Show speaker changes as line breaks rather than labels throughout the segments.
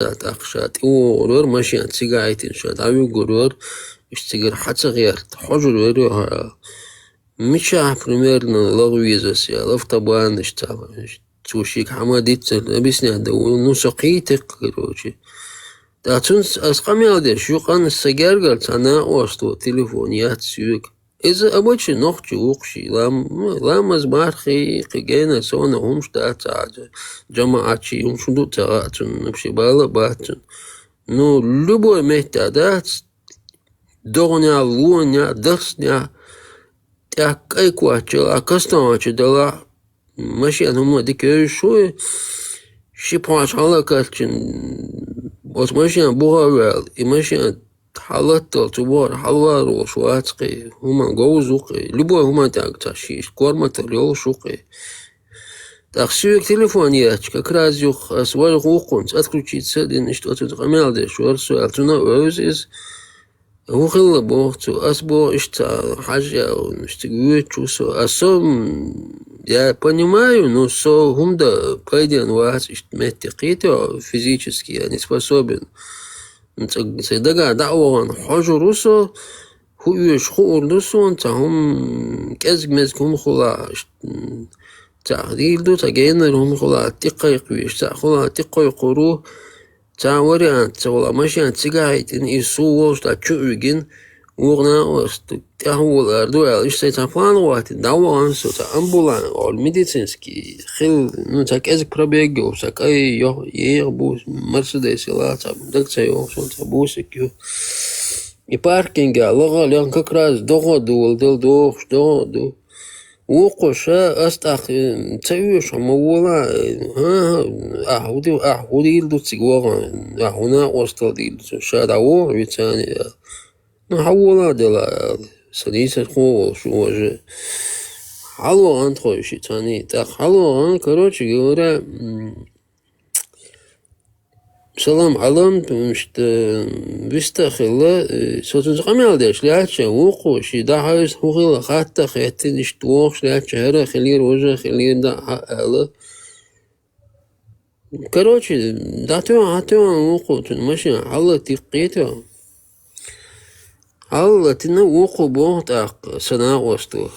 أخشات أورور ماشيان سيجايتين شات أبي قرور اشتغل حتى غير حجر ويروها مش примерно لغويزس يا لف طبعا اشتغل توشيك حماديت بسني هذا ونسقيتك كروشي تاتونس أسقامي هذا شو قان السجار قالت أنا وصلوا تليفونيات سيوك إذا أبوش نخشي وقشي لا مزبارخي قينا سونا همش تاعت جماعتي هم شدو تاعتون نبشي بالا باتون نو لبو مهتادات دغنيا لونيا درسنيا تاك أي كواتشل أكستواتش دلا ماشي هم ديك شوي شي باش على كاتشن بس ماشي بوغا ماشي حالات تبور حلوار وشواتقي هما جوزوقي لبو هما تاك تاشيش كورما تريول شوقي تاخسيوك تليفونيات كراز يوخ اسوار غوقونت اتكلوشي تسدين اشتو تتقمال دي شوار سؤال تنا اوزيز هو خلا بوغتو اسبو اشتا حاجة ونشتغويت شوسو اسوم я понимаю, но со хумда пойден вас меттикито физически я не способен. Дага дауан хожурусо хуюш хуурдусон тахум кезгмез кум хула تعديل تجينا لهم خلا تقيق ويش تخلا تقيقرو تعوري تقول ماشي تجاهيت إن يسووش تشوجين وغنا وست تهول أردو إيش تفعل وقت داوان سوت أمبولان أو الميديسينسكي خل نتاك إزك بربيج أو سك أي يغبوس مرسيدس لا تبدك تيو شو تبوسك يو يباركينجا لغة لين كراز دو دول دل دو وقشة أستخ تيوش مولا أهودي يلدو تيجوا هنا وصل ديل شادو يتاني نحولا دلا سديسة خو شو وجه حلو عن خوشي تاني حلو عن كروش يورا سلام علم مش بيستخلا صوت قميل داش لاتش وقوش ده هايس هو خاطة خاتين اشتوخ لاتش هرا خلير وجه خلير ده هلا كروش داتو هاتو وقوت ماشي حلا تقيته حلا تنا وقو بوتاق سنا وستو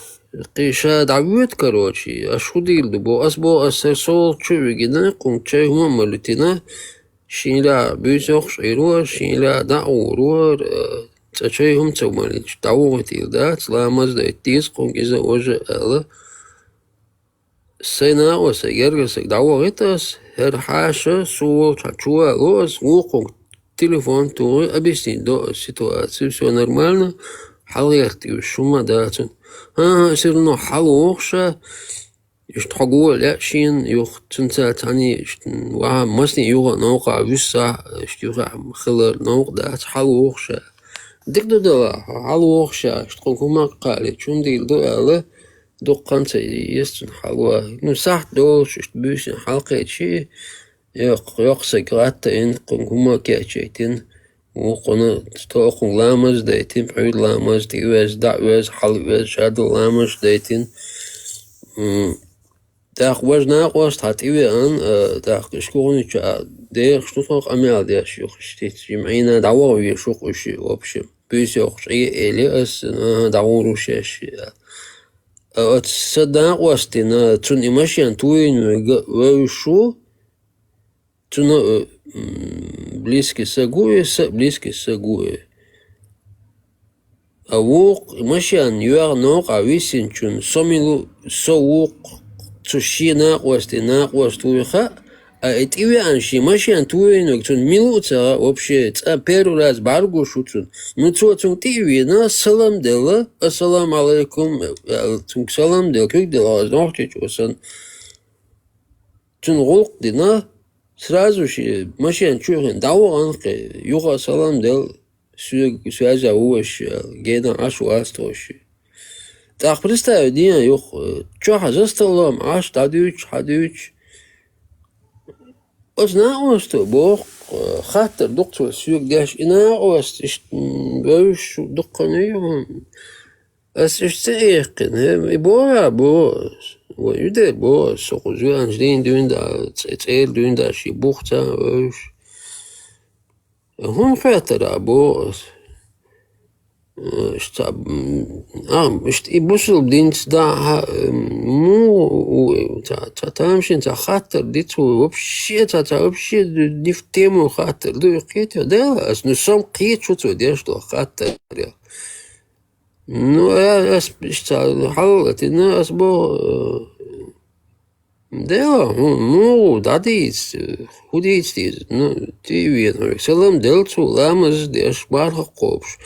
قيشاد عبيت كروشي اشوديل دبو اسبو اسسول شو جدا قوم شيء هم ملتنا شيلا بيزوخ شيرو شيلا داورور تشيهم تسوماليش داوغتي دات لا مزدا تيس قوم إذا وجه ألا سينا وسيجرس داوغتاس هر حاشة سو تشوا لوس وقوم تليفون توي أبيستين دو سيتواتسي سو نورمالنا حاليرتي وشوما داتن سيرنو حالوخشة يشتحقوا لا شين يخ تنسى تاني وها مسني يوغا نوقع وسع يوغا خلر نوق دات حلوخشة ديك دو دلا حلوخشة شتقول كما قالي شون ديل دو ألا دو قنصة يستن حلوة نساح دو شتبوش حلقة شي يقص قراتة إن كما كاتشيتين وقنا تتوقع لامز دايتين بعيد لامز ديوز دعوز حلوز شادو لامز دايتين داخ وجنا قوست هاتيوي أن داخ شكوني جا داخ شتوخ أميال داخ شيوخ شتيت جمعينا دعوة شوخ وشي وبشم بيسوخ شيء إلي أس دعورو شاش أتصدق وستنا تون إمشيان توين وشو تون близкий сагуе أوق إمشيان يوغ نوق عويسين تون سوميلو سوق تشي ناقوس تويخا اتيوي انشي ماشي انتوي نكتون ميلوتا вообще первый раз баргу шутун ну тун тиви на салам дела ассалам алейкум тун салам дел как дела знаете что тун голк дина сразу же машин чуген даван юга салам дел связа уш гена ашу астоши так представь, Дина, что за столом, аж хадюч. Знаю, что Бог хатер доктор сюк даш ина ост ваш доконеем. Assisteren, boos. Wat boos, zo goed, doen da, het doen da, je bocht هم خاطر أبو شتاب يبصل بدينت دا مو تامشين تا خاطر ديتو وبشي تا وبشي ديفتيمو خاطر دو قيت دا اس نسوم قيت شو تو ديش دو خاطر نو اس شتا حلت نو اس بو دا مو داديس هوديس ديز نو تي وين سلام دلتو لامز ديش بارخ قوبش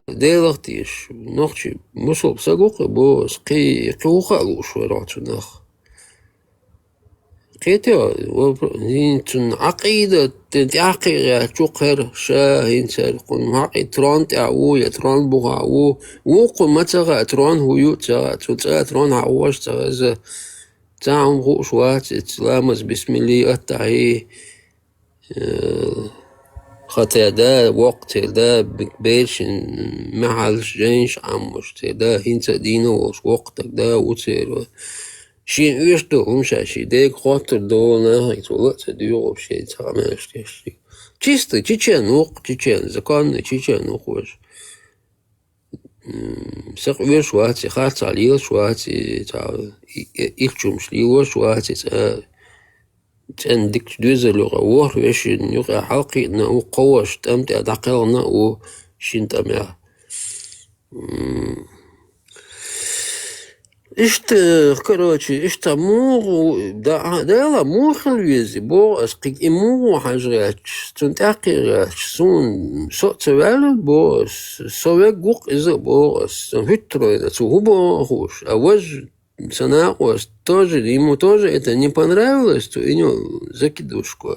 ديلختيش نختي مصل بسقوق بو سقي قوخالوش وراتو نخ قيتو وين عقيدة تعقيد شقر شاهين سرقون معقي تران تعو يتران بغاو وقو متغا تران هو يوتا تران عواش تغزا تعم غوش وات لامز بسم الله التعي خاطر ده وقت ده بكبيش معلش جينش عمش ده هنسا دينو وقتك ده وتصير شين ويشتو همشاشي ديك خاطر دولنا يتولت ديو بشي تعملش تشتي чисто чечен законный чечен уходишь سق ويش واتي خاطر عليش واتي تا إلشوم شليوش واتي عندك دوزة لغة وح ويش نيوغا حلقي نو قوش تمتع دقيقنا وشين تمع إشت كروتشي إشت مو دا مو خلويزي بو أسقيك إمو حاجات تنتاقيرات سون صوت سوال بو سوى قوق إذا بو هترو إذا هو بو خوش أوج Санаос тоже, ему тоже это не понравилось, то и закидушку.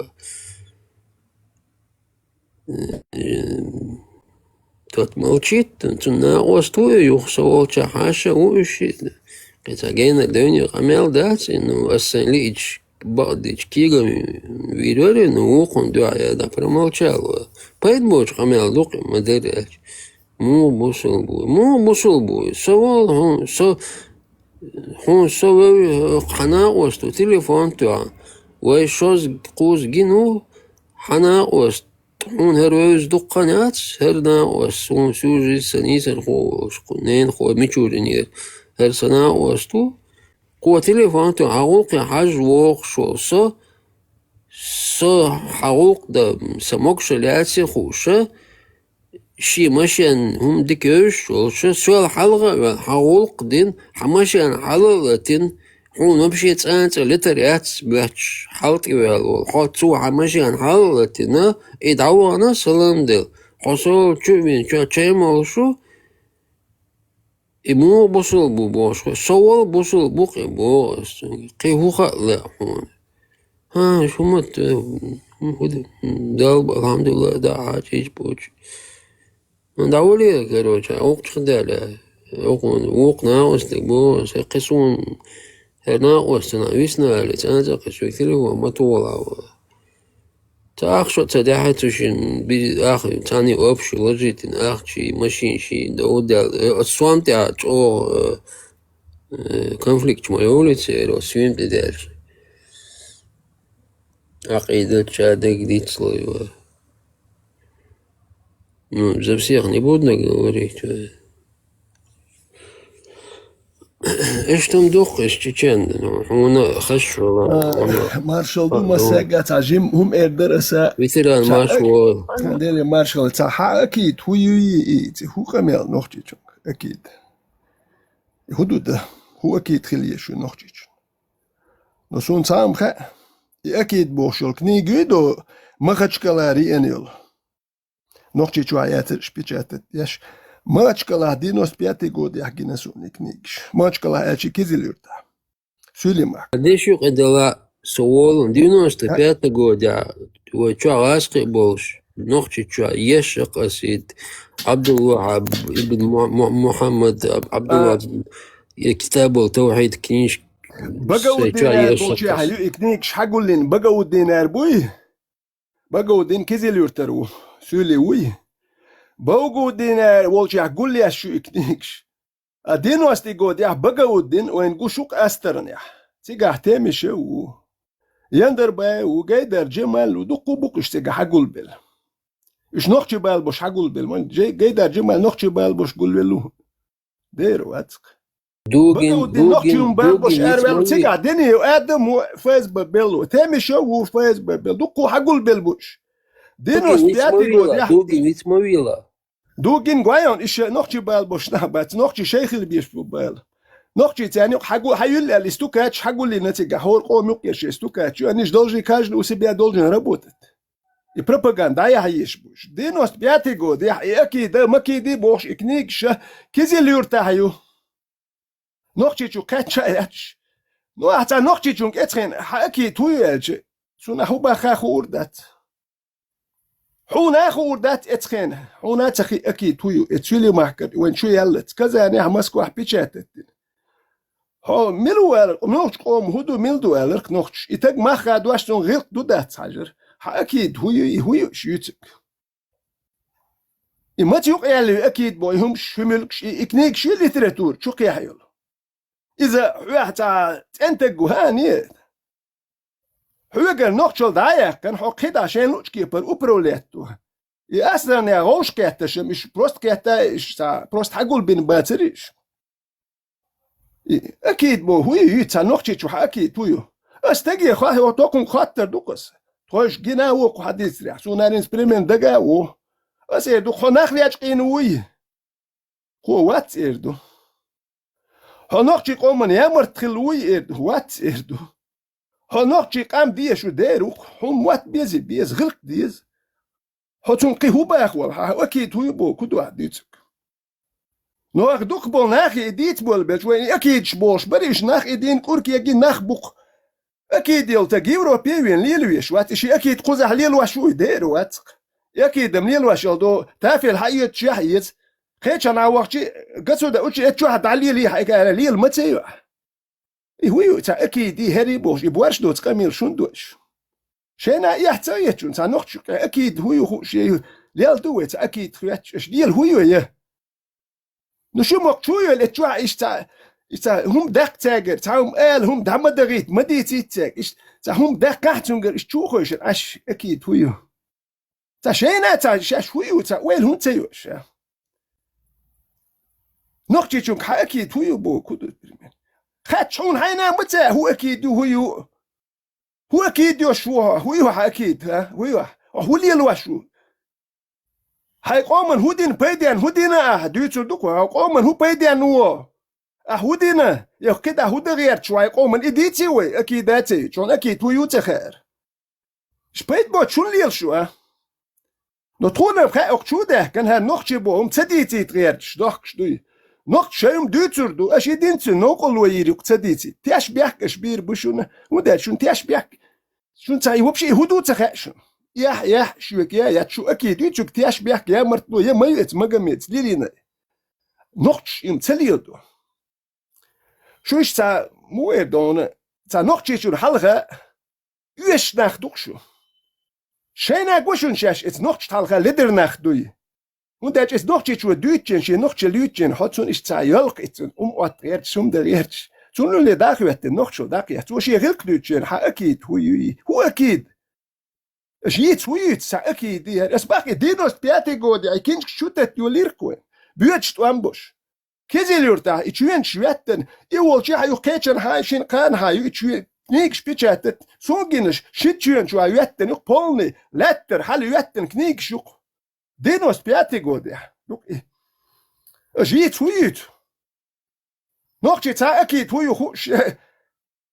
Тот молчит, Санаос твой, юхсовал чахаша, ующит. Это гена дөни камел дати, ну, ассалич, бадич, кигами, видели, ну, ухун, да, я да промолчал. Поэтому уж камел духи, модеряч. Му бусул буй, совал, هون سوى حنا وستو تليفون تاع ويشوز قوس جنو حنا وست هون هروز دقنات هرنا وسون سوجي سنيسن خو شقنين خو ميشورنير هر سنا وستو قوة تليفون تاع عقوق حاج ووق شو سو حقوق دا سموك شلاتي خوشة شي ماشيان هم ديكوش وشو سوال حلقة والحقوق دين حماشيان حلقة هون بشي تسانت لتريات باتش حلقي والحوت سو حماشيان حلقة إدعوانا سلام دل حصول تشوفين تشايمو شو إمو بوصل بوش سوال بوصل بوقي بوش قيهوخا لا هون ها شو مت دال الحمد لله دا عاجيج بوش داولي كروچا اوق خداله اوق ناوس بو قسون هنا وستنا ويسنا لتانا قسوي هو مطولا تاخشو تداحتشن بي اخ تاني اوبش لوجيت اخشي ماشين شي دودال سوام تاع او كونفليكت ما يولي رو سويم بدال عقيدة شادك ديتسلو Ну, за всех не буду говорить. ايش تمدخ ايش تشان هنا خش والله
مارشال دوما ساقات عجيم هم ادرسا
مثل المارشال
دير مارشال تاع اكيد هو قميل نوختيچ اكيد حدود هو اكيد خليه شو نوختيچ نو سون سام خ اكيد بوشل كنيغدو ما خچكلاري انيل نوختيچ وایات شپيچات يش Maçkala 95 года я гинесуни книгш. Maçkala elçi Kizilürt'te. Söylemek.
Здесь еще когда Суолон 95 года وشو болш نوختي شو يشق أسيد عبد الوهاب ابن محمد عبد الوهاب كتاب التوحيد كنيش
بقوا الدينار بوشي حلو كنيش حقول لين بقوا الدينار بوي بقوا الدين Kizilürt'te söylewuy بوجو دينار والجع قول لي شو إكنيكش الدين واستي قود يا بقى ودين وين قشوق أسترن يا تيجا تمشي يندر باي وجايدر جمال ودقو بقش تجا حقول بل إيش نقش بال بوش حقول بل من جايدر جمال نقش بال بوش قول بلو دير واتق بقى ودي نقش بال بوش أربل تجا دني وآدم وفاز ببلو تامي شو وفاز ببل دقو حقول بل بوش دينوس بياتي
دوغي نيت مويلا
دوغين غايون إيش نقش بال بوش نهبت نقش شيخ اللي بيش بال نقطة تاني حقول حيقول لي استوكاتش حقول لي نتيجة هو القوم يقيش استوكاتش أنيش دولجي كاجل وسبيا دولجي ربوتت البروباغندا يا هيش بوش دي نوس بياتي جو دي أكيد ما كيدي بوش إكنيكش كيزي اللي يرتاحيو نقطة شو كاتشاتش نو حتى نقطة شو كاتخين أكيد تويلج سونا هو بخا خوردات حونا خوردات اتخين حونا تخي أكيد تويو اتشيلي محكر وين شو يلت كذا يعني همسكو حبيتشاتت ها ملوال نوش قوم هدو ملدو ألرك نوش إتاج ما خد واشتون غير دودات حجر أكيد هو شيوتك إما تيوق يالي أكيد بويهم شملك إكنيك شي ليتراتور شو قيحيول إذا حتى أنتج هانيت هو قال نوشل دايق كان حقيد عشان لوش كيبر وبروليتو أصلا يا غوش كاتش مش بروست كاتش بروست حقول بين باتريش أكيد بو هو يتسا نقشي أكيد تويو أستجي خاطر وتوكم خاطر دوكس توش جينا وقو حديث ريح سونارين سبريمين دقا و أسيردو خناخ لياج قينوي هو وات إردو هنقشي قومن يامر تخلوي إردو وات إردو هنقشي قام ديشو ديرو هم وات بيز غلق ديز هتنقي هو باخوال أكيد هو بو كدو حديثك نو دوك بول ناخ إديت بول بيت وين أكيد شبوش بريش ناخ إدين كورك يجي ناخ بوق أكيد يلتقي أوروبي وين ليلويش وات شي أكيد قزح ليلوش شو يدير واتق أكيد مليلوش يلدو تافي الحياة شاحيز خيتش أنا وقتي قصو دا أوتش إتشو حد علي لي حاجة ليل متسيو هو تا أكيد دي هري بوش يبوارش دوت كامير شون دوش شينا يحتاجون تا نقش أكيد هو شيء ليل دوت أكيد خياتش ليل هو يه نشو مقشوية الاتشوع إشتا هم داق تاجر تاهم قال هم دعم دغيت ما ديتي تاج إش هم داق كحتونجر إشتو خوش أش أكيد هويو تا شينا تا شاش هويو تا وين هم تيوش نقطة شونك أكيد هويو بو كودو بريمين خات شون هينا متى هو أكيد هويو هو أكيد يشوها هويو أكيد ها هو اللي الوشو هاي قومن هودين بيدين هودينا دوتو دوكو هاي قومن هو بيدين هو هودينا يا كده هود غير شوي قومن إديتي وي أكيد داتي شون أكيد ويو تخير شبيت بوت شون ليل شو نطونا بخا أقشو ده كان هالنقش بوهم تديتي تغيرش دوخش دوي نقش شايم دوتر دو أشي دينتي نوقل ويريق تديتي تياش بيحك أشبير بشون وده شون تياش بيحك شون تاي وبشي هدو تخيشون يح شوك يا شو أكيد يشوك تياش بيحك يا مرتو يا ما يت مجمد ليلينا نقش يوم تليدو شو إيش تا مويدون تا نقش شو الحلقة يش ناخدوشو شينا قوشون شاش إت نقش حلقة لدر ناخدوي ونداج إت نقش شو دوتشن شي نقش لوتشن حتون إيش تا يلق إتن واتغير شوم دريرش تونو اللي داخل يت نقش داخل يت وشي غير دوتشن أكيد هو أكيد جيت ويت ساكي دي اسباكي دينوس بياتي غودي اي كينش شوتت يوليركوين بيوتش توامبوش كيزي لورتا اتشوين شويتن يول شي هايو كيتشن هاي شين قان هايو اتشوين نيك شبيتشاتت سونجينش شيتشوين شو يوتن يق بولني لاتر حالو يوتن كنيك شوق دينوس بياتي غودي لوك ايه جيت ويت نوكشي تاكي تويو خوش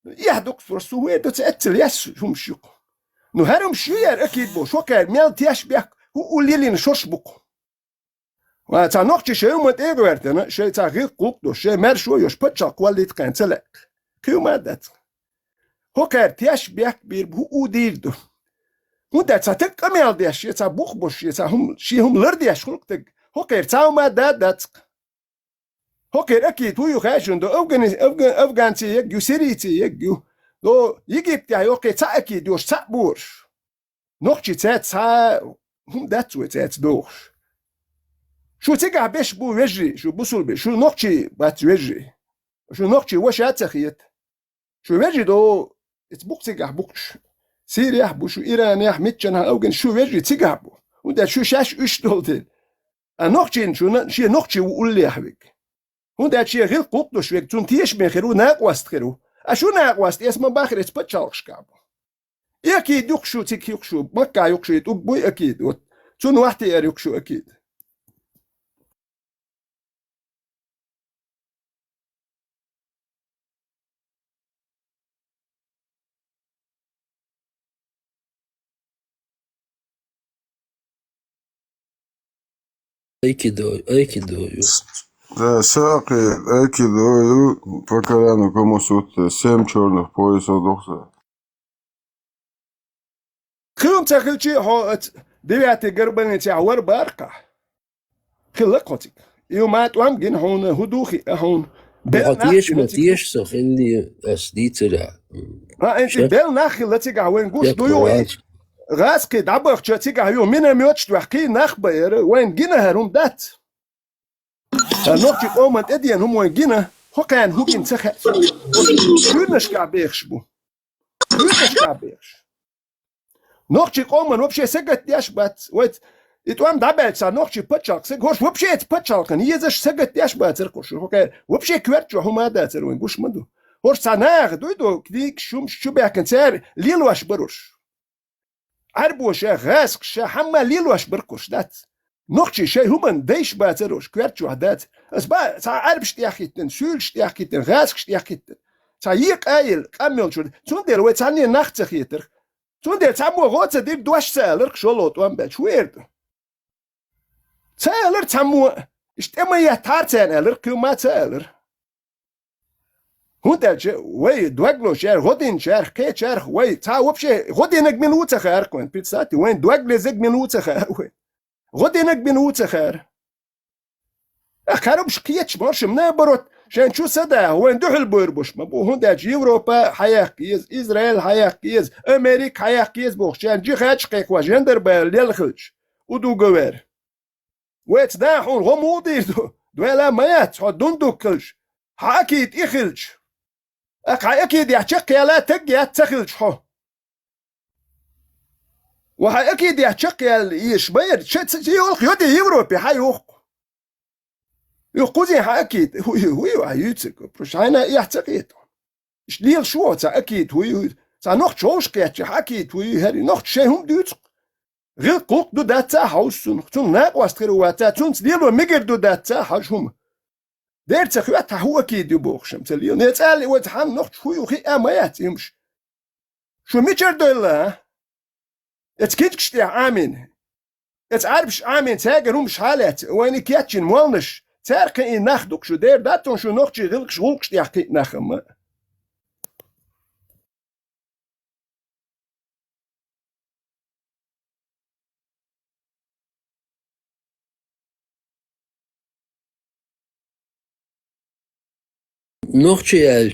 يهدوك فرسو ويدو تأتل يس هم شوق نو هرم شوير أكيد بو شو كان ميل تياش بيك هو ليلين شوش بوك وتا نوكشي شيء مت إيروارتنا شيء تا غير قوقدو شيء مر شو يوش بتشاق واللي تكن سلك كيو مادت هو كان تياش بيك بير هو ديردو هو دا تا تك ميل دياش تا بوخ بوش تا هم شي هم لردياش خلقتك هو كان تاو مادت هو كان أكيد هو يخاشون دو أفغانتي يجيو سيريتي يجيو دو يجيب يا يوكي تأكيد يوش تأبورش نوكشي تا هم داتو دوش شو تيجا بيش بو وجري شو بوصل بي شو نوكشي بات وجري شو نوكشي وش أتخيت شو وجري دو اتبوك تيجا بوكش سيريا بو شو إيران يح متجنها أوجن شو وجري تيجابو وده شو شاش اشتولتين أنوخشين شو شيء نوخشي وقول لي حبيك وده شيء غير قطو شويك تون تيش من خيرو ناقواست خيرو أشو ناقواست اسمه باخر اسبتشالش كابو أكيد يخشو تيك يخشو مكة يخشو يتوبوي أكيد تون واحد يخشو أكيد
Aikido, jo.
Да, саки, айкидо, покарано кому сут 7 черных поясов доктора.
خلهم تاكلشي هو دياتي قربني تعور بارقة خلقتك يومات وامجن هون هدوخي هون
Mathias zag in die als die te daar.
انت بيل ناخي لتيجا وين قوش دويو غاس كي دبخ تيجا يو مين ميوتش توحكي نخبير وين جينا هروم دات نوكي قومت اديان هم وين جينا هو كان هو كين سخ كلنش كعبيخش بو كلنش كعبيخش نوكي قومن وبشي سجت يشبت ويت يتوام دبل سا نوكي بتشاك سج هوش وبشي بتشاك كان يزش سجت يشبت سركوش هو كان وبشي كويرتشو هما دات وين قوش مدو هوش سناغ دويدو كديك شو بيحكن سار ليلواش بروش عربوش غاسق شا حما ليلواش بركوش دات نوخشي شي هما ديش باتروش كويرتشو هدات اس با سا عربش تياخيتن سولش تياخيتن غاسقش تياخيتن سا يق ايل قامل شو تون دير ويتاني ناخت خيتر تون دير تامو غوت دير دوش سالر شولوت وان باش ويرد سالر تامو اشتما يتارتن الر كما سالر هودا وي دوغلو شير غودين شير كي شير وي تا وبشي غودينك من وتخار كون بيتساتي وين دوغلي زق من وتخار وي غودينك من وتخار اخربش كيتش مارش من بروت شان شو سدا وين دحل بوربوش ما بو هودا اوروبا حياكيز اسرائيل حياكيز امريكا حياكيز بو شان جي خاتش قيك واجندر باليل خلج ودو غوير ويت دا حون غمودي دولا مايات دندو كلج حاكيت اخلج أكيد يحشق يا لا تجي تخلج حو وها أكيد يحشق يا يشبير شت يولق يودي يوروبي حيوق يقوزي أكيد هو هيوتك برش هنا يحتقيت شليل شو تا أكيد هو تا نخت شوش كيتش أكيد هو هري نخت شيء هم دوت غير قلق دو داتا هاوس نختون ناق واستخرواتا تون سليلو ميجر دو داتا هاجهم دير تخوات هو أكيد يبوخشم تليو نتسأل وتحن نخت شو يخي أمايات يمش شو ميشر دولا اتكيدكش تيع آمين اتعرفش آمين تاجر هم حالات وين كياتشن مولنش تارك إن ناخدك شو دير داتون شو نختش غلقش غلقش تيع كيت ناخم
Ногчи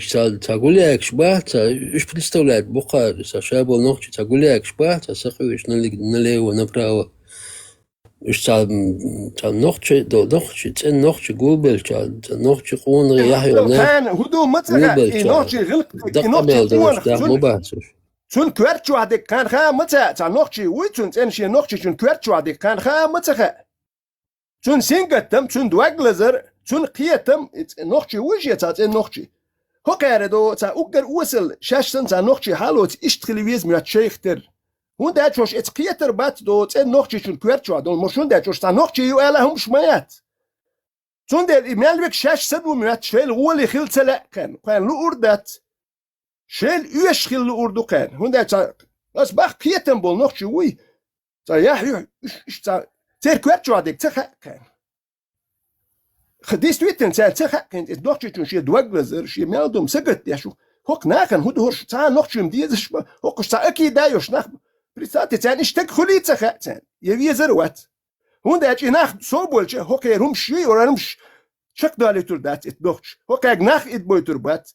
тагуляк шбата, уж представляет Бухару, шабал ногчи тагуляк шбата, сахуешь налево, направо. Уж ногчи, до ногчи, цен ногчи губель, ногчи хунри, яхю,
كان هدو متغا نختش غلق نختش
مباسوش.
تون كويرتشو هذيك كان خا متى تا نختشي ويتون تنشي نختشي تون كويرتشو هذيك كان خا متى تون سينغتم تون دوغلزر تون قيتم نختشي وجه تا نختشي هو قاردو تا اوغر وصل شاشتن تا نختشي حالوت اشتخليويز ميات شيختر هون دا تشوش اتقيتر بات دو تن نختشي تون كويرتشو دون مشون دا تشوش تا نختشي يوالهم شميات تون دا مالك شاش سدو ميات شيل ولي خلتلا كان لو اردات شيل يش خل اردو كان هون دا تا بس باخ قيتم بول نختشي وي تا يحيو تا تير كويرتشو هذيك تخا كان خديست ويتن تخا كانت نختشي تون شي دوغلزر شي مالدوم سقت يا شو هوك ناخن هو هورش تا نختشي مديزش هوك تا اكيد دايوش ناخ بريساتي تاني اشتك خلي تخا تان يبي زروات هون دا اجي ناخ صوبولش هوك يروم شي ورمش شك دالي تور دات اتنختش هوك ناخ ات بويتور بات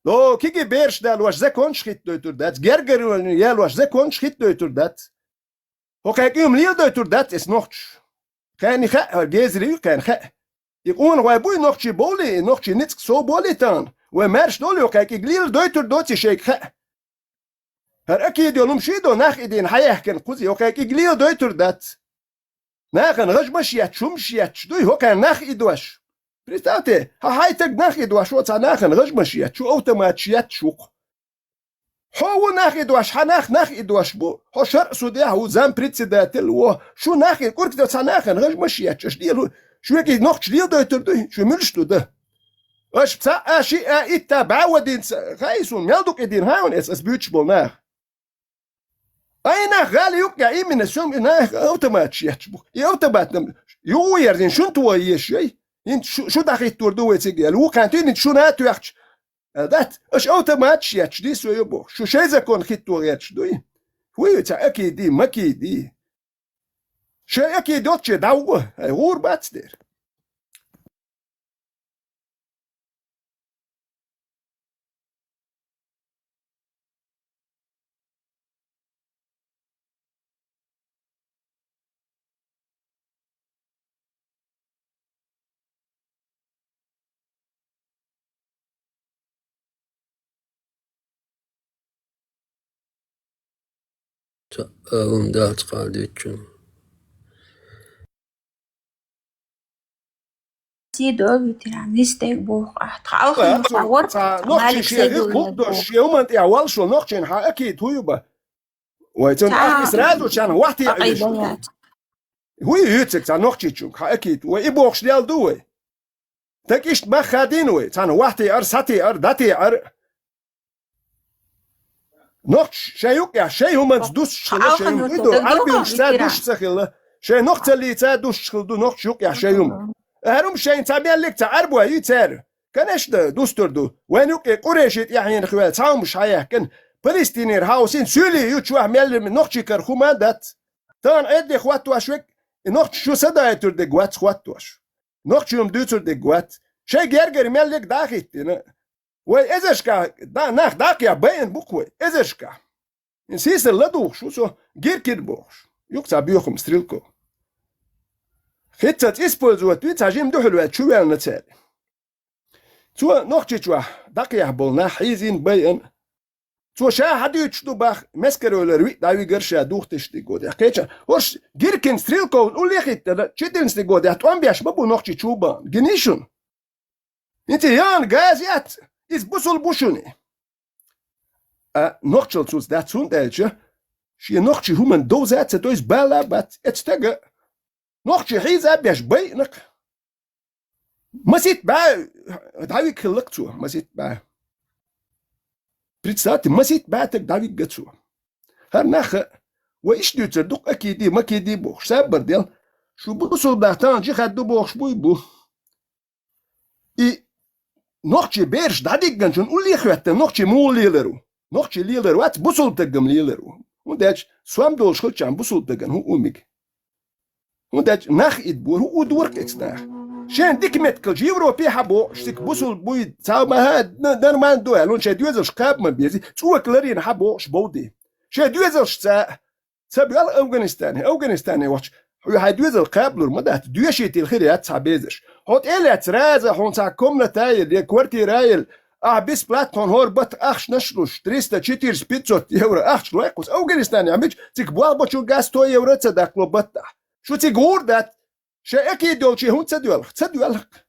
لو كيجي بيرش دا لواش زكون شخيت دويتور دات جرجر يا لواش زكون شخيت دويتور دات هوك يوم ليل دويتور دات اس نختش كان خا جيزري كان خا يقول وابوي نختشي بولي نختشي نتك صوبولي تان ومارش دولي هوك يجليل دويتور دوتي شيك خا هر أكيد يولم شيدو ناخ إدين حيحكن قوزي وكاك إقليو دويتر دات ناخن غش مشيات شو مشيات دوي هو كان ناخ إدواش بريتاوتي هايتك ناخ إدواش وطا ناخن غش مشيات شو أوتوماتشيات شوق هو ناخ إدواش حناخ ناخ إدواش بو هو شرق سوديا هو زام بريتسي داتل و شو ناخ كورك دوتا ناخن غش مشيات شو ديلو شو يكي نوخش ديل دويتر دوي شو ملشتو ده اش بتا اشي ايتا بعودين خايسون ميالدوك إدين هاون اس بيوتشبول ناخ أنا غالي يوكا إيه من السوم إنها أوتوماتش يحتبوك إيه أوتومات يو يرزين شون توا يشي إنت شو داخل تردو يتيجي لو كانت إنت شو ناتو يحتش ذات إيش أوتوماتش يحتش دي سو يبوك شو شيء إذا كون خيتو يحتش دوي هو يتا أكيد دي ما كيدي شيء أكيد دوتش داوه غور باتستير
Öğümde kaldı için.
Sido vitraniste buh tauchen power
نوخش شيء قدوش يوم أنت أول شو نوخش إنها أكيد هو يبا ويتون إسرائيل وشان وقتي
قيبيات
هو يتك تان نوخش يشوك أكيد ويبوخش ديال دوي تكيشت ما خادين وي تان وقتي ساتي داتي نوخش شيء يا شيء هم دوش شيء يدو عربي دوش سخيل شيء نوخت اللي دوش دو نوخش يا شيء هرم شيء تابع لك تعربوا يتر كانش دوستر دو وين يوكي قريشت يعني خوال تاو مش هيا كان فلسطينير هاوسين سولي يوتشوا ميل من نوخشي كرخوما دات تان ادي خواتو اشوك نوخش شو صدا يتر دي غوات خواتوش نوخش يوم دوتر دي غوات شيء جرجر ميل لك داخيت وي ازشكا دا ناخ داك يا بين بوكوي ازشكا نسيس اللدوخ شو سو جير كيربوخ يوكسا بيوخم ستريلكو خطة إسبولزو تويت عجيم دحلوات شو يعني نتسال تو نوخشي توا دقيح بولنا حيزين بين تو شا حد يتشدو باخ مسكرو لروي داوي قرشا دوختش دي قود حكيتش ورش جيركن ستريلكو قول لي خيت تشدن ستي قود هتوان بياش بابو نوخشي تشوبان جنيشون انت يان غازيات إز بوصل بوشوني نوخشل تسوز دات سون دالجا شي نوخشي هومن دوزات ستويز بالا بات اتستغا نوخشي حيزا بياش بينك مسيت با داوي كلكتو مسيت با بريتساتي مسيت باتك داوي قتسو هر ناخ وإيش دو تصدق أكيدي ما كيدي بوخش سابر ديال شو بوصل داتان جي خدو بوخش بو إي نوخشي بيرش داديك جنشون قولي خواتة نوخشي مو ليلرو نوخشي ليلرو وات بوصل تقم ليلرو وداج سوام دول شخلش عن بوصل تقم هو أميك وداج ناخ إدبور هو دورك إكسناخ شان ديك متكل جي أوروبي حبو شتك بوصل بوي تاو ما هاد نرمان دوها لون شا دوزل شقاب ما بيزي تسوى كلارين حبو شبودي شا دوزل شتا سابيال أفغانستاني واتش هاي دوزل قابلور مدات دوشيتي الخيريات سابيزش هوت إليات رازا هون ساكم نتايل دي كورتي رايل بس بلاتون هور بط أخش نشلوش 300 500 يورو أخش لويقوس أفغانستاني عميج تيك بوال بوشو غاز 2 يورو تصدق بطا شو تيقور دات شا أكيد دولشي هون تصدوالك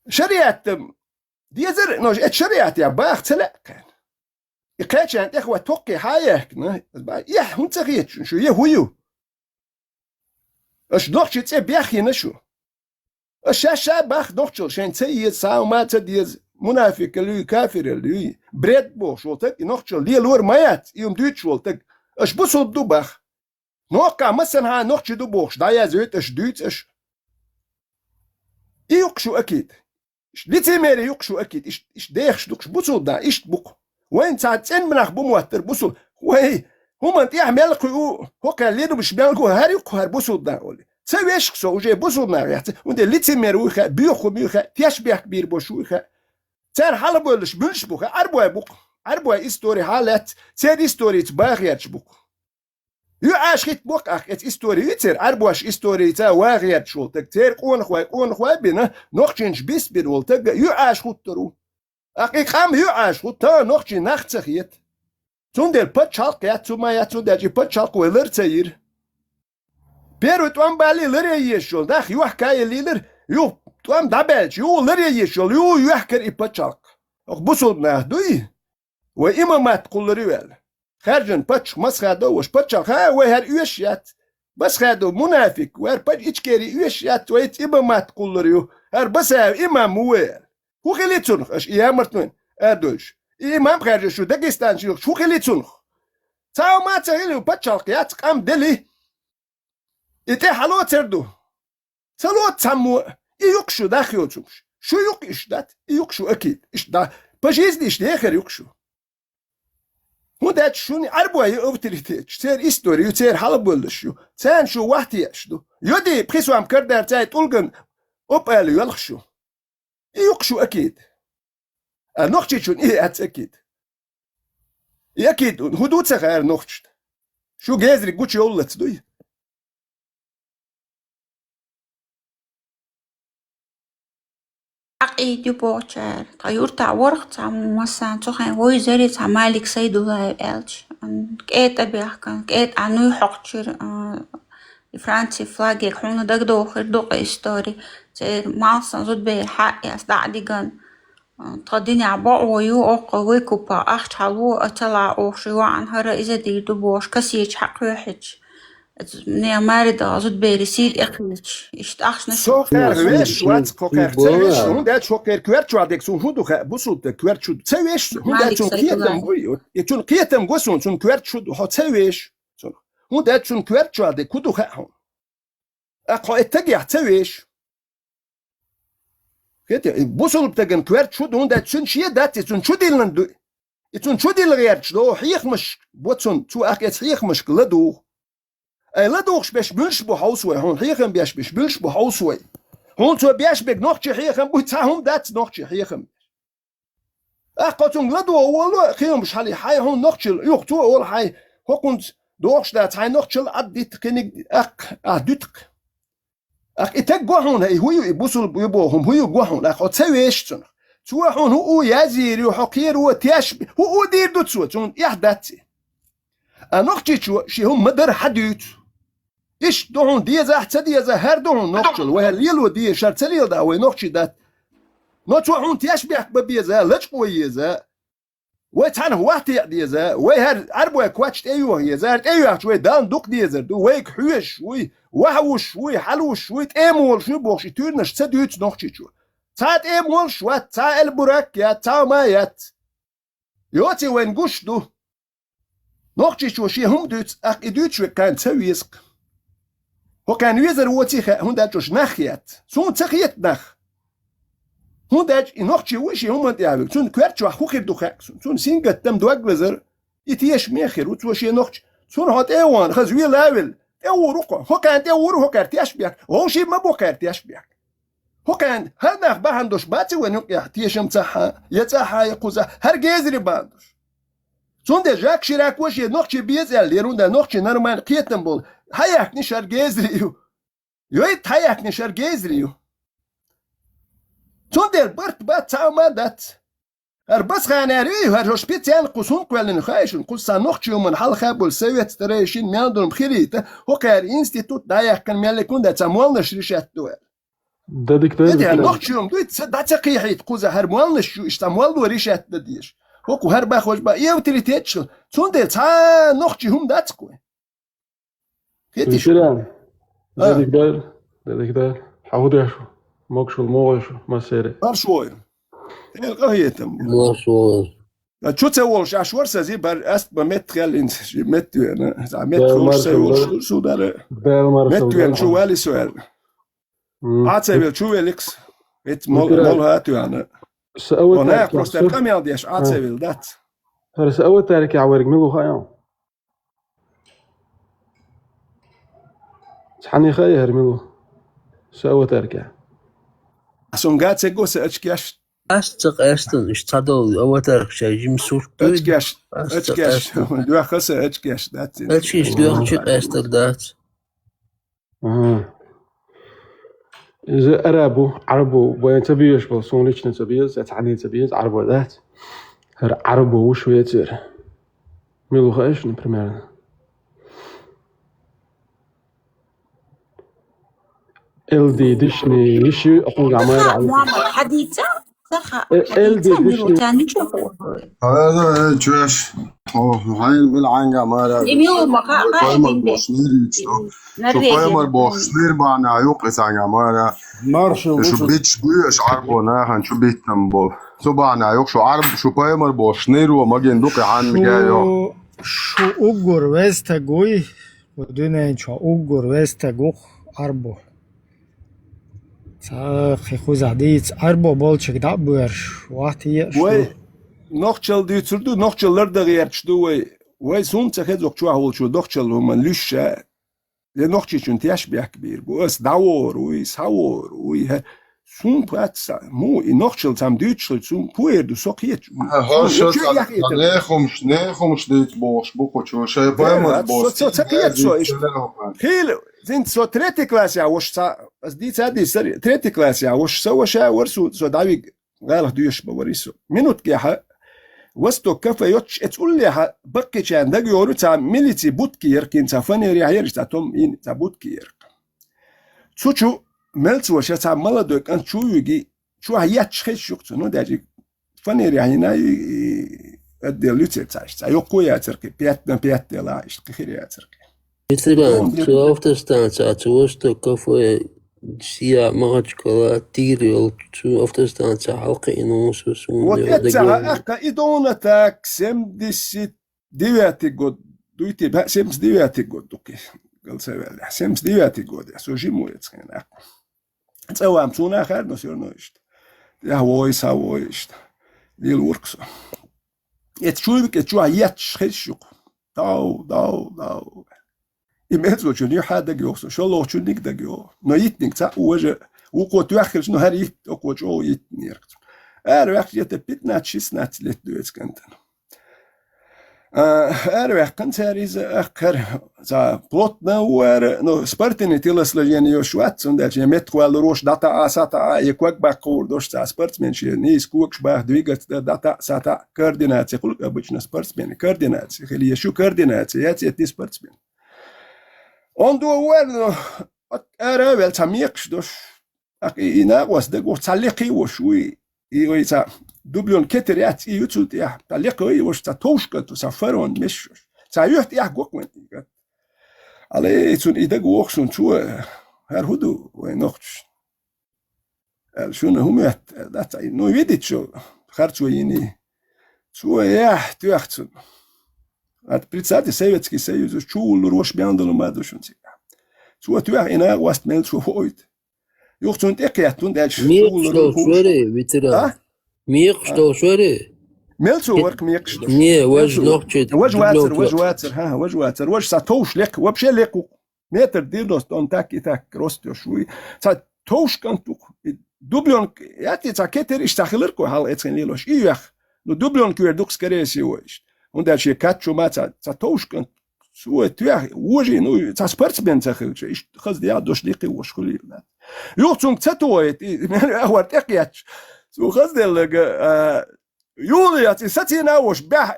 شريعت ديزر نوج شريعت يا باخ تلاقن إقاش عند إخوة توقي حايك يح هون تغيت شو يهويو اش نوخشي تسي بياخي نشو الشاشة باخ نوخشل شين تسي ساو ما تديز منافق اللي كافر اللي بريد بوش ولتك نوخشل لي لور مايات يوم دوتش ولتك اش بوصل دو باخ نوقع مثلا ها نوخشي دو بوش دايا زويت اش دوت اش يقشو اكيد اش ديتي ميري يقشو اكيد اش ديخش دوكش بوصل دا اش بوك وين ساعتين مناخ بموتر بوصل وي هما انت يعمل قو هو كان ليدو مش بيانكو هاري هر بوصل دا قولي تسوي ايش سو جاي بوصل ناغيات وند ليتي ميروخا بيوخا تيشبيخ كبير بوشوخا تار حال بولش بلش بوخا اربو استوري حالات تار استوري تباغيات بوك يو عاشقت بوك اخ ات استوري يتر اربوش استوري تا واغيات شو تكتير قون خوا بينا نوخشنش بيس بيرول تك يو عاشقت ترو اخي خام يو عاشقت تا نوخشي نختخيت Zonder păchalc iatu mai iatu de păchalc o lărțăir. Pero tuam bali lăre ieșol, da, eu caie lider, eu tuam dabelci, eu lăre ieșol, eu ker I păchalc. Och busul na dui. O imamat kulluruel. Kharjan păch maskhado o păchalc ha o her üeşyat. Maskhado munafik, o her păch içkeri üeşyat o et imamat kulluru. Her basa imam uel. Hu khilitsun, aş iyamartun. Erdolş. İmam kharja şu Dagestan şu khilitsun. Tsao ma tsahil păchalc yat qam deli. İte halo terdu. Salot samu yok şu da khiyotmuş. Şu yok işdat. Yok şu akid. İşte pajiz işte her yok şu. Hundat şunu arboya otorite. Ser istori, ser halbol şu. Sen şu vakti yaşdu. Yodi priswam kardar tayt ulgun opalı yalx şu. Yok şu akid. Noqchi şun at akid. Akid hudud sagar noqchi. Şu gezri guç yollat duy.
عقيد يبوشر طيور تعورق تعم مثلا تخين وي زري تعمالك سيدو لاي إلش كيت أبيحكن كيت عنو يحقشر فرانسي فلاجي حونو دق دوخر دوق إستوري زي مالسن زود بي حق يصدع ديغن تقديني عباء ويو أوق ويكوبا أخش حلو أطلع أوشي وعن هرا إذا دي دوبوش كسيج حق يحج نيا مارد زود بي رسيد إخلش إشتاخش نشو
Soker wat koker tsewish hundat soker kwertju adek sun hundu busut kwertju tsewish hundat sun kietem buyo etun kietem gosun sun kwertju ho tsewish sun hundat sun kwertju adek kudu ha aqo ettagi tsewish kete busul btagan kwertju hundat sun shiedat sun chudilnan du etun chudil gherchdo hikhmish botsun tu akets hikhmish gladu Ey la doch beş bülş bu hauswe hon hichen beş bülş bu hauswe hon zu beş beg noch hichen bu tahum dat noch hichen qatun la do wala khim shali hay hon noch yok tu ol hay hokund doch dat hay noch addit kenig adut itek go hon hay huyu busul bu hom huyu go hon la qat seweshton tu hon hu yaziri و حقير وتياش هو دير دوتسو تون يحداتي انوختي شي هم مدر حديت إيش دهون ديزا حتى ديزا هر دهون نقشل وهاليلو دي شرتليل دا وينقشي دات نتوحون تيشبيح ببيزا لجقويزا ويتحنه واحتي ديزا ويهر عربو كواتشت ايوه يزا ايوه شوي دان دوق ديزا دو ويك حوش شوي وحوش شوي حلوش شوي تأمول شوي بوخشي تورنش تدوت نقشي شو تات ايمول شوي تا البراك يا تا مايات يوتي وين قش دو نقشي شو شي هم دوت اق ادوت شوي كان تسويسق وكان يزر وتيخ هنداجوش نخيات سون تخيت نخ هنداج نقشي وشي هم انتيابل سون كوارتشو خوخير دوخاك سون سينجت تم دوغلزر يتيش ميخير وتوشي نقش سون هات ايوان خزوي لاول ايو روكو هو كان ايو روكو كارتياش بيك هو شي ما بو كارتياش بيك هو كان هذا باهندوش باتي ونوك يحتيشم تاعها يتاعها يقوزا هر جيزري باندوش سون دي جاك شراك وشي نقشي بيزال ليروندا نقشي نرمان قيتن بول هياك نشر جيزريو يويت هياك نشر جيزريو تندر برت بات تعمدت بس خاناريو هر هوسبيتال قسون كوالن خايشن قصا نقشي من حال خابول سويت تريشين مياندون بخيريتا هوكار انستيتوت دايك كان مالكون دا تموال نشريشات دوال
ده دكتور
ده نقشيهم دويت دا تقيحيت قوزا هر موال نشو اشتموال وريشات دديش هوكو هر باخوش با يوتريتيتشل تندر تا نقشي هم داتكوي
كيران ده دكتور حاودشو ماكشو الموغشو ما سيري
شوي القهيتم
ما شو
شو تسوي شو سازي بر است بمتر انت مت انا مت شو شو دار مت شو والي سؤال عاتبل شو اليكس ات مول هاتو انا انا بروستر كم يديش عاتبل دات
هرس اول تارك عوارق ميغو خايا صحني خاير ميغو سأو تارك
عشان قاعد تقول سأشكيش
أستن اشتادو أوتر شيء جمسور
أشكيش دوا خسر أشكيش دات
أشكيش دوا شيء أستر دات
إذا عربو وين تبيش بصونيش نتبيز تعني تبيز عربو ذات هر عربو وشو يتر ميلو خايشن بريميرنا LD دشني يشي أقول عمارة
صح
على
معمر حديثة صح
LD
حديثة ميرو
دشني
تاني شوفوا
هذا جوش هاي بالعنقة ما
ميرو مقا
قايمر
قاعدين به
بوشنير شو قايمر
نرويج
بوشنير بعنا يوقس عنقة ما شو بيتش بيش عربو ناخن شو بيتم بو شو بعنا يوق شو عرب شو قايمر بوشنير وما جندوق عن مجايو
شو اوغور وستا گوی ودونه چو اوغور وستا گوخ اربو خي خوزاديت اربو bolchik da bur وقتی شو
وي نوخشل دي تردو نوخشل لرد غيرشدو وي سون تخزوك شو هول شو دوخشل هما لوشا le noche چون تیاش بیاک بیر بو اس داور وی ساور وی سون پاتس مو نوخشل تام دوتشل سون پویر دو سوکیت
ها شو نخمش ديت بوش بوكو شو شاي قايمر بوش
سوكيت سو هيل sind so dritte Klasse ja was as die Zeit ist dritte Klasse ja was so so David قال دوش بوريسو minut geha وستو كفا يوتش تقول لي بقي كان دق يورو تا ميليتي بوتكير كين تا فنيري هير تا توم ان تا بوتكير تشو ملت وش تا ملدوك ان شو يجي شو هي تشخيش يقتو نو داجي فنيري هنا الدلوتي تاعش تا يوكو يا تركي بيات لا اشتخير يا تركي
مثلا تو افتستان تو وستو كفو سيا مغتشكلا تيريل تو افتستان حلقة إنوسو
وتتسع أكا إدونة تاك سمدس ديواتي قد دويتي بها سمس ديواتي قد دوكي قل سيوالي سمس ديواتي قد سو جيمو يتسخين أكا تسوى أمسونا خير نسير نوشت يا هوايس هوايشت دي الوركسو يتشويبك يتشوها يتشخيشوك داو إمهزو جونيو حدا جيوسو شو الله جونيك دا جيو نو يتنك تا وجه وقو توخل شنو هر يت وقو جو يتنيرك وقت يتبتنا تشيسنات لتدويت كنتن وقت كنت هاريز أخر تا بلوتنا نو سبرتيني تيلس لجيني يوشوات سندالج يمتقوال روش داتا ساتا يكوك باقور دوش تا سبرتمن شي نيس كوكش باق دويقت داتا ساتا كارديناتي قلق أبوشنا سبرتمن كارديناتي خليه شو كارديناتي ياتي سبرتمن On doe wel tamiex dus ina was de go tsaliki woshui i ta dublion keteriat i utut ja taliki was ta toshka to safaron mish ta yuht ja gokmen ale tun ide go schon zu her hudu we noch schon humet dat no vidit scho khartsu ini zu ja tuachsun at pritsati Sovetski Союз чул рош бяндало мадушунси цу туя ина васт мел цу хоит юхтун экятун дальш
ميقشتو شوري ويترا ميقشتو شوري
ملتو ورك ميقشتو
نيه وج نوخشت
وج واتر وج ساتوش لك وبشي لك متر ديرنوس دون تاك روستو شوي ساتوش كنتو دوبلون ياتي تاكتر اشتخلركو هال اتسن ليلوش ايخ نو دوبلون كوردوكس كريسي وش und der Chikacho Matza Zatoshkan so tuer hoje no ta sportsmen tsakh ich khaz dia dosh liqi wash khuli yochung tsatoet war teqiat so khaz del Juliat satina wash bah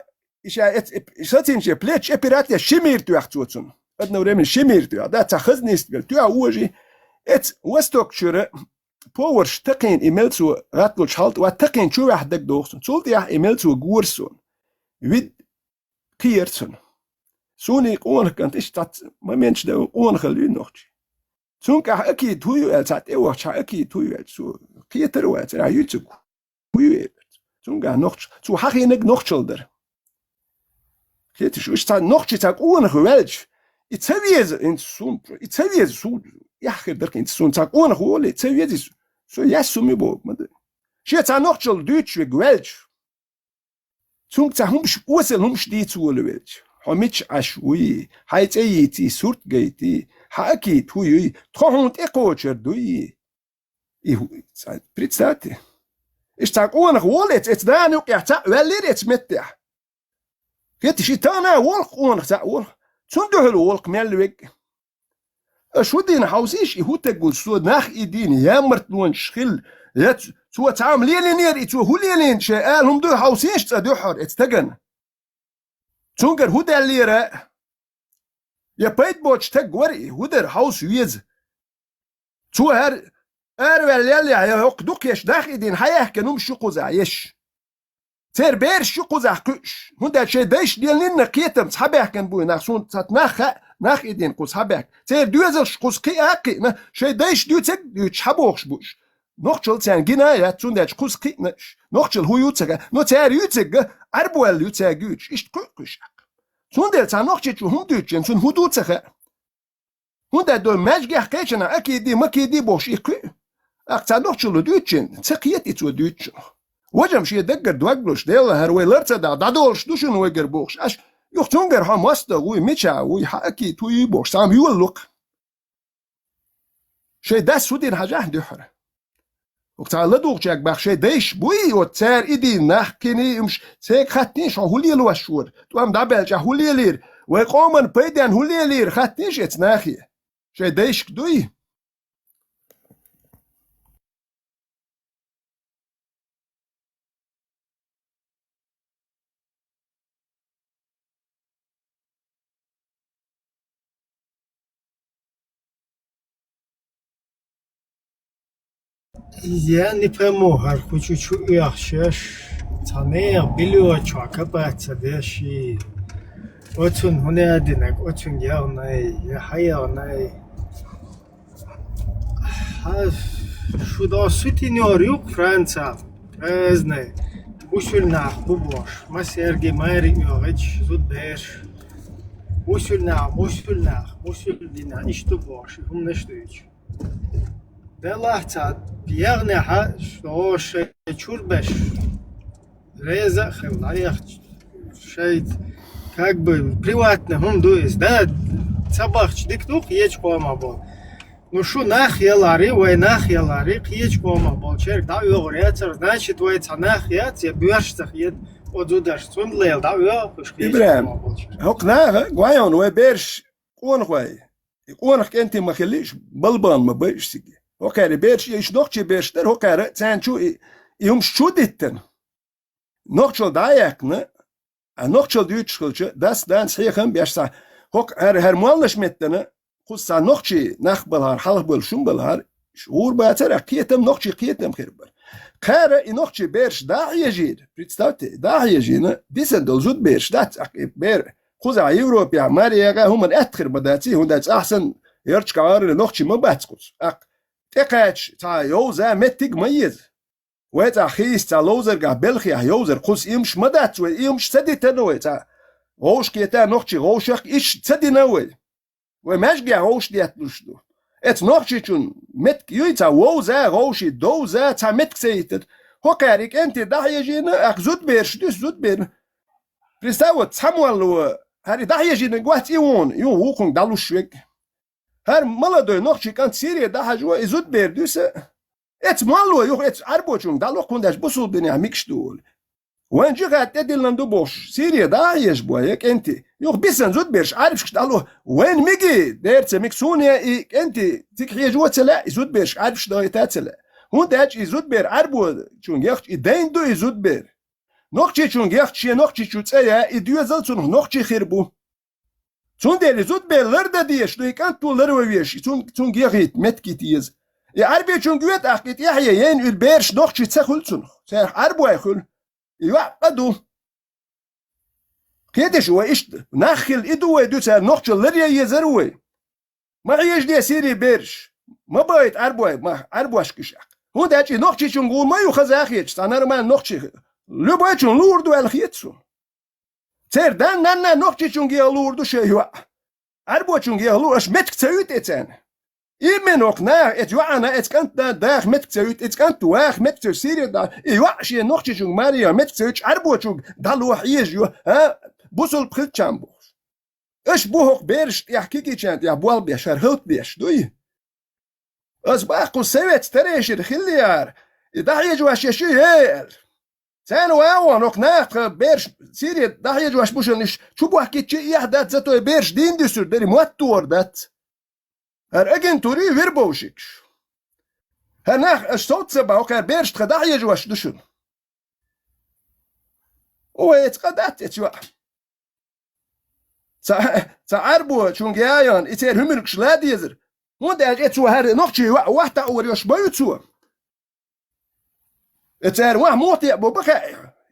ich satin je plech epirat ya shimir tu achtutsun adna urem shimir tu da takhaz nist vel tu hoje et westok chure power shtaqin imelzu ratlo chalt wa taqin chu wahdak dokhsun zult ya imelzu gursun wid Kiertsen. Soni onkant is dat maar mensen de ongelui nog. Zo'n ka aki tuju el zat ewa cha aki tuju el so kieter wa tra yutsuk. Tuju zo'n ga nog zo haginek nog shoulder. Kietisch is dat nog chit ongewelch. It savies in zo'n it savies so ja der in zo'n tag ongewol it savies so ja so mi bo. Shit nog shoulder Deutsch gewelch. Zung zahumsch Ursel humsch die zuulewelch. Homich ashwi, heiz eiti surt geiti, haki tuyi, trohund ekocher dui. Pritzati. Ich sag onach wollets, jetzt da nuk ja ta, wellir jetzt mit der. Getisch itana wolk onach ta wolk. Zunduhel wolk melweg. Schudin haus ich hutegul so nach idin jammert nun schill. Jetzt so تعمل لينير يتو هو لين شيء هم دو هاوسيش تدحر اتستجن Zunker Hudellire. Je peitboch te gwari, Huder Haus Wiez. Zu wel ja hok dukjes dag idin hayah kenum shukuza yesh. Ter ber shukuza kush. Hunda şey deş diyenin nakiyetem sabah bu nasun sat nach idin kus habak. Ter düzel kus ki aki şey deş düçek düç habox buş. Nochchel sen gina ja zundech kus ki nochchel hu yutzega. No ter yutzega arbuel yutzega güch. Ist kush. Zundel san nochchel hum düchen sun hudutzega. Hunda do mezgah keçena akidi makidi boş ikü. Aksanok çulu düçün, çakiyet itu düçün. Wajam şi degger dwagloş dela her welertsa da dolş düşün weger boş. Aş yok tunger ha masta uy miça uy haki tuy boş sam yulluk. Şey das sudin hajah dühre. Oktala dokçak bak şey değiş buy o ter idi nahkini imş sek khattin şo huliyel washur. Tuam da belca huliyelir ve qoman peyden huliyelir khattin şet nahi. Şey değiş duy.
Я не перемога, хочу чую, що ж це не біло чака, це деші. Оцун вони одинак, оцун явний, хаявний. Шуда сутіньорюк Франца, презне, усюльнах бубош, масерги майри йович, зудбеш. Усюльнах, усюльдина, ішту бош, хум не штуюч. Делахца, пьерне ха, что ше чурбеш. Реза хевлаях шейт как бы приватно хум дуис, да, цабахч диктух еч кома бол. Ну шу нах ялари, вай нах ялари, еч кома бол. Черк да йогрецер, значит вай цанах яц, я бюршцах ед одудаш цун лел, да йогуш еч кома бол.
Hok naga, gwayon we bersh onway. Onach enti makhlish balban ma beshsigi. Hokare bersh ish nochche bershter hokare tsanchu shuditten. Nochchol dayakne a nochchol dütschulche das dan schichen bersa. Hok her muallish mettene qussa nochchi nachbalhar halbal shumbalhar shur bater qiyetem nochchi qiyetem khirbar. Qara nochchi bersh da yajir. Представьте, da yajina disendol zud bersh dat ber. Quza Европа Amerika hum atkir badati hundat ahsan yarchkar nochchi ma batsqus. تقاش تا يوزا متك ميز وتا خيس تا لوزر قا بلخي يوزر قص يمش مدات ويمش سدي تنوي تا غوش كيتا نوخشي غوشك إيش سدي نوي وماش قا غوش ديات نشدو ات نوخشي چون متك يويتا ووزا غوشي دوزا تا متك سيتر هوكاريك انت داحية جينا اخ زود بيرش دوس زود بير بريستاوة تساموال لو هاري داحية جينا قوات يون ووكون دالو شويك Her maladoy nochchi kan Siriye daha jo izut berdüse et mallo yok et arboçun dalo kundaş busul beni amikştul. Wenci gat edillandu boş. Siriye daha yeş bu ayek enti. Yok bisen zut berş arifş dalo wen migi derse miksuniya enti tikhiye jo tsela izut berş arifş da etatsela. Hundaç izut ber arbo çun yacht idein do izut ber. Nochchi çun yacht şe nochchi çutsaya idüye zalçun nochchi khirbu. Zundeli zut beller da diye şu ikan tuller ve yeş zun gehit metkitiz. Arbi çun güvet akit yahya yen ül berş nochchi tsakhulsun. Ser arbo akhul. Yuqadu. Kedeş ve işte nakhil idu ve düser nochchiler ya yezerwe. Ma yeş diye siri berş. Ma bayt arbo ma arbo aşkışak. Hundaç nochchi çun gulma yu khazakhiç sanarman nochchi. Lübay çun lurdu el khiyetsu. Serdan nanna nochchi chungi alurdu şeywa. Arbo chungi alur aş metk tsayut etsen. İmen okna et yuana et kant da dağ metk tsayut et kant tuah metk tsayut da. Yuwa şey nochchi chung Maria metk tsayut arbo chung dalu hiyej yu ha busul pkhitcham bu. Eş bu hok berş yahkiki chant ya bual bi sharhut biş duy. Az baqu sevet tereşir khilliyar. İdahiyej waş yeşil. Sen وأوان وقناق بيرش سيري ضحية جواش بوشنش شو بوحكي تشي يحدات زاتو بيرش دين دسر داري مواتور دات هر اجن توري ويربوشكش هر ناخ اشتوت سبا وكار بيرش تخدحية جواش دشن هو يتقدات يتشوى عربو شون جايان إتير همرك شلاد يزر مو ده إتسو هر نقشي واحدة أور يشبه يتسو إتير واه موتي أبو بخا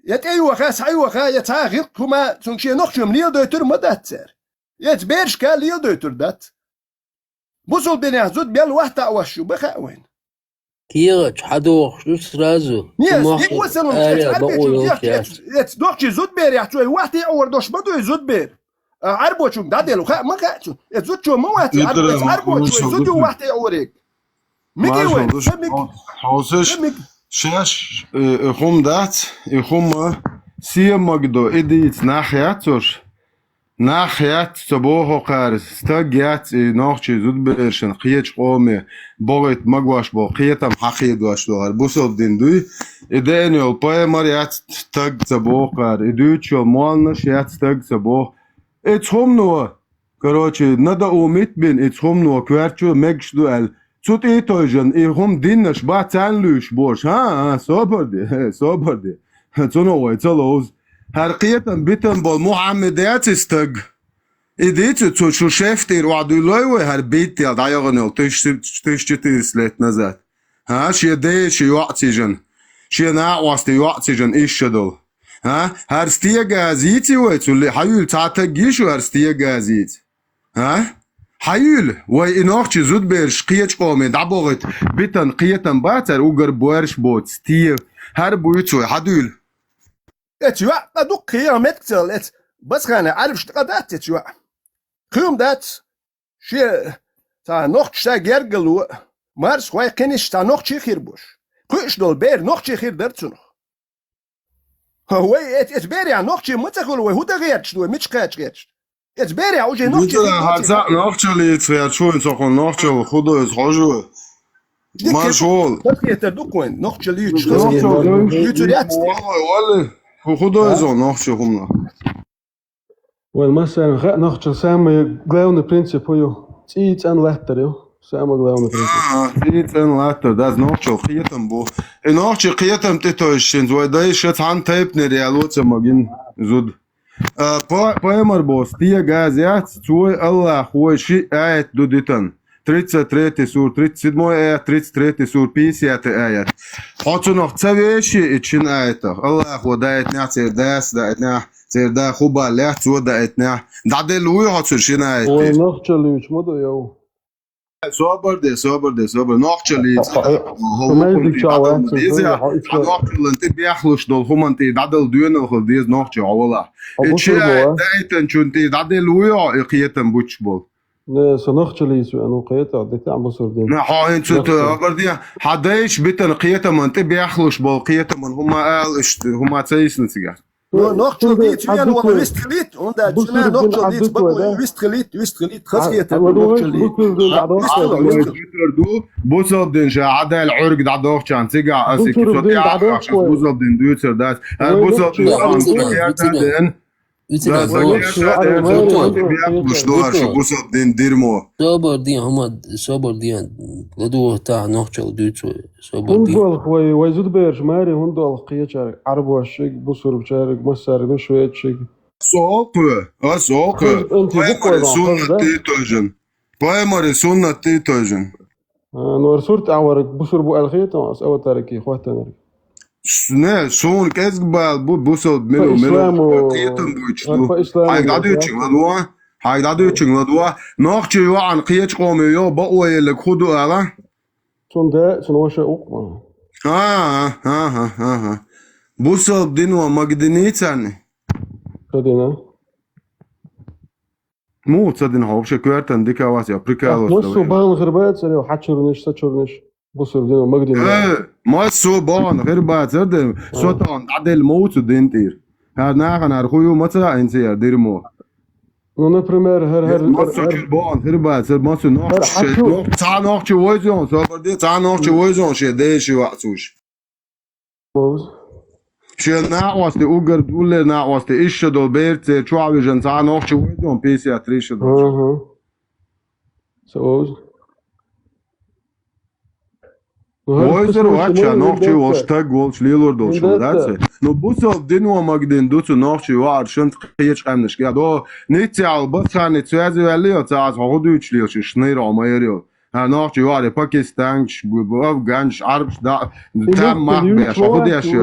يتأيو خاس أيو خا يتها غير كما تنشي نقشي مليل دوتر مدات سير يتبيرش كان ليل دوتر دات بوصل بين زود بيل واحدة أوشو بخا وين
كيغش حدو شوش رازو
يس يوصلون يت نقشي زود بير يحتوي واحدة أور دوش بدو زود بير عربو شو دادلو خا ما خا زود شو مواتي عربو شو زود واحدة أوريك ميكي وين
حوسش شش خم دات خم سي مقدو إديت ناحياتش ناحيات تبوه قارس استجيت ناخشي زود برشن قيش قومي بغيت مقواش بو قيتم حقيد واش دوار بوسل دين دوي إداني الباي مريات تج تبوه قار إدوتشو مالنش يات تج تبوه إتهم نوا كروتشي ندا أوميت بين إتهم نوا كوارتشو مجش دوال Zut etojen, hom dinnes ba tanlush bosh. Ha, صبر دي. تنو يتلوز. هرقيتن بيتن بول محمدات استج. إديت تو شو شفتير وعدولوي هر بيت يا دايغنل تشتير سلت نزات. ها شي دي شي وقتيجن. شي ناقواستي وقتيجن إيشدل. ها هر ستيغازيتي ويتولي حيول تعتقيشو هر ستيغازيت. ها حيول وإناخشي زود بيرش قيش قومي دعبوغت بيتن قيتن باتر وقر بوارش بوت ستير هر بويتسوي حدول
اتشوا قدوك قيامت كتل بس خانا عارف شتقدات اتشوا قيوم دات شي تا نوخش تا جرقلو مارس خواي قينش تا نوخشي خير بوش قيش دول بير نوخشي خير درتسونخ هو اتبيري عن نوخشي متخل وهودا غيرتش دو مش قاتش غيرتش اتبيري عوجي نوخشي
نوخشي يتفير شو يتخل نوخشي وخدو يتخجو ماشول
بس يتردوك وين نوخشي ليوتش يترياتس
والله وخدو يزو نوخشي همنا
Wel, مثلا ga nog samen glavni princip hoju. Cits en letter jo. Samen glavni princip.
Cits en letter, das nochcho qiyatan bo. Nochcho qiyatan titoishin, zwaydai shat han taipni realotsa magin zud. Поэмар бо стия газят цой Allah хуй ши аят дудитан. 33 сур, 37 аят, 33 сур, 50 аят. Хочу noch цавеши ичин аятах. Allah ودايت نعتر داس دايت نع تردا خوبا لا تودا اتنا دادل وي хочу شنا
Ой, nog challenge modo jo.
صبر نوخشلي
Vermeldig ciao,
ديزا نوخشل انت بيخلش دول هم انت دادل دون الخل ديز نوخش اولا اتشي دايتن شنتي دادل وي قيتن بوتشبول
Ne, so nog challenge أنا قيت عديت عم بصير دين.
ها انت قردي حدايش بيتن قيتن انت بيخلش بول قيتن هم قال هم تايسن سيجار
نوخشل ديت يعني والله ويستخليت وندا جنا نوخشل ديت بقى ويستخليت خسيت نوخشل ديت
بوصل دين جا عدا العرق دا دوخشان تيجا اسي كيسو عشان بوصل دين دوتر دات بوصل دين مش دوار شو بوصل دين ديرمو
صبر دي لدو تاع نوخشل دوتو صبر دي
هندول خوي ويزود بيرش ماري هندول قيت شارك عرب وشيك بصور بشارك مسار ده شوية شيك.
سوق بايمر سنة تيتوجن
نور صورت عورك بصور بو الخيط أس أول تاركي خواتنا
نه شون كذبال بوصل ملو قيتن بويتشلو هاي دادو يتشنغلدوا نوخشي وعن قيتش قومي يو بقوي اللي خدو ألا
شون ده شون وش أوق
بوصل دينوا مقدنيتاني
خدينا
مو تصدق هوبش كوارتن ديكا واسي أبريكالوس
مصو بان غربات سري وحتشرنش تشرنش بوصل دينوا مقدني
مصو بان غربات سرد سوتان عدل موت دينتير هاد ناخن أرخويو متى إنسير ديرمو
نو بريمير هر
مصو كربان غربات سر مصو نوخش تا نوخش ويزون صبر دي تا نوخش ويزون شي ديشي وقتوش شو ناقوستي اوغر دوله ناقوستي ايش دول بيرت شو جن تا نوخش ويزون بيسي اتريش دول
سوز
Ойзер вача нохчи волштаг волч лилор долшураце. Но бусал динуа магден дуцу нохчи вар шант қиеч қамниш гадо нити албат хани цязи валио цаз ходуч лилш шнир амайрио. ها نохчи вар Пакистанч Афганч арбш да там мах беш ходи ашо.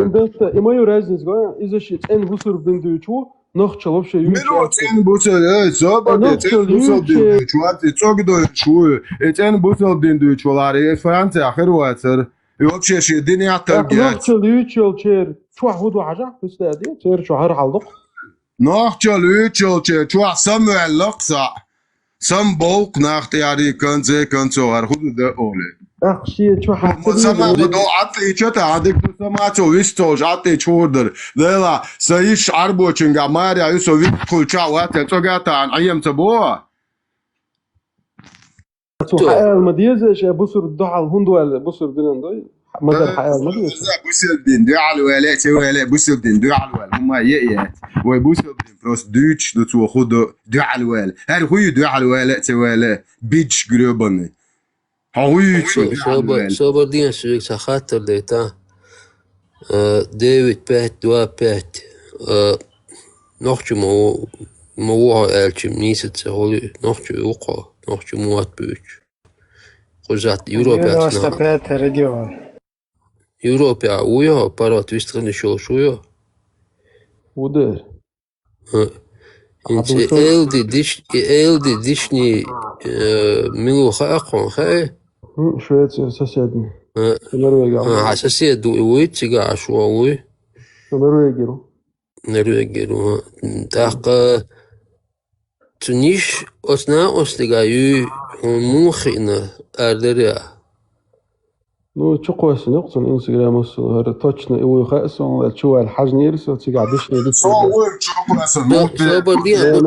Имаю разницу, из-за что эн бусур бендучу нохчи вообще ю.
Миро эн бусал собаде эн бусал бендучу ат цогдо чу эн бусал бендучу лари Франция ахирвацер. И вообще شيء الدنيا ترجع.
نохчи лючел чер чу ходу حاجة بس ده чер чу هر حلق.
نохчи лючел чер чу Samuel Loxa. Sam bolk nach der die können so har khud de ole.
أخشي چو حسب.
Sama do atli chota adik sama cho visto jate chorder. Lela saish arbochinga maria yuso vit kulcha wat tsogata ayam tabo.
تو حقيقة المديزة شيء بصر الضحى الهندو بصر دينان دوي مدى الحقيقة المديزة
بوسل دين دو على ولا ولا بوسل دين دو على ولا هما يات وبوسل دين فروس دوتش دو تو خود دو على ولا هل هو دو على ولا بيتش جروبن هو
صبر دين سويك سخاطر ديتا ديفيد بات دوا بات نوختي مو الچم نيست سهولي نوختي وقع نوختي موات بيتش خزات يوروبيا Европа уйо парот вистрани шоушуйо.
ودير.
انت элди дишни милуха акон хай.
شوية ساسيدني. نرويجا.
حساسية دوي تيجا عشواوي. نرويجيرو. تاق تنيش أثناء أستيجايو مخينا أردريا.
نو تشقوس نقطن انستغرام وصل توتشنا او خاصون تشوا الحجنير سو تيجا دشني دي
صور
صبر ديان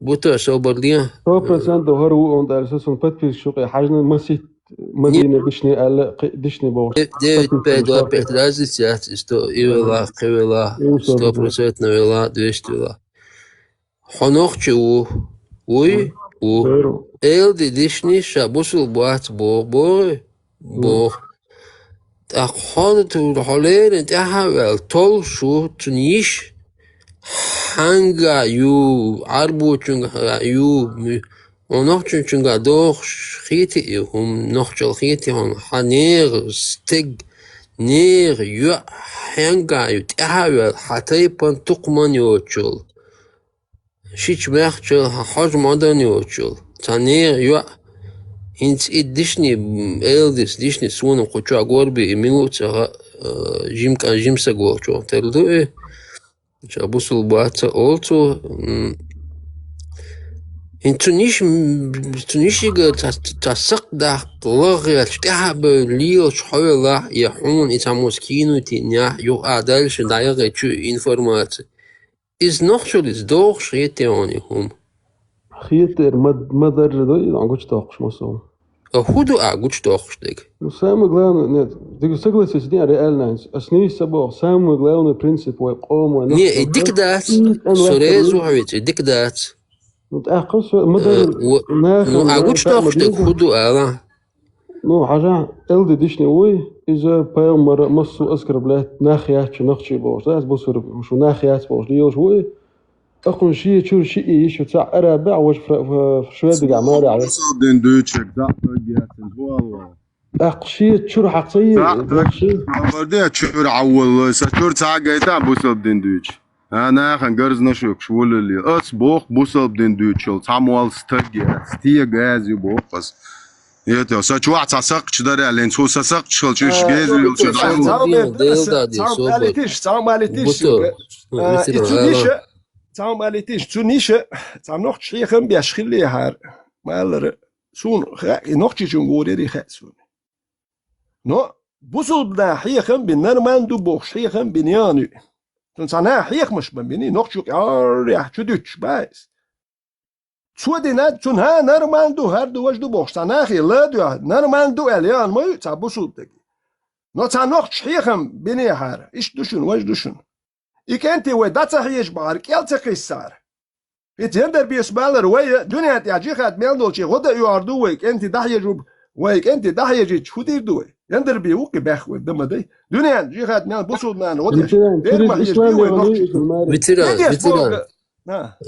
بوتو صبر ديان
بروبرسنت هرو اون دارسون باتبيل شوقي حجنا مسيت مدينه دشني بور
ديفيد بيدو بيترازي سيات استو ايولا قيولا 100% نويلا 200 ولا حنوخچو وي элди дишни шабусул бат бо تأخذ تولين تحول تول شو تنيش هنگا يو عربو چونگا يو ونوخ چونگا دوخ خيتي هم نوخ خيتي هم حنيغ ستيغ نيغ يو هنگا يو تحول حتى يبن تقمان يوچول شيش مخچول حاج مادن يوچول تنيغ يو انت ديشني элдис дишни суно хоча горби минуца жимса горчо телду чабусул баца олцо интунишига тасак да логят тахаб лио шхойла яхун итамоскину тиня ю адальш дайга чу информация из нохшулис дох шетеони хум
خيتر مدر دوي عنقوش تاقش مصوم
هودو أقولش تأخذك.
Самое главное, нет, ты согласен с ней реально, основные собой, самое главное принцип ويقوم
не, ديكدات, سوريزو حبيبي, ديكدات.
متأخص مدر
ну أقولش تأخذك هودو ألا.
ну حاجة إلدي ديشني وي إذا بايل مرة مصو أذكر بلاد ناخيات نخشي بوش ده بصير مش ناخيات بوش ليوش وي أكون شيء شو شيء إيش وتاع أربع وش شوية دقع ماري على.
den Deutschek da gehaten والله.
أقشيت شو راح تصير؟
بدي أشوف عول سكر ساعة جايتا بوصل den Deutsch. أنا خن جرز نشوف شو اللي أسبوع بوصل den Deutsch. تعمل ستيجاز يبوق بس. يتو سأشوف تساق شدري لين شو ساق شو جاز يلشوا.
Tam alitisch zu nische, tam noch schrichen bi schille har. Mal sun noch schon gode di khasun. No, busul da hichen bin nerman du boch hichen bin yani. Dann sana hich mach bin noch scho ja chudich bais. Zu den tun ha nerman du har du was du boch sana khila du nerman du alian ma ta busul da. No ta noch hichen bin har. Ich duschen was duschen. Ik انت ودات هيش بارك يلتقي السار يتندر بيسمال روي دنيا تاجي خد ميل دولشي غدا ياردو ويك انت دحيه جوب ويك انت دحيه جي شو دير دوي يندر بيوك باخ ودم دي دنيا جي خد ميل بوسود مان غدا دير ما
الإسلام
يجي
يغني الماري
فيتران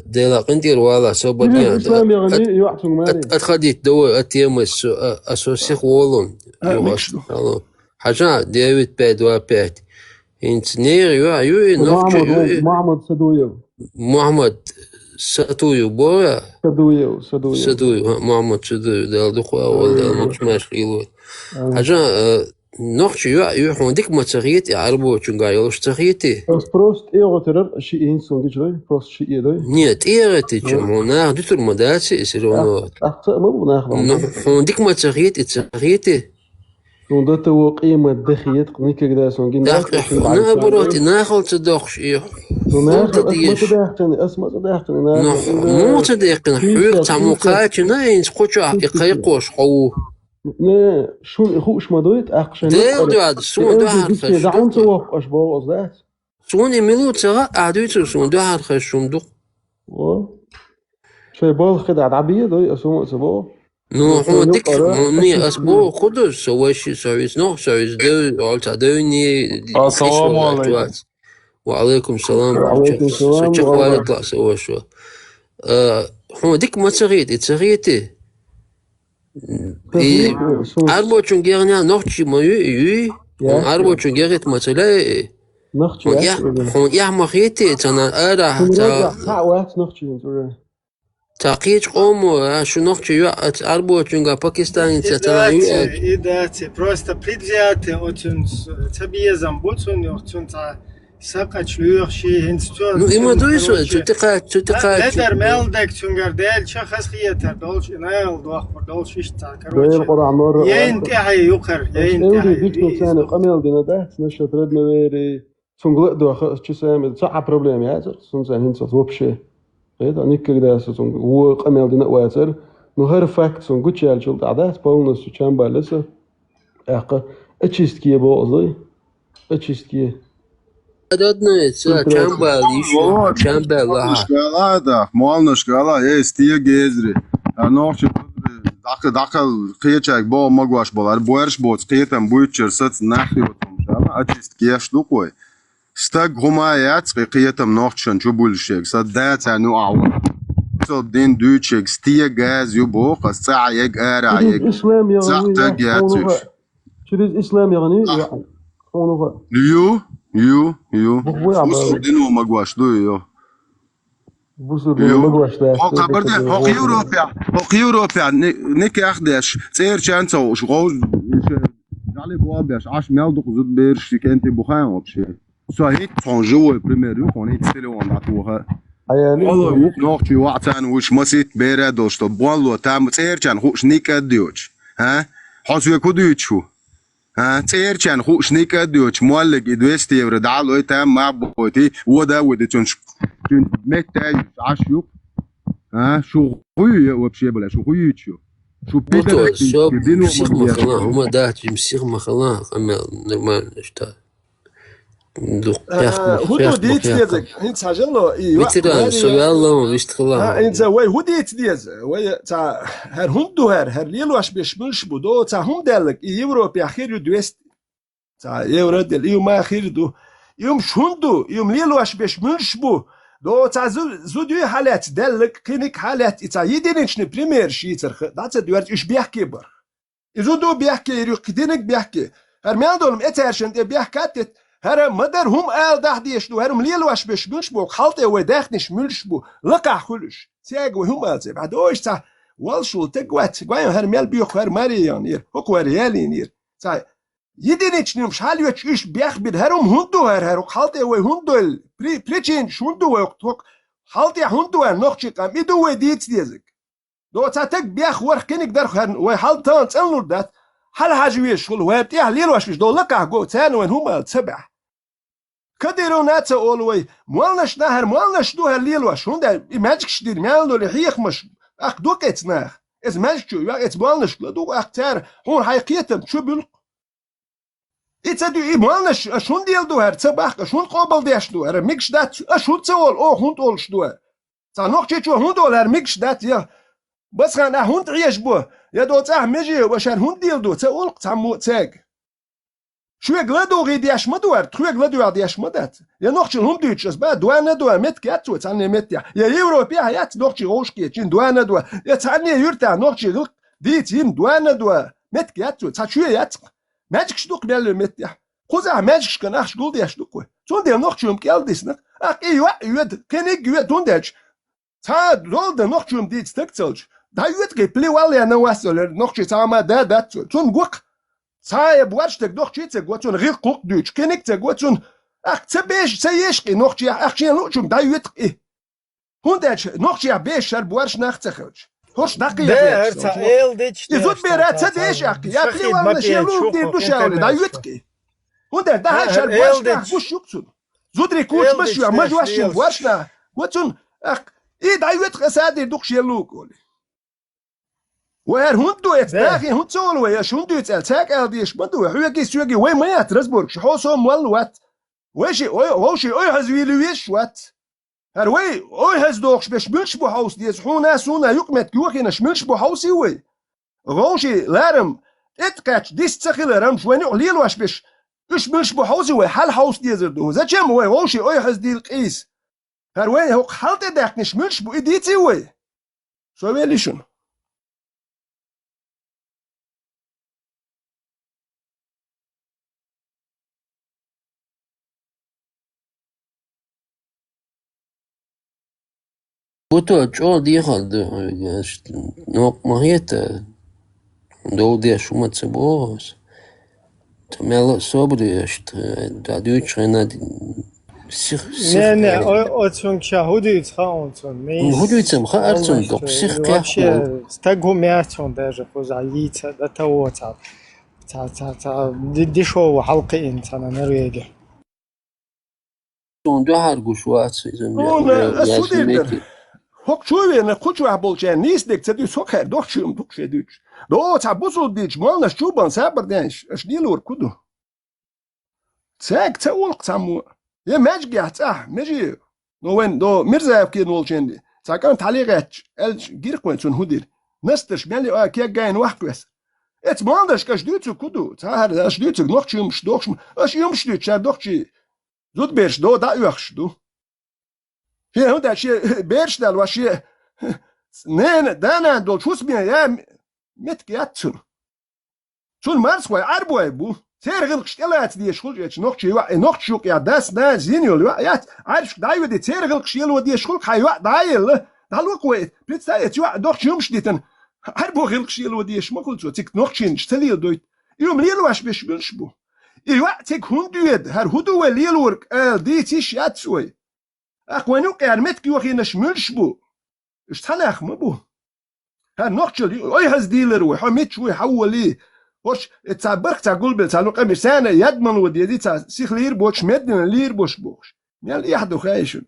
ديلا قندير والا صوبت
الإسلام يغني يوعتون ماري
أتخديت دو أتيمس أسوسيخ وولون حاجة ديفيد بيد وابيت انت نير يو نوكي
محمد سدويو
محمد ساتويو بورا
سدويو
محمد سدويو دال دخوا ولا مش ماشي حاجة نوكي يو هونديك ماتريت يعربو تشونغا يلوش تريتي
بروست إيغوتر شيئين سونجي بروست شيئي دوي
نيت إيرتي جمعنا دوتو المداتي يسيرونو
أخطأ ما بناخذ
هونديك ماتريت تريتي
سوندته قيمة دخيت قنيك كذا سونجين
نا بروتي ناخل تدخش إيه
ما تداخلني
مو تداخلني حيق تعمقات ناينس قوتشا يقيقوش حو
لا شو خوش ما دويت أقشن
دير دواد سون دو هرخش
دعون توقف أشباه أصدقات
سون يميلو تغا أعدويتو سون دو هرخش شندوق
شي بال خدع عبية دوي أسوم أسباه
نو هو ديك ني أسبوع خدوش سواشي سويس نو سويس دو عالتا دوني
السلام عليكم.
وعليكم السلام
وعليكم السلام
سوچ قوالك لا سوا شو هو ديك ما تغيتي أربعة جنگيرنا نوتشي ما يو أربعة جنگيرت ما تلاقي هون يا مخيتي تنا أرا تاقيج قومو شو نوتشي يو أربعة جنگا باكستان تنا يو
إداتي просто предвзятый очень тебе замбутун يوتون تا ساقش لوخشي هنستون
ну има дуисо тутика
لدر مالدك تونغر ديل شخص خيتر دولش نايل دوخ دولش يشتا
ديل قرع نور
ينتهي يقر ينتهي
ديك ثاني قميل دينا ده نشط ردنا ويري سونغل دو شو سامي صح بروبلم يا زر سونزان هنس وبشي هذا نيك كده سونغ هو قميل دينا واتر نو هر فاكت سونغ تشال شو عدات بونس تشامبا لسه اق اتشيستكي بوزي اتشيستكي
دادنا چامبال يشو چامبال
هذا مالنا شغاله استيه جزري نوخش داخل قيچاك با ماغواش بولار بويرش بوت قيتم بويتشرسات ناخي وتمشانا اتشيست كيش دوقوي ستاق هما ياتس قيتم نوخشن شو بولشيك صدات انو اعو صدين دوتشيك ستيه غاز يبو قصا يك ارا يك
اسلام يا
زعتك ياتش
شريز اسلام يعني
يو بوسو دينو ماغواش دو يو
بوسو دينو ماغواش ده
خبر ده حق يوروبيا نيك اخدش صير شانسو شغل علي بوابياش عاش مالدو زود بيرش كانت بوخان وبشي سو هيك فونجو بريميرو كوني تسلو ناتوها والله نوختي وقتان وش مسيت بيرا دوشتو بوالو تام صير كان خوش نيك اديوش ها حسو كوديتشو تير كان خوش نيكا دوتش مولك إدويستي يورد على إيتام مع بوتي ودا ودي تنش متى عشيو شو خوي وبشي بلا شو خوي شو
بيتر شو مسيخ مخلا هما داعت مسيخ مخلا أما نرمان نشتا
هو ديت ديزك انت ساجلو
بيتر سوالله ويستخلا
انت وي هو ديت ديز وي تا هر هندو هر ليلوش بيشملش بودو تا هم دالك يوروبيا خير دوست تا يورو دل يوم ما خير دو يوم شوندو يوم ليلوش بيشملش بو دو تا زودو حالات دالك كلينيك حالات تا يدينش بريمير شي ترخ دات دوارت ايش بيحكي بر يزودو بيحكي يروح كدينك بيحكي هر مالدولم اترشن بيحكات هر مدر هم آل ده ديشلو هرم ليلوش بيش بو خالطي وداخنش ملش بو لقع خلش سياقو هم آل زي بعد اوش تا والشو تقوات قوين هر ميل بيوخ هر ماريان ير هكو ريالين ير تا يدينيش نمش حاليوش ايش بيخبر هرم هندو هر خالطي وهندو بريتشين شوندو وقتوك خالطي هندو هر نوخشي قام إدو وديت ديزك دو تا تك بيخ ورخ كينك درخ هر وحالتان تسألنور دات حال حاجويش شغل وابتيح ليلوش دو لقع جو تانو وين هم آل تسبح كديرو ناتا اولوي موالنش نهر موالنش دو هر ليلوش هوندا ماجكش دير مالو لحيخ مش اخ دوكت ناخ از ماجكو يا ات موالنش دو اختار هون حقيقتم شو بلق اتدو موالنش شون ديل دو هر تبخ شون قابل ديش دو هر ميكش دات شون تول او هوند اولش دو نوخشي شو $100 ميكش دات يا بس كان هوند عيش بو يا دو تاع مجي وشان هوند ديل دو تقول تعمو تاج شو يغلدو غيدياش مدور تخو يغلدو غيدياش مدات يا نوخشي هم دوتشس با دوانا دو مت كاتو تاني مت يا يوروبيا هيات نوخشي روشكي تشين دوانا دو يا تاني يرتا نوخشي غلق ديت يم دوانا دو مت كاتو تشو يات ماجيك شدوك بيل مت يا خوزا ماجيك كان اخش قول دياش دوك تون ديال نوخشي يوم كالديسنا اك يود كنيك يود دوندج تا دول د نوخشي ديت ستكتلج دا يود كي بلي والي انا واسل نوخشي تاما دا تون غوق صايب واشتك نوخشي تقوتون غير قوق دوتش كنيك تقوتون اخ تبيش سيشقي نوخشي اخشي لوچوم دا يود ايه هوندج نوخشي بيش شر بوارش ناختخج هوش دقي
ده تا ال ديتش
يزود بيرات تديش اخي يا بلي والله شيلو دير دو شاولي دا يودكي هوندج دا هشر بوارش وش يقصد زودري كوش مشوا ما جواش بوارشنا وتون اخ ايه دا يودك اسادي دوك شيلو قولي وهر هندو يتداخي هند سولو يا شندو يتسالتاك الديش بدو حوكي سوغي وين ما يترسبورك شحوسو مولوات وشي وشي اوي هزويلويش وات هر وي اوي هزدوخش باش ملش بو هاوس ديز حونا سونا يقمت كيوخي نشملش بو هاوسي وي غوشي لارم اتقاتش ديس تسخيل رم شواني قليل واش باش اش ملش بو هاوسي وي حال هاوس ديزر دو زاتشم وي غوشي اوي هزدي القيس هر وي هو حالت داك نشملش بو ايديتي وي سوالي شنو
بوتو جو دي خالد نوق ماهيت دو دي شو ما تسبوس تمال صبري اشت دادو تشينا سيخ
نه اوتون شهودی تخاونتون می
هودو تم خارتون دو سيخ
вообще стагу мячон даже позалица да того تا ديشو حلقي انسان نرويجي
دو هرگوشوات سيزم
اسودير هوك شوي انا كنت بولجان نيس ديك تدي سوكر دوخشم دوخش دوش دو تابوزو ديج مالنا شوبان صبر دانش اش ديلور كدو تاك تاول قسمو يا ماجي ماجي نو وين دو مرزا كي نولجندي تاكان تعليقات غير كوينتون هودير نستش مالي كي جاين واحد ات مالداش كاش دوتو كدو تاهر اش دوتو نوخشم دوخشم اش يومش دوتش دوخشي زود بيرش دو دا يخش دو في هندا شي بيرش دال وشي نين دانا دول شوس بيا يا متكياتون شون مارس واي اربو بو سير غلق شتلات دي شغل يا نوخ شوق يا داس نا زينيول يا عارف دايو دي سير غلق شيلو دي شغل حيوا دايل دالو كويت بيتسايت يا دوخ يومش ديتن اربو غلق شيلو دي شما قلت تيك نوخ شين شتلي دويت يوم ليل واش بيش بنشبو ايوا تيك هوندويد هر هودو ليل ورك دي تيش ياتسوي اخوانو قرمت كي وخي نشملش بو اشتناخ مبو ها نوخشل اي هز ديلر وحميت شوي حولي وش تصبرك تقول بتالو قميسانه يدمن ودي دي سيخ لير بوش مدن لير بوش مال يحدو خايشن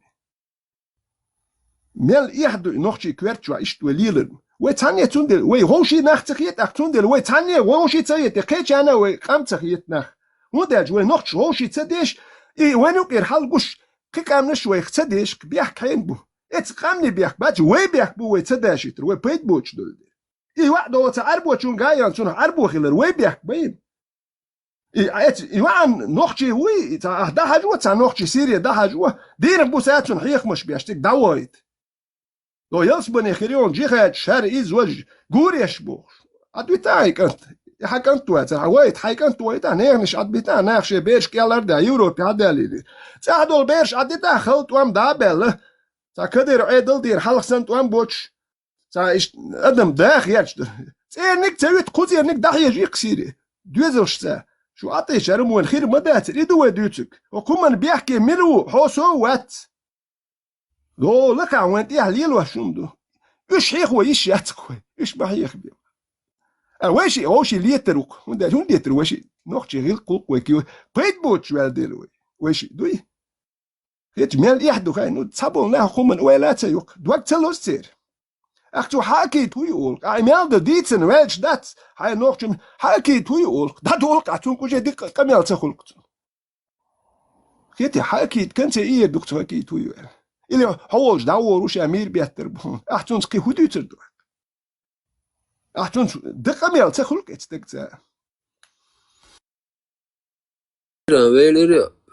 مال يحدو نوخشي كويرتشوا اشتو ليلر وتانية تندل وي هوشي ناخ تخيت اخ تندل وي تانية هوشي تسيت قيتش انا وي قام تخيت ناخ وداج وي نوخش هوشي تسديش اي وينو قير حال قش كيك امنش وي تسديش بيح كاين بو ات قامني بيح باج وي بيح بو وي تسداشي وي بيت بوش دول اي واحد هو تعربو تشون جايان تشون عربو خيلر وي بيح بين اي ات يوان نوخشي وي تا ده حاجه تا نوخشي سيريا ده حاجه دير بوساتون حيخ مش بيشتك دوايت لو يلسبني خيريون جيخات شهر إيز وج جوريش بوش أدويتاي كنت حكنت وات عوايد حكنت وات أنا مش أدبيتا ناخش بيرش كيالر دا يوروبي عدالي تعدل بيرش أديتا خلط وام دابل تا كدر عدل دير حلق سنت وام بوش تا إش أدم داخ يجدر سيرنك تسويت قوزيرنك داخ يجي قصيري دوزلش تا شو أعطي شرم والخير مدات ريدو ودوتك وكمان بيحكي ملو حوسو وات دو لك عوانت يحليل وشوم دو ايش هيخ ويش ياتكوي ايش ما هيخ بيو اواشي اوشي ليتروك وندا هون ليتر واشي نوختي غير قوق وكيو بيت بوتش والديلوي واشي دوي هيت مال يحدو خاين تصابون له خمن ولا تيوك دوك تلوستير اختو حاكي تويول اي مال دو ديتن ويلش دات هاي نوختن حاكي تويول دات ولق اتون كوجي ديك قميال تخلقت هيت حاكي كنت ايه دكتور حاكي تويول إلي حولش داور وش أمير بيتر بون أحتونس كي هدو تردو أحتونس دقة ميال تخلق اتدقتا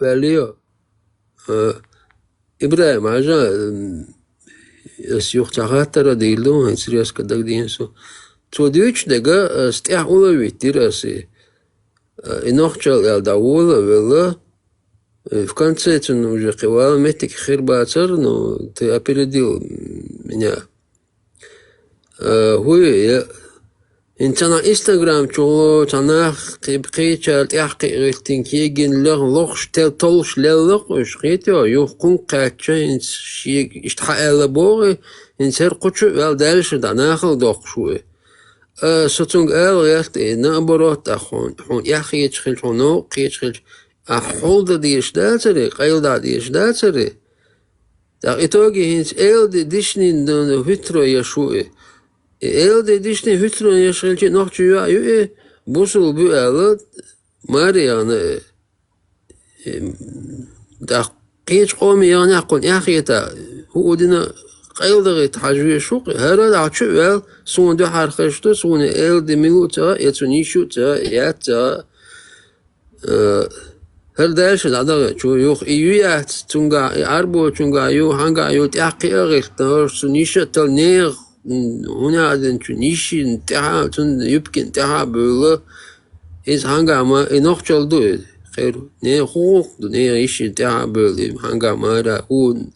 Velio İbrahim Aja Sjuhtahatara değildi serious kadak diyenso. Çodiç dega stih ola vittirasi. Inochchal el dawula vela в конце уже кивал метик хирбацар, но ты опередил меня. Хуй انتنا انستغرام چولو تناخ قيبقي چالت احقي غلتين كيجن لغ لغش تل طولش للغ وشقيتو يوقن قاتشا انت شيك اشتحق لبوغي انسر قوشو وال دالش داناخل دوخشوه ستونغ ال غيرت نابروت اخون حون يحقي يتشخل حونو قيتشخل احول دا ديش داتري قيل دا ديش داتري دا اتوغي هنس ال دي ديشنين دون هترو يشوه elde dişne hütron yaşalçı nokçuya busul bu alı Mariana da قيش قومي يعني أقول يا أخي تا هو دينا قيل دغيت حاجة شوق هذا عشو وال سون دو حركشتو سون elde ميلوتا يتونيشو تا ياتا هل داش هذا شو يوخ إيويات تونغا عربو تونغا يو هانغا يو تأقي أغير تنور سونيشة تلنير هنا نيشي انتهى يمكن انتهى بولا إذا هنگاما إنوخشل دو خير не خوك не إيش انتهى بولا هنگاما را هون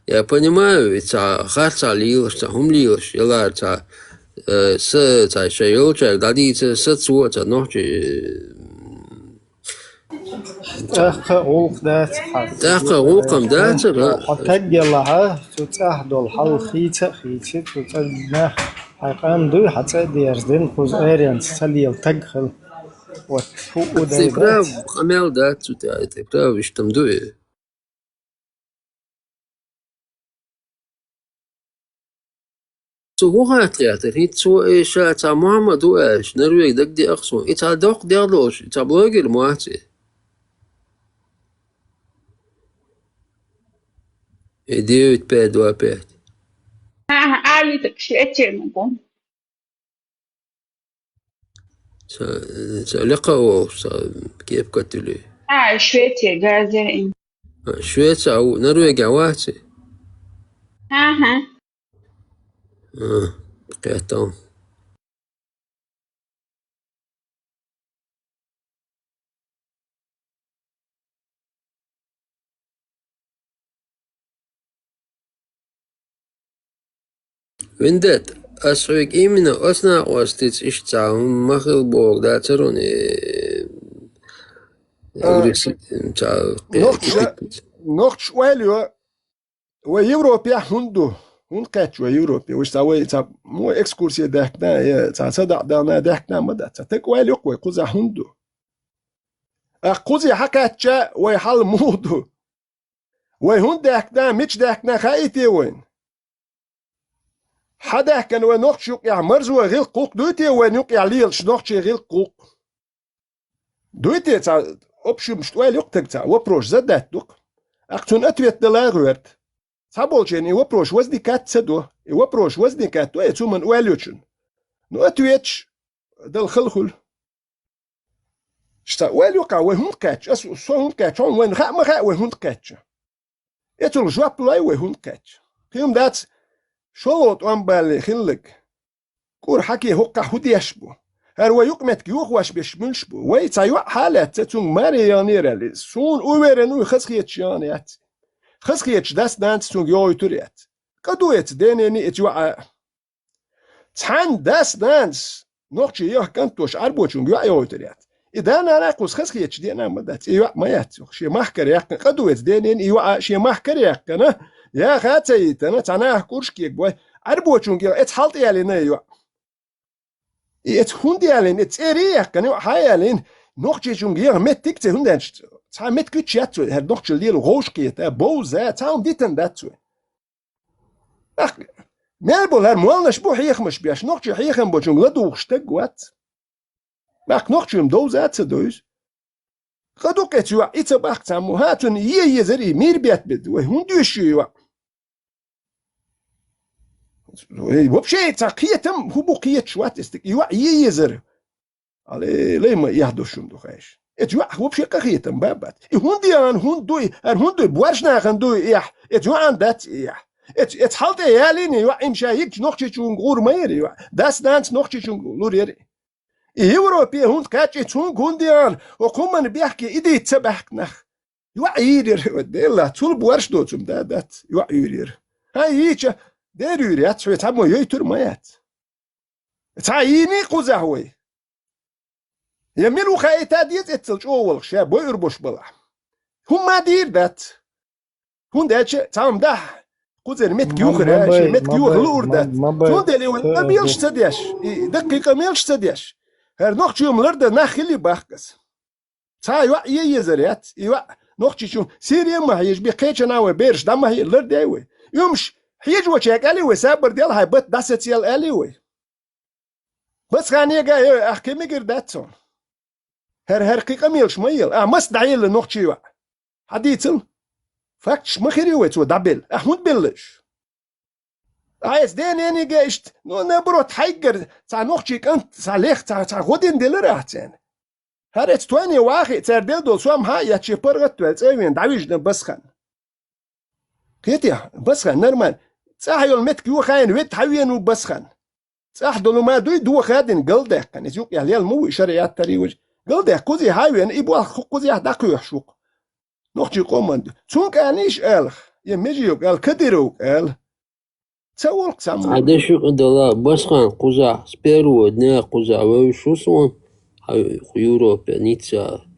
я понимаю ведь харца лилш هم лилш يلا تا س تا شيوچ دادي س цуо تا نوچ
تاخ غوق دات
داقة غوقم داتر
حتى يلا تتاهدو الحل خيتة تتنا حيقام دو حتى ديرزدين خوز اريان تسليل تقخل وتفوق
تبراو قمال دات تبراو اشتمدو هو تياتر هي تسو إيشا تا محمد وإيش نرويج دك دي أقصو إتا دوق ديالوش إتا بلوغر مواتي девять пять два пять
Алиток швечерный бом.
لقوا كيف قتلوا
شويتي جازرين.
شويتي أو نرويج عواتي قيتهم وندت أسويك إيمنا أصنع وستيت إشتاهم مخل بوغ داترون
نوخش واليو ويوروبيا هندو هنقاتش ويوروبيا وش تاوي تا مو اكسكورسيا داكنا يا تا صدع دانا داكنا مدى تك واليو قوي قوزا هندو قوزي حكاتشا ويحل مودو ويهون داكنا مش داكنا خايتي وين حدا كان ونوخش يقع مرزو غير قوق دوتي ونوقع ليل شنوخش غير قوق دوتي تا option مشتوال يقتك تا وبروش زدات دوك اقتون اتويت دلاغورت تابولجين اي وبروش وزدي كات سدو اي وبروش وزدي كات تو ايتو من واليوتشن نو اتويتش دل خلخل شتا واليوقع وهون كاتش اسو سو هون كاتش وين غا ما غا وهون كاتش ايتو الجواب بلاي وهون كاتش قيم دات شولوت امبالي خلك كور حكي هوقع هدي يشبو هروا يقمت كيوخ واش بيشملش بو وي تايو حالات تون ماريانيرالي سون اويرنو خسخيت شانيات خسخيت داس دانت تون يو توريات قدويت دينيني اتيو تحن داس دانس نوخشي يو كانتوش اربوچون يو توريات اذا انا راقوس خسخيت دي انا مدات ايوا مايات شي محكر يق قدويت دينين ايوا شي محكر يق انا يا خاتيت انا تناه كورشكي بو اربوچون ات حالت يالينا ايوا ات هونديالين ات اريا كانوا حيالين نوخشي جونغير متك تي هوندنش تا متكيتشات هاد نوخشي ليل روشكي تا بوزا تاون ديتن داتو اخ مالبول هر موالنش بو حيخمش بياش نوخشي حيخم بو جونغ لدوخشتك وات باك نوخشي مدوزات دوز قدوك اتيوا اتباك تامو هاتون يزري مير بيات بد وهونديشيوا вообще تعقيتم هو بقيت شوات استك يوع يزر على ليه ما يهدوشون دخايش اتوع вообще قخيتم بابات هوندي ان هوندوي بوارشنا خندوي اح اتوع ان دات اح ات halt يالين يوع امشا يك نوختي چون غور ميري داس دانس نوختي چون لوريري Европе هوند كاتشي چون غونديان وكومن بيحكي ايدي تسبحكنخ يوع يير ديلا تول بوارش دوتم دات يوع يير هاي ييچا der yürüyet ve tam oyu turmayet. Ta yini kuzahoy. Yemiru khayta diet etzel oğul şa boyur boş bala. Humma dir dat. Hun dache tam da. Kuzer met gyukhra, met gyukhl urdat. Hun deli wa milch tadish. Dakika milch tadish. Her noch chumlarda nakhli baxkas. Ta yo yezeret. Yo noch chum Siriya ma hiç bi qeçna ve berş da ma hiler dewe. Yumş حيج وشيك أليوي سابر ديال هاي بت داسة يال أليوي بس خانية جاي أحكي ميجر داتسون هر قيقة ميلش ميل مس دعيل لنوختي وا حديتل فاكتش مخيريوي تو دبل أحمد بلش عايز دين يعني جايشت نبرو تحيجر تاع نوختي كنت تاع ليخ تاع غودين ديل راحتين هرت 20 واحد تاع ديل دول سوام هاي ياتشي برغت تاعين دعويج بسخن كيتيا بسخن نرمان صح يوم مت كيو خاين ويت حوين وبسخن صح دولو ما دو خادن قلده كان يزوق يعني المو شريعات تريوج قلده كوزي هاوين يبوا كوزي داكو يحشوق نوختي قومند سون كانيش الخ يمجيو قال كديرو قال تسول قسم
عدا شو دلا بسخان قزع سبيرو دنا قزع وشو سون يوروبا نيتسا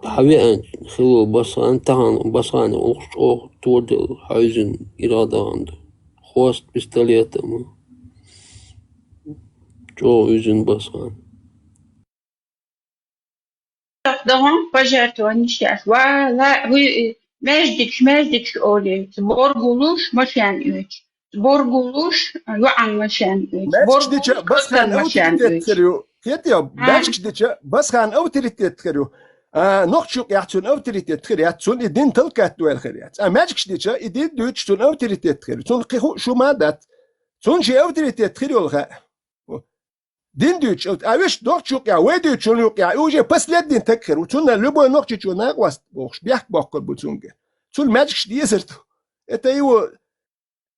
حبيان خلو بسخان تهان بسخان او تود هايزن إرادة خوست بستاليتم جو يزن بسخان
Davon пожертвовал несчастье. Вала, вы междик оли. Сборгулуш машан üç. Сборгулуш юан машан üç.
Сборгулуш بسخان اوتريتيت كريو كيتيا باشك ديتشا بسخان اوتريتيت كريو نوختشوق يحتون اوتريتيت خريات تون يدين تلقات دوال خريات ماجكش ديتشا يدين دوتش تون اوتريتيت خريو تون قيخو شو مادات تون شي اوتريتيت خريو الغا دين دوتش اوش نوختشوق يا ويدو تشون يوق يا اوجي بس لدين تكر وتون لبو نوختشو ناقواست بوخش بيحك باقر بوتونجا تون ماجكش ديسرتو اتا يو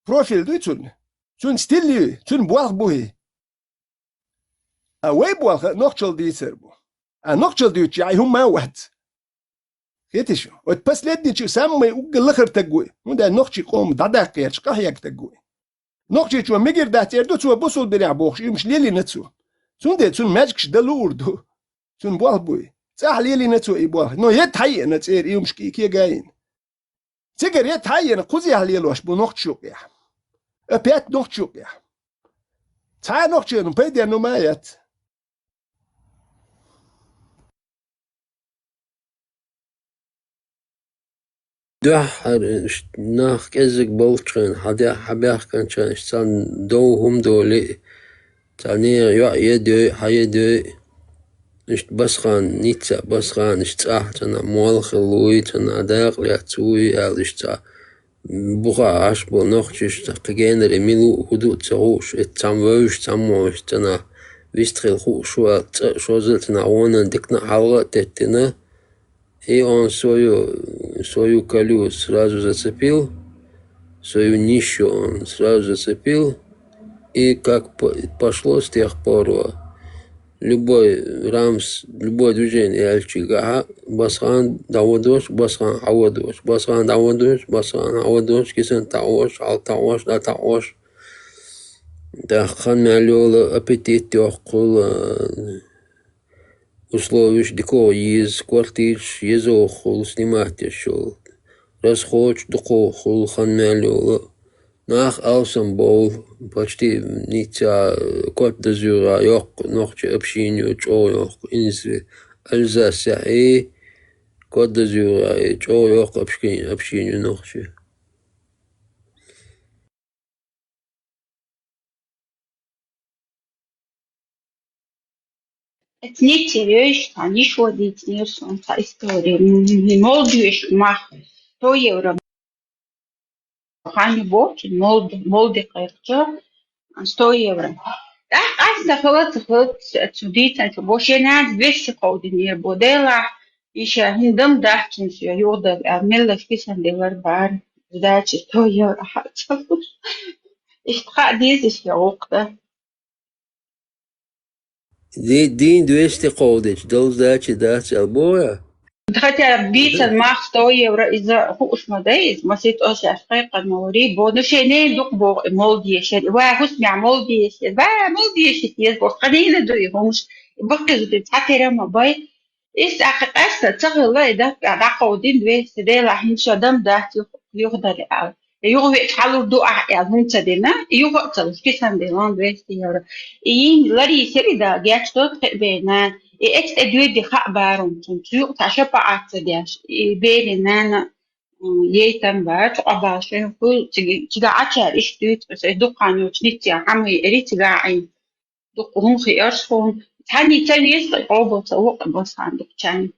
بروفيل دوتون تون ستيلي تون بوالخ بوهي اوي بوالخ نوختشل ديسربو نقشل ديوتشي هم ما واحد كيتشو وتبس لدني شو سامي وقلخر تقوي وندا نقشي قوم دداق يرش قهيك تقوي نقشي شو ميجر دات يردو تو بوصل بريع بوخش يمش ليلي نتسو سون سون ماجكش دلوردو سون بوال بوي صح ليلي نتسو يبوال نو يتحي نتسير يمش كي جاين تيجر يتحي قوزي هليلوش بو نقشو يا ابيات نقشو يا تا نقشي نبيدي نمايات
دوحر ناخ كزك بولتشن حدا حبيخ كان شان شان دوهم دولي تانير يدو حيدو نشت بسخان نيتسا بسخان نشتاح تنا مول خلوي تنا داق ليحتوي الاشتا بغا عشبو نوختش تقين رميلو هدو تسعوش اتساموش تساموش تنا вистрел шо зелтна она дикна хала теттина, и он свою колю сразу зацепил, свою нищу он сразу зацепил, и как пошло с тех пор любой рамс, любое движение альчига, басхан даводош, басхан аводош, басхан даводош, басхан аводош, кисен таош, ал таош, да таош. Да хан мялёла аппетит тёхкул условиш дико из квартирш езохул снимать шел. Расхоч духохул хан мялёла. Nach außen bol почти ница Côte d'Azur yok noch общение чо yok инзе Alsace и Côte d'Azur чо yok общение noch.
Это не теряешь, а не шводить, не история. Не молодежь, мах, то евро. Хани боч, молди кайрча, 100 евро. Да, хлад судица, бошена 200 ходин бодела, иша хиндам дахчин сё ёда, мелла скисан девар бар, дачи 100 евро хача. Ich trage dieses Jahr auch, da.
دين 200 قودش دوز داتش البويا.
Хотя биться мах 100 евро из-за хуш мадейс, масит ося шайка нори, бо ну ще не дук бо молди ще, ва хус мя молди ще, ва молди ще тез бо қадина до юмш, бакыз де такера мабай, is акакаста цагла ида дақодин 200 дела хинша дам дат يقدر يغوي حلو دو هم تدينا يغوي تلسكي سندلان 200 يورو ين لري سري دا جاتو بينا اتش ادوي دي خبارون تنتو تشبع اتدياش بيننا يتم بات اباشن كل تيجا اتشار اشتيت بس دو قانو تنيتيا حمي اريت غاعي دو قوم خيارشون تاني تاني يستقوبو سوق بس عندك تاني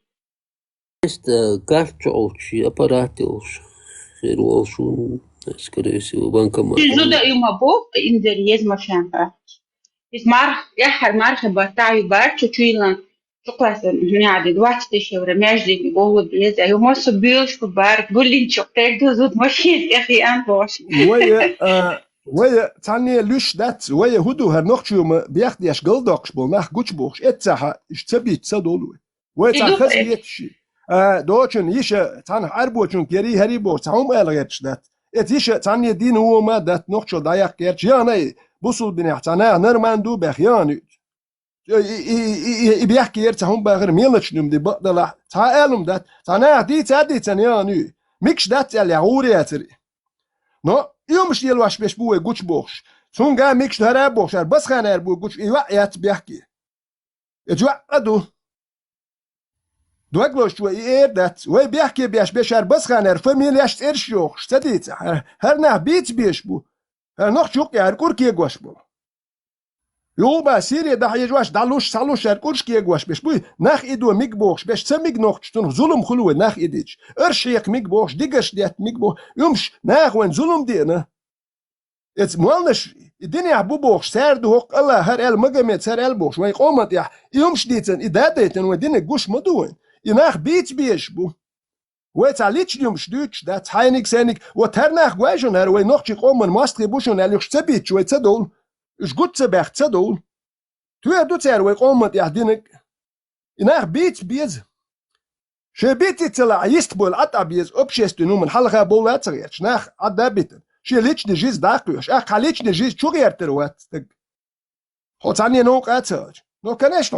Карчу олчи, аппараты олчи. Хер олшун, скорее всего, банкомат.
Зуда има бог индерез машанка. Измар яхар марх батаю бар чучуйлан чукласан няди 20 евро межди голод без а ему собилш бар булин чоктек дозут машин яхи ан бош.
ويا تاني لوش دات ويا هدو هرنوخشوم بياخد ياش قلدوكش بول ناخ قوش بوخش اتساها اشتبيت سدولو ويا تان خزيتشي دوچن يشا تان عربوچن كيري هريبو تاهم الغيتش دات ات يشا تان يدين هو ما دات نوخشو دايق كيرش يعني بوصل بني تانا نرماندو بخيان بيحكي يرتهم باغر ميلتشنم دي بقدلا تعالم دات تانا دي تادي تانيانو ميكش دات اللي عورياتري نو يومش يلواش بيش بوه قوش بوخش سونغا ميكش دهرا بوخشار بس خانر بوه قوش ايوات بيحكي اجوا ادو دوغلوش شو ايردات وي بيحكي بيش بيشار بس خانر فاميلياش ارشيوخ شتديت هرنا بيت بيش بو هرنوخ شوق يار كوركي قوش بو يوبا سيري دا يجواش دالوش سالوش يار كورشكي قوش بيش بو ناخ ايدو ميك بوخش بيش تسميك نوخش تنو ظلم خلوه ناخ ايديش ارشيك ميك بوخش ديگش ديت ميك بوخ يومش ناخ وين ظلم دينا اتس موالنش الدنيا بو بوخش ساردو هوق الله هر ال مقامت سار ال بوخش وين قومت يح يومش ديتن اداديتن ودينك قوش مدوين يناخ بيت بيش بو ويتعليتش يومش دوتش دات هاينك سانك وترناخ قواجن هر وين نوخشي قومن ماستري بوشن اليوش تبيتش ويتسدول اش قد تباخ تسدول تو دو تار وين قومت يح دينك يناخ بيت بيز شبيتي تلا يستبول عطا بيز اوبشيستو من حلقة بولات صغيرش ناخ عدا بيتن شي ليتش نجيز داقيوش اخ خليتش نجيز شو غير تروات خوتاني نوق اتاج نو كانش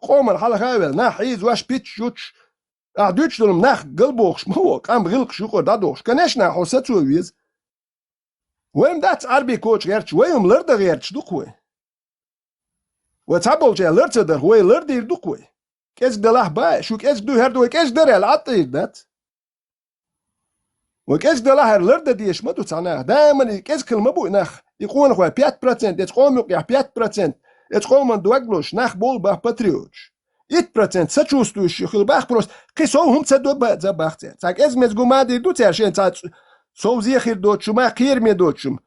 قوم الحلقة اول ناخ عيز واش بيتش شوتش اعدوش دولم ناخ قلبوخش مو قام غلق شوقو دادوش كانش ناخ حوستو ويز ويم دات عربي كوتش غيرش ويم لرد غيرش دوكوي وتابول جا لرد در هوي لرد يردوكوي كيز دلاه باي شو كيز دو هردو كيز در العطي دات وكيز دلاه لرد ديش مدو تعناه دائما كيز كلمة بو ناخ يقول خوي 5% يتقوم يقع 5% يتقوم دوغلوش ناخ بول باه باتريوتش 8% سچوستوش يخل باخ بروس قيسو هم تسدو با زباخت تاك ازمز گومادي دو ترشين تاع سوزي خير دوتشو ما خير مي دوتشم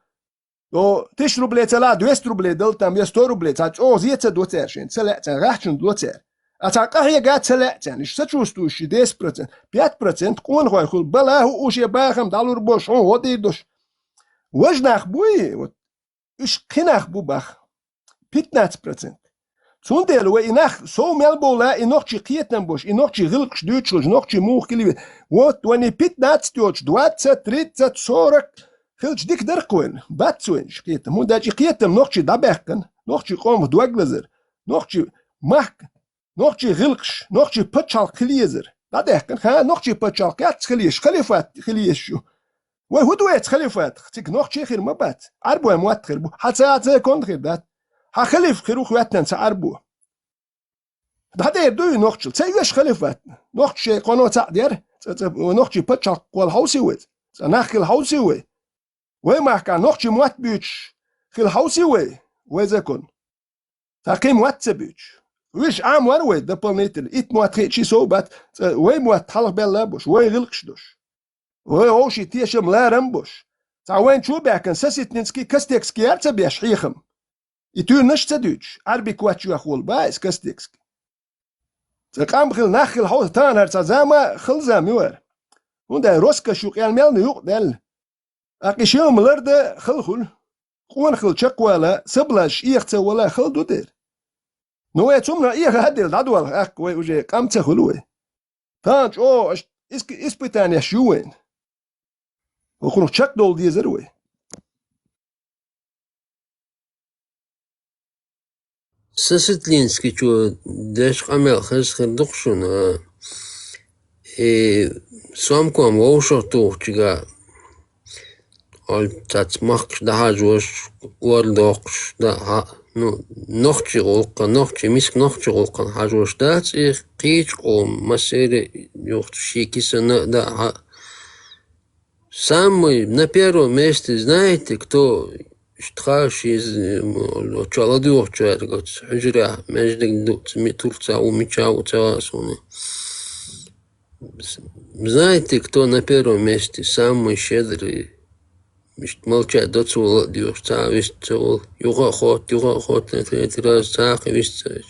دو تش روبلي تلا 200 روبلي دلتام 100 روبلي تاع او زيت دو ترشين تلا تاع راحشن دو تر اتاقه هي قاعد تلا تاع سچوستوش 10% 5% قون خوي خل بلا هو وش باخم دالور بوش هو ودي دوش وجناخ بوي اش قناخ بو باخ 15% Zundel we inach so melbola inochi qietnan bosh inochi gilqsh deutschlos inochi moch geliwe wat when I pit nats deutsch 20 30 40 gilch dik derqwen batwen shqiet mo dachi qietam nochi daberken nochi qom dwaglazer nochi mach nochi gilqsh nochi pachal kliezer daberken ha nochi pachal kat khlish khalifat khlish و هدو يتخلفات تك نوخ خير مبات عربو موات خير بو حتى كون خير دات هخلف خيرو خواتنا تعربو هذا يدو نوخشل تيوش خلفات نوخشي قانو تعدير ونوخشي بتشا قول هاوسيويت ناخل هاوسيوي وما كان نوخشي موات بيتش خل هاوسيوي ويزكون تاقي موات بيتش ويش عام وروي دبلنيتل ايت موات خيتشي صوبات وي موات حلق بيلا بوش وي غلقش دوش وي اوشي تيشم لا رمبوش تعوين شو بيكن سسيتنسكي كستيكسكي أرتا بيشحيخم يتور نش تدوش عربي كواتشو أخول بايس كستيكسكي تقام خل نخل حوث تان هرتا زاما خل زام يور وندا روسكا شو قيال ميل نيوق دل أقيشيو ملرد خل قوان خل شقوالا سبلاش إيختا ولا خل دودير نوية تمنا إيخ هدل دادوال أقوي وجي قامتا خلوي تانج أو إسبتانيا شوين وخلو شق دول دي زروي
سسيتلينسكي شو داش قمل خز خردقشون سامكم ووشو توخشيغا ol tats machs da hajos wardoqs da nochtje olkan nochtje misk nochtje olkan hajos dat qich om masere yocht shikisana да самый на первом месте знаете кто штхаш из чаладух чаргот хужра междик дут митурца умичау цасуны знаете кто на первом месте самый щедрый مش مالچه داتسول دیوش تا ویستول یوگا خود نتراز تاقی ویستش.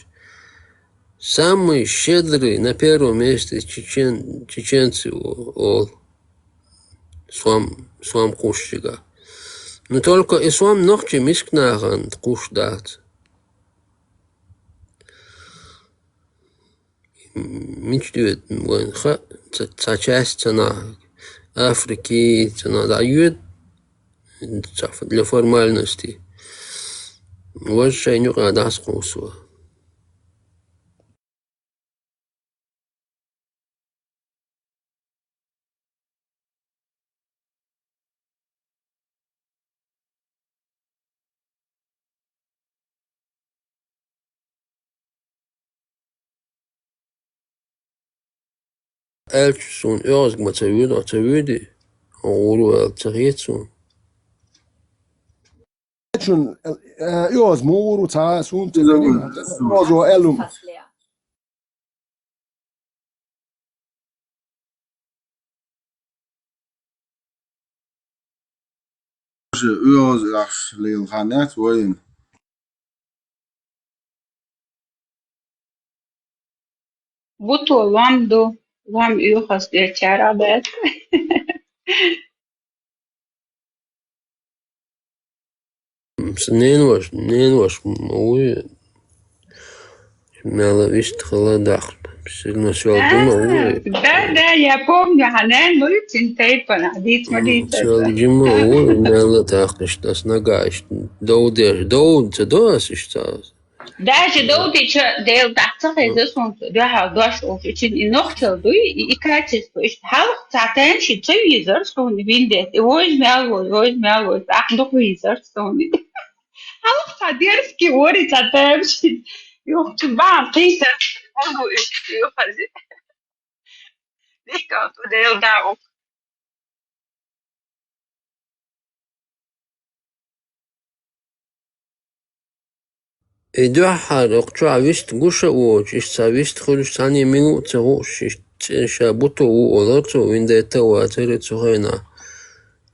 Самый щедрый на первом месте чеченцы свам кушчига. Но только и свам ногче мискнаган куш дат. Мечтует воин ха та часть цена Африки цена дают для формальности. Уважение кадас кусу. Elçsun özgma tevüdi. Oğru el tağiyetsun.
شون يوز مور وتا سون موضوع علم
Uaz ach leel ganet woin.
Buto lamdu, lam yuhas de çarabet.
Ненваш, мауи. Мела вист холодах. Сильно свалдим мауи.
Да, я помню, Ханен, мы цинтей понадит, смотрите.
Свалдим мауи, мела тахнеш, тас нагаш. Доуд, ишта.
Даже доудича дел тахтах эзэсон, да, дош оф, için инохтел дуй, и качество, ist halch zaten, shi zwei users, so ni windet, voice mail, ach, doch users, so ni. Halch zaderski ori zaten, shi, yok, bam, kisa, ogu, yok, hazi. Nicht aus, del da op.
Идуахар оqчуа вист гуша уоч, ишца вист хулш сани минут цогуш, ишца буто уоларцо виндета уатере цогайна.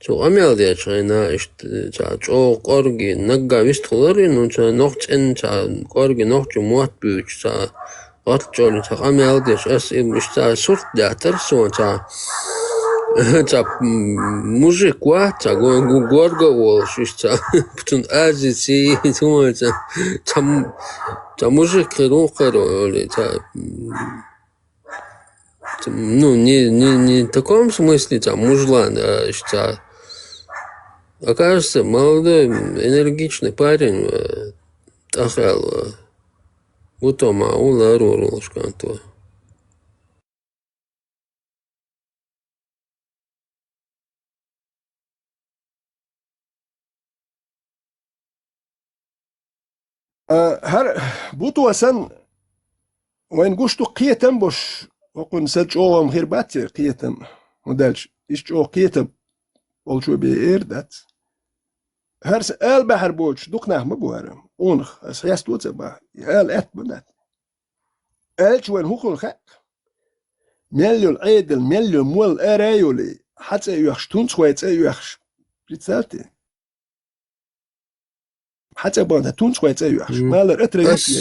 Цогамелдия чайна, ишца чо корги нагга вист хулари, ну ца нохцен ца корги нохчу муат бюч, ца гатчоли цогамелдия, ишца сурт дятер сон, ца мужик ца горго волш, ишца птун азици, ца мужик херухероли, ну, не в таком смысле, мужлан, а ишца, окажется, молодой, энергичный парень, тахал, бутома, уларурул, шканту.
هر بوتو سن وين قشتو قيتم بوش وقن سج اوام غير باتي قيتم ودالش إيش او قيتم والشو بيردات هرس آل بحر بوش دقناه مبوارم اونخ اسياس توتس با آل ات بدات آلش وين هوخو الخاق ميليو العيدل ميليو مول ارايولي حتى يخش تونس ويت يخش بريتسالتي حتى بون هتون شوية تسيوحش مال اتريت
بس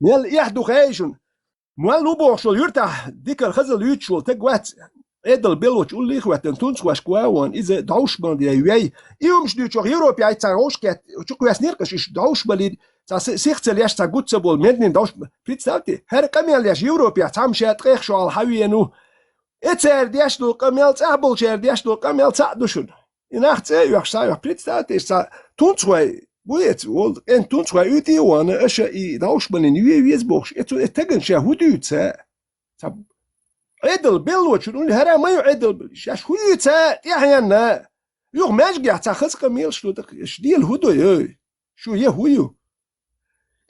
مال يحدو خايشون مال نوبو شو يرتاح ديك الخزل يوتشول تقوات ادل بيلوش قول لي اخوات تون شواش كواوان اذا دعوش بان دي وي يومش دي تشوغ يوروبيا تاعوش كات تشوك ياس نيركش دعوش بالي تا سيخت ليش تا غوت سبول مدن دعوش بريتسالتي هر قميل ليش يوروبيا تام شات قيخ شو على الحوينو اتسر ديش دو قميل تعبل شر ديش دو قميل تعدشون يناخت يوخ سايوخ بريتسالتي تا تون شوي بويت وول ان تون شوي يوتي وانا اش اي دعوش بالي ويز بوخش اتغن شا هودو تا عدل بلوش نقول هرا ما يعدل شاش هو يتا يحيانا يوغ ماجي تا خسق ميل شلو دك شديل هودو يوي شو يهويو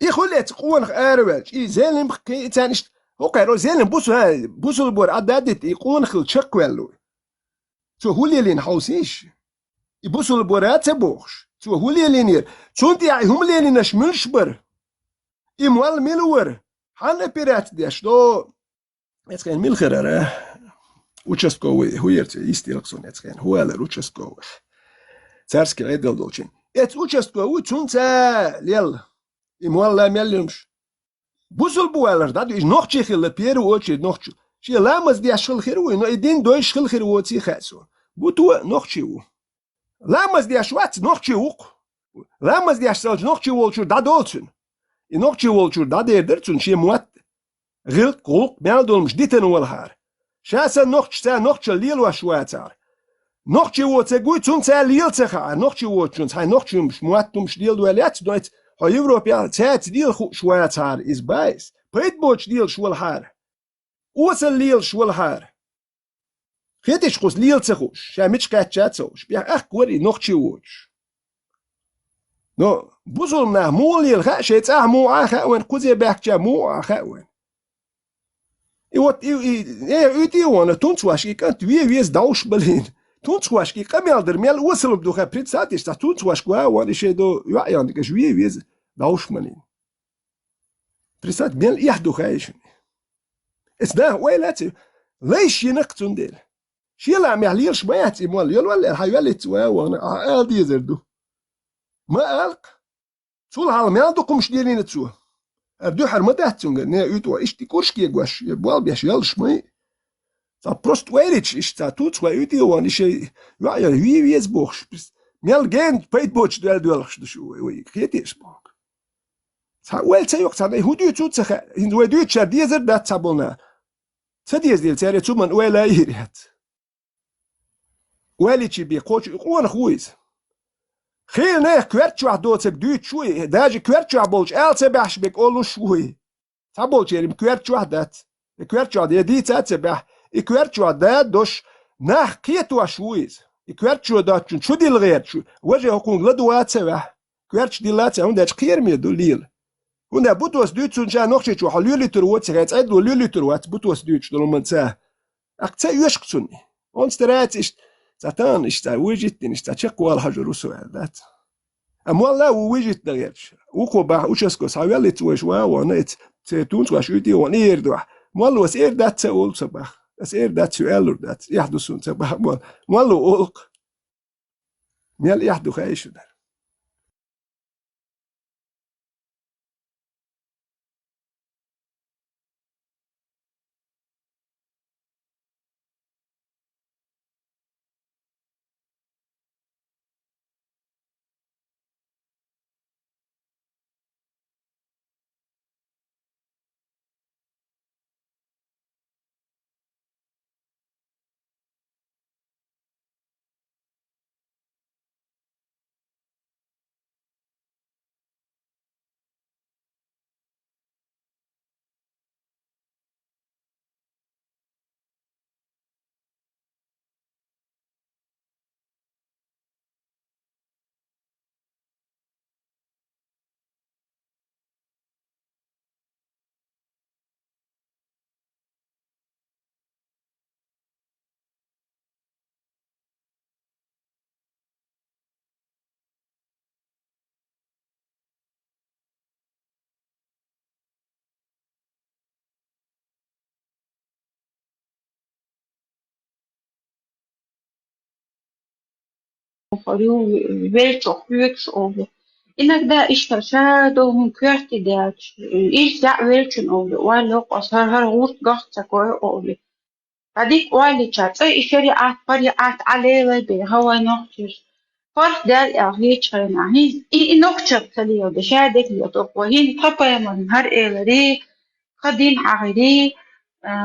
يخلت قوان ارواج اي زالم كي تانش هو قيرو زالم بوسو البور عدادت يقون خل تشك ولو شو هو اللي نحوسيش يبوسو البورات بوخش شو هو اللي نير شونتي هم اللي نشملشبر يموال ميلور حنا بيرات ديش دو اتكن ميلخرره участковый хуерте истилксон ецген хуалер участковый царский айдел долчин эц участковый чунца лел и муалла меллумш бузул буалер да иш нох чихил перу очи нох чи ламаз ди ашхил хиру но идин дой шхил хиру оти хасу буту нох чиу ламаз ди ашват нох чиу ламаз ди ашсал нох чиу олчу да долчин и нох чиу олчу да дердерчун чи муат гил кулк мелдулмш дитен walhar شاسا نوخش تا نوخش ليل وشواتار نوخش وتسقوي تون تا ليل تخا نوخش وتشون هاي نوخش مش مواتمش ليل ولات دوت ها يوروبيا تات ليل شواتار از بايس بيت بوش ليل شو الحار وصل ليل شو الحار خيتش خوس ليل تخوش شامش كاتشاتوش بيا اخ كوري نوخش ووش نو بوزول نه مو ليل خاشي تا مو اخا وين كوزي باكجا مو اخا وين يوتي وانا تونسواشكي كانت ويز داوش بلين تونسواشكي قميل درميل وصل بدو خبريت ساتيش تا تونسواشكوا وانا شيدو يعني كشويه ويز داوش ملين بريسات ميل يحدو خايشن اسنا ويلاتي ليش ينقتون ديل شيلا معليرش بياتي مول يل ولا الحيوالت وانا دي زردو ما الق سول حال ميل دوكمش ديلين تسو اردو حرمتاتون ne utwa ishti kurshki gwash bwal biash yal shmay ta prost weirich ish ta tut wa uti wan ish ya wies bochs mial gen peit boch del duelch du we kritisch bok ta wel tayok ta hudu tut sa in du du cha dieser dat tabona sa dies del tsere tuman wela yiriat welichi bi qoch qon khuiz خيل نه كوارت واحد دوت بدوت شوي داجي كوارت واحد بولش آل سباح بك أولو شوي تابولش يعني كوارت واحد دات كوارت واحد يدي تات سباح كوارت واحد دات دوش ناخ كيتوا شويز كوارت شو دات شو دي الغير شو وجه هكون غدوات سباح كوارت دي لات هون داش خير ميدو ليل هون بوتوس دوت سونجا نوخش شو حلولي تروت سرات عدو لولي تروت بوتوس دوت دلو منساه أكتا يشقصني اون سترات زاتان اشتا ويجتني اشتا تشقوا الحجر وسؤال ذات أموالا ويجت دغيرش وكو باح وشسكو ساويالي توش وانا تونس واش يدي وان يردوح مالو اس اير دات سؤال صباح اس اير دات سؤال دات يحدثون صباح مالو ألق مال يحدث خايش ده
فريو بيلتو بيكس أوبي إنك دا إشترشادو من كيرتي داتش إيش دا ويلتشن أوبي والو قصر هر غوت قصة كوي أوبي هذيك والي شات أي شريعات فريعات عليه بي هوا نوكتش فرق دال أهيت شرنا هي نوكتش بتليو دشادك ليطوق وهين طبعا من هر إيلري خدين عغيري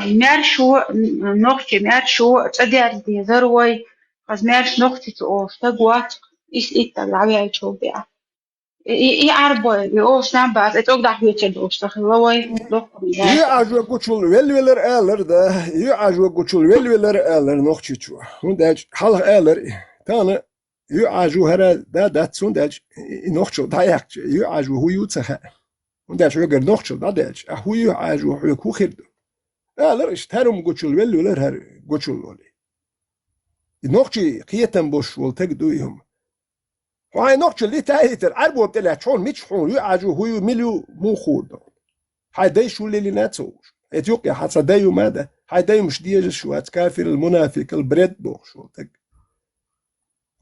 مارشو نوكتش مارشو تدير دي ذروي خز مارش نوكتش أوف تقوات إيش إيتا العبيع شوبيع إي عربو يوش نعباز إتوقع هيتشد أوش تخلوي لوكم
يعجو كوتشول ويلر آلر ده يعجو كوتشول ويلر آلر نوختشو هندج حلق آلر تانا يعجو هرا ده دات هندج نوختشو دايك يعجو هو يوتسخ هندج يقدر نوختشو ده دج هو يعجو هو كو خير آلر اشتهرم كوتشول ويلر هر كوتشول ولي نوختشي قيتن بوش ولتقدويهم وهاي نوختشو اللي تاهيتر عربو بتلا تشون ميتش حون يعجو هو مليو مو خود هاي داي شو اللي ناتسوش اتيوقيا حتى دايو ماذا هاي دايو مش ديج شو كافر المنافق البريد بوخ شو تك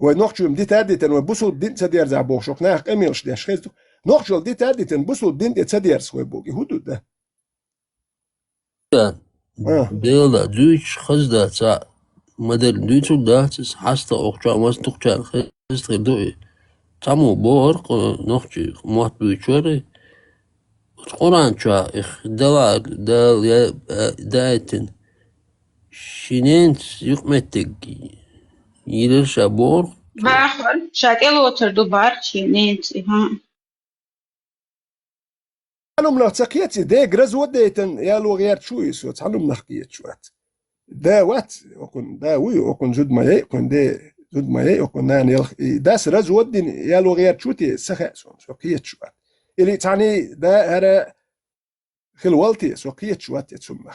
ونوختشو مدي تاديتن وبوسو الدين تدير زع بوخ شو ناق اميلش داش خيزو نوختشو دي تاديتن بوسو الدين تدير سوي بوغي هدو ده
ديلا دوش خزدا تا مدر دوتو داتس حاستا اوقجا مستوقجا خزد دوي تامو بورق نوختشي موت بيچوري قرآن شا اخدلار دال دايتن شينينت يقمتك يلرشا بورق
باخر شاكل وتر دوبار شينينت ها
تعلم نحتقيتي ده جرز وديتن يا لو غير شوي سو تعلم نحقيت شوات ده وات وكن ده وي وكن جد ما يكون ده جد ما يكون نان يلخ ده سرز ودين يا لو غير شوتي سخا سو قيت شوات اللي تعني ده هذا خلوالتي سو قيت شوات تسمى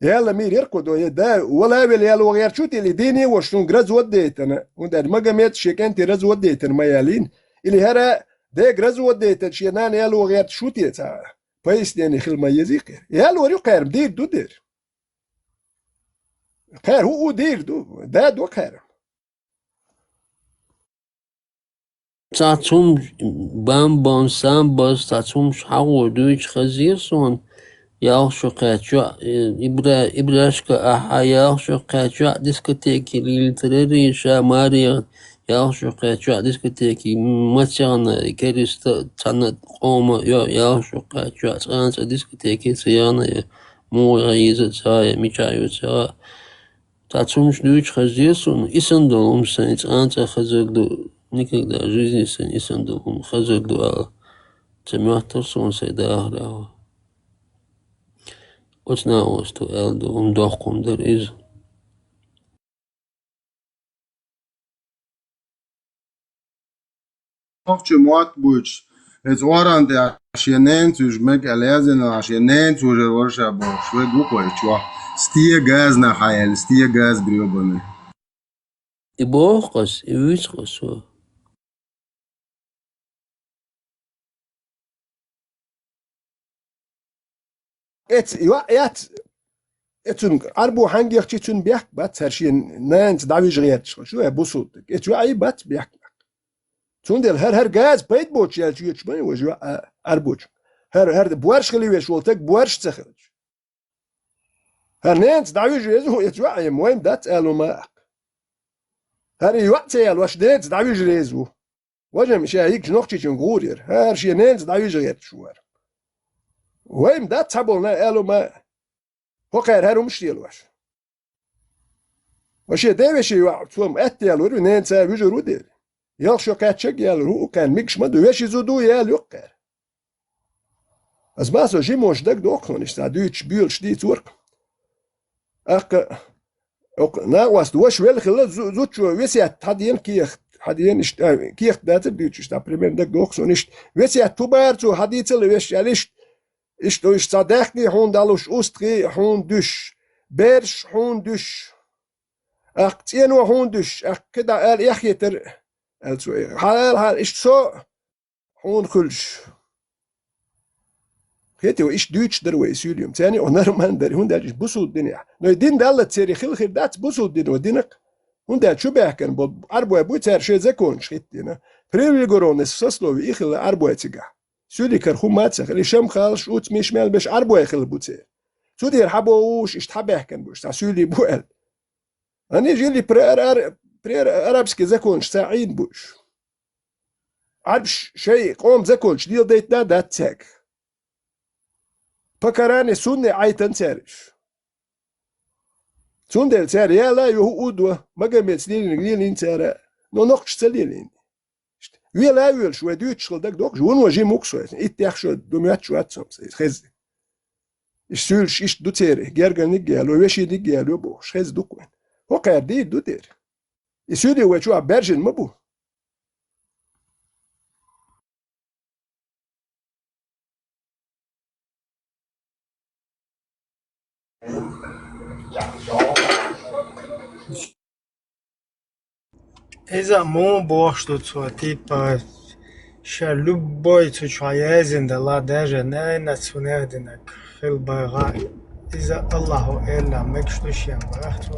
يلا مير يركضوا ده ولا بل يا لو غير شوتي اللي ديني وشون جرز وديتن وده ما قمت شيكنتي رز وديتن ما يالين اللي هذا ده جرز وديتن شينان يا لو غير شوتي تا بايس يعني خل ما يزيق يا لو يقير دير دو دير خير هو دير دو ده دو خير
تاتوم بام بان سام باز تاتوم شحاو دوش خزير سون ياخشو قاتشو إبراشكا أحا ياخشو قاتشو ديسكوتيكي للتريري شاماريا ياخشو قاتشو ديسكوتيكي ماتشانا كريستا تانا قوما ياخشو قاتشو تانسا ديسكوتيكي سيانا مو غيزة تايا ميشايو تايا تاتومش دوش خزير سون إسندو أمسان تانسا خزردو نيكك دا جيزي سن إسندو أم خزردو تميوتر سون سيداهراو What's now was to Eldo Dochum there is
نوختشو موات بوش از اوران ده عشينين توش مك الازن عشينين توش ورشا بوش وغوكو اتشوا ستيه غاز نحايل ستيه غاز بريوبني
Ibochos, Iwichos.
اتون عربو حنجي اختي تون بيحك بات هرشين نانت دعوي جغيات شو بوصوت اتو اي بات بيحك تون دل هر غاز بيت بوتش يا تشي تشمي وجو عربوش هر بوارش خلي ويش ولتك بوارش تخرج هر نانت دعوي جيزو اتو اي مهم دات الو ما هر يوقت يا واش نانت دعوي جيزو وجه مش هيك نوختي تنغورير هر شي نانت دعوي جغيات شوار وهم دات تابلنا الو ما هو خير هرو مش يلواش وشي داوشي توم اتيالور ننسى وجرو دير يلشو كاتشك يالرو كان ميكش ما دوشي زودو يال يقر از باسو جي موش دك دوكون است دوتش بيل شدي تورك اق نا واس دوش ويل خلا زوتشو ويسي حدين كيخ حدين است كيخ دات دوتش دا بريمير دك دوكسون است ويسي توبارتو حديتل ويش يالش ist durch Zadechni Hund alus Ustri Hund dusch Bersch Hund dusch ach tieno Hund dusch ach keda يخيتر also hal ist so Hund kulsch هيتو إيش دوتش دروي سيليوم تاني ونرمان در هند أجش بوسو الدنيا نو دين دالة تسيري خير دات بوسو الدنيا ودينك Und der Chubehken, bo arboe bucer še zakon schittina. Privilegorone saslovi ichil arboeciga. Südi kerhumatsach, li shem khalsh ut mishmel besh arboe khil bucer. Südi habosh ishtabehken bush, ta südi buel. Ani jili pre arabski zakon sa'id bush. Arbsh shay qom zakon dil deit da tsek. Pakarani sunne aitan serish. Sundel ser yala yo udwa magamets dilin ser no noch stelin. Yala yul shwe dutschl dag dok jun waji mukso it yakhsho dumyat shwat som se khiz. Ishul shish dutere gergan gelo yeshi dig gelo bo khiz dukwen. Ho qardi duter. Isudi wa chu berjin mabu.
Из-за моего что типа ша любой человек да ла даже не национальный хилбага из-за Аллаху элла мек что шем бахту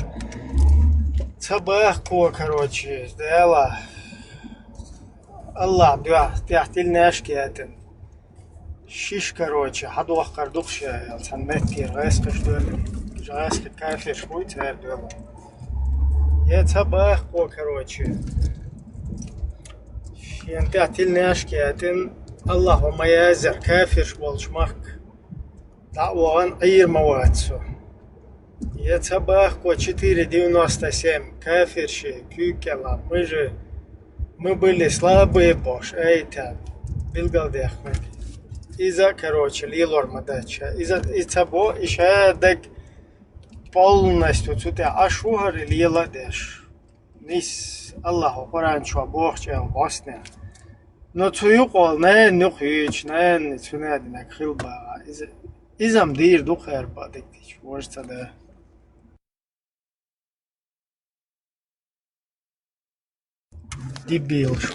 цабах ко короче дела Аллах дуа тяхтил нашкиятен шиш короче хаду вахкардухша санметир гайс что жайс кайфер шуй цердела Я цабах ко короче. Шенте атилнаш кятин Аллаху маязер кафир волшмак. Дa'ван айр маватсу. Я цабах ко 497 кафирши кюкела. Мы были слабые бош. Эйта билгалдехмек. Иза короче лилор мадача. Иза цабо иша даг полностью цуте ашухар лила деш. Нис Аллаху Коран шо бохчел босне. Но цую қол не нухич не цунадинак хилба. Изам дир духер бадик может да. Дебил шо.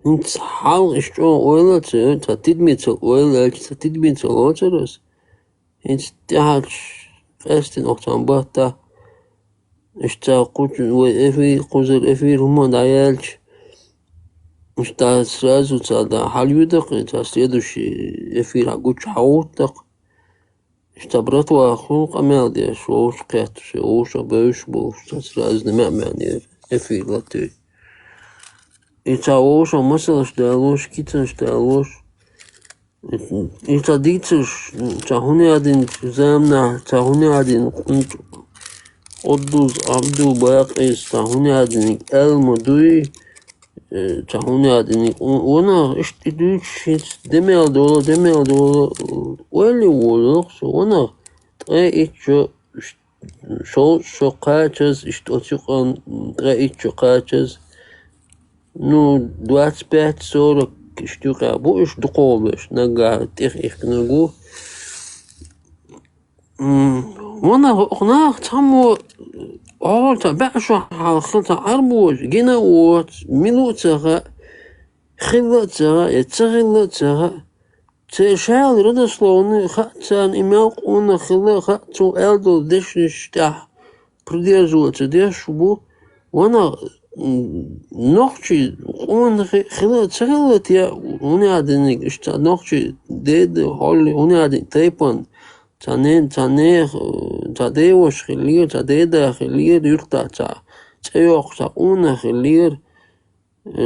Ins hal ist schon oiler zu, tatit mir zu oiler, tatit mir zu loteros. Ins der hat fest noch am Bata. Ist da gut, wo efi Roman da yelch. Ist da сразу da Hollywood, das следующий эфир gut haut. Ist da bratwa khulq amal der شو قيت شو شبوش بوش سразу не мамани эфир латы. Это ложь, а мысль, что ложь, китен, что ложь. Это дитиш, чахуни один земна, чахуни один отдуз, абду, баякис, чахуни один элмудуи, чахуни один. Она, что дучит, демел дола, уэли волох, она, шо качес, что тюкан, качес. Ну, 25-40 штук, а будешь духовишь, нога, их ногу. Она там, башо, халта арбуж, генауот, минуцага, хилацага, яцагилацага. Цешал родословный, хатсан, имел он хила, хатсу, элдо, дешништя, придерживаться, дешубу. Она نخشي ومن خلال شغلت يا هنا عدنك إشت نخشي ديد هولي هنا عدن تيبان تانين تاديوش خلير تاديدا خلير يرتا تيوخ تاونا خلير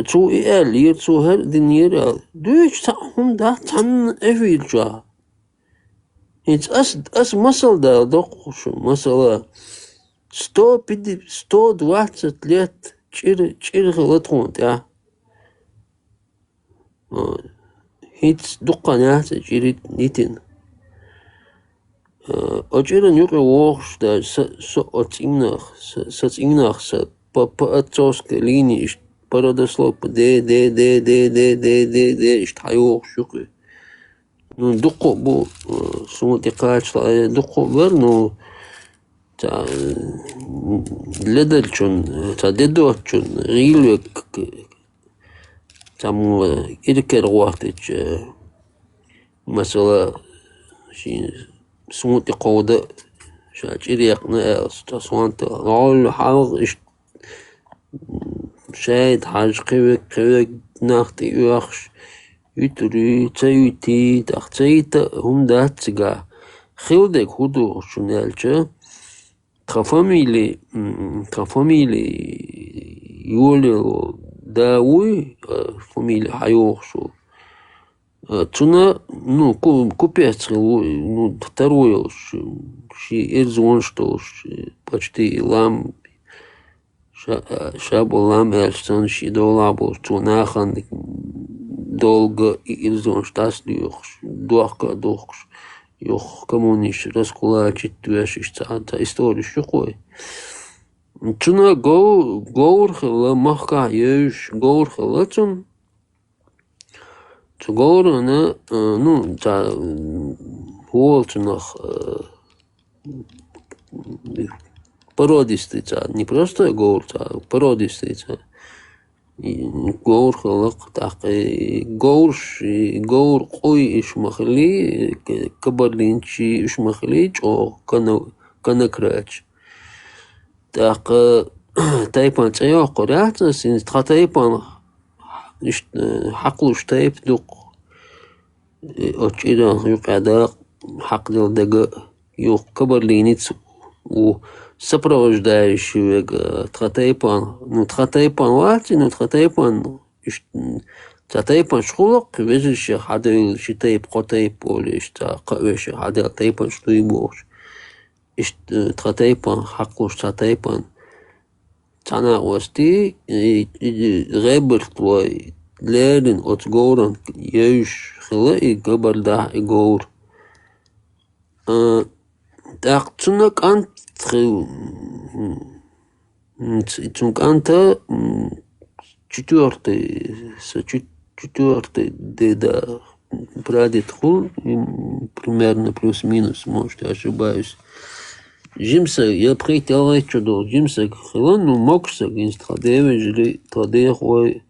تو إيالير تو هر دنير دوش تاهم دا تان إفيجا إنت أس مسل دا دقشو مسلا 120 лет чирхилатхунт я. Хит дукканаат чирит нитин. Очирен юке вохш да со отингнах со паатсоске линии برادسلوب دي اشتحيوخ شوكي نو دقو بو سموتي قاش دقو برنو تا لدلشون تا ددوتشون غيلوك تامو إلكر وقتج مثلا شي سموتي قودة شاش إليقنا سوانتا نقول حاول شاید حاج قوي ناختي يوخش يتري تايتي تاختيتا هم داتسقا خيودك هدو شنالجا تخفاميلي يولي داوي فاميلي حيوخشو تنا ну купец ну второе شي إرزونشتوش почти лам Шабу лам эльсон ши долабу тунахан долго изон штаслюхш дуахка духш юх коммуниш раскулачит твешиш та историю шукой туна гоурхла махка еш гоурхла тун гоурна ну та волтнах породистый, не просто гоур, а породистый. Гоур халак, так гоур кой ишмахли, кабарлинчи ишмахли, о канакрач. Так тайпан цея коряца, син тхатайпан حقلوش تايب دوق очида юкада حق дел дега юк кабарлинец у сопровождающего тхатайпан, ну тхатайпан вати, ну тхатайпан тхатайпан шхулок, везешь хадил шитайп котайп или что кавеш хадил тайпан что и бош, тхатайпан хакуш тхатайпан, тана ости ребер твой лерин от горан еш хила и габарда и гор, так цунак ант Цунканта четвертый деда прадед хул, примерно плюс-минус, может, я ошибаюсь. Жимса, я притяла чудо, жимса, хилан, ну, мокса, инстрадеве, жили, традехой,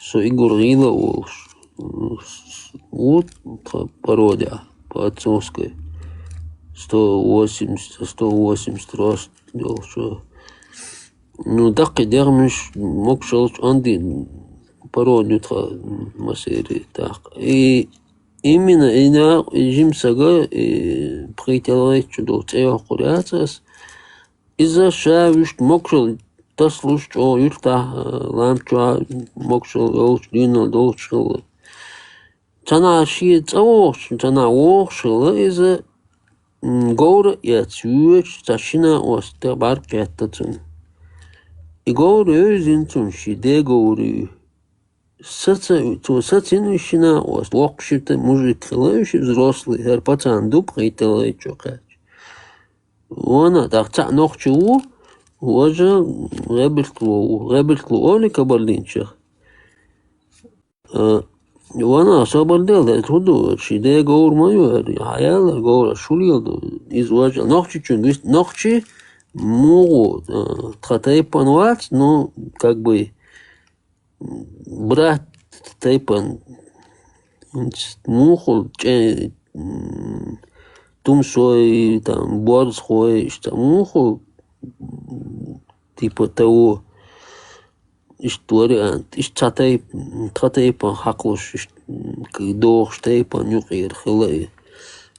со игурила, вот, пародия, по-отцовской. 180 раз делал, что... Ну, так и дермиш мог шелч анди пародию масери, так. И именно ина жимсага притялай чудо цея куряцас, из-за шавиш мог шел таслуш, о, юрта, ламчуа, мог шел, олч, дина, долчел. Тана ши цаош, тана ошел, из-за гоура я цюэч, ташина остер бар пятатун. И гоура өзинтун шиде гоури. Сацинущина ост, локшита мужик хилающий взрослый, хер пацан дуб хейтелай чокач. Вона так ца нохчу, уже ребельтлу оли кабарлинчах. Вона собардел, да туду, шиде гоур мою, хаяла гоура шулил, изважал. Нохчи могут тхатайпан вац, но как бы брат тайпан мухол, тумсой, там, борсхой, что мухол, типа того, вариант, тхатайпан хаклош, дох, штайпан, нюхер, хилай.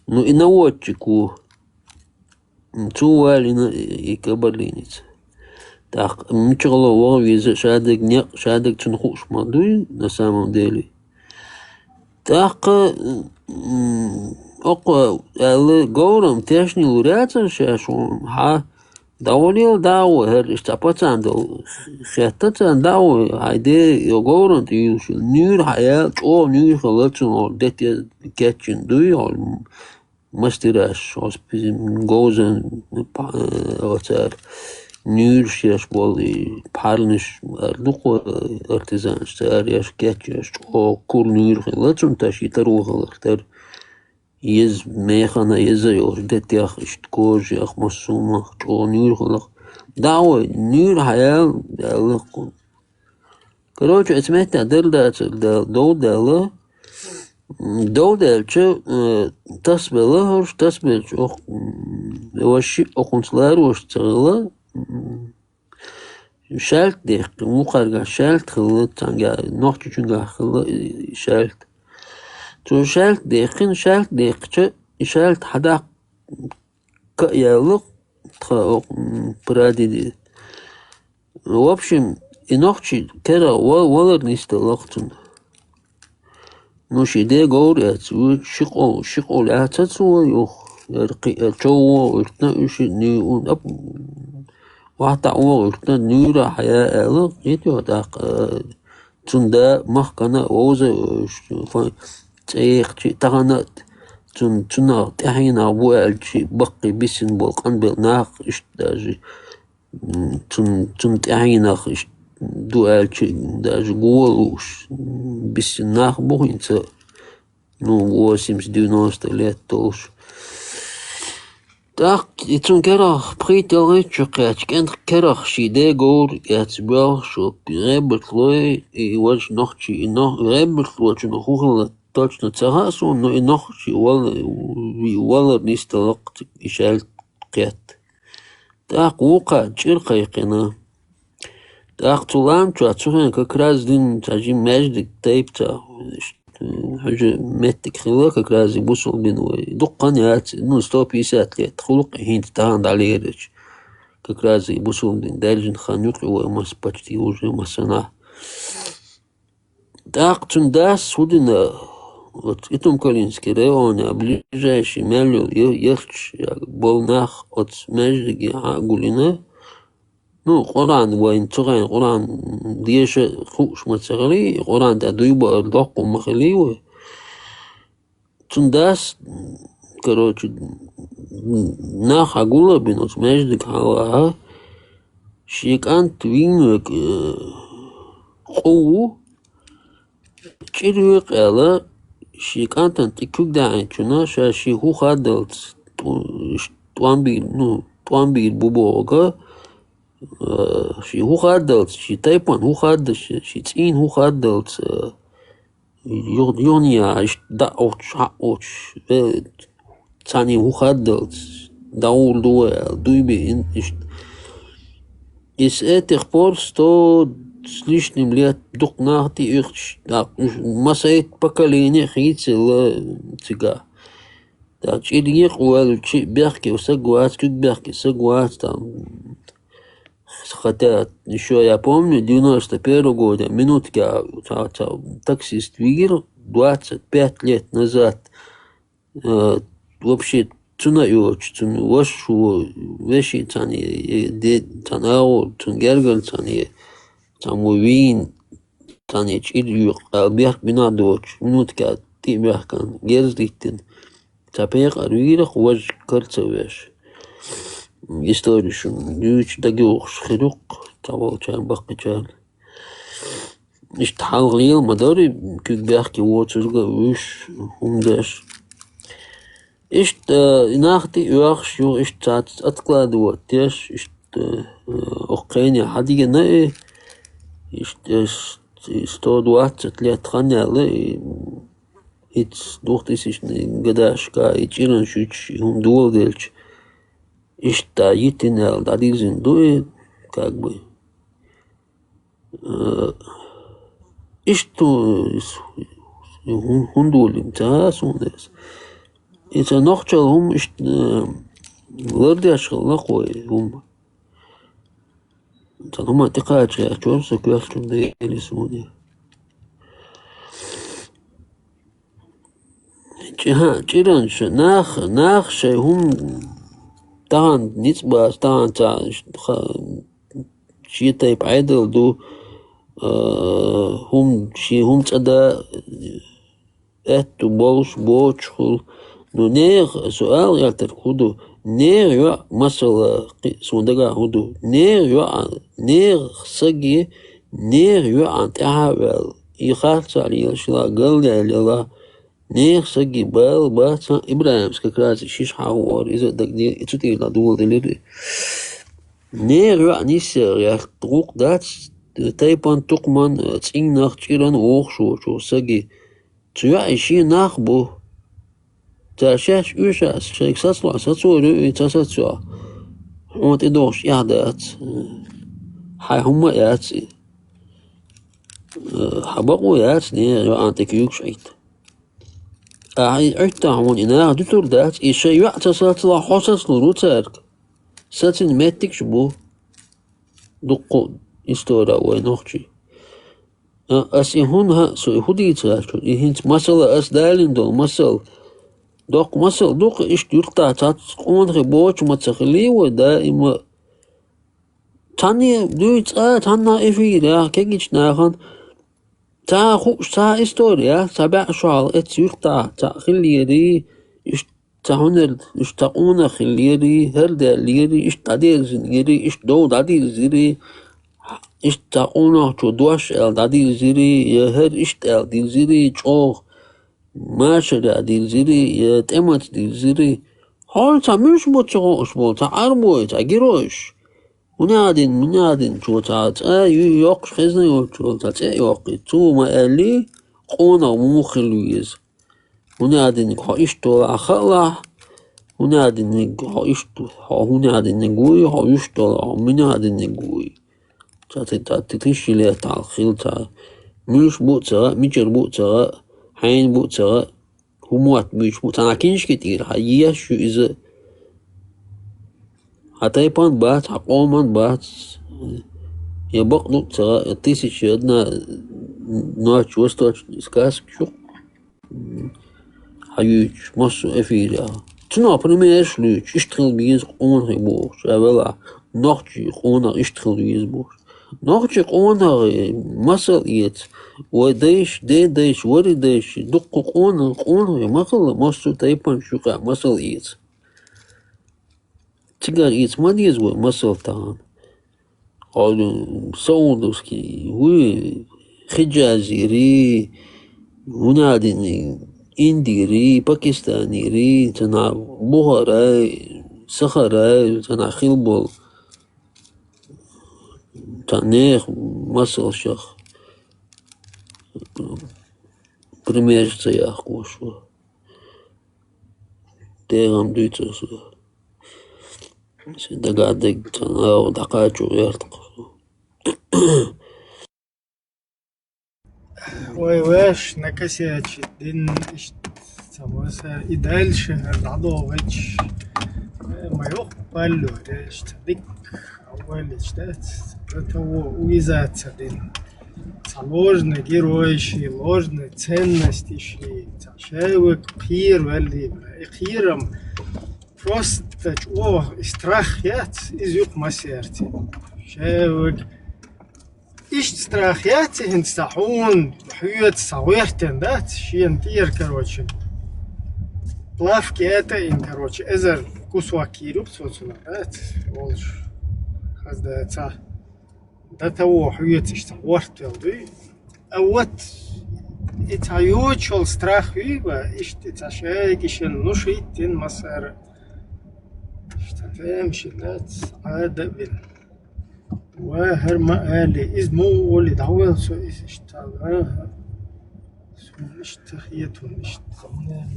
Ну и наводчику цувалина и кабарлинец. Так, ничего виза шадек чунхуш мадуй на самом деле. Так, око, але говорам тешни луряца шашун, ха, даволил дау, что пацан дал, шестацан дау, хайде, я говорам ты юшил, нюр хаял, о, нюр халацун, ол, дете кетчин дуй, ол, мастераш, оспизм, гозен, оцар. نيرشيش بولي بحالنش أردوكو ارتزانش تاريش كاتشيش أو كل نير خلاتشون تاشي تروخ الاختار يز ميخانا يزا يوردت ياخ اشتكوش ياخ مصومة أو نير خلاق دعوة نير حيال دالقون كروش اسمعت دردات دو دالا دو دالچه تصبله هرش تصبلش أخ وشي أخنسلار وش تغلا شالت ديق مقارقة شالت خلت تانجا نوحتي چونگا خلت شالت تو شالت ديقچه شالت حدا كأيالق تخا برادي دي в общем инохчи кера валер нисталахтун نوشي دي غوريات شقول عاتاتسو يوخ يرقي جو ارتناوشي نيون اب واحد ارتنا نيورا حياة الق يتيو داق توندا مخكنا اوزا تيخ تغنات تونا تحينا والشي بقي بسن بولقان بالناق اشتاجي تون تحينا دوالشي داج قولوش بس ناخ بوينتا نو 90 ليت توش داق يتون كراخ بخيت الريتشو قاتش كان كراخ شي دي قول ياتباغ شو غيبت لوي يواج نوخشي غيبت لوي نخوخ точно تغاسو نو نوخشي ولا نستلقت إشالت قيت داق وقع جرقا يقنا أقتلام تشوفين كراز دين تاجي ماجد تايبتا حاجة متك خلاك كراز يبوصل بينوي دقنيات نو ستوب يسات لي تخلق هين تتعاند عليه ريش كراز يبوصل بين دارجن خانوق وما سباتي وجه ما صنع داقتن داس ودنا اتم كولينسكي ريونا ближайший мялю يخش болнах от маждги агулина Ну, قرآن وين تغين قرآن ديش خوش متغلي قرآن دا دويبا الضوق ومخلي تنداس كروش ناخ عقولة بنوت ماجدك حواها شيك أنت وينك قوة تشيريق ألا شيك أنت تكوك داعين شنا شاشي هو خادلت توانبي بوبوغا شي هو خادلت شي تايبون هو خادلت شي تين هو خادلت يونيا عشت داوش حقوش تاني هو خادلت داول دويبي انت is тех пор 100 с лишним лет дух нахти их масает поколение хитила тига так чидиек уал чи бяхки сагуат кук бяхки сагуат там хотя еще я помню 91 года минутки таксист видел 25 лет назад вообще تنايوش وشو وشي تاني تناول تنجرجل تاني تموين تاني تشيل بيح بنادوش منوت كات تي بيح كان جرزليتن تابيق أرويلك وج كرتوش يستوريشون يوش دقيوش خلوق تاول كان بقى كان اشتحال غير مداري كيك بيحكي ووتشلقا وش هم داش إشت ناختي وياخش يو إشت أتقلاد واتيش إشت أقيني حديقة ناي إشت ستود وات تلات خاني على إتس دوختيس إشت قداش كا إتشيران شوش هم دول ديلش إشت يتين هال داديزين دوي كاكبي إشتو هندول امتاز وناس إذا نخشى هم وردي أشغل قوي هم هم اعتقاد شيء أشوف سكواتهم ده يلسوني جها جيرانش ناخ شيء هم طبعا نسبة طبعا شيء طيب عدل دو هم تدا اتو بولش بوشخل نو نيغ سؤال يالتر خودو نير يو مثلا سوندقا هدو نير سجي نير يو عن تعابل يخالص على شلا قل لا نير سجي بال بات إبراهيم سكراز شيش حوار إذا دقني تدي لا دول دليل نير يو نيسر يا طرق دات تايبان تقمن تين ناخ تيران شو سجي تيا إشي ناخبو تاشاش يوشاس شيك ساتلو ساتورو تاساتسو وانت دوش يعدات حي هما ياتي حبقو ياتني يو انتك يوكشيت عيتا هون إنا دتور دات إشي يعتا ساتلا حوسس لروتارك ساتن ماتك شبو دقو إستورا وينوخشي أسي هونها سو هودي تاشو إهنت مسألة أس دالين دول مسألة دوق مسألة دوق إش يرتا تات قون خبوش متخلي ودائما تاني دويت تانا إفيرا كيجيش ناخن تا خوش تا إستوريا تابع شعال يرتا تا خليري إش تهونر إش تقونا خليري هردا ليري إش تادير زنيري إش دو دادير زيري إش تقونا شو دوش دادير زيري يهر إش دادير زيري شوخ ماشي دير زيري يتأمت دير زيري حال تعملش بوتشغوش بوتا عربوي تاجروش منادين شو تاعت يوقش خزني يوقش تاعت يوقي تو ما قالي قونا مو خلويز منادين خايشتو أخلا منادين خايشتو منادين نقوي خايشتو منادين نقوي تاعت تتشي ليه تاع الخيل تاع مش بوتشغا ميجر بوتشغا حين بوتشغا هموات مش بوتشغا كينش كتير هيا شو إذا هتايبان بات حقومان بات يبق نقطة تيسي شدنا نوش وستوش إسكاس شو هيوش مصو إفيريا تنا بريميش لوش اشتغل بيز قون هيبوش أولا نوخشي قونا اشتغل بيز بوش نوخشي قونا مسل إيت وديش ديش وري ديش دق قونا مخل مصو تايبان شوكا مسل إيت تقدر إيت ما ديزوي مسل تان قالوا سعودوسكي هو حجازي منادني إنديري باكستاني تنا بوهراي سخراي تنا خيلبول تانيخ مسل شخ بريمير سياح كوشو تيغم دويتسو دقادق تنا دقاجو يرتقو
ويش نكسياتش دين إشت سموسا إدالش العضوغش ما يقبلو ريش تدك أول إشتات تو ويزات دين سالوجنا جيرويشي لوجنا تسنستيشي تشاوك خير واللي خيرم просто страх ят изюк масерти شاوك إيش страх ят هنستحون حيوت صويرتن دات شي انتير كروتش плав كيتا إن كروتش إزر كوسوا كيروب صوتنا دات والش هذا تا دات هو حيوت استحورت يلدي أوت إتايوتشل страх ويبا إيش تتشايك إيش النشيتين مسار تمشي الناس عادة بين وهر ما قالي إزمو ولي دعوة سو إشتغلها سو إشتخيتون إشتغلنا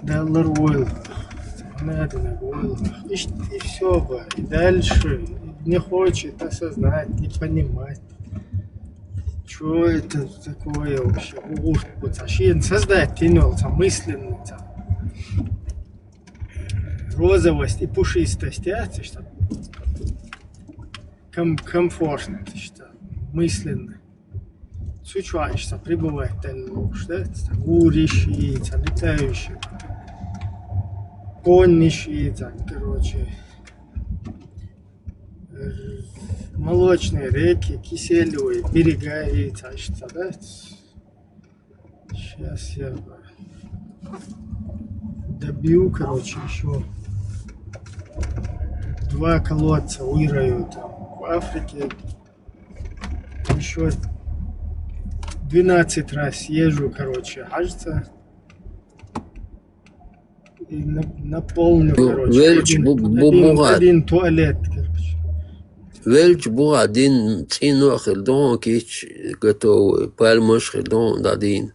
دالر ويل نادنا ويل إشتي всё дальше не хочет осознать, не понимать, что это такое вообще. Вот ощущение создать тянется мысленно. Розовость и пушистость, что комфортно, что мысленно. Сучуаешь, что прибывает, что гурящий, летающий, коннищий, короче, молочные реки, киселевые, берега, и что, да? Сейчас я добью, короче, еще 2 колодца вырою там в Африке. Еще 12 раз езжу, короче, кажется. И наполню, короче,
Велч بوغاد
один туалет, короче.
велч بوغادين تينو خلدون كيش قطو بالمش خلدون دادين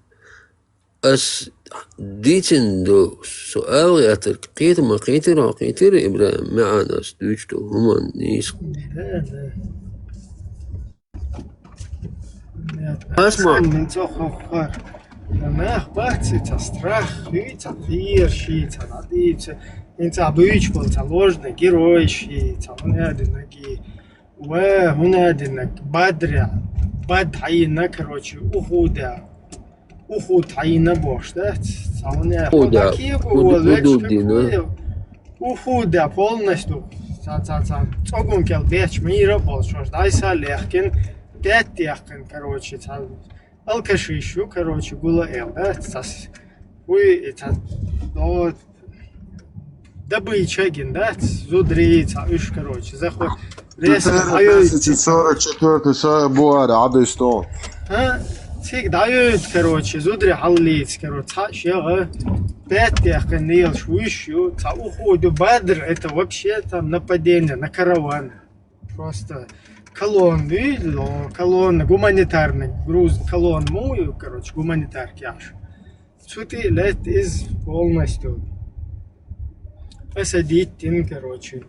أس ديتن دو سؤال ياتر قيتر ما قيتر إبرا معنا سدوجتو هما نيس اسمع
من تخفر ما أخبرت страх, это фирши, это надеется, это обычно, это ложный герой, это هنادي وهنادي بدر عينا كروتشي أخود عينا بوش ده سامونه
Уда,
أخود полностью цогун кел беч мира болшош дайса лехкин пять яхкин короче алкашишу короче гула эл да вы это до добычагин да зудрица уж короче заход рез аю
44 ساعة بوار عبستون.
تيك دايود короче зудри халлиц короче шега пять яхкин нил швищу та уходу бадр это вообще там нападение на караван просто колонны гуманитарный груз колонн мою короче гуманитарки аж сути лет из полностью посадить тин короче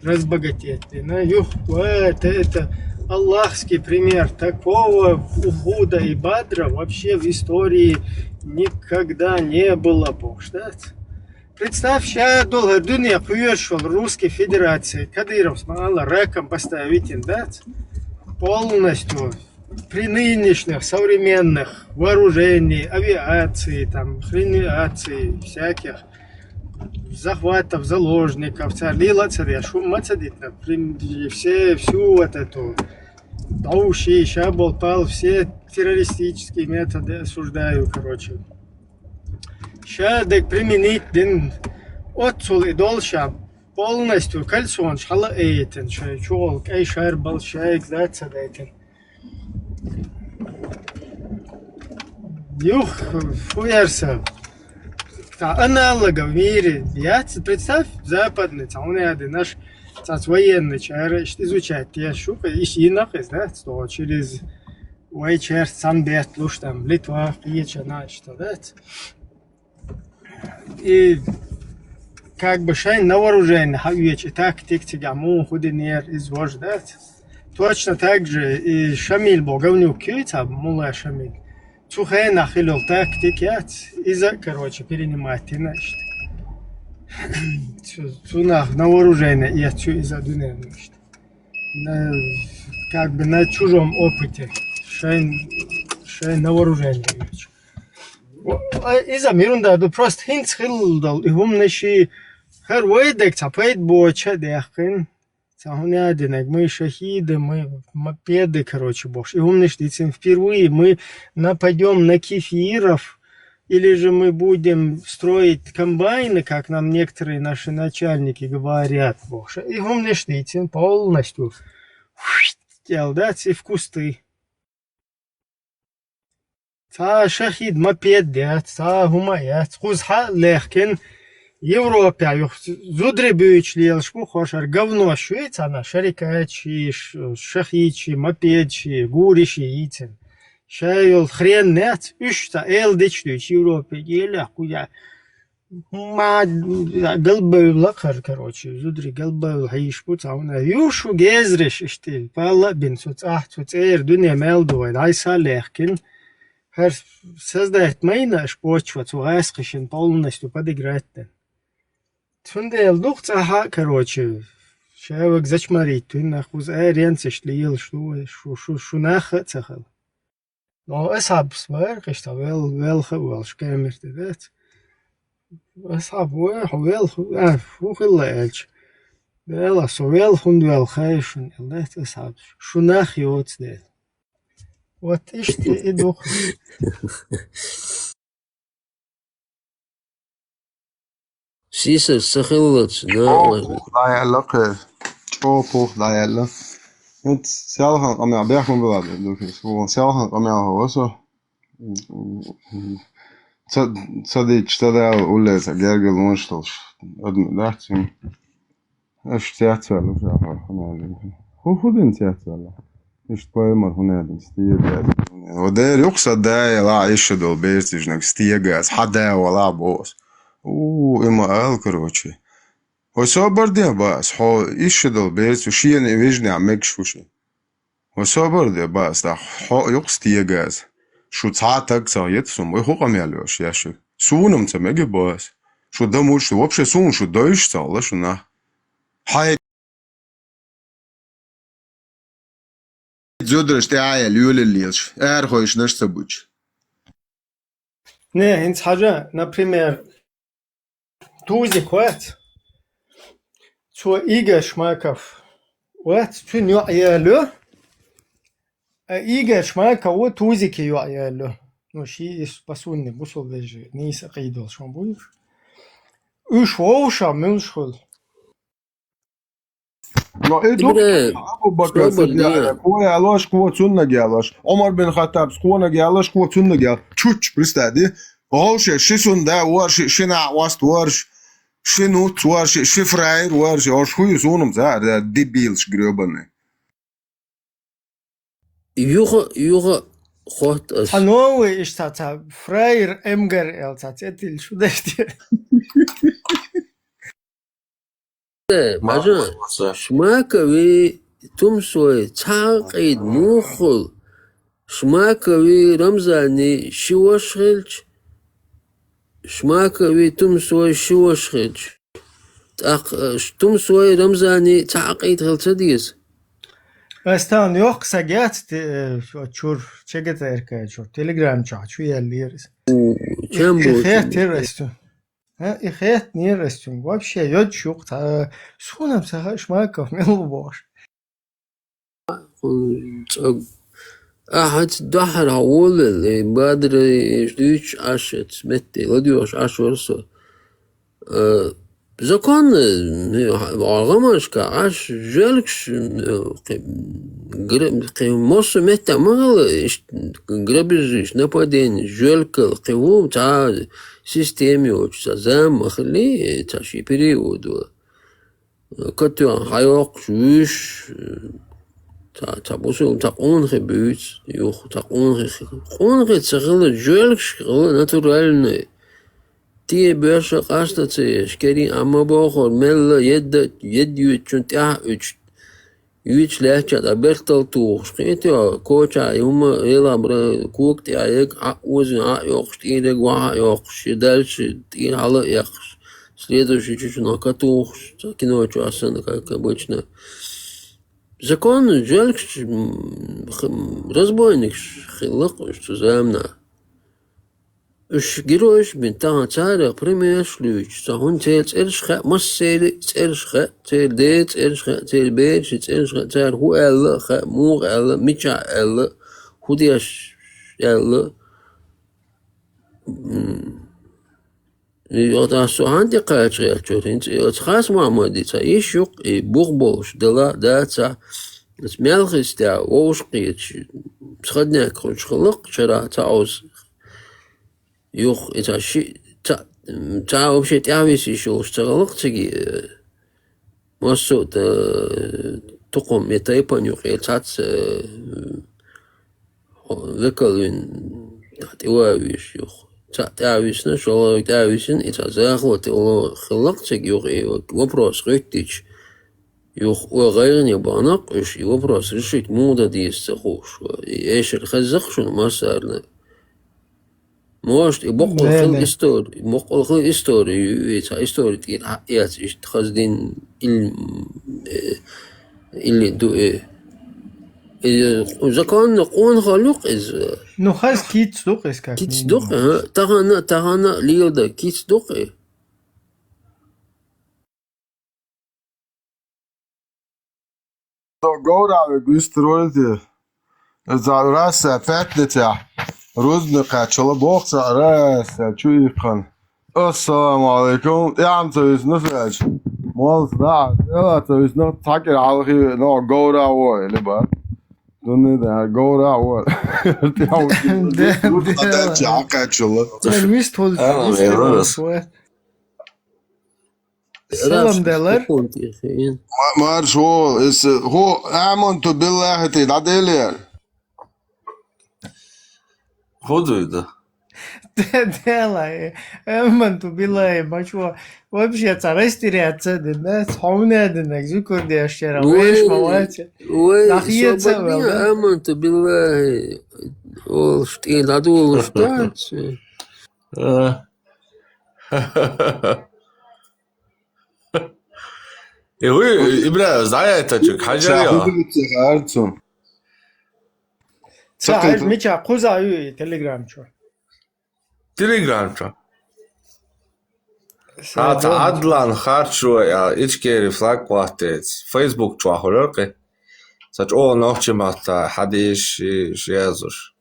разбогатеть это аллахский пример такого ухода и бадра вообще в истории никогда не было. Представь, сейчас долго дуня пришел Русской Федерации, Кадыров смогла раком поставить индат полностью при нынешних современных вооружений, авиации, там, хренации, всяких захватов, заложников, царила царя, шум мацадит, всю вот эту тауши, шаболпал, все террористические методы осуждаю, короче. Шадек применить дин отцул и долша полностью кальсон шала эйтен, чолк, эй шарбал, шайк, зацадайтен. Юх, фуярса. Аналога в мире, представь, западный, наш военный чарыш изучать те шука, ищинах, да, что через Уайчер, Санбет, Луш, там, Литва, Пьеча, что, да. И как бы шайн на вооружение, хавич, и тактик, тягаму, худинер, извождать. Точно так же и Шамиль Боговнюк, кюйца, мула Шамиль. Цухай нахилил тактик, из-за, короче, перенимать, значит. Цунах на вооружение, и отцу из-за дуня, значит. Как бы на чужом опыте. Шайн на вооружение, из-за мирунда, да просто хинц хилдал, и умнейший харвейдек, цапает боча, дехкин. Цахунядинек, мы шахиды, мы мопеды, короче, бож. И умнейший, впервые мы нападем на кефиров, или же мы будем строить комбайны, как нам некоторые наши начальники говорят, бож. И умнейший, полностью делать и в кусты. تا شخيد ما بيدات تا همايات خزها لكن Европа зудре бюч лелшку хошар говно швейц она шарикачи шахичи мопедчи гуриши итен шайол хрен нет ушта элдечтуч Европе геля куя ما قلبه لقر короче зудре قلبه هيشبو تاونا يوشو جزرش اشتي بالله بن سوت سوت دنيا مالدو دайса легкин создать майнаш почва цугайскишин полностью подыграть. Тунде дух цаха, короче, шавак зачмарить, тун нахуз ренцеш лил, шунаха цахал. Но эсаб свар, кишта вел шкемерте, дет. Эсаб вел фухилла эльч. Вела совел хунд вел хайшун, дет эсаб. Шунах йоц дет. Вот ишь ты и дух.
سيسر سخلت
Dayalık. Çok dayalı. Evet, siyahın kamera bekmem böyle. Bu siyahın kamera olsa. Sadece işte de ullesa gergel muştul. Adım dersim. Eş tiyatro hudin tiyatro. İşte poemar hunedin stiye. O der yoksa da la işe dol bersijnak stiye gaz hada wala boss. Ima al короче. وصابر ده بس حو إيش ده بيرس وشيء نيجي نعمل شو شيء وصابر ده بس ده حو يقصدي جاز شو تعتق صايت سوم وهو قام يعلوش يا شو سونم تمجي بس شو ده مش وبش سون شو دايش صالح شو نه هاي زودرش تعالى اليول الليش خويش نشت بوش
Не, инц хажа, например, тузи квет. Цо иге шмаков. Вот, цо нюаялю. А иге шмаков вот тузики юаялю. Ну, ши из пасунни бусол вежи. Ниса қидол шон буйш. Үш воуша мюншхул.
لا ايه دكتور
إبراهيم
ابو بكر
صبر
قوة يعلاش قوة سنة جعلاش عمر بن الخطاب قوة جعلاش قوة سنة جعل تشوش برستادي هوش شي سنة ورش شنا واست ورش شنوت ورش شفراير ورش اوش خوي سونم زار ديبيلش جروبني
يوغا خوت أس
Ханови иштата фраир эмгер элцат этил шудешти.
ماجا شماكوي تمسوي تعقيد موخل شماكوي رمزاني شوشخلج شماكوي تمسوي شوشخلج تمسوي رمزاني تعقيد غلطديس
Астан yok sagat çur çeket erke çur telegram çat şu yerliyiz.
كم
İhiyat
بوت
terestü. Ha ihiyat niye restü? Вообще yok yok ta sunam saha şmakov mel boş.
أحد دحر هقول بادر جديش عشت متي وديوش عشورسو زكون عغمش كعش جالكش قيموس متى مغل قربجيش نبادين جالك القوم تاع سيستيمي وش زام مخلي تاع شي بريود كتو حيوق شوش تا بوسو تا اونخه بيوت يوخ تا اونخه تسخل جالكش ناتورال تي بيرش قاشتا تي شكري اما باخر ملا يد يوتشون تاع يوتش لهجة أبرتل توخ شقيتي كوشا يوما يلا برا كوك تاع يك عقوزن عقيوخش تيرك وعقيوخش يدالش تير على يخش سليدو شو ناكاتوخش كينوشو أصلا كابوشنا زكون جالكش разбойникш خلقش تزامنا اش جيروش بنتها تاريخ بريميش لوش تهون تيل تيرشخ مسيل تيرشخ تيل ديت تيرشخ تيل بيتش تيرشخ تيل هو ألا خ موغ ألا ميتشا ألا هوديش ألا يوتاسو عندي قاش غير تشوتين تخاص معمودي تا يشوق بوغبوش دلا داتا مالخيس تاع ووش قيتش سخدنا كروش خلق شرا تعوز يوخ إتا شي تا وبشي تعويسي شو اشتغلق تجي موسو تقوم يتايبان يوقي تات ذكرين تحت واويش يوخ تعويسنا شو تعويسن إتا زاخوة خلقتك يوقي وبروس غيتيش يوخ وغيرن يبانق إيش وبروس رشيت موضة دي استخوش إيش الخزق شو ما صارنا موش يبقوا خل إستوري يبقوا خل إستوري يتا إستوري تيل حقيات إيش تخزدين اللي دو إيه إذا كان نقون خلق إز
Nu has kits doch es kak.
كيتس دوق تغانا ليودا كيتس دوق إيه
Gora ve güstroldi. Zavrasa petneta. Ruzne kaçala boksa ras çuyikan. Assalamu alaikum. Ja, så is nog fæs. Måls da. Ja, så is nog takker aldrig når går der over eller bare. Du nede der går der over. Det er jo det er kaçılı.
Mist ol. Selam derler.
Mar şu is ho amantu billahi te da deler.
Huduydu.
Делай. Эмман тубилай, бачо. Вообще царастиряться, да, схомнединек, зукурдящера. Веш, молодец. Нахиется, да?
Аманту билляхи. Олштин, аду олштац.
İbrahim zayet çek hacer ya.
Çağırtın.
صحيح ميشا قوزا يو تليجرام شو
Telegram ço. Hat adlan harço ya içkeri flag vahtets. Facebook ço horke. Saç o nohçemata hadiş yazır.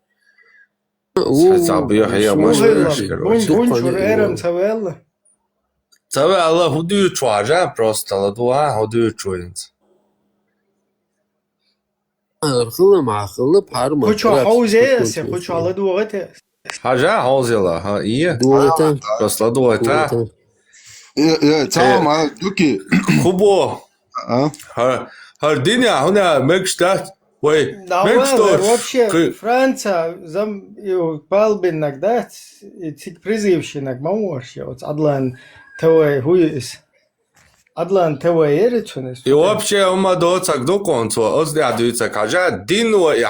Sabiyo hiya
بونجور ايرم سويلا
Tabii Allah hudu ço hacer prosta la dua hudu çoynt.
خلا مع خلا بحر ما
كوتشو حوزه سي كوتشو على دوغته
Hacer hazela ha iyi.
دوغتان
Prosta dua.
Tamam Duki.
Kubo.
Ha?
Her dünya huna mekştat. Vay.
вообще Франция зам يو بالبنك دات تيك بريزيفشنك ما ورش вот адлан توي هويس адлан توي يرتشنس
И вообще ума доцак до конца, озде адуица кажа, динуа и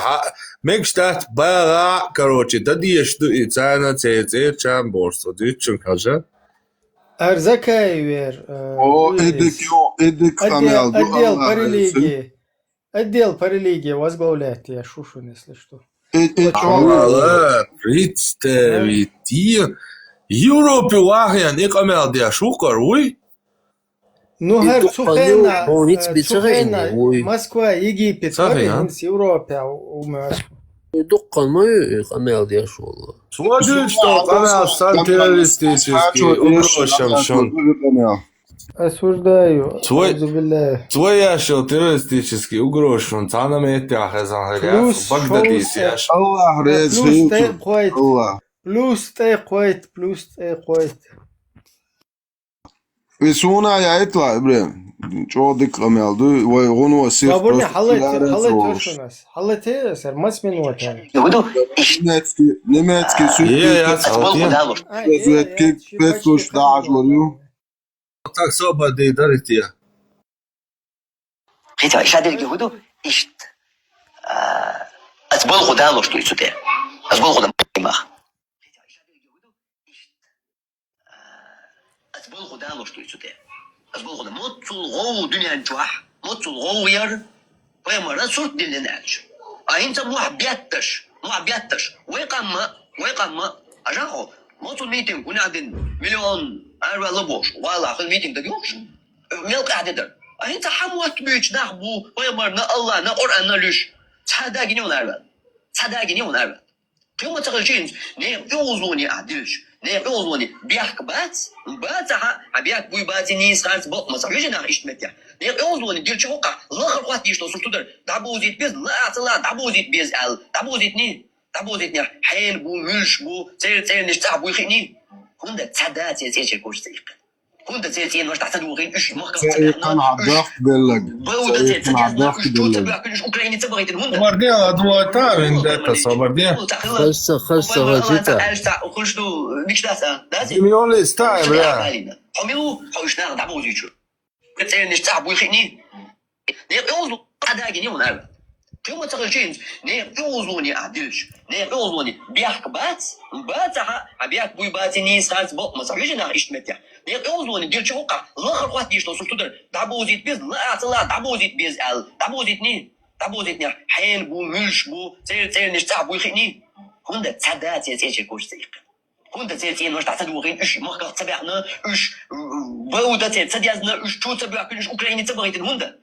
мекштат бара, короче, да диешду и цена чам борсо, дичун кажа.
ارزكاي وير
O edik amel.
отдел параллелии отдел параллелии возглавляет я шушу если что
Allah, представите, Европе вахян, и камел dia шукар, уй.
ну هر
هونيت
سخينا
بيتغيني وي
موسكوا يجيبت
صحيح.
في اوروبا وموسكو
دقا ما يقمل ديش والله
Смотри, что камел стал террористический, угрозам шон.
осуждаю
Твой-
أعوذ بالله.
Твой яшел террористический, угрозам, цана метя хазан
Плюс
Багдадис
шоу-
яш.
Allah
بلوس
rezil.
تاي قويت
Allah.
بلوس تاي قويت بلوس تاي قويت
Ve sonra ya etla İbrahim. Çok dik amel. Ve onu sif.
صابوني حلت وشناس حلت ايه صار مس من وقتها
يقولوا
Nemetski
İyi ya,
sütü.
sağ ol.
دالوش
Özvetki Petkoş Dağış oluyor.
Так соба да и дарит я.
خيتا إيش هذا اليهودو إيش أتبلغوا دالوش تو يسوتي أتبلغوا دم ماخ أتبلغوا دالوش تو يسوتي أتبلغوا دم مطل غو دنيا نجوح مطل غو ير ويمرا صوت دين نعج أنت مو بيتش ويقام أجاهو مطل ميتين كنا عدن مليون أربع لبوش والله خل ميتين دقيقش ملك عدد أنت حموت بيش نحبو ويمرنا الله نقرأ نلوش صدقني ونعرف كما تقولين نه يوزوني عدلش نه يوزوني بيحك بات بيحك بوي باتي نيس خالص بق ما صحيح انا عشت متى نه يوزوني دير شوقع لا خلقات ديش توصل تدر دابوزيت بيز لا اطلع دابوزيت بيز ال دابوزيتني حيل بو ملش بو تير نشتاع بو يخني كنت تصدات يا كوش سيق كنت تير نوش تحت وغين ايش ما
Kan adak bellag.
بودت تجازنا ايش تو تبع كلش اوكراني تبغيت الهند
Собардия адвоата вендета, собардия.
خلصة غجيتا
Миллион листа, бля.
حملو حوشنا دعبو زيشو كتير نشتاع بو يخيني نيقوزو قداجي نيون عرب كما تقولين نيقوزوني عدلش نيقوزوني بيحك بات بيحك بوي باتي نيس خالص بق ما صحيح انا عشت متى نيقوزوني دير شوقع لا خلقات ديش توصل تدر دعبو زيت بيز لا اطلع دعبو زيت بيز ال دعبو زيتني حيل بو ملش بو تير نشتاع بو يخيني كنت تصدات يا كوش سيق كنت تير نوش تحت وغين ايش ما تبعنا ايش بودة تديازنا ايش تو تبع كلش اوكراني تبغيت الهند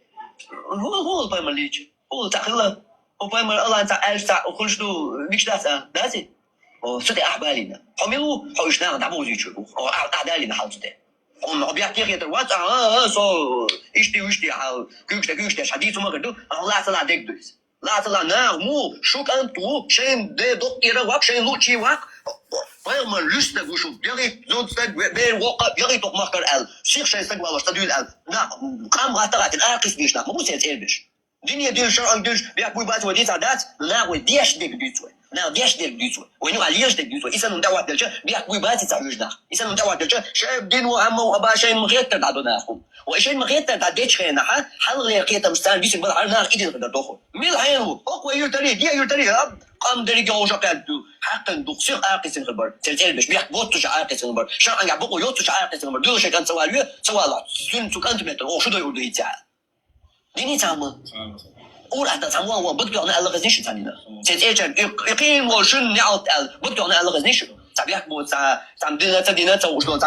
هو البايمر ليج هو تاخلا هو بايمر الله تاع ايش تاع وكلش دو مش داسا داسي وصدق أحبالنا حملوا حوشنا دعبوا زيشوا أعدالنا حوزته هم بيحكي غير الوقت صو إشتي كيوشتي حديث ما قدو لا طلع ديك دوس لا طلع نعمو شو كنتو شين ده دكتور واق شين لوتشي واق فما لسه وشو بيجي زود سد بين وقت بيجي توك ماكر ال شيخ شيء سد والله استدل ال لا قام غاترات الارقص بيش لا مو سيتيربش دنيا دير شرع دير بيحكوا بات وديت عادات لا وديش ديك ديتو لا ديش ديك ديتو وينو عليش ديك ديتو إذا ندعوا دلجة بيحكوا بات تعيشنا إذا ندعوا دلجة شاب دين وهم وأبا شيء مغيتر تعدوناهم وإيش مغيتر تعديش خينا حل غير كيتا مستان بيش بدل على نار إيدي نقدر تأخذ ميل حينه أقوى يرتري دي يرتري قام دري جوجا كادو حتى ندوخسير عاقس الخبر تلتلبش بيحكوا عاقس الخبر شرعا يعبقوا يوتش عاقس الخبر دول شيء كان سواليه سوالا سنتو كانت متر أو شو ده يقولوا يتعال ديني تعمل أول حتى تعمل وبدو أنا ألغز نيش تانينا تلتلج يقين وشن نعط بدو أنا ألغز نيش تعبيحكوا تعمدنا تدينا وشلون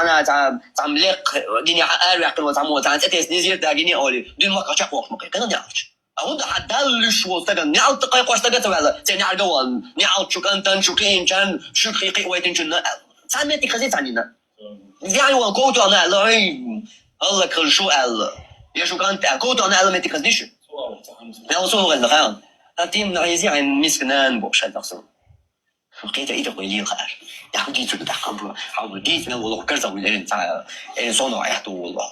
تعملق ديني حقار يحكوا تعمل تتس نزير تاجيني أولي دين ما كشاف وقت مقيم كنا نعرفش أود حدالش وستجا نعال تقايق وستجا تبعلا تاني عرجوان نعال شو كان تان شو كين كان شو خيقي ويتن شنا سامي تكذب عنينا يعني وقوتو أنا الله كل شو يا شو كان قوتو أنا ما تكذبش لا وصول غير الخير أتيم نعيزي عن مسكنان بوش هالنقص لقيت إيده قليل خير يا جيت تحقق حاول جيت من والله كرزة ولا أنت صنع يحتو والله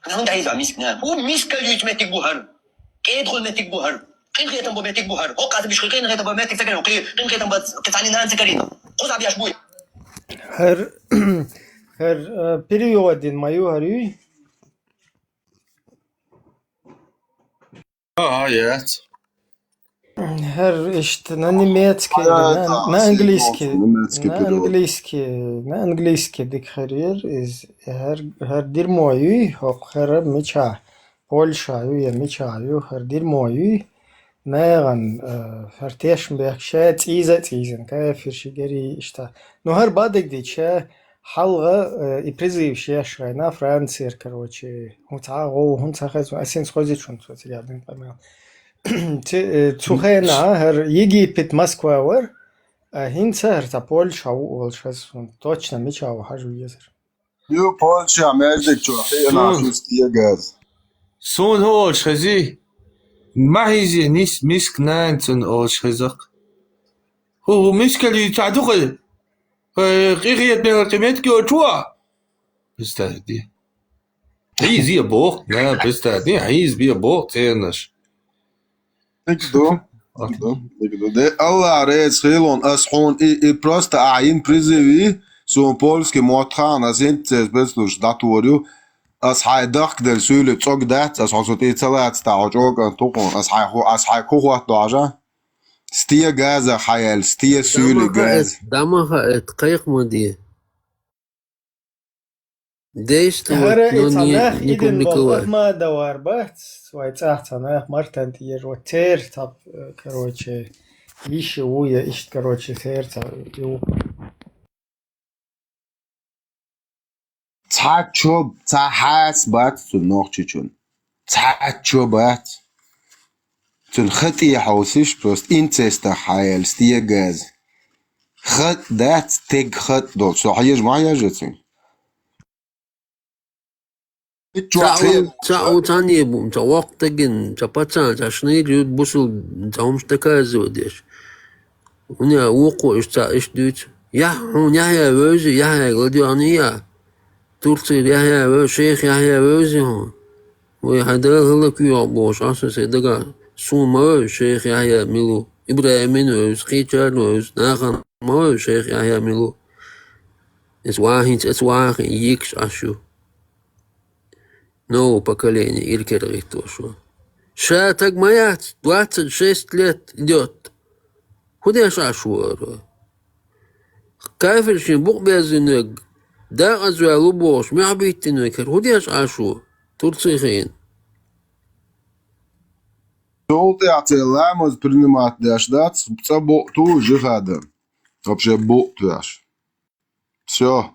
أنا هون عايز عن مسكنان هو مسكن يتمتك بوهر كي يدخل ماتك بوهر قين غيتم بماتك بوهر هو قاعد بيش قين غيتم بماتك سكرين وقين غيتم بتعني نان سكرين خذ عبي أشبوي
her periodin mayu harui
Hayat.
her işte na немецкий на английский dik harir is her dir mayu hok her micha Polsha ju micha ju her dir mayu ناغن هرتيش بيخشى تيزن كافر شجري إشتا نهار بعدك دي شا حلقة إبرزي شيء شرينا فرانسير كروتشي هم تعاقوا هم تخذ أسين سخوزي شون تفسير يعني تمام تخينا هر يجي بيت موسكوا ور هين سهر تا بولشا والشاس точно ميشا وحاجة يزر
يو بولشا ماجدك شو أنا خلصتي جاز
سون هو شخزي ما هي نيس مسك نانتن أو شخزق هو مسكلي تعدقل قيقية من القيمات كيوتوا بستهدي هي زي بوق لا بستهدي هيز بيه بوق تيرنش
تكدو ده الله رئيس خيلون أسحون إي просто عين بريزيوي سون بولسكي موتخان أزنت بسلوش داتوريو أصحى دق دل سولة توك دات أصحى صوتي تلات تعجوك أن تقون أصحى كوخوات دعجة ستيا غازة خيال ستيا سولة غاز
دمها اتقيق مدي ديشت
هرا نيكم نيكوات ما دوار بات سوايت احتنا مرتن تير وتير طب كروتشي إيش ويا إيش كروتشي تير طب
تعجب تعحاس بات تنوخشون تعجب بات تنخطي حوسيش بروست انتستا خيال ستيا غاز خط دات تيج خط دول شو حيج معايا جتين
تعو تاني بوم تعوق تجن تعبتان تعشني جود بوصل تعومش تكازو ديش هنا وقو إيش دوت يا هون يا وزي يا غديانية ترسل يا شيخ يا وزي هون وهذا هلا كيو بوش أساس دقا سوما شيخ يا ميلو إبراهيم وز خيتشان وز ناخن ما شيخ يا ميلو اسواهين يكش أشو нового поколения или то, что. Ша так маят, 26 лет идет. Куда шашуару? Кафельшин бук безинек, да азвалу бош, мябиттинек, куда шашу? Турцихин.
Толты ацелламоз принимать дождать, цабо ту жихада. Вообще бог тваш. Все.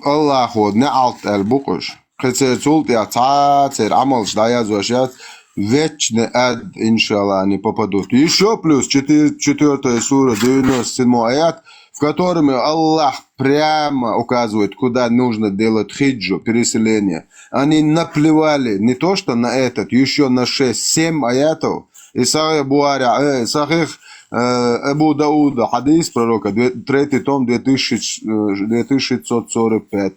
الله خود نعلت البقش. خسر تولت يا تعاتر عمل شدايا زوجات ويتش نقد إن شاء الله أني بابا دوست يشو بلوس 4 سورة 97 آيات в котором Аллах прямо указывает, куда нужно делать хиджу, переселение. Они наплевали не то, что на этот, еще на 6-7 аятов. И Сахих Абу Дауда, хадис пророка, 3 том, 2645,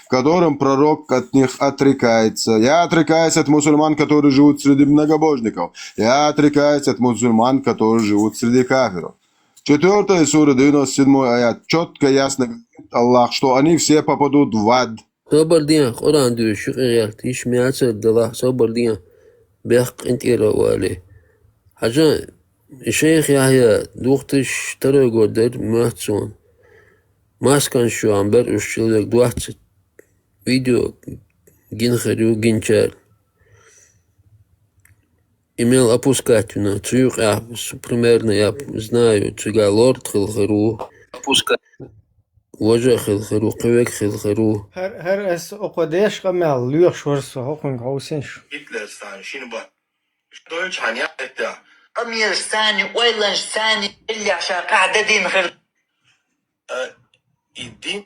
в котором пророк от них отрекается. Я отрекаюсь от мусульман, которые живут среди многобожников. Я отрекаюсь от мусульман, которые живут среди кафиров. 4 сура, 97 аят, четко, ясно говорит Аллах, что они все попадут в ад.
صبر ديان قرآن دو شق غيرت إيش مياسر دلا صبر ديان بيحق انت إروالي حاجة الشيخ يحيى دوختش ترى قدر مهتسون ماسكن شو عم برقش شلك دوحت فيديو جين خريو جين شار имел опускать на цюк, примерно я знаю, цюга лорд хилхеру, опускать. وجه خلخرو قوك خلخرو
هر اس اقداش قمال لوخ شورس هوكن غوسنش
Hitler ثاني شنو بقى؟ Deutsch هنيا قمير ثاني ويلنش ثاني اللي عشان قاعدة دين غير الدين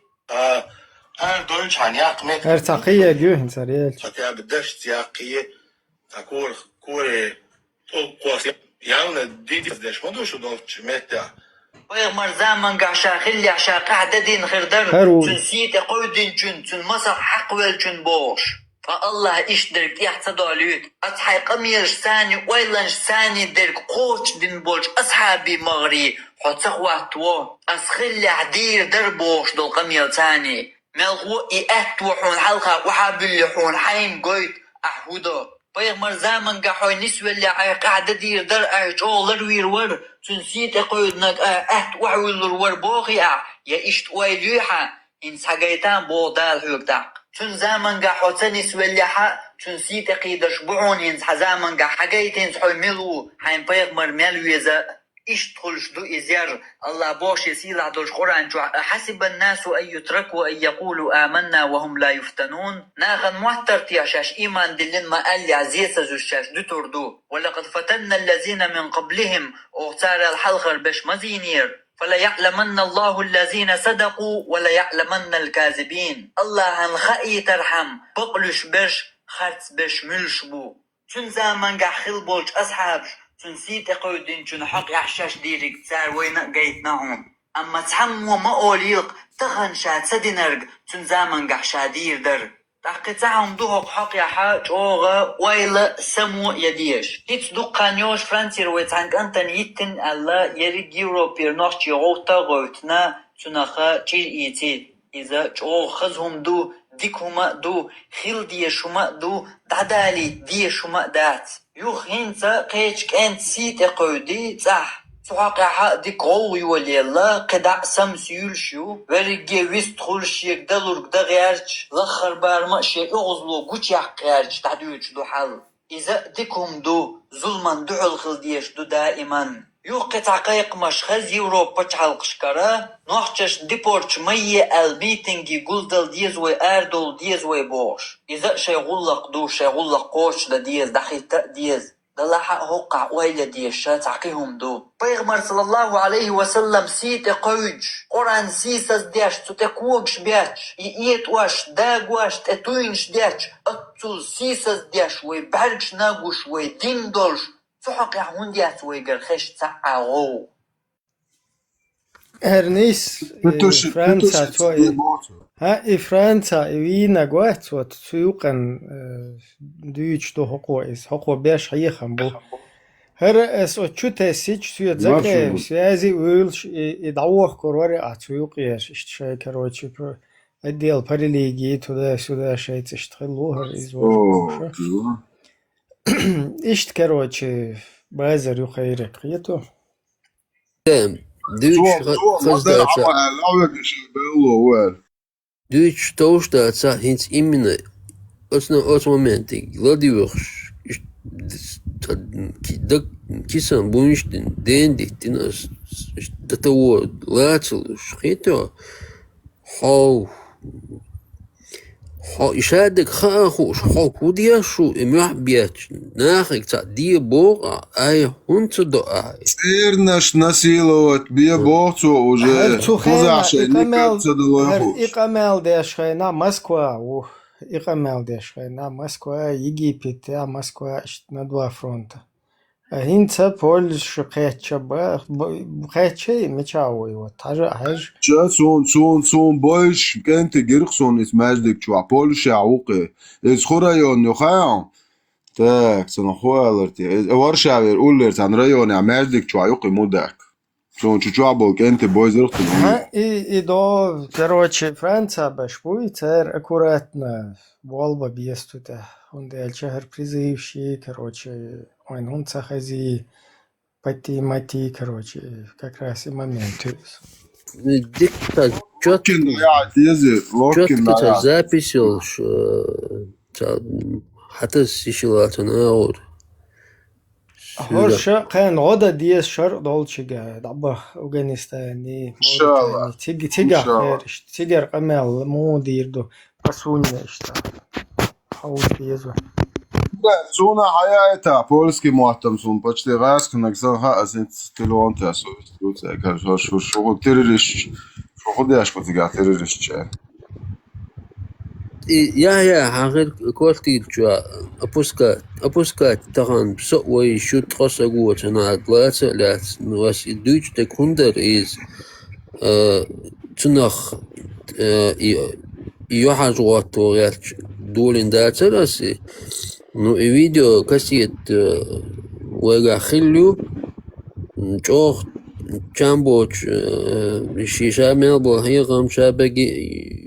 Deutsch هنيا قمير
هر تقية جوهن سريال
حتى بدش سياقية تكور كوري توقف يعني دي بدش ما دوش Deutsch متى ويغمر زمان قعشا خلي عشا قاعدة دين غردر تنسيت قودين تن مصر حق والتن بوش فالله إيش درك يحصد عليك أصحى قميرش ثاني ويلنش ثاني درك قوش دين بوش أصحابي مغري حتصق وقتوا أسخلي عدير دربوش دول قمير ثاني ملغو إيأت وحون حلقة وحابل حون حين قويت أحودا ويغمر زمان قحوي نسوى اللي قاعدة دير در أجول وير ور تنسيت قيدنك وحول الور بوغي يا إشت ويليحة إن ساقيتان بودال هيقدق تن زمان قحو تنسوى اللي تنسيت قيدش بعون إن زمان قحقيتين سحوي ملو حين بيغمر ملويزة إيش تخلش دو إزيار الله بوش يسيل عدوش قرآن حسب الناس أن يتركوا أن يقولوا آمنا وهم لا يفتنون ناغن محتر تياشاش إيمان دلين ما قال لي عزيزة زوشاش دو تردو ولقد فتنا الذين من قبلهم أغتار الحلقر بش مزينير فلا يعلمن الله الذين صدقوا ولا يعلمن الكاذبين الله هنخئي ترحم بقلش بش خرц بش ملش بو تن زمان قحخل بولش أصحابش تنسيت قودين تن حق يحشاش ديرك تسار وين قيت نعون أما تحمو ما أوليق تخن شاد سدينرق تن زمان قحشا دير در تحقي تعهم دوهق حق يحاج أوغا ويلا سمو يديش هيت دوقانيوش فرانسي رويت عنك أنتن يتن ألا يريق يوروبير نوش يغوطا غوتنا تنخا تير إيتي إذا جو خزهم دو ديكهما دو خيل ديشهما دو دعدالي ديشهما دات يوخ هنسا قيتش كانت سيت قودي صح سحاق حق ديك غوي وليلا قدع سمس يلشيو ورقي ويستخل شيك دلورك دا غيرش لخر بارما شيك اغزلو قوش يحقيرش تعديوش دو حل إذا ديكهم دو ظلما دعو الخلديش دو دائما يوقت عقايق مشخز يوروبا تحلقشكرا نوحشش ديبورش مية الميتنجي قلدل ديزوي اردول ديزوي بوش إذا شيغلق دو شيغلق قوش دا ديز دخيتا ديز دلحق هقع ويلا ديشا تعقيهم دو بيغمر صلى الله عليه وسلم سيت قوج قرآن سيساس ديش تتكوغش بياتش إيت واش داق واش تتوينش ديش أتول سيساس ديش ويبعرقش ناقوش ويدين دولش فحق يعون ديات ويقرخش تعاغو
هرنيس فرانسا توي ها فرانسا وينا قوات وتسوقن دويتش تو حقوق بيش حيخم بو هر اس اوتشوتا سيتش سويت زكا سيازي ويلش يدعوه كوروري اتسوقيش اشتشاي كروتشي الديال بريليجي تودا سودا شيء تشتغلوها ازور اشت كروتشي بازر يخيرك قيتو
Deutsch Toaster hint именно от момента гладиош кисан бунштин дендиктин до того лацел шхито يشادك خاخوش خاكوديا شو إميح بياتش ناخك تعدي بوغ آية هونت دعاء
Цернаш насиловать биеборцу уже хузаше никакца долохуш.
إقامل داشخينا موسكوا إقامل داشخينا موسكوا Египет Москва ندوا فرونتا هينتا Польша قيتشا مچاوي وتاجا هاج
جا سون باش كانت جرخسون اسماجدك چوا بولشا عوقي از خوريون يخايون так سنخوالرتي ورشاوير اولرت عن ريون عماجدك چوا يقي مودك شون چوا بول كانت بويزرت
и до короче Франция баш будет аккуратно Волба бестута он дальше призывщий короче он сахази пати короче как раз и момент
ديكتا
لكن ضيعت يزي لكن
جوتكتا записил حتى السيشلاتنا أور
هورشا كان غدا ديس شر دولشيغا دابا أفغانستاني
شاء
تيجا خير تيجا قمال مو ديردو بسونيا اشتا حاول بيزو
Zona hajaeta polski muhtam sun почти раз knaksa asint telon taso struce kažo šo teroriš šo hodeš po ciga terorišče
يا حاغر كوالتي جوا أبوسكا تغان بسوي شو تقص أقوى تنا دلاتة لا نواس دوج تكوندر إز تنخ يوحج واتو دولين داتراسي نو فيديو كاسيت ويغا خليو جوخ جامبوش شيشا ميلبو هي غام شابقي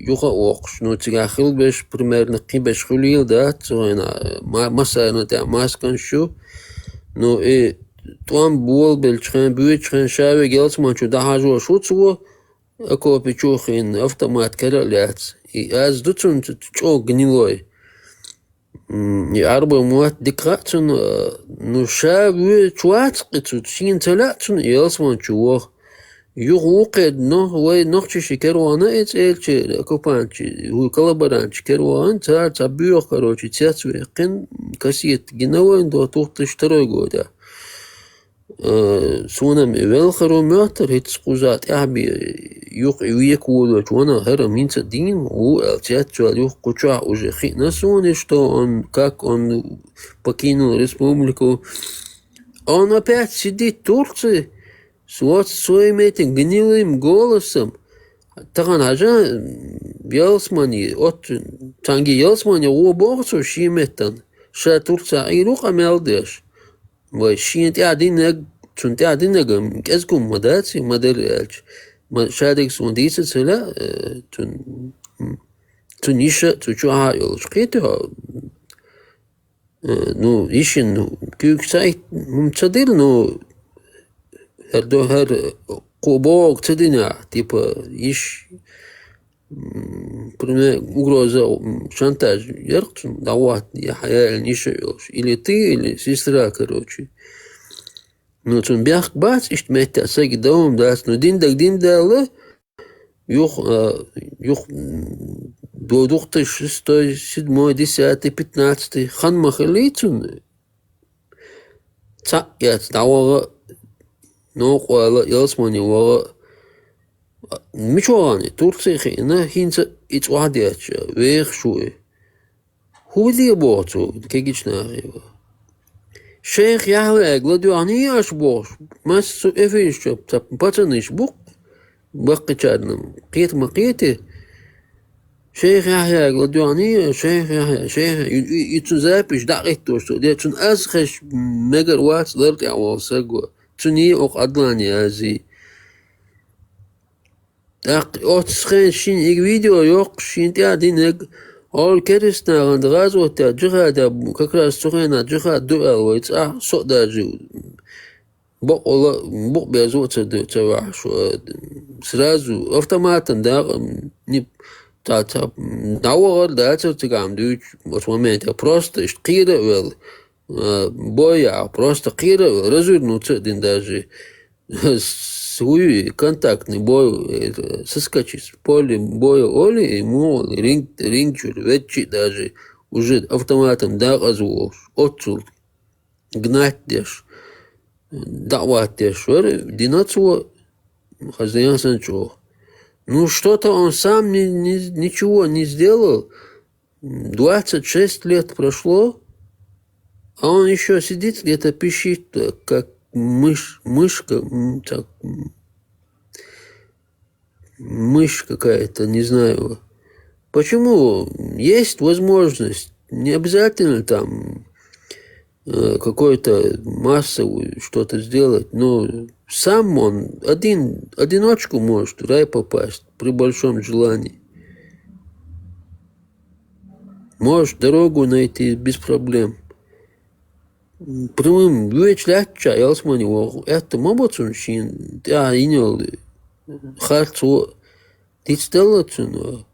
يوخا وقش نو تغاخل بش برميرنا قيبش خليل دات وينا مسانا تا ماسكن شو نو توان بول بالچخن بوچخن شابه گلت مانچو دا هاجو شو تسو اكو بيچوخين автомат كرالات از دوتون چو گنيلوي يعربوا موات دقاتون نو شابه چوات قطو تشين تلاتون يلسمان چوخ يغوقد نو وي نوخشي شكروانا اتسالچي اكوبانچي هو كولابورانچي كروان تا بيوخ كروچي تسوي قن كاسيت جنوين دو توختش تروغودا سونم اول خرو ماتر هيتس قوزات احبي يوق ويكولو وانا هرا مينتا دين و التيات يوق قوچا уже хитна соне что он как он покинул республику он опять сидит в Турции своим этим гнилым голосом таган ажа Ялсмани от танги Ялсмани о богсо шиметтан ша Турция ируq амелдеш وای شینت عادی چون تی عادی نگم از کم مدتی مدرج ما شاید یک سوندیس سلا تو نیشه تو چه هایلش کیت ها نو ایشین نو کیک سایت ممتدل نو هر قباق تدینا تیپا ایش برنامج угроза шантаж ярче давать я хаял нишёш или ты или сестра короче ну тун бях бац ишт мета саги даум дас ну дин дала юх до 2006 7 10 15 хан махалитун ца я давага но қояла ялсмани вага مشواني تورسي خينا هينسا اتوادياتش ويخ شوي هو دي بوتو كيجيش ناغي شيخ يحوى اقلدو عني اش بوش ماسو افيش تاب باتنش بوك بقي چادنم قيت مقيتي شيخ يحيى اقلدو عني شيخ يتزابش داقيت توشتو دي تون ازخش مجر وات ضرط اعوال ساقوا توني اوق ادلاني ازي отсхэн шин иг видео yok шин тя динэг ол керестнаган газота жихада как раз сухена жиха дуэлвэц содажи бок безоца дцава сразу автоматом да не та давар да цогам дуч вот момент просто штира вел боя просто qira развернуться дин даже свой контактный бой соскочить в поле боя Оли, ему ринчур, ветчи даже уже автоматом доказывал, отцул, гнать дешь, давать дешь, динацу хозяин санчо. Ну, что-то он сам ничего не сделал. 26 лет прошло, а он еще сидит где-то пищит, как мышка, так, мышь какая-то, не знаю. Почему? Есть возможность, не обязательно там какой-то массовый что-то сделать, но сам он одиночку может в рай попасть при большом желании. Может дорогу найти без проблем. Прямым вечляча ялсмани вогу. Это мобоцун шин. Я инял харцу. Тицделацун.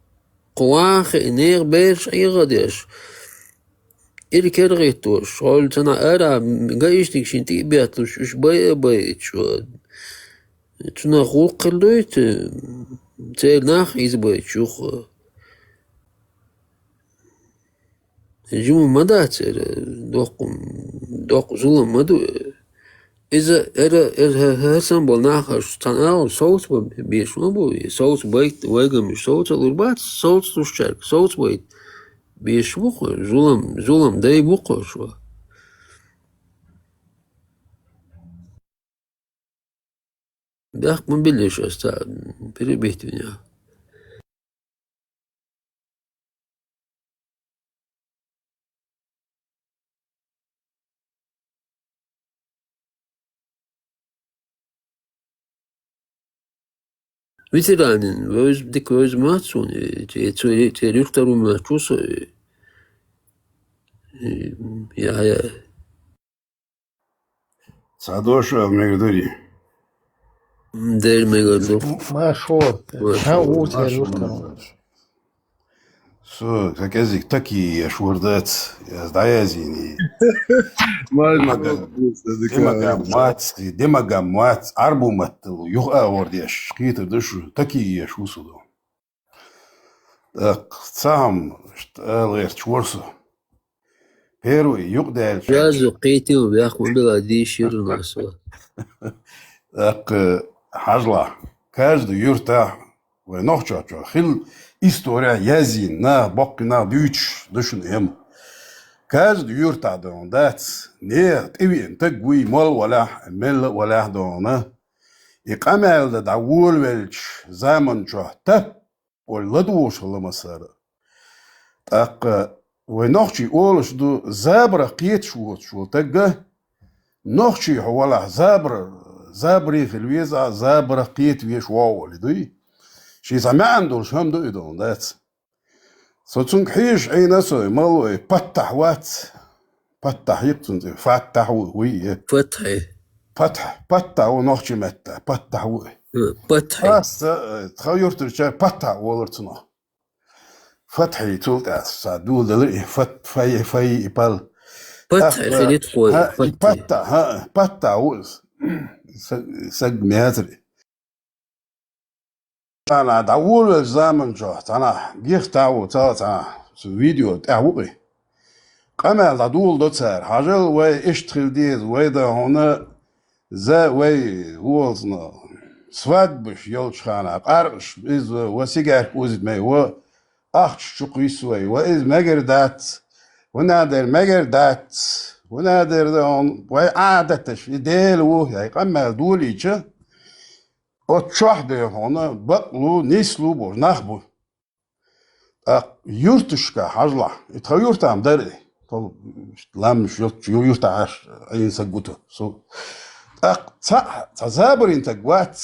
Куах энер беш игадеш. Или керритош. Шол цана ара гаишник шин тибиатлуш уж бай чу. Цуна хулкалдует. Цель нах избай чух. Жуму мадацер, док зулам маду. Эра сам был нахаш танал соус биш мабу, соус байт вегам соус алурбат, соус тушчарк, соус байт биш вухо, зулам дай вухо шо. Бях мобили сейчас, перебить меня. Ветеранин, dik özmezsun, terörü mahcusu, ya.
Садоша в Мегадури.
Der megador.
ما شو ها وتر
Со, как язык, такие швурдат, я сдаязини. Демагамат, арбуматтыл, юга ордеш, китер душу, такие шусуду. Так, сам, что чворсу. Первый, юг дальше.
Жазу қейтем, бях мобила дейширу насу.
Так, хажла, каждый юрта, вы нохча, хил история язин, на бок на дюч, душн ем. Каждый юрта дон дат, нет, ивен, тагуи мол вала, мел вала дона. إقامة دعوول ولش زمن شو تب ولدوش الله مسار تق ونخشي أولش دو زبر قيت شو تجا نخشي حوالا زبري في الويزا زبر قيت ويش واو لدوي شي زمان عندوش هم دو يدون دات صوتون حيش عين سوي مالو فتح وات فتح يقتن فتح وي فتح ونخشي متى فتح وي بس تخير ترجع فتح ولرتنا فتحي تولت سادول دلري في بال
فتح خليت قوي
فتح وز سج مهاتري أنا دعول الزمن جات أنا بيختاو تا فيديو تعوقي قام دعول دوتر حاجل واشتغل ديز ويدا هنا زا وي وزنا سواد بش يلش خانا قارش إز وسيجار وزد ماي و أخش شقيس وي وإز مجر دات ونادر مجر دات ونادر دون وي عادتش ديل وهي قام دولي جا أتشوح ده هنا بقلو نسلو بور نخبو يرتشكا حجلا يتخيرت عم داري طب لامش يرت عاش أين سجوته سو تزابر انت جوات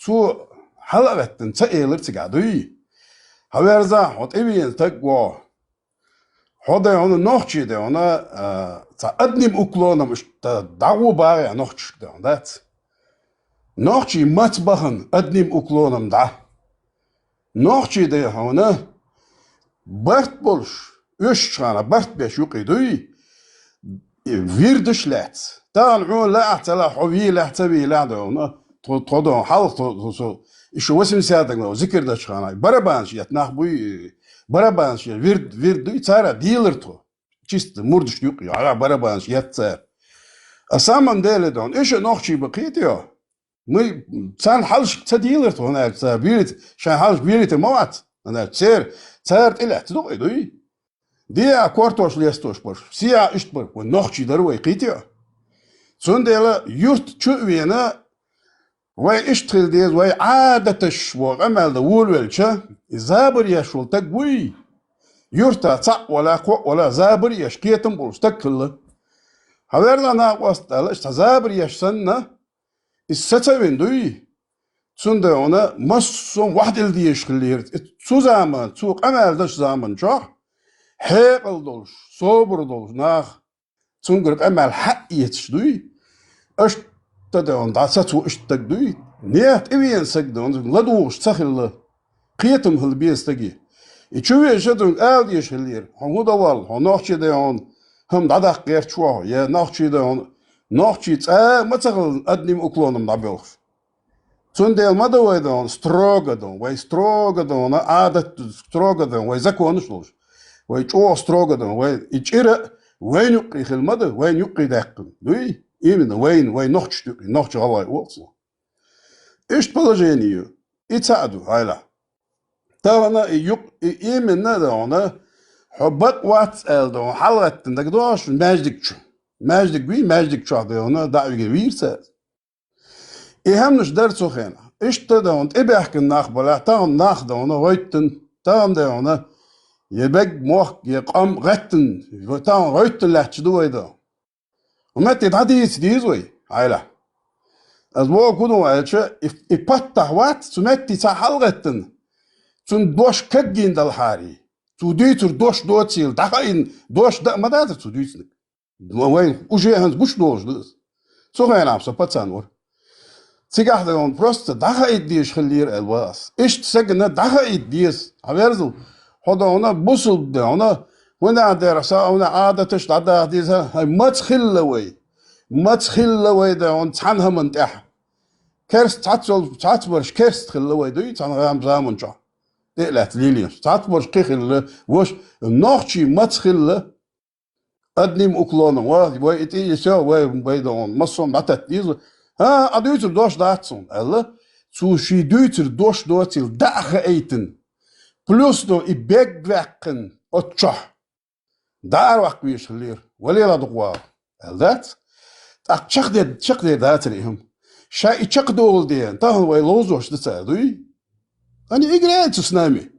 تو حلقة تنتقل لرتقعدوي هويرزا حط إبي انت جوا هذا هنا نخشي ده هنا تقدم أكلنا مش تدعو باقي نخشي ده هنا نخشي مطبخن قدم أكلنا مدع نخشي ده هنا برت بولش إيش خانا برت بيشوقي دوي فيردش لات تانعو لا اعتلا حوي لا اعتبي لا دونا تودون حلق تو إيش وسم سيادك لو ذكر ده شخاناي برابانش يتناخ بوي برابانش ويرد دوي تارا ديلر تو چيست مردش يوق يا برابانش يتسار أسامن ديلدون إيش نوخشي بقيت يا مي سان حلش تديلر تو هناك تسار بيرت شان حلش بيرت موات أنا تسير إلى تدوي دوي دي كورتوش ليستوش بر سيا إشتبر ونوخشي دروي قيت يا سندلا يرت شو وينا وای اشتغل دیز وای عادتش و عمل دول ولچه زابر يشول تقوي يرتا صع ولا قو ولا زابر يشكيتم بولستكل هذا أنا وسط على زابر يشسنا الستوين دوي سنده ona مسون واحد الدي يشخلير سو زمان سو عمل دش زمان شو هيقل دولش صبر دولش ناخ سنقرب عمل حق يتشدوي اش تدعون دعساتو اشتقدوي نيات ايوين سقدون لدوش تخل قيتم هالبيستقي يشوي شدون آل يشهلير هم دوال هم نوخشي ديون هم دعدق غير شوه يا نوخشي ديون نوخشي ما تخل أدنيم أكلونم دعبيوخ تون ديال ما دوي دون ستروغ دون وي ستروغ دون عادت ستروغ دون وي زكونشلوش وي جو ستروغ دون وي يجير وين يقي خلمده وين يقي داقن دوي именно وين نوخش الله يوصل ايش положение يتساعدوا هايلا تانا يق именно ده انا حبك وات ال ده حلقت عندك دوش ماجدك شو ده انا دعوه ويرسا اهمش درسو خينا ايش ده انت ابيحك الناخبه تاهم ناخ ده انا ويتن تاهم ده انا يبق موخ يقام غتن تاهم ويتن لحش دوي ده وما تتعديس ديزوي عيلا أزمو كونو عيشة إفتح وات سمتي سحلغتن سن دوش كجين دالحاري تو ديتر دوش دوتسيل دخاين دوش دا ما داتر تو ديتنك وين وجه هنز بوش دوش دس سو غين عبسا باتسانور سيقاح دون بروست دخايد ديش خلير الواس إشت سجنة دخايد ديس عبيرزو هذا هنا بوصل ده هنا هنا دراسة هنا عادتش عادة ديزها هاي ما تخل وي ده هون تعنها من تح كرست تعتبرش كرست خل وي ده تعنها غام زامن شو تقلت ليليش تعتبرش كخل وش نوخشي ما تخل أدنيم أكلونه وي إتي يسوي وي ده هون مصون بعتت ديزو ها أديتر دوش داتسون ألا سو شي ديتر دوش دوتيل داخ ايتن بلوس دو إبيك بقن أتشح دار وقت بيشلير ولي لا دقوا هذات تشق دي داتريهم شاي تشق دول دي تاهن وي لوزوش تساعدوي أنا إجريت سنامي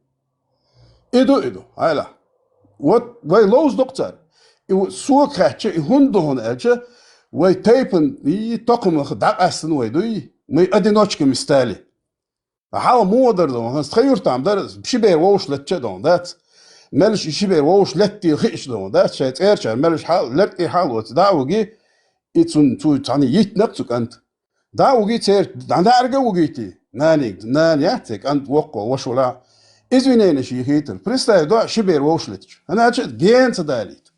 إدو هايلا وي لوز دكتور سوق خاتش هندهن أجا وي تايبن تقوم دق أسن وي دوي مي أدينوش مستالي حاول مودر دون هستخير تعم درس بشبه ووش لتشدون ذات مالش يشبه ووش لتي خيش دون ذات شيء تغيرش مالش حال لتي حال وتدعوجي يتسون تو تعني يتنقصك أنت دعوجي تير عندها أرجع وجيتي ناني يعتك أنت وقو وشولا إزوينين شيء هيتر بريستا دع شبه ووش لتش أنا أشد جين تداريت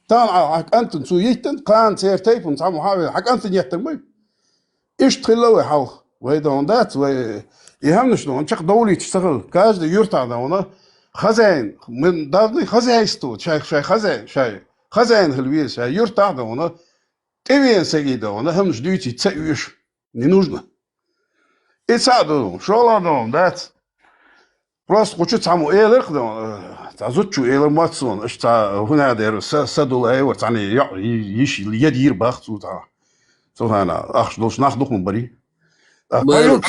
طبعا حق أنت تو يتن قان تير تيفون تعمل حاول حق أنت يتمي إيش تخلوه حاول ويدون ذات وي يهمنش دون شق دولي تشتغل كاج يرتع دونا خزين من دارني خزيستو شاي خزين هلويس شاي يرتع دونا تبين سجي دونا همش ديتي تسويش نينوجنا يساعدون شو دون ذات راس قلت تعمو إيلر دون تعزوتشو إيلر ماتسون إيش تاع هنا دير سدول أي وتعني يشي اليدير باختو تاع سو هنا أخش دوش ناخدوك من بري
مالك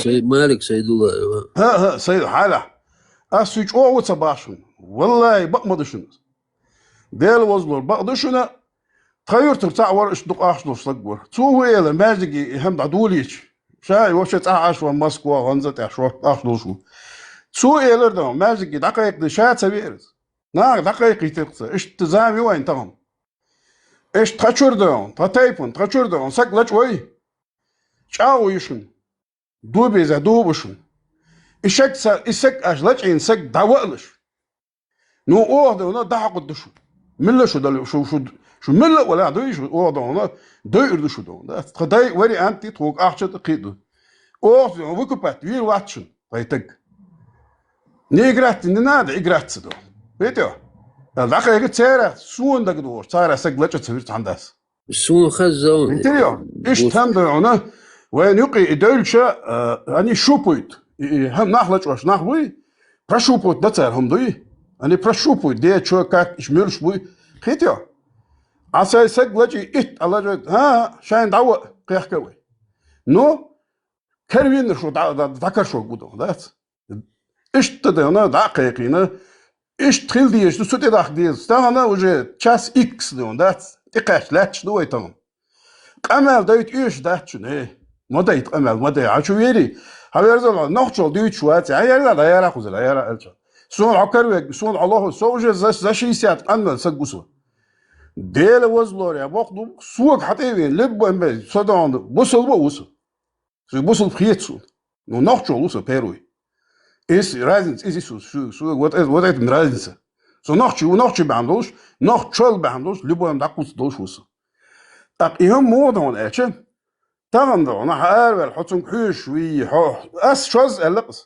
سيد الله
ها سيد حاله أسويج أو وتصباشون والله بقمدشون ديل وزلور بقدشونا تغير تبتاع ورش دق أخشلو صقور تو هيلا ماجدي هم دعدوليش شاي وش تعاش ومسكوا غنزة عشوا أخشلو شو تو هيلا ده ماجدي دقائق دشات سبيرز دقائق يتقص إيش تزامي وين تهم إيش تخشور ده تتايبون تخشور ده سقلش وي شاو يشون دوبي زا دوبشون إسك أجلج إنسك دعوالش نو أوه ده ده قدشو ملا شو ده شو ملا ولا ده شو أوه ده داير ده شو ده قداي وري أنتي توق أحشد قيده اوه وكبات ويل واتشن فايتك نيجرات نناد إجرات دو فيتو الدقة يجت سيرة سون دك دور سارة سجلت تسويت عنداس
سون خزون
انتريو ايش تهم هنا وين يقي دولشة اني شوبويت هم نخلج واش نخوي برشوبويت دتهم دوي اني برشوبويت دي شو كاك شميرش بوي خيتيو عسى سجلت ات الله ها شاين دعوة قيح كوي نو كروين شو ذكر شو بودو ذات ايش تدهنا دقيقينا ايش تخيل ديش تو سوتي داخ ديز تانا وجه تشاس اكس دون ذات تقاش لاتش دوي تمام قمل دايت ايش داتشن ايه ما دايت قمل ما دايت عشو يري هايرزل نخشل ديت شوات هايرزل هايرا خوزل هايرا الچ سون عكر سون الله سوجه زاشي سيات قمل سغوسو ديل وزلوريا بوقدو سوق حتى وين لب ام سودان بوسل بوسل بوسل خيتسو نو نخشل وسو بيروي is razins is so what it razins so noch behandels noch chol behandels liboem dakus doshus tak ihom modon echen tagan do na har wel hotun khush wi ho as shoz elqs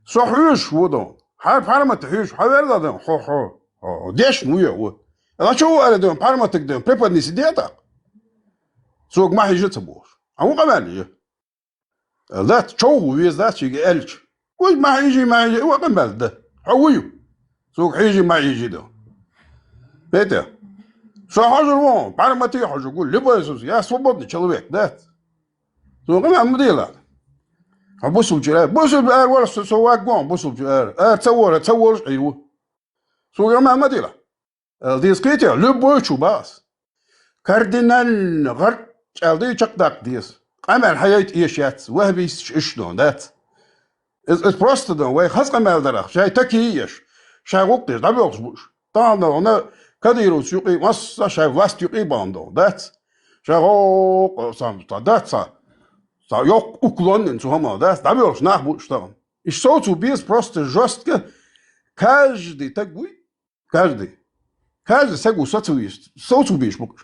so khush wodon har parmat khush haver da ho desh muyo wo la cho ala do parmat do prepadnis dieta so ma hijat bosh amu qamali that cho wi is that you elch وش ما يجي هو قمال ده حويو سوق حيجي ما يجي ده بيته سو حجر وون بعد ما تيجي حجر يقول لبا يسوس يا صوبني человек ده سوق ما مديلا بوسو جرا بوسو بار ولا سواق وون بوسو جرا تصور ايوه سوق ما مديلا ديس كيتيا لبا شو باس كاردينال غرق قالدي چقدق ديس عمل حياه ايشات وهبي شلون ذات is просто да way хас قمال درخ شاي تكيش شاي وقتش دا بيوقش طبعا انا كديرو سوقي مس شاي واست يقي باندو ذات شاي او سام ذات سا yok uklonjen su homa da da bioš nahbu šta I so tu bis просто жестко каждый такой каждый сагу сатуист so tu bis buk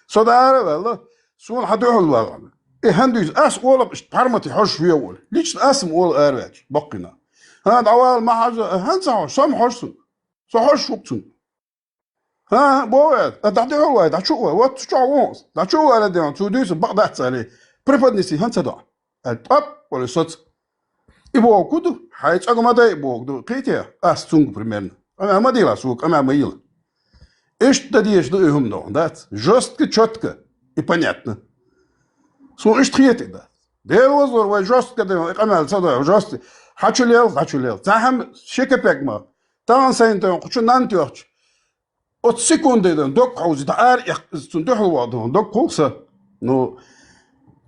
so da valla so haduhul valla هندوز اس ولا بارمتي حش ويول ليش اسم ولا ارج بقنا هذا اول ما حاجه هنسا سم حشن سو حش وقتن ها بواد دعدي هو دا شو وات شو وونس دا شو ولا دي تو دوس بقدات عليه بريبادنسي هنسا دا الطب ولا صوت يبو كودو حيت اغما يبو دو قيتيا اس تونغ بريميرن انا ما ديلا سوق انا ما يل ايش تديش دوهم نو دات жестко четко и понятно سو اشتخيت ده ده وزور وجوست كده قمال صدق وجوست حچوليل زهم شيكبك ما تان سنتون قچو نانتيوچ 30 سكوندن دوك حوز دار تندخل وادون دوك كوسا نو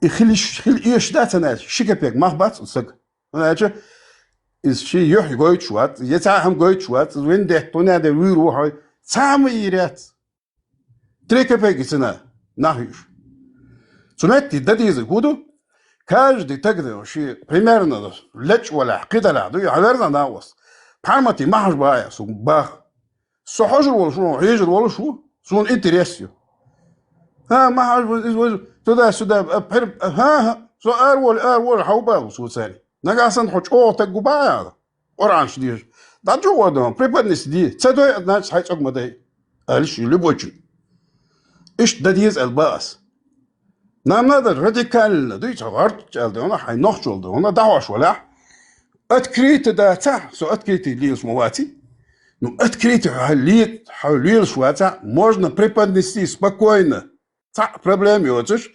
يخليش ايش داتنا شيكبك ما بات صق انا is شي يح جويت شوات يتاهم جويت شوات وين ده تونا ده ويرو هاي سام يرات تريكبك سنه ناهيش Цунетти дадизы гуду, каждый тогда вообще примерно лечь валя кида ладу, я верно наус. Памяти махаш бая, су бах. Сохожер вол шо, хижер вол шо, сун интересью. махаш туда-сюда, су ар хаубал су цари. Нагасан хоч тагу бая. Оранж диж. Да джо водом, припаднись ди. Цадой однач хайц огмадай. Алиш любочин. Иш дадиз албаас. نعم هذا راديكال دويتش غارت جالد أنا حي نخجل ده أنا دعوش ولا أتكريت ده تاع سو أتكريت ليس مواتي نو أتكريت حليت حليل شواتا можно преподнести спокойно تاع проблем يوتش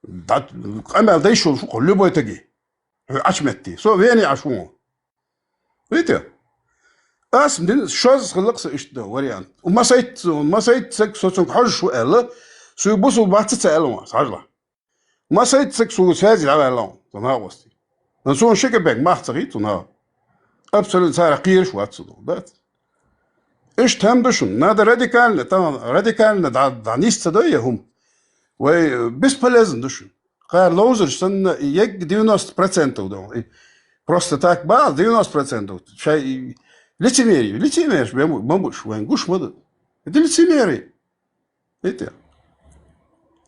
да أما ده يشوف شو любой تجي أشمتي سو ويني عشون видите أسم دين شوز خلقس إيش ده واريان وما سيت سك حج شو قال سو يبصوا بحثة ألوان صحيح ما سيد سكسو سازي على ألوان تنها وستي نسون شيكا بيك ما اختري تنها أبسل سارة قيرش واتسدو دات إيش تهم دشون نادا راديكالنا طبعا راديكالنا دعنيس تدوية هم وي بس بلازم دشون قال لوزر سن يك 90% ودو просто так ба 90% شيء лицемерие бемуш وين гуш мода это лицемерие это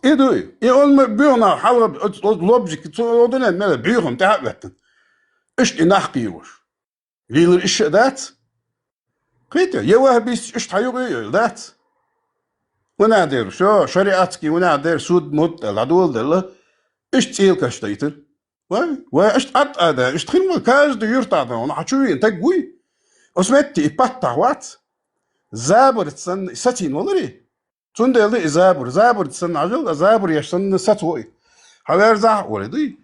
إدو يقول بيونا حلقة لوبجك تودنا ملا بيهم تعبتن إيش نحكي وش ليلر إيش ذات قيت يوه بيس إيش تحيوغي ذات ونادر شو شريعتك ونادر سود مد العدول دله إيش تيل كشتيتر وإيش أت هذا إيش تخيل كاز دو يرتع ده أنا حشوي أنت قوي أسمعتي إبتة وات زابر تسن ستين ولري تندل زابر تسن عجل زابر يشتن ستوي حوار زح ولدي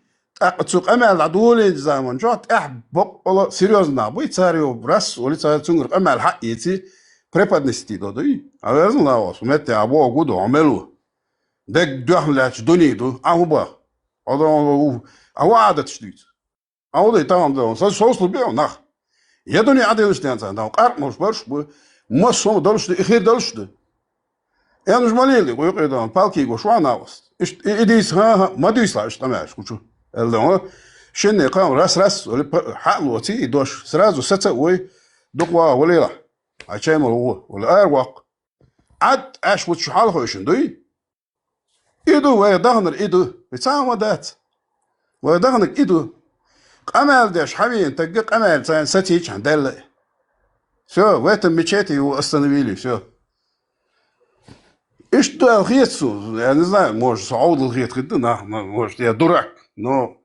تسوق أمل عدول زمان جات بق والله سيريوزنا بوي تساريو براس ولي تساريو تنقر أمل حق يتي prepadnosti دودي حوار زنا وسمعت أبوه قدو عملو دك دوحلاش دوني دو أهوبا هذا عادة تشديد هذا تمام ده صوص بيو نخ يدوني عادة يشتغل ده قارب مش برش ما صوم دلش ده إخير دلش ده يعني مش مالي ويقول ده بالكي وشو أنا وست إديس ها ما ديس لا إشتماش كوشو اللي هو شنو قام راس ولا حقلوتي دوش سرازو ستة وي دقوا ولا لا عشان هو ولا أروق عد أش وتشو حاله خوشن دوي إيدو ويدهنر إيدو بتسامى ذات ويدهنر إيدو قمال داش حبيبي أنت قمال تان ستيج عندل شو ويتم مشيتي واستنبيلي شو إيش تو الخيتسو يعني زين مش صعود الخيت خدنا مش يا درك نو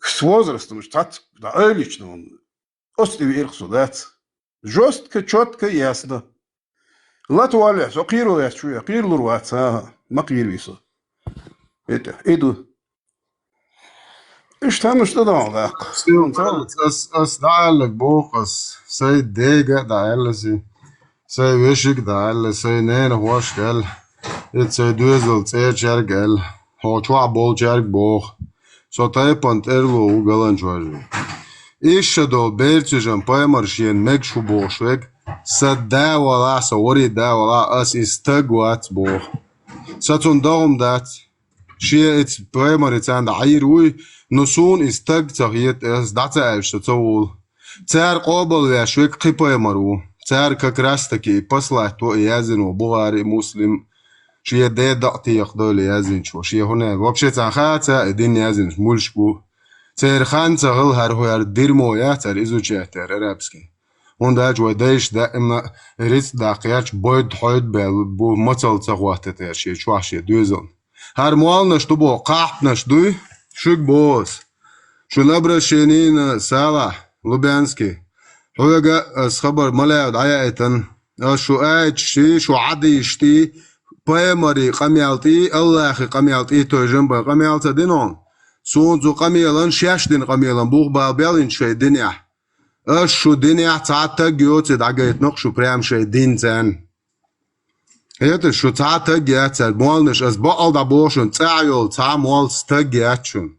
كسوزرست مش تات دا أوليش نو أستي إيرخسو ذات جوست كتشوت كياسنا لا توالع سو قيرو يا شوية قير لروات ها ما قير بيسو إيدو إيش تانوش تدعو ذاك أس دعالك بوقس سي ديجا دعالسي سي وشك دعال سي نين هواش قال سي دوزل سي شارك قال هو شوع بول شارك بوخ سو تايبانت إرلو وغلان شواجو إيش دو بيرتجن بايمرشين مكشو بوشوك سدا ولا سوري دا ولا أس استقوات بوخ ستون دوم دات شيء ات برايمري تاند عيروي نسون استق تغييت اس داتا ايش تقول تار قابل يا شويك قبايمرو تار ككراستكي بصلات ويازن وبغاري مسلم شيء ده دقتي يقدر يازن شو شيء هنا وبشي تاخاتا الدين يازن مولش بو تار خان تغل هر ديرمو يا تار ازو تشاتر رابسكي ونداج ودايش دائما ريت داقياش بويد حويد بو مطل تغوات تاشي شواشي دوزن هر موال نشتبو قاحب نشدوي شوك بوس شو لبرا شينين سالح لوبيانسكي هوغا خبر ملايود عيائتن شو ايج شي شو عدي يشتي بايمري قميالتي الله اخي قميالتي تو جنبا قميالتا دينون سونزو قميالن شاشدين قميالن بوغ بالبيالين شي دنيا شو دنيا تعتا جيوتي دعاقيت نقشو بريام شي دين زان هيت شو تعتا جياتر مولنش از بقل دا بوشن تعيول تا مول ستجياتشون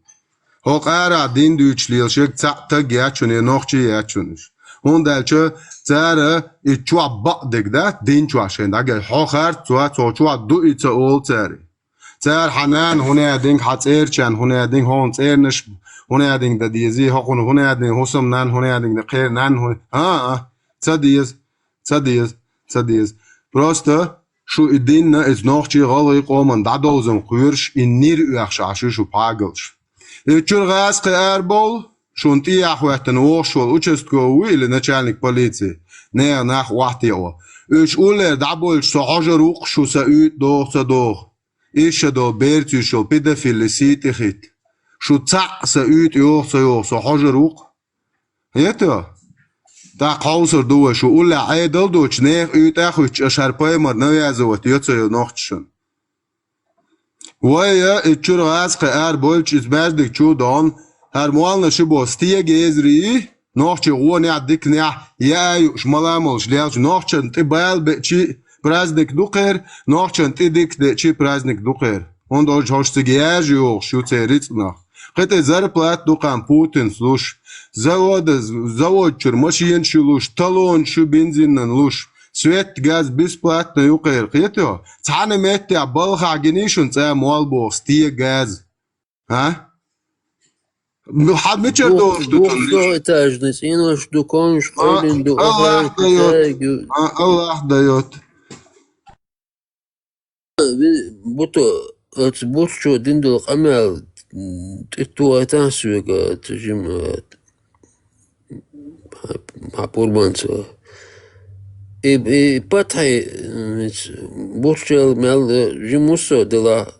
هو قارع دين دوچليل شك تعتا جياتشون ينوخشي ياتشونش هون دالچه تاره اتشوا بقدك دا دين چواشين داقل حوخر توا دو اتا اول تاري تار حنان هنا دين حتيرچن هنا دين هون تيرنش هنا دين دا ديزي هقون هنا دين حسم نان هنا دين دا خير نان هنا تديز براسته شو الدين از نوخشي غالي قومن دادوزم قيرش النير اخش عشو باغلش اتشور غاسق اربول شونتي اخواتن وشول участковый или начальник полиции не нах вахтио үч улер дабол сохожрук шу саут дох иш до бертю шол педофил ситихит шу ца саут йох сохожрук это دا قاوسر دو شو اول عيدل دوچ نه اوت اخوچ اشرپای مر نو یازوت یوتو نوخشن ویا اچور غاسق ار بولچ ازبازدک چو دون هر موال نشي بوستيه گيزري نوخچ غو نه دك نه يا شمالامل شلياج نوخچ انت بال بچي праздник дукер نوخچ انت دك دچي праздник дукер он дож хоштигияж йох شو церицна قطع зарплат дукан Путин слуш завод машин шулуш талон шу бензинен луш свет газ бесплатно юқер қито цаны метте балха генишун ца молбо стие газ محمد
دو этажный инош ду конш фойлин ду
الله دايوت
buto برشو دندو قمال تتواتان سويقا تجم بوربانسو باتحي برشو مال جموسو دلا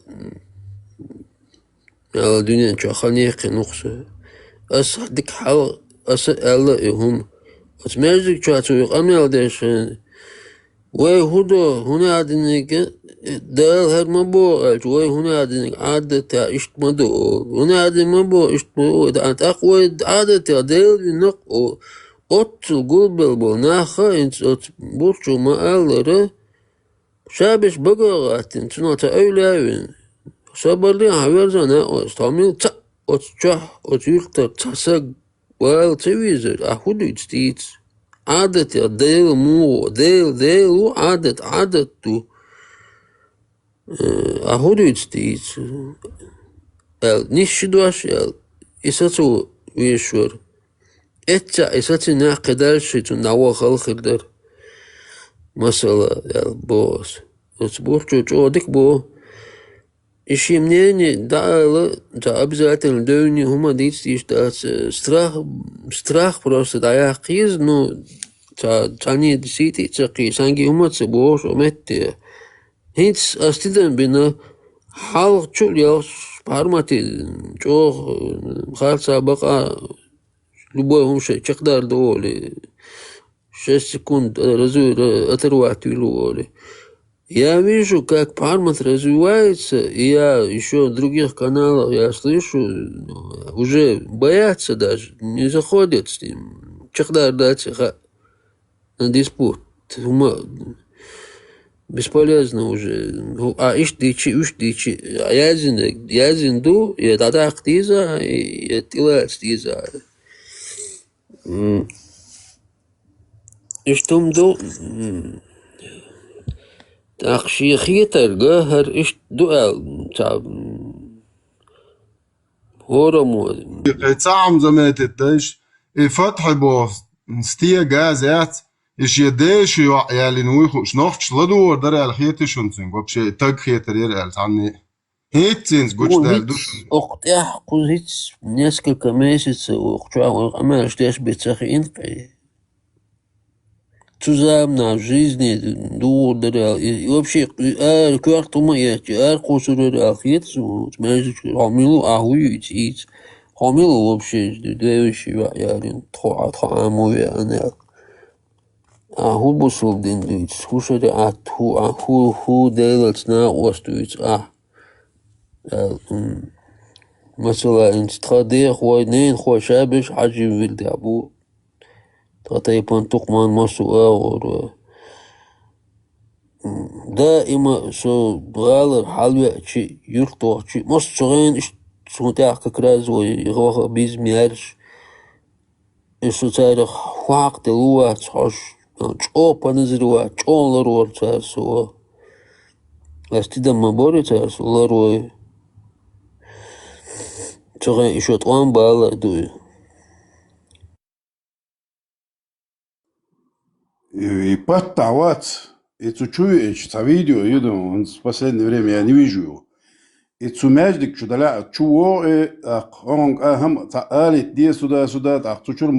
مال دنيا شو خلنيقي نقصو أس ديك حال أس ألا هم أس ماجيك شو أتوي قمال داش وي هدو هنا عدنك دال هر مبو وي هنا عدنك عادة اشت مدو هنا عدن مبو اشت مدو انت اقوى عادة دال بنق اوتل قلبل بناخا انت برشو ما قالره شابش بقاغات انت ناتا اولاوين صبر حوالزانا اوستامل تا اوتشح اوتيرتا تساق وال تيويزر اخدو يتستيت عادة ديل مو ديل عادة تو اخدو يتستيت نيش شدواش إساتو ويشور إتا إساتي ناقدار شيتو ناوا خلقدر مثلا بوس اتبورتو جودك بو إشي منيني دالا تا обязательно دوني هما ديتستيش دا страх просто да قيز نو تاني دسيتي تقي سانجي هما تسبوش ومتي هيتس أستيدن بنا حال شو اليوش بارماتي شو خالصة بقى لبوهم شيء تقدر دولي 6 секунд оторвать луоли. Я вижу, как Пармат развивается, и я еще в других каналах я слышу, уже боятся даже, не заходят с ним. Чехдар дать на диспут. Бесполезно уже. А уж дичи. А я зинду, я тогда актиза, и я тила стиза. اشتم دو تأخشيخية الجاهر اش دؤال تاع هورمو
قيتعم زمات التاش فتح بوف ستيا جازات اش يديش يعني نويخو شنوخش لدور دري الخيتي شنتين وبشي تاج خيتر يرال عني هيتسينز قوش دالدوش
اقتاح قوزيتس несколько месяцев уخчуа амаш деш бецахин Zusammen в жизни, и вообще, как-то мы кусуры ахет, между хамилу ахуить, хамилу вообще, дэвиши ярин, амуя, она. Аху бусул дендует, слушайте, аху делать на остует, مثلا انتقادي خوينين خو شابش حاجي ولد ابو تقريبا تقمان مسؤول دائما شو بغالر حلوة شي يرتوح شي مش شغين اش سمتاح كراز ويغوخ بيز ميارش اشو تاريخ حواق دلوة تحوش شو بنزلوة شو لروة تارسوا استيدا مبوري تارسوا لروة شغين اشو طوان بالا دوي
И подтавать эту чуешь, это видео, он в последнее время я не вижу его. Эту мяждик чудала, чуо он ахам алит дия сюда, так чур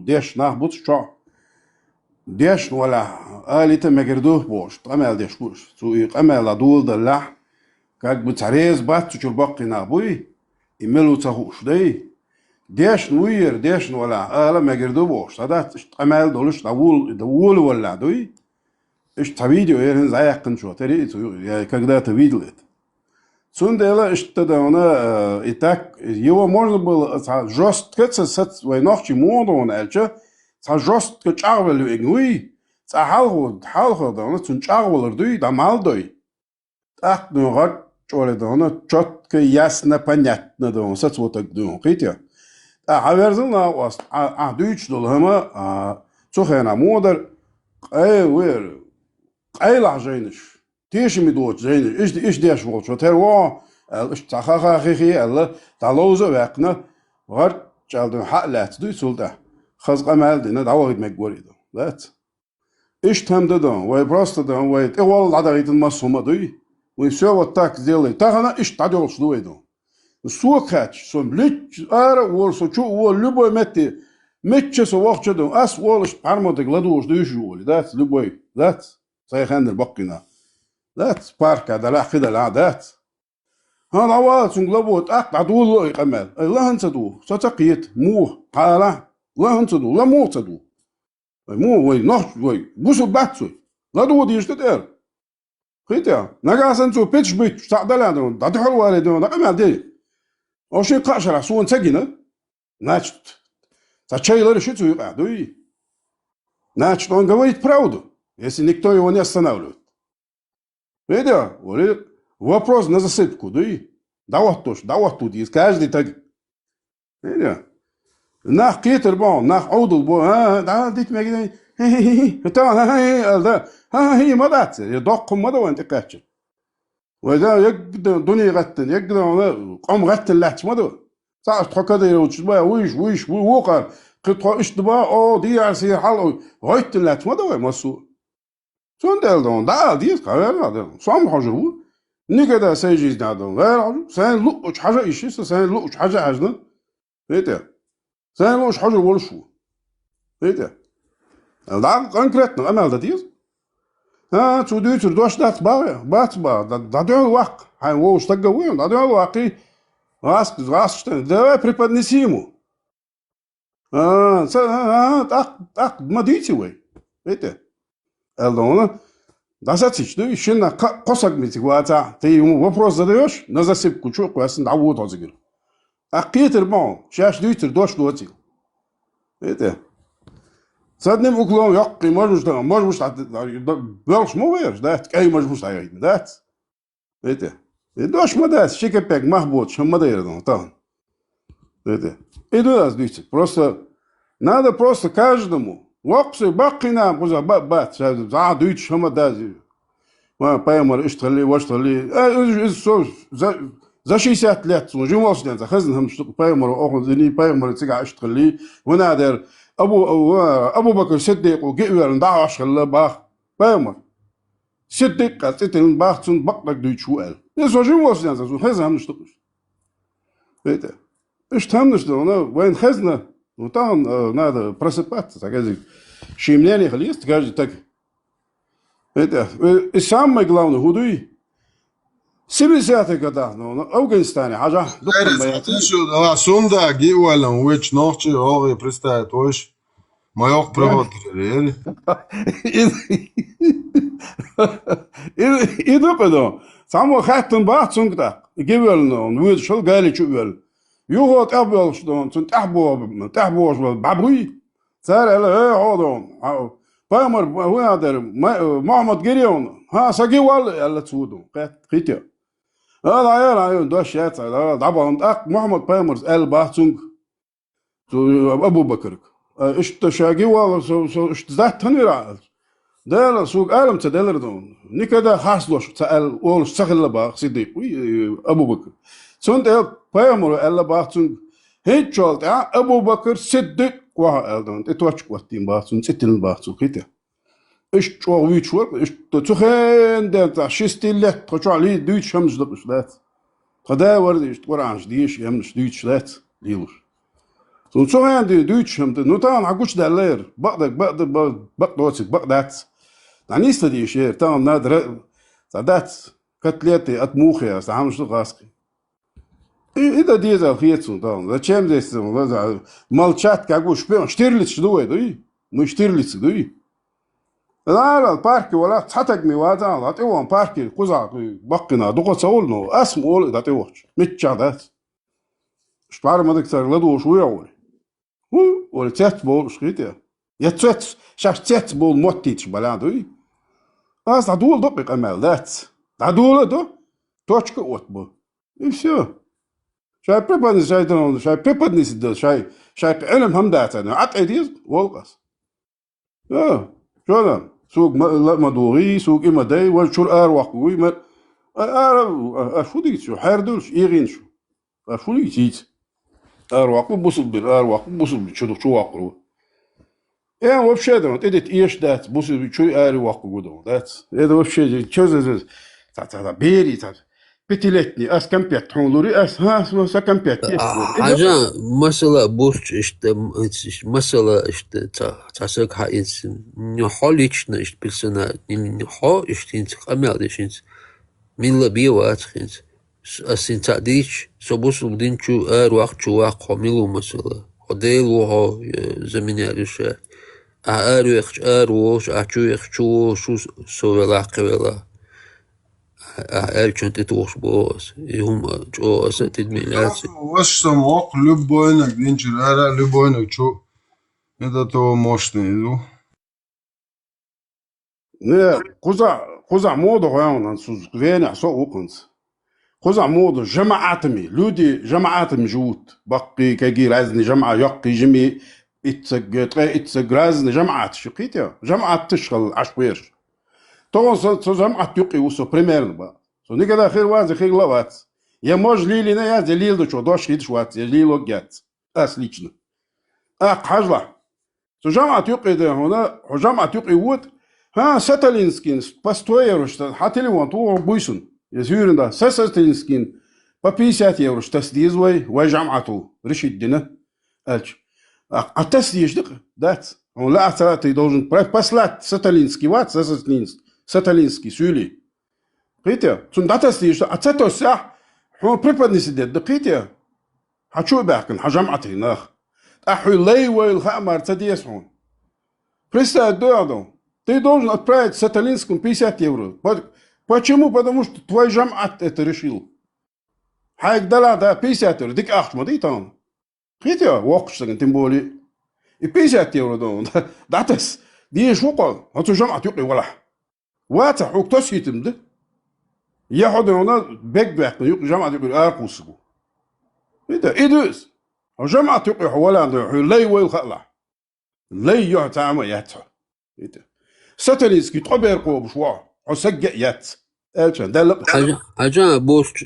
деш нахбут что, деш ولا алита мегердух бош, амел деш бош, цу амел адул дала, как бы царез бат чур бакки нахбуй, и мелу цахуш дей. ديش نوير ديش ولا ما قردوش هذا عمل دولش دول ولا دوي ايش تفيديو يعني زي قن شو تري يعني когда تفيدلت سون ديلا اشتدانا итак его можно было жестко сет войнохчи модон элче са жестко чарвел игнуи са халхо дана сун чарвелер дуй да малдой так ну гат чоле дана четко ясно понятно дана сет вот так дун хитя حوارزنا واس دويتش دول هما تخينا مودر وير لا جينش تيش ميدوت جينش ايش ديش وقت شو تروا ايش تخخا خيخي الله تعلوزه وقنا غير جالدن حقلات دوي سولدا خزق مالدنا داوغد مقوريدو لات ايش تمددن وي براستدن وي اول عدغيت المصومه دوي И все вот так сделай. Так она ищ тадел шлуэду. Сукач, сом лич, ара, вол, сочу, вол, любой метти. Метче со вахчаду, ас волш пармотик ладуш дюжули. That's любой. That's. Сайхандер баккина. That's парка, да лахида ла, that's. هذا عواد سنقلبوت عدو الله يقمل الله هنسدو ستقيت مو قالا الله هنسدو لا مو تدو مو وي نخ وي بوسو باتسو لا دو ديش تتر خيتا نجا سنتو بيتش بيت تعدل عندهم تعدل والدهم نقمل دي او شي قاشر سون سجينا ناچت تачайлар шицу يقعدوا ناچت он говорит правду если никто его не останавливает видишь вопрос на засыпку, да и да вот тут есть каждый так. Нах кетер бон, нах аудул бон, да дит мегин, да, ما دات، يدق ما ده وانت كاتش. وإذا يقدر دنيا غتن يقدر قام غتن لحش ما ده. صار تحكي ده وتشبه ويش ووقع قطع اشتباه دي عسير حلو غتن لحش ما ده مسو. شون ده ديس كهذا ده صام حجرو. نكدا سيجيز نادون غير عجب سين لقش حاجة إيش سين لقش حاجة عجنا هيدا سين لقش حاجة ولا شو هيدا الدعم كونكريتنا أمال دتيز شو ديتر دوش دات بات دا دعو الواقع هاي ووش تجوين دا دعو الواقع راس ده преподнесимо так ما ديتي وي هيدا الدونا Дасатич, ну еще на косак митигуата, ты ему вопрос задаешь, на засыпку чуку, я сын давут озигер. А Питер бон, сейчас дюйтер дождь лотил. Это. С одним углом, ёкки, может быть, белш мовер, да, кай может быть, да. Это. И дождь мадать, щекопек, махбот, что мадейр, там. Это. И нас дюйтер, надо просто каждому. وقصي باقينا بوزا بات زعاد يتش هم دازي ما بايمر اشتغلي واشتغلي زاشي ساعت لات وجوموس دان خزن هم بايمر اخذ زني بايمر تيجا اشتغلي ونادر ابو بكر صديق وقير ندع اشغل باخ بايمر صديق قصيتن باخ تن بقلك دويتشوال يسو جوموس دان زو خزن هم نشتغل بيتا اشتهمنش ده وين خزنه Ну там надо просыпаться, так сказать. Шимляне халист, каждый так. Это и самое главное, худой. 70-е годы, в Афганистане, ажа.
Ала сунда гиуалам уич ночи, ори представит, оиш. Майок провод.
И допедо. Само хаттен бах цунгда. Гиуалам, уич шел гали чуэл. يوغوت أبل شلون تحبوش بعبوي صار له عودهم بايمر هو هذا محمد جريون ها سجيوال يلا تسودهم قيتيا هذا عيال دوش يات طبعا محمد بايمر الباحثون أبو بكر إشت شاجيوال إشت ذات تنير ده سوق عالم تدلر دون نكدا حاصلوش سأل أول سخل باخ صديق أبو بكر سنت بايمر الله باحثون هيك شغلت أبو بكر صديق وها ألدون إتوش قوتين باحثون ستين باحثون كده إيش شو ويشور إيش تسخن ده تشستيلة تشو عليه دويش شمس دقش لات خدا ورد إيش تقرأنش ديش يمنش دويش لات ليلوش سنسخن ده دويش هم ده نوتان عقوش ده لير بقدر واتسك بقدات يعني استديش ير تام نادر تدات كتلتي أتموخي أستعمل شو غاسقي إذا ديزا خيتون там зачем здесь молчать как бы шпион Штирлиц что это мы Штирлиц да لا парки ولا تحتك ميواتا لا تيوان парки قزع بقنا دقة سولنو اسم أول ده تيوش متشادات شبار ما دكتور لدو شو يقول هو ولا تات بول شقيته يتات شاش تات بول موتيتش بلادو أص عدول دقيق أمال ذات عدول ده точка отбо и все شاي بريبادنس شاي تنون شاي بريبادنس ده شاي علم هم داتنا عط ايديز والقص شو ده سوق مدوري سوق إما داي وشو الأروق وي ما شو ديت شو حاردولش يغين شو شو ديت أروق بوصل بالأروق بوصل شو واقرو يعني вообще ده تدت إيش دات بوصل شو أروق وده دات هذا вообще شو تا بيري تا بتلتني أس كم بيتحولوري أس ها كم بيتحولوري
حاجة مسألة بوش مسألة تاسك حايز نحوليش نشت بسنا نحو إشتين قمر إشتين ميلا بيوات خين أسين تعديش سبوس بدين شو وقت شو وقت ميلو مسألة وديلو ها زميني عريشة ويخش وش ويخش شو سوى لاقي elčon ti toš bos, huma čo se ti dmiljati.
Vaš sam ok, ljubojnak, dinčirara, ljubojnak čo, ne da to mošne idu.
Ne, куза мода غاونا سوزغينا سو وقنس كوزا موضوع جماعاتمي لودي جماعاتمي جوت بقي كاجي رازني جماعة يقي جمي اتسق رازني جماعات شقيتيا جماعات تشغل عشوير طبعا سو جماعات يقي وسو بريميرن با سو نيكا خير وازي خير لوات يا موج ليلي نا يا ليل دو دوش خيد شوات يا ليلو جات اصليچنا حاجلا سو جماعات يقي ده هنا جماعات يقي وود ها Саталинскин постоял, что хотели вон ту буйсун. يزورن ده Саталинскин по 50 евро что сдизвай وجامعته رشيد دنا قالش التسديش دق دات он لا ты должен послать Саталинский ват Саталинский сюли قيتيا ثم داتسديش اتساتو ساح هو преподнеси ده قيتيا هتشو باكن حجامعته ناخ احو لي والخمر تديسون Представь, да, ты должен отправить Саталинскому 50 евро. Почему? Потому что твой жамат это решил. Хайк дала, да, 50 евро. Дик ахтма, да, там. Хотя, вокштаган, тем более. И 50 евро, да, датас. Дие шука, а то жамат юкли вала. Вата, хук тоситим, да. Я ходу, она бек-бек, юкли жамат юкли аркусгу. Это, идус. А жамат юкли вала, да, лей вейл хала. لي يعتعم ياتو Саталинский تقبل قوم شوا حسجع يات ألشان ده
حاجة بوش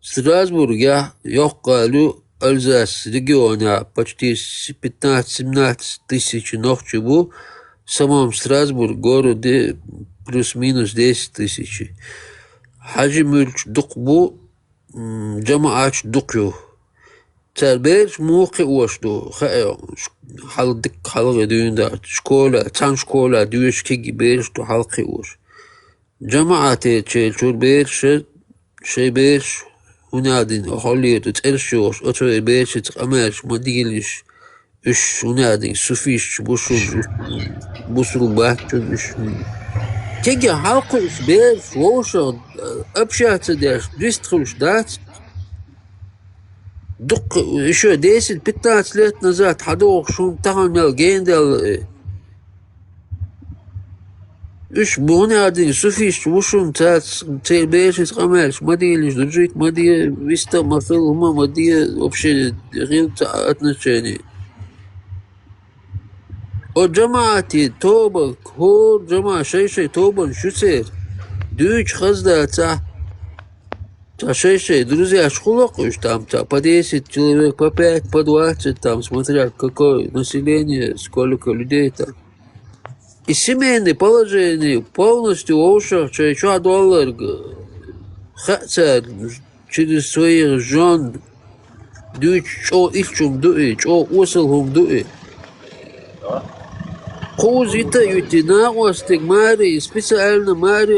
ستراسبورغ يقالوا ألزاس региона почти 15-17 тысяч ночью в самом Страсбург городе плюс-минус 10 тысяч. حجم دقبو جماعات دقيو تربيت موقع وشدو حلقك حلقة دون شكولا تان شكولا دوش كي بيش تو حلقي وش جماعتي تشيل بيش شي بيش ونادين أخليه تتأرشوش أتو بيش تقماش ما ديليش إش ونادين سوفيش بوصلوا باكتون إش تيجي حلقي إش بيش ووشا أبشات داش ديستخوش دات دق еще 10-15 лет назад ходок шум тахамел гендел إيش بونادين سوفيش وشون تلبيش تقماش ما ديليش درجيك ما دي ويستا ما فيلم ما دي вообще غير отношения وجماعتي توبة هو جماعة شيء توبة شو سير دوش خزدة تا друзья, школок там по 10 человек, по 5, по 20, там, смотря какое население, сколько людей там. И семейное положение полностью ушах, что доллар хотят через своих жен, что ищем дуи, что усилхум дуи. Кузита ютина остиг мари, специально мари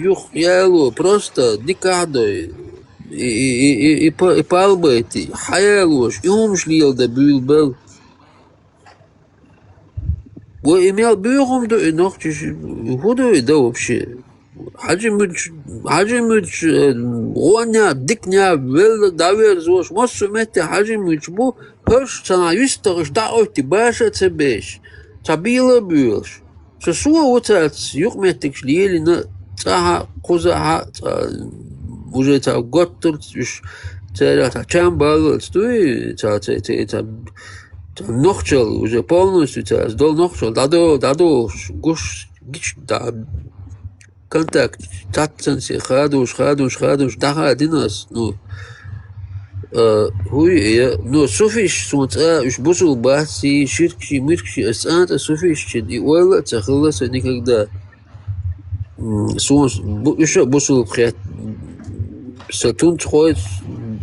юх ялу, просто дикадой и палбайти, хаялуш, и умшлил да был. Во имел бюром да и ногчиш, худой да вообще. Хажимыч, гоня, дикня, вел давер зош, моссу метте хажимыч бу, хаш цана юстагаш да ойти баша цебеш. Табила бюрш. Сосуа утац юхметик шлиели на цаха кузаха уже та готтер та чамбал стуи та нохчел уже полностью та сдол нохчел дадо гуш гич да контакт татценси хадуш даха динас ну هوي نو سوفيش سونت ايش بوصل باسي شركشي مركشي اسانت سوفيش دي ولا تخلص никогда سون إيش بوصل بخيات ستون خوي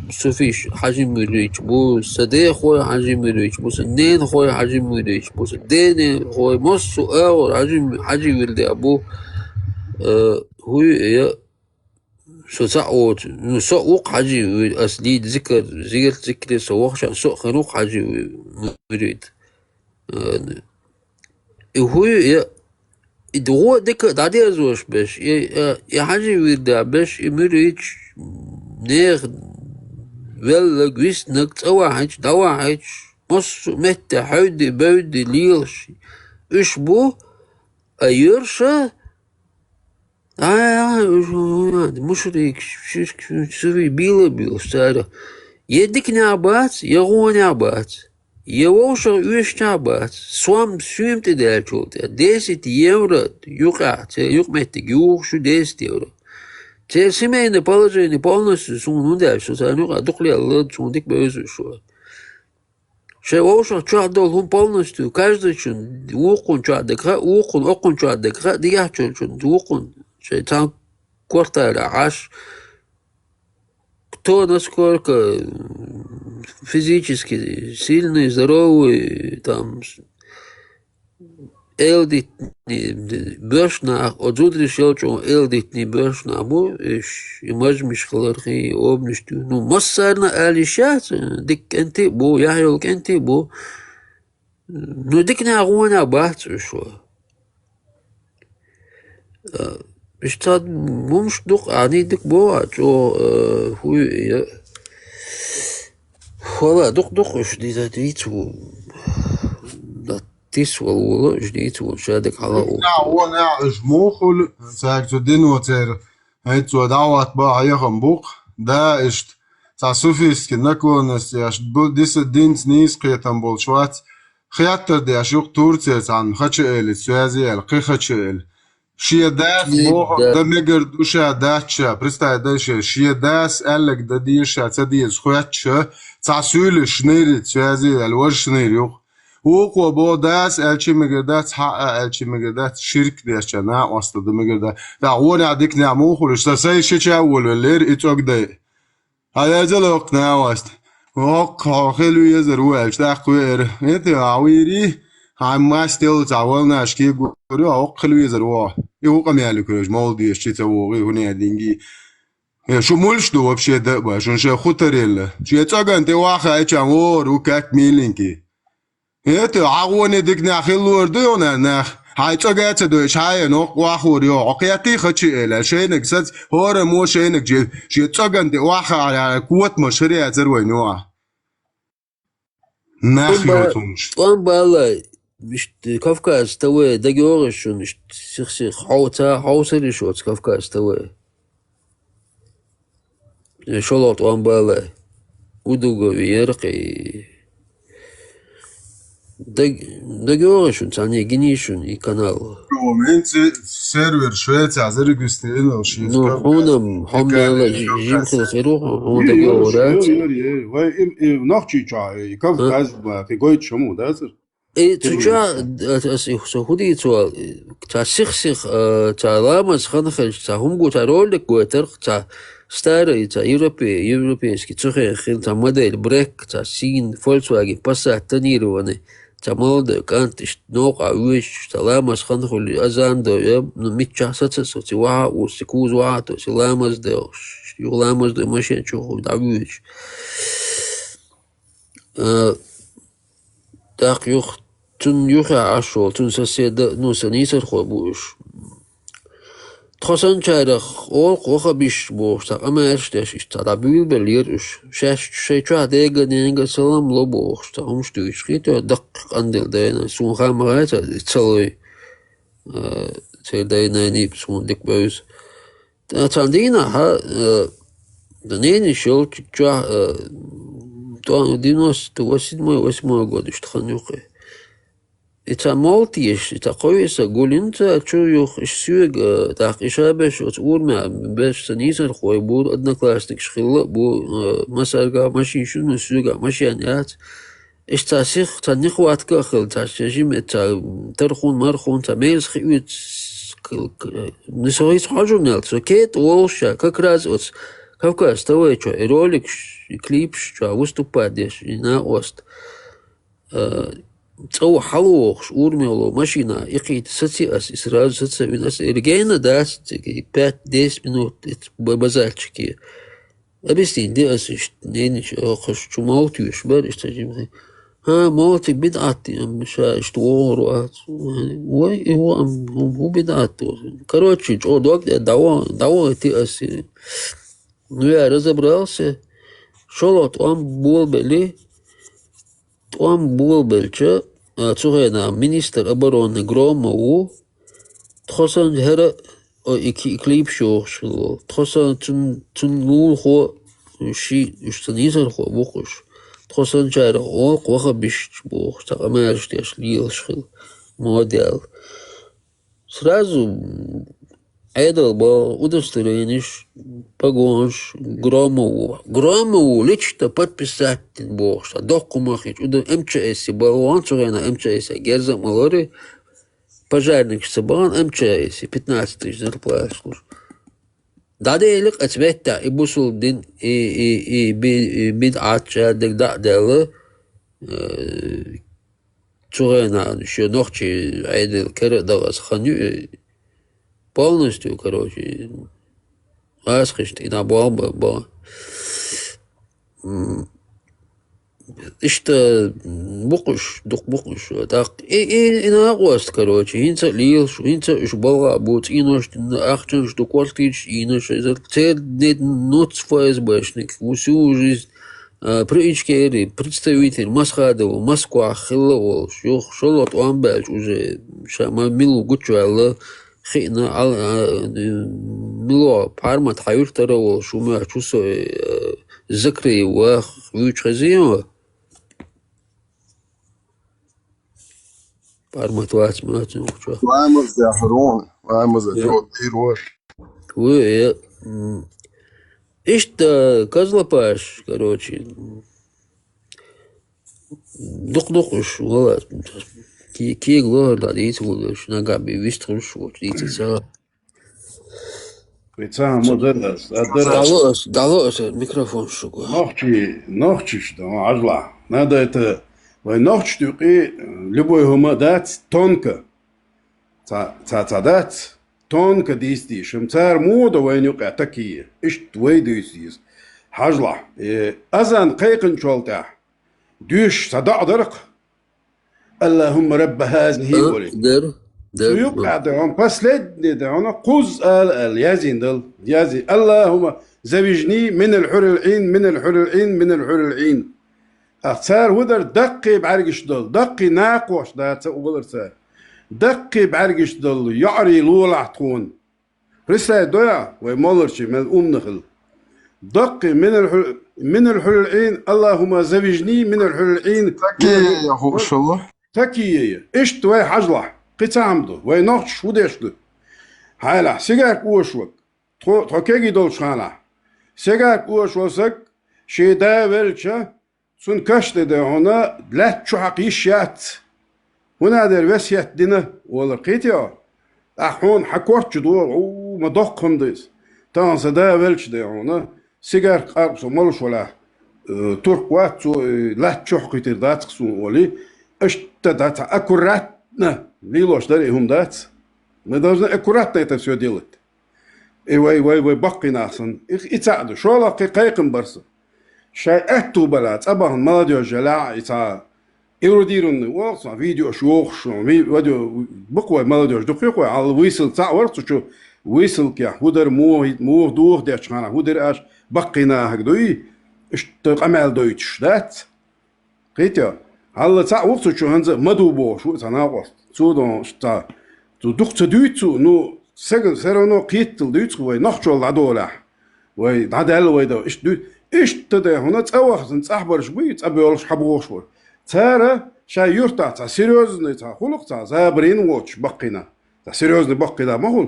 سوفيش حاجة مريج بو سدي خوي حاجة مريج بو سنين خوي حاجة مريج بو سدين خوي مص أو حاجة ولدي أبو هو يا سو تعود سوق حاجة أصلي ذكر سوق سوق خنوق حاجة مريد هو يا هو ديك دادي أزوج باش يا حاجة ولدي باش مريج نير ولا جويس نكت أواعج مص متى حودي بودي ليرش إيش بو أيرشة مشرك سوي بيلا ستاره يدك نعبات يغو نعبات يوشر يوش نعبات سوام سويم تدال شوت ديست يورد يقعت يقمت يوش ديست يورد تسمعين بالجين بالنس سون ندال شو سانو دقلي الله سون ديك بيزو شو شوشر تشادول هم بالنس تو каждый чун وقون чадек وقون чадек диячун وقون там квартира аж кто насколько физически сильный, здоровый, там элдитный бешнах, отсюда шелчон элдитный бешнах, и мажмиш халархи обнищу. Ну, массарна алишат, дик энти бо, яхел энти бо, ну дик не агуана бахт шо. Бештад мумш дух ани дик бо, чо хуй والله دق جديد ديتو داتيس والله جديتو شادك على
وانا جموخل ساكتو دينو تير هيتو دعوات با يخم بوق دا اشت تعسوفيس كنكونس ياش ديس دينس نيس قيتن بولشوات خياتر دي اشوق تورتيت عن خاتشئل سوازي القي خاتشئل شيا داس بوخ دا ميجر دوشا داتشا برستا داشا شيا داس قالك دا ديشا تديز خواتشا تعسول شنير تشازي الوج شنير يوخ وقو بو داس الشي مقدات حقق الشي مقدات شرك ديش نا واسطة دا مقدات دعواني عديك نعموخ ولشتا ساي شيش اول واللير اتوك داي هذا يزل وقنا واست وقع خلو يزر والش داقوير انت عويري عم ما ستيل تعوالنا اشكي قولوا وقع خلو يزر واه يوقع ميالي كروج مولدي اشتي تاوغي هوني دينجي شو مولش دو بشي دقبا شون شي خوتريلا شي تاقا انت واخا ايش عمور وكاك ميلينكي انت عاوني ديكنا خلور ديونا ناخ هاي تاقا تدوش هاي نوق واخور يو عقياتي خدشي الا شينك سد هورا مو شينك جي شي تاقا انت واخا على قوة مشاريع زروي نوع ناخ يوتونش
طان بالا مش كافكاز توي دقيورش شو مش سيخ حوصلي شو كافكاز توي شلوط وان بالا ودوغو يرقي دقيورشون تاني جنيشون اي كانال
انت سيرفر شوية زرقستي إلا وشي
نو حونم حمنا جيم خيروح حون دقيورات
نخشي شاي كيف كاز في قويت شمو دازر
اي تجا سهودي تو تا سيخ تا لامس خنخش تا همغو تا رولك غوتر تا ستاري تا يوروبيسكي تخي خيل تا موديل بريك تا سين فولكسواجن باسات تنيروني تا مولد كانتش نوقع ويش تا لامس خنخل ازان دو يب ميتشا ساتسو تي وا وسكوز واتو تي لامس دو يولامس دو ماشين شو دا ويش داق يخ تن يخا عشول تن سسيد نو سنيسر خو بوش تخصن چارخ اول خوخه بیش بوش تا اما اشتش تا بیل بلیرش شش شیچا دیگه نینگه سلام لو بوش تا همش دویش خیت دق اندل داینا سون خامرات تسوی تل داینا نیب سون دک بوز تا تاندینا ها دنینی شل چا تو 98 год штханюхе это малтиш это койса гулинца чуюх сюг так ишабеш от урма беш санисер хой буд одноклассник шхилла бу масарга машин шуну сюга машинят اشتاسيخ تنخوات كخل تاشجيم تا ترخون مرخون تا ميز خيوت несовис хожунел, сокет волша, как раз вот Кавказ того, что ролик, клип, что выступаешь на ост. Цау халух, урмело, машина, икит, социас, и сразу социас, регейна даст 5-10 минут, базарчики. Объясни, где асишь, не ничего, хочу молтишь, баришь, молти бедати, что вору, ой, его бедати. Короче, что давай ты аси. Ну, я разобрался, что там был че, цугена, министр обороны Громову, тхосан хера, клип шоу, тхосан цунгул хо, штанизер хо, бухуш, тхосан чайра, коха биш бух, так амерштеш, лилшхил, модель. Сразу Эдел был удостоверение, погонш, Громову лично подписать был, что докумахич, МЧС был, он на МЧС, Герза Малори, пожарник Сабан, МЧС, 15 тысяч зарплат служб. Дадейлик ответа, и бусул дин, и бидача, дегдадела, Цурена, еще ночи, Эдел, Кередалас, Ханю, полностью, короче, асхишт, и на бомба. Ишта букуш, так, и на гост, короче, инца лилш, инца шбала, будет инош, ахчен, что квартич, инош, цел нет ноц ФСБшник, всю жизнь, причкери, представитель Масхадова, Москва, Хилловол, шолот Уамбель уже, шама милу гучуэлла, خينا ملو بارمت حيول ترى وشو ما شو ذكري ويوش خزينه بارمت واس ما تنو شو
وعمز يا حرون وعمز جو ديروش
و إيش كازلاباش короче دق والله كي غلور لا ديت ولش نقابي ويسترش وديت سا
Прицам модернас,
دالوس микрофон шуго
нохчи что, ажла. Надо это, вы нохчи и любой хума дать тонко. Дать тонко действий. Шимцар мода войнюка такие. Ишь твой действий. Ажла. Азан кайкын чолта. Дюш сададырк. اللهم رب هذه ولي ويبقى دعون последний دعون قز اليازين دل يازي اللهم زوجني من الحر العين اختار ودر دقي بعرقش دل دقي ناقوش دا تقول صار دقي بعرقش دل يعري لولع تكون رسالة دويا ويمولرش من نخل دقي من الحر العين اللهم زوجني من الحر العين
يا هو ان شاء الله
تكية إيش توي حجلة قطعمدو وي نقش وديشدو هايلا سيجاك وشوك تكيجي دول شانا سيجاك وشوسك شيدا ولشة سن كشت ده هنا لا تشحقيش يات هنا در وسيات دينا ولا قيتيا أحون حكوت جدور أو مدقهم ديس تان سدا ولش ده هنا سيجار قارب ملش ولا ترك وات لا تشحقي تردات خصون ولي اشتدت аккуратно лилош дарихум дать. Мы должны аккуратно это все делать. И вы баки насын. И цаду. Шола кайкым барсы. Шай эту балат. Абахан молодежь ля и ца. Эрудированный волса. Видео шоу. Видео буквой молодежь. Духой ал высыл ца ворцу что высыл кя. Худер мух дух дячхана. Худер аж баки нахак дуи. Что амел дойч дать. Китя. هلا تاع وقت شو هنزا مدوبو شو تناقص تودون شتا تدخت دويتو نو سرنو قيتل دويتو وي نخشول عدوله وي عدل وي دو ايش تدا هنا تاوخ صاحبر شوي تابيولش حبوش و ترى شا يرتا تا سيريوزني تا خلق تا زابرين واتش بقينا تا سيريوزني بقينا ما هو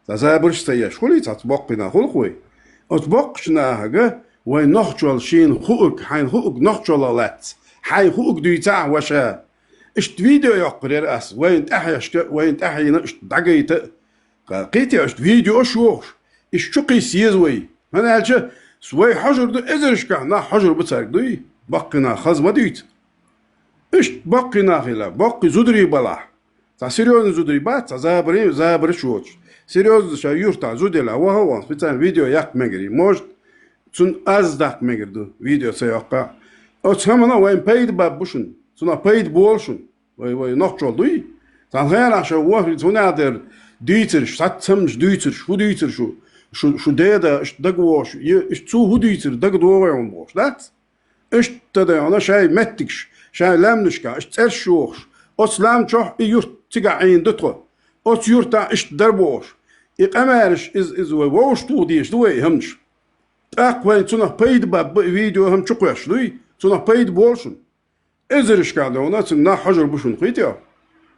تا زابرش تياش خلي تا بقينا خلق وي اتبقشنا حاجه وي نخشول شين خوك حين خوك نخشول لات حي خوك دويتاع وشا اشت فيديو يقرر اس وين تحيا وين تحيا اشت دقيت قيتي أشت فيديو أشوش الشقي سيزوي أنا هالشيء سوي حجر دو إزرش كنا حجر بتسرق دوي بقنا خز ما ديت إيش بقنا خلا بقي زودري بلا تا سيريوز زودري بات زابري شوش سيريوز شايور تا زودي لا وهو بتاع فيديو ياك مجري موج تون أزدق مجردو فيديو سياقة أو تهمنا وين بايد بابوشن تنا بايد بولشن وي نقشل دوي تان غير عشان واحد تنا در ديترش ساتمش ديترش هو ديترش شو دادا اش دقوش اش تو هو ديتر دق دوغيون بوش لات اش تدا انا شاي متكش شاي لامنشكا اش ترشوش اوس لام تشوح يورت تيقع عين دتو اوس يورتا اش دربوش يقمارش از ووش تو ديش دوي همش اقوى تنا بايد باب فيديو هم تشقوش دوي تنا بايد بولشن ازرش كادا ونا تنا حجر بوشن قيتيا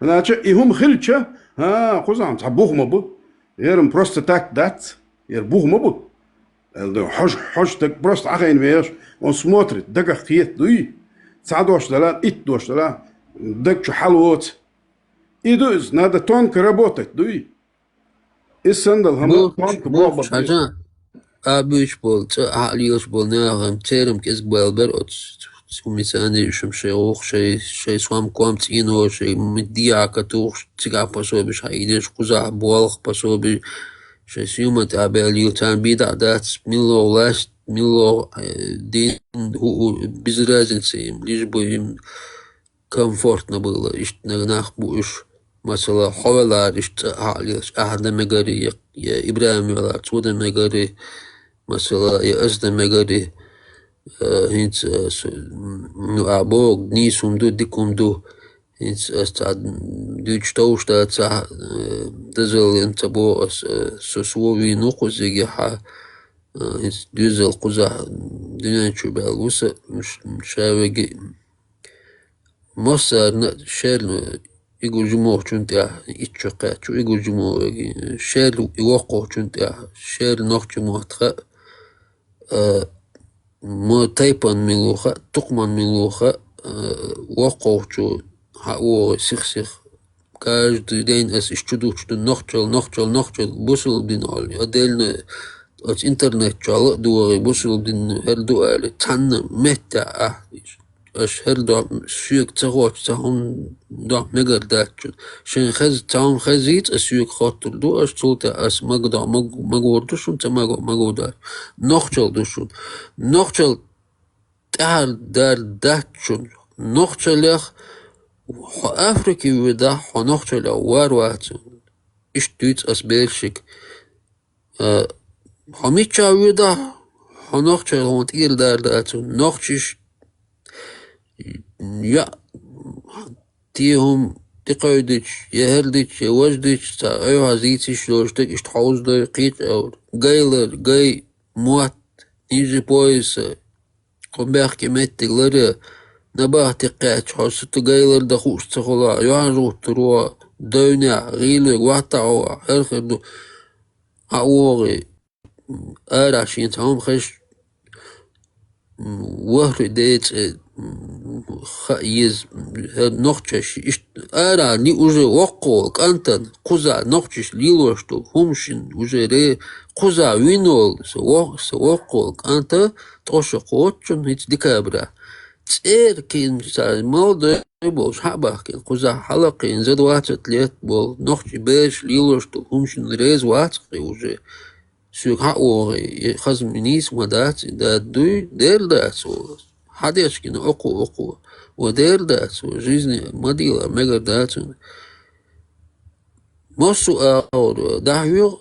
انا هم خلتشه ها قزام تحبوه مبو يرم بروست تاك دات يربوه مبو حج تك بروست عقين ميش on سموترت دقا خيت دوي $9 $8 دق حلوت يدوز نادا تونك работать دوي السندل هم تونك بابا
حاجة أبيش بول عقليش بول ناغم تيرم كيس بالبر مثلا شمشيروخ شي سوام كوام تينو شي مديا كتوخ تيقع باسو بش هايدش قزع بوالخ باسو بش شي سيومة تعباليو تان بيدع دات ميلو لاش ميلو دين هو بزرازن سيم ليش بوهم комфортно было ишт нагнах буш масала хавалар ишт عقليش أحد مجاري يا إبراهيم ولا تود مجاري масала يا أزد مجاري هنت أبوك نيسوم دو ديكوم دو هنت أستعد دوش توش دا تاع دزل انت بو سوسوي نوقز يجيها هنت دوزل قزح دنيا تشوبها الوسا مش شاوي مصر شير يقول جمهور كنت يتشقى شو يقول جمهور شير يوقع كنت شير نوخ جمهور ما تايبان ملوخة تقمان ملوخة وقوتو حقوق سيخ каждый день اس اشتدو نخجل بوصل بدين علي اديلنا ات انترنت جالق دوغي بوصل بدين هردو علي تانا متى اش هردو سيوك تغوش تاهم دا مگر داتشو شن خز تاهم خزيت اسيوك خاطر دو اش تولتا اس مقدا مقوردوشون تا مقودار نخجل دوشون نخجل تار دار داتشون نخجل يخ أفريقيا ودا حنخجل وارواتون إيش تيت أس بيلشك حميتشا ودا حنخجل هون تيل دار داتون نخجش يا تيهم تقعدش يهردش يوجدش تا أيها زيتش لوجدك إيش تحوز دقيق أو جاي موات نيجي بويس قنباخ كميت تغلري نباه تقاعد حوست جايلر دخوش تخلا يعرو تروا دونا غيلر واتعوا هرخر دو عواري آراشين تهم خش وهر ديت خايز نخشش آرا لي وجه وقول كانتن قزا نخشش ليلوشتو همشن وجه ري قزا وينول سوقول كانت توشقوتشن هيت ديكابرا تير كين مالد بوش حبه كين قزا حلقين زد واتت ليت بول نخشي باش ليلوشتو همشن ريز واتقي وجه سوق حقوغي خزم نيس ودات دات دوي دير دات حديش كين أقو ودير دات جيزني مديلة مجر دات مصو أور دحيو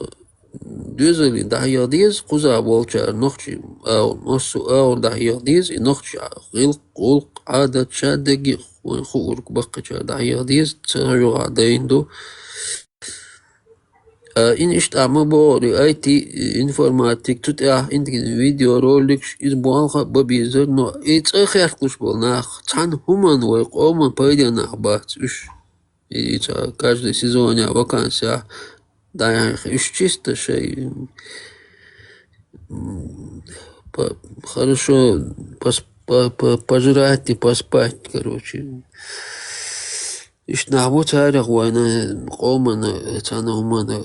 دوزلي دحيو ديز قزا بولشار نخشي أو مصو أور دحيو ديز نخشي غلق عادة شادقي وخورك بقى دحيو ديز تسرعو عدين دو إن إشت أعمل اي تي إنفورماتيك تتأه إنت فيديو رولك إسبوعها ببيزر نو إيت أخير كوش بالناخ تان همان ويقومن بايدي ناخبات إش إيت каждый сезон вакансия да إش чисто شيء хорошо пожрать и поспать короче إيش نعبو تاريخ وانا قومنا تانا هما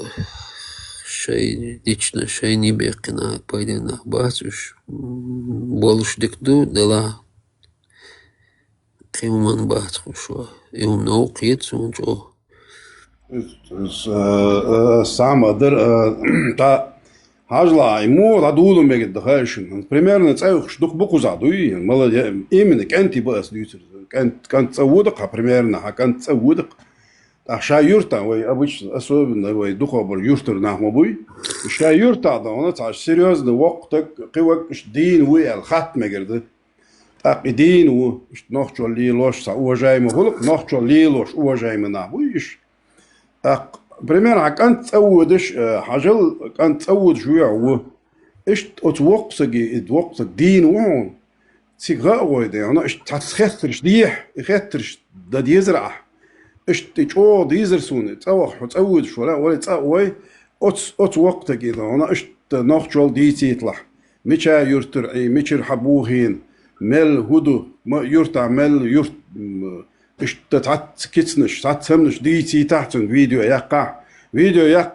شيء ديشنا شيء نبيقنا بايدنا باسوش بولش دكدو دلا قيمة باتخو شو يوم نوقيت سونجو
Сама та хажла ему радулу мегет дахашин. Примерно цех штук буку задуи. Мало именно канти бас дютер. Кант цавудак, примерно, а кант цавудак. А шаюрта, ой, обычно, особенно, ой, духобр юртер нахмабуй. Шаюрта, да, он это серьезно, вақтак, кивак, дин, ой, алхат мегерды. Так, и дин, нахчо лилош, уважаемый хулк, нахчо лилош, уважаемый нахуй, примерно كانت تسودش حاجل كانت تسود شوية هو إيش توقسك دين وعون سيغا ويدي أنا إيش تخسرش ديح يخسرش دا ديزرع إيش تجو ديزر سوني تسوح تسود شو لا ولا تسوي أت وقتك إذا أنا إيش نخجل ديتي يطلع ميشا يرترعي ميشر حبوهين مل هدو ما يرتع مل يرت إيش تتعت كتنش تعتمنش ديتي تحتن فيديو يقع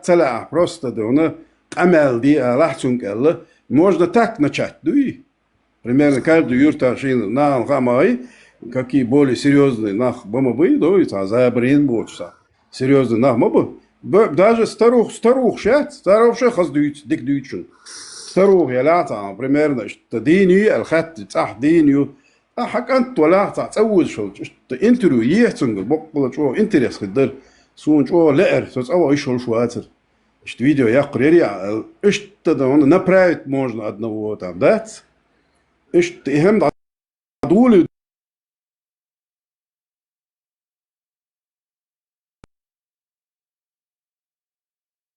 تلع просто دونا عمل دي لحتن كله можно так начать дуи примерно каждый юрта шин на гамай какие более серьезные нах бомбы дуи за брин больше серьезные нах мобы даже старух шах дуит дик дуитшун старух я лата примерно что диню الخط صح دينيو حكانت ولا تسوي شو انترو يهتنقل بقول شو انتريس خدر سون شو لقر تسوي ايش شو هاتر اشت فيديو يقريري اشت ده نبرايت можно одного там дать اشت هم دول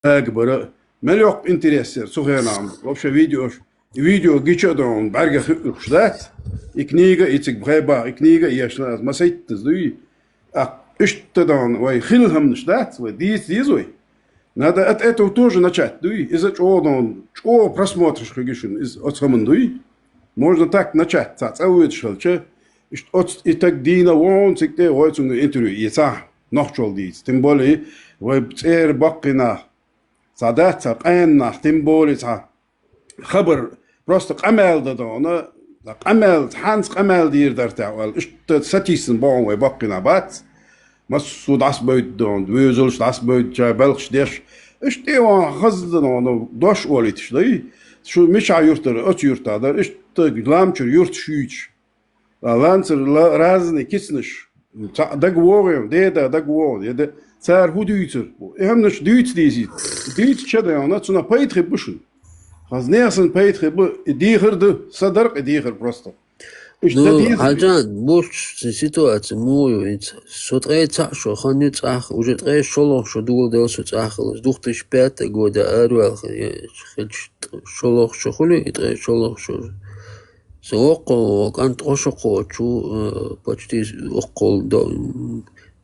اكبر مليوق انتريس سوغينا вообще видео гичодон барга хушдат и книга и цик бреба и книга яшна масайт зуи иштадан вай хилхам нштат вай дизой надо от этого тоже начать дуи из-за чего просмотришь хигишин из отсаман дуи можно так начать цаует шалче от и так дина вон цик те вай цунг интервью ица нохчол диц тем более вай цер бакина цадат цаэн тем более خبر просто قمال ده أنا قمال حانس قمال دير درتاول إشت ستيسن بون ويبقينا بات مسود عصبيت دون دوزلش عصبيت جابلش ديش إشت إيوان خزدنا أنا دوش وليتش ده شو مش عيورتر أتيورتا ده إشت لامشر يورت شيش لانسر رازني كيسنش دقووريم ده دقوور ده صار هو دويتر إهمنش دويت ديزي دويت شده أنا تنا بايتر بشن خزنيسن بايتر ديخر ده صدرق ديخر просто
Ну, Аджан, больше ситуация мою, сотре цашо, ханю цах, уже тре шолох, что дул делсу цахал, с 2005 года арвал, шолох, что хули, и тре шолох, что около, кант ошоко, чу, почти около,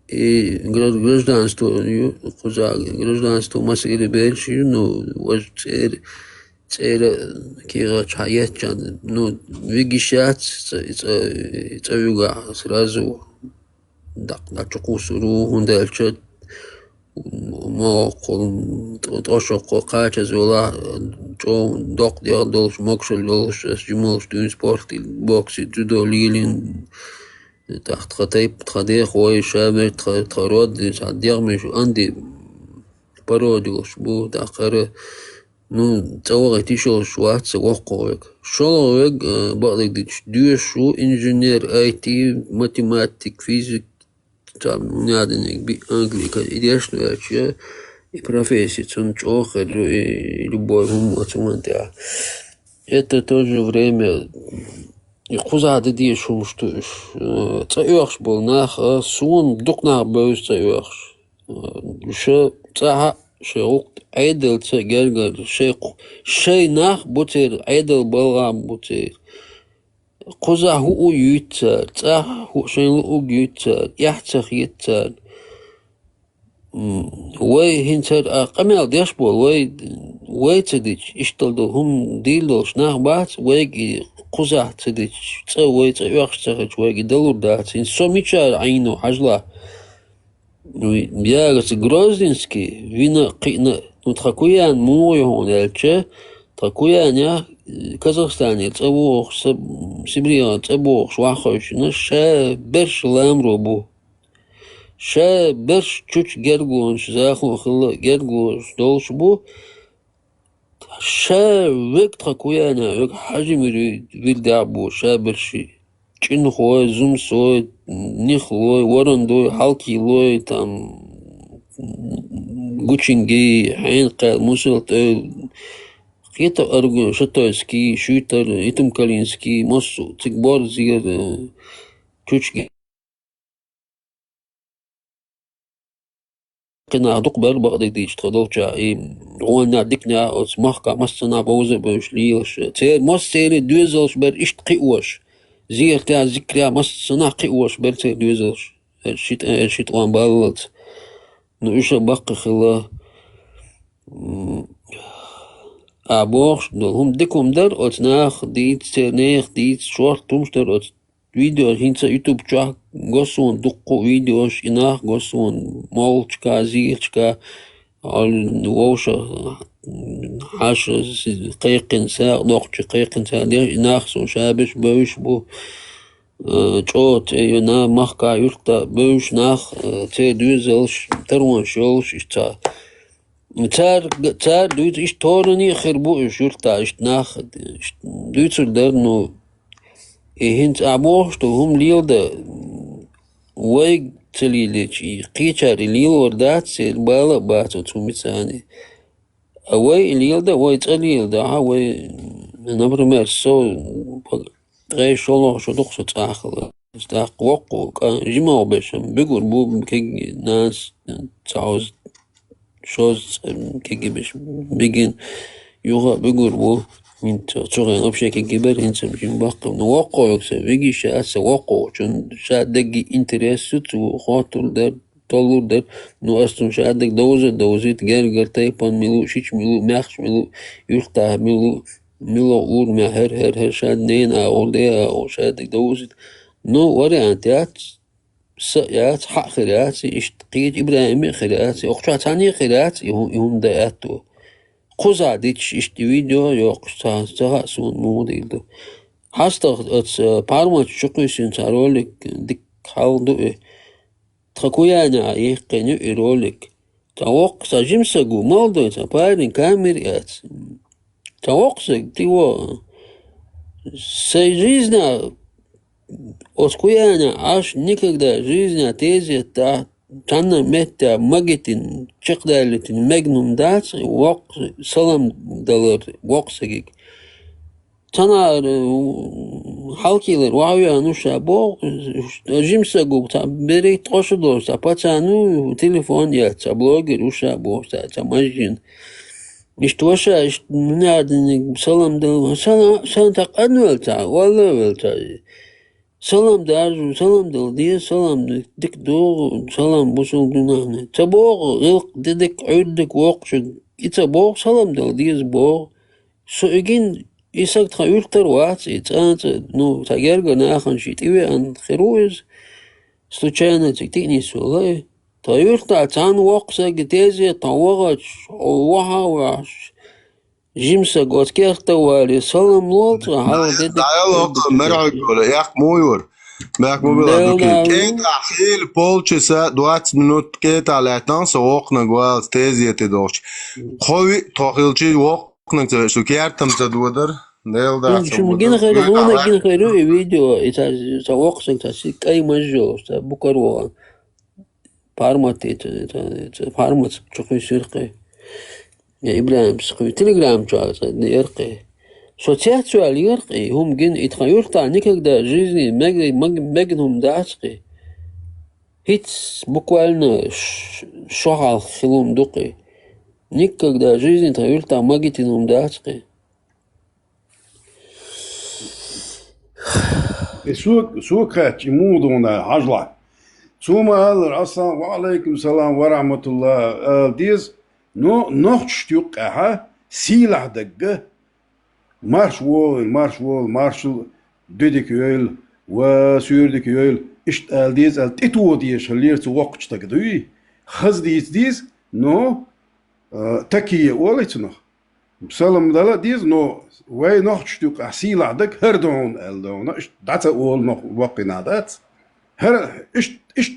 и гражданство, гражданство масыри бельши, ну, цера кира чаячан, ну, вигишат, цавюга сразу, да, чукусуру, хундальчат, мокол, тошоко, кача зола, чо, док, диадолш, мокшел, долш, жимолш, дюн спорт, бокси, джудо, лилин, تحت خطيب تخديخ وي شامل تخرود تعديغ عندي برودي وشبو تأخر نو تسوغي تيشو شوات سوقوك شلوك بعضك دي شو انجينير اي تي ماتيماتيك فيزيك تام نادنك بي انجلي كايديش نواتشا и профессии цунчох и любой мумацумантя. Это тоже время и кузады дешум что цаёрш был нах сун дукнах бэус цаёрш шо цаха шеук айдел цагергар шей нах бутер айдел балгам бутер куза ху уютцар цах ху шейн уютцар яхцах йитцар وي هنتر قمل ديش بول وي تديش اشتلدو هم ديلوش ناخ بات وي قزح تديش تسوي تسويخش تخج وي دلور دات سو ميشار عينو حجلا بيارس غروزدينسكي وينا قينا Нутхакуян муйон элче, такуяня Казахстане цабух Сибирия цабух швахойшна ша берш ламробу. Ша берш чуч гергуш заху хла гергуш долшбу. Ша век такуяня век хажимири вилдабу ша берши. Чин хой зум сой нихлой ворандой халкилой там Гучинги, Хайнка, Мусулт, Кета Аргу, Шатойский, Шютер, Итум Калинский, Мосу, Цикбор, Зир, Чучки. كنا دقبل بقدر ديش تدوجا وانا دكنا اسمحك مستنا بوزة بوشليش تير مس تير دوزلش بر إشت قيوش زير تاع ذكرى مستنا قيوش بر تير دوزلش شيت وان بالت نوش بقى خلا أبوش دلهم دكم در أتناخ ديت تناخ ديت شورت تمشتر فيديو هينسا يوتيوب شاك قصون دقو فيديوش إناخ قصون مولشكا زيرشكا على ووشا حاشا قيقن ساق دوقش قيقن ساق ديش إناخ سو شابش بوش بو جوت ينا مخكا يلتا بوش ناخ تي دوزلش تروان شولش اشتا تار دوت اش تورني خربو اش يلتا اش ناخ دوت درنو هنت أبوش تو هم ليلدا ويج تليلتشي قيشار ليل وردات سير بالا باتو توميتاني أوي ليلدا وي تليلدا هاوي نبرمر سو غير شلون شو دخل تأخذ استاق وقو كان جماعة بشم بيقول بو كي ناس تعوز شوز كي بش بيجين يوغا بيقول بو انت تشغل أبشي كبير انت مجين باقي نوقع يكسب بيجي شاس وقع شون شادق انتريسوت وخاطر در طلور در نو أصلا شادق دوزت جرجر تايبان ملو شيش ملو ماخش ملو يرتاح ملو أور ما هر شاد نين أو ليه أو شادق دوزت نو وري أنتيات سيات حق خيراتي اشتقيت إبراهيم خيراتي أخشى تاني خيراتي يهم داياتو قزع ديتش اشتي فيديو يوق ساعة سون موديل حاستا بارمات شقيسين تارولك ديك حال دو تخكويانا يقنو يرولك تاوق ساجمساقو مالدو تابارين كاميريات تاوق ساق تيوا ساجيزنا أسكويانا عاش никогда жизнь تيزي تا تانا متى مجتن شقدالتن مجنون دات وق سلام دلر وق سجيك تانا حالكيلر وعويا نوشا بو جيمساقو تا بريت قشدور تا باتانو تليفون يا تا بلوجر وشا بو تا مجين اشتوشا نادن سلام دل سلام تقنول تا ولا ولتا سلام دارجو سلام دل دي سلام ديك دو سلام بوسول دونان تبوغ غلق ديك عودك وقش يتبوغ سلام دل ديز بوغ سو اجين يساق تخيلتر وات يتانت نو تاجرغ ناخن شيتيوي ان خروز случайно تكتيني سولاي تايرتا تان وقسا جتيزي طوغت وها وعش جيمسا قوت كيرتا والي سلام لوط هاو ديدك
دايالوج مرعي ياك مويور Merk mobiler Kate أخيل polčasa 20 minut Kate على تنس وقنا قوال تيزي تدوش خوي تأخيلشي وقنا تشو كيرتم تدودر نيل دا
شو جينا خير هنا جينا خيرو فيديو إذا وقتك تسيك أي مجلس بكرة بارمات بارمات شوفي سرقة يا إبراهيم سقي تليجرام جالس يرقي سوتيات سؤال يرقي هم جن يتخيل تعنيك ده جيزني مجنهم دعسقي هيت بقولنا شغال خلوم دقي نيك ده جيزني تخيل تع مجتهم دعسقي
سوق يمودون عجلة ثم هذا أصلا وعليكم السلام ورحمة الله ديز نوخش تيقها سيلح دقة مارش مارش ديدك يول وسيردك يول اشت ديز تيتو ديش اللي وقت تقدوي خز ديز نو تكي وليتنا سلام دلا ديز نو وي نوختشتوك أحسيل عدك هردون ألدون إش داتا أول نو وقنا دات هر إش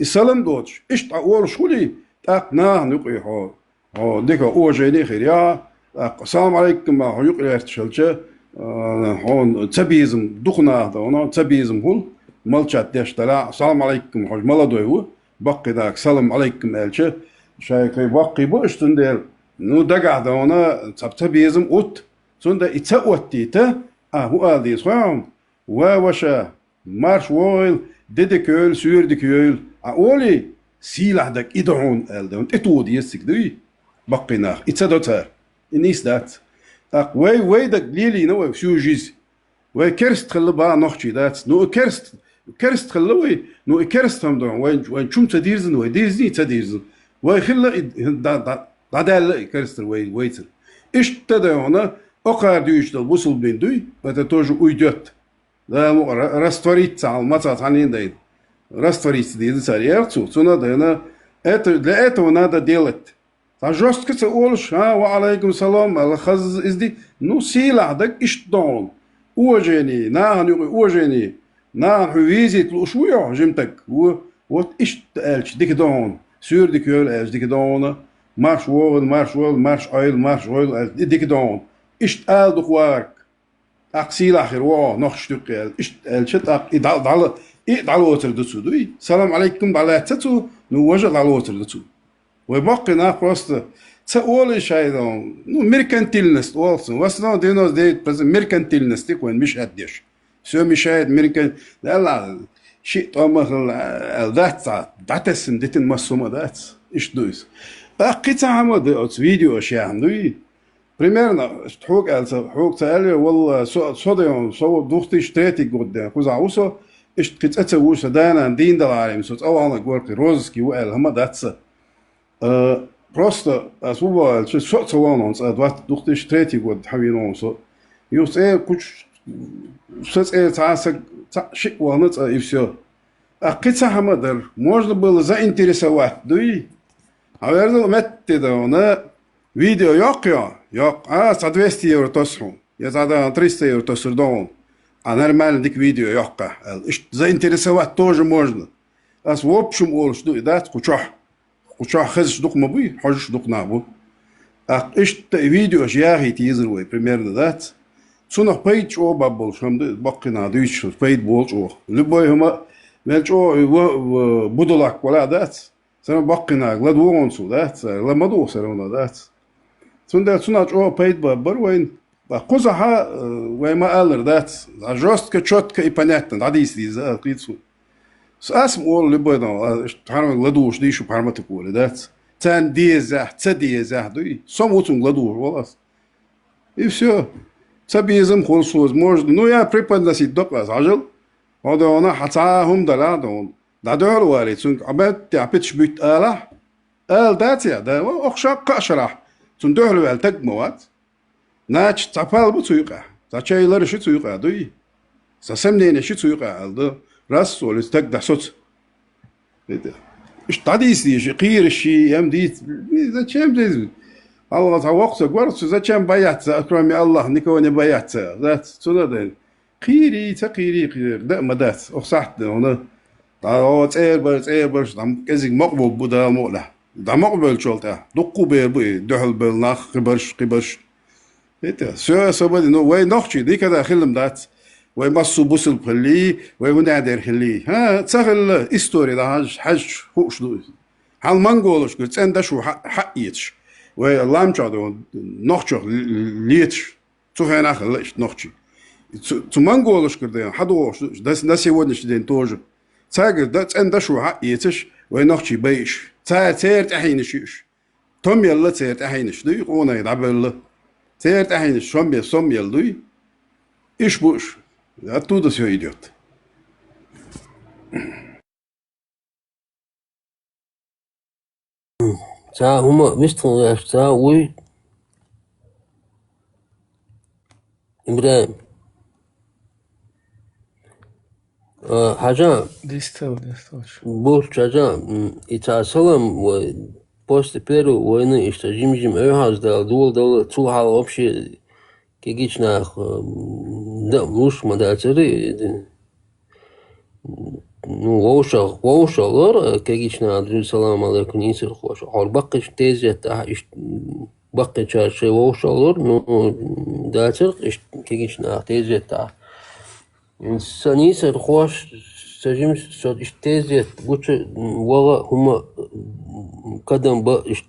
السلام دوتش إش أول شولي تاق نقي هو ديك أوجيني خير يا السلام عليكم ما هو يقرأ ارتشلشة هون تبيزم دخنا دونا تبيزم هول ملشات ديش تلا السلام عليكم حج ملدوي هو بقي داك سلام عليكم ألشة شايكي بقي بوشتن دير نو دقع دونا تبيزم أوت سوندا إتسأوتي تا هو هذه صام ووشا مارش وويل ديدكول سوردكول أولي سيلح دك إدعون ألدون إتود يسك دوي بقينا إتسدوتها الناس دات وي دك ليلي نو سوجيز وي كرست خلبا نوختي دات نو كرست خلوي نو كرست هم دون وين شوم تديرزن وي ديرزني تديرزن وي خلا دادال كرست وي ويتر إيش تدعونا أقار ديوش البوصل بين دوي وتتوج ويدوت دا رستوريت على المطعم عنين دايد رستوريت دي ساريرتو سونا دانا لقيتو نادا ديلت فجوست كتس أولش وعليكم السلام الخز إزدي نو سيلا دك إيش دون أوجيني ناهن أوجيني ناهن حويزيت الأشوية جمتك وات إيش تقالش ديك دون سور ديك يول إيش ديك دون مارش مارش أويل ديك دون إيش تقال دخوارك أقسيل آخر نوخ شتوقيال إيش تقالش إدعال ووتر دتسو دوي سلام عليكم دعلاتتو نو وجه دعال ووتر دتسو وباقي ناقص تقول شيء دون نو ميركانتيلنست والسن واسنا دينوس ديت بس ميركانتيلنست يكون مش قديش سو مش هاد ميركان لا شيء طمخ ذات اسم ديتن مسومه ذات ايش دويس باقي تعمد فيديو اشياء عندي بريميرنا حوق تقال والله صديون صو دوختي شتاتي قدام كوز عوسو ايش كتاتوش دانا دين دلاريم سو او انا غوركي روزكي وقال هما ذاتس просто особо что он два духтыш третий год хавино со юс куч сец цаса шик волнует и все а кица хамадер можно было заинтересовать да и наверное метте да на видео yok за 200 евро тосрун я за 300 евро тосрун а нормально дик видео yok заинтересовать тоже можно а в общем ол что да кучах وشو خزش دوق مبوي حجش دوق نابو إيش فيديو أشياء تيزر وي примерно ذات سونح بيج أو بابل شمد بقينا دويش بيج بولش أو لبوي هما ملش أو بدلك ولا ذات سنة بقينا غلد وونسو ذات لما دو سرنا ذات سنة سونح أو بيج بابر وين قصها وما ألر ذات جوست كشوت كإبانيتن عديس ديزا قيتسو اسم اول لبوينا تعرف غلدوش دي شو بحرمتك ولا ذات تان ديزه دوي سموتون غلدوش والله и все سبيزم خلصوز может ну я преподносить доклад عجل هذا انا حتاهم دلا دون دادول واري سن عبت تعبتش بيت اله ذات يا ده اخشق اشرح سن دهلو التك موات ناچ تفال bu tuyqa zaçaylar şu tuyqa doy سسمنين şu tuyqa aldı راس ولا استجدع صوت ايش تعديس دي قير الشيء يم ديت زاتشام دي الله تعوقت قرص زاتشام بيات اكرمي الله نكوني بيات ذات سنه قيري تقيري قير ده مدات اخصحت هنا تعوت برش دم كزي مقبول بدا مولا ده مقبول شولتا دقو بي دحل بالناخ قبرش ايتا سو بدي نو وين نوختي دي كذا خلم ذات وي ماسو بوصل بخلي وي ونادر خلي تسهل استوري ده حج خوش دو هل منغولش قلت انت شو حقيتش وي لامچا دو نوختش ليتش تفهنا خلش نوختش تو منغولش كده حدوش ده сегодняшний день тоже تاغ ده انت شو حقيتش وي نوختش بيش تيرت احينش توم يلا تيرت احينش دو قونا يدعبل تيرت احينش شوم يلدو ايش بوش Оттуда все идет.
هما بيشتغلوا وي إبراهيم حاجة
ديستو
بوش حاجة يتعصلهم постепенно войны işte jim öhazda dul tu hal вообще кегичнах да лушма да цери ну воушалар кегична адрю салам алейкум нисер хош хорбакыш тезет иш бакы чаршы воушалар ну да цер иш кегична тезет санисер хош сажим сот иш тезет гуче вала хума кадам ба иш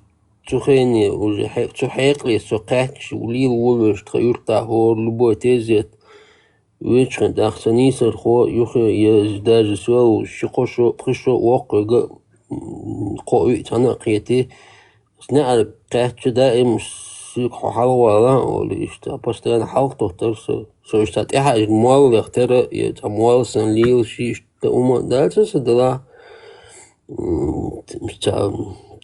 تخيني وجه تحيقلي سقاش وليل وولش تخيرتا هو لبو تزيت ويشخن داخسني سرخو يخي يزداج سوا وشقوشو بخشو وقع قوي تانا قيتي سنعرف قاش دائم سيق حلوة ولا يشتا بستان حلقته ترسو سو يشتات إحا الموال يختار يتموال سنليل شي أما دالسس دلا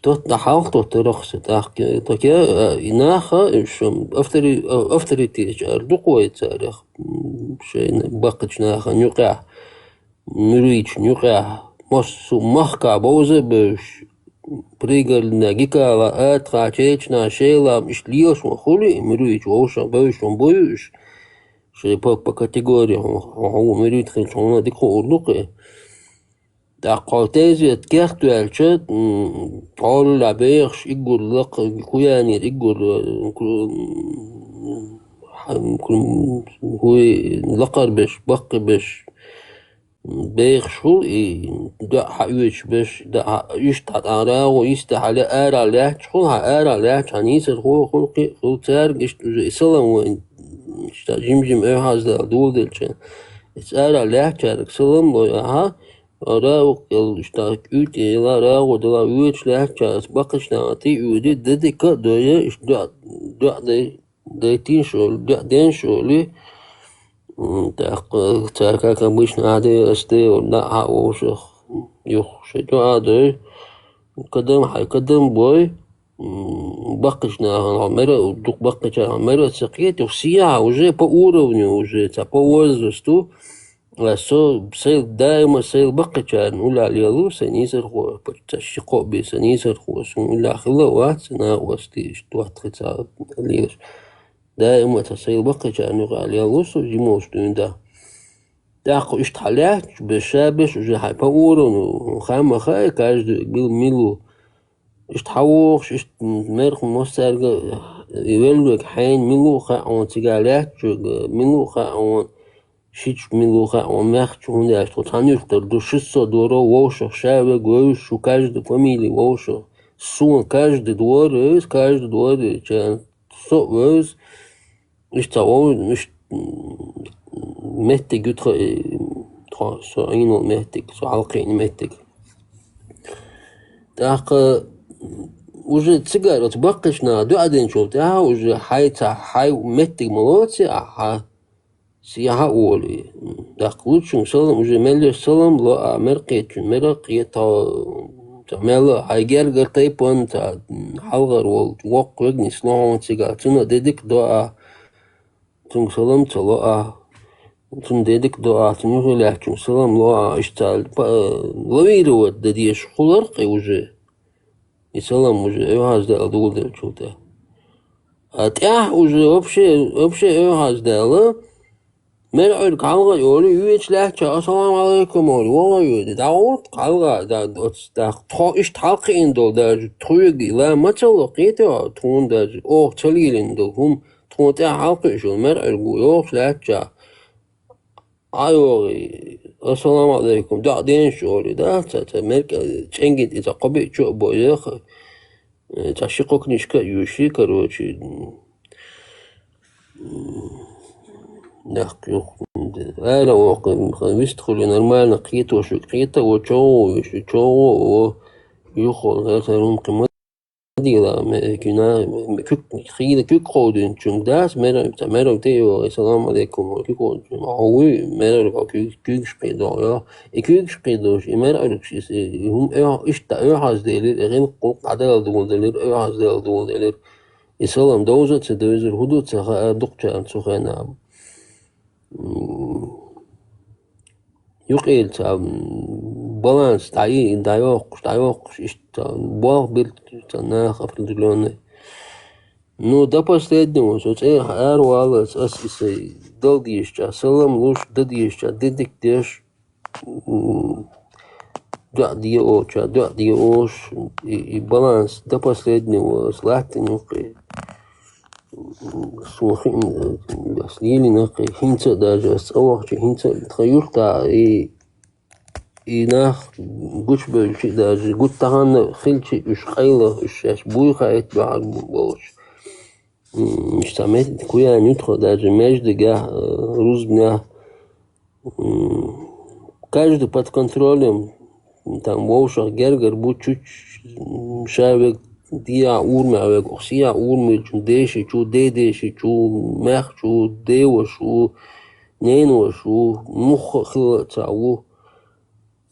tot de half tot terug zit dat je naga شو أفتري تيج أردقوا يتاريخ شيء بقتش ناخا نقع مريج نقع مص محكا بوزة بش بريجل ناجيكا على قاتيج ناشيلا مش ليش وخولي مريج ووشا بوش وبوش شيء بكاتيجوري هو مريج خلصنا ديكو أردقة در قاتیزیت کرد و الچه حال لبیخش ایگول لق کویانیر ایگول هوی لقر بش بق بش بیخش هول دا حیوش بش دا ایش تدارا و ایست حالا آرا لحچ هول ها آرا لحچ هنیسر هو خلقی خل ترگ اشت اسلام و اشتا جیم اوهاز دا دول دلچه اس آرا لحچ ارک سلام لو ها راوق الاشتاك اوتي لا راو دلا ويتش لحچاس بقش ناتي اودي ددك دويا اش دا دي تين شول دا دين شولي تاكا كمش نادي استي ولا هاوش يخ شتو هذا قدم حي قدم بوي بقشنا عمرة ودق بقش عمرة سقيت وسيا وجه بأوروني وجه تبوزستو سو سيل دائما سيل بقى كان ولا ليالو سنيسر هو بتشقق بسنيسر هو سون ولا خلا وات سنا وستيش توات ختا ليش دائما تسيل بقى كان ولا ليالو سو جيموش دوندا داق اشتحلات بشابش وجه هاي باورون وخام خاي كاج بيل ميلو اشتحوش اشت مرخ مسترجع يولك حين ميلو خا اون تيجالات ميلو خا اون شيش ملوخة ومخش هنداش تانيفتر دушисо دوره ووشو شابه гоюшу каждый фамилии ووشو сун каждый двор чан со өз иштавол миш меттик гүтхө со айнол меттик со алкын меттик так уже цыгарот бакышна дуаден чолта уже хайта хай меттик молодцы аха سياحة أولي داخلوش سلام وجه ملي سلام لا مرقيت مرقيت تعمل هايجر قرطيبون تا حلقر والوق وجني سلام تيجا تنا ديدك دعاء تون سلام تلا تون ديدك دعاء تنوه لكن سلام لا اشتال لويرو دديش خلرقي وجه يسلام وجه هذا أدول ده شوته أتاه وجه أبشي هذا لا مرعد قالوا يقولوا يويش لحچة السلام عليكم والله يودي دعوت قالوا دا إيش تحقق إندول دا ترويجي لا ما تلقيته تون دا تليل إندول هم تون تحقق شو مرعد يويش لحچة أيوة السلام عليكم دا دين شو دا تمرك تنجد إذا قبل شو بويخ تشقق نشكا يوشي كروشي نحكي أنا ويستخل نورمال قيته وشقيته وشو يخل هذا ممكن مديلا كنا خير كيك قودين شون داس مرة تيو السلام عليكم كيك قود هو مرة كيك شقيدو يا كيك شقيدوش مرة هم إيش تأيهاز دليل غير قوق عدل دليل أيهاز دليل السلام دوزة تدوزر هدوء تخا دكتور سخنا يقيل баланс даёк бог бил нах определённый. Ну, до последнего, арвалас, асисей, долдища, салам луш, дадища, дедиктеш, дядьеош, и баланс до последнего, слатинюкой, сухим, слилинакой, хинца даже, савахчи, хинца, тхаюрта, и нах, гучбельчи даже, гуттаханна, хилчи, ушхайла, ушаш, буйхайт, бахар, болш. مش سمعت كويا ندخل даже между рузбня каждый под контролем там волшах гергер будь чуть шавек дия урмавек оксия урми чудеши чудедеши чу мех чу дева шу нейно шу мух хилцау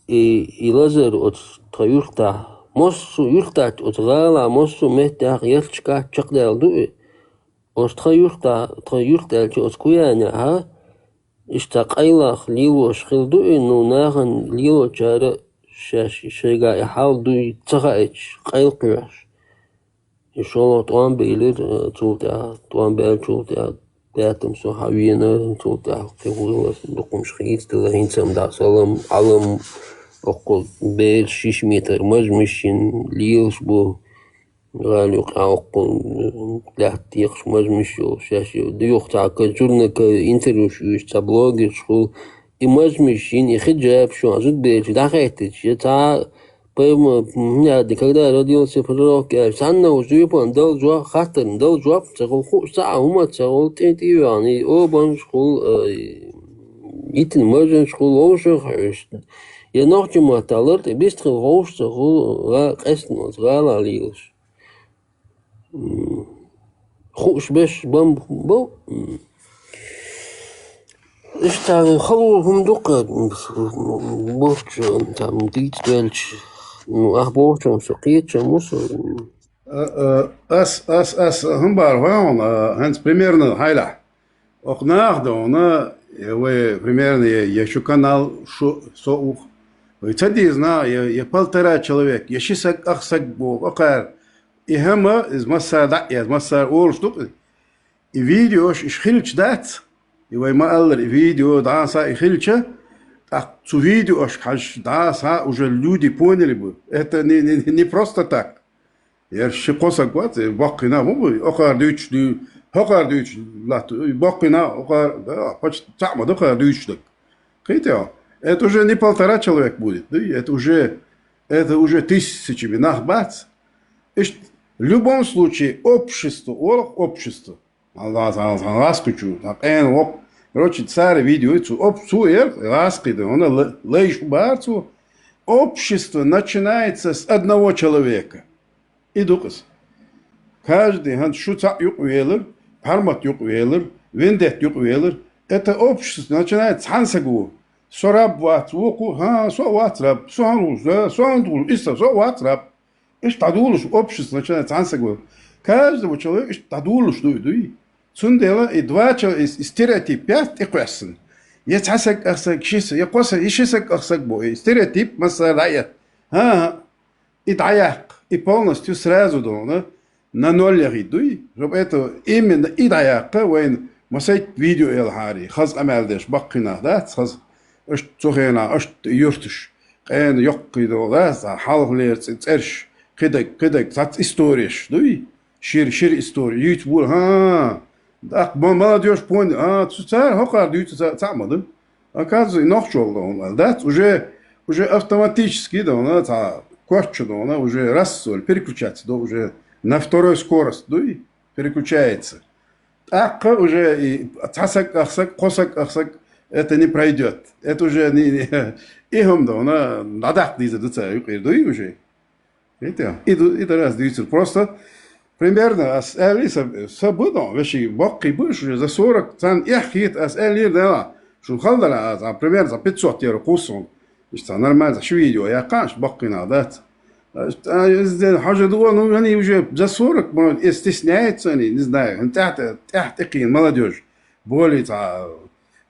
и лазер от таюрта моссу юртат от гала моссу мехтах елчка чакдалду تخيرت أسكويانا ها اشتاقيلا ليلو شخلدو إنه ناغن ليلو جارة شيغا يحاول دو يتغايش قيل قراش يشولو طوان بيلر طوان بيل تولتا باتم سو حاوينا تولتا تقول لكم شخيص تلهين سمدا سلام علم أقول بيل 6 متر مجمشين ليلش بو غالي قاقون لاتيخ مجمشو شاشو ديوخ تاع جورنك انتريو شوش تبلوغ شو имажмишин и хиджаб шо азут беч дахайте та поем меня когда родился пророк санна уже пандал жо хатан дал жо цегол ху са ума цегол тентивани обан школ итин мажен школ ошо я нохчима талар бистр рош цегол га эстнос гала лилш خوش باش بام بو اشتغل خلوهم دقة بوش تاع مديت دالش أخبوش سقيت مصر
أس هم بعرفهم هنس примерно هايلا أقناعدونا و примерно еще канал шо ويتدي зна я 1,5 человек я 6 أخسق بو أقار и хама из масса из масса орштук и видеош ишхилч дат и вай маалр видео даса ихилча так цу видеош хаш даса уже люди поняли бы это не просто так я шикосак вот бакина му окар дүйч окар дүйч лат бакина окар почти сама окар дүйч так кайта это уже не 1,5 человек будет это уже 1000 нахбац в любом случае, общество, короче, царь видео, общество начинается с одного человека. И дукас. Каждый, шуца юквелер, пармат юквелер, вендет юквелер, это общество начинается с хансагу. Сораб ватвоку, соватраб, соандул, иста, соватраб. Иш тадулуш общество начинается ансагу. Каждого человека иш тадулуш дуй. Цундела и два человека стереотип 5 и question. Есть хасак ахсак шис, я коса и шисак ахсак бой. Стереотип масалаят. И даяк. И полностью сразу до на ноль ридуй. Чтобы это именно и даяка, вайн масайт видео элхари. Хаз амалдеш баккина, да? Хаз аш цохена, аш юртиш. Эн йоккидо, да? Халхлер церш. كده ساعات استوريش دوي شير استوري يوتيوب так молодежь понял цар хокар дают цамадым оказывается ночь oldu да уже автоматически да она корчу да она уже раз переключается да уже на вторую скорость дуй переключается так уже и цасак ахсак косак ахсак это не пройдет это уже не ихом да она надах дизе да дуй уже это раз двигатель. Просто примерно as Элиса события, вещи баки больше за 40 цен яхит as Элир да, что халдала за примерно за 500 евро курсом. Это нормально за видео я канш баки надо. حاجة دوا ну они уже за 40 стесняются они, не знаю, تحتقين молодежь. Более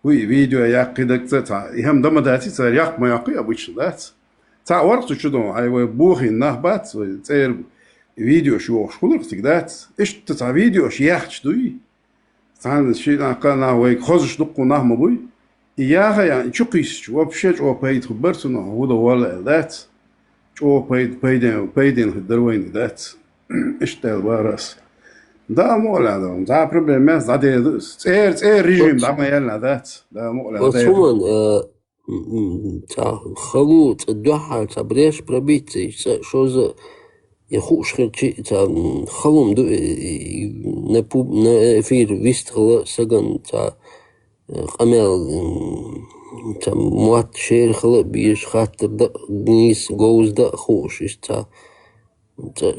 видео я кидать, им дома дать, я ما يقي обычно, да. تا ورقة شو دو أي بوخي نهبات تير فيديو شو شغلك تقدات إيش تتع فيديو شياخ دوي تعال شيء كان ويك خزش دقو نهم بوي إياها يعني شو قيس شو بشيء شو بيد خبرتنا هو ده ولا ذات شو بيدين الدروين ذات إيش تلبارس ده مولا ده بروبلم ده تير ريجيم ده ما يلا ذات ده مولا
بس هو تا خلوط الدوحة تا بريش بربيتي شو ز يخوش خلشي تا خلوم دو نبوب نفير فيستغل سجن تا قمل تا موات شير خلق بيش خاطر دا نيس جوز دا خوش تا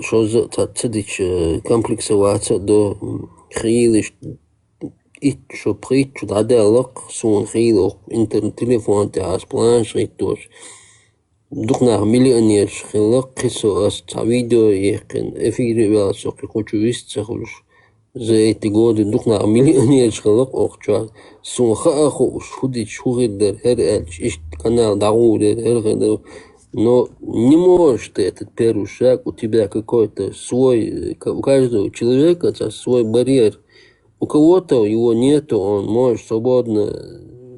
شو ز تا تديش كومبلكس وات دو خيلش إيش شو بريت شو تعدلق سون خيلو إنترنت تليفون تعاس بلانش ريتوش دقنا مليونير خلق قصو أس تعويدو يقن أفيري بلا سوق يكونشو يستخلش زي تقول دقنا مليونير خلق أخشى سون خاخوش خدي شو غدر هر ألش إيش قناة دعوة هر غدر но не может этот первый шаг у тебя какой-то свой, у каждого человека свой барьер. У кого-то его нету, он может свободно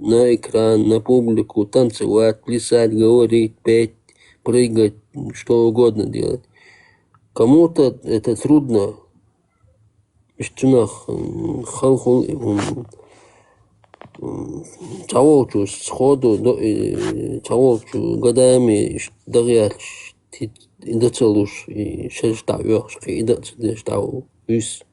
на экран, на публику танцевать, плясать, говорить, петь, прыгать, что угодно делать. Кому-то это трудно. Иштунах халхул تعوضوا сходу تعوضوا годами дагяч إذا تلوش شج تعويش إذا تدش تعو يس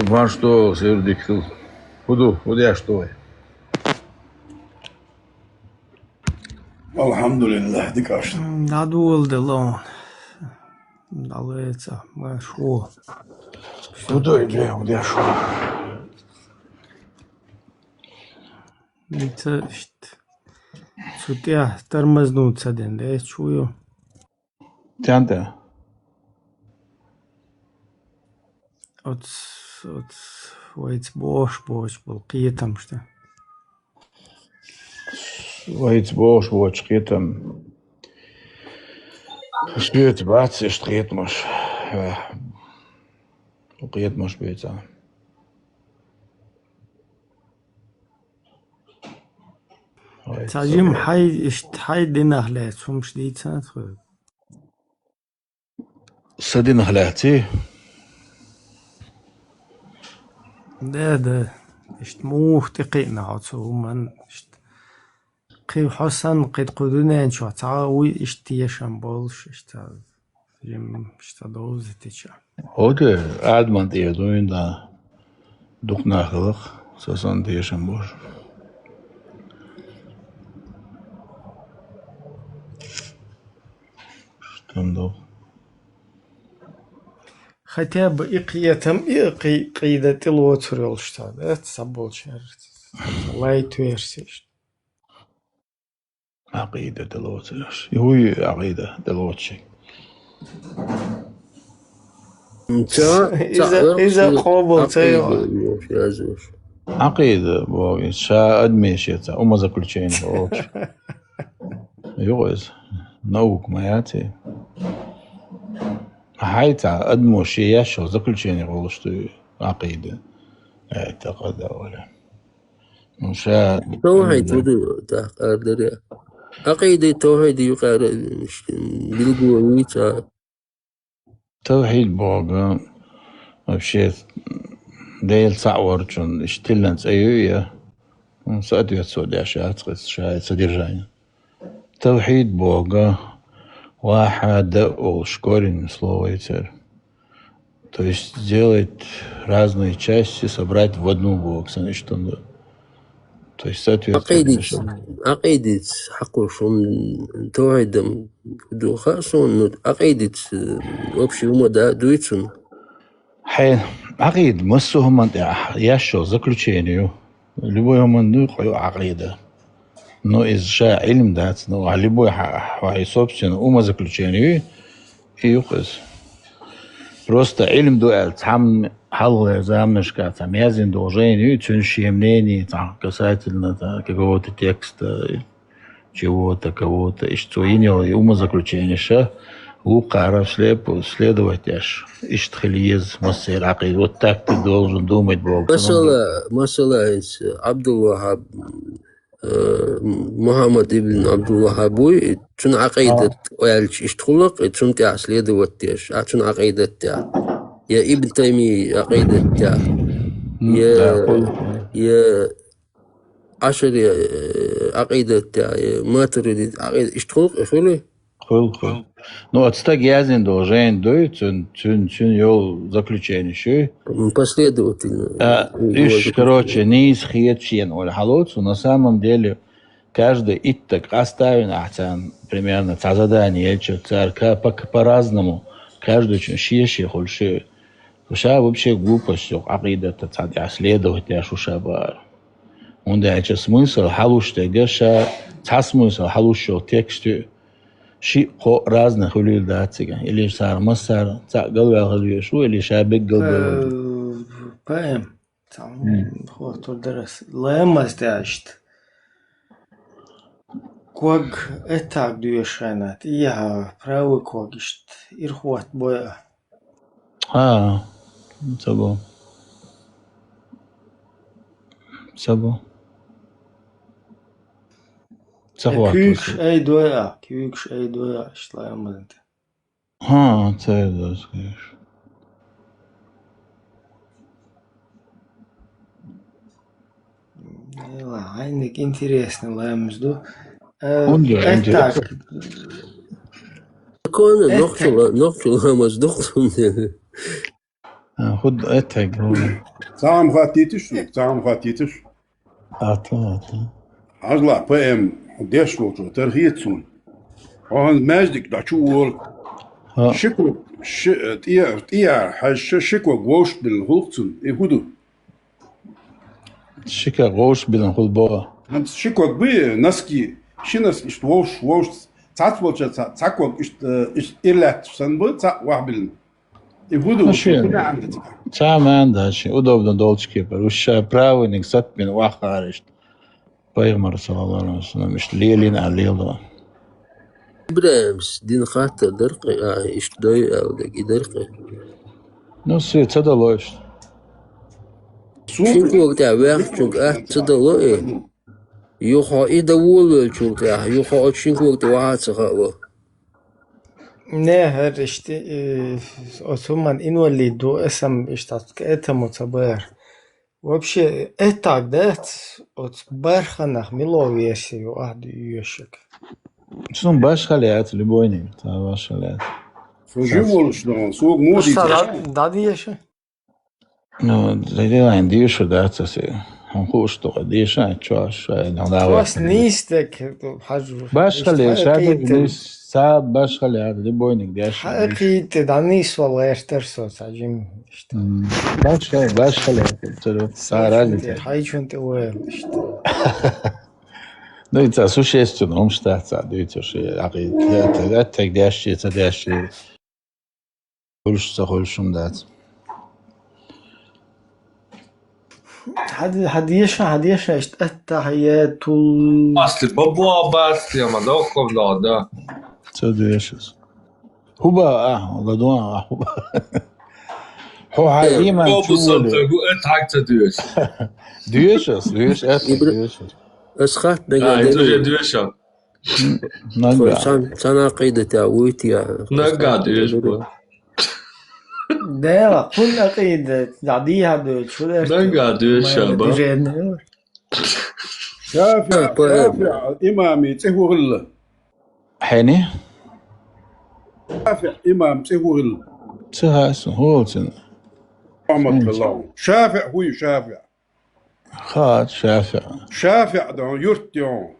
Van что, Севердик, худу, я что?
الحمد لله ديك عشرة
نادول دلون دلويتا ما شو
Худу иди, я что?
نيتا سوتيا ترمزنو تسدن ده شويو
Тянте.
أوتس ويت بوش بالقيتم شتا
Вайц бош, вот шкетам. Шпет бац, штрет маш. Уqiyat маш бейца.
تاجيم حي دينا هلا سومش ديتا
Садин хляти.
ده اشت موه تقينا عطسو من اشت قي حسن قيد قدونا انشو تعاوي اشتيا شامبولش اشتا جيم اشتا دوز تيشا
Оде, адман тия дуин да дук нахлах, сасан тия шамбош. Штандо.
хотя бы иқиятам иқи қида тилуотурел шта да сабол шарт лайт версиш
عقيدة دلوتش. هوي عقيدة دلوتشي.
إذا قابل تيو
عقيدة بوغي شا أدميشيتا وما زكلتشين بوغي يوز نوك ماياتي حيتا أدموشي ياشو زكلتشين يغلشتو عقيدة اعتقد ولا مشا
توحيد ودو تقدر عقيدة توحيد يقال بالقوة
توحيد بوغا مبشيت ديل تعورجون اشتلنت أيوية سأدوية سوداء شاهد سديرجاني توحيد بوغا واحد шкорень слова «итер». То есть сделать разные части, собрать в одну бог. То есть соответственно...
عقيدة حقوشون توحيد دو خاصون عقيدة вообще ума да дуицун.
حين عقيد مسهم ياشو заключению. Любой момент عقيدة. Но из-за علم дать, но любой хай собственно умозаключение и юхыз. Просто علم дуэль, там халлы замнышка, там язын должен, тюншие мнения, там касательно какого-то текста, чего-то, кого-то, и что инял, и умозаключение, что уқарав следовать аж, и что хилиез массир акид, вот так ты должен думать, Бог.
Масала Абдул-Вахаб Мухаммад ибн Абдул-Вахабуй, чун акидат уяльч иштхулак, чун тя следовать тяж, а чун акидат тя. Я Ибн Тайми акидат тя. Я Ашари акидат тя. Матуридит акидат иштхулак, ишхули?
Хул. Ну, отстаг язын должен дует, чун йол заключение, что?
Последовательно.
Иш, короче, не исхиетчен, оля халоцу, на самом деле, каждый иттак оставен, примерно, та задание, царка по-разному, каждый шиеши хульши. Уша вообще глупость, акида, та следовать, я шушабар. Он дальше смысл, халуш тегаша, та смысл, халуш тексту. شيء رازنا خليل داتسيجا اللي صار مصر تعقل وياخذ شو اللي شابك قلبه
باهم تعم هو طول درس لا ما استعشت كوج اتاك ديوشانات إياها براوي كوجشت إرخوات بويا
سبو
كيوكش أي دويا إشتلا يوم أنت
تايدوس كيش
يلا عندك интересно لا يمزدو
اتاك
كون نقطة مصدوق
خد اتاك
تعم خاتيتش
أطلع
أجلا بام ديشلو ترهيتسون هون ماجدك داشول شكو تيا حش شكو غوش بالهولتسون يهودو
شكا غوش بالهولبا
هم شكو بي نسكي شنس إشت ووش تعتبر تعكو إشت إلا سنبو تع وحبل يهودو
تعم عندها شيء удобно долчки وش правильник сатмин وحارشت Пайгамбар саллаллаху алейхи ва саллям ишлелин алила.
Брэмс дин хата дыркы иштой алдык идыркы.
Ну все цадалош.
Чунг та вах чунг цадало юха идавул чунг юха чунг та вахацха.
Не هرشتي أثمن إنه اللي دو اسم إشتات كأته متبر вообще это дает от барханах миловесию юшек.
Что башхалят любой не, та башхалят.
Живол что, сог моди.
Да диеше.
Ну, да диеше да це. Он хочет диеше, чаш, да.
Was нистек хажу.
Башхалят, шаб саб башхалят любой не диеше.
حقيقة دانيس والله ارترسو ساجم
башхалят.
Разница. Хайчун ты уэл.
Ну и это существенно, умштаться, видите, что это дящие, хольшум дать.
هديشة التحيات
أصل بابا بس يا مدوكم لا ده
تديشس هو لدوان هو هو حقيقة
بابا صلت قلت حاجة تديش
ديشس
اسخات
نقدر ديش
سنة قيدة تعويتي
نقدر ديش
ده كل عقيدة عادية هذا شو ده
نقدر ديش
شافع إمامي تهوغل
حيني
شافع إمام تهوغل
تهاس هو
رحمة الله شافع هو شافع
خاد
شافع ده يرتيون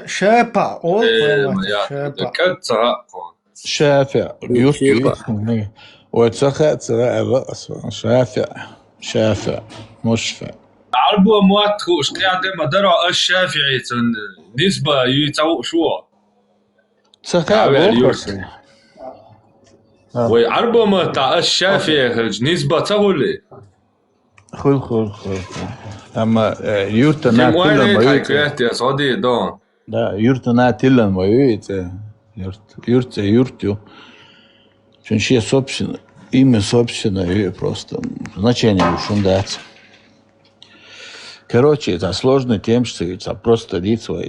شافع
شافع يرتي وتسخت الرأس شافع مشفع
عربو مواتخوش قاعدة مدرع الشافعي نسبة يتعو شو
سخاء بوخرسي
وعربو ما تاع الشافعي نسبة تقولي
خل أما يورتنا تلا ما
هيك يا صديق دون
لا يورتنا تلا ما يورتيо чуншие собственно имя собственное просто значение ушундать. Короче, это сложно тем, что это просто лицо.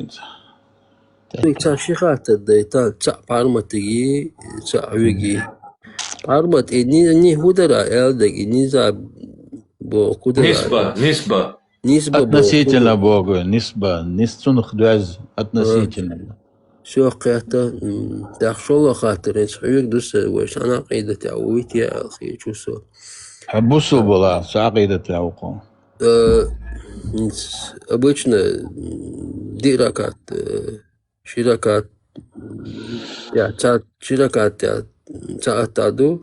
تا شيخات الديتا تا بارمتي تا عويجي بارمت إني هودرا إلدك إني زا بو كودرا نسبة
относительно Бога, нисцун хдуаз относительно.
شو قياتا تخشولا خاطر إنس عويك دوسة وش أنا قيدة تعويت يا أخي شو سو
حبوسو بلا سعقيدة تعوقون.
обычно ديراكات شراكات يا شراكات يا تادو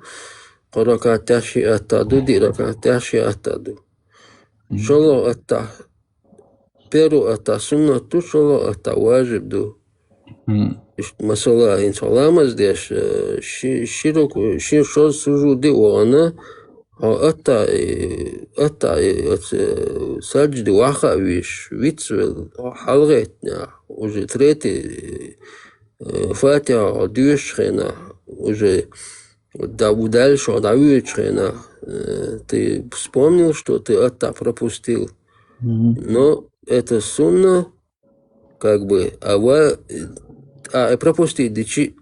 قراكات تاشي تادو ديراكات تاشي تادو شلو أتا بيرو أتا سنة تو شلو أتا واجب دو مثلا إن سلامز ديش شيروكو شير سوجو دي وانا أتا سجد واخا ويتس حلقت уже третий фатиха дюш хрена уже дальше дают хрена ты вспомнил, что ты это пропустил, но это сунна как бы пропусти дичи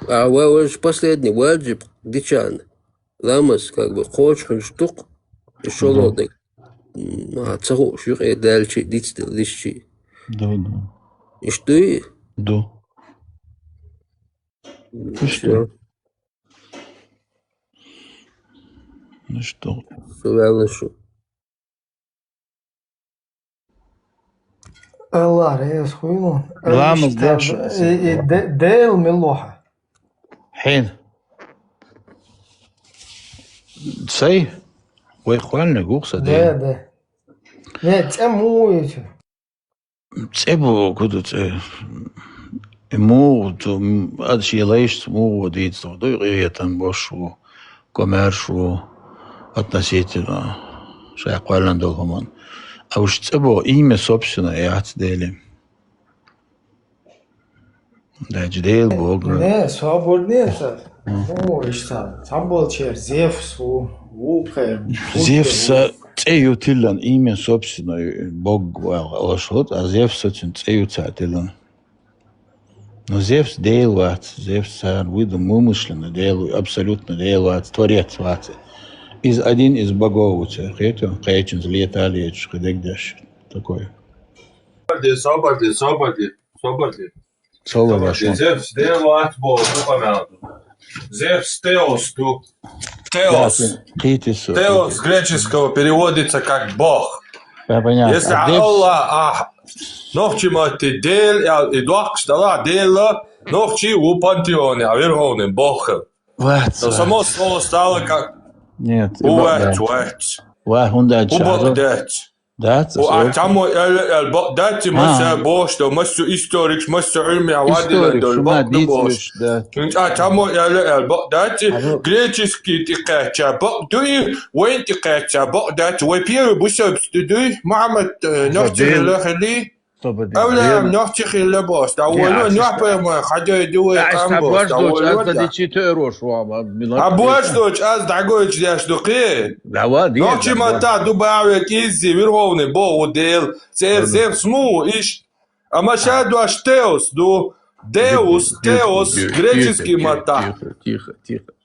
уже последний ваджиб дичан ламас как бы хочешь штук еще лодик цаху шух дальше дичи
Да.
и что и
Да. Ну что? Ну что?
реально что
الله ريس خوينو
Ламас дальше.
ديل ملوحة
حين سي ويخوالنا قوقسة
ده не تأمويته
تسيبو كدت مو أدشي ليش مو وديت دو يغيتن بوشو كوميرشو относительно شيء قوالن دولهمان أوش تسيبو إيمة собственно يعت ديلي ده جديل بوغر
не свободнее ну и что там был чер Зевс
Зевс цею тилан имя собственно бог лошот, а Зевс очень цею тилан. Но Зевс делает, Зевс видом вымышленно делает, абсолютно делает, творец вати. Один из богов, это кайчин летали, ходегдаш такой.
Собади. Зевс делает бог, Зевс Теос тут. Теос. Теос с греческого переводится как Бог.
Понятно.
Если Аллах нохчимати дель и дуахштала дела нохчи у пантеоне, а верховный Бог. Но само слово стало как убогдать. Тому дати маса Бог, что масу историк, масу ильми авадила долбок Бог. Тому дати греческий тикача Бог дуй, вен тикача Бог дати вен первый бусоб дуй, Мухаммад нохчи أولا نحكي لباس تقولوا نحبي ما خدوا يدوا
أبواج دوش أزدي تيروش
أبواج دوش أزد عقولش داش دوقين نحكي ما تعدوا بعوك إزي ويرهوني بو وديل سير زيف سمو إيش أما شادوا أشتيوس دو Теос, греческий мата.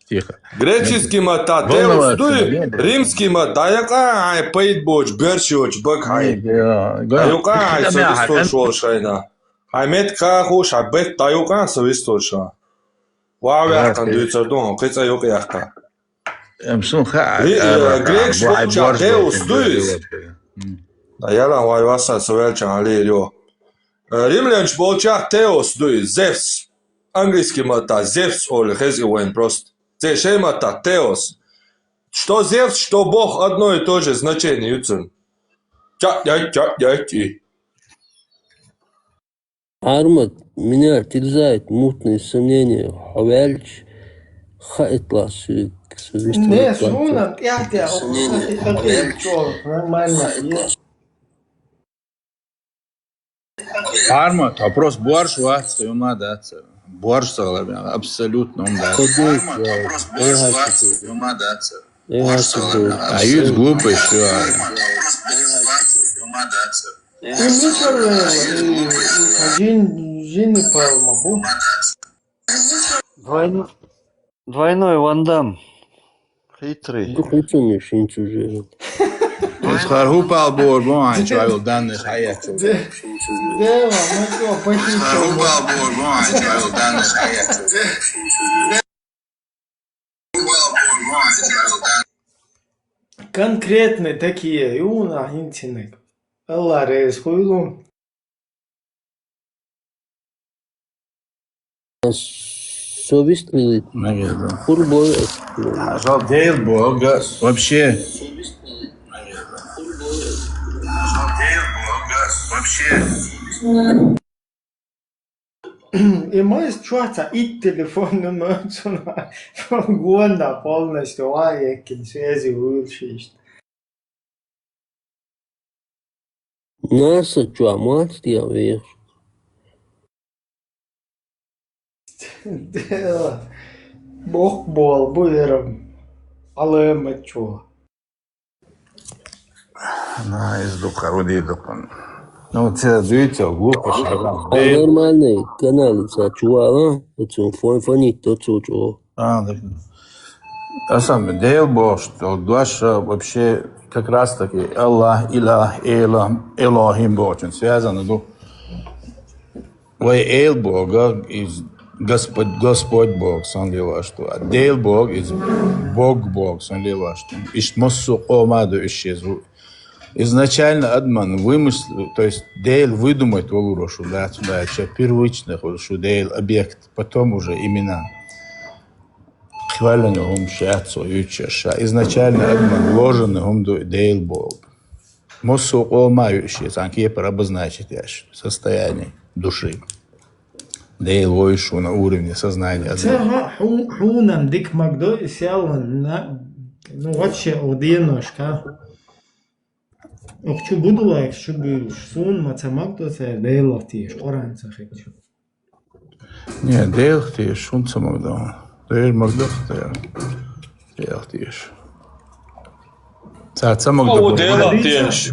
Тихо.
Греческий мата, Теос, дуй, римский мата, яка пейт боч, берчоч, бакай. Яка совистошо шайна. Хамет кахуш, абет таюка совистоша. Вавяхкан дуйцардон, кица юка яхка. Грек швача, Теос, дуй. Да яла вайваса совелчан алирио. Римлян швача, Теос, дуй, Зевс. Английский мата, Зевс, оль, хезивен просто. Мата, Теос. Что Зевс, что Бог, одно и то же значение, Юцин.
Армат меня терзает мутные сомнения. Хавельч хаитлас
Не, суна, я нормально.
Армат, вопрос борщ, вас, и надо. Борщ, абсолютно, да.
вопрос
А есть глупый, что?
Двойной Ван Дам. Хитрый.
Духлицами шинчужи.
Схаргу палбор, бон, чаю данных хаячу.
Дева, мы что,
Схаргу палбор, бон, чаю данных хаячу.
конкретные такие, юна, интинек. Allah reis хуйлун.
Совесть лилит. Фурбой.
Жал дейл бога вообще.
И мой чувствуется и телефон номер года полностью, а я связи выучишь.
Наса чуамат я веш.
Бог бол, буером. Але мачо.
На, из духа, руди духа. Ну, це дивіться, глупо, що
А нормальный канал за чуала, это фонит то чучу.
А сам дейл был, что Дуаша вообще как раз таки Аллах, Илах, Элохим Бог, он связан, ну, Ой, Эйл Бога из Господь Бог, сон лила что, а Дейл Бог из Бог, сон лила что, иш моссу омаду исчезу. Изначально Адман вымыслил, то есть Дейл выдумает волурошу, да, первичных, что Дейл объект, потом уже имена. Хвален ум шатсо ючаша. Изначально Адман вложен ум Дейл Бог. Моссу омаю исчез, анкепер обозначит состояние души. Дейл войшу на уровне сознания.
Хунам дик магдо сел на, ну вообще одиночка. Хочу буду лайк, что будешь сун мацамагдо се Дейл тиш, оранца хочу.
Не, Дейл тиш, шунца магдо. Дейл магдо Дейл тиш. Цаца магдо.
Дейл тиш.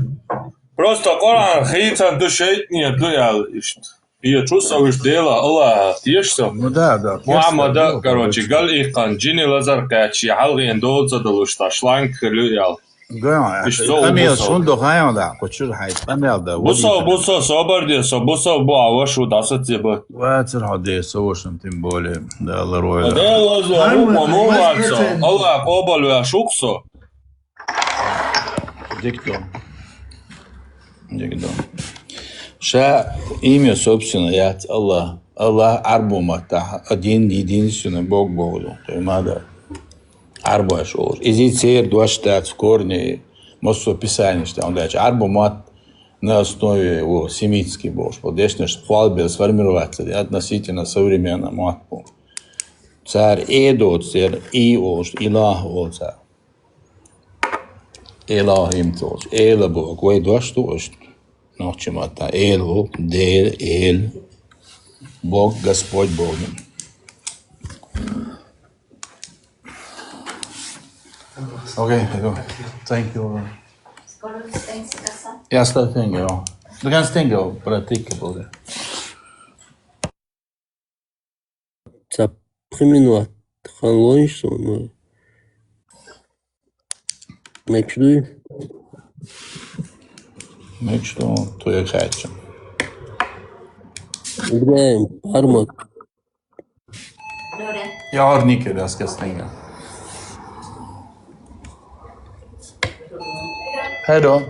Просто Коран хитан душей не дуял ишт. И чувствуешь дело Аллах тишься.
Ну да.
Мухаммада, короче, гал ихкан джини лазар качи халги эндоудза далушта шланг люял.
Да, камел шундо хайонда, кочур хайт камелда.
Бусо собордесо, бусо буавашу дасатибо.
Ватер хадесо вошим тем более, да, ларойла.
Да, лазу, мамуарсо, Аллах обалу ашуксо.
Диктом. Ша имя, собственно, я Аллах. Аллах арбумата, один единственный Бог Богу. То есть надо арбу ашур. Изицер дуаштат в корне, моссо писание, что он дальше. Арбумат на основе его семитский Бог. Поддержно, что хвалбе сформироваться относительно современному атпу. Царь Эдот, царь Иош, Илах Олца. Элохим тоже. Эла Бог. Ой, дуашту, Нохчемата. Элу, Дел, Эль. Бог, Господь Бог. Okay, thank you. Я стал thank you. Du kan stänga av praktiken på det.
Ça priminoat rangonj son. Мечду.
Мечту, то я хочу.
Играем армат.
Jag har nyckel, jag ska stänga. Hej då.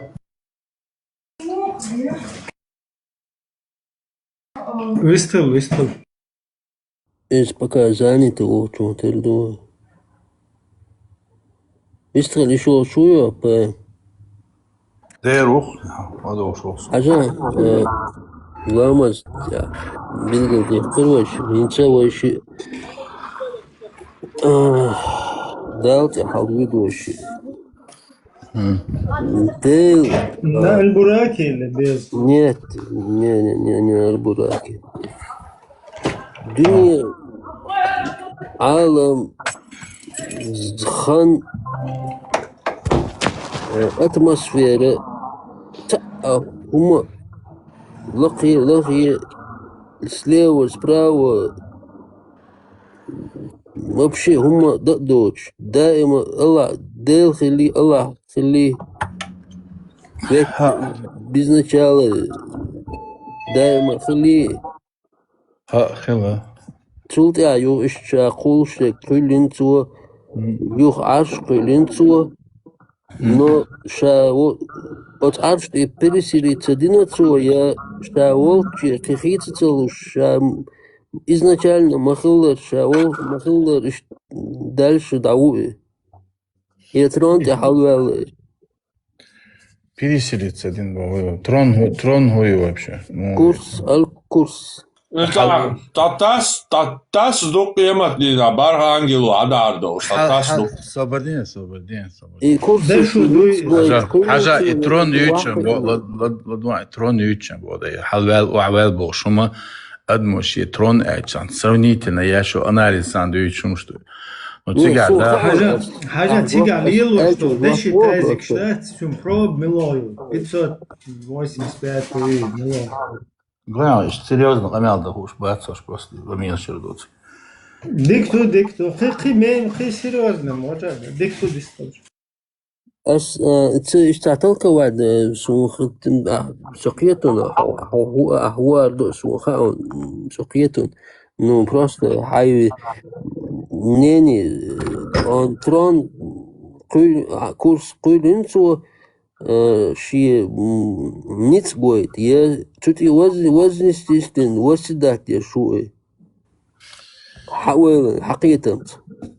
Выставил.
Из пока занято очень терду. Выстрел еще шую, а
ديروخ هذا وش
حاجة لامز بلغل دي قروش هنسا وشي دالت حلويد وشي ديل
لا البراكي اللي بيز
نيت نيت البراكي دنيا عالم زخن اتموسفيرة هما لقي слева справа вообще هما дочь دائما الله ديل خلي الله خلي без начала دائما خلي
خلا
شلت يو إيش أقول شيء كلين سوا يو عارش كلين سوا но شاو отарш и переселиться динацу я шаол какие-то целуш изначально махиллер шаол махиллер дальше дауи и трон я халвел
переселиться один был трон гой вообще
курс курс
تاس دوق يمت لنا بارها ангелу адарdo тас دوق
صبردين
и курс
حاجة ترون يوتشن لدواء ترون يوتشن بوده حلوال وعوال بوشما أدموشي ترون أجان سرنيتنا ياشو أناليز ساندويتشون شتو
حاجة تيجي ليلو что дальше тазик штат сумпроб милою 585 милой
Главное, серьезно, камел уж боятся просто меня сердце.
Дикту, хи серьезно, может, дикту дистож.
أس استعطلك وعد سقيتون هو سوخاون سقيتون نو просто هاي نيني он трон курс кулинцу شيء نيت بويت يا تشوتي وزن ستيستن وسدات يا شوي حاول حقيقة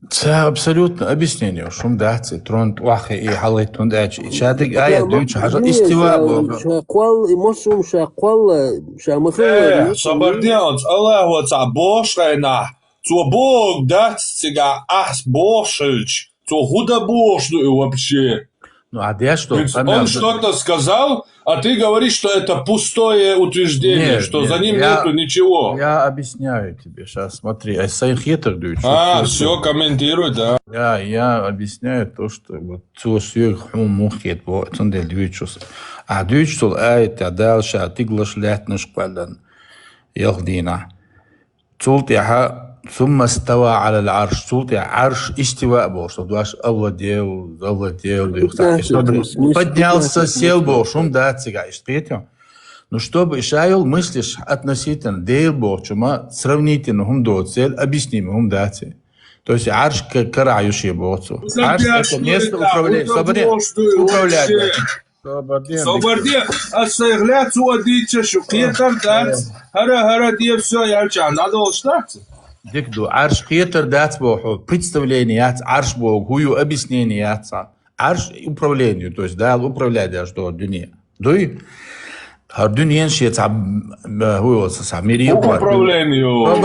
це абсолютно объяснение шум дати трон واخي и халайтун дач шадик ая дуч حاجه استواء
شاقوال эмоциум شاقوال شامخه
صبرديان الله هو تعبوش رينا تو بوك دات سيجا احس бошич то худа бош вообще.
Ну, а я что?
Он что-то сказал, а ты говоришь, что это пустое утверждение, нет, что за ним нету ничего.
Я объясняю тебе сейчас, смотри,
все, комментируй, да.
Я объясняю то, что вот а дючсул айта дальше, а ты глашлят наш квадан. Яхдина. Цултиха ثم استوى على العرش صوتي عرش استواء بوش دوаш الله ديل поднялся сел бошум да цигайш третье но чтобы шайл мыслишь относительно дел бошума сравнительно хум до цель объясним хум да то есть арш карающий бошу арш это место управлять
Собордия, асайглят суадича шукетар дат, хара дия все ярча, надо остаться.
Дикду, арш хитр дат боху, представление, арш бог, хую объяснение, арш управлению, то есть дал управлять аж до дюни. Дуй, а дюни шеет хую самирил.
Управлению.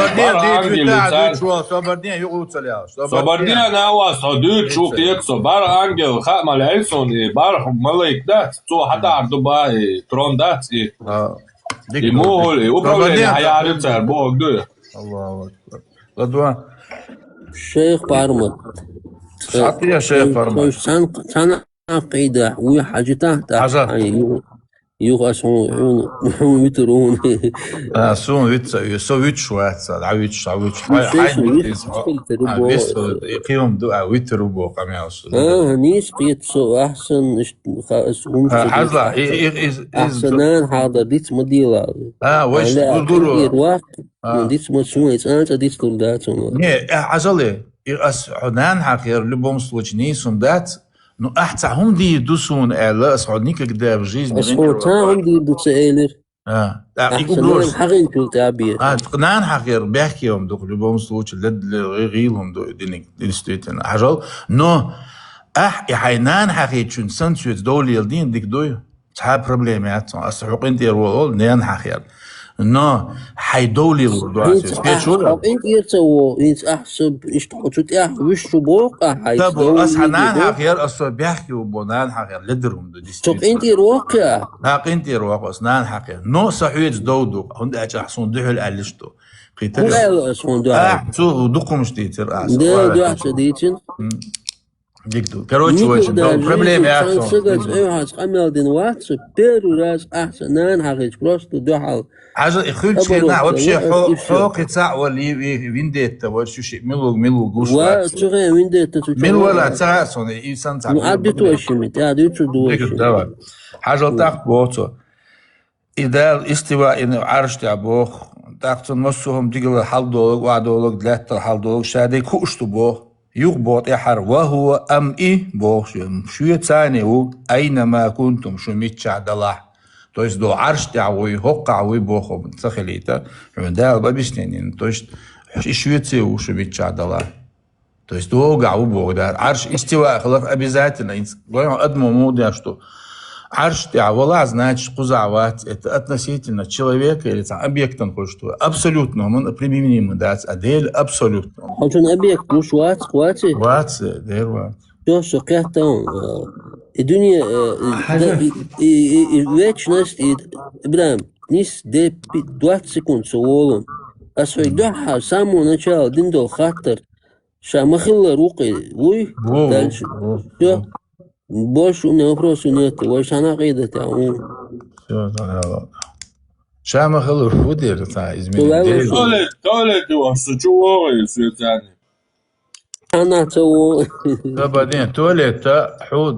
Собордия
на вас, ходит шукет, собар ангел, хамал эльсон и бар малейк дат, то хадар дубай, трон дат и мол, и управление хаярит царь бог дуй.
Аллаху акбар. Ладва.
شيخ بارمت
يا شيخ بارمت
سنة قيدة وحاجته يغسون ويترون
سون ويت شوات عويت يقيم دعاء ويترو بو قميص
نيس قيت سو احسن
حظا
احسنان حاضر ديت مديلا
واش تقولوا
ديت مسويت انت ديت كلداتهم
не عجله اس حنان حقير любом случае не сундат ну ахтахум ди дусун эла асходник когда в жизни
асходтахум ди дусейлер
يقولون
حقيقة تعبير
تقنان حقير بيحكيهم دوك любом случае لغيلهم دو دينك ديستيتنا حجل نو يحينان حقيقة شون سنتشوت دولي الدين ديك دوي ها проблемات أصحاب أنت رول نيان حخير إنه حيدولي وردواسي
طب انت يرتو انت احسب اشتحوت وش بوق
طب أصحنان حخير أصل بيحكي وبنان حخير لدرهم دو
طب انت روكا
انت روك أصنان حخير نو صحيح دودو هند أحسن دحل ألشتو
لا اسمون دو
تو دقم شتيتر
دو احسن ديتن
ديكتو كروتش وش проблем
احسن سجلت ايوه هتقمل دين واتس بيرو راس احسن نان حقيقة بروست دو حال
حاجة يخل شيء نا وبشي حوق تاع ولي وينديت وشو شيء ملو قوش
وتغير وينديت
مل ولا تاع صنع إنسان تاع
معدي توشمت عادي تدوش
حاجة تاع بوتو إذا الاستواء إنه عرش تاع بوخ تاعتن مسهم تقول حال دولق وعدولق دلت حال دولق شادي كوشتو بوخ يغبط يحر وهو أم إيه بوخ شو ثاني هو أينما كنتم شو ميتشع دلاح то есть до عرش تعوي هقعوي بوخو تخليته ده بابشتين то есть شويتي وشو ميتشع دلاح то есть до قعو بوخ ده عرش استواء خلاص обязательно говорим одно мудрое что عرش تعولا значит кузават это относительно человека или объектом кое-что абсолютно он применим дать адель абсолютно
он объект مش وات
دير
то что как-то الدنيا вечность Ибрам нис де 20 секунд سوالهم أسويدوها سامو начало دندو خاطر شامخلا روقي وي дальше все больше у меня вопросов нет больше она قيدة تعون
все شامخلا روقي это изменение
туалет واسو جوه سويتاني
أنا تو
بعدين تواليت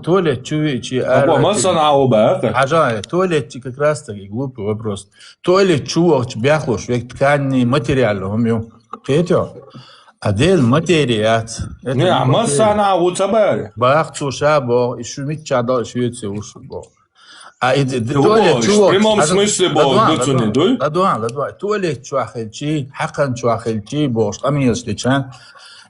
تواليت شو
أبو ما صنعوا بقى
حاجة تواليت как раз таки глупый вопрос تواليت شو بياخلوش век ткани материалهم يوم كيتو أديل материат
не ما صنعوا تبار
باخذوا شابو يشو متشادو شو يتسوش بو
تواليت شو в прямом смысле бо дцуни дуй
ладуан تواليت شو أخلتي حقا شو أخلتي бош أميز ليشان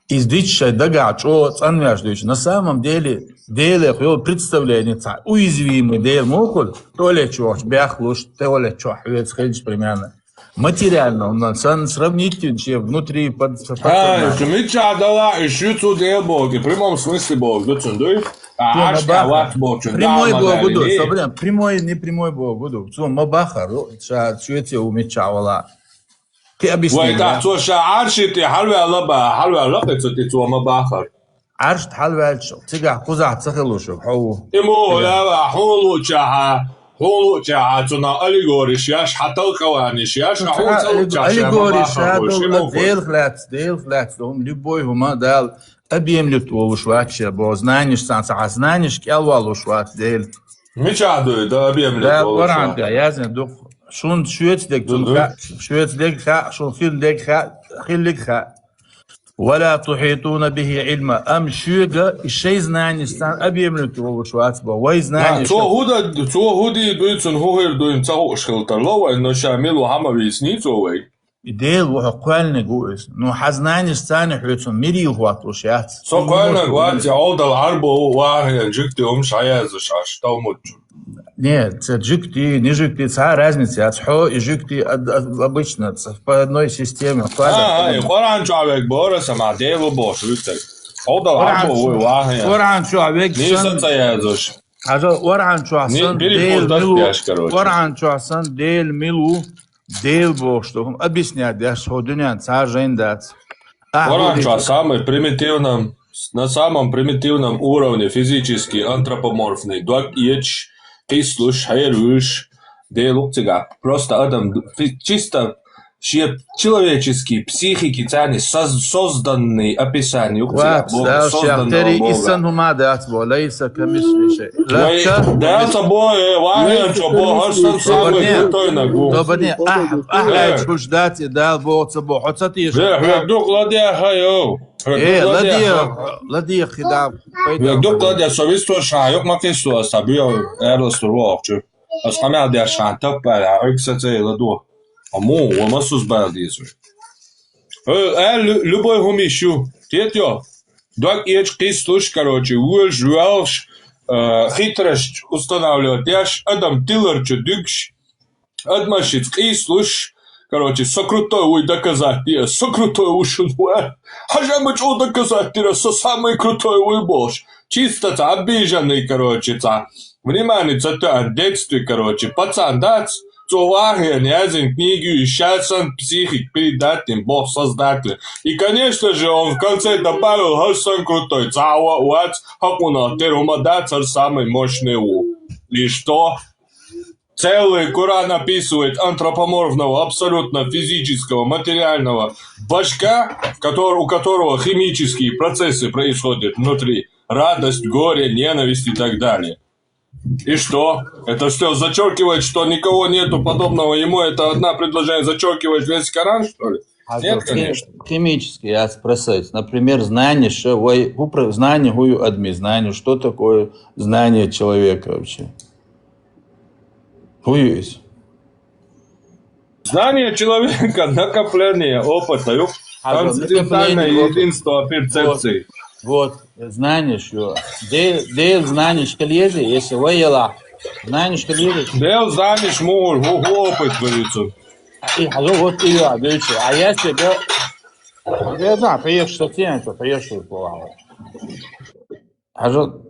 издичай дагачо цанвяждыч на самом деле деле представление уязвимый дел мокол то ли чё бяхлуш то ли чё хвец ходишь примерно материально он сравнительно внутри под
митча дала ищу ту дел боги в прямом смысле бог дцундуй
прямой бог буду прямой не прямой бог буду цо мабахар шуете у митчавала
وإذا توشى عرشتي حلوة لبا حلوة لقيتي تو ما باخر
عرش حلوة شو تيجا قزع تخلو شو حو
إمو لا حولو جاها تنا أليغوريش ياش حتى القوانيش ياش حول
أليغوريش هذا ديل فلات هم любой هما دال объемлют волушвача бо знаешь санса знаешь кялвалушват дел
мечаду да объемлют
да воранга язен дух شون شويت ديك خا شون خيل ديك خا خيل خا ولا تحيطون به علما ام شوغا الشيء زنانستان ابي يملكوا شوات با وي زناني
تو هودي دويتن هوهر دوين تاو شخلتر لو انه شامل وهما بيسنيتو وي
ديل وقالنا جوز نو حزنانستان حيتون ميري هواتوشات
سو قالنا قوات يعود الحرب واحد جكتي омш عايزش اشتاو
Нет, джикти, не джикти, это разница. Отхо и джикти обычно по одной системе.
Коран человек борос, а дело бош, видите. Хода арбо вахя.
Коран человек.
Не соцаязош.
Коран человек дел милу, дел бош, что объяснять, да, что дуня царжен дать.
Коран человек на самом примитивном уровне физически антропоморфный. Дуак ич Кислуш, хайруш, делуктига. Просто адам чисто человеческий, психики цани созданный описание.
Созданный инсан хумада атбо, лейса камишли шей.
Да, собой, вахя, чобо, хашсан самый крутой нагу.
Добрый, ахлай чуждать, дал бо, цабо, хоцатиш.
Дух ладия хайо.
ладия хидав.
Дух ладия совиство шайок макисуа, сабио, эрлостурвоахчу. Асхамя дия шантап, эксацей ладуа. Аму, вамасус балдизу. Любой хумишу, тетё. Дуак ич кислуш, короче, уэлш, хитрость устанавливать. Я ж Адам Тиллерчу дюкш, Адмашиц и слушай. Короче, сокрутой уй доказать, я сокрутой ушел, хажамыч у доказать, ты со самый крутой уй бош. Чисто обиженный, короче, внимание, это в детстве, короче, пацан, да, цувахи, не один книгу, и сейчас он психик передать им, бог создатель. И, конечно же, он в конце добавил, Хасан крутой, цауа, уац, хакуна, терумада, царь самый мощный у. И что? Целый Коран описывает антропоморфного, абсолютно физического, материального башка, у которого химические процессы происходят внутри. Радость, горе, ненависть и так далее. И что? Это что, зачеркивает, что никого нету подобного ему? Это одно предложение зачеркивает весь Коран, что ли? Нет, конечно.
Химически, я спросить. Например, знание, знание гую адми, знание, что такое знание человека вообще? Хуюсь.
Знание человека, накопление опыта, трансцендентальное единство перцепции.
Вот, знание, что. Дел знание, что лезет, если вы ела. Знание, что лезет.
Дел знание, шмур, опыт, говорится.
Вот и я, видите. А я себе... Я знаю, приехал, что тянется, приехал, плавал.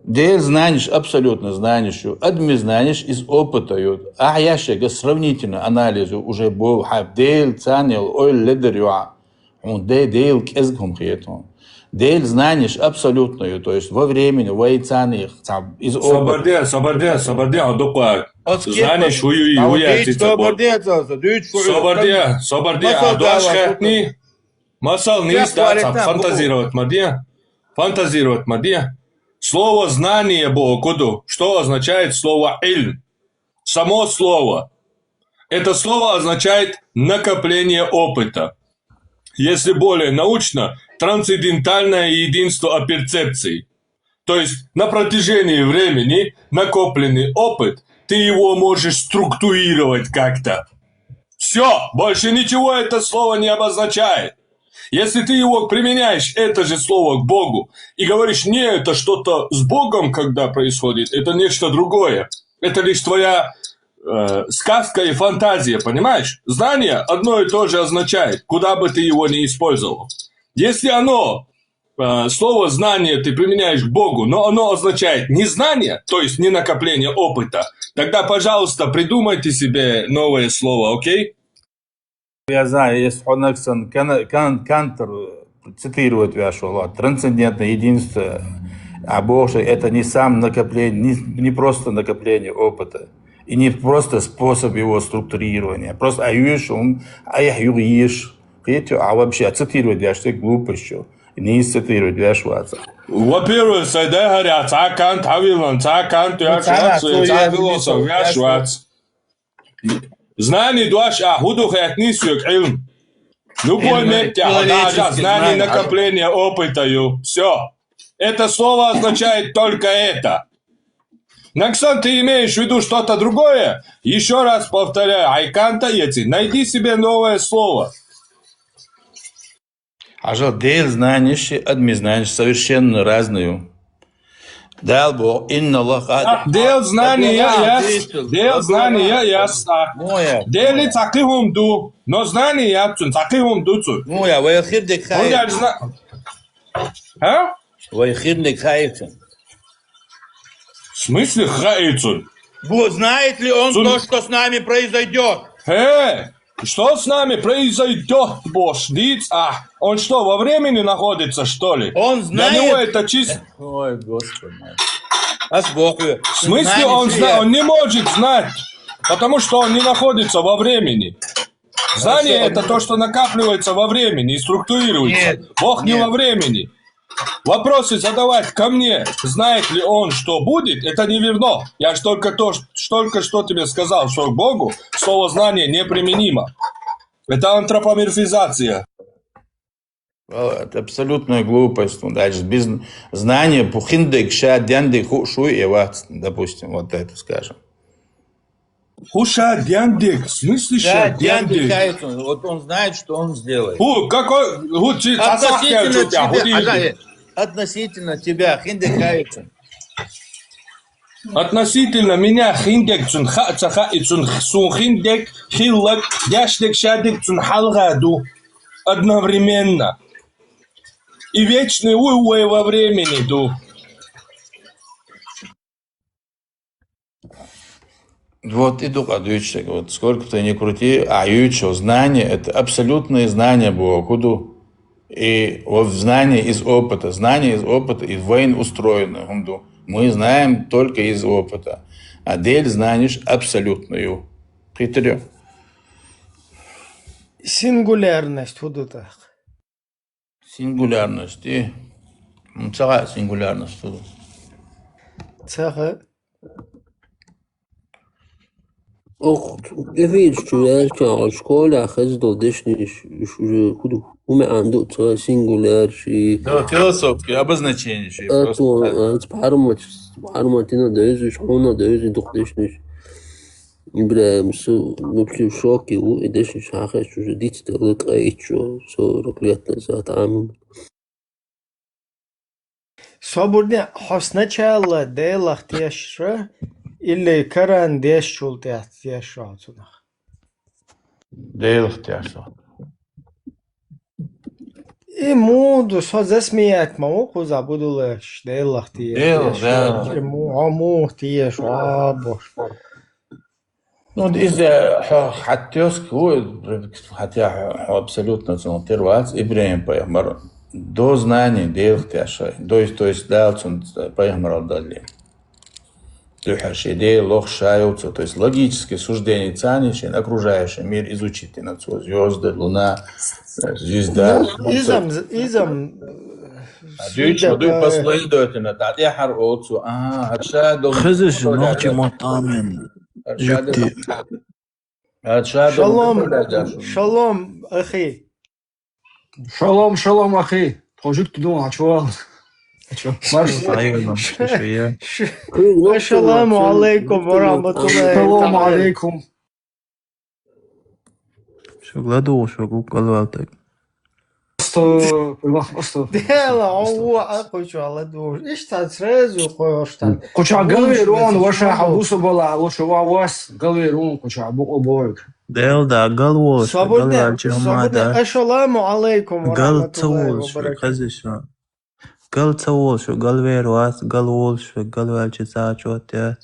Дел знаешь, абсолютно знаешь, адми знаешь из опыта. А я ще сравнительно анализу уже был, дел цанил, ой, ледерюа. Он дел кезгум хиетон. Дел знаешь абсолютно, то есть во времени, во цане из опыта.
Соборде, адуква. Знаешь, хуюи, хуяти. Соборде, адуаш хэтни. Масал не статься, фантазировать, мадья. Фантазировать, мадья. Слово «знание» Богу, что означает слово «иль»? Само слово. Это слово означает накопление опыта. Если более научно, трансцендентальное единство о перцепции. То есть на протяжении времени накопленный опыт, ты его можешь структурировать как-то. Все, больше ничего это слово не обозначает. Если ты его применяешь, это же слово к Богу, и говоришь, не, это что-то с Богом, когда происходит, это нечто другое. Это лишь твоя сказка и фантазия, понимаешь? Знание одно и то же означает, куда бы ты его ни использовал. Если слово «знание» ты применяешь к Богу, но оно означает не знание, то есть не накопление опыта, тогда, пожалуйста, придумайте себе новое слово, окей?
Я знаю, есть Хонексон, Кантер цитирует вашу трансцендентное единство, а Бог это не сам накопление, не просто накопление опыта, и не просто способ его структурирования, просто а вообще цитировать для что глупость, не цитировать для что.
Во-первых, сюда говорят, Кант, Хавилан, Кант, знание дуаш ахудух этнисюк илм. Любой метя, знание накопление опыта. Все. Это слово означает только это. Наксон, ты имеешь в виду что-то другое? Еще раз повторяю, айканта эти, найди себе новое слово.
Дел знаешь, адми знаешь совершенно разную. Дал Бог, инна Аллах.
Дел знания ясно. Дели цакихум ду, но знания яцун, цакихум дуцун.
Моя, вайхирдек хайцун.
А?
Вайхирдек хайцун.
В смысле хайцун?
Знает ли он то, что с нами произойдет?
Что с нами произойдет, Бож? Он что, во времени находится, что ли?
Он знает.
Для него это чисто...
Ой, Господи.
В смысле он знает? Он не может знать, потому что он не находится во времени. Знание – это то, что накапливается во времени и структурируется.
Нет,
Бог не во времени. Вопросы задавать ко мне, знает ли он, что будет, это не верно. Я только что тебе сказал, что к Богу слово «знание» неприменимо. Это антропоморфизация.
Это абсолютная глупость. Дальше без знания пухиндек шадяндек шуй и ват, допустим, вот это скажем.
Хуша дяндек, в смысле шадяндек?
Вот он знает, что он сделает.
Какой?
Относительно тебя, хиндек.
Относительно меня хиндек цун хаца и цун сун хиндек хиллак дяшлек шадик цун халгаду одновременно. И вечный уй во времени ду.
Вот иду адючек, вот сколько ты ни крути, аютчо знание это абсолютное знание было, куду. И вот знание из опыта и войн устроено. Мы знаем только из опыта. А дель знаешь абсолютную. Хитрё.
Сингулярность худута.
Сингулярность. И цара сингулярность.
Цара.
Och, jag vet ju att jag har skola خزدو دشني شو كده وما عنده ترى سينجولار شيء.
Да, философски обозначение شيء.
أنت بحرمتنا ده شحونة ده دخلشني. يبقى مبكي شوكي وإدش شاخش شو جديد تغلق أي شو سو ركليتنا ذات عام.
Свободне хосначало делах тешра или каран дешчул тешра цунах.
Делах тешра.
И муду со засмеять мауку забудулаш делах тешра. Аму тешра бош.
Ну, из-за хаттёск, хотя абсолютно цунтирвац, Ибрахим Пайгамбар до знаний делах тешра. То есть дал Пайгамбар дали. То есть логические суждения цанишь, окружающий мир изучить на звезды, луна, звезда.
Изам.
Дюй последовательно, татьяхар отцу,
خزش نوچی مطامن جبتي
شالوم أخي.
شالوم أخي. تخرجت دون عشوال.
السلام عليكم ورحمة الله.
السلام عليكم.
شو غلطو شو قلوالتك.
ديلا هو أقول شو على دور. إيش تسرز وخوشتن.
كوشا قليرون وشا حبوس بلا وشوا واس قليرون كوشا بوك.
ديل دا قلوش قلوالتي
صبرنا السلام عليكم ورحمة الله
وبركاته. قال تسووشو قال ويروات قال وولشو قال والجزاجوت يا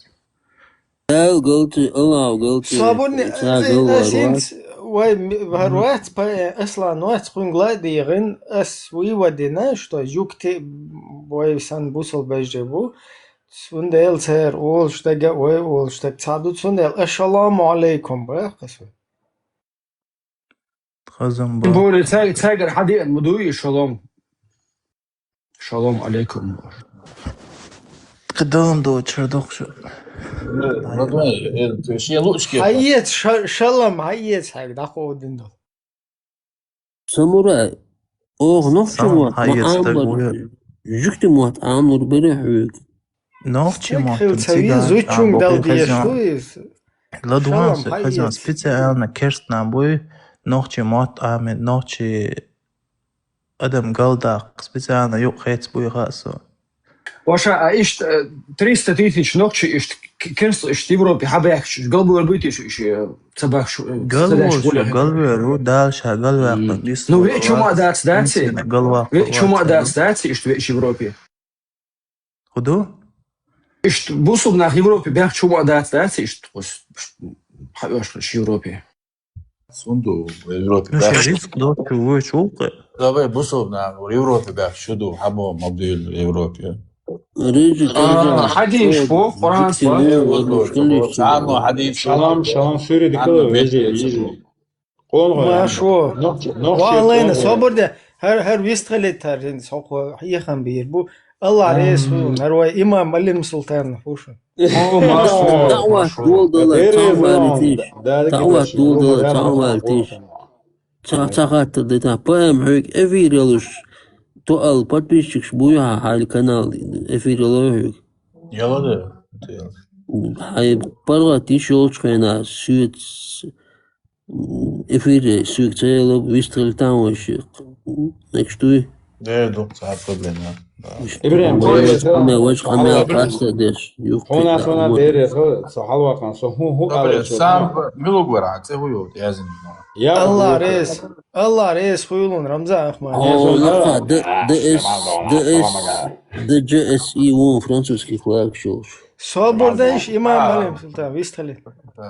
قلت الله قلت
صابوني أسنت واي بهروات باي أصلا نوات قنقلاديرن أس وي ودينا شتو جوكتي واي سان بوصل بجيبو سونديل سير أول شتاق واي أول شتاق تعدو سونديل السلام عليكم بقى قسم
خزم
بوري تاقر حديق مدوي شلوم عليكم.
قدام دو تشردوخ شو.
هيت شلم هيت هاي داخو ديندو.
ساموراي. نوخشو معامل. جكت موت عامل بريحوك.
نوخشي موت.
تيجا زوجون دال ديشويس.
لا دوانس خزان سبيتسالنا كيرستنا بوي نوخشي موت عامل نوخشي أدم قلداق سبيتسالنا يوق خيت بوي غاسو.
واشا إيش 330 نوخشي إيش كنس إيش تيبرو بحباكش قلبو البيتي إيش تباكش
قلبي رو دالشا قلبي
نو ويتشو ما داتسي ويتشو ما داتسي إيش ويتش Европе
خدو
إيش بوصل ناخ Европе بيحشو ما داتسي إيش حيوش Европе
سوندو Европе
ريسك دو شو شوقه
давай بوصل ناخ Европе بيحشو دو حبو مبديل Европе
حديث فوق فرنسا
حديث
شلام سوري دكتور
ما شو والله صبر ده هر ويستغلت ترين سوق هي خم بيربو الله رئيس مروي إمام ملين سلطان فوش
دعوة دول تعوالتيش تعوالتيش ده بايم هيك افيرلوش تو подписчик شبويها على القناة افيرلوش
يلا ده
هاي برا تيشولش خينا سويت افير سويت تيلو ويستغل تاوش نكشتوي
ده دوق صار problema.
إبراهيم
وجه خمير قاسة ديش
هنا سونا ديري سو حلوة كان سو هو قال
Sam milog varat, evo jo, yazim.
يا
Allah reis huyulun Ramza Ahmad.
لقى ده GSE وون فرانسوسكي فلاج شوش
Sobor iş imam alim sultan vistali.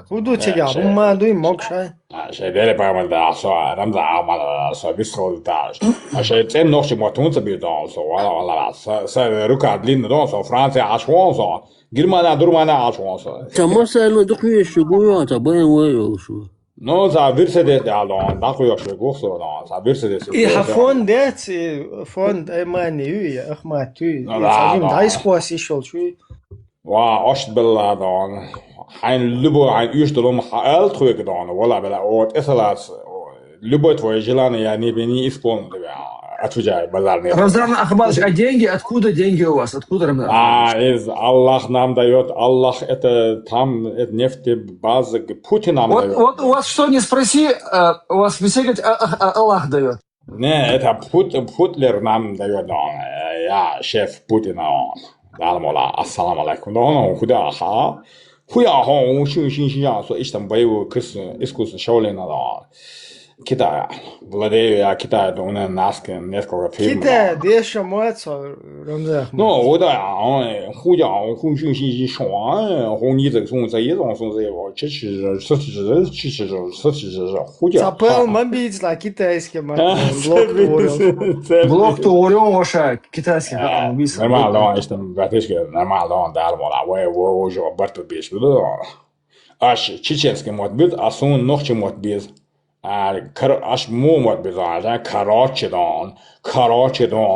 Hudu çega bumma duy mokşay.
عشان ديري بعمل ده سو رمز عمل سو بيسول تاج عشان تين نوش موتون تبيدون سو ولا سو ركع دلين دون سو فرنسا عشوان سو جرمانا درمانا عشوان سو
تما سألنا دقيقة شقويا تبين ويو شو
No, za Mercedes de alon, tako još je gosto, no, za Mercedes.
I hafon det fond mani uy Ahmad tuy. Sajim dais quas ishol şu.
Wa ost bella don. Hein lubo hein üstelum alt trüge don, wala bella ot esalat. Lubo твой желание я не бени исполнил, отвечай, базар не.
Рамзан Ахмадович, а деньги, откуда деньги у вас? Откуда, Рамзан?
Из Аллах нам дает, Аллах это там, это нефтебаза, Путин нам дает.
Вот у вас что не спроси, у вас все говорят, Аллах дает.
Не, это Путлер нам дает, я шеф Путина, Далмола, ассаламу алейкум, но куда, ха? Хуя, он шин, что ищем боевую искусство Шаолина, Китай, владею я Китай, у меня несколько фильмов.
Китай, где шамуется Рамза Ахмад?
Ну, да, хуя, шин шуан, хуни这送这一种送这个，这хуя.
Запал мобить на китайском блок.
Блок туурен ваша китайский.
Нормально, işte практически нормально, дармола, вы уже барту беш, аж чеченский мод бит, а сон ночи мод без. Аж مومد بزنن کراچه دان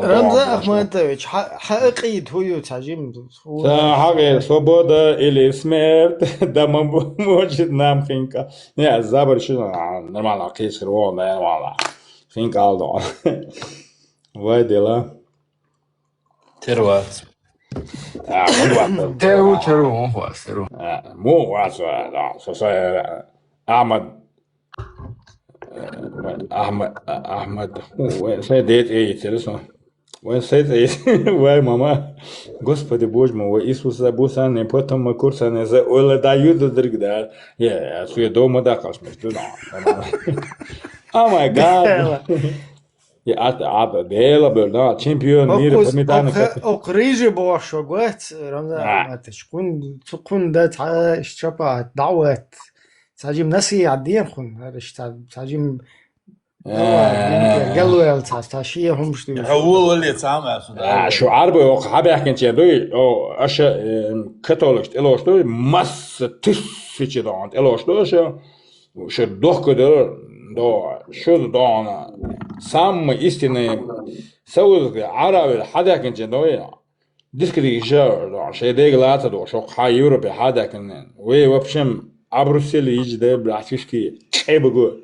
رمزا احمدویچ حقیقی هویو تجیم
حقیقی свобода или смерть да может нам финка не забор что нормально кисер он нормально финка алды вай дела
Tervat.
Теру он вас теру
му вас да så Ahmad, sai det это så. Вы sai вай мама. Господи Боже мой, Иисус забусан, потом курсан за ола дают другда. Я свой дома да космос. Oh my God. Я ата дела был, чемпион мира памятаник.
أقريجي بوشوقات رمضان تكون ده اشتبع دعوات تاجم نسي عدين خن هرش تاجم قالوا تاشيه هم شتو
هو اللي تعمل
شو عربي حابي احكي انت دوي او اش كاتوليك الوش دوي ماس تسفيتش دون الوش دوي شو دوخ كدر دو شو دون سام истинный سوي عربي حدا كنت دوي ديسكري جار شيء ديغلات دو شو حي يوروبي حدا كن وي وبشم عبرسل يجي ده بلاتيشكي اي بقول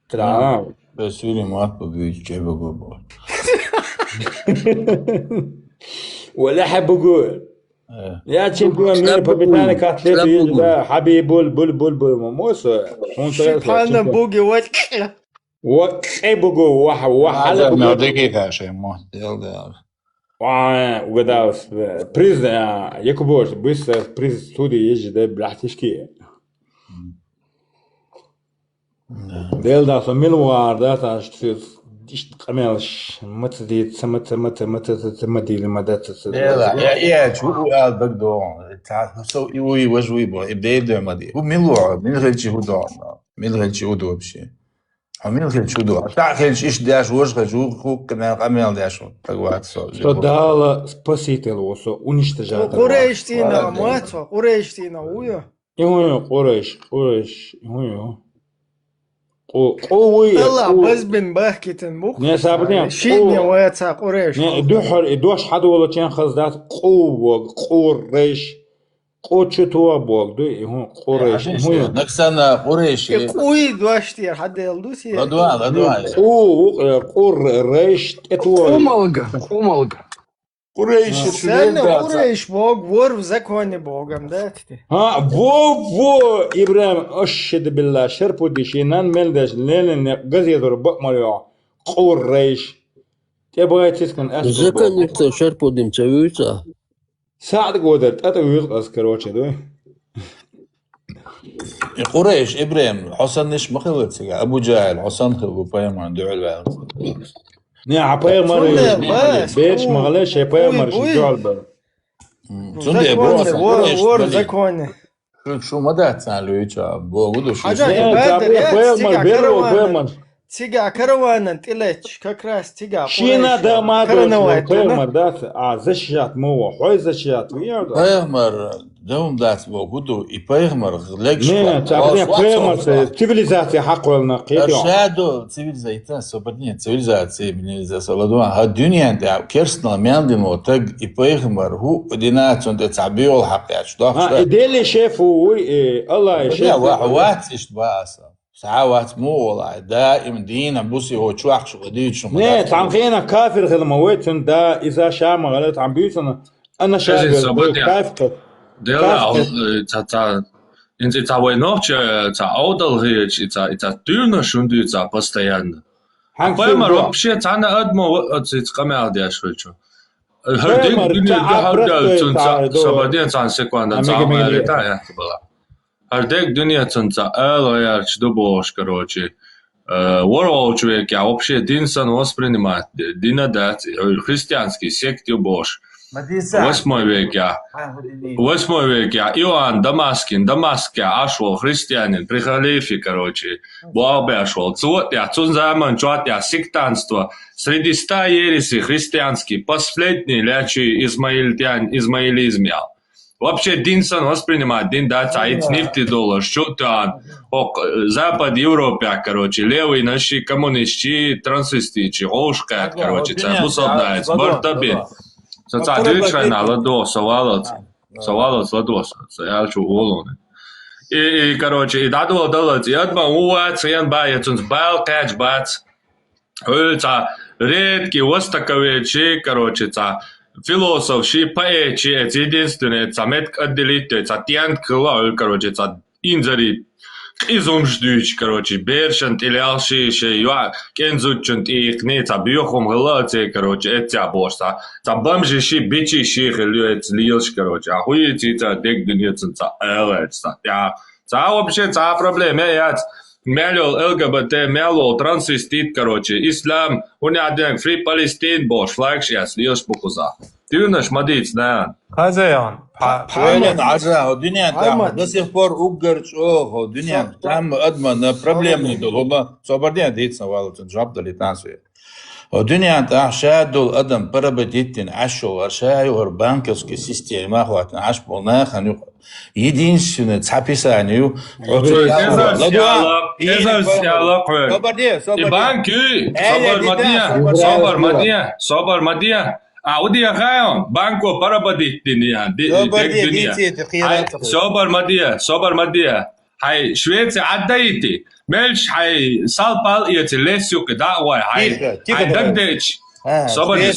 تمام
بس يقولي ما بقول كيف بقول
ولا حب اقول يا تشامبيون مين بابيتاني كاتليت يجي ده حبيب بول موس
سبحان بوغي
وكي بقول واحد
ما دقيقة شيء ما يلا
وقداو بريز يكبوش بس بريز ستودي يجي ده بلاتيشكي ديل دا سميلوار دا تاش قميلش متدي متدي المدات
يا شو قال بقدو تعال سو يوي وجوي بو يبدا مدي هو ميلوع من غير شي هدو من غير شي هدو بشي من غير شي هدو تعال ايش داش وجه جو كنا قميل داش تقوات سو
что дала спаситель что уничтожает
قريشتينا مات قريشتينا ويا
يهو قريش يهو قوي
الله بس بن بحكيتن بوك
не сабдем
شيني ويا قريش
دوش حد ولا كان خزدات قريش قوتشتوا بوك دو يهو قريش
هو نكسنا قريش
قوي دواشتي حد يلدوسي
غدوا
قريش اتوا
قوملغا
قريش
قريش بوك ور زكوني بوغم داتي
ها فو ابراهيم اشهد بالله شربو دي شينان ملدش لين غزيدر بمريو قريش تبغى تسكن أسكت
زكن نفتا شربو دم تسويتا
ساعد قدرت أتويز أذكر وش ده
قريش إبراهيم حسن نش مخلط أبو جهل حسن خلقو بايم عن دعوة البعض
نعم بايم مرة بيش مغلش بايم مرة شجال بر
سندي أبو أصلا
ور زكوانه
شو مدى تسألوا يجا بوجودو شو
حاجة
بايم مر بيرو بايم مر
تيجا كروان انت إليش كراس تيجا
شينا ده ما بايم مر ده زشيات مو حوي زشيات وياه
بايم مر دوم دات بوجودو بايم مر لقش
نه تعبني بايم مر تبليزاتي حق ولا قيد
أرشادو تبليزايتا سوبرنيا تبليزاتي بنيزا سولادو هالدنيا ده كيرسنا مياندي موتج بايم مر هو دينات عند تعبير الحق يا شو ده
اللي شافوا الله يشوف
وحوات اشتباه أصلا ساعات مو والله دائما دينا بوسي هو شو أحشو قديد شو
نه تعم خينا كافر غير موتن ده إذا شام غلط عم بيوتنا أنا شايف كافر
ديلا تا انت تا وينوch تا аудал речь та дюна шунду та постоянно поэмар вообще тана адмо цит камер я швечу хардик дуня хардал сабадин цан секунда цан лета я была хардик дуня цан ца я чду бош короче ворол человек я вообще динсан воспринимает динадат христианский секту бош 8 век я. 8 век я. Иоанн Дамаскин, Дамаск я, ашвал христианин, при халифе, короче, Буабешвал. Цвот я, цунзаман, чуат я, сектанство. Среди 100 ересей христианский, последний лячий измаилизм я. Вообще динсан воспринимает, дин дать, нефти доллар, что-то, Запад Европе, короче, левый наши коммунисты, трансвестичи, ошка, короче, это бусовнает, бортабин. Соца дичайна ладос, совалос ладос, я чу волоне. И короче, и дадо далат, и одма уат, сян баец, он бал кач бац. Ца редкий востаковичи, короче, ца философши, поэчи, это единственное, ца метк отделите, ца тян крыла, короче, ца инзари. Изумждуч, короче, бершант или алшише, юа, кензучант их не, ца бьёхом галате, короче, это бошта. Ца бомжиши, бичиши, хилюет, лилш, короче, а хуете, ца дек дунецен, ца элэц, ца вообще, ца проблема, я мялил ЛГБТ, мялил трансвестит, короче, ислам, у меня один фри Палестин, бош, флагш, я слилш бухуза. Ты наш мадиц, да?
Хазяян.
فعلا عجرا الدنيا تعمل بس يخبر أوجرش أوه الدنيا تعمل أدمن проблемы دول هما صبرنا ديتنا والله تنجاب دل يتناسوي الدنيا تعشاد دول أدم بربديتين عشوا ورشاي وربانكسكي سيستم أخواتنا عش بولنا خنيق يدين سنة تحبسانيو
إذا صبر مديا أودي أخاهم بانكو بربدي الدنيا صبر مديا هاي شوية عدايتي ملش هاي صالبال يتلسيو كدعوة هاي دقدش صبدي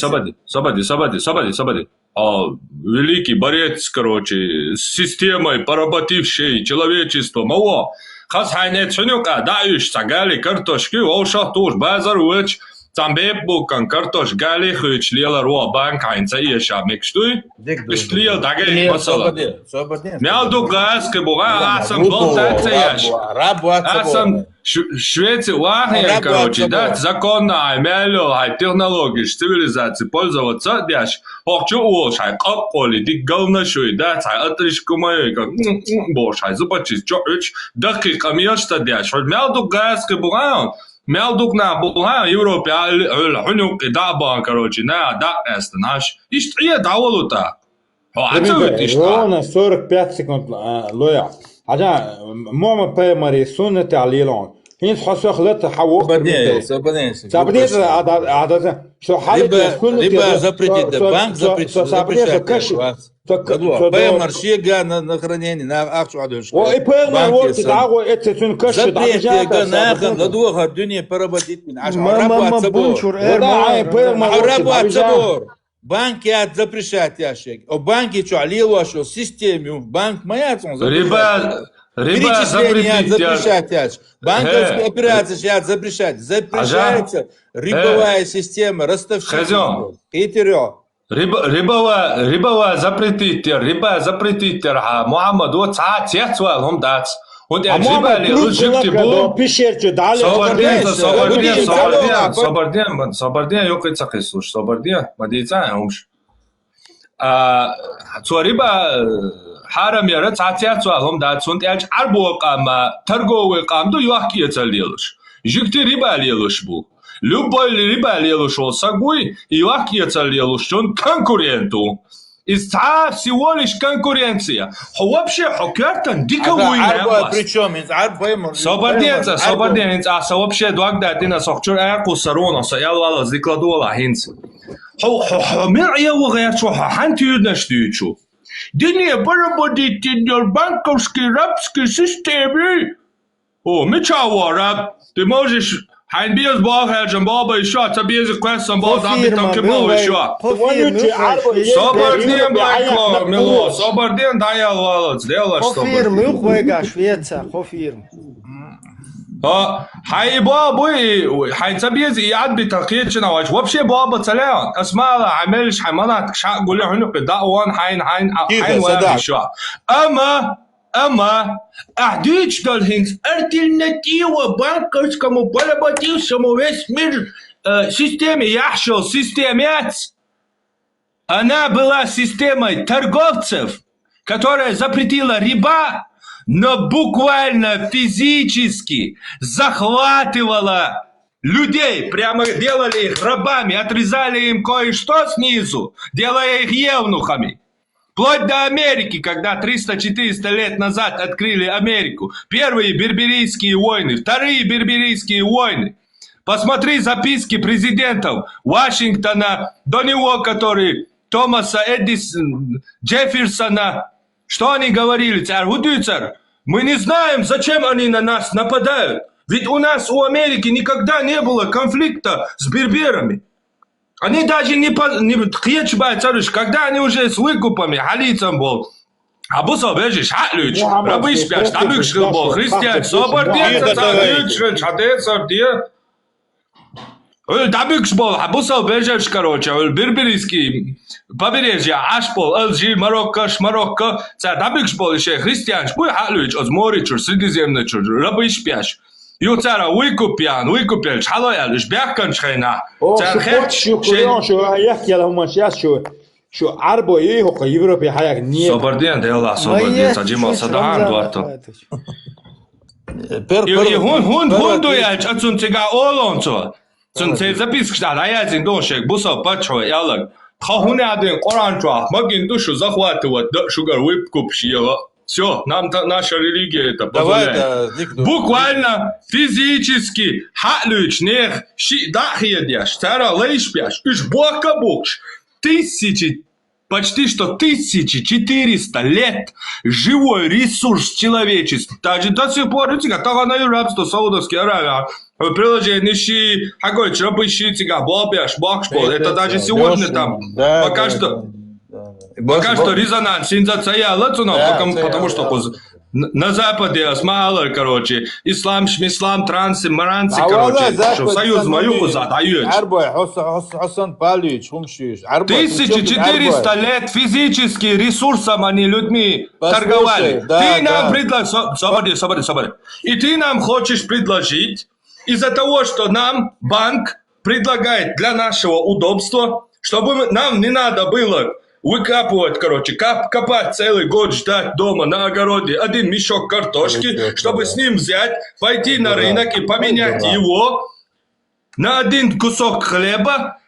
великий борец, короче, с системой, поработившей человечество, мало. Хас хайнет шунюка, даешь цагали картошки, волшах туш, базар уч, там беббукан, картош гали, хуч, лела руа банк, хайнца иеша, мекштуй, ишлил, дагай, масала. Мял дугас, кебуга, асам болтаться яш. Асам Швеция, вахия, короче, да, законно, мялю, технологии, цивилизации, пользоваться, дяш, хочу уж, каполи, ты говношуй, да, отрежку мою, как, бош, зубочись, чёрч, дакика, мьёшта, дяш, мял газ, кебуга, мял на буга, Европе, хунюк, дабан, короче, на, да, эста, наш, и что я даволу-то? А ты что?
45 секунд, лоя. حاجة مو بيمري سنة تعليلون هين تحسوا خلت حوق سبنيس عادة شو حالة
ربا запретит банк запретит بيمر شيء قال نخرنيني نا أخشوا عدوش
بيمر وقت تعاقوا إتسون كش
запретит ناخن لدوها الدنيا بربديت من عشان ربوا صبور банк я запрещать я шек. О банке что алило что системе банк моя
Ребят, Перечисления
запрещать. Банковские операции сейчас запрещать. Запрещается рыбовая система, ростовщик.
Рыбовая запретить, Мухаммад, вот он даст. Und er Sobardien, eu cred că sus, Sobardien, mă dița, umș. Țoriba haram yarı tahtiyatsu alım da sunt elç arbo qama targovi qamdu yuaqiyatsaliyalış. Jikti ribaliyalış bu. Любой ribaliyalış olsa guy yuaqiyatsaliyalış он конкуренту. Из-за всего лишь конкуренция. Вообще хокертан дико уйна.
Причем из арба
Собарденца, вообще дуагда ты на сохчур аку сарона, саялала зикладола хинц. Мир я угачу, хантюдна штючу. Дине поработать в банковской рабской системе. О, мечавара, ты можешь Hein bies bag en baba shot a bies question ball da bit tam kemo shot. Sobardien blacklo milo, Sobardien dajal lalac, dela što.
Firme uhoega Šveca, firme.
هاي بابوي حيتبيز يعد بترقيتنا واش وبشي بابا تلاقي اسمع عملش حمانات شاق قول له انه قداوان حين وين شو اما احديش دالهينز альтернатива банковскому поработившему весь мир системе яхшел системец. Она была системой торговцев, которая запретила риба, но буквально физически захватывала людей, прямо делали их рабами, отрезали им кое-что снизу, делая их евнухами. Вплоть до Америки, когда 300-400 лет назад открыли Америку. Первые берберийские войны, вторые берберийские войны. Посмотри записки президентов Вашингтона, до него, который Томаса Джефферсона. Что они говорили? Царь, мы не знаем, зачем они на нас нападают. Ведь у нас, у Америки, никогда не было конфликта с берберами. Они даже не хечбают, когда они уже с выкупами, халицам был. А бусал бежишь, хатлюч, рабы спяшь, табюкшил был, христиан, собордец, табюкшил, чатецар, де. Табюкш был, а бусал бежишь, короче, берберийский побережье, Ашпол, Алжир, Марокко, царь табюкш был еще христиан, шпуй хатлюч, от моричур, средиземничур, рабы спяшь. يوتارا ويكوبيان حلويا بيحكن شخينا
شو يحكي لهم شو عربو ايه هو يوروبي حياك نيه
Собардien дела Собардien саджима садаан дуарто هون دوياч ацун тига олонцо цун се запискшта раязин дошек бусо пачо ялак хахуне аден qoranчо магин душу захватывать шугар выкупшиева. Все, нам наша религия это позволяет. Буквально физически хатлюч нех дахиедяш, цара лейшпяш, иш бока бокш. Почти что 1400 лет живой ресурс человеческий. Даже до сих пор, как на рабство Саудовская Аравия, приложение нищие, какой рабыщий цыган, бобяш, бокшпол, это даже сегодня там, пока что резонанс, сенсация, потому что на Западе осмалы, короче, ислам, трансы, маранцы, короче, что союз мою задают. 1400 лет физически ресурсом они людьми торговали. Ты нам предложил, и ты нам хочешь предложить, из-за того, что нам банк предлагает для нашего удобства, чтобы нам не надо было выкапывать, короче, копать целый год, ждать дома на огороде один мешок картошки, чтобы с ним взять, пойти на рынок и поменять его на один кусок хлеба.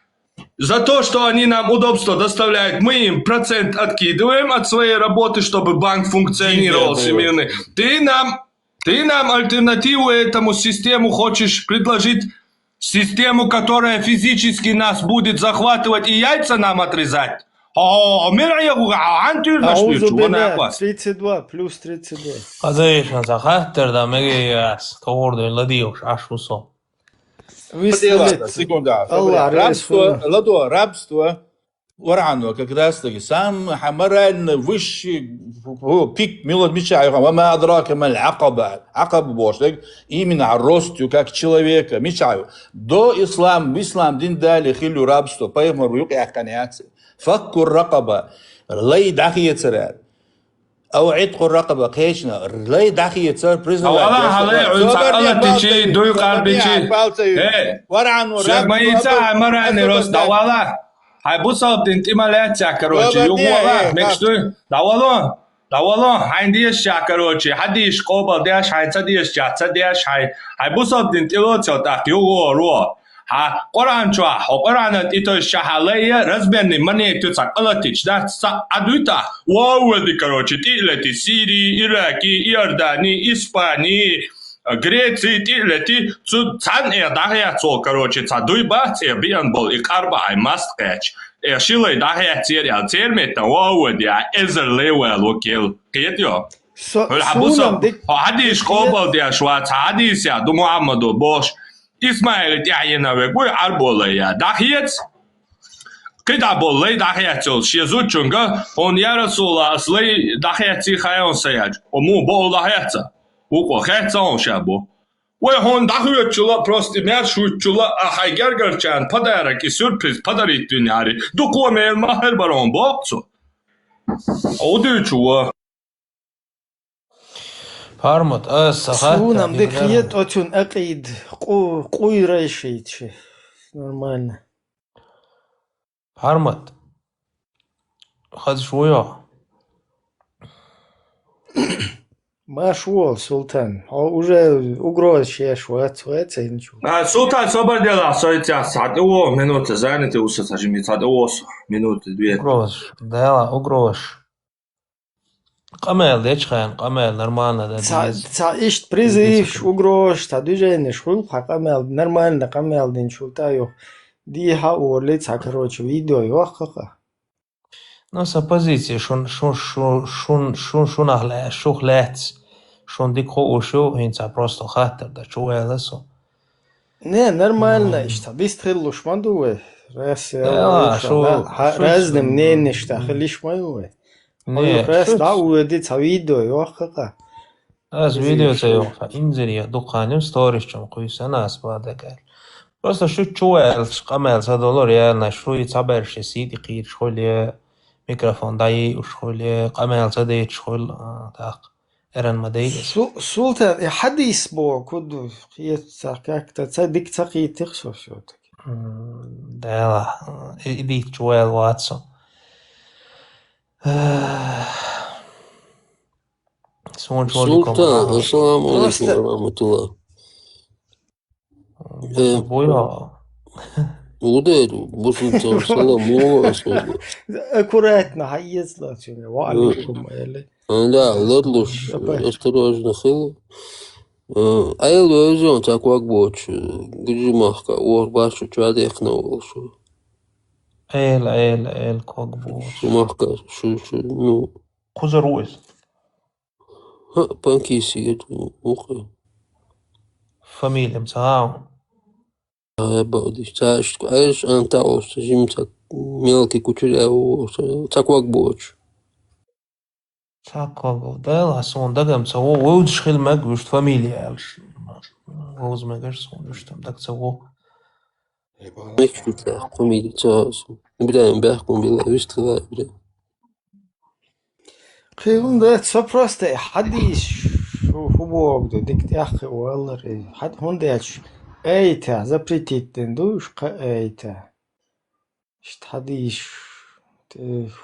За то, что они нам удобство доставляют, мы им процент откидываем от своей работы, чтобы банк функционировал всемирный. Ты нам альтернативу этому систему хочешь предложить? Систему, которая физически нас будет захватывать и яйца нам отрезать?
أعوذ بالله 32 плюс 32.
قضية سخاتر دا مجياس تورد لديوش عشوصو.
Секунда. Рабство ورعنو كقداستك سام حمران وش هو بيك ميلاد مشاعي وما أدراك ما العقبة عقبة بوشتك إيمن عروست وكاك человека مشاعي до إسلام دين دالي خلو رابستو بايمر ويقع قناعات فك الرقبة لي داخية سرار أو عتق الرقبة قيشنا لي داخية سر بريزن
والله عصالة تشي دوي قلبي
ورعنو
شاك ما يتساع مرة نروس والله هاي بوصل انتمالات كروتشي يوم والله مكشتو داولون عنديش كروتشي حديش قبل داش هاي تصديش تصديش هاي بوصل انتلو تاك يو رو ها قرآن شو قرآن تيتو الشحالية رزبني مني تسق الله تيش ده أدويتا واو دي كروتشي تيلتي سيري إراكي إيرداني إسباني Греции тилети цу цан дахя цо короче цадуй бац биан бол икарба ай маст кач шилой дахя церя цермета ваудя эзер левел окел кетё хабусам хадиш қобал дя шва хадися ду мухаммаду бош исмаил дяена вегуй арболая дахец кида боллей дахя цол шезу чунга он я расула аслей дахя ци хаyon саяж ому бол дахяца Уко хэцэн шабо. Вэ хон дахуучла просто мяшучла хайгар гарчан падарак и сюрприз подарит дуняри. Дукуме махер барон бокцо. Одучуа.
Пармот сахат.
Сунам декриет отун акид куйрайшийчи. Нормально.
Пармот. Хад шуя.
Машвол, Султан. Уже угроз шешват, это ничего.
Султан сободела, сойтя садо, минуты заняты, усатажи митадос, минуты две.
Угроз, да, угроз. Камел, дечхан, камел, нормально, да.
Ишт призыв, угроз, та движение, шул, камел, нормально, камел, день шултаю. Диха урлица, короче, видео, ёхаха.
Ну, с оппозицией, шун ахле, шухлец, шун дикхо ушу, инца просто хатер, да чуя лесо.
Не, нормально, ишта, бистрелу шмандуе. Разным мнением, что хлиш моюе.
Не,
раз да уедица видео, ёхаха.
Аз видео це ёха, инзерия, духанем сторис чом куйса нас бадагар. Просто шу чуя, камел, за доллар, я нашу и цаберши сиди қир, шхолия, ميكروفون داي وشغل قمال صدي شغل تاق إرن مديس
سلطان حديث بو كدو خيات ساكاك تصدق تقي تخشو شوتك
دالا إدي جوال واتسو
سلطان السلام عليكم ورحمة الله
بويا
وديرو بسلطان السلام عليكم
аккуратно хаезла чуне ва алейкум эле
да лодлуш осторожно хил айл өзөн таквак боч гижмахка ор башу чадехна олшу
эл ког боч
махка шу ну
кузаруис
панкиси ухо
фамилия мцаау
Обалдеть, знаешь, антаус, жимца, мелкий кучерявый, таквак боч.
Таквак, да, ласон, дагам, цаво, выудишь хилмак, вишь, фамилия, возьмешь, вишь, там, так цаво.
Мекшута, фамилия, цаус, бляем, бяхкум, бля, вишь, твоя, бля.
خيون ده så просто حديش شو هو بده ديك ياخي والله حد هون ده ايتا запретить душ ايتا اشت حديش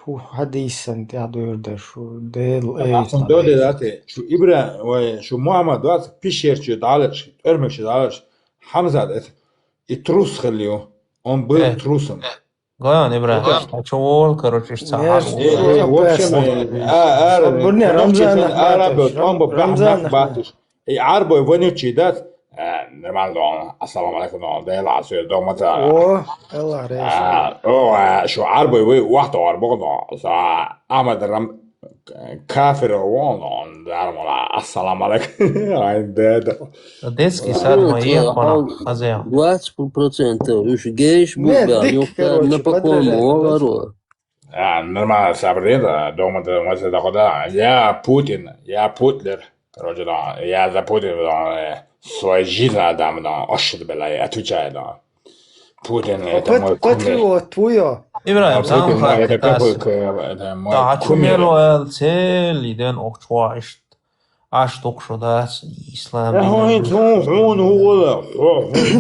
هو حديث انت هدور شو ديل
ايتا دودي داتي شو ابرا وشو محمد دات بيشيرچ دالش ارمش دالش حمزه دات اتروس خليو он был трусом
Гоян, Ибрахим, чувол, короче,
в общем, Рамзан Батуш. И арбой вонючий, да? Нормально, ассаламу алейкум, да, ласу, дома, да.
О, элла, рейш.
Шо арбой, вы, вахту арбой, да, Ахмад кафир, он, да, ассаламу алейкум, ай, да.
Детский сад мои, хозяин.
20%, уж гейш, бубя, на покому,
Нормально собрали, дома мысли дохода. Я Путин, я Путлер. Короче, да, я за Путин, да, свою жизнь отдам, да, ошибка, я отвечаю, да. Путин, это мой кумир.
Патриот, твоя.
إبراهيم
Путин,
سام
это какой,
خاطر
это мой
تاعتشو
кумир.
ميلو تيل يدين أخشوا عشت أخشوا داس إسلام دين
هون هو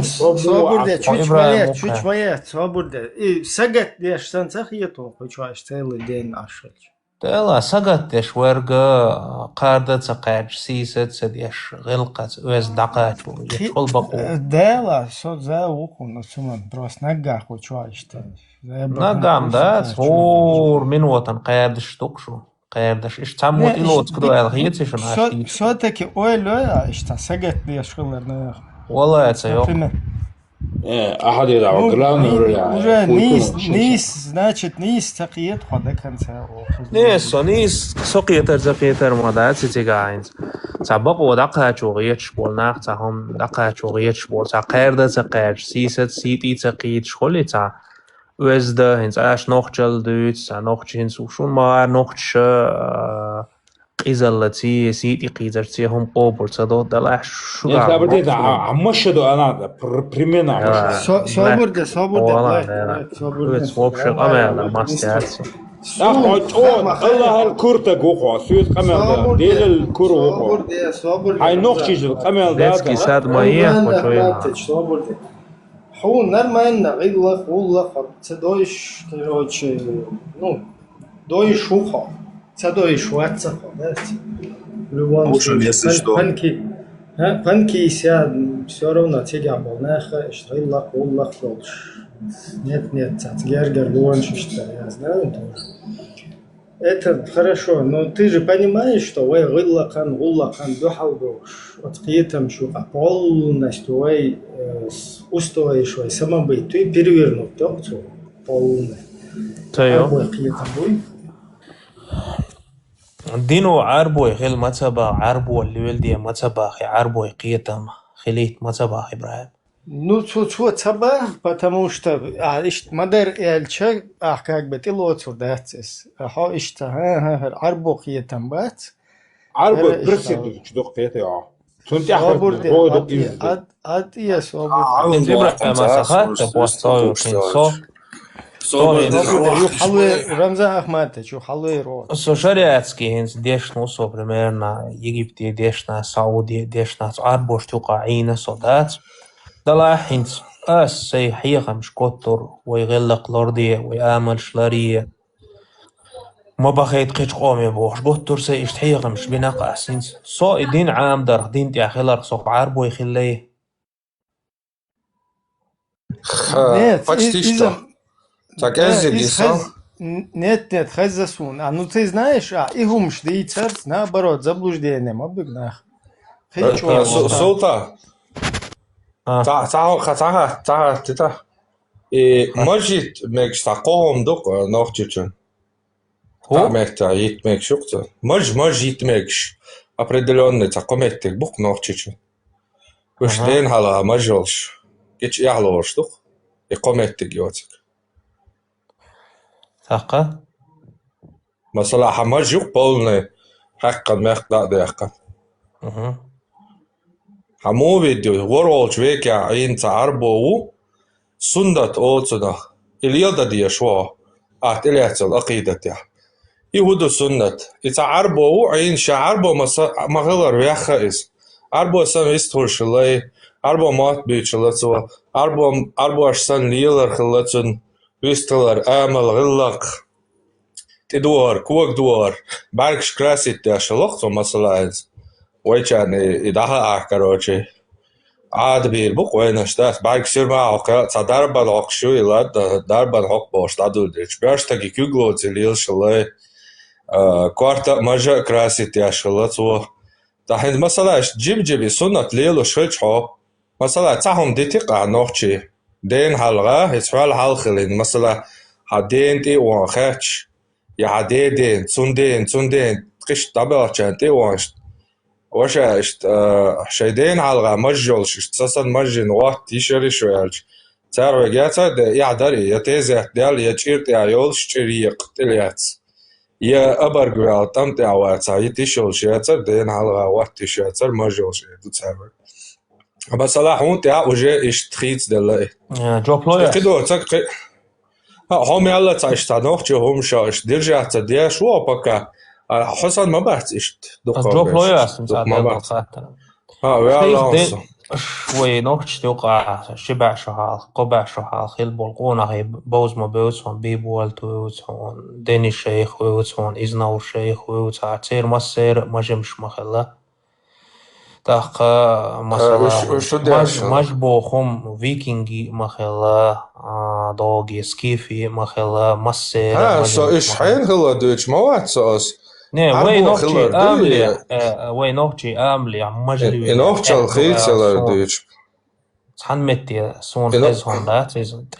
Свобода, чуть
إبراهيم
моя, чуть моя, свобода. И сагат деш санцахието, хочешь целый день ашать.
تلا سقط ديش ورقة قاردة تقاعد سيسة سديش غلقة ويز دقات ويتحول بقو
Дела, со за уху, но суман, просто нога хочешь
نقام داس هور من وطن قاردش تقشو قاردش إش تعمود إلوت كدو الغيتشون عاشتي
все-таки ой, лоя, что сагат деш хулер.
والله يتسيوق
أحد يدعو главное
уже низ, значит, низ تقيت خدا конца.
نيس سقيتر زقيتر مدات تيجاينز سبق ودقة شوغيتش بول ناق تهم دقة شوغيتش بول سقيردة سقيرش سيست سيتي تقيت شخولي تا وزده هنز اش نوخجل دوت سا نوخجينز وشون ما نوخج قيزلتي سيتي قيزرتي هم قوبل صدو دلاش شو
Я говорю, عمشدو أنا примерно
Свобода,
ويتس وبشق أمالا ماستياتي
الله الكورتا جوخا سويت قمر ديل الكور جوخا هاي نوخشيج القمر
ديتسكي ساد مايه وشوينا
هو нормально, غير والله تدويش короче, ну, доиш ухо, تدويش واتسا, в любом случае, панки сяд, все равно тяга болнаха, что илла улла холш. Нет, гергер лонч, что я знаю тоже. Это хорошо, но ты же понимаешь, что вы гиллакан, гуллакан, духалдуш, от киетам шука полностью вы устоишь, вы самобыть, ты перевернут токцу полный.
تيو دينو عربوي غير متبا عربو اللي ولدي متبا عربوي قيتم خليت متبا إبراهيم
Ну, цаба, потому что мадер эльча, как бы ты лоцу дацис, арбо киетам бац.
عربو برسيد شدوق تيتي سنتي أحمد هو
я свободен.
إبراهيم ما سخات تبوستايو كنسو
Рамзан Ахматович, халуй ро.
Шариатский хинс дешну со примерно Египте дешна Саудия дешна арбо штука عينه صدات دلا حينس سي حيغة مش كتر ويغلق لردية ويعمل شلارية ما بخيت قيش قومي بوش كتر سي اشتحيغة مش بناقع سينس صو دين عام در دين تي أخيلار صوب عربو يخليه
Почти что. Так, я здесь,
Нет, хазасун. А ну ты знаешь, и гумшди царц, наоборот, заблуждение, мабыгнах.
Солта. Цаха, тита. И может мекс таком док нохчичен. Мекта ит мекшукта. Может ит мекш. Определенный такометтик бук нохчичен. Уж ден хала мажолш. Гич яхлош дук. И кометтик йотик.
ثقة
مثلا حماجوك بولني حقا مخدع ديقا حمو فيديو ورول شويك عين تعربو سندت اوتنا اليدا دي شوا اعتليت الأقيدة يا يهودو سنت يتعربو عين شعربو مغلر ويخا إس عربو سن يستهر شلي عربو مات بيت شلتوا عربو أشسن ليلر خلتن ويستلر آمل غلق تدور كوك دور باركش كراسيت يا شلوختو مثلا ويجان إداها كروجي عاد بيربوك وين اشتاس بارك سير معه ضربة العق شو يلاد ضربة العق باش تدول ديش بيرشتاكي كيغلو تليل شلي كوارتا مجا كراسيت يا شلتو تحين مثلا جيب سنة ليلو شلچو مثلا تاهم ديتيقع نوخشي دين حلقة يسفال حلقلين مثلا هدين تي وان خاتش يا هدين تسندين قش طبعا تي وانش وشا شيدين حلقة مجولش تساسن مجن وقت تيشري شويلش
تعرف جاتا يا داري يا تيزة دال يا شيرت يا يول شريق تليات يا أبرجوال تمت عوات يتشول شياتر دين على وقت شياتر ما جول شيء تعرف بس الله هون تاع وجه اشتخيت دلله
جو بلوير
قدو تك هم يلا تعيش تنوخ جو هم شاش درجة تديا شو بكا حسن ما بعت إشت
جو بلوير مساعد الخاطر
ويلا
شوي نوخش توقع شبع شحال قبع شحال خيل بولقونا هي بوز ما بوز هون بيبول توز هون ديني الشيخ ويوز هون إزناو الشيخ ويوز عتير مسير ما جمش مخلا تاق مثلا مش بوخم فيكينجي مخلا دوغي سكيفي مخلا مسير
إيش حين هلا دوش ما واحد ساس
نه وين نوختي آملي مجلي
نوختي الخيط يلا دوش
حن متي سون هون دات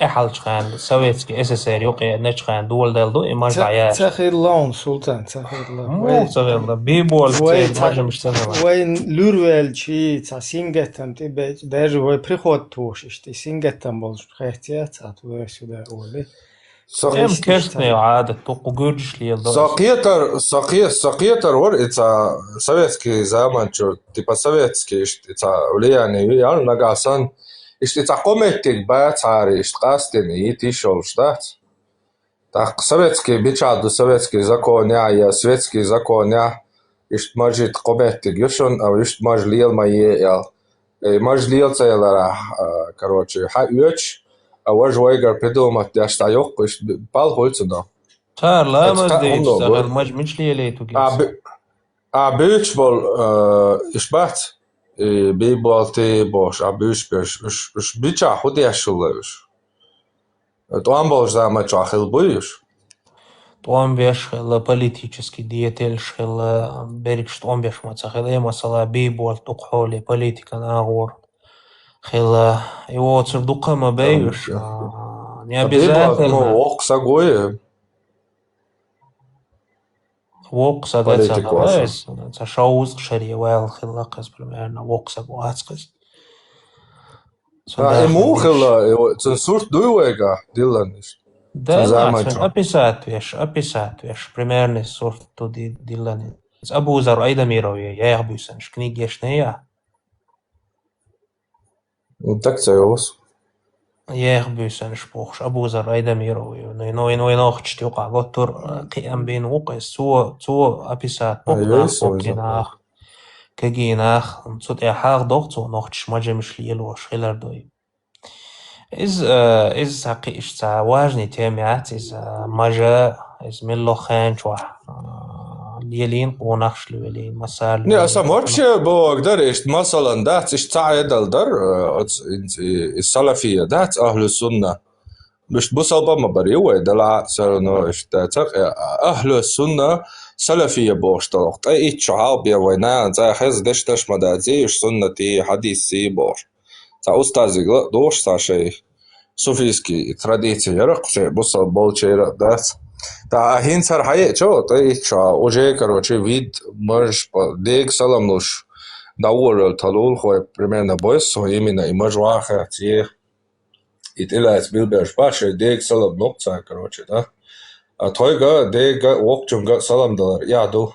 احل خان سويتسكي SSR يوقي نشخان دول دو إيماج عياش
تخير لون سلطان تخير لون
مو تخير لون بيبول ماجا مش تنوى
وين لورول شي تا سينجتم تبي داج وي بريخوت توش اشتي سينجتم بولش بخيتيات اتو سودا اولي
ام كشتني عادة توقو جورجش لي
ساقيتر ور إتا سويتسكي زمان شو تبا سويتسكي إتا ولياني يعني نجاسان إتا قومتك بات عاري قاستني يتيشول شتات так советский бичаду советский законя я светский законя мажит қобеттик юшон а маж лил мае ял маж лил цайлара короче хаёч а вож вайгар придумать я штаёк пал хольцуда
тар ла маздейт сагал маж мич лилейту
бич бол ишбат биболти бош абиш беш бича худяшулаш Туан бол зама чахил буюш.
Туан беш хела политический деятель хела берегш туан беш мацахела я масала бибол тукхоли политика нагор хела его цердука ма бейш не обязательно
ок сагое
ок сагается это шоуз шариевал хела кас примерно ок сагуацкас
ему хела цензур дуйвега диланиш
да описать веш примерный сорт туди дилани абузар айдамирове я ябусан книги шнея
так цеос
я ябусан шпохш абузар айдамирове но нох чтюка готур қиам бин уқис су описать покинах كجيناخ صوت إحاق ضغط ونوختش ماجا مش ليلوش خلال دوي إز ساقيش تا واجني تيميات إز ماجا إز ملو خان شوح ليلين ونخش ليلين مسار
نه أصلا مرش بقدر إشت مثلا دات إشت تعيد الدر السلفية دات أهل السنة مش بصلبة مبريوة دلع سرنا إشت أهل السنة سلفية بوشتلقت أي شعاب يا وينان زي حز دشتش مدازي سنتي حديثي بوش تا أستاذي دوش تا شيء صوفيسكي تراديتي يرق شيء بصل بولشي دات تا هين سر حي شو تي شا وجه كروشي فيد مرج ديك سلامنوش داور التلول خوي примерно бойс именно и мажваха те итилас билберш баши дик салам нокца короче да а тойга дега окчунга саламдалар яду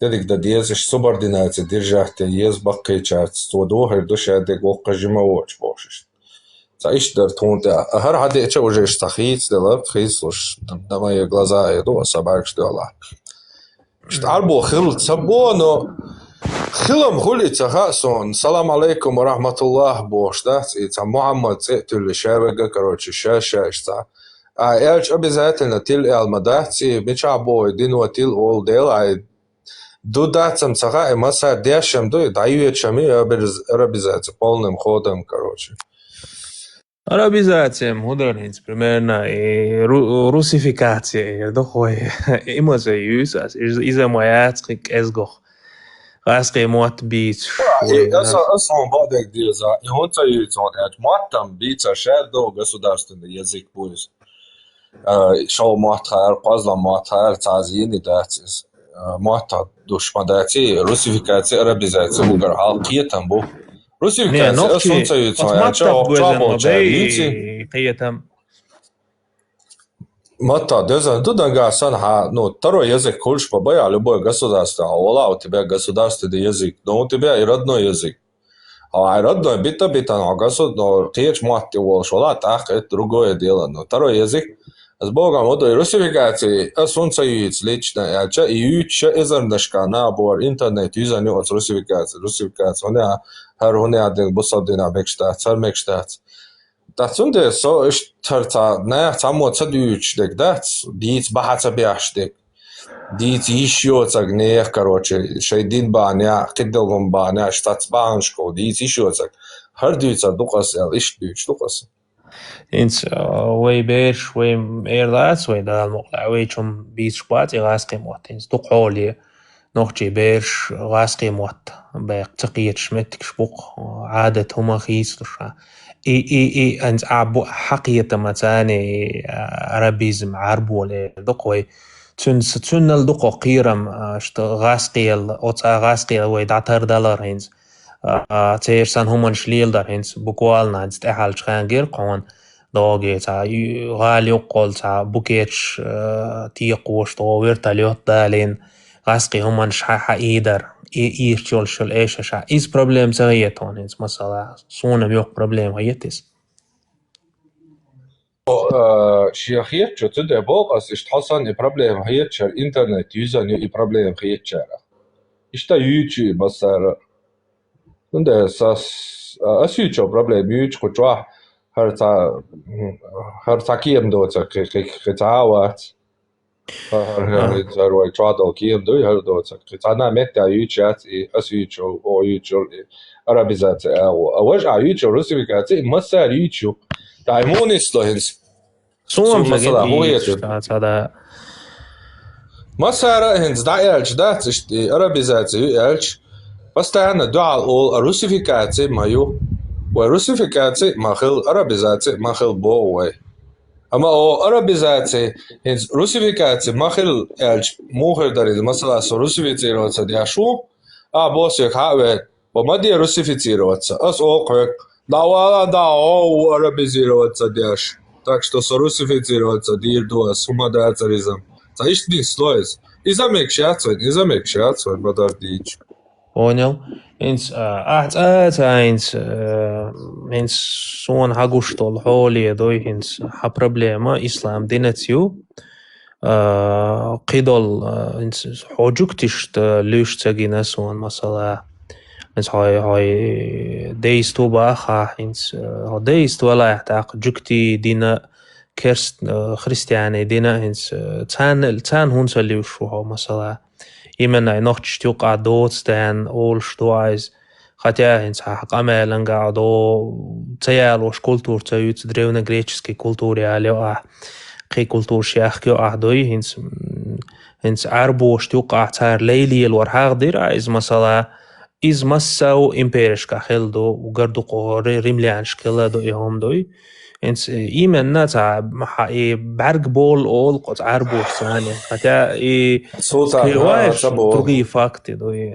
дедик да диезиш субординация держахте ез баккайчат стодохер душа дек оккажима оч бошиш заиш дар тонта хар хаде че уже стахиц дала хислуш на мои глаза иду собак что ала штарбо хил сабоно خلهم خليت خاصون السلام عليكم ورحمة الله بوش ده إذا محمد سئتل شابك كروتش الشاشة إشتا إيش أبيزاتنا تيل المداتي بيشعبو دين وتيل أول ديل أي دو داتم سخاء مسا ديشم دو دايوية شمي أبيزات полным ходом короче
Арабизациям ударниц примерно и русификация дохой има заюсас иза маятскик эсгох Раске мот бит.
Основа бадек диза. И он цаюется он эт матам бица шедо государственный язык будет. Шоу матхар, пазла матхар, тазини датис. Мата душмадати, русификация, арабизация, угар халкия там бу. Русификация сунцаюца яча окчабо чарлици.
قيتم
Мата дезен туда сан ха, ну, второй язык хочешь побоя любое государство, а у тебя государственный язык, но у тебя и родной язык. А родной бита, но государство, ты мать его шла, так это другое дело, но второй язык с Богом, вот и русификации, сунцаюц лично, яча и юча изернешка набор интернет юзаню от русификации, он один бусадина мекштат. Дацунде со тарта не само цадюч дек дац диц бахаца бяштек диц еще цаг не короче шейдин баня киддалгон баня штатсбаншко диц еще цаг хардюца дукас эл ишдюч дукас
انت وي بيرش وي ايرلاس وي دال مقلع وي چون بيش بات غاسقي موت انت دقولي نوخجي بيرش غاسقي موت بيقتقيت شمتك شبوق عادة هما خيسلشا اي انت عبو حقيقة متاني عربيزم عربو لي دقوي تون الدقو قيرم غاسقيل اوتا غاسقيل وي دعتر دالار هينز تيرسان همان شليل دار هينز بقوالنا انت احال شخانجير قوان دوغي تا غالي وقول تا بوكيتش تيقوش طوير تاليوت دالين غاسقي همان شحا ايدر ايرشول شل ايش شا ايز بروبليم زغيتون هينز مثلا صونا بيوق بروبليم هيتس
شيخيت شو تدي بوق اس اشتحصن اي بروبليم هيت شر انترنت يوزن اي بروبليم هيت شر اشتا يوتيوب بسر نده اساس اسيوچو بروبليم يوتيوب كوچوا هر تاكيم دوتا كتاوات هر زروي ترادل كيم دو هر دوتا كتانا متى يوتيوب اسيوچو او يوتيوب عربيزات او وجع يوتيوب روسيفيكاتي مسار يوتيوب دايمونيس لهنس
صوم
مثلا هو
هذا
مسار هنس دايلش دات عربيزات يلش بس تاعنا دعاء اول روسيفيكاتي مايو وروسيفيكاتي ماخل عربيزاتي ماخل بووي اما او عربيزاتي هنس روسيفيكاتي ماخل الش موخر داري مثلا روسيفيتيروتsa دياشو بوسيك هاوي ومدي روسيفيتيروتsa اس اوقك да о арабизироваться дяш. Так что сорусифицироваться дир дуас умадацаризм. Заишни слоис. И замекшаться, подождите.
Понял. Инс инс сон хагуштол холи дой инс ха проблема ислам динатью قيدل انس حوجكتشت ليش تجينا سون مثلا انس هاي ديستو باخا انس ديست ولا يحتاق جكتي دينا كرست خريستياني دينا انس تان هونس اللي وشوها مثلا يمنا نوختش توقع دوت دان اول شتوايز хотя انس حق امالن قاعدو تيالوش كولتور تيوت древно греческой культуре алё قي كولتور شيخكيو احدوي انس عربوش توقع تار ليلي الورحاق دير عايز مثلا إز مساو إمبيرشكا خلدو وقردو قوري ريمليانش كلا دو إيهم دوي إنس إيمن ناتا محاي برق بول أول قط عربوش ثانية حتى كيواش ترغي فاكتي دوي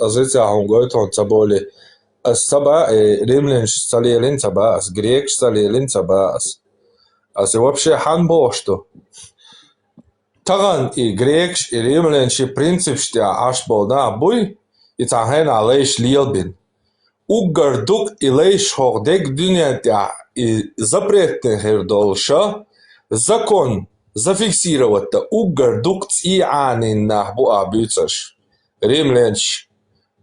أزيتي عهم قويتون تبولي السبا ريمليانش ساليلين تبا أس غريكش ساليلين تبا أس وابشي حان بوشتو تغن غريكش ريمليانش برينسيبش تيا عشبول نا بوي يتعهين عليش ليلبين وقردوك إليش هوغدك دنيا تاع запретный хердолша закон зафиксировать وقردوك تيعاني نحبو أبيتش ريملينش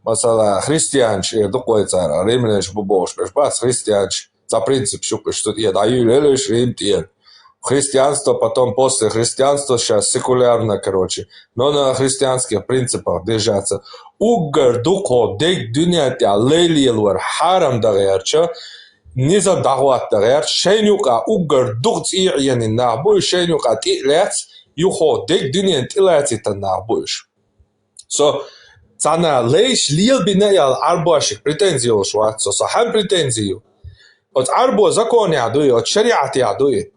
مثلا христианч يدقوا يتعرى ريملينش ببوش بس христианч за принцип шукаш что я даю лелеш римтиен христианство, потом после христианства, сейчас секулярно, короче. Но на христианских принципах держаться. Угар духо дек дунятя лейлилвар харам дагерча, не задахват дагер, шенюка угар дух цирьяни нахбуй, шенюка тилец, юхо дек дунят илецита нахбуйш. So, цана лейш лил бинеял арбашик претензию шват, so сахам претензию. От арбо закон ядуи, от шариат ядуи.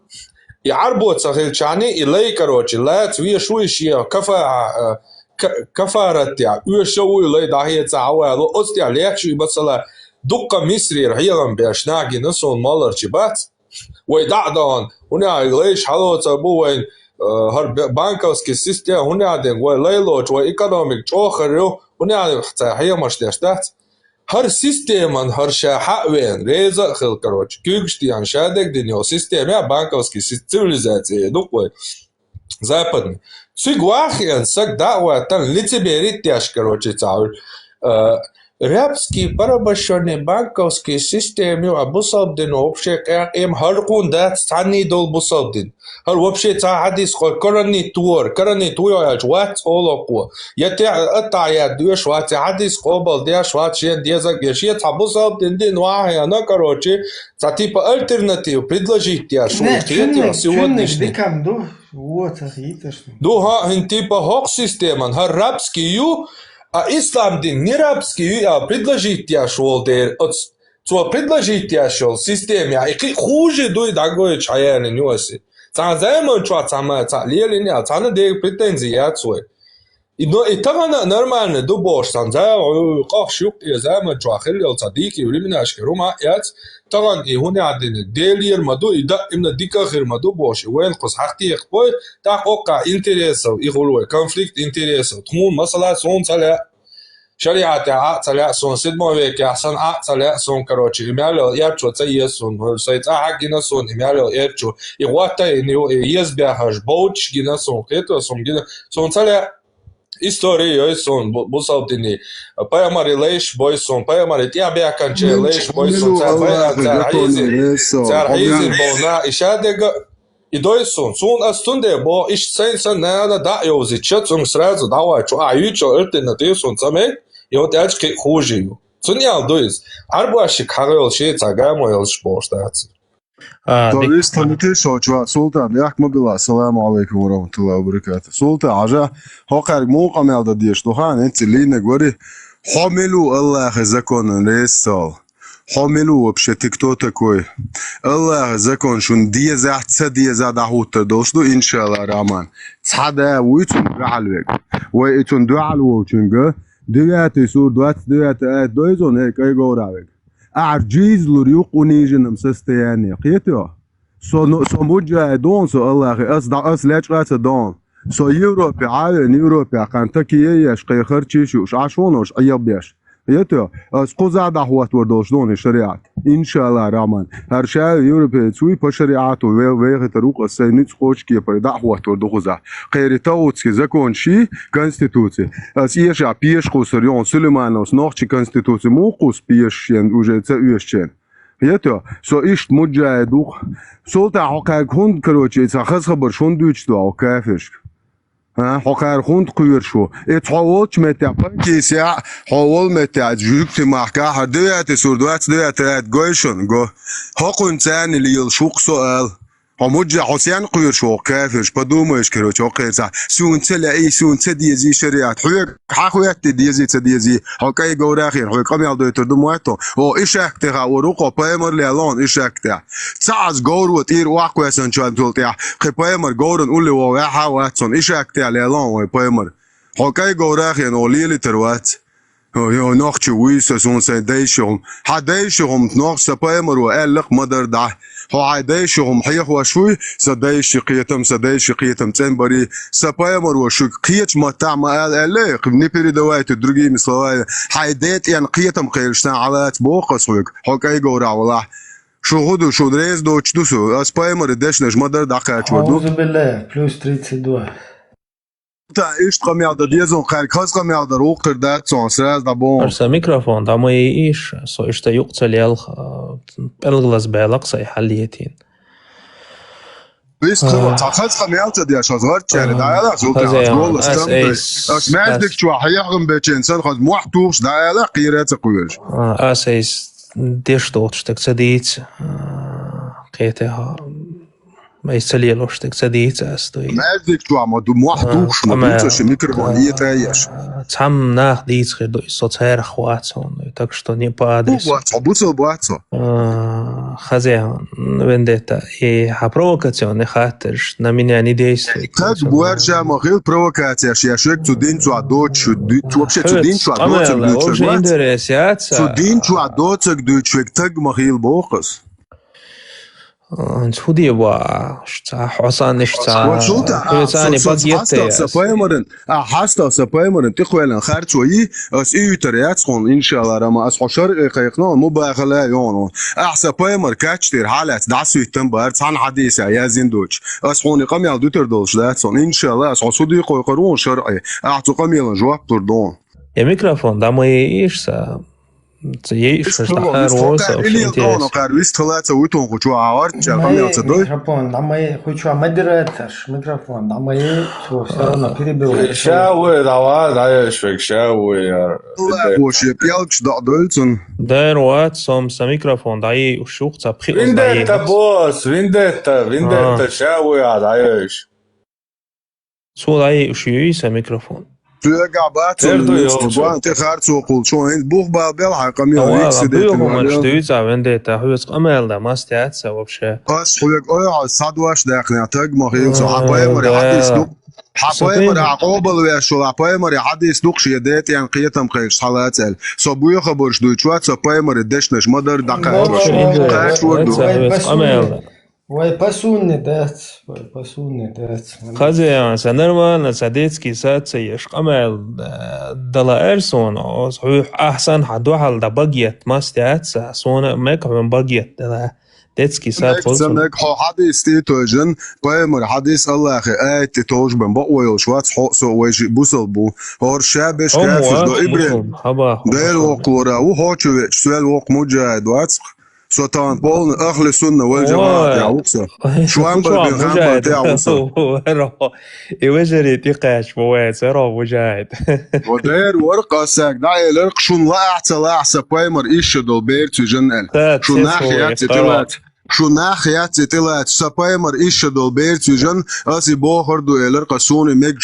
يعربوا تصغير شاني إلي كروتش لا تسوي شوي شيء كفا كفارت يا وشوي لي داهية تعوى لو أستيا ليكشي مثلا دقة مصري رحيلا بيشناقي نسون مالر جبات ويدعدان هنا ليش حلو تبوين هر بانكوسكي سيستم هنا دين وليلوج وإيكونوميك جوخريو هنا حتى هي مش داشتات هر سيستم هر شاحة وين ريزا خل كروش كيكشتي عن شادك دنيو سيستم يا بانكوسكي سيستماليزاتي دقوي западный. Цигуахиан сак дауа тан лицеберит тяж, короче, цауль. Рябский парабашённый банковский системе обусалдин вообще им харкун да цани дол бусалдин. Хар вообще ца хадис корани тур аж ват олоку. Я те атая душ ват хадис кобал де шват шен деза гешье цабусалдин дин вахя на короче, ца типа альтернатив предложить я что сегодняшний.
Вот, это что?
Du har типа хок-системан, har рабский ю, а ислам дин не рабский ю, а предложить я шел дер, то предложить я шел системе, а и хуже дуй дагой чаяны нюаси. Цан займан чуа цама ца лелини, а цана дег претензии я цой. И тогда нормально ду бош сан за қақ шук я займан чуа хилил цадики улиминашки рума яц. طبعا هنا عندنا ديلير مدو إذا إمنا ديكا غير مدو باش وين قص حقتي يخبوي تاع وقع إنتريسو يقولوا كونفليكت إنتريسو تمون مثلا سون تلا شريعة تاع تلا سون سيدمو ويك أحسن تلا سون كروتشي يمالو يرجو تاي سون سيت حقنا سون يمالو يرجو يغوتا إنه يزبيهاش بوتش جنا سون كيتو سون جنا سون تلا история сон бусалдини паямари леш бойсон паямари тиабя канче леш бойсон цархизи бона ишадега идойсон сон астунде бо иш сенса нада да ёзи чатсон сразу давай чо аютчо альтернативсон цаме и вот ачки хуже цунял доис арбаши карел ше цагамоел шпоштац
То есть танитешо чва султан як мобила саламу алейкум ва рахматуллахи ва баракатуh султан ажа хокар муқам алда деш тохан энти лина говори хамилу Аллах закон ресал хамилу вообще ты кто такой Аллах закон шун дияза цадияза дахута дошло иншаллах раман цада уйцун галвек ва итун дуалу чунга девятый сур 29 аят дойзон кай горавек أعجيز لريوق ونيجن مسستياني قيتو سو موجه دون سو الله أصدع أصلاج قاس دون سو يوروبي عالن يوروبي قانتكي يشقي خرچي شوش عشونوش أيبيش قيتو أسقوزا دعوات وردوش دون الشريعة إن شاء الله رامان هر شاء يوروبي تسوي بشريعات ويغي تروق السينيت خوشكي پر دعوات وردوخزا قيري تاوتسكي زكون شي конституции أسيشا بيش قوسريون سليمانوس نوخشي конституции موقوس بيش ين وجه تأويشين قيتو سو إشت مجاهدوخ سولتا حقا كون كروچي تخص خبر شون دوچ دو كافش حقار خوند قویر شو اتحولش متى پنجیسیا حول متى جوک محکا هر دویت سردوات دویت گویشون گو حقون تانی لیل شوق سؤال هموجه حسین قویر شو کافش بدومش کرو چو قیزا سون تلاقی سون تدیزی شریعت حقویت تدیزی تدیزی حقای گوراخیر حقای کمیال دویتر دومویتو و ایشکته وروقا پایمر لیلان ایشکته تعز گورو تیر واقعیسن چون تولتیا خی پایمر گورن اولی و حواتسون ایشکته لیلان و پایمر حقای گوراخیر اولیلی تروات يو ناخشي ويس سون سيديشهم حديشهم ناخش پایمر و الق مدر ده حديشهم حيح وشوي سديش قيتم سديش قيتم تنبري سپایمر و شو قيچ متع ما الق نيبري دوات درگي مثلا حيديت يعني قيتم قيرشتن على بوقس وك حقي گورا والله شهود شو دريز دوچ دوسو سپایمر دشنج مدر دقه چودو
أعوذ بالله плюс 32
تا ايش قميع دا ديزون خير كاز قميع دا روقر دا تسون سراز دا بون
أرسا ميكروفون دا ما يعيش سو إشتا يقتل يالخ الغلس بالق سي حليتين
بيس خلو تاخذ قميع دا دي اشاز غير تشاري دا يالا زولتا هتقول استمتع اش مازدك شو حيحغم بيش انسان خاز محتوش دا يالا قيرات قويرش
أساس ديش دوت شتك تديت قيتها ما يسلي لوشتك سديت أستوي
مازك تو عم دو محدوش ما دوتش ميكروفون يتايش
تام ناخ ديت خير دو صوت هير خواتون так что не по адресу
بواتسو
хозяин вендетта и провокационный характер на меня не действует
так буаржа могил провокация я шек цудин цудоч вообще цудин цудоч
уже интересяться
цудин цудоч дучек так могил бохос
خودی با حسان نشتا ثاني باقيت
سپایمرن هستا سپایمرن تخوالن خرچویی از ایوتریات خون ان شاء الله رما از حشر قیقنا مباغله یانو سپایمر کچتر حالت دعسویتن بار تن حدیث یا زندوچ از خونی قمیل دوتر دولش داتون ان شاء الله از حسودی قیقرون شرعی اعطو قمیلن جواب تردون
يا ميكروفون ده ما يعيش تيجي روسا
микрофон, да мы хочу модератор, микрофон, да мы все равно перебиваем.
شاوي دعوات شويك شاوي
وش يبيالكش دعدلتن
ده روات سا ميكروفون دعي وشوق تبخي
ويندتا بوس ويندتا شاوي عايش
سو دعي وشيوي سا ميكروفون
ترجع انت خارج وقول شو انت بوخ بابل حقمي
هيك بيهم شتويتا ويندتا هوس قمال ده ما استياتسا وبشا
اس خويك اي صدواش داخل تاج مخيل صح بايمر حديث دوق حبايمر عقوبل ويا شو بايمر حديث دوق شيدات يعني قيتم قيش صلاه صبوي خبرش دوتشوات بايمر دشنش مدر دقائق
قمال
Ой, посунный дать.
خازي سنرمان ساديتسكي ساتسي يشقمل دلا إرسون أو صحيح أحسن حدوحل دا بقيت ما استياتسا سونا ميك من بقيت دلا ديتسكي سات فلسون
ميك حو حديث تيتوجن بايمر حديث الله أخي آيت تيتوج بن بقويل شوات حقسو ويجي بوصل بو هور شابش كافش دو إبرين ديل وقورا وحوشويت سوال وق مجاهد واتسق سوتان بولن أهل السنة والجماعة تعوقسا شو عم بالبنغام تعوقسا
يوجري تقاش بوات سيرا مجاهد
ودير ورقة ساك دعي لرق شون لا أحسا بايمر إيش دول بيرتو جنقل شو ناحيات تلات شو ناحيات تلات سبايمر إيش دول بيرتو جن أسي بوخر دو إلرقا سوني ميج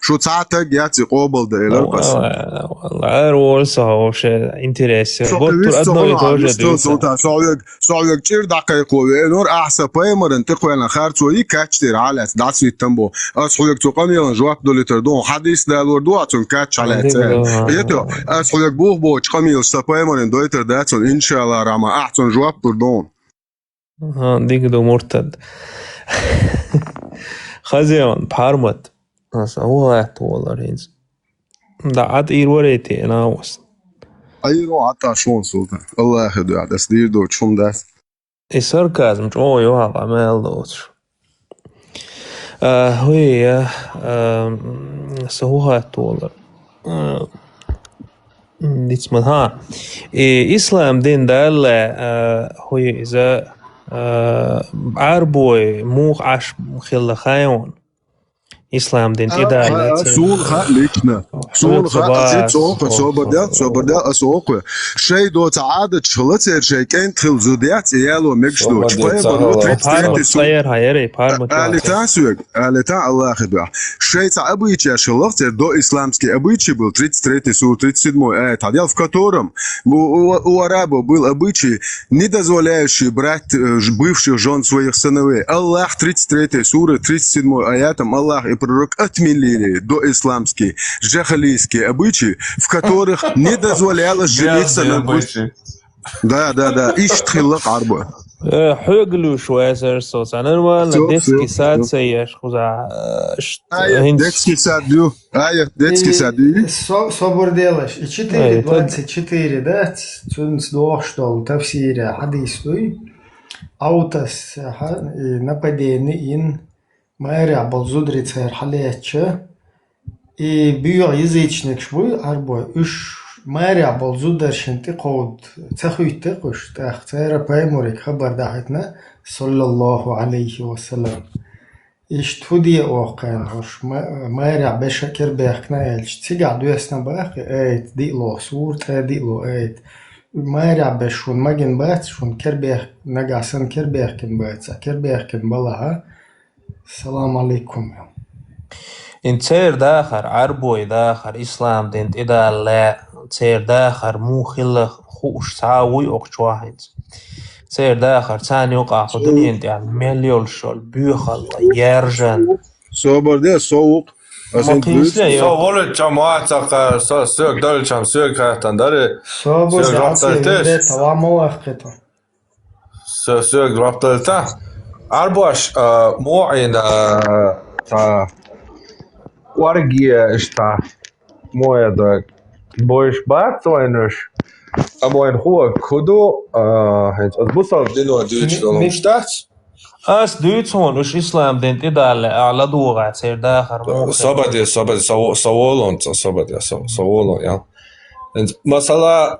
شو تعتق ياتي قوبل ده إلرقا
والله أرولسا وشي انتريسي بطر أدنو يتوجد
سعودك تير دقيقو نور أحسا بايمر انتقوى لنخارتو كاتشتير على دعسي التنبو أسحولك تقامي لنجواب دولي تردون حديث دا الوردواتون كاتش على يتو أسحولك بوخ بوش قامي لسبايمر اندوي ترداتون إن شاء الله راما أحسن جواب تردون
ديك دو مرتد خزيون بحرمت هو والله رينز دا عاد إيروريتي أنا وست
أيرو عطا شون سلطان الله يخدو عاد أسدير دو شون داس
الساركازم جو يوها عمال دوتش هوي سهوهات والله ديتس من ها إسلام دين دال هوي إذا عربوي موخ عش مخيل خايون إسلام دين إدارة
سون خالقنا سون خالق صوبدل أسوق شيء دو تعادة شلته شيء كان تخل زوديات يالو مجدو
صير هايري
على تاسوق على تا الله خدوا شيء تعبي يا شلته دو إسلامسكي أبيتشي بال 33 سو 37 آيات هذا в котором у арабов был обычай не дозволяющий брать бывших жен своих сыновей. Аллах 33 сура 37 аятом Аллах и пророк отменили доисламские джахалийские обычаи, в которых не дозволялось жениться на бывших. Да. Иштхиллак арба.
حقلو شوية صوت أنا ما ديسكي ساد سيش خذا
детский сад детский сад
собор делаешь и 4:24 да цунс двох штол тавсире хадисуй аутас нападение ин майра балзудрицер халече и бию язычник швы арбой уж майра балзударшинти قود تخويت قش تختار بايمورك خبر دعتنا صلى الله عليه وسلم إيش تودي واقعا هش مايرع بشكر بيحكنا يلش تيجع دوسنا باخي ايت دي لو صور دي لو ايت ما شون ماجن بات شون كربيخ نقاسن كربيخكن باتسا كربيخكن بلاها السلام عليكم.
إن تير داخر عربوي داخر إسلام دينت إدا لا تير داخر مو خلا خوش تعاوي أقشواهد تير داخر تاني وقع خدني انت يعني مليون شول بيخل يرجن
صبر ده سوق
ما قيسله
Så håller jamaat så sök dal cham sök kan där
صابو ساعتي توام وقته
sök raptalta arbash موعين تا wargie sta moja da boish bat soinus aboin hohe kudo hens az busal dino Deutschland stadt
أس دويتون وش إسلام دينت إدا على دوغة تير داخر
صبدي صوولون ja مثلا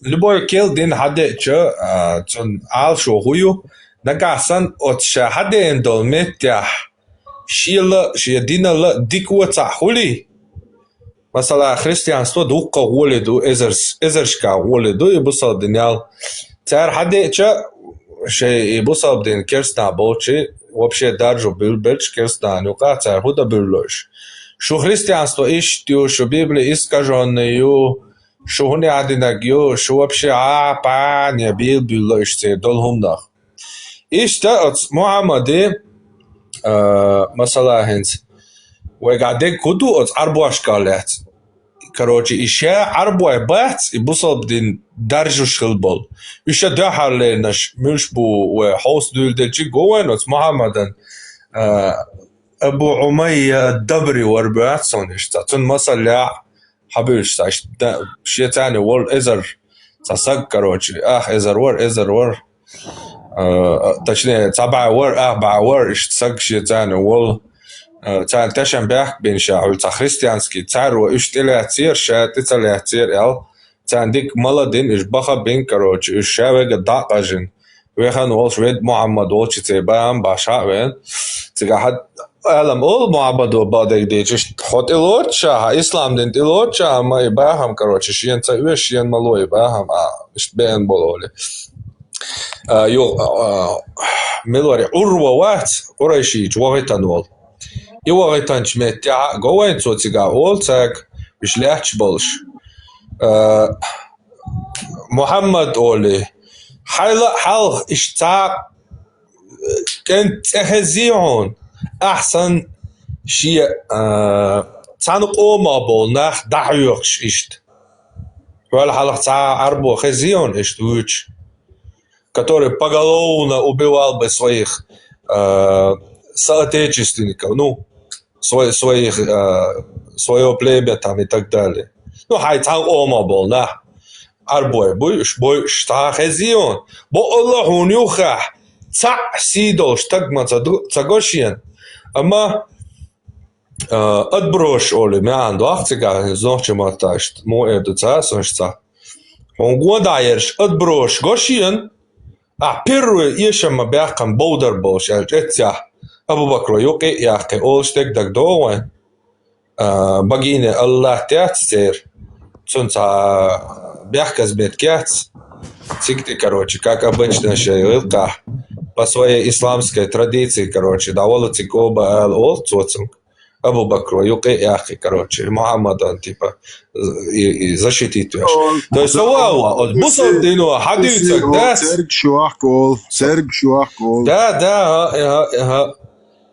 любой кел дин хаде чо чон ал шо хую нагасан от ша хаде эндол метя шила шединала дикуца хули مثلا христианство дука воледу эзершка воледу и бусал динял цар хаде чо شيء بوصل بدين كيرستا بولشي вообще даже был бельч кирста нюка царь худа берлош шо христианство иштю шо библия искаженную шо хуни адинагю шо вообще па не бил берлош царь долхумдах ишта от Мухаммади масала хенс وقاعدين كدو от арбуаш калет короче еще арбуай бат и бусал بدين درجو شلبل إيش ده حالناش مش بو وحوس دول دلشي جوان وت محمدن أبو عمية الدبري واربعات سنش تون مثلا حبيش تاش شيء تاني وول إزر تصق كروتشي إزر ور تشني تبع ور أربع ور إيش تصق شيء تاني وول تان تشن بيحك بين شاعر تخريستيانسكي تارو إيش تلاتير شات تلاتير عندك مالدين إيش بخا بين كروتش إيش شاوي قد قاجن ويخان والش ريد محمد والش تبام باشاوين تجاهد علم أول محمد وبعدك ديش حط إلوتشا إسلام دين إلوتشا ما يباهم كروتش شين تسوي شين مالو يباهم إيش بين بولولي يو ملوري أروى وات قريشي جوهتان وال يوهتان شمتيا جوين صوتيجا أول تاج إيش ليش بولش محمد أولي حال اشتاق كنت أهزيون أحسن شيء تنقوم أبولناخ دعيوكش إشت ولا حالك تاع أربو خزيون إشت ويش который поголовно убивал бы своих соотечественников, ну, свое племя там и так далее. Ну, хайцан ома был, да. Арбой, будешь, что хезион. Бо Аллаху нюха, ца сидол, штагма цагошиен. Ама отброш оли, мян, дуахцега, знохче маташт, мо эду ца, соншца. Он годаерш, отброш, гошиен. Первый еще мы бяхкам боудер болш, это Абу Бакр юки, яхке олштек так доуэн. Богиня Аллах тяцер. Солнца бяхка сбет кяц. Цикты, короче, как обычно шейлка. По своей исламской традиции, короче, давала цикоба ол цоцинг. Абу Бакр юки, яхке, короче, Мухаммадан, типа, и защитить вещь. То есть, от бусов дину, хадюцак, да?
Церк шуахкол.
Да.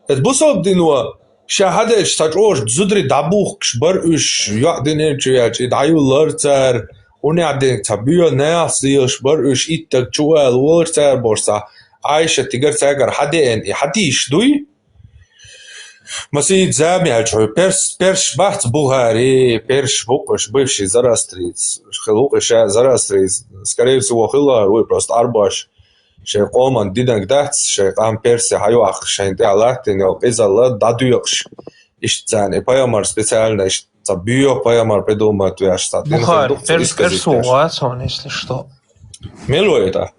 Это бусов дину, شاهدش تجوش زدري دابوخش برش يعدين شيء يدعيو لرتر ونعدين تبيو ناسيش برش إتك جوال ورتر برسا عايشة تجر تاجر حدين حديش دوي مسيد زامي هالشوي برش بحث بوهاري برش بوقش بيفشي زراستريز خلوقش زراستريز скорее всего хила руй просто арбаш شيء قومان دينك داتس شيء قام بيرسي حيوخ شيء انت علاتين او إزالة دادويخش إشتاني بايامار специально إشتابيو بايامار придумать вяшта.
Бухарь, персуат он, если что.
Мило это?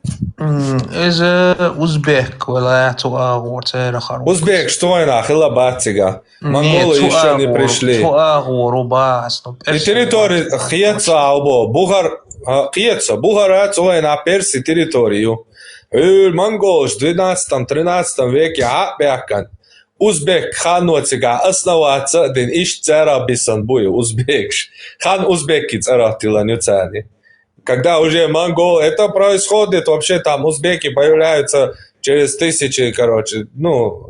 إذا أوزبك ولا تؤاغور تارخر.
أوزبك что она хила батига. Монголы еще не пришли.
Туагор убас.
И территория хьеца албо. Бухар Qieca, Buharā cilvēki na Persi teritoriju. Mongols 12-13 веке apjākan. Узбек ханноцигā основаться один ищ царабисан буя узбекш. Хан узбеки царатила нюцани. Когда уже монголы, это происходит, вообще там узбеки появляются через тысячи, короче,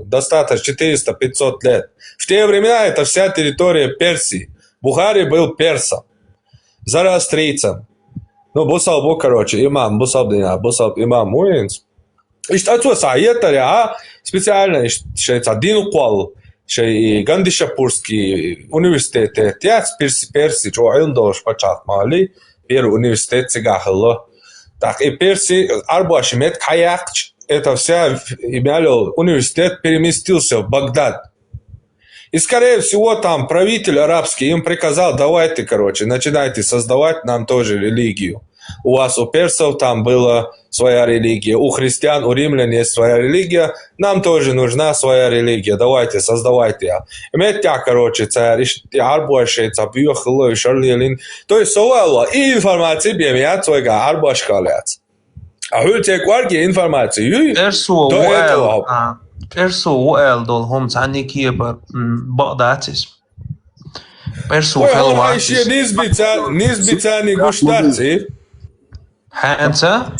достаточно 400-500 лет. В те времена это вся территория Персии. Бухари был персом, зороастрийцем. Бусал бу, короче, имам, имам Муинс. И что это специально, что один квал, что Гандишапурский университет, Перси, что он должен почать мали, первый университет сигахало. Так и Перси, Арбашимет, Каяк, это вся имя университет переместился в Багдад. И, скорее всего, там правитель арабский им приказал, давайте, короче, начинайте создавать нам тоже религию. У вас, у персов, там была своя религия, у христиан, у римлян есть своя религия, нам тоже нужна своя религия, давайте, создавайте. И метя, короче, царь, арбуашец, абьюхло, шарлилин, то есть совало, и информация бемят своего арбуашкалец. А вы те кварги информацию, до этого.
Persu وقال دول هم تعني كيبر بغداتيس Persu
خلواتيس نسبة تاني قشتاتي
حانتا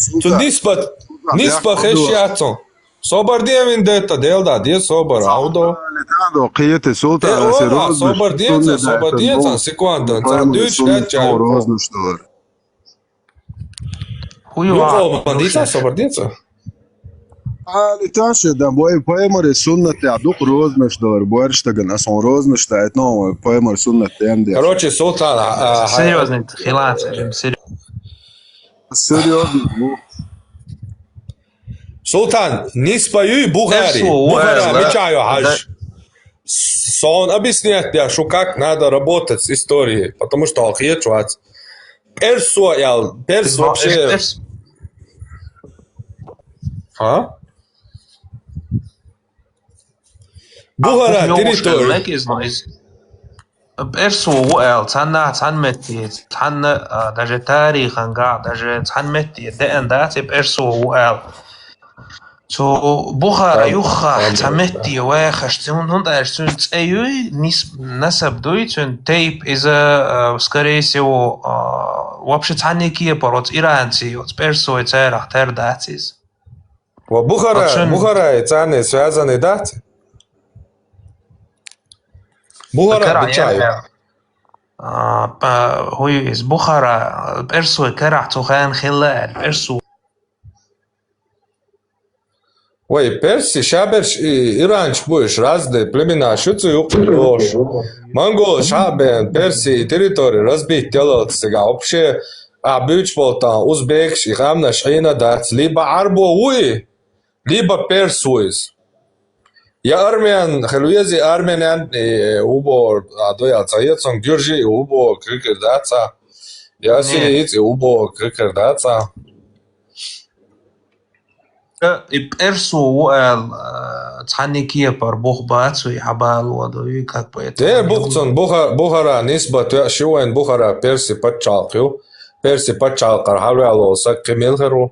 نسبة خشياتون صبر دي من ديتا ديلدا دي صبر عودو
قيت سلطة
صبر ديتا سيكواندا ساندويتش هاتشاي
هو
bandita صبر ديتا
Леташе да бой поемаре суннати адук розмештар борштаган асон розмештает но поемар суннати энди.
Короче, султан
серьезный хилат,
серьезно.
Султан, не спою Бухари. Бухара мечаю хаж. Сон объясняет я, что как надо работать с историей, потому что алхиечвать. Перс вообще. А? Бухара территория.
Персу وقال تحن даже تاريخ قاعد даже تحن ده اندات Персу وقال تو بخارا يخا تمتي واخشتون هند ارسون تأيوي نسب دويتون تيب إذا скорее всего вообще تحني كيه برات إيرانتي Персу تاريخ ترداتيز
Бухара تعني связаны даты. Бухара بتشايو
هو из بخارا Персу كرع تخان خلال Персу
Ой, Перси, Шаберш и Иранч будешь разные племена, шуцу ложь. Монгол, Шабен, Перси, территории разбить делают сега. Вообще, бюч был там, узбекш, и хамна, шайна дать, либо арбоуи, либо персуис. Я армян, халуези армян, убо, доя цаецон, гюржи, убо, крикердаца. Я сидит, убо, крикердаца.
Персу وقال تحني كيبر بوخبات ويحبال وضوي как бы это.
Те бухцон Бухара нисбат шуен Бухара Перси пачалкю. Перси пачалкар хавляло сак кемелхеру.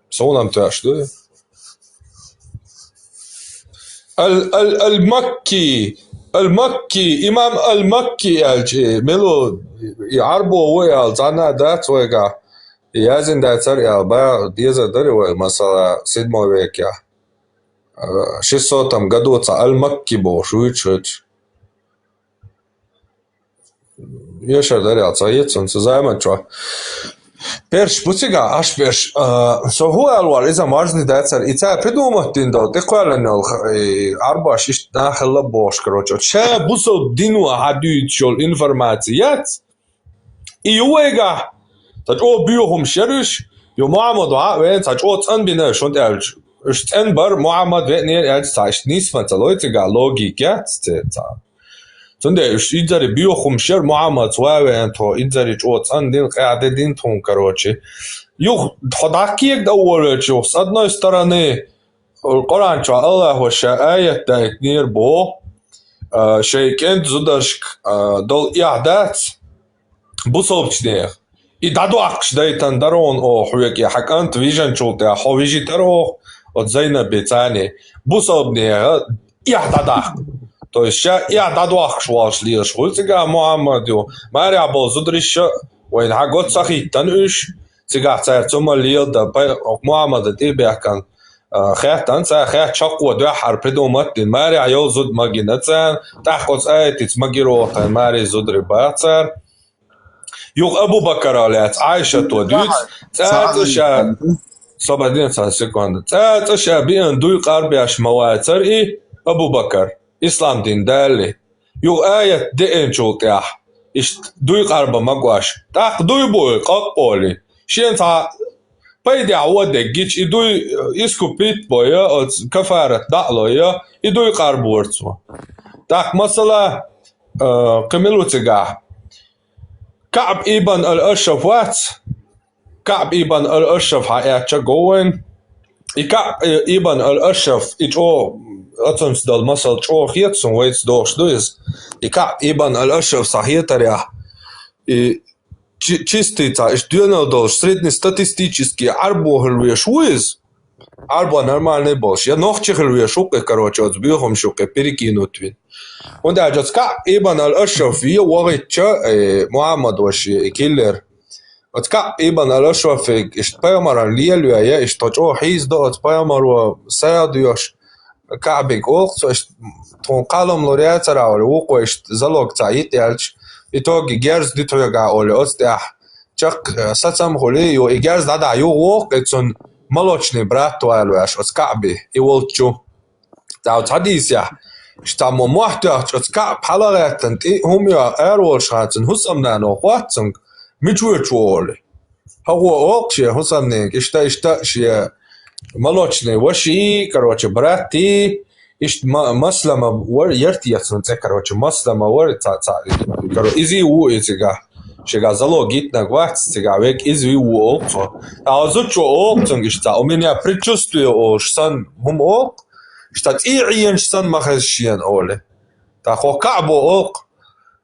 Сонам тяшду. المكي إمام المكي الجي ملو يعربو ويال زانا دات ويقع يازن داتر يال با ديزا دريو مثلا 7 века 600 году المكي بو شويتش يشر دريال صايتسن زايمچوا Перш путига аш перш согу алвар иза маржни дацар ица придуматин да декваленал арбаш иш нахла бош короче че бусо дину адючол информацият и юега тачо биохум шериш ё муаммад вен тачо цанбина шонталж штен бар муаммад вен яц саш нисмат лойтига логика цца Цунде идзари биохум шер муаммад вен то идзари чо цандин қадедин тон короче юх ходакиек да уолечо с одной стороны Коран чо Аллаху шааят дает нирбо шейкен зудашк дол иадат бусовчнех idadwaqsh daytan daron o huyaki hakant vision cholte ho vigitaro от зайна бецане бусобне яхдадах то есть яхдадвах шваш лиш хулцига Мухаммаду маря болзудриш وين حقت صحيتن ايش سيغا царцома лида Мухаммад дебякан خاتن سا خات شقو دو حر بدومت маря يوزد ماجنتان تاخذ ايت ماجيرو ماري زدري باصر يوغ ابو بكر علات عائشه ودوت تاتشا صبادين سكوند تاتشا بين دوي قربياش مواتر ابو بكر اسلام دين دالي يوغ ايه دين جولتيح اش دوي قربه مقواش تاخ دوي بوي قاقبولي شين تا بايدي عوده جيتش دوي اسكو بيت بويا او كفاره دعلويا دوي قربورتو تاخ مثلا قملو تجاه كعب ابن الاشرف وات كعب ابن الاشرف حياتش جوين كعب ابن الاشرف اجو اتنس دال مسل جو خيتسون ويتس دوش دوز كعب ابن الاشرف صحيح تريح чистый иш дюнал среднестатистический арбо хлвешуиз арбо нормальный болш я нохчи хлвешук короче от бюхом шук перекинут вин und der Jatzka Ibn al-Ashraf wie Warich Muhammad washi killer Jatzka Ibn al-Ashraf ist Payamar lielu ja ist tojo hiz do Payamar wa sayadyosh Ka'bik oqso ist ton qalom loriat raul wuqo ist zalog tsayit yalch itogi gerz ditoga ole ostah chaq satsam holi yo gerz dada yo woq etson malochni brat toalu ash Ka'bi iwolchu da hadis ya Stamo mochtach als Kap Halleretten hom ja Erwolschatzen Husamna noch Watzung mit Wurchwole. Hawo okche Husamne gesta shia Malochne washi короче брати ist Maslama war yertiatsun короче Maslama war короче изи у эцега шега зало гитна гвацега век изи у окso. А зучо окцун гешта у меня предчувствие о шсан хом ок штат иен шсан махашиан оле та хо кабо ок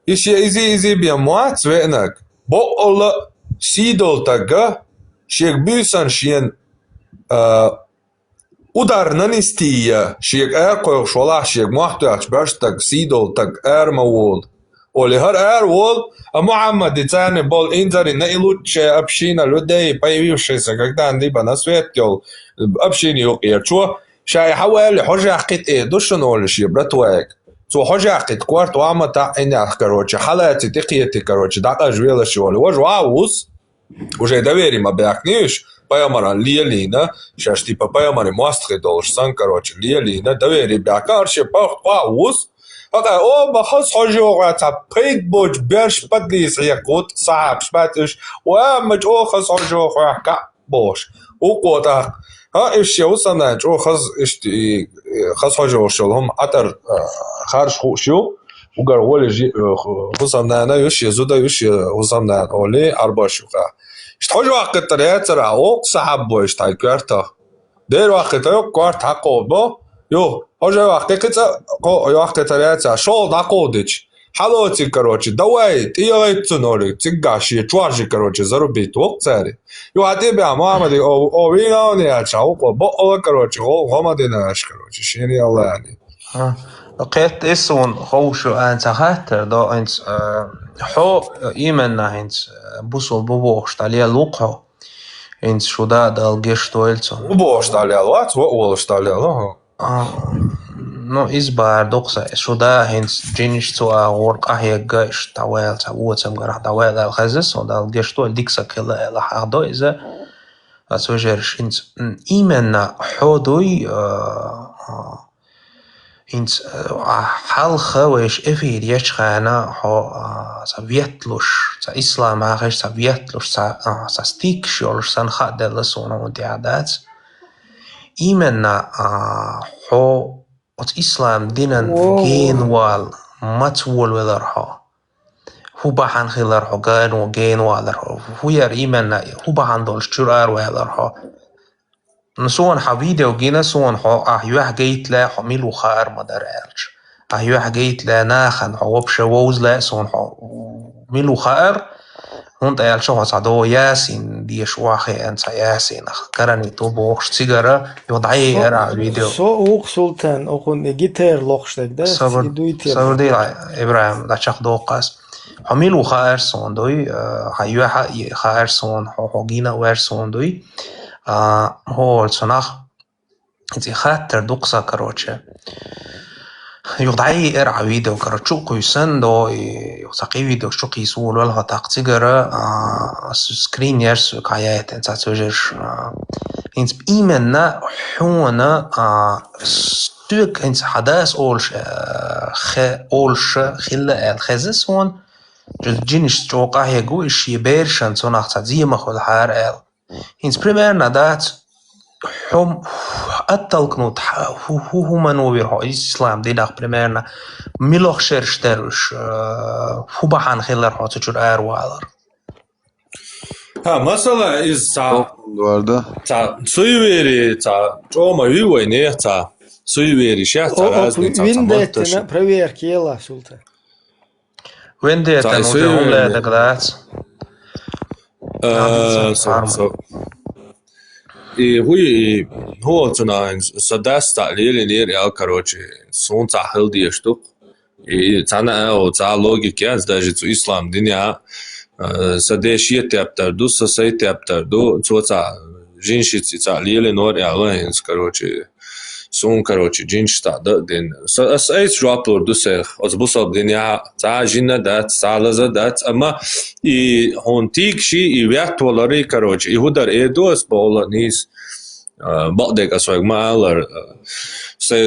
иши изи биамуат венак бо ола сидол тага шег бисан шиен удар нанистия шег эко шола шег махтач баштак сидол так эрмавол оле хар эрвол а Мухаммад тане бол инзари наилучше община людей появившаяся когда он либо на свет тел общине укерчо شاي حوالي حاجة حقيت ايه دوشن ولا شي براتواك تو حاجة حقيت كوارت وعما تا اني كروتش حالاتي تقيتي كروتش دقا جويلة شي ولا وجو عاوز وجاي دويري ما بيحكنيش بايامران ليالينا شاش تيبا بايامري مواستخي دولش سان كروتش ليالينا دويري بيحكار شي باخت عاوز هذا او بخص حاجة وغاتا بيك بوج بيرش بدليس عيقوت صعب شباتش وامج او خص حاجة وغاكا بوش وقوتا ها ايش يوصلنا جو خاص حاجه وشلهم عطر خارج شو وقال ولي وصلنا انا يوش يزودا يوش وصلنا اولي 4 شوقه ايش حاجه وقت طريقه ترى او صعب واش تاع كارتا دير وقت كارت حقوبه يو حاجه وقت كتا وقت طريقه شو داقودش حالاتي короче давай ты яйцонори цигаши чважи короче зарубить вок цари ю атебе Мухаммад о вина не ачау бо короче гомадинаш короче шини аллани
قيت اسون خوشو انت خاطر دا انت حو ايمنا انت بوسو بوبوش تاليا لوقو انت شو دا الجشتويلتو
بوبوش تاليا لوات وولش تاليا لو
no izbār doksa šudā hins džiniš cua work ahie gaiš tā vēl tā vocam garā tā vēl el khazis un dal gešto diksa kila el hado iza asvejer hins imenna hodui hins hal khawish efir yachkhana ho sa vietlush sa islam agish sa vietlush sa stik shol san khadel sona untiadat imenna ho От Islam динан генвал матвол веларха хубахан хиларха гано генваларха хуяр именна хубахан долш чурар веларха نسون حفيديو جينا سون أحيوه جيت لا حميلو خائر مدارج أحيوه جيت لا ناخن حوابش ووز لا سون ميلو خائر هونت أيال شو صعدو ياسين ديش واخي أنت ياسين كرني تو بوخش سيجارة يوضعي إرع فيديو
Så ok sultan och hon gitarr lochsteg det
صبر دي إبراهيم لا شخ دوقاس حميلو خائر سون دوي هايو خائر سون حوجينا وير سون دوي هو الصناخ إنتي خاطر دوقسا كروتشة يوضعي إرع فيديو كروتشو قيسن دو يوثقي فيديو شو قيسول ولا تقصيجرة سكرين يرسو كايات انت تسوجرش انت بإيمنا حونا ستوك انت حداث أولش خلا الخزس هون جنش توقع هيجو إش يبيرشن صناخ تزيه مخول حار انت بريميرنا دات حم التلقنوت هو منوبر هو الإسلام دي داخل بريميرنا ملوخ شرشتروش هو بحان خيلر هو تجور والر
مثلا إز
vardı.
Суеверие, чома вивойне, суеверие, сейчас разные,
Виндеттина проверки ела султа.
Виндеттина уже догадаться.
И هو تنا سداس تعليل نير короче сон цахил die штук и цана о ца логика даже zu ислам диня садешие тяптарду сосай тяптарду цоца женщицы تعليل нор ялэнс короче сон короче женщта да ден сай жаплор дусех озбусал диня ца жина да салаза да ама и хонтик ши и вятволари короче и худар эдос боланис بعدك أسوأ ما ألر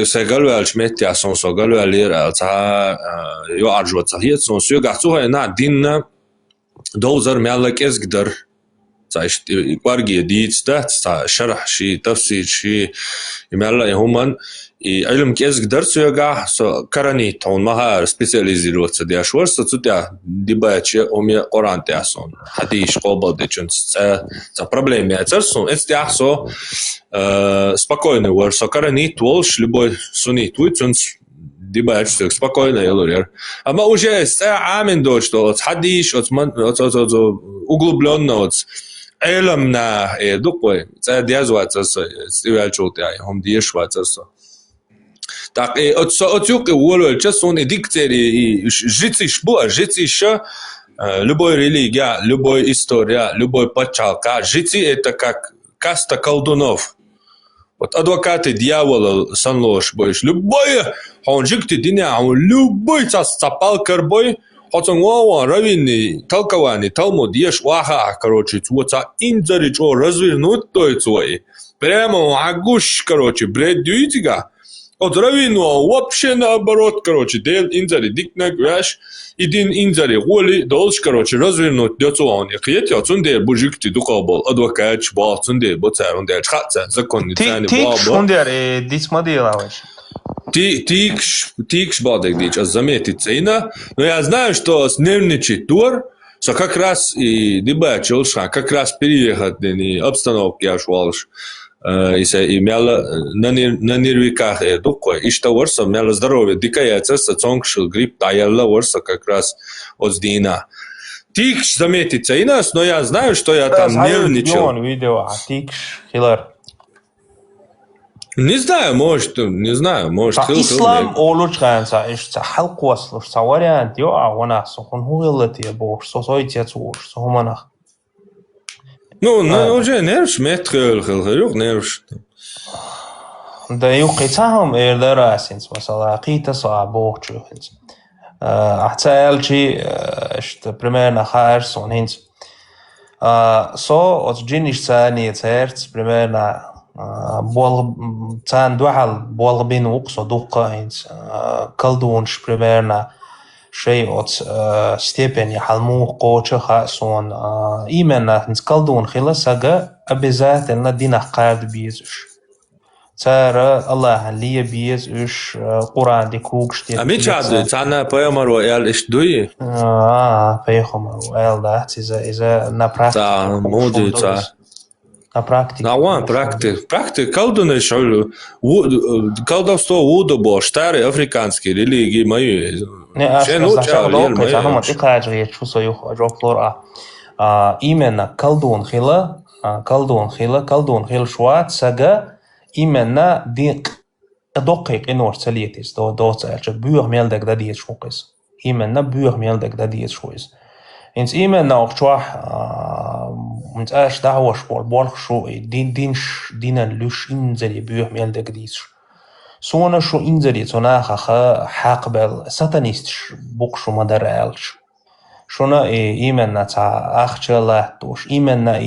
سجلوا الشمت يا سون سجلوا اللير تا يعرجوا تهيت سون سيجا سوها إن ديننا دوزر مالك إزقدر تاش يقارجي ديت تا شرح شيء تفسير شيء يملا يهمن علم كإزقدر سيجا سو كرني تون مها سبيسياليزيروت سديا شور ستوتيا دبايتش أمي قرآن تياسون حديش قبل ديشنس تا проблемы أترسون إستيحسو спокойный вор, сокарани тволш любой суни твитсунс дибач спокойно елурер. Ама уже амин до что хадиш от углубленно от элем на дупой. Це диазваться стивячоте ай хом диешваться. Так и от юки воло часон диктери жициш любой религия, любой история, любой пачалка. Жици это как каста колдунов. Вот адвокаты дьявола санлош боишь. Любое, он жикты диня, он любой цапал карбой, хотон вова равинный, толкование, талмуд, ешь ваха, короче, вот инзарич о развернуть той свой. Прямо агуш, короче, бред дюитига. От равину вообще наоборот, короче, дел инзари дикнак вяш, идин инзари голи, долж, короче, развернуть дёцуан. Яхьете, отсунде бужикти дукабал, адвокат, бал, отсунде, боцарунде, чхатца, законный цани, бал,
шундер, дисмодилович.
Тикш бадек дич, а заметить цена. Но я знаю, что нервничать тур, что как раз и дебат челша, как раз переехать и обстановки аж валш. И мяла на нервиках дукой. И что ворса мяла здоровье, дикаяца, цонгшил грипп, таяла ворса как раз от дина. Тикш заметить цена, но я знаю, что я там нервничал.
Видео, а тикш хилар.
Не знаю, может,
Ислам олучганца, ишца халкуаслуш, савариант, йо, а вона сохун хуилати бож, сосойте цуш, сохуманах.
Ну, уже нервш, метхел, нервш.
Да юқитахум ирлерасинс, масала қита сабох чухинс. Ахтаэлчи, ишта примерно хайрсон хинс. So, от джиниш цани церц, примерно تان دوحل بولبين وقصو دوقة هنس كالدونش بريميرنا شيء أت ستيبن يحلمو قوتش خاصون إيمانا هنس كالدون خلاص سجى أبزات لنا دينا قارد بيزش ترى الله اللي بيزش قرآن ديكوكش تي
أمي شاد تانا بيامرو إل إيش دوي
بيامرو إل ده إذا نبرات
تا مودي تا
На практике.
На практика. Колдуны шоу. Колдовство удобо, старые африканские религии мои.
Не, а что за колдовка? Я думаю, ты кажешь, я чувствую жоплора. именно колдун хила шуат сага именно дик دقيق إنور سليتيس دو تسألش بيوغ ميلدك دا ديت شوكيس إيمنا بيوغ ميلدك دا ديت شويس إنس إيمنا أقشوح إنس أش دعوة شبول بولخ شو دينا لوش إنزلي بيوغ ميلدك ديتش سونا شو إنزلي تناخا حاقبل ساتانيستش بوكشو مدرالش شونا إيمنا تا أخجلاتوش إيمنا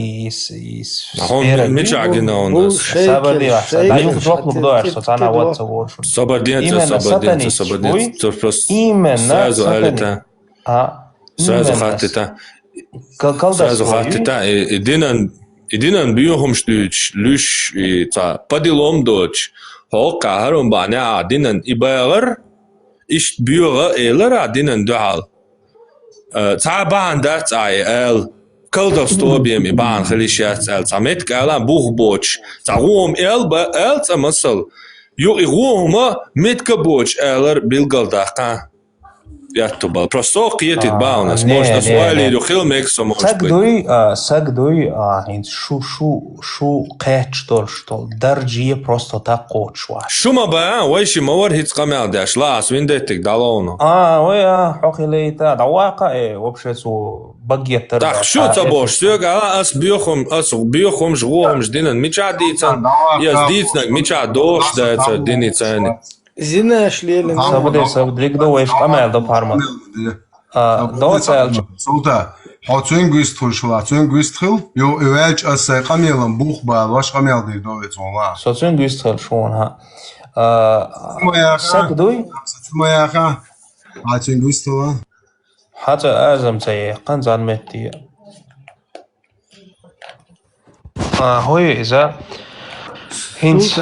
ميتشاقنا هونس
سابردي دا يوخ بدوار سوتانا وات تغورش
سابردين إيمنا ساتانيست سازو خاتتا سازو خاتتا إدينان بيوهم شتوش لوش تا بديلوم دوش هوكا هرم بانيا عدينان إبايغر إشت بيوغا إيلر عدينان دوحال تعبان دات ال كل ستوبيم يبان خليشات ال تعمت كلام بوخ بوش تعوم ال تمثل يغوم متكبوش الر بالقل دقا ياتوبال просто قيت بالانس можно свали до хилмекс
сагдуй хинц шу قاتشتول شتول درجيه просто так قوتشوا
شوما با ويش مور هيت قمال داش لاس ويندتك دالونا
ويا حقي ليتا دواقع وبشسو بقيت
تر شو تبوش سوق اس بيوخم جوهم جدينن ميچاديتن يزديتنك ميچادوش دايت دينيتن
زيناش ليلن
سبدريك دو ويش قمال دو بارما دو سالج
سولتا حاتون گوستخل يو اواج اس قميلن بوخ با واش قميل دي دو تونلا
سوتون گوستخل شون ها سكدوي
ما يا حاتون گوستخل
حتى ازم تي قنزان متي هو اذا هينس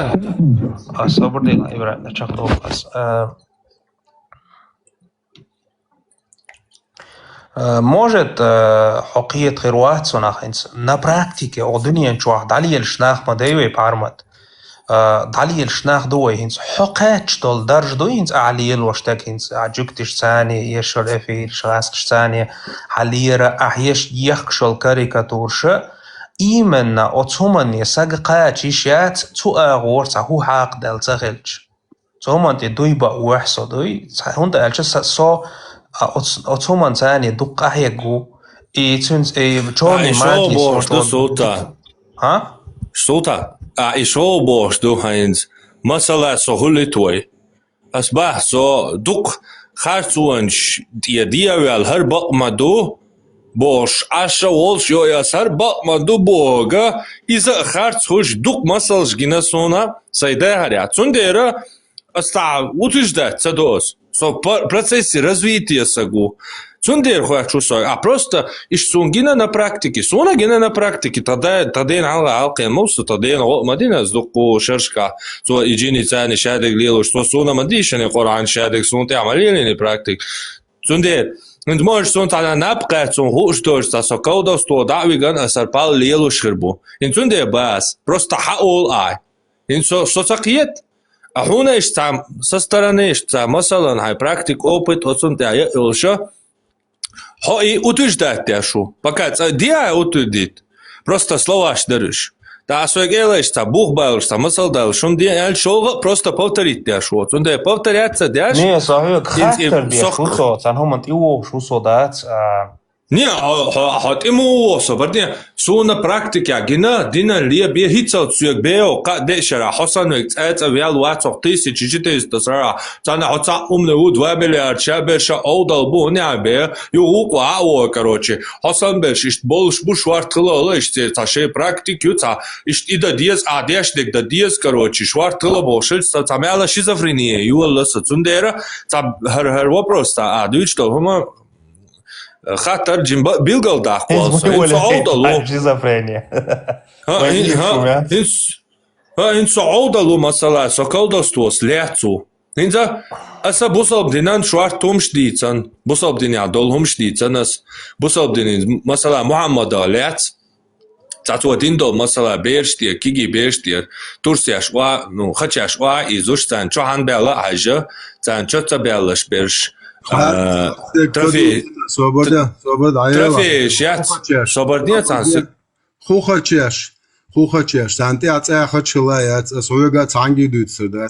صبر دي ابراهيم تشخدو بس может حقية خيروات سوناخنس на практике одуньян чуах далиел шнах мадееве пармат далиел шнах دوي هنس حقات شتول درج دوي هنس أعليل واشتاك هنس عجوكتش ثاني يشول افير شغاسكش ثاني حليرة أحيش يخشل كاريكاتورشة إيمنا أتومني ساقاة شيشات تو أغور هو حاق دال تغلج تومن دي دوي با وحصو دوي هند ألجس سو أتومن ثاني دوق أحيقو تونس جوني ماكي
سوتا
ها؟
سوتا إيشو بوش دو هينز مسألة سهولتوي أصبح سو دوق خارجوانش ديا ويال هر بقما دو بوش عشا والش يوياس هر بقما دو بوغا إذا خارجوش دوق مسألش جينا سونا سيدا هريا تنديرا أستع وتجدت سدوس سو процессе развития сагу Цундер хочу сказать, просто ишсунгина на практике, сунагина на практике, таден алка мусу, таден мадина сдуку шершка, so иджини цани шадек лилу, что суна мадишане Коран шадек сунте амалили практик. Цундер, und можешь сон тана напкать, сон хуш дождь, со кауда сто давиган асарпал лилу ширбу. In цундер бас, просто хаол ай. In so сакиет. А хуна иш там со стороны иш там, масалан хай практик опыт, от сон тя илша. Хой утверждать яшу, пока диа утвердит, просто слова шдарыш. Да освегелаешь, та бух балыш, та мысал дал, шум диа шоу просто повторить яшу. Он да повторяться диаш.
Не, сахук хактер диаш, шусо, цанхомант ио шусо дать.
Не, хат ему собрание, суна практика, гина, дина лия бе хитсал цуек бео, ка дешера, хосанвек, это вял вацох тысячи четыреста сара, цана хоца умный у 2 миллиарда, чабеша оудал бу не бе, югуку ао, короче, хосан беш, ишт больш швартыла, иште, таше практик, юца, ишт ида диез, а дешдек да диез, короче, швартыла бошель, цамяла шизофрения, юаласа цундера, ца хер вопрос, а дучто, хума, خاطر جنب بيلقل داخل
صعود شيزوفرينيا
إن صعود له مثلا سكالدستوس لعتو إنزا أسا بوصل بدينان شوار تومش ديتان بوصل بدين يعدولهم شديتان أس بوصل بدين مثلا محمد لعت تعتوا دين دول مثلا بيرشتير كيجي بيرشتير تورسيا شوا نو خاتشا شوا إزوش تان شو هان بيلا حاجة تان شو تبيلش بيرش
Трофей шят,
свободнее цансы. Хухачеш, санте ацахачила, своего цанги дуется, да,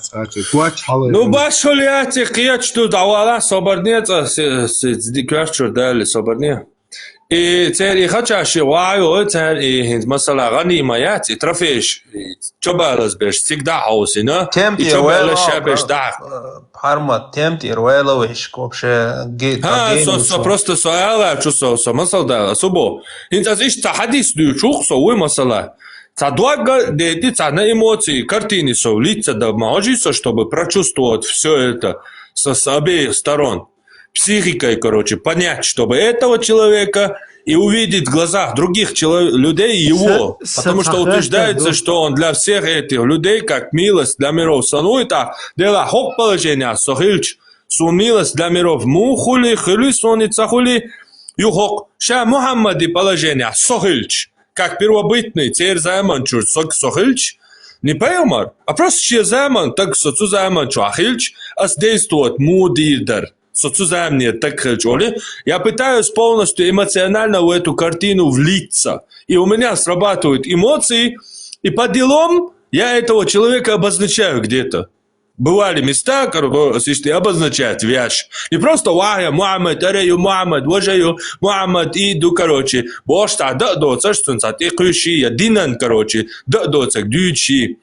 ну башоли ати кияч тут авала свободнее с дикашчур дали свободнее. И теперь хачаши ваю, теперь масала ганимаят, и трофеиш, чоба разберешь, всегда хаусина, и чоба лешабеш да.
Парма темти руэловиш, вообще
просто сояла, чувство, масал да, особо. Интаз иш тахадис дючух, совы масала. Цадуага дети, цадна эмоции, картины, со лица да мажиса, чтобы прочувствовать все это с обеих сторон. Психикой, короче, понять, чтобы этого человека и увидеть в глазах других людей его. Потому что утверждается, что он для всех этих людей, как милость для миров санует, а дела хок положения, сохильч, су милость для миров мухули, хили соница хули, юхок, ша Мухаммади положения, сохильч, как первобытный, теперь займан чур, сохильч, не пайомар, а просто че займан, так соцу займан чуахильч, а действует мудирдар. Соцуземные так хочу. Я пытаюсь полностью эмоционально в эту картину влиться. И у меня срабатывают эмоции, и по делам я этого человека обозначаю где-то. Бывали места, которые обозначают вещь. Не просто «Вая, Мухаммад, Арею, Мухаммад, Вожаю, Мухаммад, иду, короче». Бошта, да, доца, что ты ключи, я динан, короче, да, доца, дючи.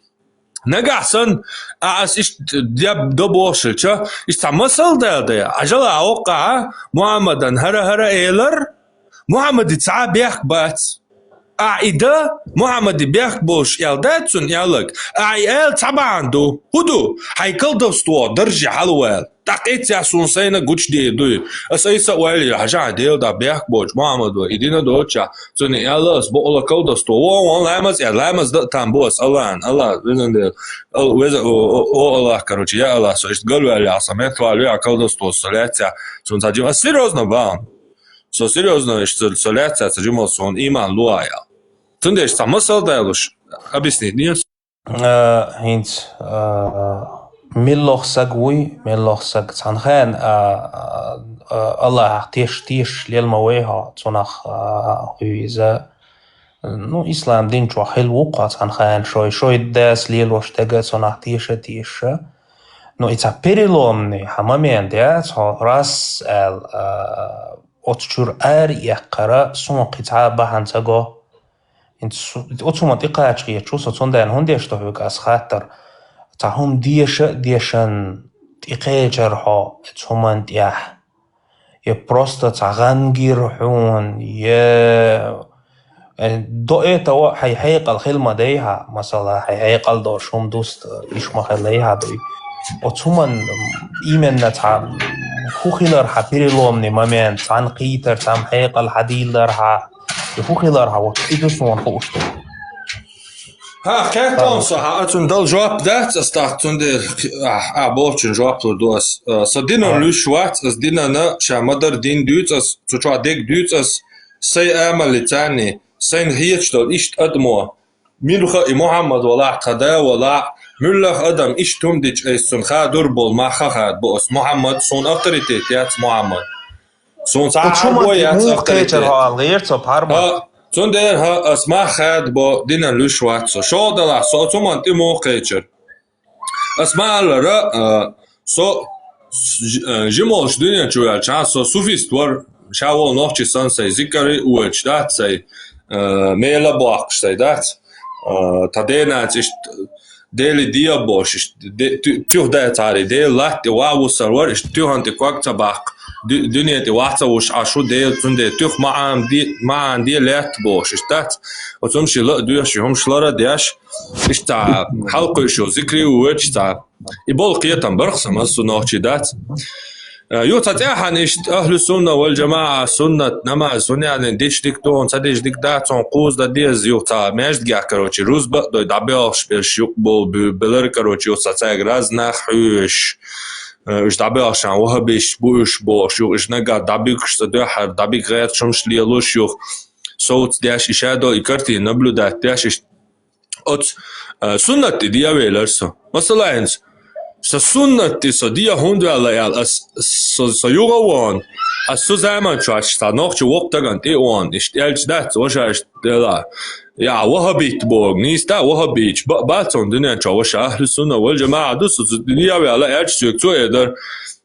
Нагасан, я добошил, что? И сам масал да, ажала аука, Мухаммадан хара эйлар, Мухаммад ица бех бац. إذا محمد بيخ بوش يالداتون يالك ال تباندو هدو هيكل دوستو درجة حلوة تقيت يا سونسينا قوش دي دوي أسايسا ويلي حجا ديل دا بيخ بوش محمد وإدينا دوشا سوني يالس بولا كل دوستو وان لامز لامز دقتان بوس الله بزن ديل الله كروچي يا الله سو اشتغلوا على عصمت والو يا كل دوستو سلاتيا سونسا جيما سيريوزно бан со серьезно что соляция сажимо сон иман луая Tunde ist замысел дайлуш. Объясни, нет?
Хинц миллох саг цанхан Аллах тиш лелмавеха цунах хуиза ну ислам дин чухил вуqa цанхан шой дас лелош тега цунах тиша но это переломный момент я раз отчур яқара сон қитаба хансаго отсуман иқаачки чувство цондан хунде что хукас хатар тахум дешан иқачарха цуман я просто цагангир хун я до этого хайқал хилма дейха масала хайқал до шум дуст ишмахалейха дой отсуман именно там хухилар хапириломный момент цанқитар там хайқал хадилар يخوخيلارها وتيدوسون خوشتو
ها كاتون صح اتون دال جواب دات استاختون دي بولچن جواب دوس صدينا لوشوات از دينا نا شامدر دين دوت از تشوا ديك دوت از سي امل تاني سين هيچ دال اشت ادمو ميلخ محمد ولا قدا ولا ملخ ادم اشتم ديچ اسن خادر بول ما خاد بوس محمد سون اوتوريتيت يات محمد سون صعب ويات
اختيار غير صبر
سون ده ها اسمع خد با دينا لوشوات شو دلا سو تومن تيمو قيچر اسمع لرا سو جموش دنيا جويا چا سو سوفيستور شاول نوچي سانسي زيكاري وچ دات سي ميلا باخ سي دات تادينا تش ديلي ديا بوش تو ده تاري دي لات واو سرور تو هانت كواك تباق دنيا دي واحدة وش عشو دي تندي تخ ما عندي لات بوش اشتات وتمشي لا دوش هم شلارا دياش اشتا حلقه شو ذكري واشتا يبول قيتم برخصة مسو نوچي دات يوتات احن اشت اهل السنة والجماعة سنة نما سنة يعني ديش ديك دون صديش ديك داتون قوز دا ديز يوتا ماشت جا كروچي روز بقدو دابيوش بيشيوك بول بلر كروچي يوتا راز نخوش اش دابيوش عن وهبش بوش بوش يو اش نقا دابيكش تدوحر دابيك غير شمش ليلوش يو صوت دياش اشادو اكرتي نبلو دات دياش ات سنة ديا ويلرسو مثلا انس
سنة صدية هندولا سيوغوان السوزامان شاش تناقش وقت عن تيوان اشتيالش ده وشاش ده يا وهابيت بوغ نيستا وهابيت باتون دنيا شاوش أهل السنة والجماعة دوس الدنيا وعلى إيش سيكتو إدر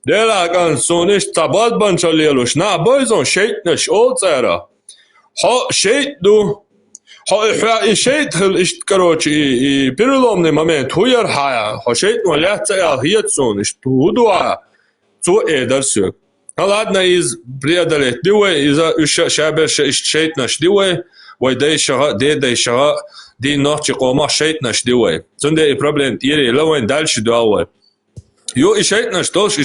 ده كان سونش تباد بنشليلوش نا بايزون شيء أول سعره ها شيء دو ها شيء هل إشت كروش بيرلوم نمامين توير حياة ها شيء ولا تأه هي تسونش تودوا تو إدر سيك هلا عندنا إز بريادلت ديوه إذا شابر شيء نش ديوه ويدي شغا دي شغا دي نوتش قوما شيء نش ديوه سنده بروبلم تيري لوين دالش دواوه يو شيء نش دوش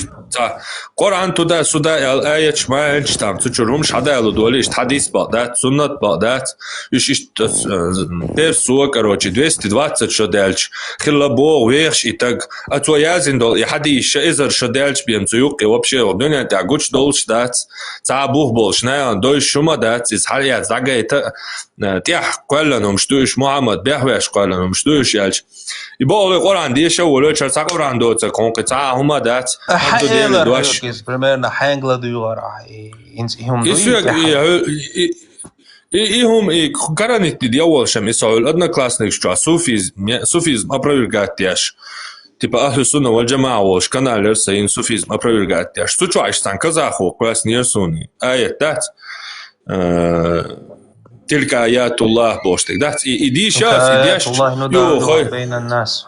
قرآن تودا سودا الآية شما هنشتام تشوروم شهدا يلو دوليش حديث بعدات سنة بعدات إيش بير سوا كروتشي 220 شدالش خلا بو ويش إتاج أتويازين دول يحدي إيش إذا شدالش بيمسيوق وبشي ودنيا تعجوش دولش دات تعبوه بولش نايان دوش شما دات إز حاليا زعجة تيح قلنا مشتوش محمد بيحويش قلنا مشتوش يالش يبقى القرآن ديش ولا شرط القرآن دوت كون قطعة هما دات
حيلا دوش برمرنا حينغلا ديورا إنهم
إيهم كرنت دي أول شيء مثال أدنى كلاس نكشوا صوفيزم أبريرجاتياش تبقى أهل السنة والجماعة وش كانال لرسين صوفيزم أبريرجاتياش تشوا عشان كذا خو كلاس نيرسوني آية دات تلك آيات الله بوشتك دات إديش
آيات الله ندعوها بين الناس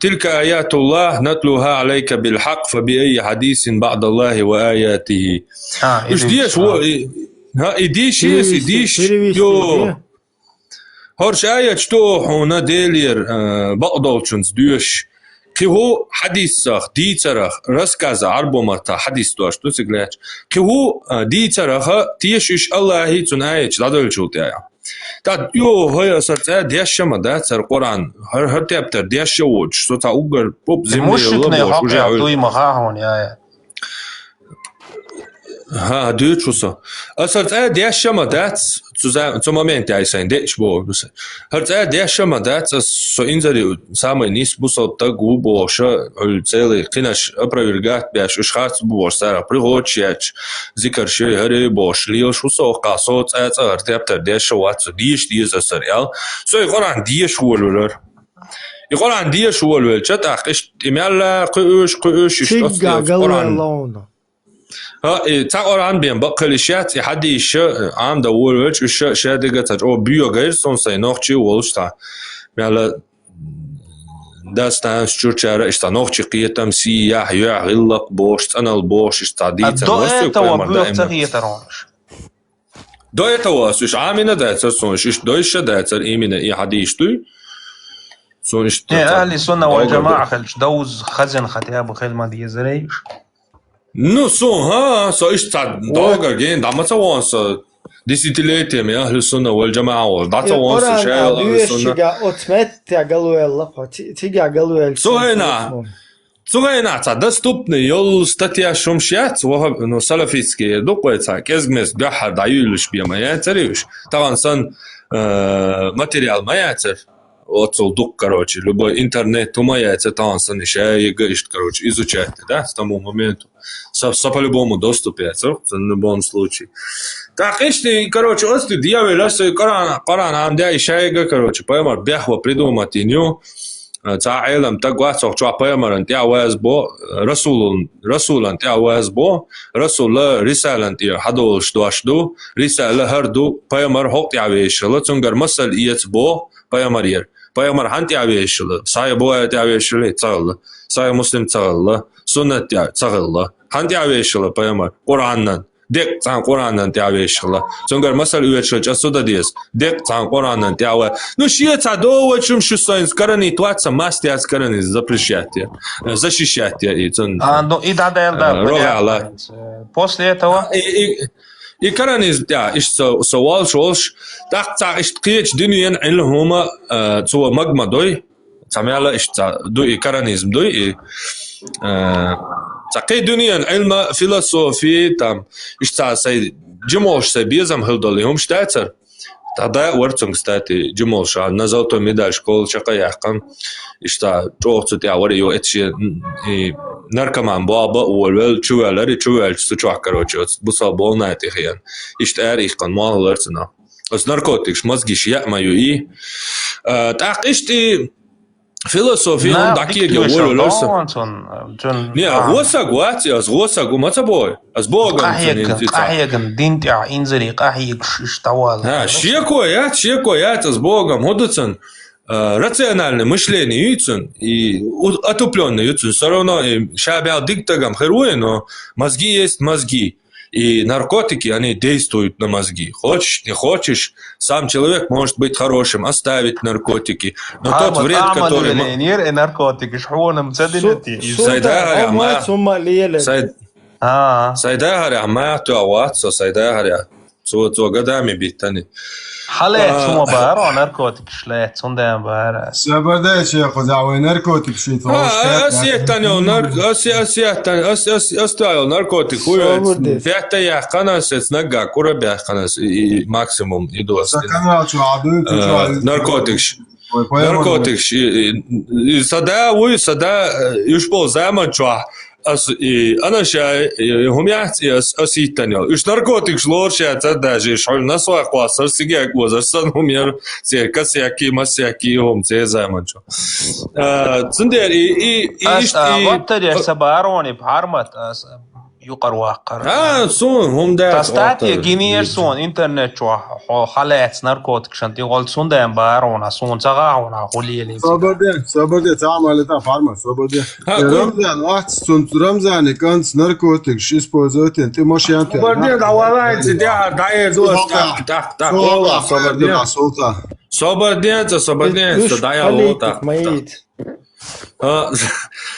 تلك آيات الله نتلوها عليك بالحق فبأي حديث بعد الله وآياته إيش ديش هو إديش يو هرش آيات شتوح هنا ديلير بقدولشنز ديش كي هو حديث سخ دي ترخ رسكاز عربو مرتا حديث دوش تو سيغلاش كي هو دي ترخ تيشش الله هي تنايش لادول شوتيا تا يو هي صرت ديش ما ده سر قران هر تابتر ديش وج سو تا اوغر بوب زمي
الله وجا دوي ما هون يا
ها دوت شوسا أصلت ديش ما ده zu moment ja sein dech bo hat dech ma dat so inzeri samay nis busot ta gubo sha celi qinash aprovergat biash ushkhats bo sara prihochach zikr shay hare bo shlio shu so qasot artapter dech wat so dish dies asarial so iqoran dish wolwer iqoran dish wolwer chat aqish imalla qush ish تقرأ بين بقلشات يحدي الشيء عام دورج الشيء شادقة تجو بيو غير صون سينوخشي والشتا يعني داستان شورشارة اشتانوخشي قيتم سياح يع غلق بوش أنا البوش اشتاديت
دوئتا وبيو تغييترونش
دوئتا واسوش عامنا داتر صونش اش دويش داتر ايمنا اي حديشتوي صونش
أهل السنة والجماعة خلش دوز خزن ختياب خلما دي زريش
Ну, so ist da Dauer gehen, damals war es ديسيتيليتي من أهل السنة والجماعة والدعوة والسشاء أهل السنة. Цугайна, да ступни, йол статья шумшят, ну салафитские, докуется, кезгмес, гахар, даюлиш бьемаяцериш, тавансан материал маяцер, отцол дук, короче, любой интернет умаяцер, тавансан еще егоишь, короче, изучать, да, с тому моменту. По-любому доступяцер, в любом случае. Так, если, короче, если дьявол, если Коран, амдя еще его, короче, поймар, бяхва придумать иню, تعلم تقوى سوچوا پیامبر انتیا واز بو رسول انتیا واز بو رسول رسالة انتیا حدوش دواشدو رسالة هر دو پیامبر حق یاویشل چونگر مسل ایت بو پیامبر هنت یاویشل سای بو یاویشل چال سای مسلم چال سنت چال هنت یاویشل پیامبر قرآنن دق تان قرآنن تیاویشل چونگر مسل ایت جسد دیس دق تان قرآنن تیاو ну شیعه دو وچم شستاین کرنی توات ماستیاس کرنی запрещать защищать и цен
ну и да после этого
и کرنی ja ist so walsh так ist قيش دنيان اللهم تو مجمع دوي تعمل ist دوي کرنيزم دوي تقي دنيا علم فلسفي تام اشتا سي جموش سي بيزم هلدلهم شتاتر
Тогда Уэрцунг, кстати, Джумолша на золотой медаль школы Чакаяхан, и что Чохцут я говорю, это наркоман баба уолвел чувелер сучуа, короче, бусал бол на этих ян. И что их кан мал лерцена. С наркотик, мозги я мою и так и что философия он такие говорю лерцен. Не, госа гумацабой, с Богом.
قاحيقن دين تاع إنزلي قاحيق شتوال.
Щекоя, с Богом, ходуцен. Рациональное мышление юцун и отупленное юцун все равно шабял диктагам херуе, но мозги есть мозги. И наркотики, они действуют на мозги. Хочешь, не хочешь, сам человек может быть хорошим, оставить наркотики. Но тот вред, который... Сайда говоря, туаватсо, сайда говоря, цо годами битани.
حالات ثم بارو ناركوتيك شلات صندام بارس
سبرداش يا خدعوي ناركوتيك شيء
أستايل ناركوتيك هو فيحتى يحقناس نجا كورة بيحقناس ماكسيموم يدوس ناركوتيكش صدا يشبه زمان شو أنا شاي هم يحكي أسيتني إيش ناركوتيك شلور شيء تداجي شغل نسوق واصل سيجاك وزرسن هم ير سيركس يحكي ما سيحكي هم زي ما شو تندير إيش
وقتها سباروني بحرمت يقر واقر
سون هم ده
تستاتي جينير سون إنترنت شو حالات ناركوتيك شنتي قول سون ده بارونا سون تغاونا خليه لي
صبردي تعمل ده فارما صبردي رمضان واحد سون رمضان كانت ناركوتيك شو اسبوزات انت ماشي انت
صبردي دعوة انت داير دوس تاك صبردي داير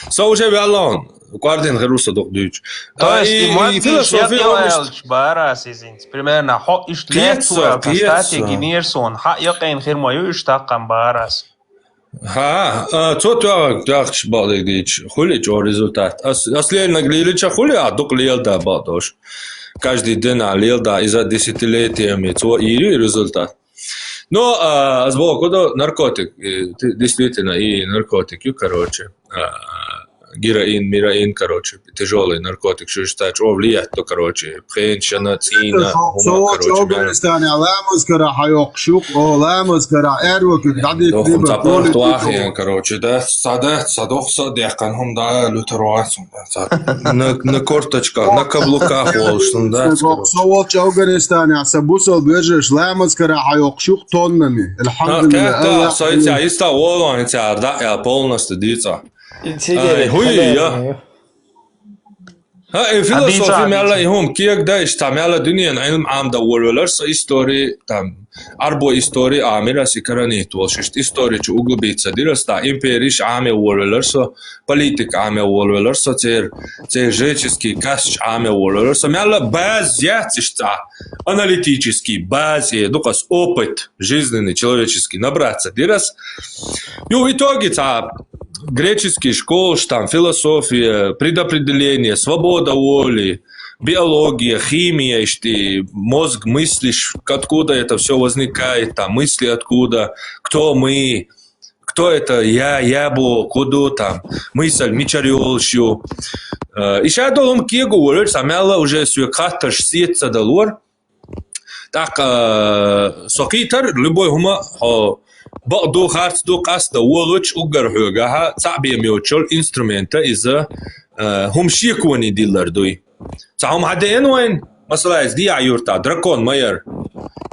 سوجي بالون Guardem Russo do Dude.
То есть, философия барас изинц. Примерно, иш летуа, кстати, генерсон, яқин хирмою иштақам барас.
Тотуагч балыгич, хули чё результат. Если наглилича хули, а дук лел да бадош. Каждый день лел да из-за десятилетиями, то и результат. Но с Богу наркотик, действительно, и наркотик, короче. Героин, мираин, короче, тяжелый наркотик, что считаешь, влияет, то, короче, пхенщина, цина,
короче, Афганистане, лэмус, кара, хайокшук, лэмус, кара, эрвук, дадик,
дибер, короче, да, садох, садехкан, хум, да, лютеруацум, на корточках, на каблуках, волшн, да.
Соволч Афганистане, сабусал, бежишь, лэмус, кара, хайокшук, тоннами,
Да, сойдя, иста, волон, да, я полностью дица. فيلسوفي مالا يهم كيك دا اشتعمل دنيا علم عام دا ولولرس استوري تام أربو استوري عامرة سكرانيت والششت استوري جو أقل بيتسا ديرس دا إمبيريش عامي ولولرس политик عامي ولولرس تير جيتشسكي كاسش عامي ولولرس مالا باز яцишта аналитический базе дукас опыт жизненный человеческий набраться дирас и в итоге греческий школ, там философия, предопределение, свобода воли, биология, химия, мозг, мыслишь, откуда это все возникает, там мысли откуда, кто мы, кто это я был, куда там, мысль, мечарёлщу. И сейчас долом кегу говорит, самяла уже свой каташ сетца долор, так сокитар, любой хума, بعضو خارج دو قصد ولوش أجر حاجها صعبة ميوتشل إنسترومنتا إذا هم شيكوني ديلر دوي صعهم عدين وين مثلا دي عيورتا دراكون ماير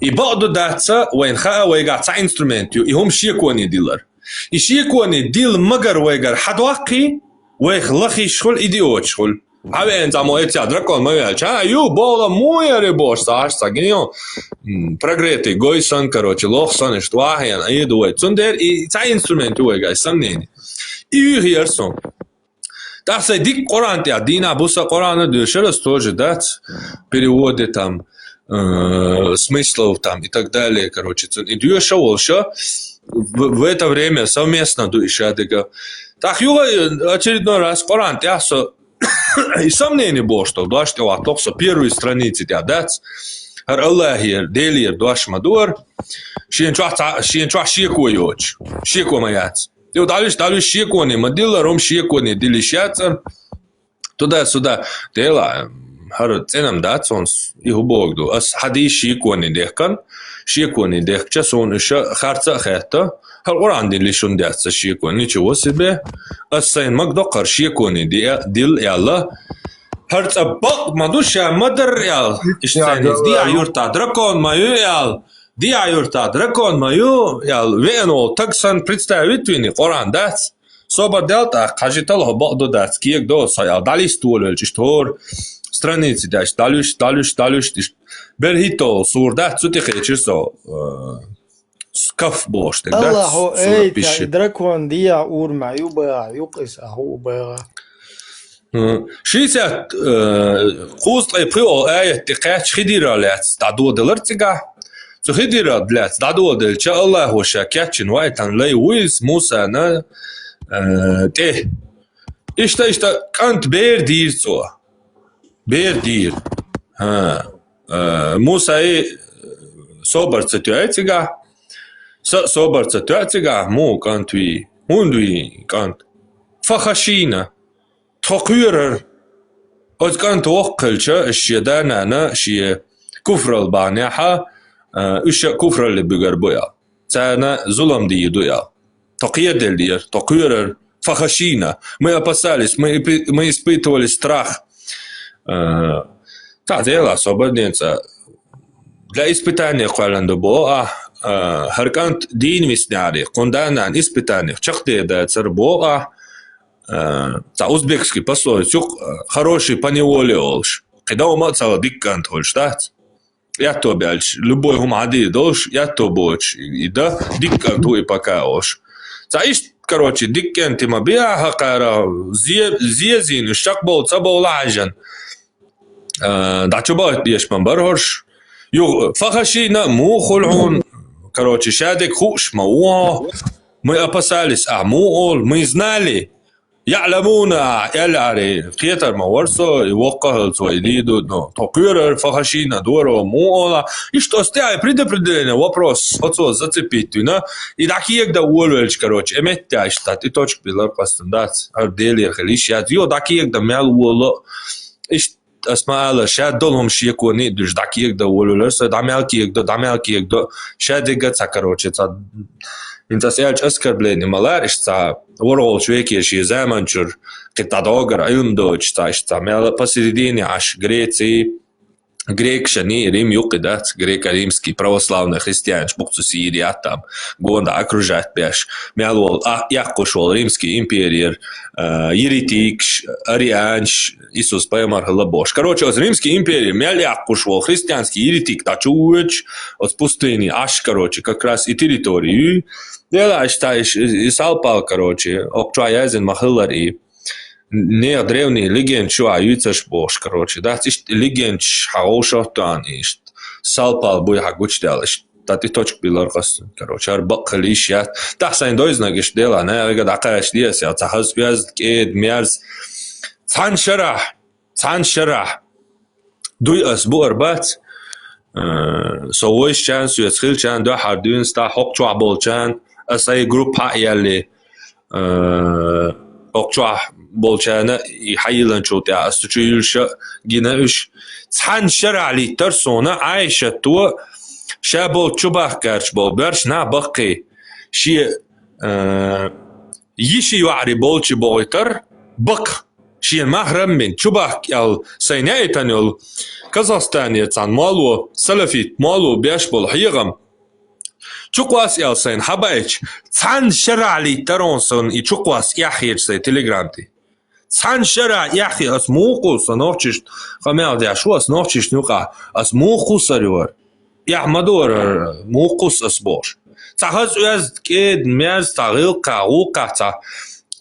يبعضو داتسا وين خا ويجا صع إنسترومنت هم شيكوني ديلر يشيكوني ديل مجر ويجر حد واقي ويخلخي شغل إيديوت شغل Avem zamoeția dracon măia, cea eu bola moja rebosta, asta genio. Progreti goisan, короче, lohsan, штвахен, идует. Сундер и ца инструмент уега, самнени. И херсон. Да се дик Коран тя дина буса Корана дешерас тоже дать переводы там смыслов там и так далее, короче. И дюша волша в это время совместно душа дега. Так юга очередной раз Коран тя со и сомнение было, что да, что первые страницы тебя дать,
هر الله هير ديلير دوش مدور شين شوح شيكو يوج شيكو مايات يو دالوش شيكوني مديلا روم شيكوني ديلي شاتر تуда-сюда дела هر ценам дацонс и хубогду ас хади шикони дехкан шикони дехча сон иша харца хата هر قرآن دي ليشون داس شيكوني نيچو سبه اسين مقدقر شيكوني ديل يلا هر صبق مدوشا مدر يال اشتانيز دي عيورتا дракон мою ял دي عيورتا дракон мою ял вено таксан представитель قرآن дас соба делта кажитал богдо дас киек до сая дали стулел чтор страницы даш далюш берхито сурда цутихе чисо скаф бош так да
الله اي дракон дия урма юба юқис аху бага
شيسات خوست اي برو اي تقاش خديرا لات دادو دلرتيغا سو خديرا بلات دادو دل شاء الله هو شاكاتشن وايتان لي ويز موسى نا ته اشتا كانت بير دير سو بير دير ها موسى اي صبر ستواتيغا صبر ستواتيغا مو كانتوي موندوي كانت فخشينا تقيرر از كانت وقلشة الشيدان أنا شيء كفر البانيحة إيش كفر اللي بيجربويا تانا ظلم دي دويا تقيد اللي تقيرر فخشينا ما يبصالس ما يسبيتوا الاستراخ تعديلا صبرني انت لا إسبيتاني قالن دبوء هركانت دين مسناري قندانا إسبيتاني شقدي دا تربوء узбекский пословица хороший поневоле олш. Когда ума цала диккант олш, да? Я то бяльш, любой гумади долш, я то боч. И да, диккант уи пока олш. Иш, короче, диккант има биа хакара, зиезин, шакбол, цабол лажан. Дачуба ешман бархорш. Фахашина мухулхун, короче, шадик хуш, мауа. Мы опасались, муол, мы знали. يعلمون يلعري قيتر مورسو يوقع السويديدو تقير فخشينا دورو مولا что стяй предопределение вопрос отцо зацепить на и такие когда уолвельч короче эметта что ты точка билар пастандат ардели хлиш я дио такие когда мел уоло иш اسمع شاد دولهم شيكوني دوش такие когда уолвельс дамялки когда шадига цакороче انت سيالش اسكربلين مالارش تا ورول شويكي شي زامنشر قطادوغر ايوندوش تا مال посередине аж Грекшани Рим юқидат, греко-римский православный христианч букцу Сирия там, гонда окружает беш. Мялвол, яқушвол Римский империер, еретикш, арианч, Иисус поймар лабош. Короче, от Римский империи мял яқушвол христианский еретик тачуч, от пустыни аж, короче, как раз и территорию. Дела, считаешь, и салпал, короче, обчаязен махылари. Не древний легенд чуа юцаш бош, короче, да, тишь легенд хаошотан ишт салпал буй хагучдалш, та ты точк биларгас, короче, арбак лишят, та сайн дойзнагиш дела, не, вега дакаш диас, я цахас вяз кед мерз, цаншара, дуй ас бу арбат, совойш чан, суяцхил чан, да хардун ста хок чуа бол чан, асай групп ха яли, окчуа болчана يحيلن شوتي استشيلش جناش цан شرعلي ترسونا عايشة تو شابول شبه كارش بول برش نا بقي شي يشي يعري بولش بويتر بق شي المحرم من شبه يال سينايتان يال كازاخستانية цан مالو سلفيت مالو بيش بول حيغم چوقواس يال سين حبايش цан شرعلي ترونسون и چوقواس يحير سي تليجرامتي цан شرع يحي اس موقوس نوچش خمال دي شو اس نوچش نوقا اس موقوس سرور يحمدور موقوس اس بوش تاخذ از كيد ميرز تاغيل قاوقا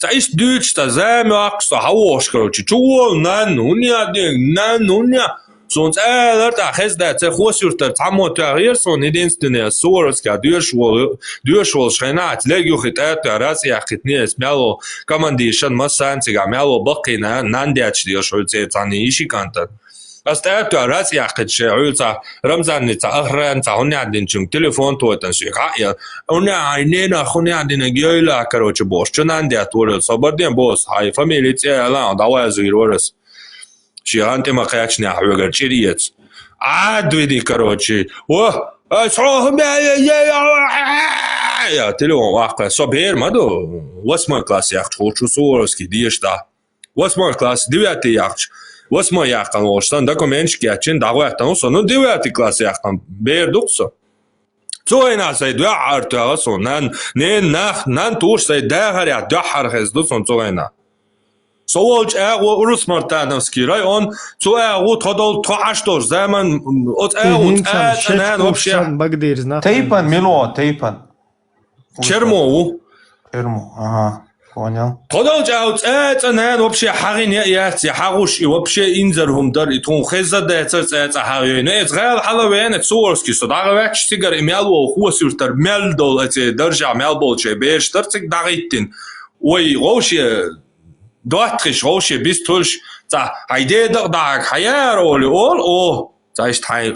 تعيش دوتش تزام اقصى هواش كروتشي چو نانونيا sonst er tachs da khosur tar tamo tagir son единственное сорска дюшвол шхенат легю хитат раз я хитни смяло командишн масанцига мяло бакина нандяч дюшвол цани иши кантат
استعدت راس ياخد شيء عيوتا رمزان نتا أخران تا هني عندنا شن تليفون توتن شيء قايا هني عينينا خني عندنا جيلا كروش بوش شن عندي أطول صبردين بوس هاي فاميلي تي لا دعوة زير ورس شيء أنت ما قياتني أحوجر شريت عاد ودي كروشي أسعوهم يا تليفون واقع صبير ما دو واسمه كلاس ياخد شو صورس كديش دا واسمه كلاس ديواتي ياخد واسمه ياقان وشتان دокументчики ачин дагуятан усо ну 9 класс яқан бердуксо цоина сай дуа артаасо нан туш сай дагар я дахар хездусон цоина соволч урус мартановский район цоагу тодол тоаштор zaman от нан вообще
Тейпан мило тейпан
чермоу
ага понял.
Тодол жауц нан вообще хагин яц хагуш и вообще инзерхум дар итун хеза дэцэц хагин эцгал халавен эцорски содагавач тигар имяло хуасуртар мелдол эце даржа мелболче бештар цэг дагиттин ой вообще доатриш вообще бистулш за айде даг хаяр ол за ishтай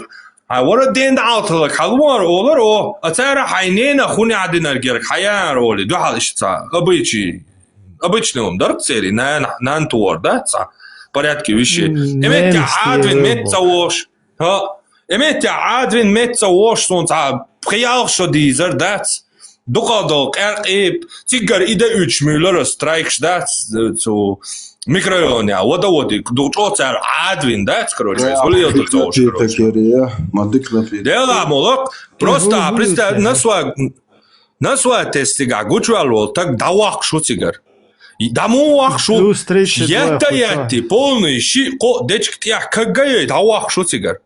ورا دين دعوت خلوار أولر أو أتارا حينينا خوني عدنا الجرك حيار أولي دو حال إشتا أبيتش نوم درت سيري نان تور ده صح برياتكي وشي إمت عادوين مت سووش ها إمت عادوين مت سووش صون صح بخيال شو ديزر دات دوقادوق إرقيب تيجر إيدا 3 ميلر سترايكش دات تو ميكرويون يا ودي دوتوت عادوين دات короче سوليو دوتوش دела молок просто представь на тестига гучвал так давах шутигар и дамуах шу яти полный ши ко дечктя кагай давах шутигар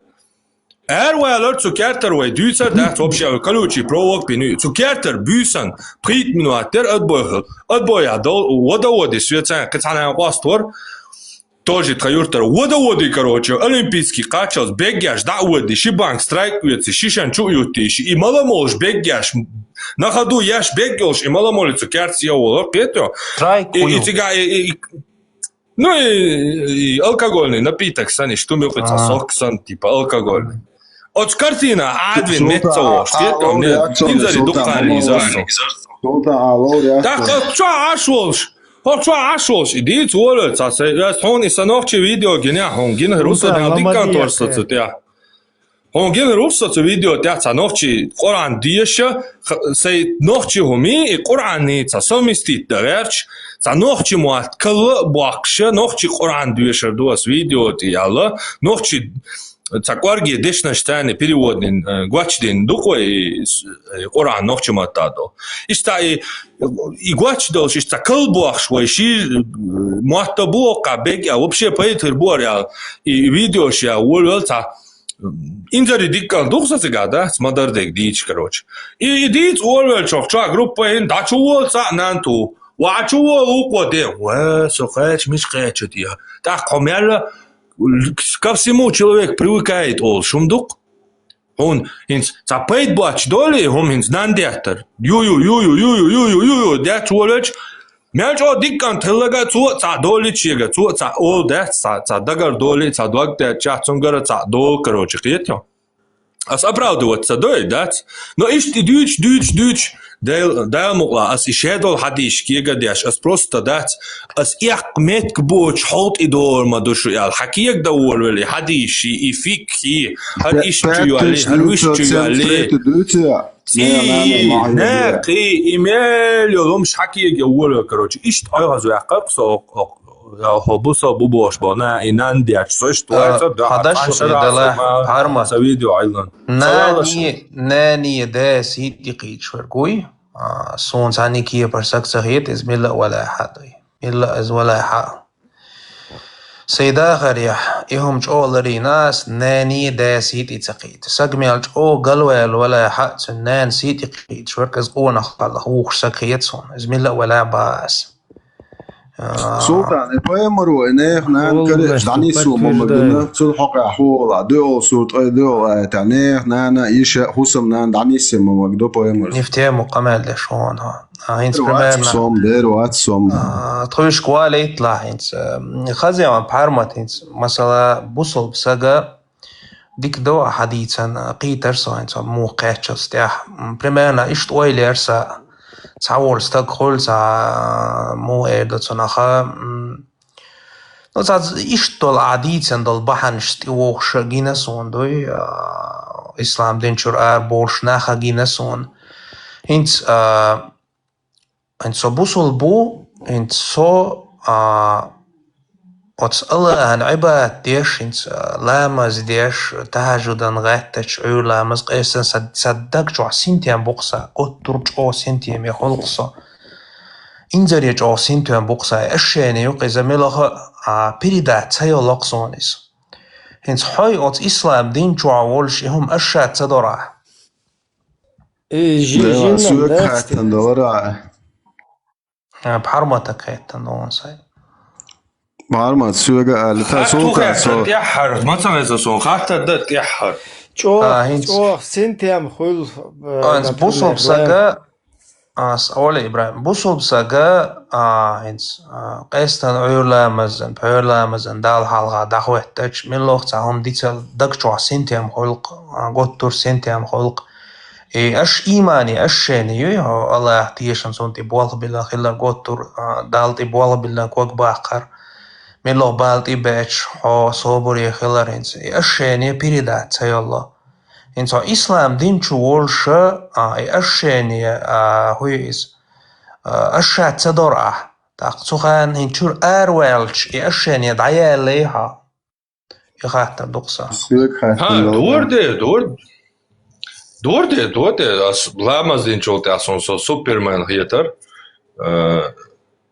Erweiler zu Kerter way Düzer dat вообще колючий провод пину zu Kerter büsen prit minuater отбоя до водоводи света кацана пастор тоже троюртер водоводи короче олимпийский качал бегяш да води шибанк страйк уйти шишан чуюти и маламолш бегяш на ходу яш бегёш и маламоль zu Kerter я петё и тига ну и алкогольный напиток сани что мы пытаться сок сан типа алкогольный От картина Адвин Метцово, что мне инзари духали изасо. Так что ашолш, иди цволы, я сон и сановчи видео геня, он ген руса на диканторство цутя. Он ген руса цу видео тя сановчи Коран диеша, сей нохчи хуми и Корани ца совместит дерч, сановчи муат кл бакша, нохчи Коран диеша дуас видео тяла, нохчи Цакварги дешнаштане переводен гвачден духой Коран нохчматадо. Иштай и гвачдо шиста калбуах швайши муатабука бега вообще поэтер буаря и видео ша улвелта инзари диккан духсацга да смадардек дич короче. И дич улвел чокча группа ин дачуолца нанту вачуол укоде ва сохач мишкачотия. Так комяла ко всему человек привыкает ол шумдук. Он инс цапейт бач доли, он инс нандятер. Ю, дят волоч. Мячо диккан телага цу ца доли чега, цу ца ол дат ца дагар доли, ца дог дат чацунгара ца до, короче, кьетё. Ас оправдываться дой, дат. Но ишти дюч, Дал мула ас ишедол хадиш кига дяш ас просто дат ас як метк боч холт идор ма душу ял хакиек да уолвели хадиши и фикхи хад ишчу али хад вишчу али и имелю ломш хакиек я уолвел короче ишт айгазу яқаб со хобуса бубош бана инан дяч со что это да
хадаш дала парма
видео айлан
ناني ده سيدي قيد شورقوي صون ثاني كيه برسك سهيت إز ملا ولا حد ملا إز ولا حد سيدا خريح إهم جولري ناس ناني ده سيدي تقيد سجمل جو قلوال ولا حد سنان سيدي قيد شورق إز قونا خلا خوخ سكيت صون إز ملا ولا باس
Sultan, poemaru naan kare dani suma magna sul hoqa hola do surt do tani nana isha husam nan dani sima magdo poemaru.
نفتهم قمال ده شون ها هينس برمارنا
Som der som.
تخويش قوالي يطلع هينس خازي عم بحرمت هينس مثلا بوصل بساقا ديك دو حديثا قيتر سو هينس مو قيتش استياح برمارنا ايش طويل يرسا تعور ستاق خول سا مو ايردو تنخا نو تاز ايش دول عديثا دول بحن اشتوخ شاقينا سون دوي اسلام دينشور بولش ناخا جينا سون هينس so busol bu so ots alla an ibadat desh ins lamas desh tahajudan gattach lamas qesan saddak jo sintiam boqsa qottur jo sintiam yholqsa inzari jo sintiam boqsa ashene yoqiza melaha pirida tayolaqsonis hins hoy ots islam din jo awolsh hum ashat sadora بحرمتك هيت نونساي
بحرمت سوغا لتا سوكا سو
يحر ما تسمع سو خاطر دت يحر
جو سنتيام خل
انس بوصل بساقا اولي ابراهيم بوصل بساقا انس قيستان عيولا مزن بحيولا مزن دال حالغا داخوه تاج من لوخ تاهم ديتل دقجوع سنتيام خلق قطر سنتيام خلق اش ايماني اش شيني الله تيشن سونتي بوالغ بالله خلا قطر دالتي بوالغ بالله كوك باقر من لو بالتي باتش حو صبري خلا رينس اش شيني بيريدات سي الله انسو اسلام دين شوولش اش شيني هو از اشات تدرع تاقصوخان هنشور اروالش اش شيني دعيا ليها يخاطر دقصة
Door as lamas din cholte ason so Superman heter.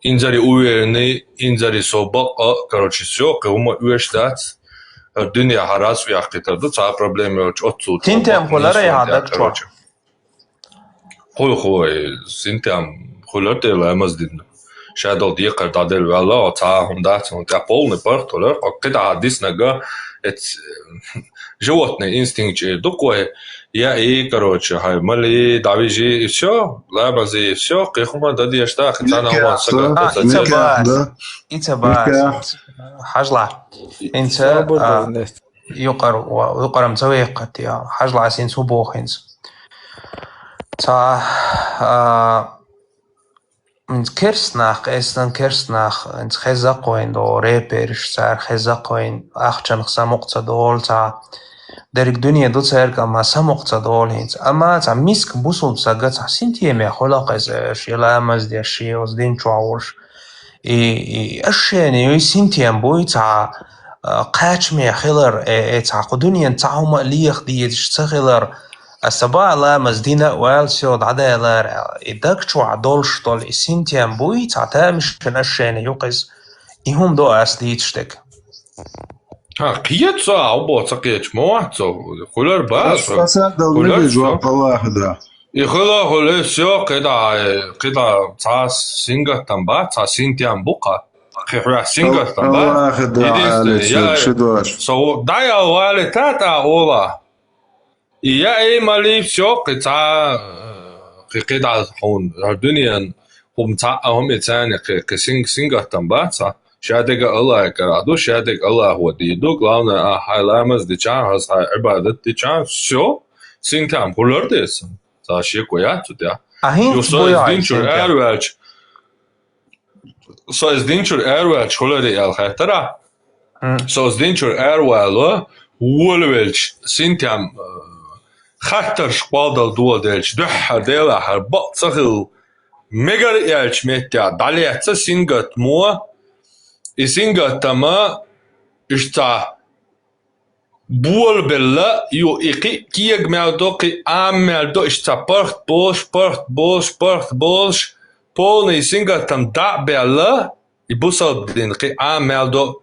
Inzari uverni, inzari sobak, короче, все, кому уештат. Dünya haras ve akıtardı. Sağ problemi yok. Otsu.
Sintem holara ya hadak çok.
Hoy, sintem holar de lamas din. Shadow diye kardadel valla ta hundat und der polne portoler. Когда hadis naga et животный инстинкт такой. Я короче, мали давижи и все, лабази и все, кихума дади ашта, хитана хуан сага.
إتباس حجلة إنت يقر مسوي قتيا حجلة عسين سبوخ إنت تا من كرسناخ إستن كرسناخ إنت خزقوين دو ريبرش سار خزقوين أخشن خسامقت دول تا درك دنيا دو تسيرك أما سامقت دول هنت أما تا ميسك بوصل بساقات سنتي مي خلاق إزاش يلا أمز دي الشي وزدين شعورش أشياني يسنتيان بوي تا قاچ مي خلر تا قدنيا تاهم ليخ ديش تخلر السباع لا مزدينة والسيود عدالر إداك شو عدولش طول يسنتيان بوي تا تامشن أشياني يقز إهم دو أسليتشتك
قيت سا أبو تقيت مواتو خلر باس
خلر جواب واحد
يخلا سيو قدا تا سينغا تنبا تا سينتيان بوقا خيرا سينغا تنبا
واحد على شدواش
سو دايا والي تاتا اولا يا اي مالي سيو قدا قدا هون الدنيا هم تا هم يتاني سينغا تنبا تا شادق الله كرادو شادق الله هو ديدو главное хайлаймас дичан хас عبادت дичан все синтам хулордес تا شيء كويس تدا så es dinchur erwelch holade al khatara so es dinchur erwelo wolwelch sintiam khatar shqadal duodelch duh dela harba tsagil megar elch metya dalyatsa singat mo isingatama ishta بول بلا يو إقي كيج مالدو قي مالدو اشتبرت بولش بولني سينجا تم دا بلا يبوصل بدين قي مالدو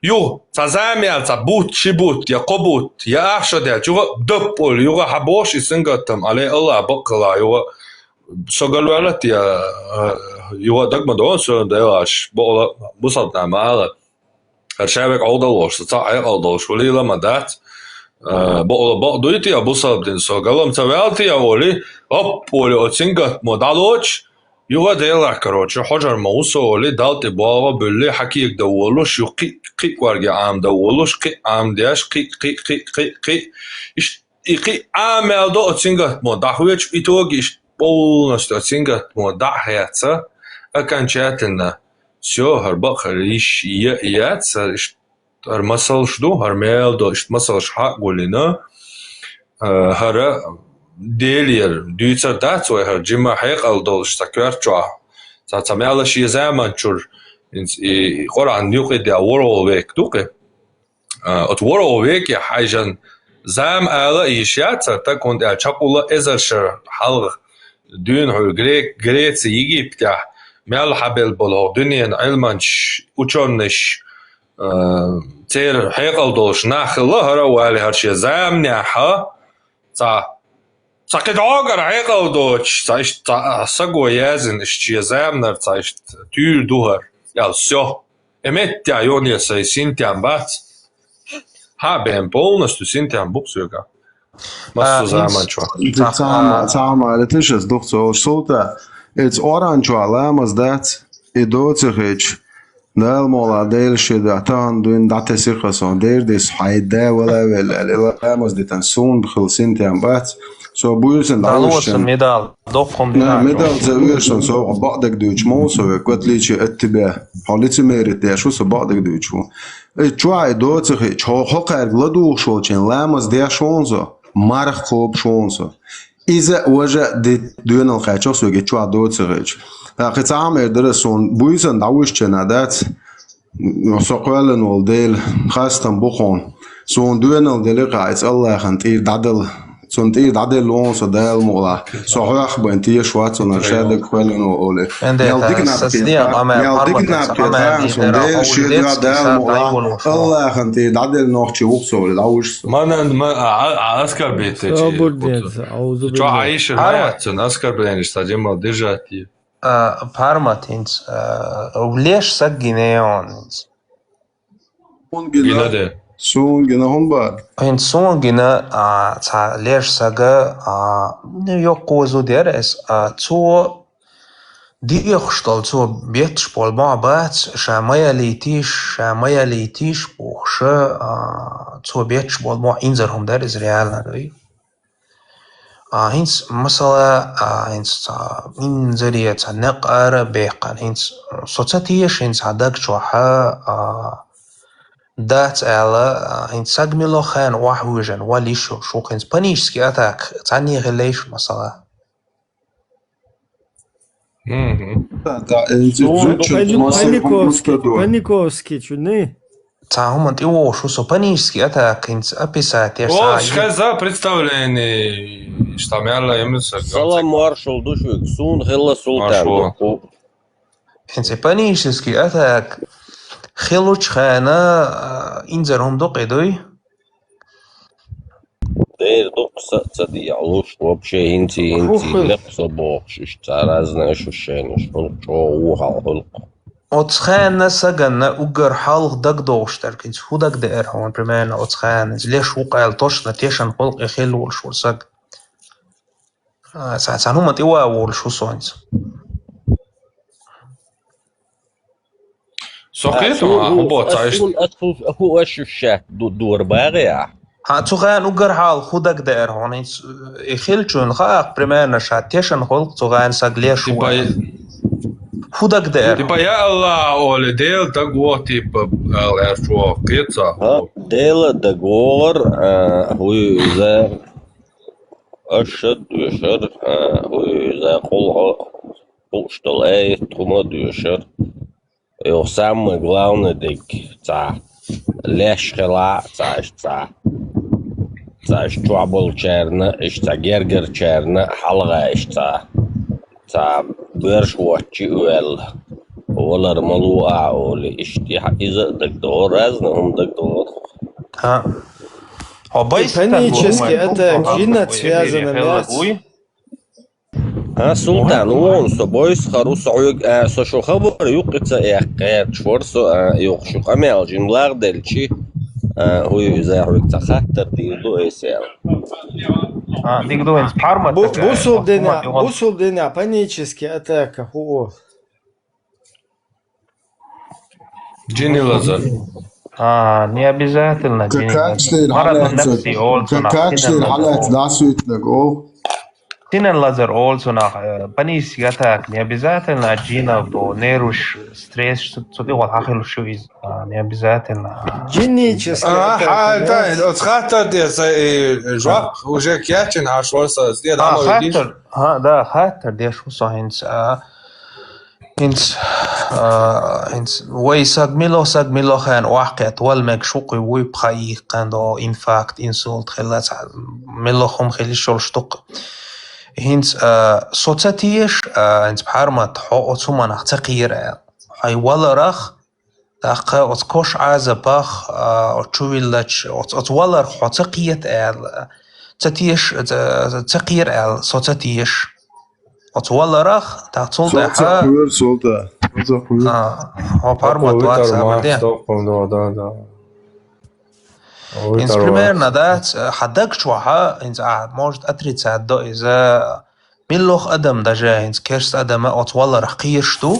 يو تزامل تبوت شبوت يا قبوت يا أخشى جو دبول يو حبوش سينجا تم عليه الله بقلا يو شغل ولت يا
يودك مدرسة داش بقول بصل نعمة هرشابك عوضة وش تصعي عوضة شو لي لما دات بقول بقدويتي أبصل بدين سو قلم تبعتي أولي أب ولي أتسنجت مدالوش يوا ديلا كروتش حجر موسو ولي دالتي بابا بلي حكيك دولوش يو قي ورقي عام دولوش قي عام داش قي إيقي عامل دو أتسنجت مدحويش إتوغيش полностью оценка модахяца, окончательно все харбахариш яца, армасал жду, армелдо, масал шхагулина, хара делир, дюйца дацой, хар джима хайкалдо, штакверчуа, цацамяла шизаманчур, и хоран нюхи де воровек дуке, от воровек я хайжан зам ала ишяца, так он чакула эзершер халг دون هو غريتس يجيبت ملح بالبلو دنيا علمانش وچونش تير حيقل دوش ناخله هرا والي هرشي زامنيحا ساقيت عاقر حيقل دوش سايشت ساقو يازن اشتي زامنر سايشت تير دوهر يال سيو امت يا يونيا ساي سينتيان بات ها بين полностью سينتيان بوكسيوغا Masu zamančo.
Cāma retešas duhco sulta. It's orančo lēmas dēts. I docihēč. Dēlmolā dēļši dātān duin dates irkhason. Dērdis haidē walavel. Lēmas ditan sun bkhil sintian bats. So buyusen
دالوسن ميدال دوقهم
دينار ميدال زويرشن سو بعدك دوش موسو كوتليتش اتبع حالتي ميرت شو سو بعدك دوشو چوای دوتخ چو حقر لدو شو چن لامز دیا شونزو مرخ خوب شونزو إذا وجه دون الخيشة سوى جتوا دوتخ قطعة درسون بويسن داوش چنادات سقوالن والديل خاصة بخون سون دون الدل قاعد الله خنتير دادل سنتي دادل لون صدال مولا صحيح بنتي شوات ونرشاد كوالن وولي يالديكنا بيتان سندل شيد دال مولا الله خنتي دادل نوخشي وقصول داوش
ما عسكر بيتي شو عايش الحياة عسكر بينش تجمع ديجاتي
بارماتينز وليش سجينيونز
جناده
سون جنا هم بار
هن سون جنا تا ليش سجا نيوكو زوديرس تو دي يخشتل تو بيتش بول ما بات شامايا ليتيش بوخش تو بيتش بول ما إنزرهم دارز ريالنا دوي هنس مثلا هنس إنزرية نقار بيقان هنس صوتاتيش هنس عدك شوحا دات على هنس سجملو خان واحوجن وليشو شو هنس بانيشسكي أتاك تاني غليش مثلا
Паниковский, чудный.
Там он его шо со панический атак инц описать я
о сказа представление что мяла именно
салам маршал душу сун хелла султан
инц панический атак خلوش خانة إنزرهم دقيدوي
دير دق صدي علوش вообще инти لقصة بوخش ترازنا شو شينش شو وحال
أتخان سجن أجر حلق دق دوشتر كنت هو دق دقر هون برمانا أتخان ليش وقع الطش نتيشن خلق يخيل والشور سج ساعتها هم تيوا والشو صونز
سقيت هو بوتاش
هو ايش الشات دور باغي
أتخان أجر حال خو دق دقر هون يخيل شون خاق برمانا شاتيشن خلق تخان سج ليش Худак дер.
Типа я ла оле дел договор типа что кица.
Дел договор هو за أشد يشر هو за قل что لا تمد يشر и самое главное дик تا ليش خلا تا что был черно что гергер черно حلقة تا برش واتشي ويل ولا رملوعة ولا اشتياح إذا دكتور رازنهم دكتور
Панически это джинна связано
سلطان وون سبويس خروس عيق سو خبر يقطع يقير شورسو يقشو قمال جنلاغ دلشي هو يزاحوك تخطر ديدو إسيال.
Дигду инс парма.
Бусул деня панический атака.
Джинни Лазар.
Не обязательно Джинни Лазар.
Как حلقة دعسوت لك
Джинни Лазар also nach панический атак. Не обязательно Джина до неруш стресс, что ты вот хахил шо из. Не обязательно.
Генетический атак.
Да, отхатер дес жак уже кятин ашварса сделал.
Да, хатер дес шо инс انس ويساد ميلو خان واقعت والمك شوقي ويبخاي قاندو انفاكت انسولت خلات ميلو خم خلي شول شتق هنس صوتاتيش انس بحرمت حو اتسوما تغيير هاي ولا رخ داق اتكوش عازباخ اتشويلاتش اتولر حو تقيت تاتيش تغيير صوتاتيش أطول رخ تحصل ده
سلطة
هو بارما توات سامدين إنس примерно да حدك شوها إنس может отрицать да إذا ملوخ أدم دجا إنس كيرست أدم أطول رخ قيرشتو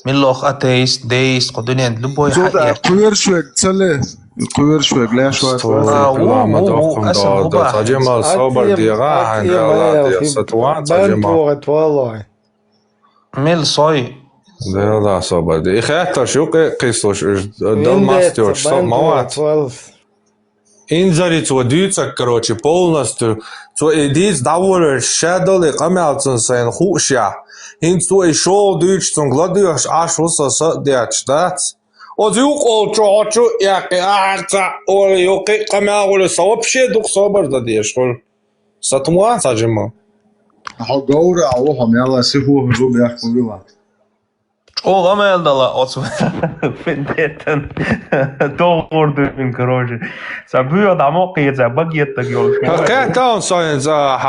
ملوخ أتيست ديست قدنيا لبوي
حقيقة قوير شوك تسلي قوير شوك لا شوك
هو أسم مباح
تجمع صبر ديغا عند الله ستوان
تجمع
ميل صوي
ده صبر دي خاطر شو قيسوش دل ماستر что موات инзарит водится короче полностью то идис даволер шадолы камялцын сайын хуша инцу ишол дүйчтун гладыш ашуса садячдат Озюк олчо яки арца ол юки камялы вообще дух собор да дешол сатмуа сажема
хагаура алоха мяла сиху жуб яхмила
О, гамел дала отсу фендетен доордун короче. Сабуя дамоқи за багиет так ёлш.
Какая-то он соен за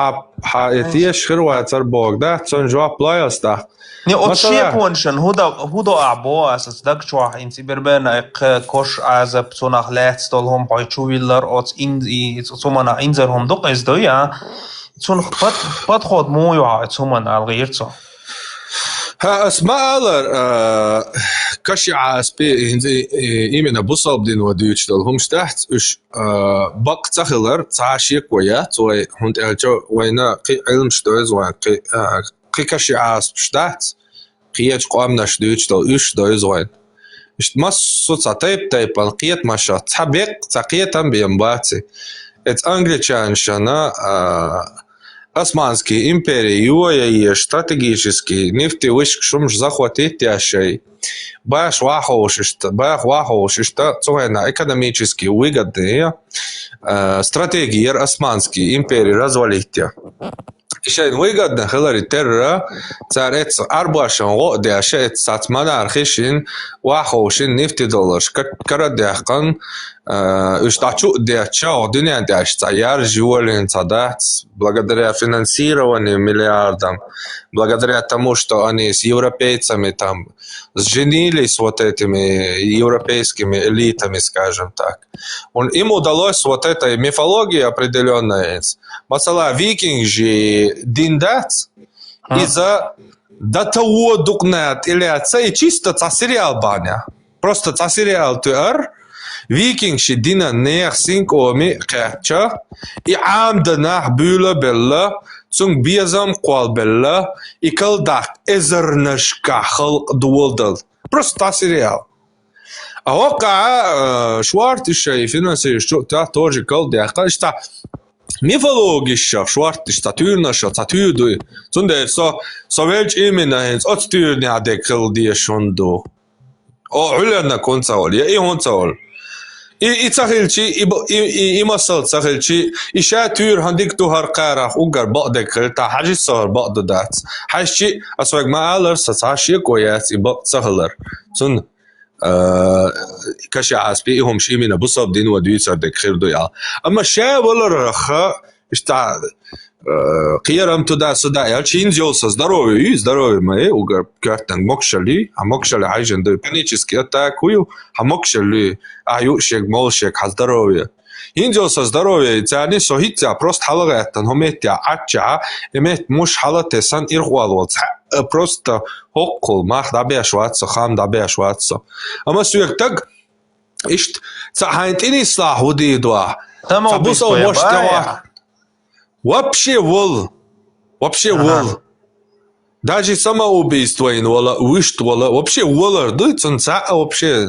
этиш хирва царбог, да? Сон жуа плаяста.
Не отшепуншен هودا أعبوا أساس دك شو إن سيبربنا كوش عزب صنع لات stolهم بايشويلر أت إن صومنا إنزرهم دق إزدويا صن بات خود مو يوع صومنا الغير صو
اسمع كشع اسبي именно бусалбдин водючдал хумштахт уш бактахлар цаашик вая цой хунд элчо вайна илм штоез вай кашع асштахт قيت قامناش دючдал уш доез вай ишт мас соца тайп алқият маша табек тақиятам биямбати эт англичан шана Османские империи, юая стратегический нефтевышек шумш захватить яшей. Баш вахош, что цуэна экономически выгодные стратегии Османские империи развалить. Ишайн выгодно хилари терра царец арбашан годы ашет сатмана архишин вахошин нефти долларш карадяхан Уштачу дяча дуня дяч цаяр живолин цадат благодаря финансированию миллиардам, благодаря тому, что они с европейцами там сженились вот этими европейскими элитами, скажем так. Им удалось вот этой мифологии определенной. Масала викинг же диндат из-за до того дукнет или это чисто сериал баня. Просто сериал туэр Викинг шедина нех синк оми кача и амдана була белла цунг биязам квал белла и калдак эзернашка халк дуолдал. Просто сериал. А ока шварт еще финансы что та тоже калдак. Что мифология шварт что тюрна что татюду. Цунде совелч именно от тюрня декалдия шондо. О улена концаол я и онцаол. И цахилчи и масал цахилчи и шатюр хандик тухар قارح угар бадек та حاجة صار بعض دات حاجة أسواق معالر ستعشي كويس يبقى صهلر سن كشي عسبي هم شيء من بصب دين ودوي صار دك خير دويا أما شيء ولا رخاء إشتع Қиярам туда-сюда, я чинзился, здоровье мои, угар картан мокшали, а мокшали айжен, да панически атакую, а мокшали, аюшек, молшек, а здоровье. Инзился здоровье, тяни сохитя, просто халагаттан, хометя, ача, имеет муж халатесан ирхуалвал, просто хоккул, мах дабя шватса, хам дабя шватса. Ама суек так, ишт, цахайнт инислах удидва, цабусал моштава. Вообще вол. Даже самоубийство вообще волар, вообще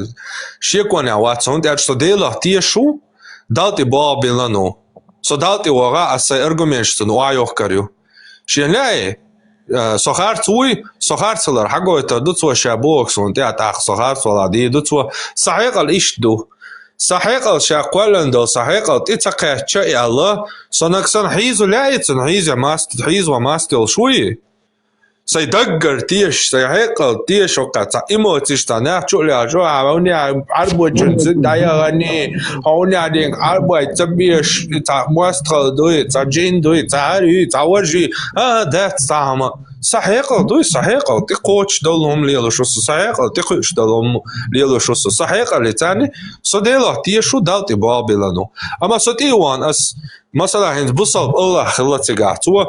шеконя ватсон, я что делал тишу, дал ты бабилану. So дал ты вора, а сай аргумент, что ну айохкарю. Шеляй, сохарцлар, хаго это дуцва шабоксон, ты атах сохарцвала, ди дуцва сахекал ишду. صحيح شاقولن دو صحيح تتقى شيء الله صنكسن حيز لا يتن حيز ماست حيز وماستل شوي سيدقر تيش صحيح تيش وقطع إموتيش تناح شو لا شو هوني عربو جنس دايغني هوني عدين عربو تبيش ماستل دوي تجين دوي تعري تعورجي ده تعمى صحيح تقوش دولهم ليلو شو صحيح تقوش دولهم ليلو شو صحيح اللي تاني صديله تيشو دالتي بابلانو اما صديوان اس مثلا هند بصل الله خلتي قاعتوا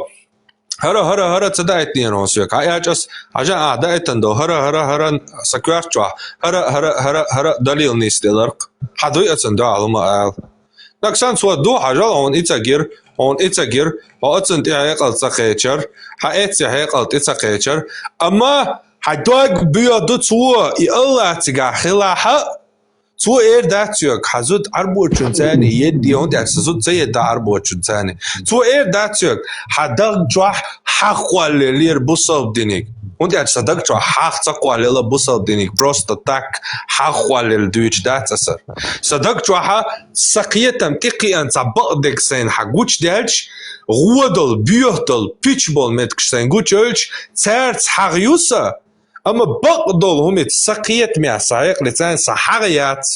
هرا تدايتني نوسيك عاجس عجا دايتن دو هرا سكواتشوا هرا دليل نيس دلرق حدوي اتن دو علما نكسان سوا دو حاجه اون اتاجر هاتن دي هيقل تسقيچر هاتي هيقل تسقيچر اما هدوغ بيادو تو الله تيغا خلاها تو داتيوك حزود اربوچون تاني يدي اون داتسود زي دا اربوچون تاني تو داتيوك حدغ جوح حقوال لير بوصل دينيك und er sagt schon hart zaqualele busal dinik просто так حقوال دويش داتسر صدق جوها سقيتم تقي ان صبقدك سين حقوش دالش غودل بيوتل بيتشبول متكسين غوچلش ترت حقيوسا اما بقدل هم سقيت مع سايق لسان سحريات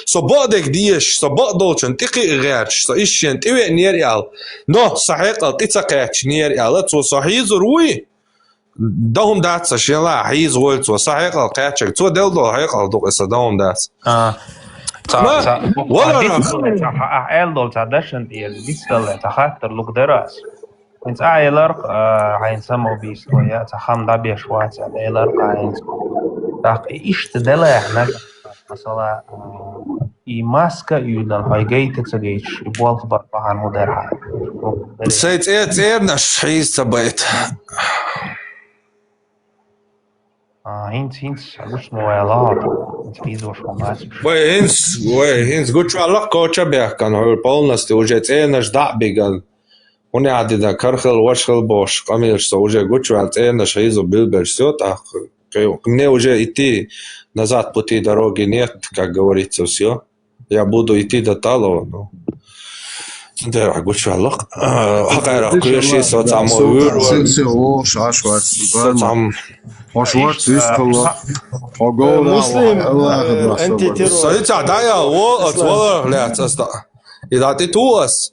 صبقدك ديش صبقدل چن تقي غيرش صيشن توي نيريال نو صحيق تتقيش نيريال تو صحيح ضروري دهم داتس شيلا حيز ولت وصحيح القاتشك تو دلدو هيق الدقس دهم داتس
ولا اعل دول تعدشن ديستل تخاطر لوك دراس انت اعلر عين سمو بيستويا تخام دابي شوات اعلر عين так ишт дела مثلا и маска юдан хайгейт цегейч болх барпахан модерха
سيت نش حيز تبيت
هينس عدوش موالات تفيزو شماس
هينس قلت شو الله كوتشا بيحكن هو полностью уже نش دعبيغن هوني عادي دا كرخل وشخل бош قميش уже قلت شو نش حيزو билбеш всё так мне уже идти назад пути дороги нет, как говорится, все. Я буду идти до Талова, но да, гучу Аллах. Хакайра куеши соцамо уру.
Сенсио шашват. Соцам Хошват искала. Хогола.
Соица дая о отвала ляцаста. И да ты туас.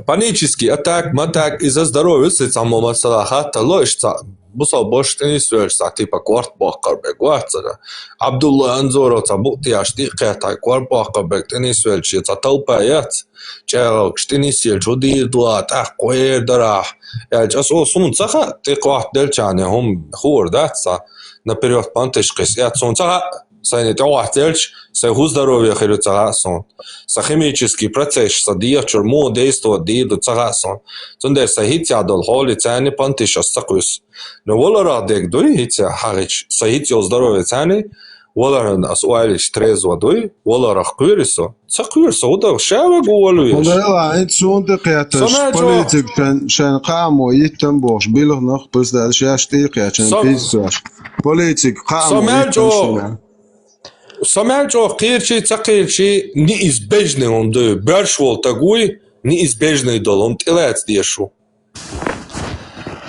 Панический атак, матак из-за здоровья соцамо масалахата лошца. بصل باش تنیس ورسا تیپا کوارت باقر به کوارت زده عبدالله انزورو تا بوقتی اشتی قیتا کوارت باقر به تنیس ورشی تا توپایت چه تنیس یلچو دیر دوات قویر دراح یلچ او سون سخا تی قوارت دلچانه هم خور داتسا наперед пантеш кисят сон сага сайнет оахтельч сай здоровье херю цагасон са химический процесс са диачур мо действо диду цагасон сонде са хитядол холи цани пантеш астакус но волара дек дуй хитя харич са хитё здоровье цани волара асуалиш трезво дуй волара хквирисо цаквирсо уда шава гуалуеш
والله انت سون دقيقتش بوليتيك شان قامو يتم بوش بيلغ نخ بس دا شاش دقيقه عشان بيسوش بوليتيك قامو
Самячо қирчи цақирчи неизбежный он ды бершвол тагуй неизбежный дол он тилец дешу.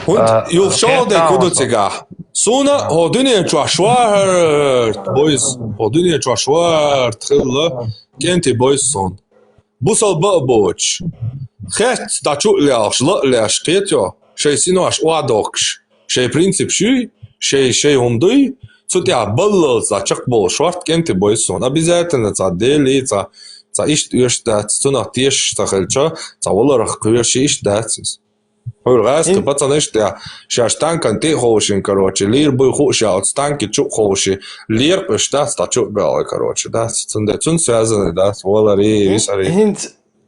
Und юлшал де кудуцига. Суна ходуне чашварт boys ходуне чашварт хилла кенти boys сон. Бусал бабоч. خيت تاچو لاش لا لاش قيتو شي سينوش وادوكش شي برينسيب شي هوندي цутя балл за чакбол шварт кенте бойсон обязательно за дели за ишт юштат цуна теш тахелча за воларах куеши иштатс Ургас, пацаны, что шаштан канты хоушин, короче, лир бы хуша от станки чук хоуши, лир пышта стачук бел, короче, да, цун связаны, да, волари, висари.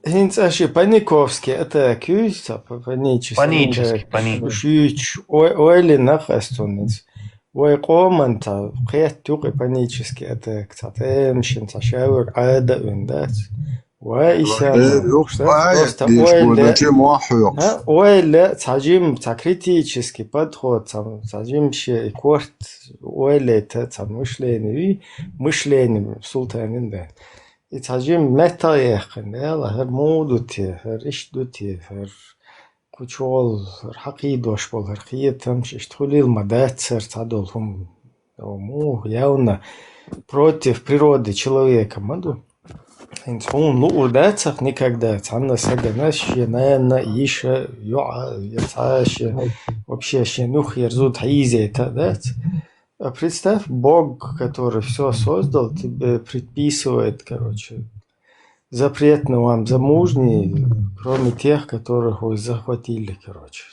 Хинц аши Паниковский, это кюйца, панический. Шич, ойли нахастунец. Ой, команта, қият туқи панический, это кстати, мшин цашаур ада ундат. Просто ойля цажим критический подход, цажим ще корт ойля это мышление султанин да. И цажим метаехен, да, хер модути, хер иштути, хер кучол, хер хакидош бол, хер хиетам штхулил мадацер цадолхум, явно против природы человека, маду. Он урдацах никогда, цанна саганаши, наверное, еще яцаши, вообще щенух ерзут хаизе это, да? Представь, Бог, который все создал, тебе предписывает, короче, запретно вам замужние, кроме тех, которых вы захватили, короче.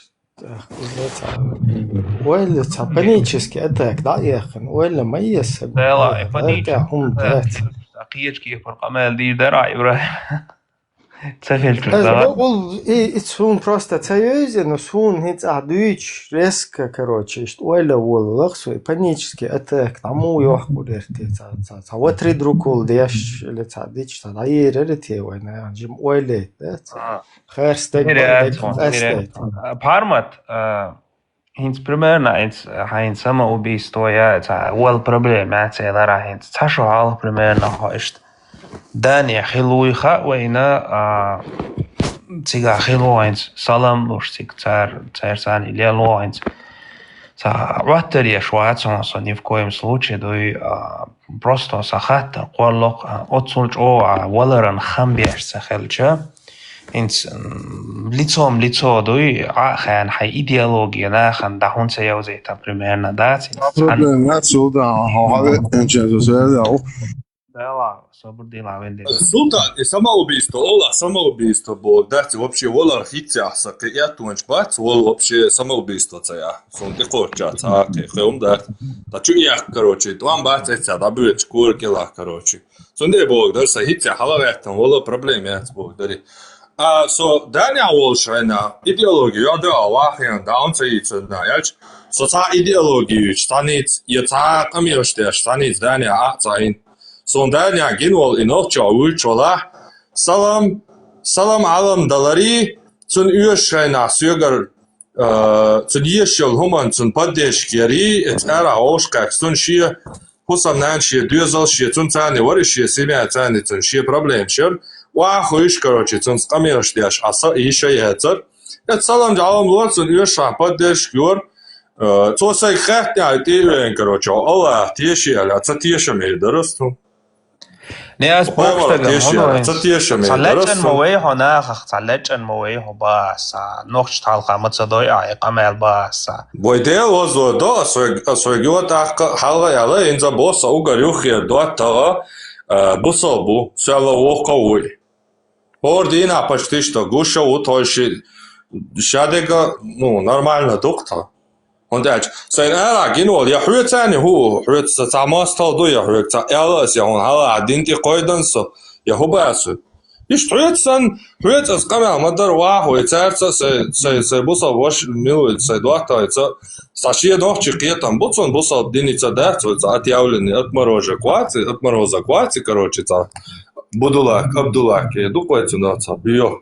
Ойля панический атак, да, яхан, ойля майес.
Да, панический. قيتشكي فرق أمال دي درع إبراهيم تفلت
it's он просто серьезно, он هيت عدوش резко, короче, что ойля вол лаксу панический атак, тому يحكوا درتي وتري دروكول ديش اللي تعديش تعير رتي وين جم ойля ده خير استيك
بارمت Hins primärna hins sama ubiståja wal problem att säga där hins tasho all primärna hast dani khiluiha wa ina tiga khilu hins salam lustig tsar sani lelo hins sa watteri швац он ни в коем случае дой просто сахата qollok отсулж о валаран хамбеш сахелча Инц лицо дой хан хай идеология на хан да хун се яузе та примерно да
проблем отсюда энчезо седау
да собрдила венде
Султан и самоубийство было да вообще вола хитяса к я тунч бац вол вообще самоубийство цая сон ты корча та хем да та чу я короче там бац это да будет шкуркила короче сон де бог да са хитя халаватан вола проблем я бог да So Daniel Walsh ideologie, ja, da wachen da und so da, ja. So ta ideologie, stanit, ta kamir der stanit Daniel sein. So Daniel ginwol in Ochcha ulchola. Salam alam dalari zum Urscheiner Sürger zu dir schon Human zum Paddeshkeri, et era Oshka zum Schier. Husam nan Schier Dürsel Schier zum Zane, war Schier Simia Zane zum Schier Problem Schier. وآخوش короче цун скамерш дяш аса еще яцер это салам жалам лорс он юша поддерж гор то сай хахтя тирен короче алла теши аля цатеша медерсту
не аз бокстагам
цатеша
медерсту موي هنا خلچن موي هو باس نوخش талха мацадой иqamel باس
бойдел озо до сойгот халга яла инза босса угарюхи доттага бусобу сала оқовой Ордина почти что гуша утольши шадега ну нормально доктор он дальше сын ала гинол я хрюцани ху хрюц самостал до я хрюц элас я он ала один ти койдансо я хубасу и хрюцан хрюц скамя мадар ваху и царца се буса ваш милует се доктор Сашия ночи там буцон буса диница дерцо отъявленный от мороза кваци короче Будулак, Абдулак, дупается на цапио.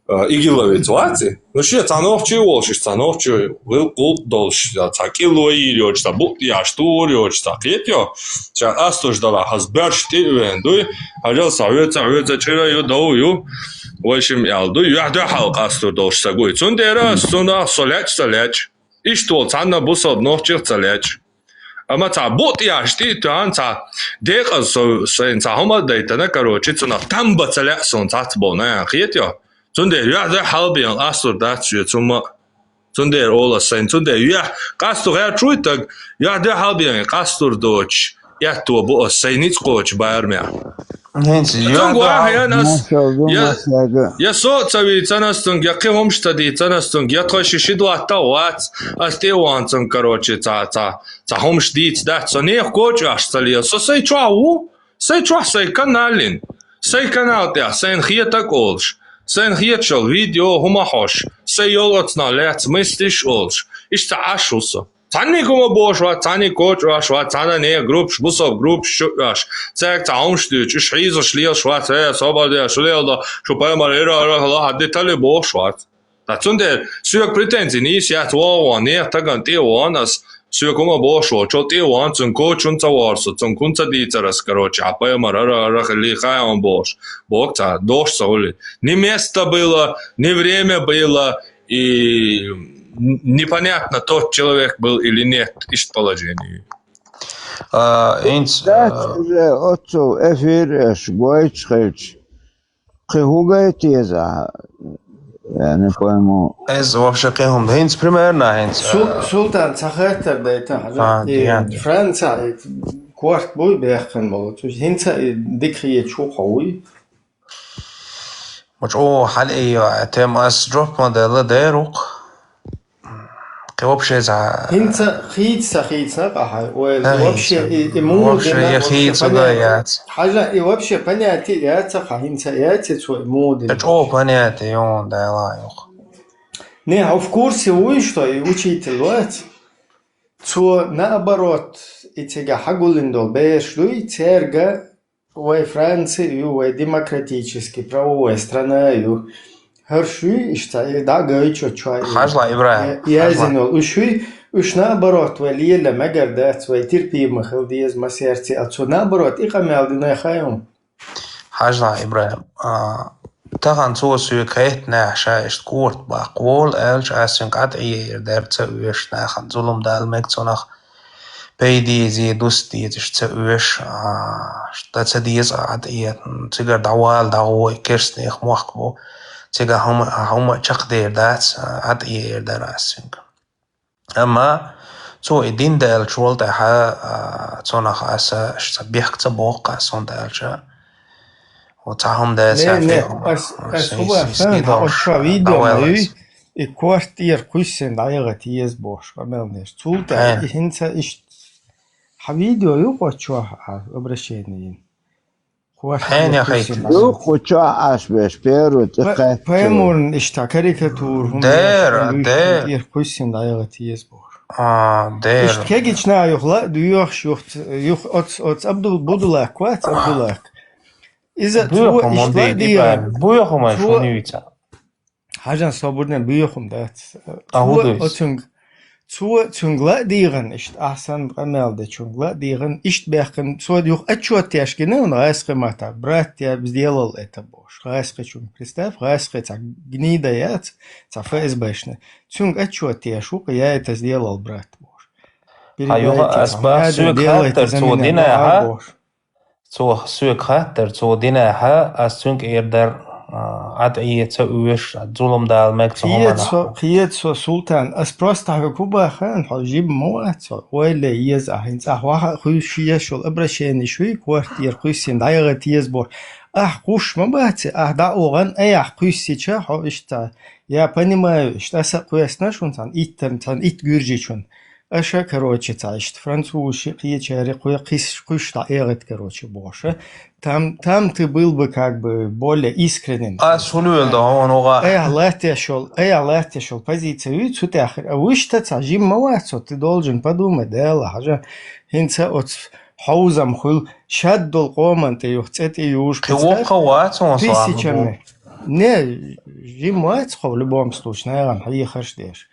Игиловец ваци. Ну что, цановчи волшиш, цановчи вилкул долш, цакило ирёч, бут я что рёч, цакетё. Сейчас астуш дала хазберш ти вендуй, ажал савет чера ю доую. В общем, ялду я да халка астур долш сагуй. Цундера суна соляч. И что, цанна буса ночи цаляч. Ама ца бот яшти тан ца дека сэн ца хома дэйтана короче цуна тамба цаля сон ца бона хиетё
Цундер я да халбиан астур датчу цума цундер ола сайн цундер я кастур я чуйтаг я да халбиан кастур доч я то бо сайниц коч байрмя.
Heinz,
я со цави цанастунг я кемомштади цанастунг я троши шидуата вац астеванцун короче ца хомштиц да со не коч аш цали со сей чау сей каналин сей канал да сей хиета колш сей хиетшал видео хумахош сей йолоцна лец мистиш олш ишта ашусо Цани кума бошва, цани коч вашва, цана не групп, шбусов групп, шуаш. Цек цаумштüç, üç hizo şliel şvat, sobada şliel da, şu payamar era ha detali boşvat. Da zunde süök pretenzi ni ya twa ne tagan te wanas süök kuma boşvo, ço te wan zun koç un tawarso, zun kunca di taras короче, а пayamar era хли хаям бош. Бокта дождь соли. Ни место было, ни время было и непонятно, тот человек был или нет, из положения.
Heinz,
Otto efir шгойчхич. Хигугайте за. Я не пойму.
Ez вообще кем Heinz примерно Heinz.
Султан цахатар дайта. Франция кварт бой бяхан бол. Heinz дикрие чухой.
Мож حاليا تم اس دروب موديل ديروق. вообще за
Hinter قاحة вообще
вообще خيط ضيعت
حاجة вообще понятие яйца hinter яйца свой моды.
Что понятие он да лайх.
Не, а в курсе вы что и учитель вот. То наоборот эти хагулиндол бешлуй церга в Франции в демократически правовой стране Herşuy işte daha gayet çok.
Hajla İbrahim.
Yazınol. Uş nabarot ve liyele megerdet ve tirpi mahal diyez masiyerti atso nabarot iqamel dinay khayum.
Hajla İbrahim. Tahan sosu kayetna şaşt kurt baqol elç asin qat'iye dertse üş nahan zulum dal mektsonach peydi zi dosti işte üş ştatsa diyez qat'iye tigar dawal dawo kersni khmuqbo تيجا هم تقدير دات عاد يقدر أسينك أما تو الدين ده الشغل ده تونا خاصة شبيه كتبوق صون ده الشيء وتاهم ده
سافيهم هو فهم أشوا فيديو ماي كوارتير كويسين دايرة تيز بوش عملناش تو ده هنسا إيش حفيديو يقعد شوا أبرشينين
Hen ya hayt.
Yok uçağı açmış bir dikkat.
Payamurun işte karikatür.
Der.
Kuisin dayağı tiyez bor.
Der.
İşte kegiçna yokla duyuyor yok ot Abdul Budullah kwat Abdullah. İza tu işte diye.
Bu yok ama şu nüyta.
Hajan saburdan bu yokum da.
Ahudus.
Tungla dieren ist ahsan ramelde tungla dieren ist bechen so durch etwa тяжкины он раскрымата брат я сделал это бош раскрычу представь раскрыть гнидает за ФСБшный тунг etwa тяжку я это сделал брат бош
أسباب سوق خاطر تودينها سوق خاطر تودينها أسونك إيردر عادية تأويش ظلم دال مكتوب
قيادة سلطان أسبرستها كوبا خان حجيب موات ولا يزع هنسح واحد خوشية شو أبرشين شوي كوارتير خوشين دايرة يزبور قوش ما بات دعوان أي خوشي شا حوشتا يا понимаю что сакуясна шун тан ит гюржичун аша короче цаишт французский қиечари қуш таэрет короче боша там ты был бы как бы более искренним
шулуэл да он ога
латя шел позицию цутахр а вы что цажим мавацо ты должен подумать да хажа хинца от хаузам хул шаддул команте юхцет юж тысячами не жимать в любом случае наверное ехашь дешь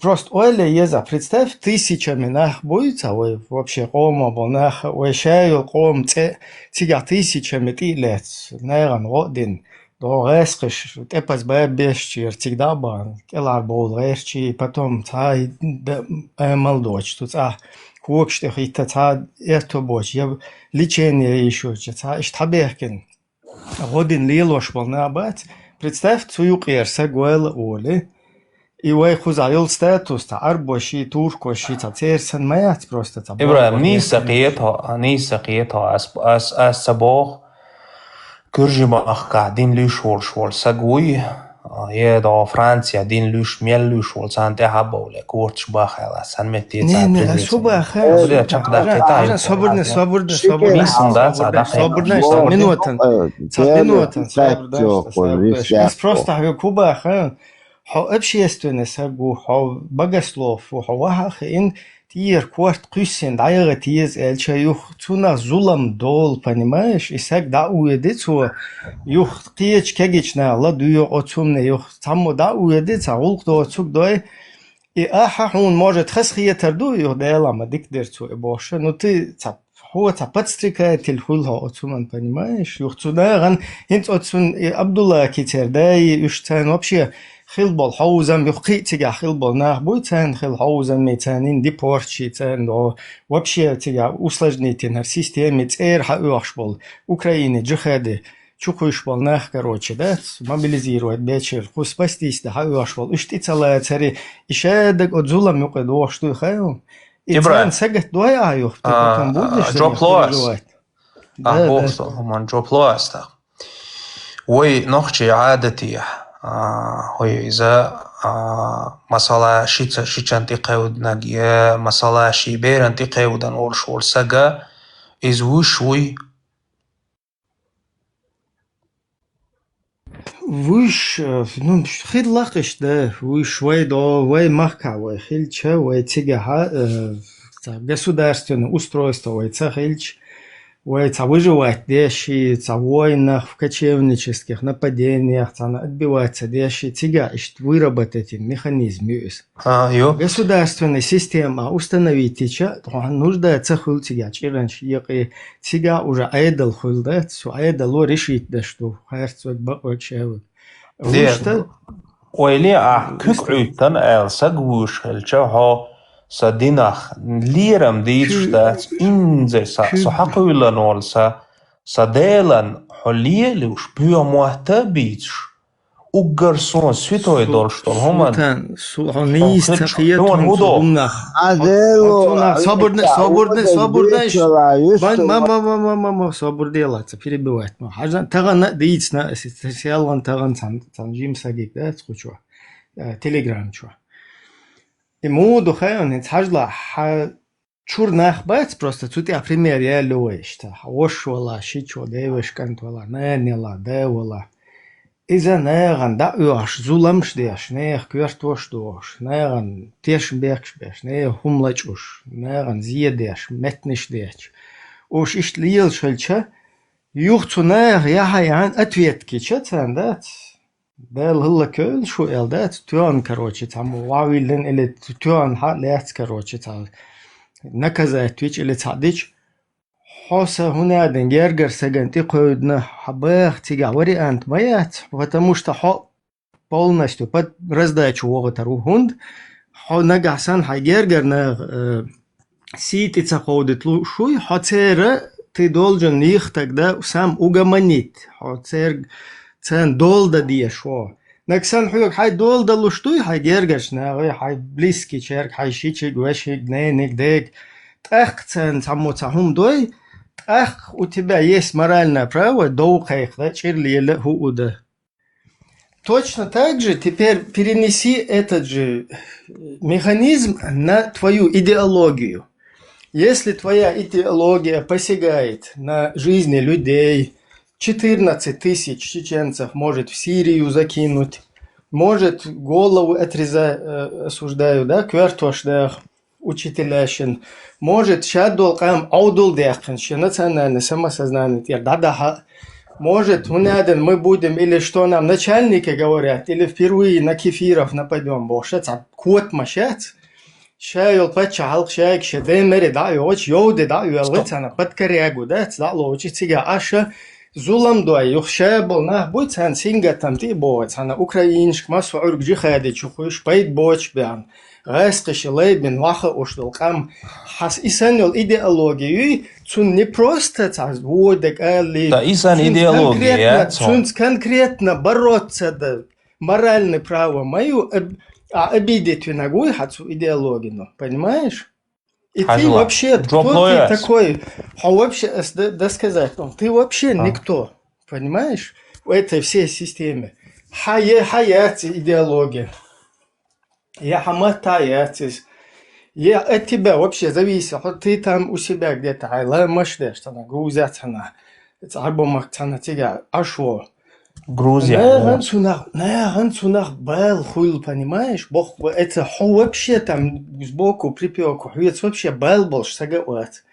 просто Оля еза, представь, тысячами нах будет, а вы вообще кома бонах, вы шею ком тига тысячами лет, наверное, один, до рескиш, тепас бэбешчи, всегда бан, келар бол решчи, потом цай молдоч, тут кокште хита цай это боч, я лечение еще, цай штаберкен, один лилош был на абат. Представь, цуюкер сагуэл оли, и вай хузайол статус, та арбоши, туркоши, та церсен маят просто.
إبراهيم نيسقيتها أس سباق كرجي باخ قاعدين لي شول سقوي يا دا فرنسا دين لوش ميل لوش ول سان ده هبا ولا كورتش باخ على سان متي
نه شو باخ عشان صبرنا بس просто هكوبا خان حو общественность сагу حو богослов حو вахах ин тир кварт кюсен дайга тиз элча юх цуна зулам дол, понимаешь, и саг да уедецу юх киеч кегична ла дуё оцумне юх таммо да уедеца улк до цук дой и аха хун может хасхиетер ду юх делама дикдерцу и боше, но ты цап هو подстрикает телхулха оцуман, понимаешь, юх цуна ган инт оцун Абдулла китер дай юштан вообще خلبال حوزن بخی تیگه خلبال نه بوی تن خل حوزن میتنین دی پارچی تن و وبشه تیگه услажнитин системе цер хауашбал Украине джихаде чукуишбал нах короче да мобилизировать вечер ху спастись да хауашбал ишти целая цари ишедек отзулам юқедо что хаю Ибран сагат дуай аю потом будешь
джоплоас боксо ман джоплоас ой нохчи عادتي هوي إذا مسألة شيء تقيود نجيا مسألة شيء بير تقيود نقول شو السجا إذا وشوي
وش نو خيل لاقش ده وش ويد وي مахка وي خيلча وي тига государственное устройство вой цахильч вой выживать деши в войнах, в кочевнических нападениях, отбиваться деши тига выработать механизм государственная система установить тича нуждается хул тига чиранч яки тига уже айдал хул да су айдал решить да что хайрцот бакочев
Что ойли кукуйтан эл сагвуш хелча صديناخ ليرم ديشتات إنزي صحقولا نولسا صديلا حلية لوش بيو مهتبيتش وقرصون سويتوي دولشتون هما
سوحانيس تقيتهم صدومنا صبرنا صبر ديلات перебивать حاجة تغن ديتنا سيالان تغن تنجيم ساقيك да تخوشوا تليجرام شوا Ему духаён ин цажла чур нахбац просто тут я пример я луэшта ошвала шичо девешкан тола нэнела девола иза нэган да уаш зуламш деш нэх квертош дош нэган тешн бекшбеш нэ хумлачуш нэган зиедеш метниш деш уж ишт лиел шэлча юх цунэр я хаян ответки чатсан да Бел هلا كل شو إلدات تيان كروتشي تام واويلن إلى تيان حالات كروتشي تام نكذا تويش إلى تعديش حاسة هنا دنجرجر سجنتي قودنا حباخ تيجا وري أنت ميات وتموش تحق بالنشتو بد رزداش وغترو هند حو نجح سان حجرجر نغ سيتي تقودت لو شوي حتير تدولجن يختك ده سام أوجمانيت حتير تان دول دا دي شو نكسان حيوك حي دول دا لشتوي حي جيرجش ناغي حي بليسكي شارك حي شيتشيك واشيك نينك ديك تاخ تان تامو تاهم دوي تاخ у тебя есть моральное право доухаих да чирлиеле хууда точно так же теперь перенеси этот же механизм на твою идеологию если твоя идеология посягает на жизни людей 14 тысяч чеченцев может в Сирию закинуть, может голову отрезать, осуждаю, да, квартошдах, учителящин, может шадол кам аудулдяхин, что национальное самосознание, да, может мы будем, или что нам начальники говорят, или впервые на кефиров нападем, бошец, а кот машец, шайол пачалк, шайк, шедемери, да, и очень йоуды, да, и алгыцана, подкорягу, да, да, лочи, цига, аша, زولم دوای یخشابل نه بود سن سینگتم تی بود سن اوکراینش کماس و عرق جخادی چخوش باید بوچ بیان غاسقش لایبن واخه اشتل قام حس ایسانول ایدئولوژی چون не просто تاز ودك قال
تا ایسان ایدئولوژی
چون конкретно бороться да моральное право мою обидеть ногой хацу идеологию, понимаешь? И ты вообще, кто ты такой? А вообще, да сказать, ты вообще никто, понимаешь? В этой всей системе. Хаят идеология. Я хамотаятись. Я от тебя вообще зависит. Ты там у себя где-то, айла машдеш, она грузятся на. Это альбомах цана тебя, а шо?
Грузия.
Наханцунах был хуйл, понимаешь? Бог, это вообще там сбоку припеку. Это вообще был больше сагават.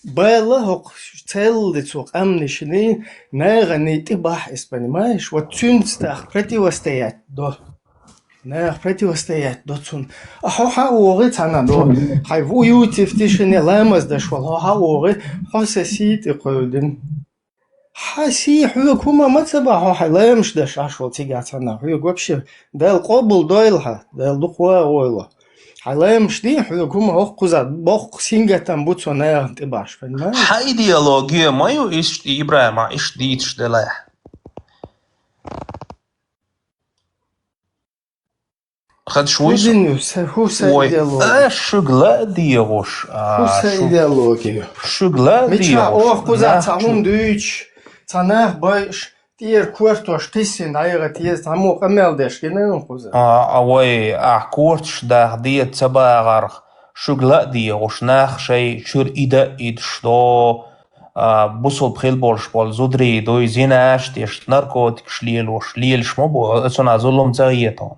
Было целый цук амнишни, наверное, ты бахис, понимаешь? Вот цюнстах противостоять до. Нах противостоять до цун. А ха-ха-оры цана до. Хай в уюте в тишине ламаз дошел. Ха-ха-оры, хосасит и койдин. حسي حيوك هما ما تبعوا حلا مش داش عشرة تيجاتنا حيوك وبشي ده القبل دايلها ده الدخوة ويلا حلا مش دي حيوك هما أخ قزات بخ سينجتن بوتسو نايا تبعش فاهمة؟
إيديولوجيا ما يو إيش إبراهيم إيش ديتش دلاح خد شوي
هو إيديولوجيا
شغلة ديوش
هو إيديولوجيا
شغلة ديوش
ميتشا أخ قزات هم دويتش تناه بايش تير كورتوش تيسين عيرة تيز عمو قمال داش كنا نخوزا
أوي كورتش ده ديت تباغر شغلة ديوش ناخ شي شور إيدا إيدشتو بوصل بخيل بولش بول زودري دوي زيناش تيش ناركوتك شليل وشليل شمبو أتونا ظلم تغييتون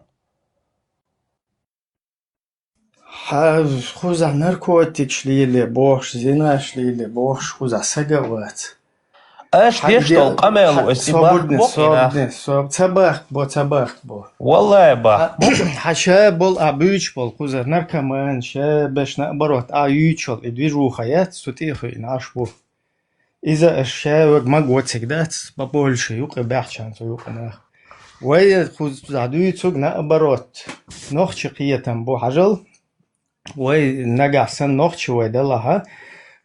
خوزا ناركوتك شليل بوش زيناش شليل بوش خوزا ساقوات
ايش ليش القمل
تباخ بو
والله با
حشا بول ابيش بول خوزا نركمان شابش نبرت ايوتشل ادوي روحيات سوتيخو ناش بو اذا الشاوق ما قوتك دات بقولش يوق بحشان يوق ناخ وي خوز زادوي تسوق نبرت نوخ قيتم بو حجل وي نجا سن نوخ وي دلها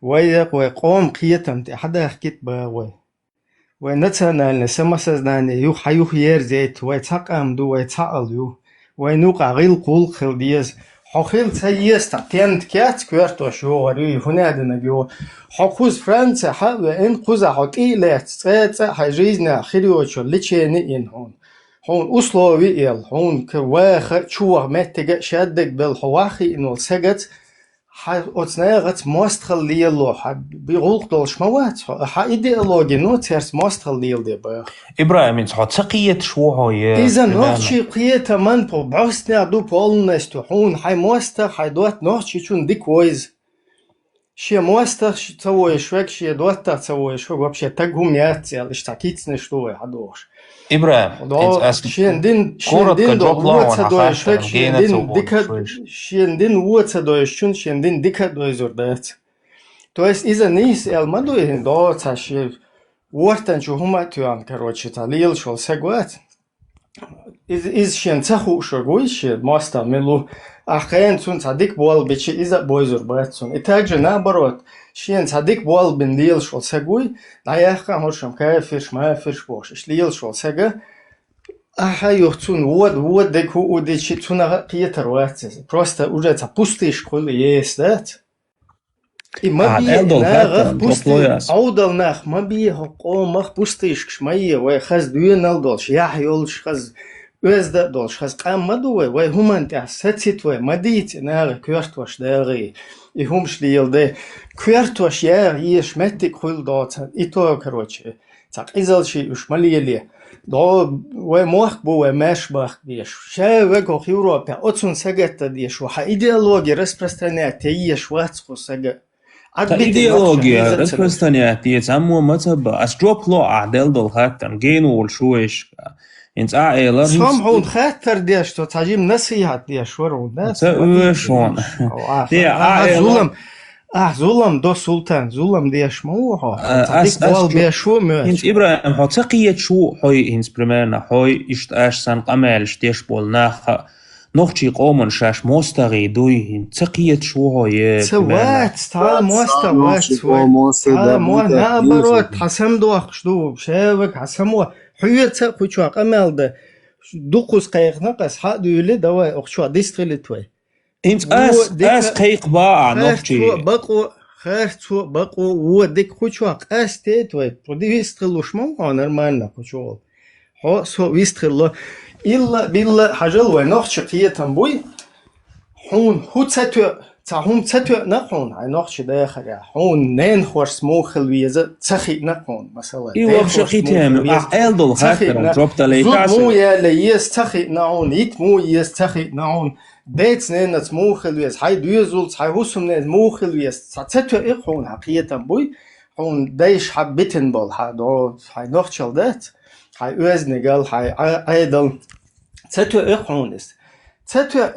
وي قوم قيتم حدا حكيت با وي نتنا نسمى سزناني يو حيو ير زيت وي تقام دو وي تعال يو وي نوقع غيل قول خل ديز حخيل تيست تنت كات كورتو شو وري هنا دنا جو حخوز فرنسا حا ان قوزا حقي لا تسات حجيزنا خريوچو لچيني ان هون اسلوي ال هون كواخ شو متج شدك بالحواخي انه سجت أتناغت ماستخل ليلو بيقول دولش موات إيديولوجي نو ترس ماستخل ليل دي با
إبراهيم إنت حتقية شو هاي
إذا نوخشي قية من بو بعثنا دو بولنستو هون حي ماستخ حي دوات نوخشي چون ديك ويز شي ماستخ شي تسوي شوك شي دوات تسوي شوك وبشي تقهم ياتي اشتاكيت نشتوي حدوش
إبراهيم
شيندين ووتسا شوك شيندين ووتسا شون شيندين ديكا زردات то есть из-за них элмадуи до цаши вортан чухума тюан короче талил шел сагват из шен цаху шогуище моста мелу ахен цун цадик бол бичи из-за бойзур братцун и также наоборот شين صديق بول بن ليل شول سجوي لا يخا هرشم كافرش ما فرش بوش ليل شول سجا يختون ود دك هو ودي شي تونا قيتر واتس просто уже пустыш кол есть и ما بي اودل نخ ما بي قوم пустыш شميه وي خز دوينال دولش يحيولش خز özde dolş خز قامدو وي همانت ساتيت وي مديت نار كورتوش داري и хумшлиелде квертош я еш метик хул дот и то короче так изалши ушмалиели до ве мох бу ве мешбах диш ше ве ко Европа отсун сагетта диш ва идеология распространять еш вацху сага
идеология распространять ес аммо матаба астропло адел дол хаттан генул шуеш انت عائلة
سامحون خاطر ديش تو تجيب نصيحة ديش ورو ناس
شلون دي عائلة
ظلم دو سلطان ظلم ديش موها
أس
تصدق بول بيشو
هنس إبراهيم هو تقيت شو هاي هنس برميرنا هاي إشت أشسن قمالش ديش بول ناخ نوخشي قومن شاش موستغي دوي هن تقيت شو هاي
سوات تعال موستوات تعال مو نابروت حسم دوخش دو شاوك حسمو حيوت خوشوا قمال ده دوقوس قيق نقص حق دويلي دوا أخشوا ديستغلي توي
هنس أس قيق باع نوخشي
بقو خيرتو بقو وديك خوشوا قاس تيتوي ودي يستغلوش مو نورمالنا خوشوا هو سو يستغلو إلا بالله حاجة ونوخش قيتهم بوي حون هو تهم تتو نقون عن نوخش داخل حون نين خورس موخل ويزا تخي نقون مثلا
وخش قيتهم ألدل خاطر جوبت لي
زود مو يا ليس تخي نعون يت مو يس تخي نعون ديت نينت موخل ويز هاي دوزولت هاي هوسم نيت موخل ويز تتو إخون حقيقتهم بوي حون دايش حبيتن بول هاي نوخشل دات هاي أوزنقل هاي أيضا تتو إخونست تتو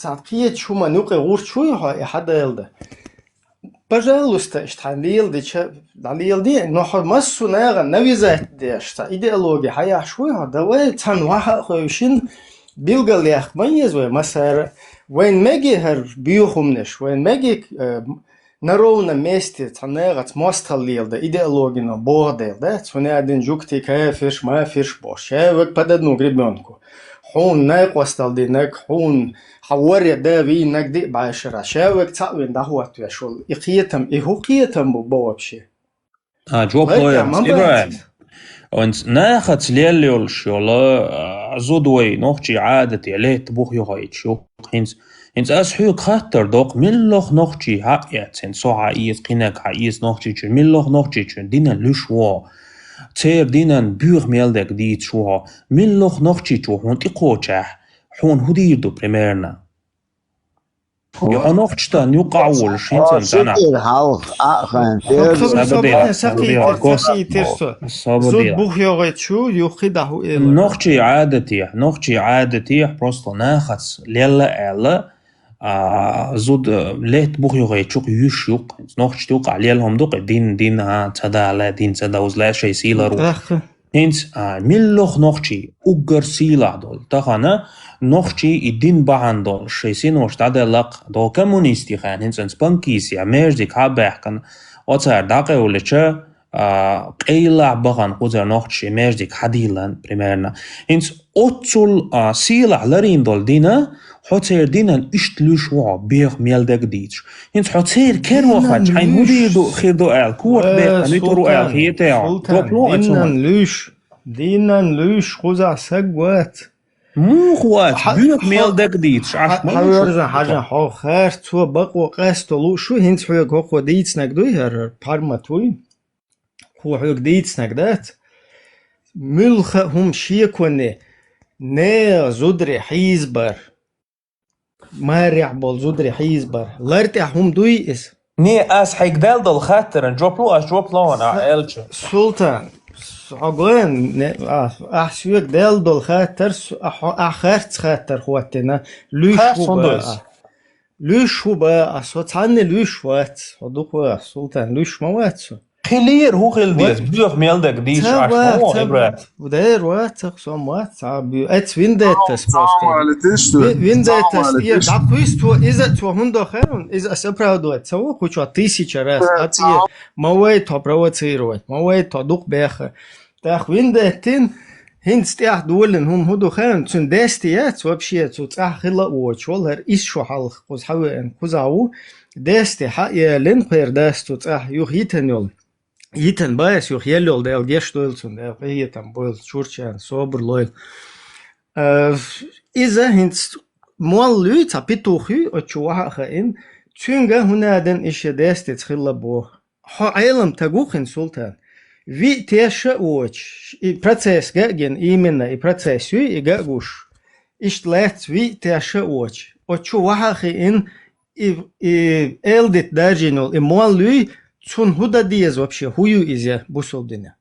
تعقيد شو ما نوقي غور شوي هاي حدا يلده пожалуйста اشتحليل دي دليل دي نوح مسو ناغا نويزات دي اشتا إيديولوجي هاي شوي هاي تان واحد خوشين بيلغل ياخ ميز ومسار وين ماجي هر بيوخمنش وين ماجي نرونا ميستي تناغت مستخليل ده إيديولوجينا بوغديل ده تونادين جوكتي كافرش ما فيرش باش شاوك بددنو غريبيونكو حون ناق وستال ناق حون حوري ده في ناق دي بعشرة شاوك تاوين ده هو توشول إقيتم إهو قيتم بوابشي
جواب لويرز إبراهيم und nachher lehrt schon زودوي نوخشي عادتي عليه تبوخ يهايت شو hins as حيوك خاطر دوق ملوخ نوخشي هايت سو عايز قينك عايز نوخشي ملوخ نوخشي دينا لشوا تير دينا بيغ ميلدك ديت شو ملوخ نوخشي هون تقوچح حون هديردو بريميرنا يا نوخشتا نيوقعول شينتن سنة نوخشي عادتي просто ناخذ ليلا الا زود ليت بوخ يغيت شوق يوش يوق نوخش توقع ليلهم دوق دين ها تدا على دين تدا وزلا شي سيلرو هنس ملوخ نوخشي اوغر سيلا دول تخانا نوخشي الدين باندول شي سينوش تدا لق دو كومونيستي خان هنس سبانكيسي اميرزيك هابحكن اوتر داقه ولچ قيلا بغان قدر نوخشي اميرزيك حديلان بريميرنا هنس اوتسول سيلا لرين دول دينا حوتير دينا اشتلوش وع بيغ ميلدك ديتش هنس حوتير كان وخاج حين هودي دو خير دو اعل كوك بيغ نيتورو اعل خيتاع
دينا لوش خوزع سقوات
مو خوات بيغ ميلدك ديتش
حاجة حو خير تو بقو قاستلو شو هنس حيوك هو ديتس نقدوي هر بارماتوي هو حيوك ديتس نقدات ملخ هم شيكوني نا زودري حيزبر مارع بول زودري حيزبر لارتع هم دوي اس
ني اس حيك دال خاطر جوب لو انا الچ
سلطان عقلين احسيوك دال خاطر اخرت خاطر خواتنا لوش هو بقى اصوت عني لوش وات ودوق سلطان لوش موات
خلير هو خلديت بيغ ميلدك ديش عشمو إبراهيم
وداير واتق سوموات ات ويندتس ويندتس يا دعويستو إذا تو هندو خيرون إذا سبراودوات سوو كوشو تيسيچ راس أتيه موي تو بروتيروات موي تو دوق بيخ تاخ ويندتين هنس تاخ دولن هم هدو خيرون تون داستيات وبشيت وتاخ خلا وشول هر إيش شو حلق قوز حوين قوزاو داستي حقيا لين قير داستو تاخ يوخيتن يول يتن بايس يوخ يلول ديال جيشتولسون ديال قيتن بويل شورشان صوبر لويل إذا هنس مول لوي تابيتوخي أتشوها خائن تشونغا هنا دن إيش داستي تخيل بوه عالم تجوخن سلطان في تيشة وش البروسيس جاين إيمنا البروسيس يو جاوش إيش لات في تيشة وش أتشوها خائن إلدت داجينول مول لوي تون هدا ديز вообще хую изя бусолдина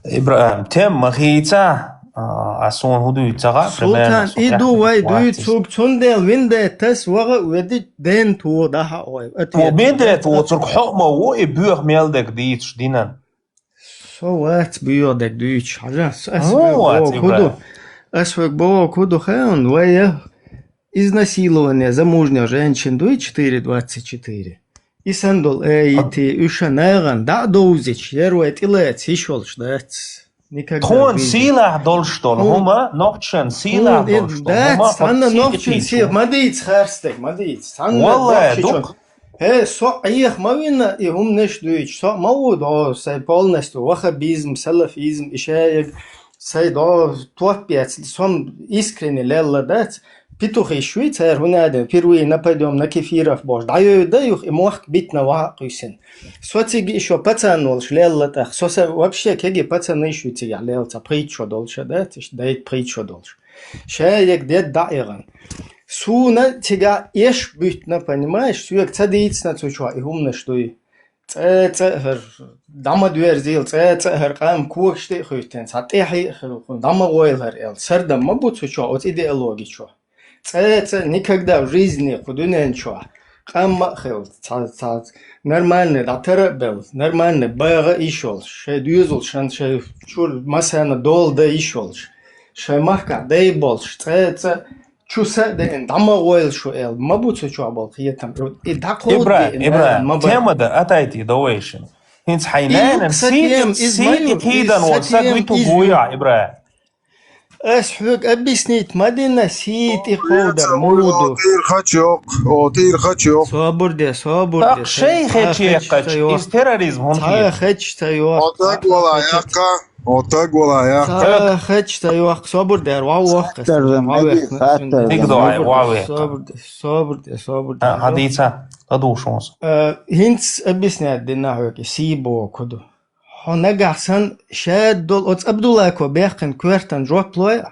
إبراهيم تم مخيتا Asson هدو يتغا
سلطان إدو واي دو تسوق تندل وينده تس وغا ودي دين تو daha oy.
وبينده تو ترك حقمه وإبوغ ميلدك ديتش دينان.
So what بيودك دويتش حاجة
Вот,
أسفك بو كودو خان ويا изнасилование замужних женщин до 4.24. И сандол эйти ушанаган да доузич ерует илец ишолш дац.
Тон сила долштол хума нохчен сила долштол
дац санна нохчен сил мадиц харстек мадиц санна
والله دوك
со их мавина и хум неш дуич со мау да сай полностью вахабизм салафизм ишаек сай да топец сом искренне лелла дац Петухи Швейцар гунада впервые нападем на кефиров бож. Даю и мох битна вахуйсен. Социги еще пацанул шлеллатах. Соса вообще кеги пацаны еще тига лелца притчу долше, да? Тиш дает притчу долше. Шаек дед даиран. Суна тига еш битна, понимаешь? Суек цадиц на цучва и умна что и цехер дама дуэрзил цехер кам курште хуйтен. Сатехи дама гойлер эл. Сарда мабут цучва от идеологии чо. Это никогда в жизни худуне ничего. Камма хел, нормальный датер был, нормальный бага ишел, ше дюзел, ше чур масана дол да ишел, ше махка дай больше. Это чуса да дама ойл шо эл, мабут что был хиетам. И такой.
Ибрahim, тема да отойти доуэшен. Хинц хайнан сидит хидан вот сагвиту буя Ибрahim.
أسحق أبيسنيت مدينة سيت إخودر مودو
أوتير خشوق
صابر دي
شيء خشيقش إس تيروريزم هون
هي خش تيوق
أوتاق ولا ياقا
خش تيوق صابر دي واو صابر دي
هديتا هدو شونس
هنس أبيسنيت دي نحوك سيبو كدو هنجح سن شاد دول أتس أبدولاكو بيحكن كويرتن جواب لويا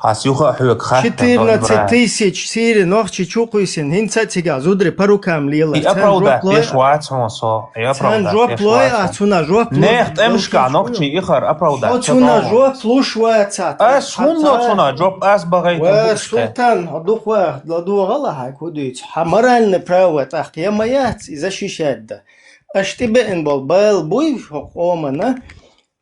هاسيوخا حوك خاتن
شتيرنا تسيتيسيج سيري نوخشي تشوقويسن هين تسيجا زودري باروكام ليلا
يأبرودا بيشوات هونسو يأبرودا
جواب لويا أتونا جواب لويا
نيخت أمشكا نوخشي إخر أبرودا
أتونا جواب لوشوات سات
هونو جواب أس بغيت
وسلطان هدوخ واحد لدو غلا هاك وديت حمرالن براوات أخ يمايات إذا شيشاد أشتبه بالبال بوي حقومنا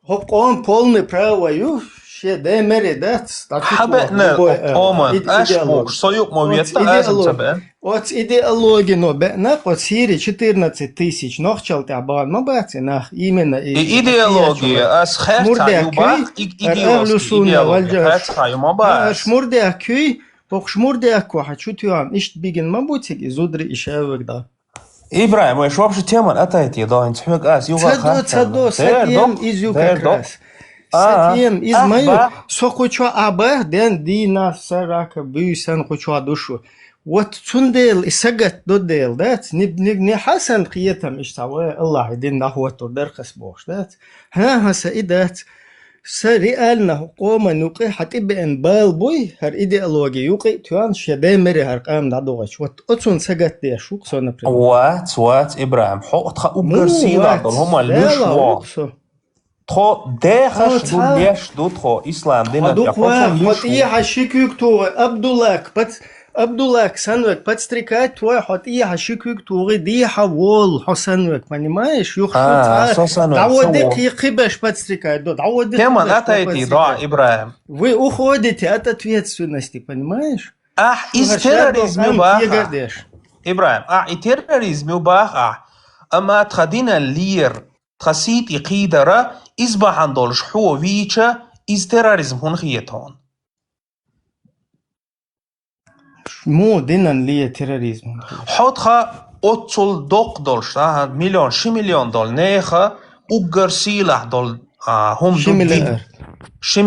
حقوم полный право ю ше де мередат
حبنا حقوما أشبوك صيوق مويتا أزم تبان
от идеологии но бена от Сирии 14 тысяч нохчал табан ما بات нах именно
идеология أس خيرتا يباق идеология خيرتا يمباق
شمرده كي بوك شمرده كو حشو تيوان إشت بيجن ما بوتك إزودري إشاوك دا
إبراهيم وش وابش تيمان أتايتي دا انت حوك آس يوغا
تدو ستيم إز يوكا كراس ستيم إز مايو سو خوچوا أبا دين دينا سراك بيسان خوچوا دوشو وات تندل إساقت دو ديل دات نبني حسن قيتهم إشتاوه الله يدين نحوة درخص بوش دات ها سيدات سريالنا قوما نوقي حتى بين بال بوي هر إيديولوجي يوقي توان شبه مري هر قام دادوغش وات أتون سجت دي شوك سونا بريم
وات إبراهيم حق تخا أبرسيلا دول هما ليشوا تخو داخش دول ليش دول تخو إسلام دينا
بيقوم حتى حشيكيك تو أبدولاك بس أبدولاك سنوك подстрекать твой хот и хашикук туги ди хавол хосанвек понимаешь юхшут даводик ехибеш подстрекать даводик
тема атаити да Ибраим
вы уходите от ответственности понимаешь
из терроризма баха Ибраим и терроризма баха أما تخدينا اللير تخسيت يقيدرة إصبح عندولش حو فيتشا إز terrorism هون خيتون
مو دينن ليه تيروريزم
حطها أتصل دوق دولش مليون شي مليون دول نيخا أجر سيلح دول هم شي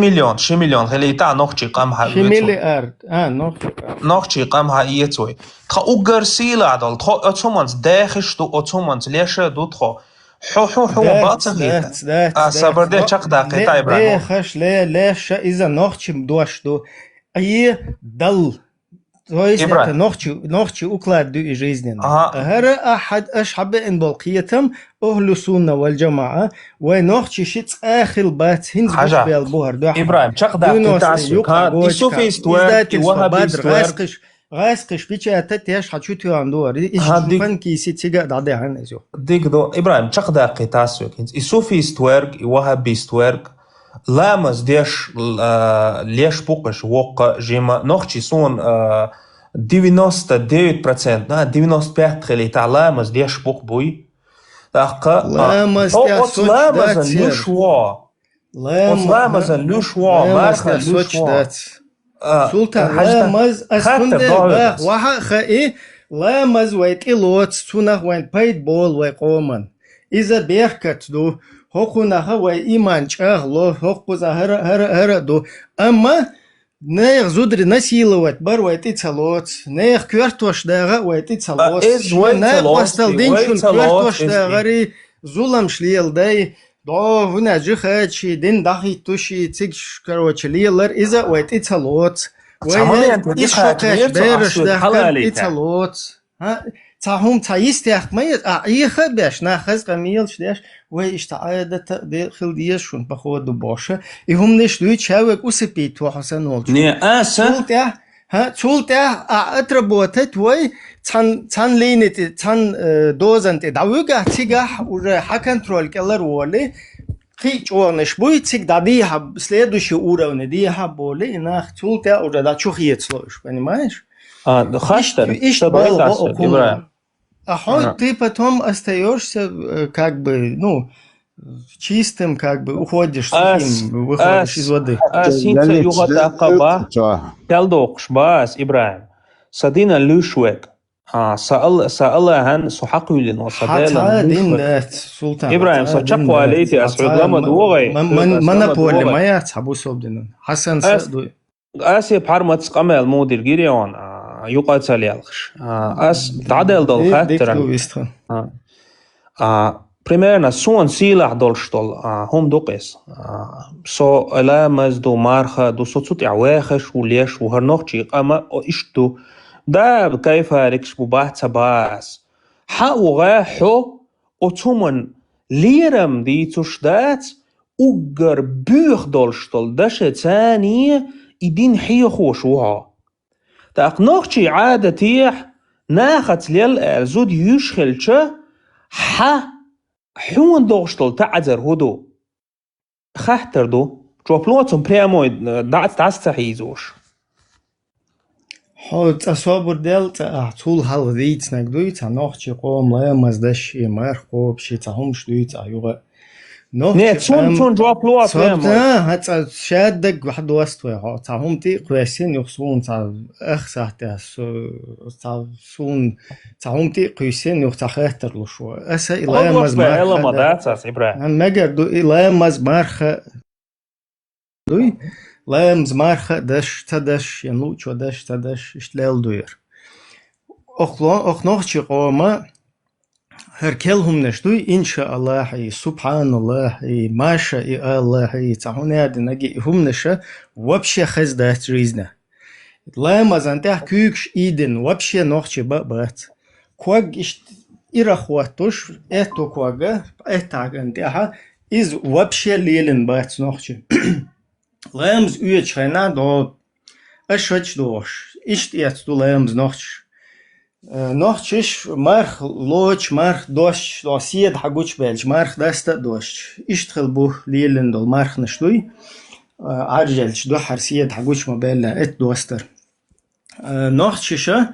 مليون هلي تاع نوخشي قامها
شي مليار
نوخشي قامها يتوي تخا أجر سيلح دول تخا أتومانس داخش دو أتومانس ليش دو تخا حو باطغيتا صبر ده چق دقيقة إبراهيم
داخش ليش إذا نوخشي دوش دو أي دل То есть это
إبراهيم
ногчи уклад دو жизненно.
ها
هر أحد أشحب إن بالقيتم أهل السنة والجماعة ونогчи شيت آخر بات هنز
حاجة
بالبوهر دو أحد
إبراهيم شقدا
دونوس
قتاسو
يقع
كان إسوفي
جوجكا
ستورك
إزداتل
وهابي
صبادر
ستورك
غاسقش بيتش أتتيش حتشوتيو عندور إيش
هاديك
شوفن كيسي تيجا دعدي عن إزو
ديك دو إبراهيم شقدا قتاسو كنت إسوفي ستورك وهابي ستورك لامز ديش ليش بوقش وقع جيما نogчи سون 99% نا 95 خلي تاع لامز ديش بوق بوي تاقا
لامز تاع
أوت
سوتش
لامز
داتير
لوشوا أوت لامز لوشوا
لامز
مارخا
تاع سوتش
لوشوا
دات سلطان
حاجة
لامز
خاطر
أسكندر باخ
ضاوية
وها خائي لامز ويت إلوت سونخ وين بايد بول ويقومن إذا بيركت دو هوكونا هو إيمان شاغلو هوكو هر دو أما نيغ زودري نسيلوات بر ويت إتسالوت نيغ كورتوش داغا ويت إتسالوت
إز
نيغ وستل دينشون
ويتلوت
كورتوش
إز
داغري زولم شليل داي دو هنا جخاتشي دين داخي توشي تيجش كروتش ليلر إذا ويت إتسالوت
تعملي
وين
أنت دي
إشوكاش
خاتمير
بيرش
تأسود
داخل
حلالي
إتسالوت ها تاهم تايستيخ ميت أيه باش ناخذ قميل شداش ويش تعادة داخل ديشون بخود باشا يهم نش دوي تشاوك وسبيت وحسن ولش
ني آسا
تولته ها تولته أتربوتت وي تان لينت تان دوزنت دعوجة تيجح ور حكنترول كلر ولي خيج ونش بوي تيك داديها следующий уровень ديها بولي ناخ تولته ور دا чухиецлош понимаешь
خاشتر
иш
что
бал
это Ибраим
ты потом остаешься как бы, ну, чистым, как бы уходишь сухим, выходишь из воды.
سينتا يغطى قبا تلدوقش باس إبراهيم صدينا لوشوك سأل هن سحقوا لنا
حتى دين دات سلطان
إبراهيم صدق واليتي أسعد لما دوغي
من بولي ما يتحبو صوبدنا حسن سأدوي
آسي بحرمت قمال مودير جيريون يقاتل يالخش أس تعدل دول خاطر примерно сон силах долштол هم دوقس سو لامز دو مارخا دو صوت عواخش وليش وهرنوخشي قاما اشتو دا كيف ركش بباحث باس حاو غاحو اوتومن ليرم دي تشدات اوغر بوخ دولشتول داش تاني يدين حي خوشوها تاقنوخشي عادة تيح ناخت ليل زود يشخلش حون دوغشتل تعذر هدو خاطر دو جوبلوتم بريمو دعت تستحيزوش
حوت أصابر دلت طول هالذيت نقدويت نوخشي قوم لا مزدشي مرخوب شي تهمش دويت أيوة
نيت سون جوبلوت بريمو
هات شادك واحد وستوي ها تهم تي قوسين يخصون تا أخسات سون تهم تي قوسين يختخاتر لشو أسا إلا مزمار
إلا مداتس إبراهيم
مجر دو إلا مزمار دوي لا مزمار دش تدش ينو شو دش تدش اشتلال دوير أخنوخشي قوما هركلهم نشتوي إن شاء الله حي سبحان الله حي ما شاء الله حي تعهون نجي هم نشا وبشي خزدات ريزنا لا ما زنته كوكش إيدن وبشي نوخشي بات كواج إرخواتوش إتو كواجا إتاعنتها إز وبشي ليلن بات نوخشي لامز üyet schena do أشوش دوش إشت دو لامز نوخش نوخش مرخ لوش مرخ دوش دوسيد حقوش بلش مرخ دستا دوش إشتغل بو ليلن دول مرخ نشدوي عرجلش دو حرسيد حقوش مبالا إت دوستر نوخششا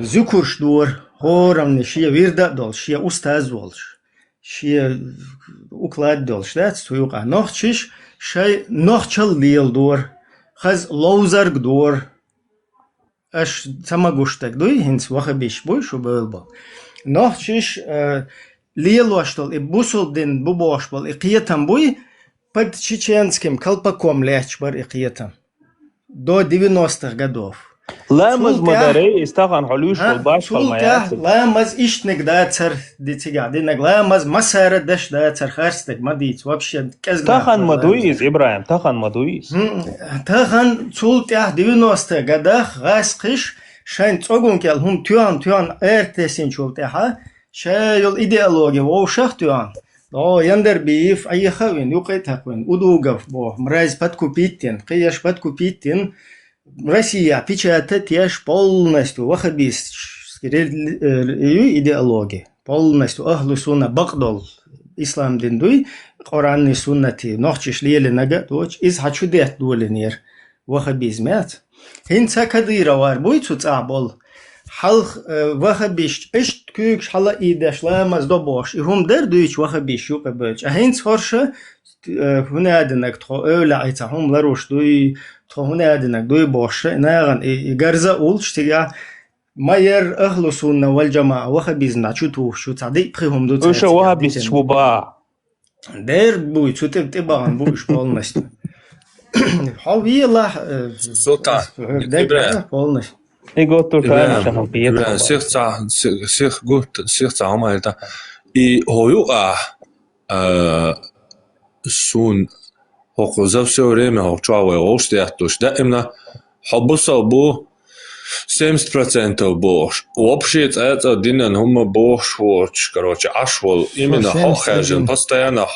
زكورش دور هورم نشيا ويردا دول شيا أستاذ دولش شيا أكلاد دولش دات تويوقع نوخشش شاي نوخشل ليل دور خز لوزرگ دور اش تماگوشتك دوي هنس واخا بيش بوي شو بلبا نوخشش ليل واشتل ابوسل دين بوبوشبل اقيتم بوي под чеченским колпаком лечь бар иқиетам до 90-х годов.
لامز مداري استغن حلوش والباش
فالميات لامز إشتنك داتر دي قاعدين لامز مسار دش داتر خارستك ما ديت وابشد كذا
تخن مدويز إبراهيم تخن مدويز
تخن سولتيا دينوستا قدخ غاسقش شاين تقون كال هم تيان ارتسين شولتيها شايل إيديولوجي ووشخ تيان يندر بيف أي خوين يقيت هكوين ودوغف بو مراز بدكو بيتين قياش بدكو بيتين Россия печатает яш полностью ваххабист идеологии. Полностью ахлу сунна багдол ислам диндуй Коранны суннати нохчиш лиели нага доч из хачудет дуленер ваххабизмет. Хинца кадыра вар буйцу цабол халх ваххабиш ишт күйк шала идеш ламаз добош и хум дер дуйч ваххабиш юка бöç. Хинц хорша هنادنك تخو أولى عيتهم لروش دوي تخو هنادنك دوي بوش ناغن إجرزا أول شتيا ما ير أهل السنة والجماعة وخبيزنا شو تو شو تصدق بخهم دو
وش وهابيس شو با
دير بوي شو تبغى بوش بول نست حوي الله
سلطان
بول نست
إيجوتو كان شهر بيت
سيخ قلت سيخ تعمل ده هو يقع سون هو زف سوريما هو شاوي غوش تيحتوش دائما حبوسا بو 70% بوش وابشيت это دينن هم بوش وش короче ашвол именно хохажен постоянно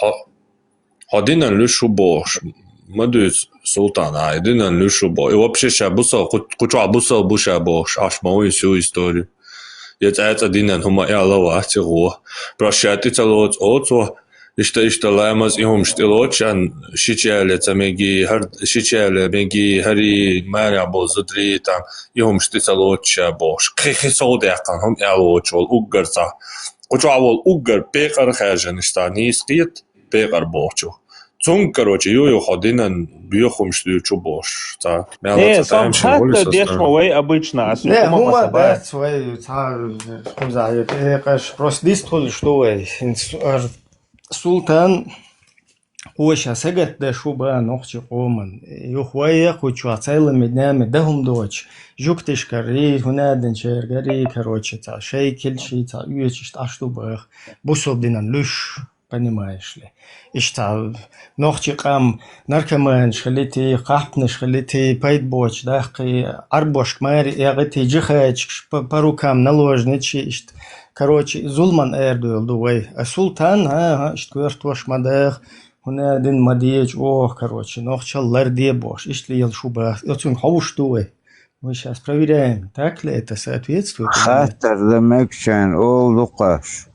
ходинен лушу бош мадуз султана идинен лушу бо и вообще шабуса куча буса буша бош аш мою всю историю это динен هم ялова атиго прощати целот отцо إشتا لامز إهم شتلوتشان شيشالة تمجي شيشالة مجي هري مارع بوزدري تام إهم شتلوتش باش خي صودي عقان هم يالوتش والأوجر تا قطع والأوجر بيقر خارجن إشتا نيس قيت بيقر بوشو تون كروتشي يو خدينا بيخم شتلوتشو باش تا
إيه صح حتى ديش موي обычно
не هما بات свои تا خمزايت إيه قش просто ديستول شتوي Султан Оша сагат да шуба нохчи قومن يخويا كوچوا цайлами днями дагум доч жуктиш кари хунаден чергari короче та шейкельши та уечиш аштубах бусобдинан люш понимаешь ли ишта нохчи qam наркоман шхлити qahpne шхлити пайдбоч дахи арбош мари ягти жихач по рукам наложничи ишт короче зулман эрдуэл дуэй султан штвёрт вош мадах هنا دين مديج короче нохчаллар де бош ишли ел шуба отун хауш дуэй мы сейчас проверяем так ли это соответствует
خاطر دمكشن لقاش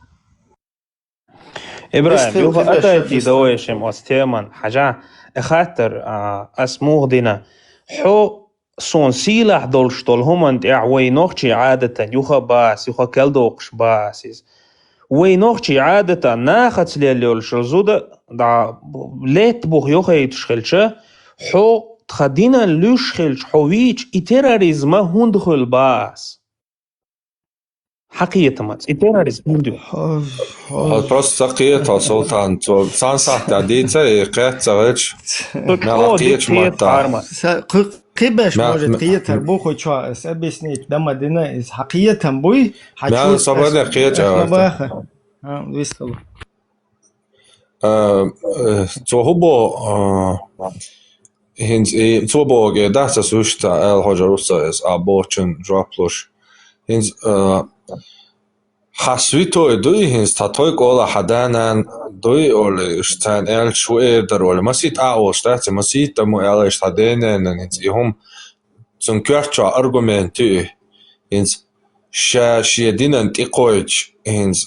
إبراهيم يوها أتاتي دويشم أستيمن حاجة خاطر أسموه دينا حو صون سيلح دولشتول هم أنت أعوي نوخشي عادة يوها باس يوها كالدوقش باسيز وي نوخشي عادة ناخت ليليول شرزودة دا ليت بوخ يوها يتشخلشة حو تخدينا لوشخلش حويج إتراريزما هندخل باس حقيقة ما التيراريزم هندو
просто قيت سلطان سان صح تعديته قيت سويش ما قيتش ماتا
قيبش может قيت بوخو شو объяснить да мадина из حقيقة بوي
ما صبرنا قيت
вискал
تو هو هنز تو بوغ داتا سوشتا الهجروسا اس ابوچن دروبلوش هنز حسويتو دوي هنز تاتوي قولا حدانان دوي اول اشتان ال شوير درول مسيت اوشتات مسيت مو ال اشتادينن هنز هم zum kjörtja argumenty hins shedinen tikoich hins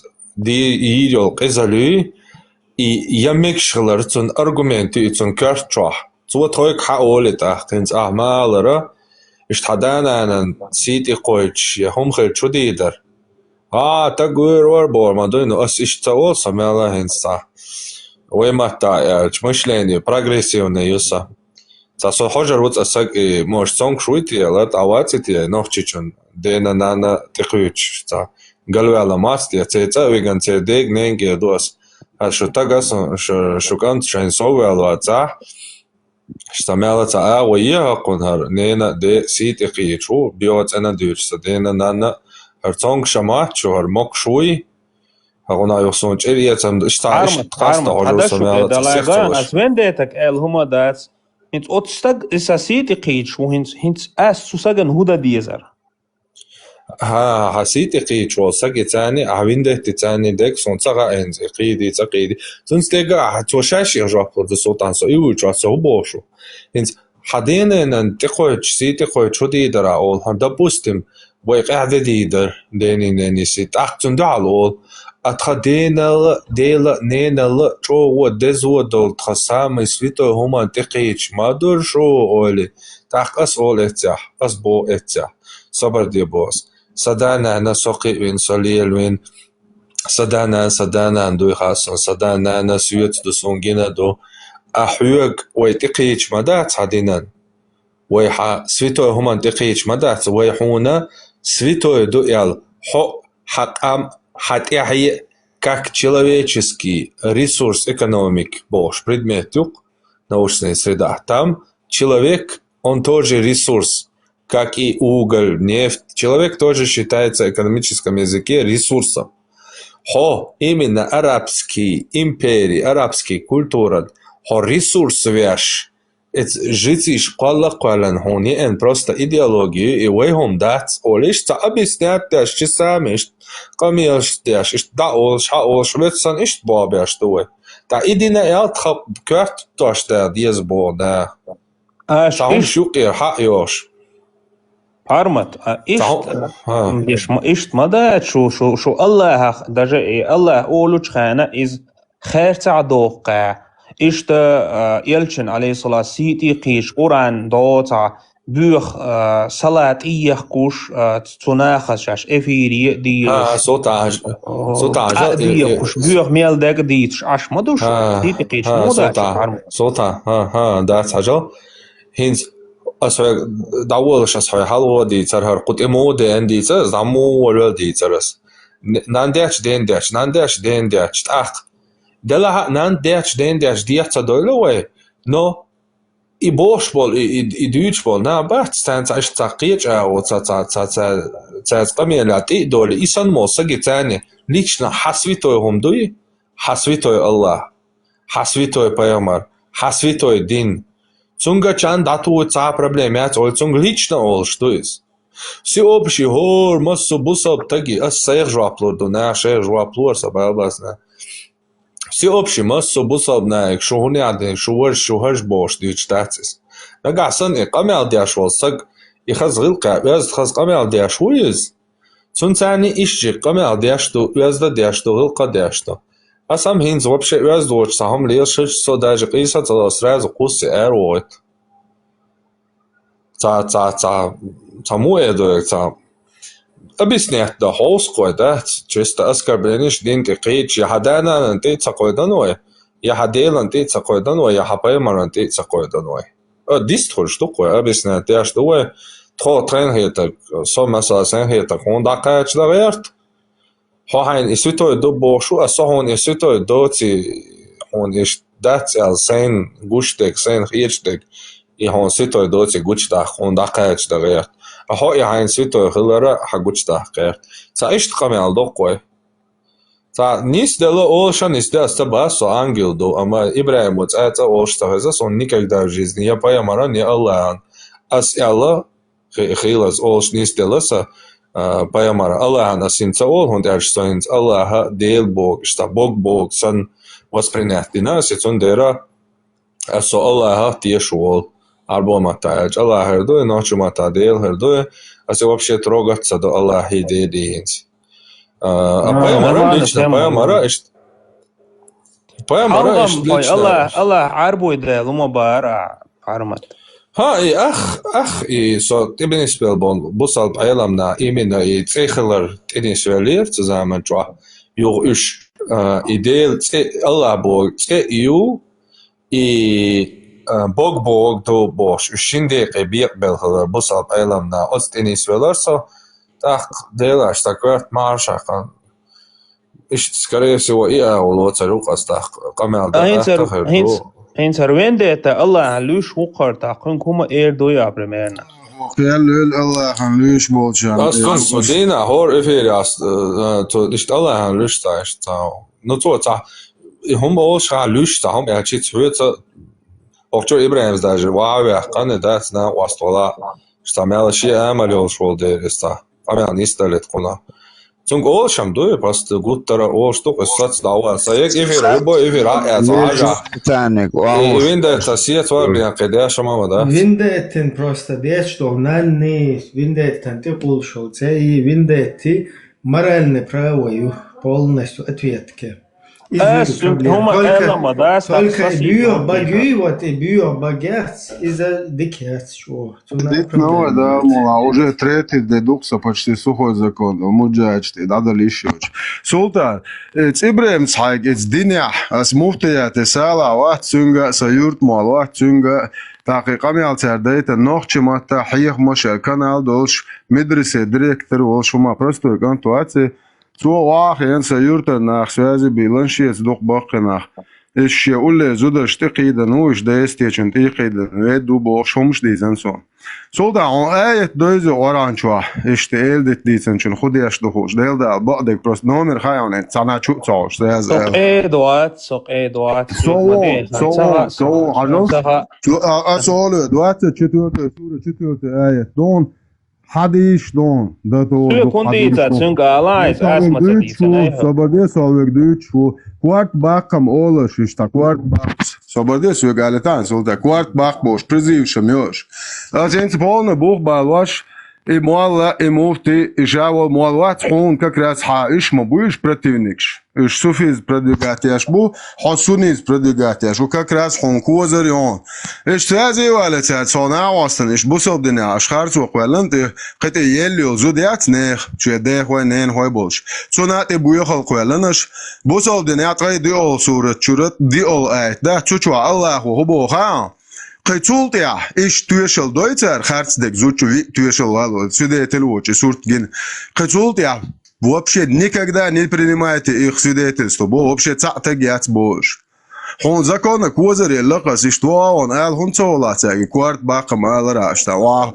di ideal qezalu I yamikshlar zum argumenty zum kjörtja so toik haolita hins ahmalera ishtadanan sit ikoich hom khel chudider تقول وربور ما دون أس إشتاول سمعنا هنسا وما تا مشليني прогрессивный юса تاسو حجر وت أسق موش سونك شويتي لات أواتي نوختيشون دينا نانا تقويش تا قالوا على ماستي تيتا ويجان تيديك نينجي دوس شو تاقص شو كانت شين سوي على تا اشتمالة وياها قنهر نينا دي سيت إقيتشو بيوت أنا ديرس دينا نانا هرتونغ شمات شو هرموك شوي هغونا يوصون إريا تمد اشتع
Armut, hada şu dalagan as vendetak el humadats hins otstag isasiti qich و hins as susagan huda diezer.
ها حسيت إقيت وصق تاني عوينده تاني ديك صون صغا إنز إقيدي تقيدي تنس تيجا حتوشاش يرجع برد السلطان سو إيوه جاسو بوشو إنز حدينا إن تقوي سيتي قوي شو ديدر أول هم دبوستم ويقعد ديدر ديني نيني سيت أختن دعال أتخدينا ديلا نينا شو ودزو دول تخسام يسويتو هما تقيتش ما دور شو أولي تاق أس أول إتساح أس بو إتساح صبر دي بوس صدانا أنا سوقي وين صليل وين صدانا عندو خاصة صدانا أنا سويت دو سونجينا دو أحيوغ ويتقيتش مدات عدينا ويحا سويتو هما تقيتش مدات ويحونا سويتو دو يال حق حتى как человеческий ресурс экономик бож предметук научная среда. Там человек, он тоже ресурс, как и уголь, нефть. Человек тоже считается в экономическом языке ресурсом. Именно арабские империи, арабские культуры, ресурс вяж. Это жители школа квалан хони, просто идеологию, и выхом дать, олиш, та объяснять, да, что сами, камилш, да, что да, олш, ветсан, ишь бабя, что вы. Та идина ял тхап кварт тош да, дезбо, да. Таум шукер, ха ёш.
Армат, إيش مدى شو الله даже الله أولوش خانة إز خير تعدوقع إيش تا يلشن عليه الصلاة سيتي قيش قرآن دوتا بيخ صلاة إيخ كوش تناخش إفيري دي
صوتا
دي كوش بيخ ميل داك ديتش عش مدوش سيتي قيش
صوتا دات حاجة هينز أسوأ داولش أسوأ حلوة دي ترى قد إمو دين دي ترى زمو ولا دي ترى نانديش دين ديش تأخ دلها نانديش دين ديش ديت دولة نو إبوش بول إدوش بول نا بعد ستانت عش تقيج أو قميلات دولة إنسان موسى تاني ليشنا حسويتوهم دوي حسويتوي الله حسويتوي بيامر حسويتوي دين Цунга чан дату ца проблемят, ой цунг лично ол что из. Все общий хор массу бусоб таги, а сех жуаплор до на шех жуаплор сабалбасна. Все общий массу бусоб на их шухуни аден шухаш бош дичтатис. Нагасан и камел диашвол саг и хазгил кабяз хаз камел диашвуиз. Цунцани ишчи камел диашту язда диашту гилка диашту. А сам хинз вообще вяздоч сам лешич со даже киса то сразу куси эроит. Муэдо объяснять да холской да чисто оскорбленишь дин кич я хадана анти цакойданой я хадел анти цакойданой я хапаймар анти цакойданой. Дис тхол штука объяснять я что тхо трен хета со масалаsen хета кондакач да верт. هاين إسويتو دو بوشو أصهون إسويتو دوتي هون إيش دات سين غوشتك سين خيشتك يهون سويتو دوتي غوشتك هون داكايش دغير أهو يهين سويتو خلرا حغوشتك غير تا إيش تقامل دوقوي تا نيس دلو أولشان نيس دل استباسو ангел دو أما إبراهيم وتأتا أولشتغزاس он никогда в жизни я поямара не Аллах ас Аллах خيلز أولش نيس دلسا Паямара Аллаха синца ол, он даже стоит Аллаха дел Бог, что Бог сан воспринять нас, и он дера, а со Аллаха тешул, арбо матач, Аллах хердуе, ночью мата дел хердуе, а се вообще трогаться до Аллаха и деянц. А Паямара лично, Паямара лично.
Аллах арбой дел, умабара, армат.
И и со тибни спелбон бусал пайламна именно и цехлер тибни свелер zusammen тва юг уш идеал Аллах Бог ю и Бог до бош шинде кебиq белхлер бусал пайламна от тибни свелер со так делаш такват маршахан скорее всего и аулот царук астах камел да
Pensa vendetta Allah lush huqarta qun kuma doya primärna.
Gel Allah'ın lüş bolcan.
Aslan Sudina hor eferias to nicht Allah'ın lüş da işte. No to ta hum o şa lüş da hum ya çit hüte Okçu İbrahim da var ve kanı da na vastola işte mel şey amal yol de işte. Ama nistalet kona. Zum olşam do просто guttara olştuk esat dava sayık efir bu efir aza.
Tanek.
Vinda tasiyet var bir qeda şama da.
Vindetin просто дечь что нанни виндеттен ты пулшо цей виндетти моральное право полностью ответки. Только бьё багерц из-за дикерц что.
Дик новое, да, мол, а уже третий дедукса почти сухой закон. Муджачти, надо лишёч. Султан, Ибрахим цайг, диня, as muftiyat sala вахт цунга саюрт мал вахт цунга دقیقا میالتردایت نخچه ما تحیق ماشه کانال دولش مدرسه دریکتر ولش ما просто گانتواتي تو واقعا سيورت ناخ سوازي بيلانشي صدق باقنا ايش يقول زود اشتقي ده نوش ده استيشن تيقي ده ودو بوخشومش ديزن سون سولدا ايت دوزه اورانچوا اشتيل ديت ديزن چون خودي اش دوش ديل ده بعدك بروست نومر خايون سانا چو تاش ده از
سوق دوات
سو هنوز سوال دوات چطور ايت دون حديش دون ده تو
Su kundita çunga alais asma tadisa.
Сободе совек дучу кварт бакам олаш ишта кварт бак. Сободе сугалетан солда кварт бак бош призившем ёж. А зенц полно бух балваш и муалла и муфти и жаво муалват хун как раз хаиш мобуиш противникш. Иш суфиз продвигатяш бу, хасуниз продвигатяш. У как раз хун козарион. Иш тази валетят сона вастан иш бусоб дина ашхар цуq велан те qete yelli zudiyat neх чеде хой нен хой болш. Сона те буя халq веланаш бусоб dina qay di ol surat churat di ol ayt da chuchu Allah hu bo kha. Qeçult ya iş tüyeşel Deutscher Herzdek zuchu tüyeşel вало свидетель сурт ген. Qeçult ya вообще никогда не принимайте их свидетельство, бо вообще цатагят бош. Хон закона козари лакас иштва он ал хон цолатаги кварт бакам алрашта ва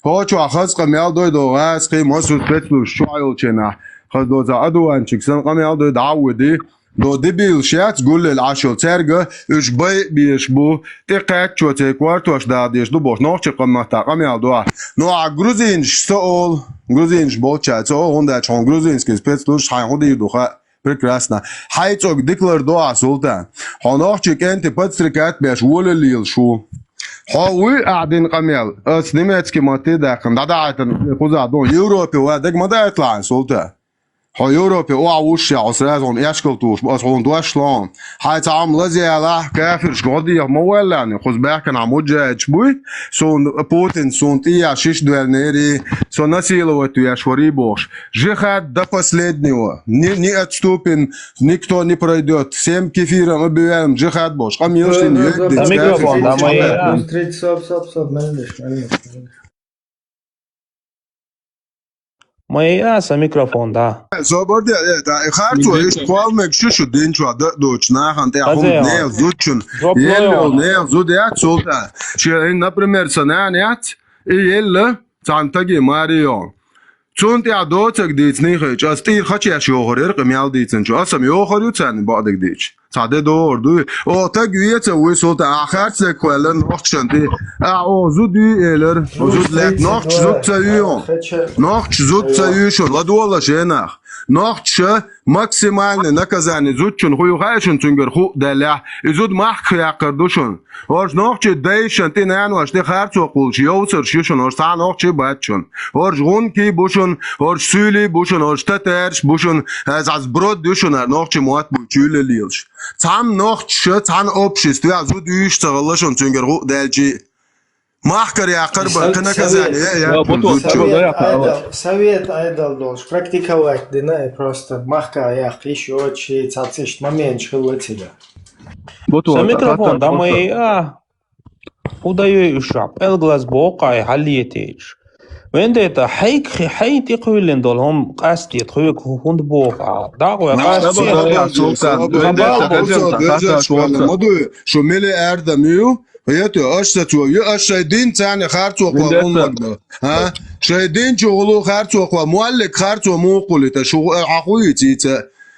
хочо ахас камелдой до гас қи мосу петлу шойл чена хадоза адуан чиксан камелдой давуди دو دبیل شیعت گل العشل ترگه اش بیش بو تقیق چوته کوارتوش دادیش دو باش نوچه قمت قمیال دو نو گروزینش سوال گروزینش بولچه تو هنده چون گروزینش که سپیتلوش های هنده دوخه прекрасно хайцог диклар до султан хонохчик энти подстрикат беш волелил шу хауи адин камел ас немецкий маты дакын дадатын куза до европе ва дек мадатлан султан ها يوروبي وعوش عصراتهم يشكلتوش بأسهم دوشلان هاي تعمل زيالة كافر شقضي موالاني خذ باكن عموجة اتشبوي سون بوتين سون تيا شش دوالنيري سون насиловать я швари бош жихат до последнего не отступен никто не пройдет всем кефиром объявляем жихат бош камилшин
микрофон да мои Моя са микрофон да.
Соборди да харцу иш квалмек шушу денчва доч нахан те хом не зучун ело не зудят солта че например сананят и ело цантаги марио чунти адоцак дицни хэ части хачя шохорер qmyal dicen chu asam yoxoru цан бадек дич саде дорду о так виец уй солта ахарце kwellen ochchanti о зуди елер зуд лет нохч зуд цаю нохч зуд цаю шо ладуала шенах нохч максимальное наказание зудчун хуюхайшун цунгер ху даля изуд махк яқардушун орж нохч дейшан ти нанваш ти харцу qulch yovser shishun orj ta nохч batchun орж gun ki bushun orj süli bushun orj tatersh bushun az brod dushun nохч muat bu chüle lilsh tam nохч tan общество azud üş tağlashun цунгер ху dalji Махкар яқар ба наказание я
совет айдал должен практиковать да просто махка яқ еще чи цациш момент хылватида
Со микрофон да мои удаю ушап элглас боқай халиетеч وين ديتا حي تقولين دول هم قاستي تخويك هوند بوقع دعوة
شو ملي اردميو هيتو اشتو يو اشدين تاني خارتو قوم ها شايدين شغلو خارتو قوم مولك خارتو موقولته شو عقويتي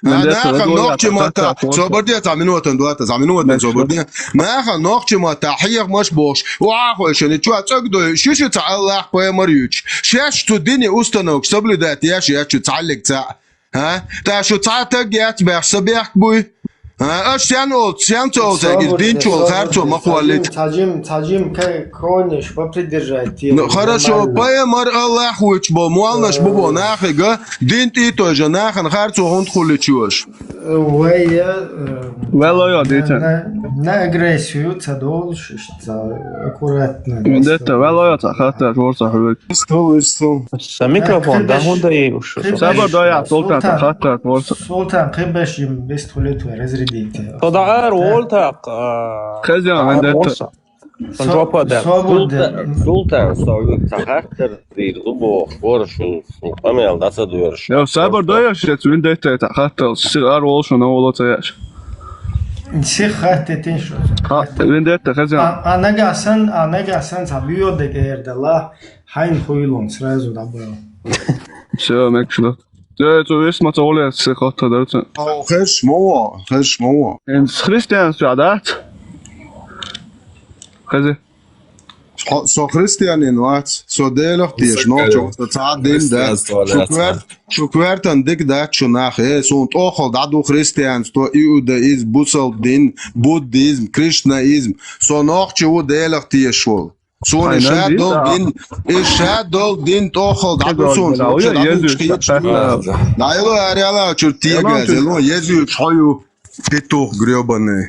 ما خل نوقتي ما صبردي تعملوا وطن دوات تعملوا وطن صبردي ما خل نوقتي ما تحيق مش بوش وعاقو شنو شو تقدو شو تعلق قوي مريوش شاش تو ديني استنوك سبل ذات يا شو تعلق تاع ها تا شو تعتق يا بحسبيك بوي اشتيان اولد شان تول تاجر دينчо خارчо مخوالت
تاجим كونش попридержайте
хорошо паемар аллах уч бо муалнаш бо нахига динти тоже нахан خارчо хонд хуличуш
ويا
Вело дите.
на агрессию цадолш аккуратно
Дете вело хата жорса хвек.
Что?
Микрофон да хунда уж.
Саба доя султан хата жорса.
سلطان قبشم بستولت ورزريديته
تدعار والتاق
خزيان دته.
Султан союз сахартер дирдубо горшун памел даса дуерш.
Я саба доя шет вин дете хата сигар олшун олотаяш.
سي خاتتين شو
وين دته خزيان.
انا قاسن تبيو دغير دلا حين خويلون سرازو دابو
Все, мекшно. Du weißt mal so alles, ich hatte dort.
Oh, خش مو.
In Christian Stradat. Kaze.
So Christian in wat, so delig die noch so تعدين ده. شو كوارت عندك ده شو ناخه so und auch da du Christians to Judaism, Buddhism, Krishnaism. So noch شو delig die schon. So ich dol din tochol da do son. Na elo areala чуртига зело езю чою петух грёбаный.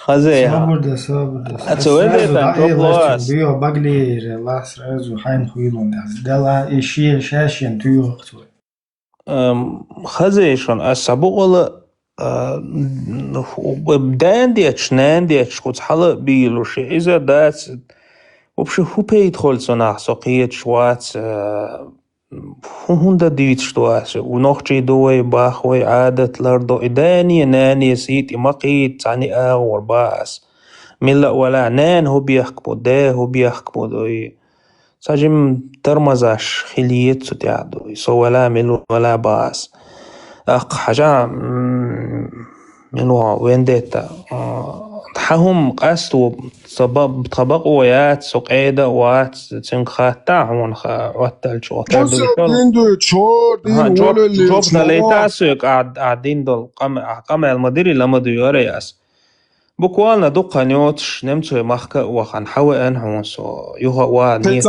خزي
صابر
اتسوي ده
بيو باغلي لاس رازو حين خويلون دلا اشي شاشين تيو
خزي شون اسبوق بدان ديتش نان ديتش قد حلا بيلوش اذا دات وبشو هو بيدخل صنع سقيت شوات هوندا ديت شتواس ونوخشي دوي باخوي عادة لردو إداني ناني سيتي مقيت تعني آغور باس ملا ولا نان هو بيحكبو ده هو بيحكبو دوي ساجم ترمزاش خليت ستعدو يسو ولا ملو ولا باس حاجة منو وين ديتا تحهم قاستو طبق ويات سقيدة وات تنخات تاعون واتل شو جوبنا ليتاسو قاعدين دول قمع المديري لما دو يورياس بوكوالنا دوقا نيوتش نمتو مخكا وخان حوى انحون سو يوها وانيت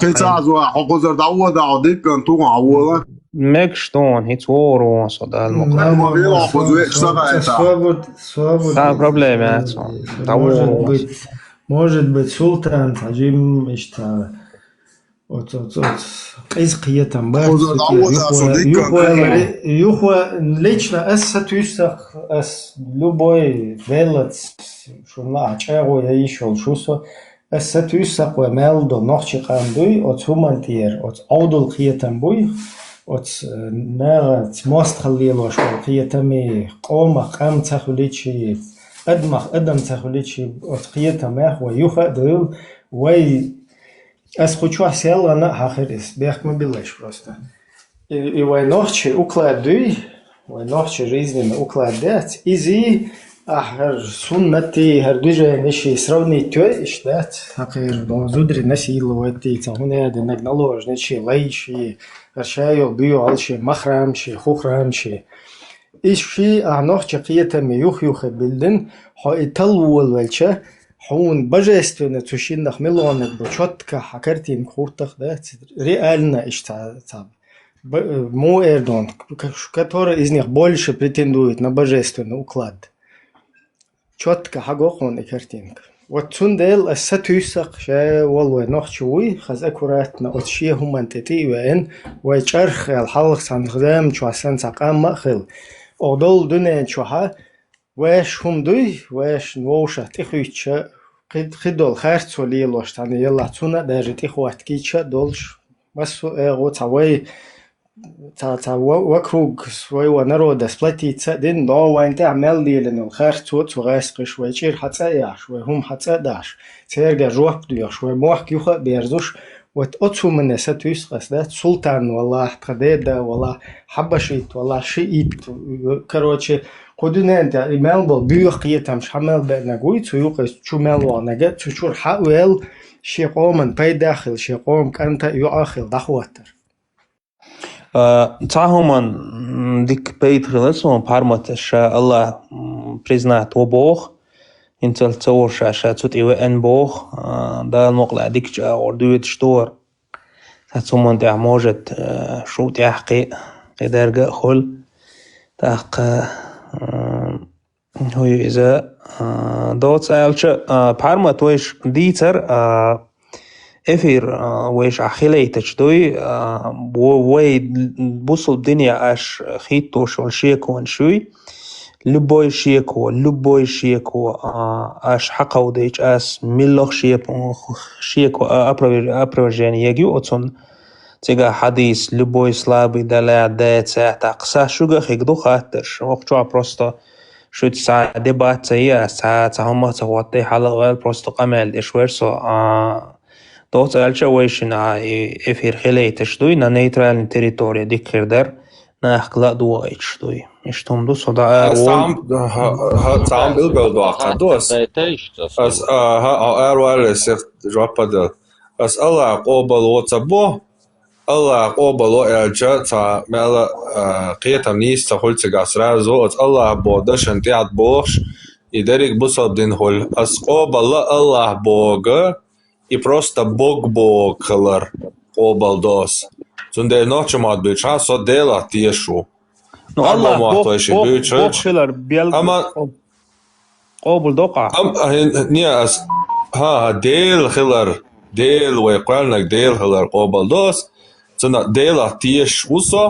قيتا عزولا حقو زر دعوة دعوديك كنتو عولا
مكشتون هيتورو صد المقام проблемات
может быть султан таджим ишта от قيتم يخوى лично أساتوسخ أس любой велец شونا أشعو يعيشول شوسو أساتوسخ ومالدو نخشي قاندوي от هومانتير от أودل قيتم بوي от نغت ماست خليلو شو قيتمي قوم قام تخليتشي أدم تخليتشي от قيتم يخوى يخوى دول وي أسخوشوا سيل أنا هاخرس بيحكم بالله просто и войнохче укладуй войнохче жизненно укладать изи ахер суннати хер движение сравнить то иштат хакер зудри насиловать цахуне да нагналожничи лайши аршаё био алши махрамши хухрамши иши ахнохче қиятами юх билдин хайталвол велча حون божественно цущинных миллионов четко хакертин крутых да реально ишта му эрдон который из них больше претендует на божественный уклад четко хагохон и картинка вот цундел ассатюсах ша والله нохчуй хаз аккуратно от ши хумантити вен وچرخ الحلق سانخدم چواسن سقام مخل اودل دونه چوها وش هم دوی وش نوشه تخویچه خدول خرط ولی لاشتن یلا تونا در تخوات کیچه دولش بس вот вокруг своего народа сплотиться, дин новое تعمل لي لأنه الخير توت وغاسق شوي شير حتى شوي هم حتى داش ترجع جواب ديو شوي موح كيوخ بيرزوش وتأتسو من نسات يسقس ده سلطان والله تقديدا والله حبشيت والله شيء كروتشي قدنا أنت مالبل بيوقيت مش حمل بنقوي تيوقس شو مالوا نجت شو حاول شيء قوم بي داخل شيء قوم كأنت يؤخر دخواتر
تعهما ديك بيت غلسهم بارمتش الله признает обох انت تصور شاشة تتقوى ان بوخ ده المقلع ديك جا وردوية شتور تاتسوما دع موجد شو تحقي قدرقى خل تحق هو إذا دوت سألش بارمت ويش ديتر افير ويش عخيلي تجدوي ووي بوصل الدنيا اش خيطو شو الشيكو ونشوي لبوي شيكو اش حقو ديش اس ملوخ شيكو ابروجيني يجيو اتون تيجا حديث لبوي سلابي دلع دات ساعتا قصا شوغا خيقدو خاطرش وقتوا بروستا شو تساعة ديبات سيئة ساعة هما تغوطي حلقة بروستا قمال ديش ويرسو دوت الشويشن افير خلي تشدوي نا نيترال تيريتوري ديك خيردر نا اخلا دو اتشدوي اشتم دو صدا
تعم بالبل دواقع دوس اس اروال سيخ جوابدل اس الله قوبل واتسابو الله قوبل الجا تا مال قيتم نيس تقول تقاسرا زو الله بودش انتيات بوش يدرك بصب دين هول اس قوبل الله بوغ и просто bog-bog-lar obaldos. Zundēļ nočamāt bijuši so dēlā tiešu.
No Allah bog-lar obal-doqa.
Nie, dēl-hilar, dēl vai qēlnak dēl-hilar obaldos. Zuna dēlā tiešu uso,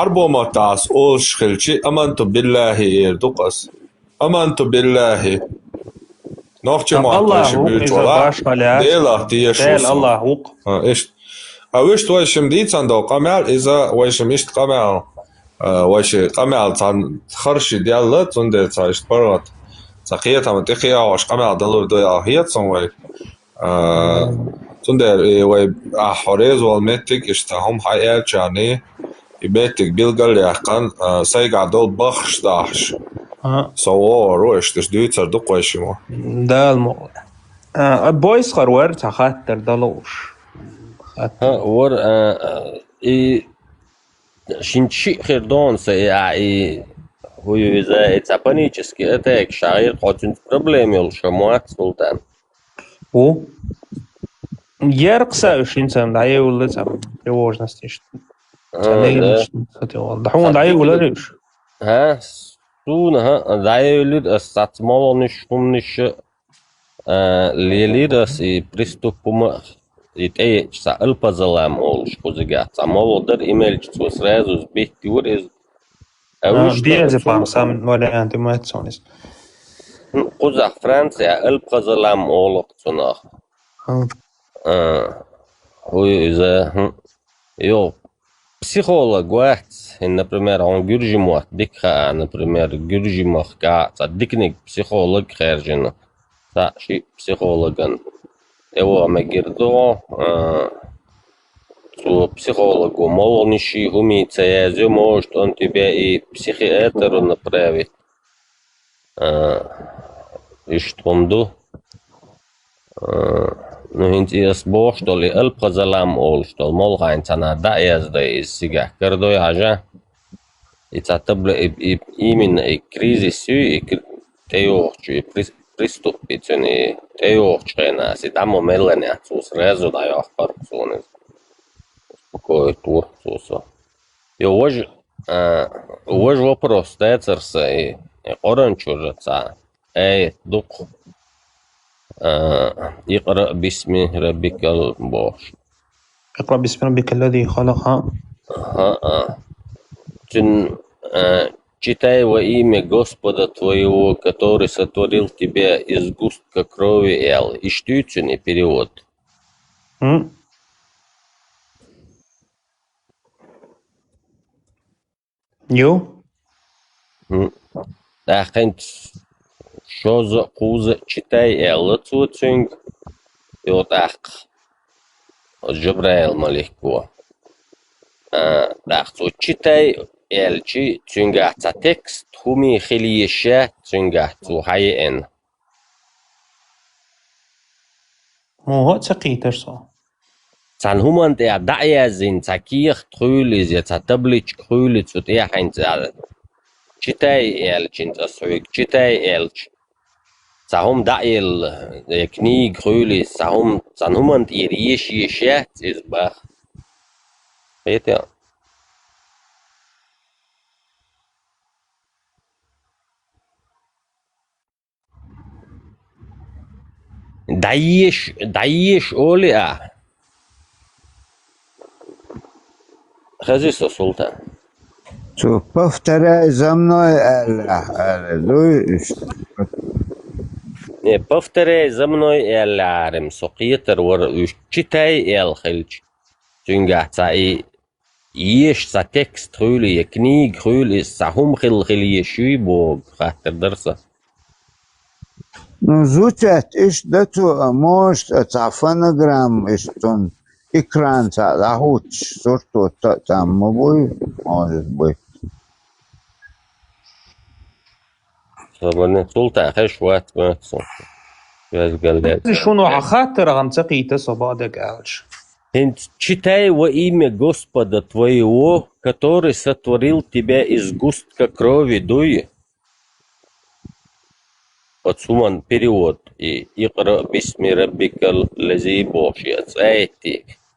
arbomā tās olšhilči, amantu billahi irduqas. Amantu billahi.
الله
ديلا تيشوس
الله وق
ايش اوش تويشم دي تندو قمال اذا ويشم اشت قمال ويش قمال تن خرش ديال تند تايش برات تقيتا منطقيا واش قمال دلو دويا هي تسوي تند وي احوريز والمتك اشتهم حيال جاني يبيتك بيلقل يحقن سيقع دول بخش داحش صور روش تشديد صدق ويشمو
ده الموضوع بويس خروار تخاطر دلوش
ور شنشي خيردون سي هو إذا تابانيчески это шаир очень проблем يل شموات سلطان
о يرقص انسان دعيه ولا تام يوجنستي دحون دعيه ولا ريش
ها سونها دعيه استعمالونش همنش ليليدس приступом и саал позалам олш кузыга самолодер имельчу сразу сбить юрез
Где пам сам варианты матсонис.
Куза Франция البازلام олق цунах. Из يو психолог واحد например он гюржимот дикха например гюржимох ка дикник психолог خارجنا та شي психологан его мегирдо zu психологу молоднейший умеет связью, может он тебя и психиатру направит. И что ну интересно, бог что ли, البازلام ол что ли, мол гайнцана да язда из себя, кардой ажа, и цатабля именно и кризис и теорчу и приступицuni teorčena, si tamo melenia sus rezu da jo parksunis. Спокой тур сусо. И уж вопрос тецерса и оранчурца. Дук. اقرأ باسم ربك البوش.
اقرأ باسم ربك الذي خلق.
Читай во имя Господа твоего, который сотворил тебя из густка крови и штучный перевод.
Jo.
Ахент шоза куза читай элцуцинг йотах Джабраил малихко. Дахцу читай элчи цунгахца текст хуми хилиеша цунгахцу хайен.
هو تقيتر صح.
San human der daia sind zakir trülis jetzt hat tablic krülis zu der heinzal. Chitai elchin taswig chitai elch. Sahum dail kni krülis sahum san human ihr yeshiet ist bach. Bitte. Daiesh olia. Хазиса Султан.
То повторяй за мной,
Не повторяй за мной, Эларем, сокитер вор читай элхилч. Тюнгахца и еш за текст хюли, книг хюли, сахум хил шуйбог, хатер дерса.
Ну, зутят, иш дату, может, фонограмм, иштун. Экран захуч, что там может быть.
طبعا سلطان خش وقت
شنو خاطر عم تقيت صبادك алч.
Читай во имя Господа твоего, который сотворил тебя из густка крови дуи. Отсуман перевод. И икра бисми раббикал лази бошиац.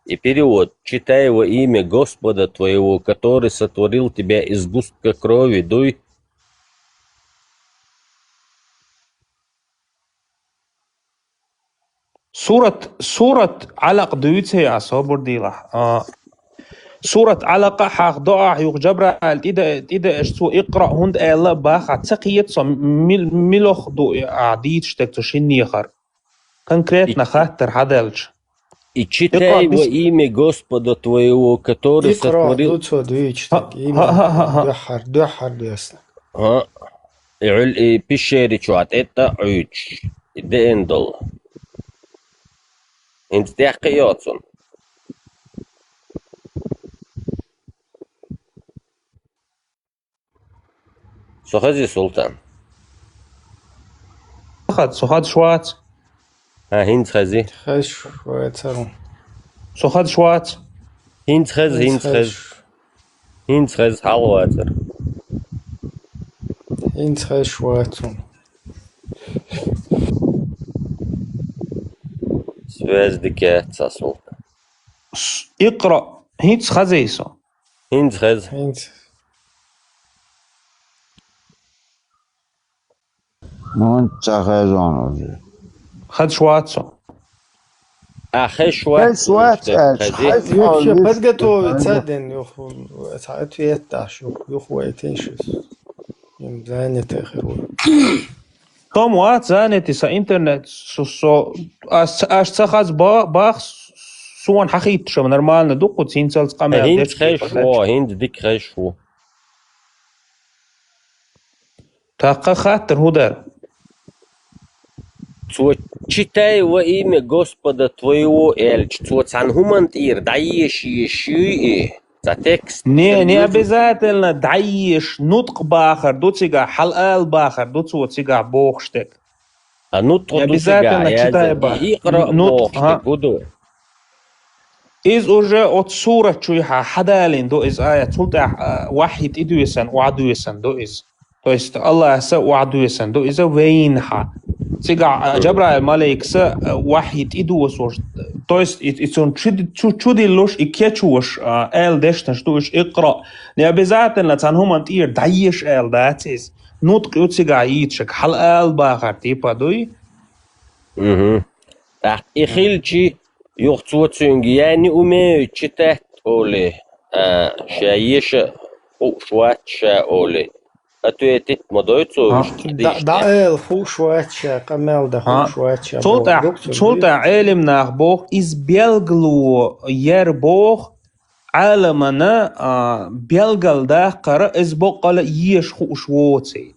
И перевод. Читай во имя Господа твоего, который сотворил тебя из густка крови дуй.
سورة علق دويتي عصابر ديلا سورة علقة حق ضاع يجبر إذا اشتو اقرأ هند الله باخ تقيت صم ملخ دو عديد شتكتو شني خر конкретно хаттер хадалч.
И читай во имя Господа твоего, который сотворил... И пещери чуат, это уч. Это эндл. Инстяхка йоцун. Сухази Султан.
Сухад швац.
Хинц хази.
Хаз швацару.
Сухад швац.
Хинц хаз халвацар.
Хинц хаз швацун.
Звездики Султан.
اقرأ هينز خزيسو.
Хинц хаз.
Ну, цахазон.
خد швацо.
Ахешвац.
Вообще подготовиться день, ответишь, им занято херу.
Том ват занято с интернет, аж цахаз бах суан хахит шо нормально дуку цинцал камера.
Хинц хешво, хинц дик хешво.
Тақа хаттер худар.
Читай во имя Господа твоего, Эльч. Цанхумант ир, даешь ешуи. За текст.
Не обязательно даешь нутк бахар, дуцига халал бахар, дуцига бохштек.
А нутк
не обязательно читай бахар.
Икра бохштек буду.
Из уже от сура чуйха хадалин до из аят султа вахид идуесан уадуесан до из. То есть Аллах са уадуесан до из вейнха. Цига Джабраил малейкса вахид идуесош. То есть он чуди лош и кечуш эл дешташ душ икра. Не обязательно цанхуман тир даешь эл датис. Нутк утсига итшак халал бахар типа дуй.
Ихилчи يخطوتون يعني أمي تشتت أولي شايشة خوشوات شا أولي أتويتت مدويتو
دعال خوشوات شا قمال ده خوشوات شا
صوت علم ناخ بوخ إز بيلغلو ير بوخ عالمنا بيلقل قرا إزبقل يشخو شووتي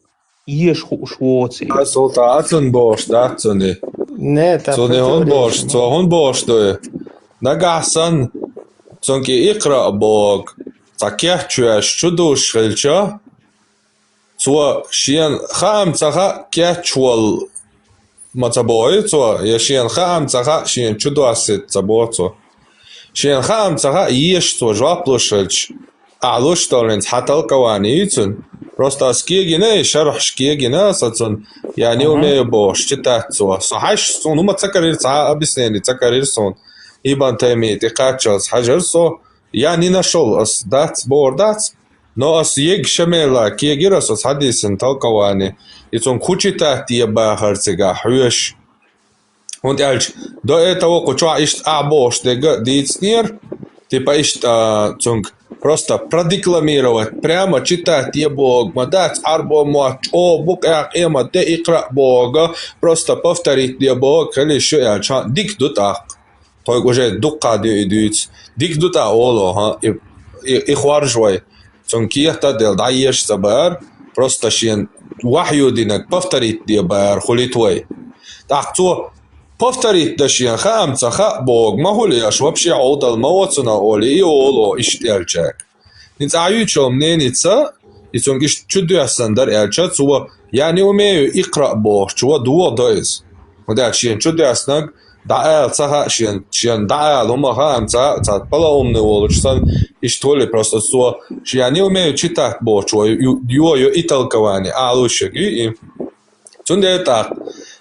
Solta atsunboš, dacuni.
Ne, ta
Cuni hunboš, co hunboš doje. Nagahsan, cunki ikra bog, ca kehčueš čuduš šilča, co šien kham caha kehčual mataboi, co je šien kham caha šien čuduasit caboco. Šien kham caha jieš co žvaplu šilč, a'luš tolins hatal kawani yitsun. Просто скиегина شرح شكيجنا ساتون يعني ومي بوش تتاتسوا صحش صون وما تسكرير ساعة أبسنيني تسكرير صون إيبان تيمي تقاتشاز حجر صو يعني نشول أس دات بور دات نو أس يج شميلا كيجير أس حديثن تلقواني يتون كوشي تاتي باخر تيجا حوش هونت ألش دو توقع شو إشت أعبوش ديتسنير تبا إشت تونك просто продекламировать, прямо читать тебе Бога, дать арбо матч, о, Бог эма, де икра Бога, просто повторить тебе Бога, или еще я чан, дик дутак, той уже дукка дюйдюйц, дик дута оло, ха, и хваржвай, цон кияхта дел даешь сабар, просто шен вахью динак, повторить тебе бар, хулитвай. Так, то повторить дашьян хам цаха Бог, могу ли я вообще отдал мовцуна оли и оло иштельчак. Ниц аючом не ница, и цон иш чудясан дар элча, цуа я не умею икра Бог, чуа дуо дойз. Вот я шен чудяснак, да эл цаха шен да эл ума хам ца пала умный олочсан, иштоли просто цуа, я не умею читать Бог, чуа ю и толкование, а лучше и цунде так.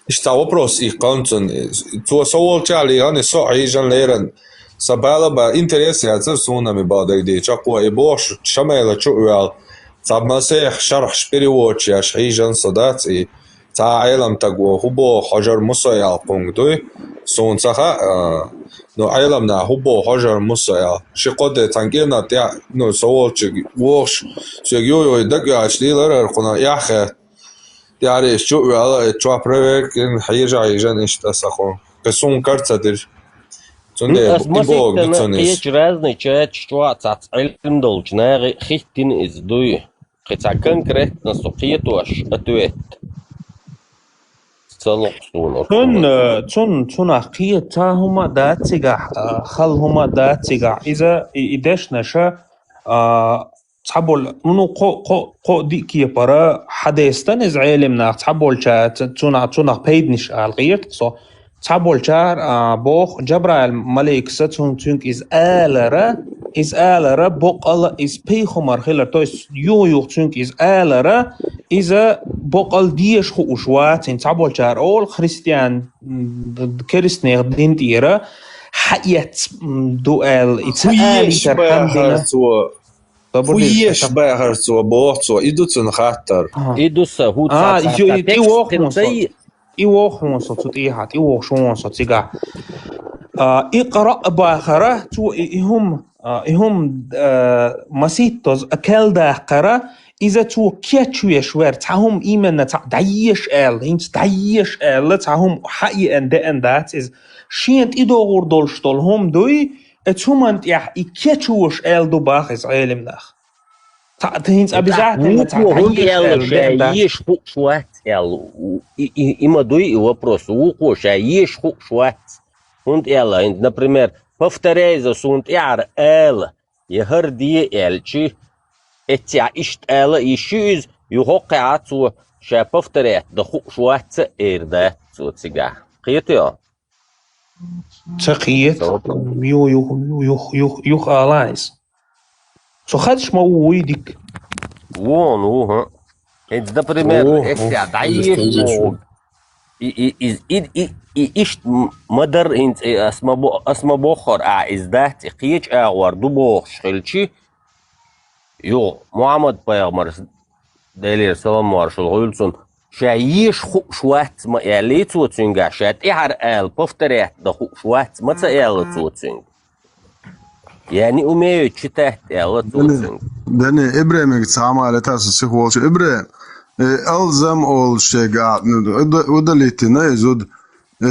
Ишта вопрос их концен. То совол чали, они со айжан лерен. Сабала ба интереси ацер сунами бада где чакуа и бош шамела чуэл. Сабмасех шарх переводчи аш айжан садат и та айлам тагу хубо хажар мусаял пунгдуй. Сун цаха но айлам на хубо хажар мусаял. Шикоде тангена тя но совол чи вош. Сегёй дага ачлилар куна яхе يعني شو على ترابرك إن حيرجع يجان إيش تسخون كسون كارتادر توني بيبوغ تونيس
Есть разные человек, что цацельтен должна хитин из дуй. Хотя конкретно сухитуаш ответ.
تون أخية تاهما داتيجا خلهما داتيجا إذا إدش نشا تحبول منو قو دي كي برا حديثتن إز علمنا تحبول شا تون بيدنش الغيرت صو تحبول شا بوخ جبرائيل ملك ستون تونك إز آلرا بوق الله إز بيخو مرخيلر تويس يو تونك إز آلرا إذا بوق ديش خو أشوات إن تحبول شا أول خريستيان كريستنيغ دين تيرا حيات دوال إتسالي ترحمدنا
Хуеш бахарцо бохцо идут на хаттар.
Идуса хут.
и وخمسة تطيحات и وخمسة تيجا اقرأ باخرة تو هم مسيتوز أكل داخرة إذا تو كيتشوي شوير تهم إيماننا تعيش هنت تعيش تهم حقيقة أن that is شينت إدور دولشتول هم دوي اتهم أنت كيتشوش دو باخ إز علم ناخ هنت обязательно
تعيش فوق شوات има дуй вопрос укоша ешь шват und ela например повторяй за сунт яр эл يهردي элчи этя ишт эл ишиз юхоқат су ша повторяй да шват эрда су цига қиетё
تقيت يو алайс so хадш ма уидик
вон ها انت например этя даешь إيش مدر إنت اسمه بخور إزدات قيج أغور دو بخش خلشي يو محمد بيغمر دليل سلام وارشل غيلسون شايش شوات ما يلي توتسنجا شات إحر آل بفتريت دخو شوات ما تأل توتسنج يعني أمي تشتات آل توتسنج
دني إبراهيم تعمل تاسس سيخوالش إبراهيم ألزم أول شيء قاعد ودليتنا يزود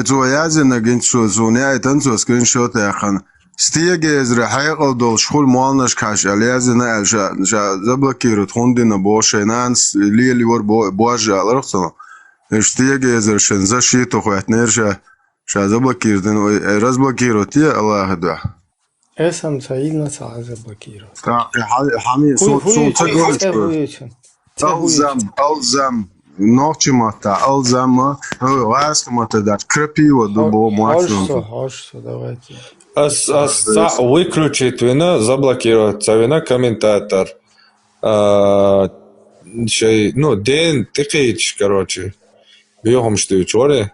تو يازن جنت شو زوني تنسو سكرين شوت يا خان Stiegezre heiqal dol schul malnash kash aliyazina sha zablakirut hundina boshenans lili war boja alrxsana. Stiegezre shen zashito khoyatner sha zablakirden razblakirut ya Allah da.
اسم سعيدنا سعازة بكيرو
حمي صوت ألزم نوچی ماتا ألزم هو واسك ماتا دار كربي ودو ماتشون
هاش давайте
выключить вина, заблокировать вина комментатор. Ну, день тыкаич, короче. Бьем что учёры.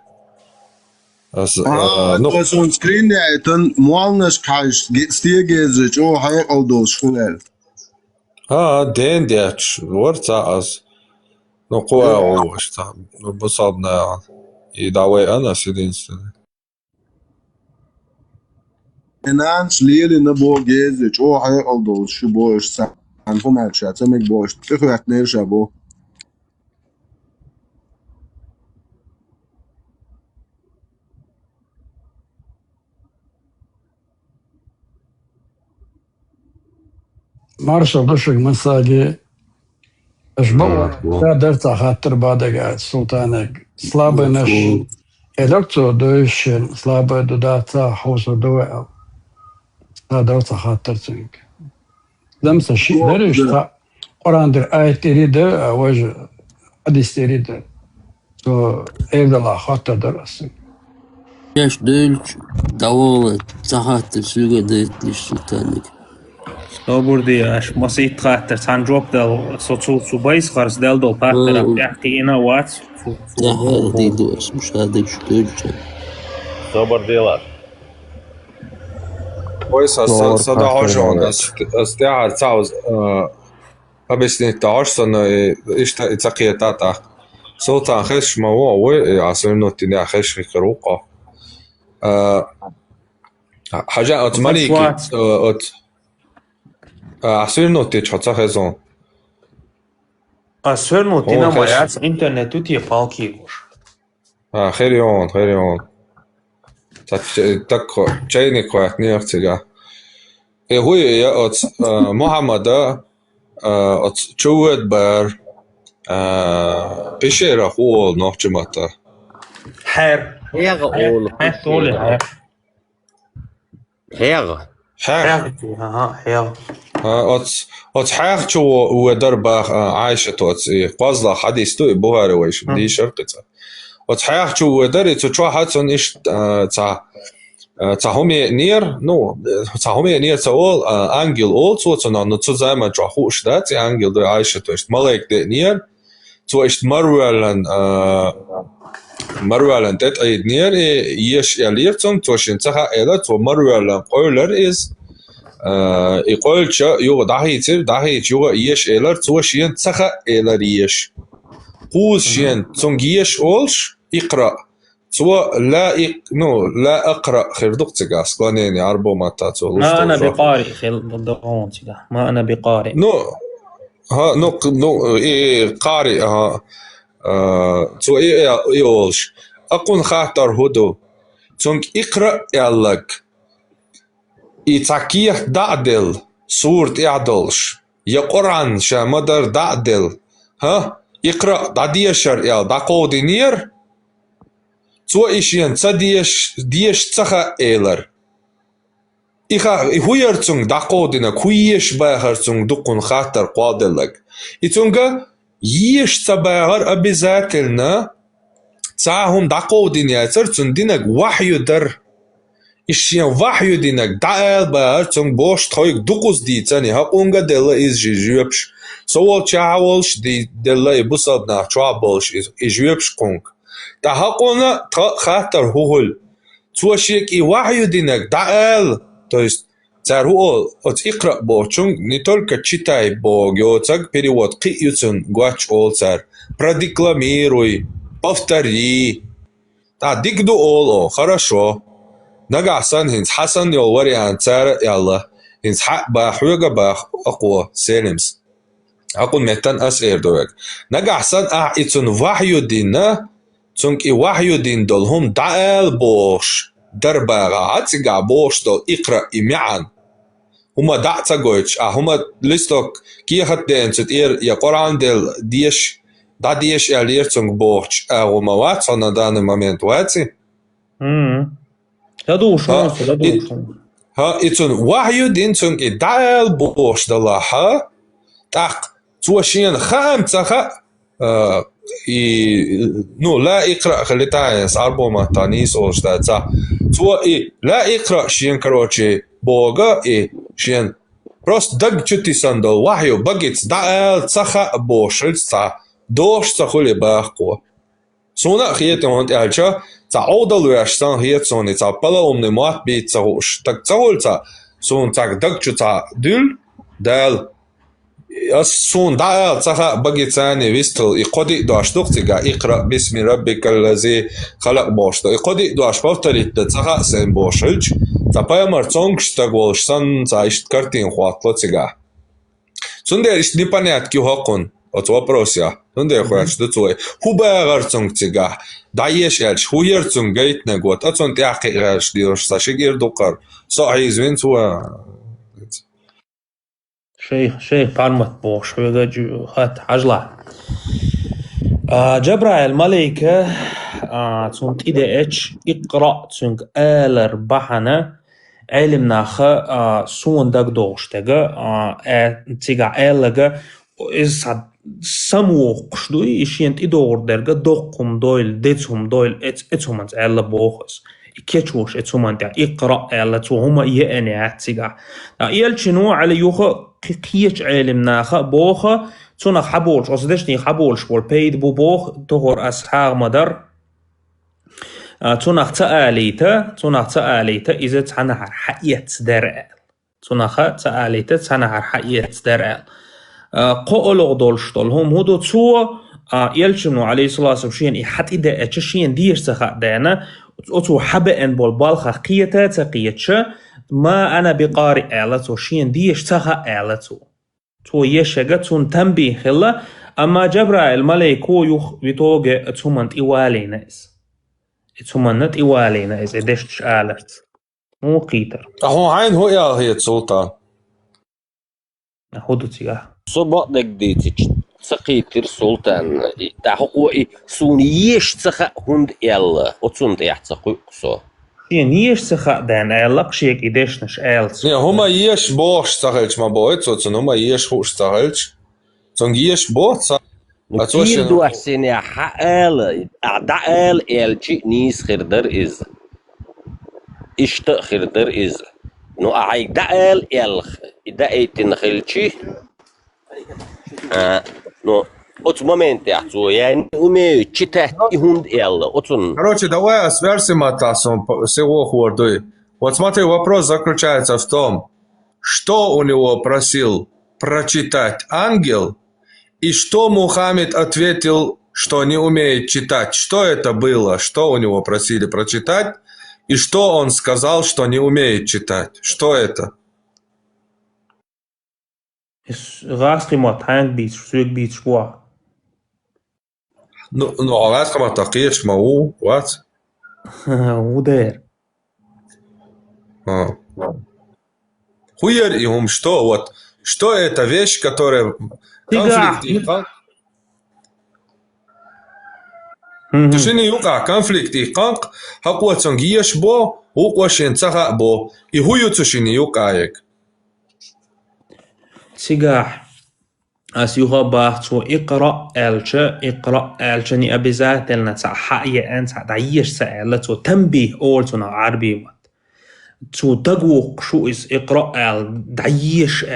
Ну, он скрин это малнаш каш стигезич о хайqal dol шхулел.
день дяч, ворца аз. Ну, кое овошта. Ну, босадна. И давай она единственное.
Enans lili na bogezich o hayqal dol shibosh san humelchat samek bosh tkhatner shabo.
Marshall Dushik Masagi Ashbawa Darta Hatter Badagad Sultanek Slaba Nash Electro Dushin Slaba Dudata Hoso Doel Darta Hatter Think Damsa Shi Derishta Orander Ait Erida was Adis Erida so Evdala Hatter Darasi
Yaş dölç davalı tahattır süge döytliş sultanlık.
Dobrý, až musí tráter, han job del sociál bajs kars del do partner تحقيقنا وات.
لا هذه دوس مش هذا شو تقول.
Dobrý lar.
Oysa sada hožon, stjahar cauz объяснить taorsana ishta itsaqiyatata. Sultan khish ma huwa عصرنا تنيا khish خروقه. حاجة أتمنى عصرنا تيجي raison.
عصرنا تنا مايات إنترنت تي فالكيوش.
خيريون. tak čajnik kojak njerciga. Hui je od Mohameda od čuvet bar pešera hol noćemata.
Her.
Hera ol.
Her.
Hera.
Her.
od حاج شو دربا عايشة توت قصلا حديث تو بوهر ويش دي شرقته. od حاج شو دري تو شو حاتون إيش تهمي نير no تهمي نير تقول أنجيل أول تو تنا نتو زي ما جاهوش ده تي أنجيل ده عايشة توش ملاك ده نير تو إيش مروالن تت أيد نير يش يليرتم توشين تها إلا تو مروالن قولر إز يقول شا يو داهي يو يش إلر توشين تها إلر يش قوس شين تونجيش أولش اقرأ تو لا أقرأ خير دقتك أسقانين عربو ما تاتو
ما أنا بقارئ خير دقون تيجا ما أنا بقارئ قارئ تو أولش أكون خاطر هدو تونج اقرأ يالك إتاكيه دعدل سورة إعدلش يا قرآن شا مدر دعدل اقرأ دعديشر يال دعقو دينير تو إيشين ديش تخا إيلر إخا هويرتون دعقو دينا كويش باهرتون دقون خاطر قادلك إتونغا يش تباهر أبزاتلنا تاهم دعقو دينيا ترتون دينك وحيو در إشيان وحيو دينك دعال باهرتون بوش تخويك دقوز دي تاني هاقونغا ديلا إز جيجيبش سوال چاولش دي ديلا إبوصادنا چوابولش إجيبش قونغ دا هاقونا خاطر هول توشيك وحيو دينك دعال то есть цару от اقرأ بوچون не только читай бо гёцаг перевод қиюцун гуач ол цар продекламируй повтори дигду ол хорошо нагасан хинс хасан ёл вариант цар ялла хинс ба хуга ба аква селимс aqun metan as erdoğak nagahsan ицун вахью дина цунки вахью дин долхум даэл бош
درباغا عتيقا بوشتو إقرأ إمعان هما دعتا قويتش هما لستوك كي خدين ستير يا قرآن ديل ديش دا ديش ياليرتونغ بوش هما واتسونا دان المومنت واتي
هدوش هدوش
ها إتون وحيو دينتونغ إدعال بوش دلاها تاق توشين خام تخا نو لا اقرأ خليتها صاربو ما تانيس او شتا تو لا اقرأ شين كروتشي بوغا شين просто даг чути сандал вахю багиц да цаха бошил ца дош цахули бахко сона хиет он ялча ца одал яшсан хиет сони ца палаумны мат би цахуш так цахулца сон так даг чута дил дал сон да цаха багицани вистл и коди доштуктига иқра бисми раббикал лази халақ бошто и коди дош повторит цаха сен бошилч Запаймар цонгшта голшсан за ишт картин хватлоцига. Сунде ишт непонятки хакун. От вопроса. Сунде хвач дуцой. Хубагар цонгцига. Даеш ялч хуер цонгайт негот. Ацон тяхи ялч диош сашигир дукар. Сахи звин цуа.
شيخ بارمت بوش خات عجلة جبرائيل ملائكة تونت إذا إتش إقرأ تونك آلر بحنا علم ناخا سون داك دوش تاقا تيقا آلغا إز سمو قشدوي إشيانت إدور درغا دوقهم دويل ديتهم دويل إتهم أنت آلا بوخس كيتشوش إتهم أنت إقرأ آلا تو هما يأني تيقا إيالشنو على يوخا كيتش علم ناخا بوخا تونك حبولش أصدشني حبولش بول بيد بو بوخ تغور أسحاغ مدر تونك تآليتا إذا تعنهر حقيت درعال تونك تآليتا تعنهر حقيت درعال قولوغ دولشتول هم هدو تسوى يلشمنو عليه الصلاة والسلام إحات إذا أتشين ديش سخاء دانا أتو حبئن بول بالخا قيتا تقيتش ما أنا بقارئ آلتو شين ديش سخاء آلتو تو يشغا تون تنبيه خلا أما جبرائيل ملايكو يخ بتوغي أتومنت إوالينا إتسمنت إيوالينا إذا دشتش آلت مو قيتر
هو عين هو يا هي سلطان
هدو تيغا
صبا دك ديتش سقيتر سلطان تحقو سونيش تسخ هند يلا وتسونت يحتسقو قصو
نيش تسخ دان آلق شيك إدشنش آلت
هما يش بوش سهلش ما بويت سوتن هما يش خوش سهلش سون يش بوت
كير دو أحسن يا حقال أعداء الجي نيس خردر إز إشت خردر إز نو أعداء الخ إذا أيتن خلشي نو أت момент يحصو يعني أمي читать هند يلا أتون.
Короче, давай сверсим это всего хвордой. Вот смотри, вопрос заключается в том, что у него просил прочитать ангел. И что Мухаммед ответил, что не умеет читать? Что это было? Что у него просили прочитать? И что он сказал, что не умеет читать? Что это? Ну, а такие мау, вот.
Удар.
Хуер им что? Вот. Что это вещь, которая... تشيني يوقع كونفليكت إيقاق هقوة تنجيش بو وقوشين تغا بو إهو تشيني يوقعيك
تيجاح أسيوها باختو إقرأ ألشني أبزات لنا حقيا أنت دعيش سألتو تنبيه أولتنا عربي مات تو تقوق شو إس إقرأ دعيش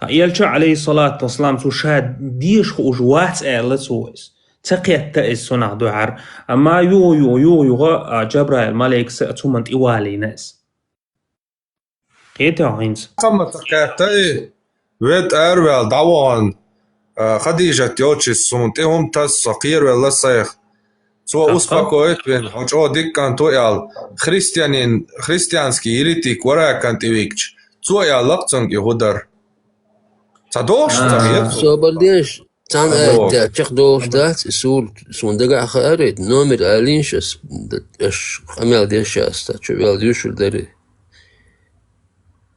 يلشا عليه الصلاة والسلام تو شاد ديش خو جوات آلتو إس تقيت تأس سنع دعار أما يو جبرائيل ملايك سأتو منت إيوالي ناس قيتا هينز
قم تقيت تأي ويد أروال دعوان خديجة يوتشيس سونت إهم تس صقير ولا سيخ سو أسبقويت بين حجو ديك كان تويال خريستيانسكي يريتيك ورا كانت إيويكش تويال لقتنك يهودر صدوش
صوبرديش تان تاخ دوشتات سول سوندقع خارج نومر الينشس اش امال ديشاس تشو يالديوش دري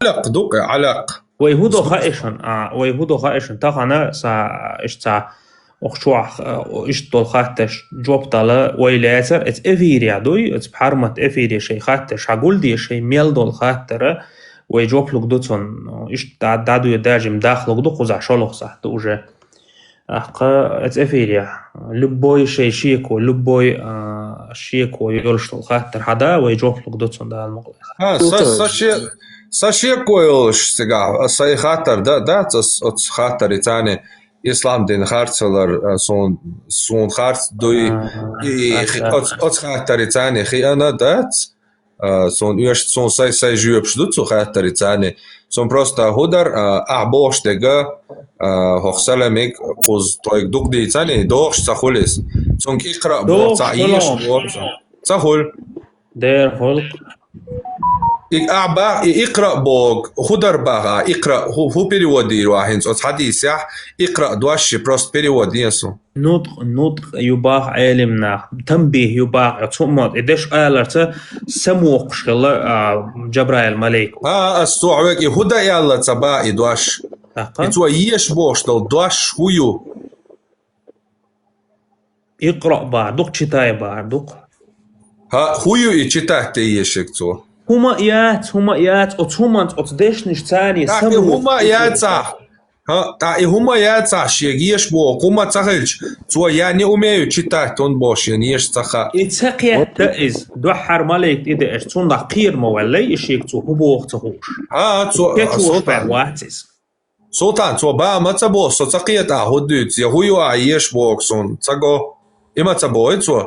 علق دوق علق
ويهودو خائشن تاخنا سا اشتا وخشوح اشتول خاتش جوب طلا ويلاتر ات افيريا دوي ات بحرمت افيريا شي خاتش عقول دي شي ميل دول خاتر ويجوب لك دوتون اش دادو يداجم داخل دو قزع شلوخ صح دوجه احقا ات افيريا لبوي شي شيكو لبوي شيكو يولشتول خاتر حدا ويجوب لك دوتون دا المقلس
ساشيكو يولش سيغا ساي خاتر دا ات خاتر تاني İslam din harçlar son hart doy ot характеритане хиана дат son üst son say jübshdut so характеритане son просто huder ahboshtega hoxsalamik qoz toyg dugditane dox sahulis son iqra bo ta'ish sahul
der holq
اقرأ بوغ خدر باغا اقرأ هو بيريودي واحد صوت حديث يح اقرأ دواشي بروست بيريودي يسو
نطق يباغ علمنا تنبيه يباغ تصمت إدش آلرت سموق شغل جبرائيل ملك
استوعبك يهودا يالا تبا يدواش يتوا يش بوشتل دواش هيو
اقرأ بعدك شتاي بعدك
هيو يشتاه تيشك تو
هما يات أتهمنت أتدشنش ثاني
سمو هما ياتع هما ياتع شيغيش بو هما تخلج تو يعني أميو تشتاه تون بوش يعني يش تخا
إتسقيت تأز دوحر مالك إذا أشتون دقير مولي إشيك تو هبوغ تهوش
سلطان تو با ما تبو سوتقيت هدوت يهويو عيش بوكسون تاغو إما تبو تو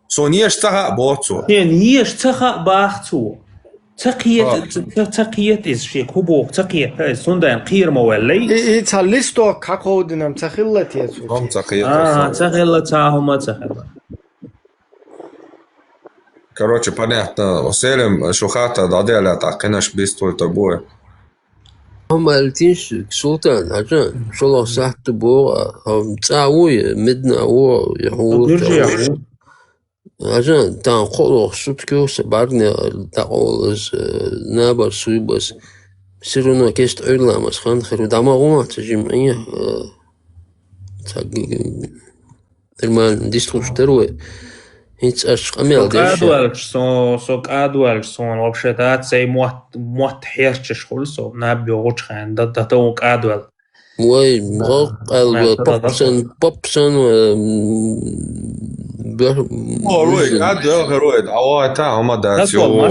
سونيش تخا بوتو
يش تخا باختو تقيت إز شيء كوبوك تقيت سندان قير مولي
تاليستو كاكودنم تخيلت يسو
هم تقيت
تخيلت هما تخيلت
короче понятно وسالم شو خاطر ضادي على تعقناش بيستول تبوه
هم التيش سلطان عشان شو الله صحت بوه هم تعوي مدنا هو يهود عشان تان قولو سوتكو سبارني تقولز نابر سويبس سيرونو كيست أولامس خان خيرو دماغومات جمعية المال ديستروش تروي هيتس أشق أميال
ديش سوك أدوالش سون وبشتات سي موت حيرتش خلصو نابي وغوش خان دتوك أدوال
موي مغاق أدوال بوبسن
رويد عاد رويد عواتا هما داتيو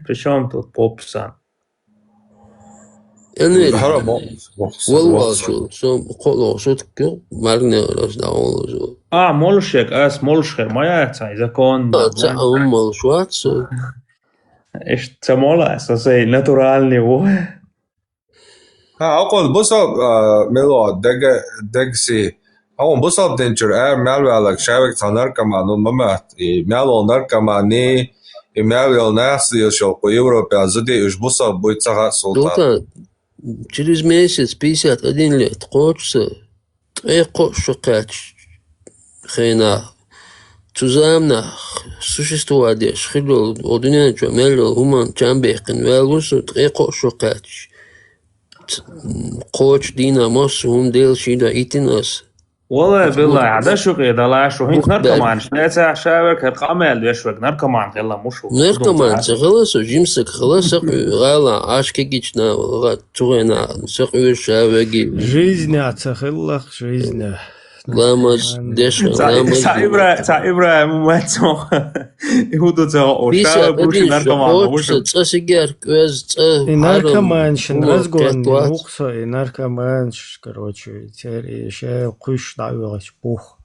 причем тут попсан
يعني والله شو قولوا شو تكو مارني راس داول
مولشك مولشخر ما يعطي اذا كون
مولشوات
ايش تمولا اساسي ناتورالني هو
اقول بص ميلو دغسي هون بصب دنجر مالو على شابك تنركمان وممات مالو نركماني مالو ناس يشوق يوروبا زدي ايش بصب بيتصها سلطان
через месяц 51 лет хочется треко шукать хрена zusammen существовать шхило одинен чамело хуман чамбекен велгусу треко шукать коч динамос хум дел шида итинас
والله بالله عدا شو قيدا لا شو هيك نركمان شنيتا شاورك القمل يشوك نركمان يلا مشو
نركمان خلاص جيمسك خلاص غالا عاشك جيتنا غا توغينا سقو شاوغي
жизнь تخلق жизнь
لامز دش
لامز تعبرة مماتو يهودو تاو شاو بوش نركمان وش
تسيجار كوز
نركمان شن разгон мукса и наркоман короче теперь еще куш давилось пух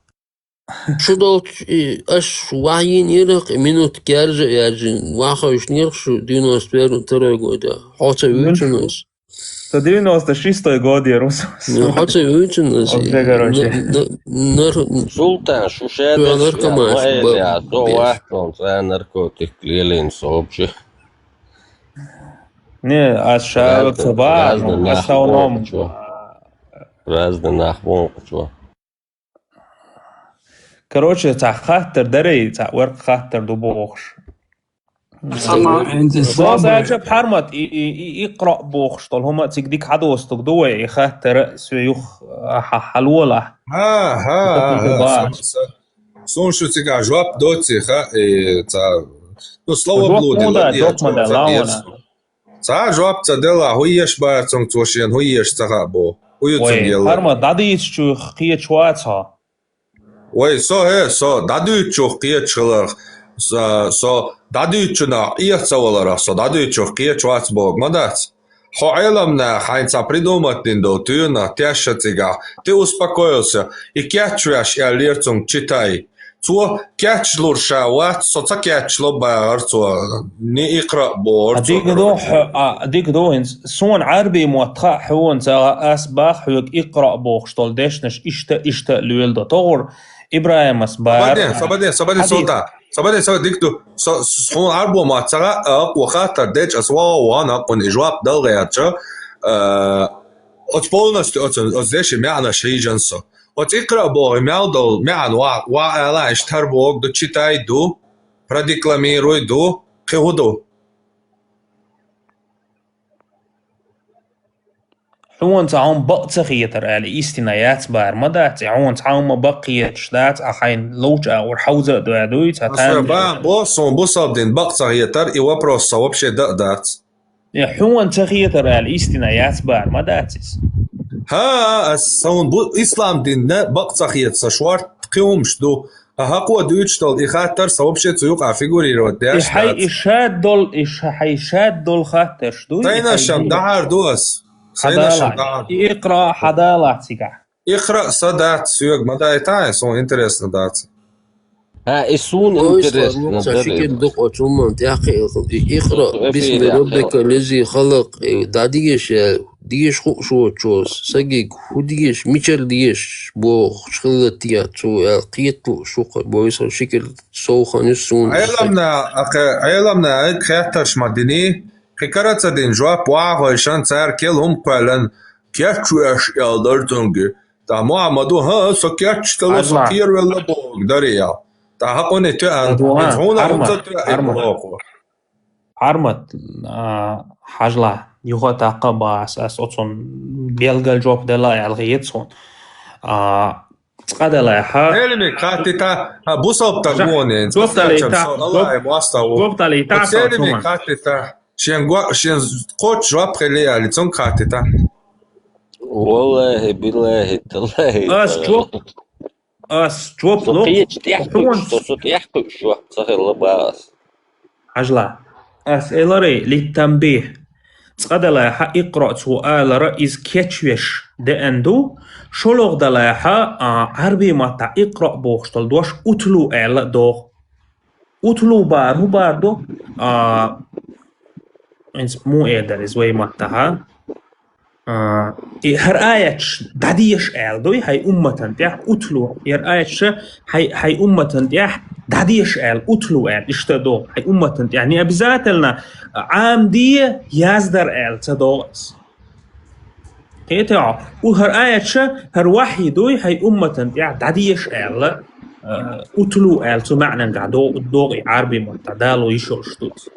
شو اش وعين يرق منوت كارج ياجن واخوش نيرشو دينوس بيرو تروغودا حتى ويتنس
96. год Иерусалим.
حتى ويتنس
Султан шушедеш я доахтон за наркотик лилин сообщи.
Не, а шавок собак, в основном
разный нахвон شو
Короче, تاع خاطر دري تاع ورق خاطر دو بوخش.
عندي
خلاص
صابر
أجاب حرمت يقرأ بوخش طول هما تقديك حدوستك دوي خاطر سيوخ حلوله.
ها سون شو تيجا جواب دوتي خا تا تو سلو بلودي لا تا جواب تدلا هويش بارتون توشين هويش تغابو هويتون يلا
حرمت داديت شو خية شواتها
وي سو دادوچو قيچلر سو دادوچنا иерцавалара со дадуچо قيچвацбог мадат хо айламна хайнца придуматин до тюна тяшатига ты успокоился и кячваш я лерцум читай цо кячлурша ват со цакячло барцо не икра борцо
ديك دو سون عربي موتخا حون تا اسباخ حيك اقرا بوخشتول دشنش اشتا لولد طور ابراهيم اسبار
صبادين صوتا ديكتو سون عربو ما ترى وخاطر ديج اسوا وانا قن اجواب دلغياتشا от полностью от здесь мяна шейджанса от икра бо мяудал мян ва ала штарбог до читай до продекламируй до худо
حون تعون بقتخيتر على استنايات بار مدات عون تعون بقيت شدات أخين لوجا ورحوزة دوادوي تاتان
بوصل بقتخيتر إيوا بروسا وبشي دقدات
حون تخيتر على استنايات بار مداتس
ها الصون إسلام دين بقتخيت سشوار قيومش دو هاقوة دويتشتال إخاتر سوبشي تيوقع فيقوري روداش
حي إشاد دول خاترش دو
تاينا شام دعار دوس
اقرا حدالاتيكا
اقرا صدات سيوق مدى تاع سون انترست دات
يسون انترست
شكل دق أتوم اقرا باسم ربك الذي خلق ديش شو تشوس سجيك هو ديش ميشل ديش بو شغلتيات سو قيتو شو بويس شكل سو خانسون
عيلمنا عيد خياتش مدني فكرت دين جواب واحد شان صار كلهم قالن كيتش يالدرتونغ تا محمدو ها سو كيتش تلو سكير ولا بوغ دريا تا هقوني تو
حرمت حجلا يغا تاقبا اساس اوتسون بيلغل جواب دلا الغيتسون قدلا ها
علمي كاتيتا بوصوب تغوني
جواب تالي تا
علمي كاتيتا شين قوتش جواب خليه اللي تون كاتيتا
والله بالله تالله
اس جواب لو
صوت يحكي شو صحيح الله باس
عجلة أسئلة للتنبيه تقدلا اقرأ سؤال رئيس كيتشوش دأندو شلوغ دلاها عربي ماتا اقرأ بوخشتل دوش اتلو اعلا دو اتلو بارو باردو مو ايدر زوي ماتها هر آياتش داديش اعلدوي هاي أمتن تيح اتلو هر آياتش هاي أمتن تيح داديش اعل اتلو اعل اشتدو هاي أمتن يعني أبزات لنا عام دي يازدر اعل تدوغس ايتعو وهر آياتش هر وحي دوي هاي أمتن تيح داديش اعل اتلو اعل تو معنى قعدو الدوغي عربي متدالو يشو اشتوت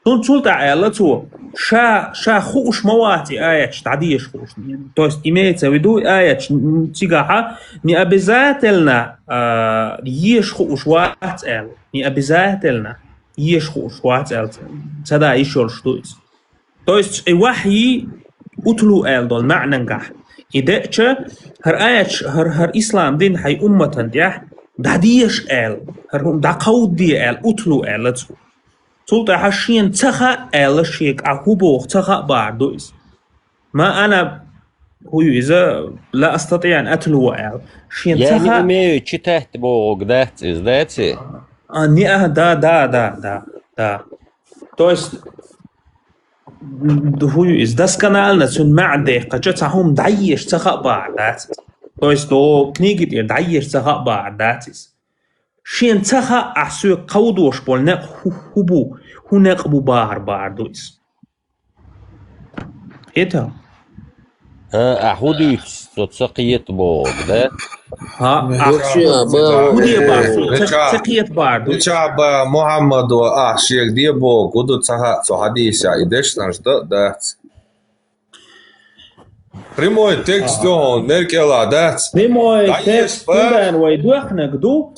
تون تعالتو شا خوش مواتي آياتش تعديش خوش то есть имеется в виду آياتش تيجاها не обязательно ешь خوش واتل не обязательно ешь خوش واتل سدا يشول شتوت то есть وحي اتلو ال دول معنى نجح إدأتش هر آياتش هر إسلام دين هاي أمة ديح داديش ال هر دا قود دي ال اتلو ال سلطة حشين تخا آل شيك عهوبوخ تخا باردويس ما أنا هو إذا لا أستطيع أن أتلو آل شين تخا
يعني إميو چتهت بوغ دات إزداتي
نيأه دا то есть هو إذا دسكنالنا سن معدي قجت هم دعيش تخا باردات то есть دو كنيجي دعيش تخا بارداتيس شين تخا أحسو قودوش بول نق هبو هناك أبو بار دويس إيتا
أحودي تسقية بوغ ده
Ничаб Мухаммаду Ашек Дебо Гуду Цаха Цухадися и Дешнаш да. Прямой текст он Меркела да.
Прямой текст Тундан Вайдуахнагду.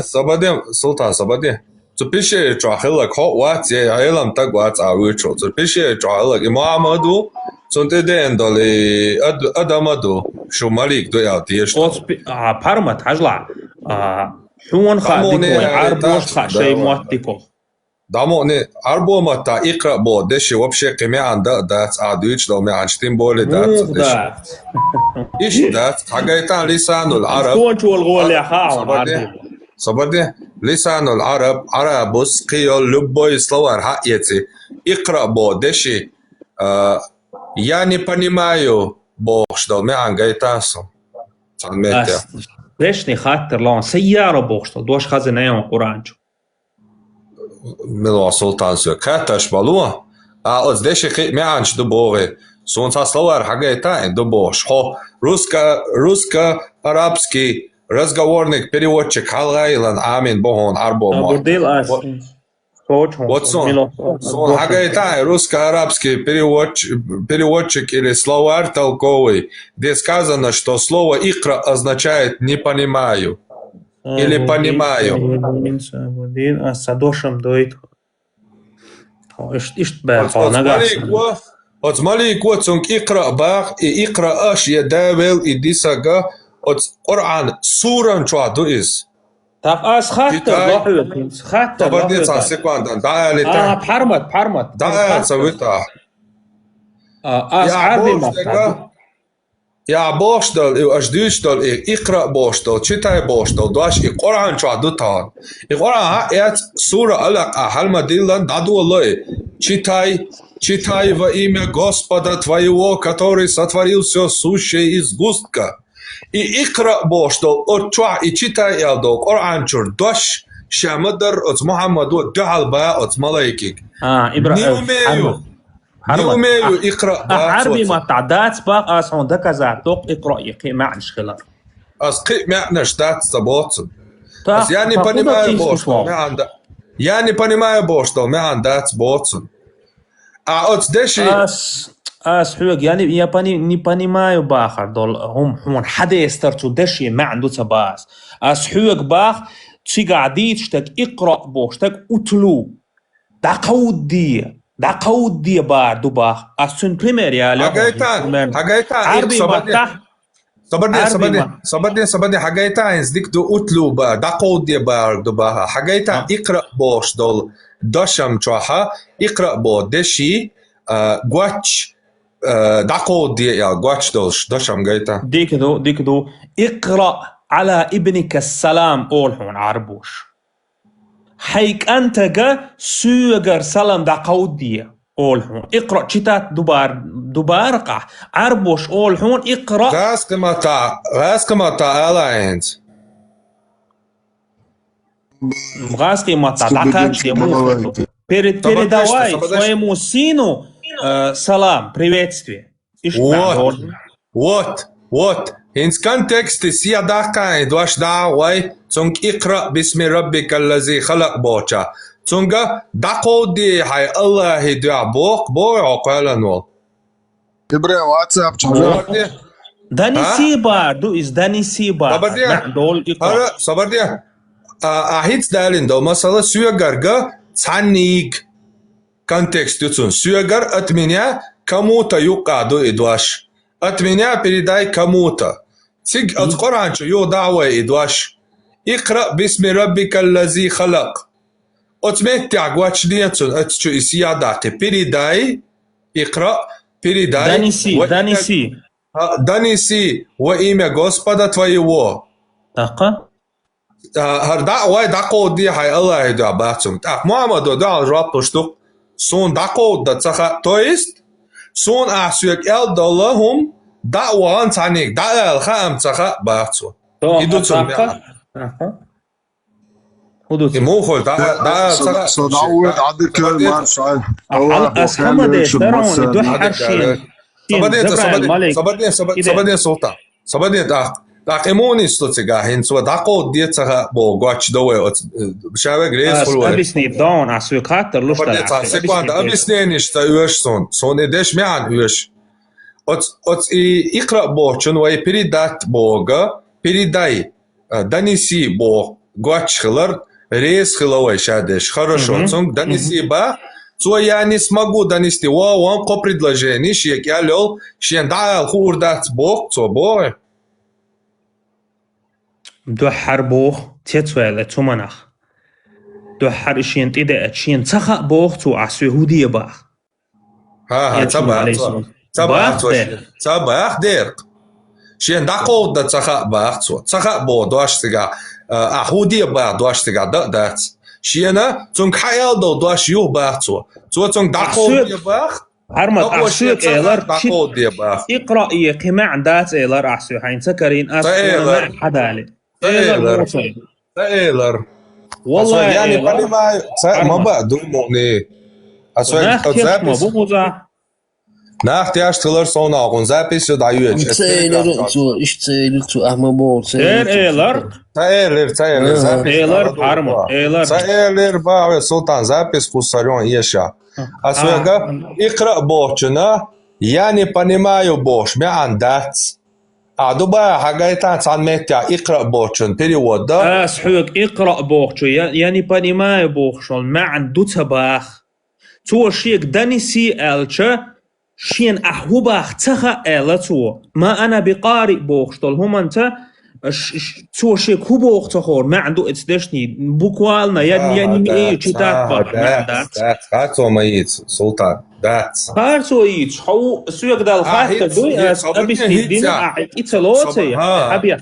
Собадем Султан Собаде. Запиши Джахила Кот Елам так Ват Авичо. Запиши Джахила и Мухаммаду Цунтеден доли Адамаду Шумалик дуя тиеш.
Пармат Хажла. حون خادك عربوش خشي موتيكو
داموني عربو متا إقرأ بو دشي وبشي قمي عن دات عدوش لو مي عنشتين بولي دات إيش دات حقايتان لسان العرب
كون شو الغول يا خاون
صبرني لسان العرب عربوس قيل لبو يسلوار حقيتي إقرأ بو دشي يعني понимаю بو شدو مي عن قايتاسو تعلميتي
ليش خاطر لون سيارة بوشتو دوش خزنة يوم قرانجو
ملو سلطان سو كاتش بالوه از دشي خي مي عنش دو بوغي سون صلوار حاجة دو بوش хо русско-арабский разговорник переводчик халгайлан амин богон арбо мо вот сон حاجة русско-арабский переводчик или словарь толковый, где сказано, что слово «икра» означает «не понимаю» или «понимаю». Вот смотри, кот «икра бах» и «икра аш» я давил и дисага от Коран суран чуаду из.
Так, خاطر
Собадница, секунда, да, летает.
بحرمت
Да, совета. Я боштал, и аждючтал, и икра боштал, читай боштал, дуаш и Коран чуадутан. И Коран эт сура алак ахальмадиллан даду Аллах. Читай во имя Господа твоего, который сотворил все сущее из густка. И икра боштал, от чуа и читай ялдо, Коран чур, дуаш شامدر от محمد دعال با от ملايكك не умею اقرأ
عربي ما تعدات باق اسون دكزا توق اقرأ يقي معنش خلاف
اسقي معنش دات سبوتن بس я не понимаю бошто я не понимаю бошто мян дат сбоцен а от деши
حوق يعني ياباني не понимаю باخر دول هم حدا يسترتو دشي ما عنده تباس حوق باخ تشي قاعدين تشتك اقرأ بوشتك اتلو دا قود دي بار دوباخ اسون بريمير يا لا
حاجايتان
عربي
صبرني حاجايتان زديك دو اتلو با دا قود دي بار دوباخ حاجايتان اقرأ بوش دول دشم چوحا اقرأ بو دشي غواتش دا قود دي يا غواتش دولش دشم غايتان
ديك دو اقرأ على ابنك السلام أولهون عربوش حيك أنت جا سوغر سلام دا قودية أولهون اقرأ تشتات دوبار قح عربوش أولهون اقرأ
غاسكمتا ألاينت
غاسكمتا داكاتش يمو передавай своему сыну салам, приветствие.
Вот. Ins контексте сия дахка идваш давай цунг икра бисми раббика аллази халак боча. Цунга дакоди хай Аллахи дуа бог окаланул.
Ибре WhatsApp чужа.
Даниси бар, даниси бар.
Собардия. Ахиц далин до масала сюягарга цанник. Контекст юцун. Сюягар от меня кому-то юкаду идваш. От меня передай кому-то. Циг от Коранчу ю дава идваш. Икра бисми раббика аллази халак. От метти агвач диецун отчу исиядахи. Передай. Икра. Передай. Даниси во имя Господа твоего.
Така?
Дa'wай дaqo di hay Аллахи дуа бахцум. Мухаммаду дуа жваб штук. Сон дaqo да цаха. То есть сон асюк эл доллахум дa'wan цаник дa'эл хам цаха бахцу. Идуцум я. مو دا
صدعوت عدك ما شاء
الله اسحمد يشترون يدوح حرشين
Sabadin Sultan. Sabadin tak imunis to cigahin so daqo dietsa bo gwach dowe شاوه gres خلوه
أبيسني بدون عسوي خاطر لوش
طلع سيكوان أبيسنينش تأوش صون إدش معن أوش أت يقرأ بوشن وي بريدات بوغا بريداي دانيسي بو gwach خلر ريس خلوه شادش хорошо صون دانيسي با то я не смогу донести вам ко предложение что я лёл что да хурдат бог то бог
دو حربوخ تيتوال تومنخ دو حرشين تيدا اتشين تخا بوخ تو عسيهودية باخ
ها تباخ دير شين داقو دا تخا باخ تو تخا بو دوش تيغا اهودية باخ دوش تيغا دات شينا تون خيال دو دوش يو باخ تو تون داقو باخ
هرمت عسيك ايلر اقرأ قمع دات ايلر عسيو حين سكرين اسونا حدالي
Taylor.
والله
я не понимаю. ما بدون Nach der Stiller so nach und запись даёт.
Ich zähle zu Ahmabor.
Taylor Harmo.
Taylor ба Султан запись кусарён еша. Асвега икра бохчна. Я не понимаю бош. Мян дац. دوباره حقیقتا سانمتیا اقرأ بوچن перевод да
اسحوك اقرأ بوخشو يعني понимаю بوخشو معن دو تباخ تو شيك دانيسي الچا شين احوباخ تخا الاتو ما انا بقارئ بوخشو هم انت تو شيك هو بوخ تخور ما عنده اتدشني بوكوالنا يعني ايه چيتات باخ
خاتو ميت سلطان That's
Parso each how suyak dal khatta do as abisni dina itsaloti habia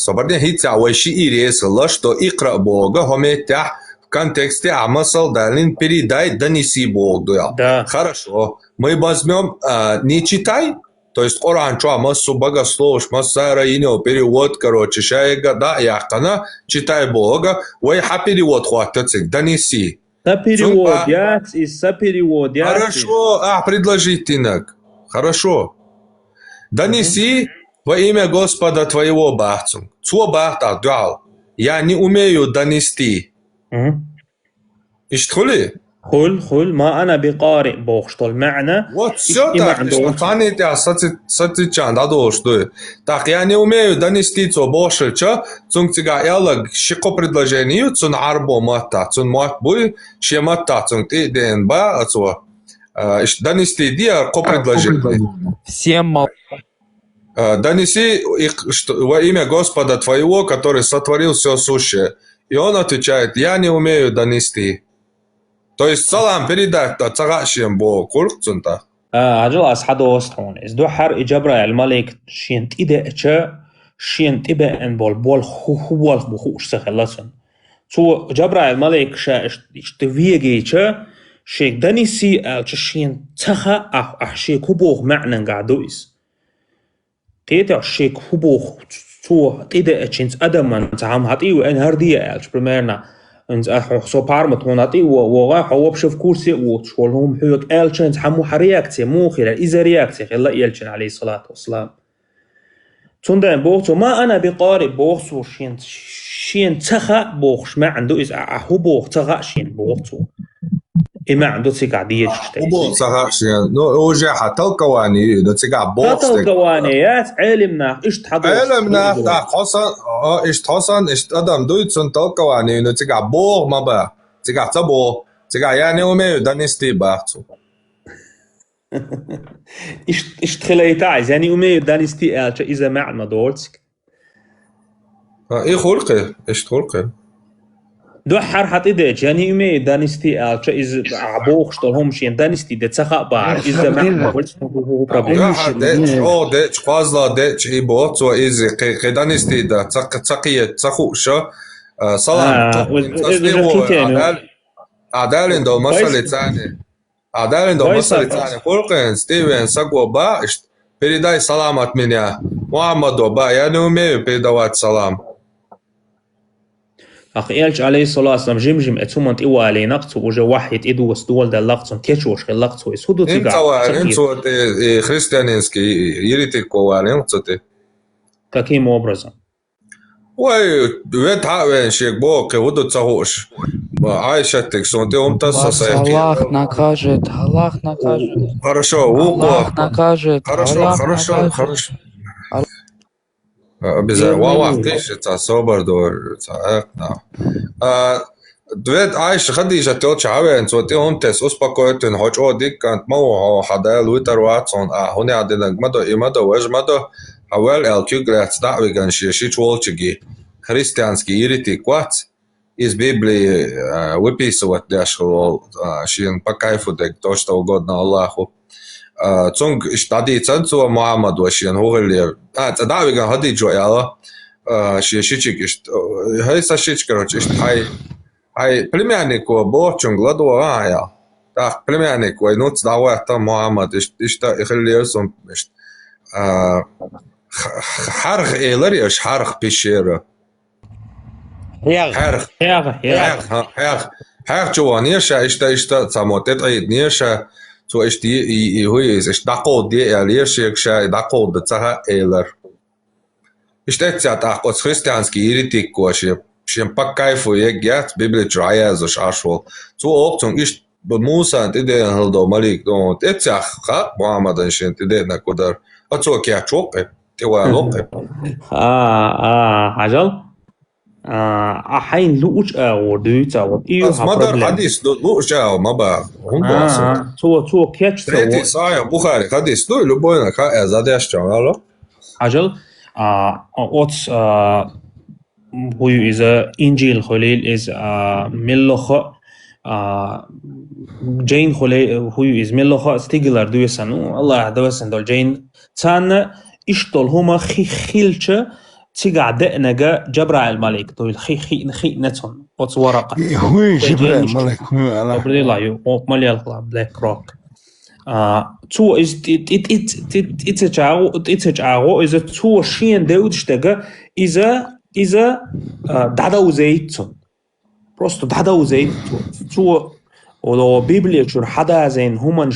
Sobardien hitsa وشي إيريس لشتو إقرأ بوغا هميتح в контексте амасал далин передай донеси Богу.
Да.
Хорошо. Мы возьмем не читай, то есть Коран что массу богословш, масса раинил перевод, короче, шайга да яхтана читай Бога, вай ха перевод хватит донеси.
Сопереводят и сопереводят.
Хорошо, предложительно. Хорошо. Донеси во имя Господа твоего бахцу. Цо бахта дал. Я не умею донести. Иштхули?
خل ما أنا بقارئ بوخشتول معنى
вот все так станете сатичан да дошло так я не умею донести то больше что цунтига яла шико предложению цун арбо мата цун мат бой шемата цунти ден ба то донести диа ко предложение
всем
донеси во имя Господа твоего который сотворил все сущее и он отвечает я не умею донести. То есть салам передать цагашем бо курцунта.
عجل أصحاب وسطون إذا حر إجابة الملك شينت إذا أشى شينت إبا إن بول هو بخوش سخلصن. سو إجابة الملك شا اشتويجي شا شيك دنيسي أش شين تخا أحشي كوبوخ معنى قعدويس. تيتا شيك كوبوخ سو إذا أشينت أدمان تعم هاتي وإن هردية أش برمرنا. انت احو بارمت هوناتي وغا حو بشوف كورسي وشولهم حيوك الشنت حمو حرياكتي مو خير اذا رياكتي خلا يلشن عليه الصلاه والسلام تندن بوختو ما انا بقارئ بوختو شين تخا بوخش ما عنده از احو بوخ تخا شين بوختو ما عنده تقعديه تشتي
بوخ تخا شين نو اوجي حتى القوانين ده تقع بوخ
القوانيات علمنا ايش تحضر
علمنا تا حسن ايش حسن ايش ادم دويت سنت القوانين ده تقع بوخ ما با تقع تبو تقع يعني وما دانستي باختو
ايش تخليت عايز يعني وما دانستي اذا معنى دورتك
ايه خلقه ايش خلقه
دو حر حتى ديج يعني إمي دانستي ألش إز عبوخ شتلهم شين دانستي ده تخا بار إذا ما قلت هو
problem ديج أو ديج قازلا ديج إيبوت وإز كدانستي ده تقية تخوشة سلام عدالين دو مسألة ثانية عدالين دو مسألة ثانية خلقين ستيفن سقوا با передай салам от меня Мухаммаду ба я не умею передавать салам.
إلش عليه الصلاة والسلام جمجم أتومنت إوالي نقطو وجا واحد إدوس دول دا لقطون تيشوش خي لقطو يسودو
انت
تيقع
وارين صوت خريستيانينسكي يريتك وارين صوتي
كاكيم образом
واي وين تعاون شيك بوك ودو تصوش عايشتك صوتي
Вас Аллах накажет, Аллах накажет.
Хорошо,
Аллах накажет, Аллах накажет.
хорошо. Обязательно. Вау, ты это собор дор, دويت عايش خديجة تقولش عوين صوتي هم تس أسبقوت إن هجوا ديك كانت مو حدا لويتر واتسون هوني عندنا مدو إمدو وجمدو حوال الكيغلات دعوي كان شي تولشجي خريستيانسكي يريتي كوات из Библии выписывать дешево, шин по кайфу дек то, что угодно Аллаху. Цунг штади ценцу Мухаммаду шин хугали. Цадавига хади джояла. Ши шичик ишт. Хай сашич, короче, ишт хай племяннику бочунг ладуая. Так племяннику и нуц давата Мухаммад ишт ихлиосум ишт. Харх эйлер яш харх пещера. Herr Joanisha ist samotet Nisha so ist die ist Dako die Elisha Dako de Zaha Eler. Ist jetzt ja auch Christianski Iritik Koshi Shim Pakai für Jet Bibel Draya so Schashwol so Option ist Musa und Ideen Haldo Malik und jetzt ja Muhammad und Shint Ideen Kodar also okay Chope die war Lope
عجل أحين لوش ودويتا وإيو
مدار حديث لوش ما بقى هم باص
تو كاتش
تريتي صايم بخاري حديث لو لبوينا كا زادش جماله
عجل أوتس هو إذا إنجيل خليل إذا ملخ جين خليل هو إذا ملخ استيجلر دويسانو الله دويسان دول جين تان إشتول هما خيلش تيجع دقنجا جبرائيل الملك طويل خي نتون واتس ورقة
هو جبرائيل الملك
جبرائيل لا يو مليال بلاك روك تو is اتجاو إذا تو شين داودشتجا إذا دعدا زيتون просто دعدا زيتون تو ولو بيبليا شو حدا زين هما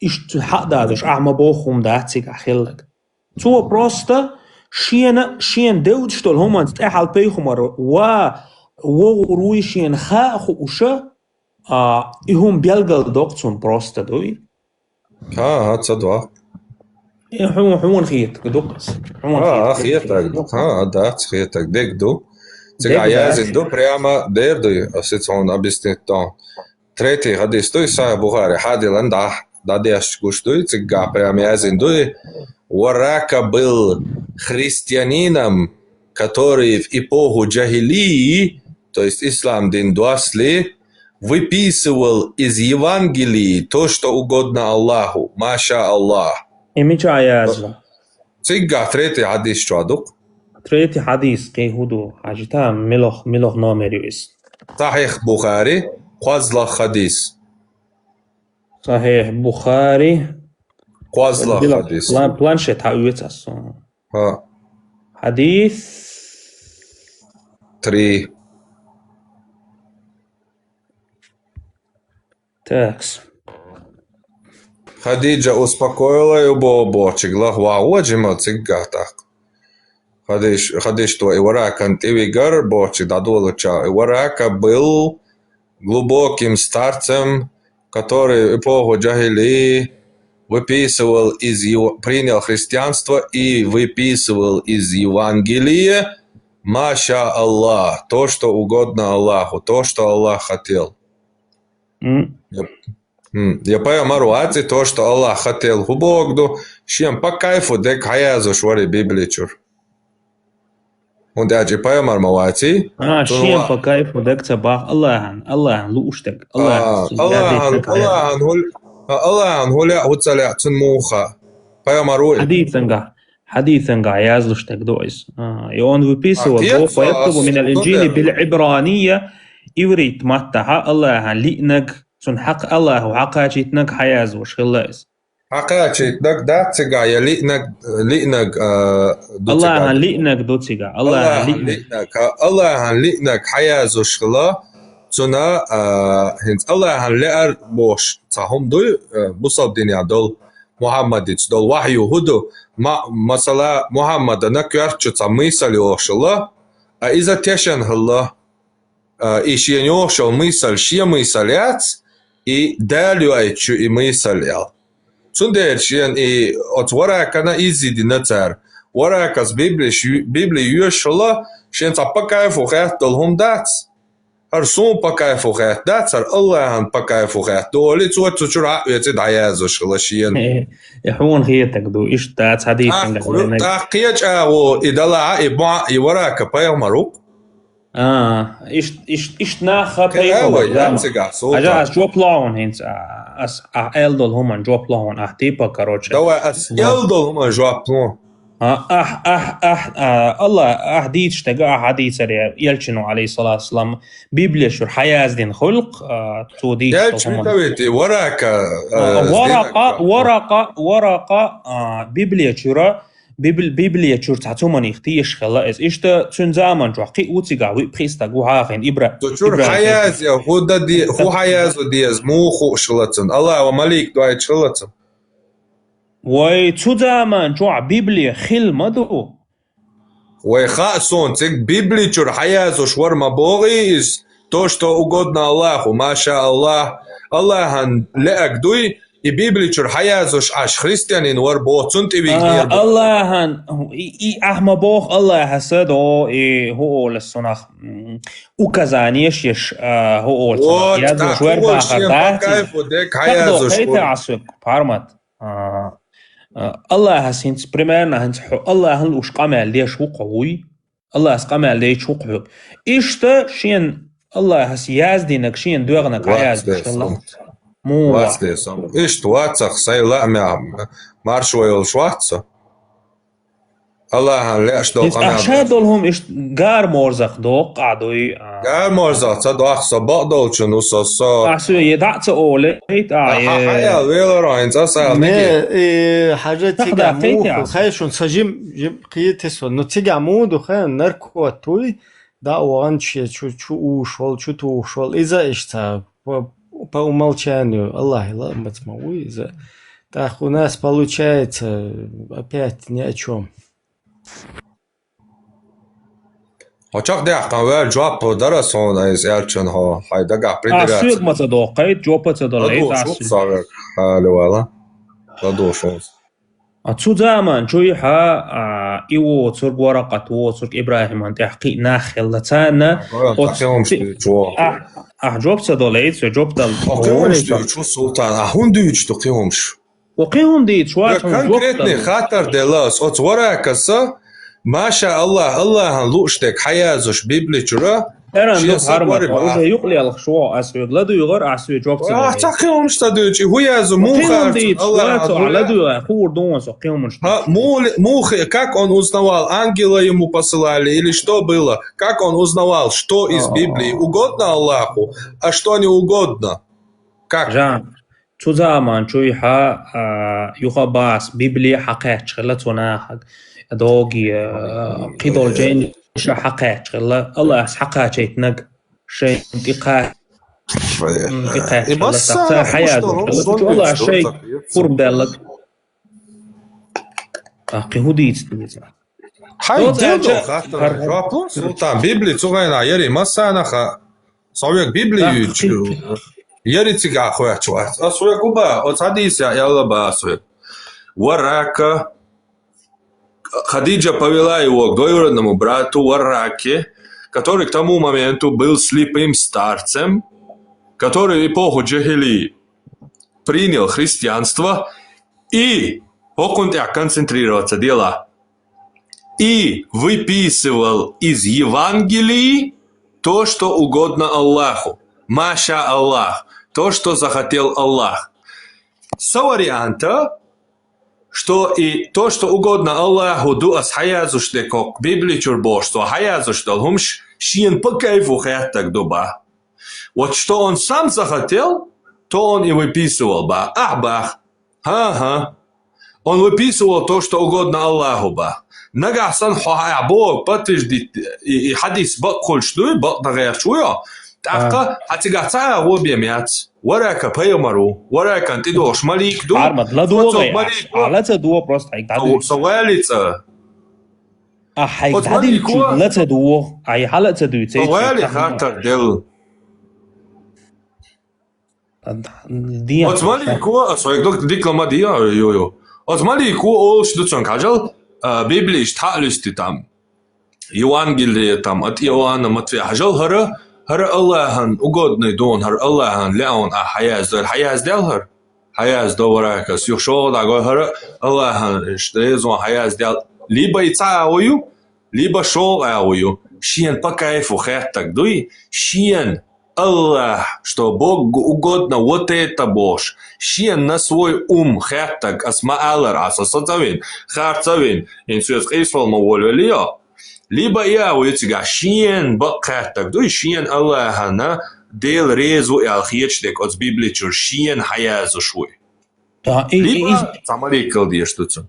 إيش حدا دش أعمى بوخهم داتيك أخيلك تو просто شين داود شتول هما تحال بيخمر و روي شين خاخ وشا يهم بيلقل دوقتون بروستا دوي
تصدق
حمون خيط دوقس
خيطك دات خيطك ديك دو تيجا يازن دو прямо дердой осецон объяснитон третий хадис то Исаия Бухари хадилан да дяш гуштуй тига прямо язин дуй Варака был христианином, который в эпоху джахилии, то есть ислам дин дуасли, выписывал из Евангелии то, что угодно Аллаху. Маша Аллах.
Имича аязва.
Цигга третий хадис чуадук.
Третий хадис кейхуду хажита милох номериус.
Сахих Бухари, Хвазла хадис.
Сахих Бухари.
Quazla حديث
بلانشيت حقويتاس حديث
3
تاكس
Хадиджа успокоила его бочигла хуауаджима циггатак. Хадиш то Иварака Тивигар бочи дадулача. Иварака был глубоким старцем, который в эпоху джахилии выписывал принял христианство и выписывал из Евангелия Маша Аллах, то, что угодно Аллаху, то, что Аллах хотел. Я понимаю, то, что Аллах хотел в Богу, чем по кайфу, дек хаязу швари библичур. Und я понимаю, мавати.
Чем по кайфу, дек цабах Аллах, луштек, Аллах.
الله هو لا وتسلع تنموخا понимаю.
حديثا يازلشتك دويس يون وبيسو ويكتب من الإنجيل بالعبرانية يوريت متى الله لينك سن حق الله وحقاجيتنك حياز وش خلاص
حقاچي داتسيغا يا لينك
الله لينك دوتسيغا الله
لينك حيازوش خلا تنا هنت الله لأر بوش تهم دوي بوصل دنيا دول محمد دول وحيو هدو مثلا محمد نكرتشو تميسل يوشلا إذا تشن هلا إيش ينوشل ميسل شيء ميسلات إي داليو أيشو إي ميسليال تندر شيء إي أتورا كنا إيزي دي نتر ورا كاس بيبلي يوشلا شين تبقى فوقات دلهم دات هرسون بقى فوقات دات هر الله هن بقى فوقات دولي توت تشرع يتد عيازو شلا شيء
يحون غيتك دو إيش دات حديث
قيج أو إدلا إبا يورا كبايو مروك
إيش ناخذ أجا جو بلاون هنت ألدل هم جو بلاون أحتيبا كروتش
دوا ألدل هم جو بلاون
الله أحديث تجا حديث يلشنو عليه الصلاة والسلام بيبليا شو حياة دين خلق توديش
هم
ورقة بيبليا شورا بيبليا شور تعتمني اختيش خلاص إيشتا تنزامن جو حقي أوتيجا ويبخيستا جوهاخن إبرة
تشور حياة يا خود دي خو حياة ديز مو خو شلتن الله ومليك دعاء شلتن
وتزامن جو بيبليا خل مدو
ويخاصون تك بيبلي شور حياة وشور مبوغيز توشتو угодно Аллаху ما شاء الله الله هن لأك دوي يبيبليشر حيازوش عش خريستيانين وربوتون تبيغير
الله هن أحمى بوخ الله حسد هو للصناخ وكزانيش يش هو يازوش ورباخ تحدو خيطة عسوك بارمت الله هسينت بريميرنا هنت الله هن وش قمال ليش هو قوي الله هس قمال ليش هو قوي إيشتا شين الله هس يازدينك شين دوغنك عيازوش الله مو
واستيسم إيش تواتسخ سيلا مارشويل شواتسا الله ليش دوق
أنا أشهدهم إيش جار مرزق دوق عدوي
جار مرزق صدق صباح دولشون وصصا
أحسو يدعت أولي
حيا ويلا راين تسأل
ما حاجة تيجامو خايشون سجيم قيتسو نو تيجامو دخان نركو توي دا وانشي شو وشول شو توشول إذا إيشتا по умолчанию Аллах матмауи так у нас получается опять ни о чем.
Очак дяхан вер жопу дарасон айз ялчин ха хайдага придират.
Асуг мацадоқайт жопа цадалайт асуг.
Савер халуала. Дадошонс.
أتزامن شويها إيو ترك ورقة وترك إبراهيم أنت حقيق ناخل لتانا أحجوب تدوليت وجوب دل
أقيمش شو سلطان أهون ديش تقيمش
وقيهم ديت شوات
конкретный خاطر دلاس أت ورقة ما شاء الله الله هنلوشتك حياة زوج بيبلي جرا
أنا نهارما وإذا يقلي الخشوع أسوي لدو يغر أسوي جوب تدوليت
تقيهم مش تدويتي هو يازو مو خارج
الله لدو يخور دونس وقيهم مش
как он узнавал, ангела ему посылали или что было? Как он узнавал, что из Библии угодно Аллаху, а что не угодно? Как?
تزامن شويها يخباس بيبلي حقيقة شغلتنا حق دوغي قيدول جين شا حقيقة شغلة الله حقيقة شيء تنق شيء انتقاء
بس
حياة والله شيء قرب دالك قهوديت
هاي ديلو خاطر رابون سلطان بيبلي تغينا يري مسانا خا صويك بيبلي يري تيغا خويا شوات أسويك وبا أتحديث يلا با أسويك وراك Хадиджа повела его к двоюродному брату Вараке, который к тому моменту был слепым старцем, который в эпоху Джахилии принял христианство и концентрироваться дела и выписывал из Евангелий то, что угодно Аллаху. Маша Аллах. То, что захотел Аллах. С варианта, что и то, что угодно Аллаху, дуас хаязуште, как Библии чурбошство, хаязуште, хумш, шиен по кайфу хэтак дуба. Вот что он сам захотел, то он и выписывал ба. Ахбах. Ага. Он выписывал то, что угодно Аллаху ба. Нагасан хабо подтверждит и хадис бакол что бакдагер что така хатигаца объемят варака пеймару варака ты дош малик до
Армат ладуга алата дуо просто айгадо
савалица
айгадо лата дуо ай халата дуйте
савали хартар дел Осмалику своих дипломатия йо Осмалику ол что он кажал Библии шталюсти там Евангелие там от Иоанна Матфея хажал хара Аллахан угодный дон хар Аллахан леон хаяз дел хаяз доваракас юшо дагой хара Аллахан штезон хаяз дел либо ицаою либо шоою шиен по кайфу хэттак дуй шиен Аллах, что Богу угодно вот это Бож. Шиен на свой ум хэттак асмаалар асасацавин, харцавин, инсуэс кейсфалма волвелио. Либо я у тебя шиен бак хэттак, дуй шиен Аллаха на дел резу и алхечдек от Библии чур шиен хаязу шуй. Либо самали калдия штуцу.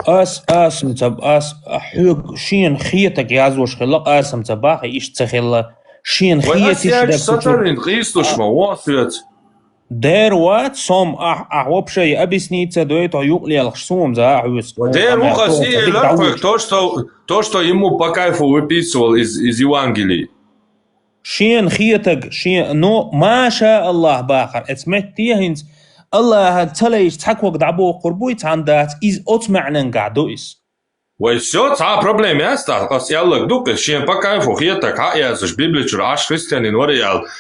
асм таб ас хюг шиен хиетак язуш хлак асм табах иш цахилла شين خيتي
ساترين قيستوش ما واسيت
دير وات صوم وبشي ابيسنيتsa دويت يقلي الخصوم за عوس
دير وقاسي لا то что ему по кайфу выписывал из Евангелий
شين خيتك شين نو ما شاء الله باخر اسمت تيهنز الله تليش تحكوك دعبو قربويت عندات из отмعنен قعدويس
Vai все, tā problēma jāstāsta, kas jāliek dukas, šiem pa kaifu hieta, kā jāsuši bibliču rāš kristiani norījāli.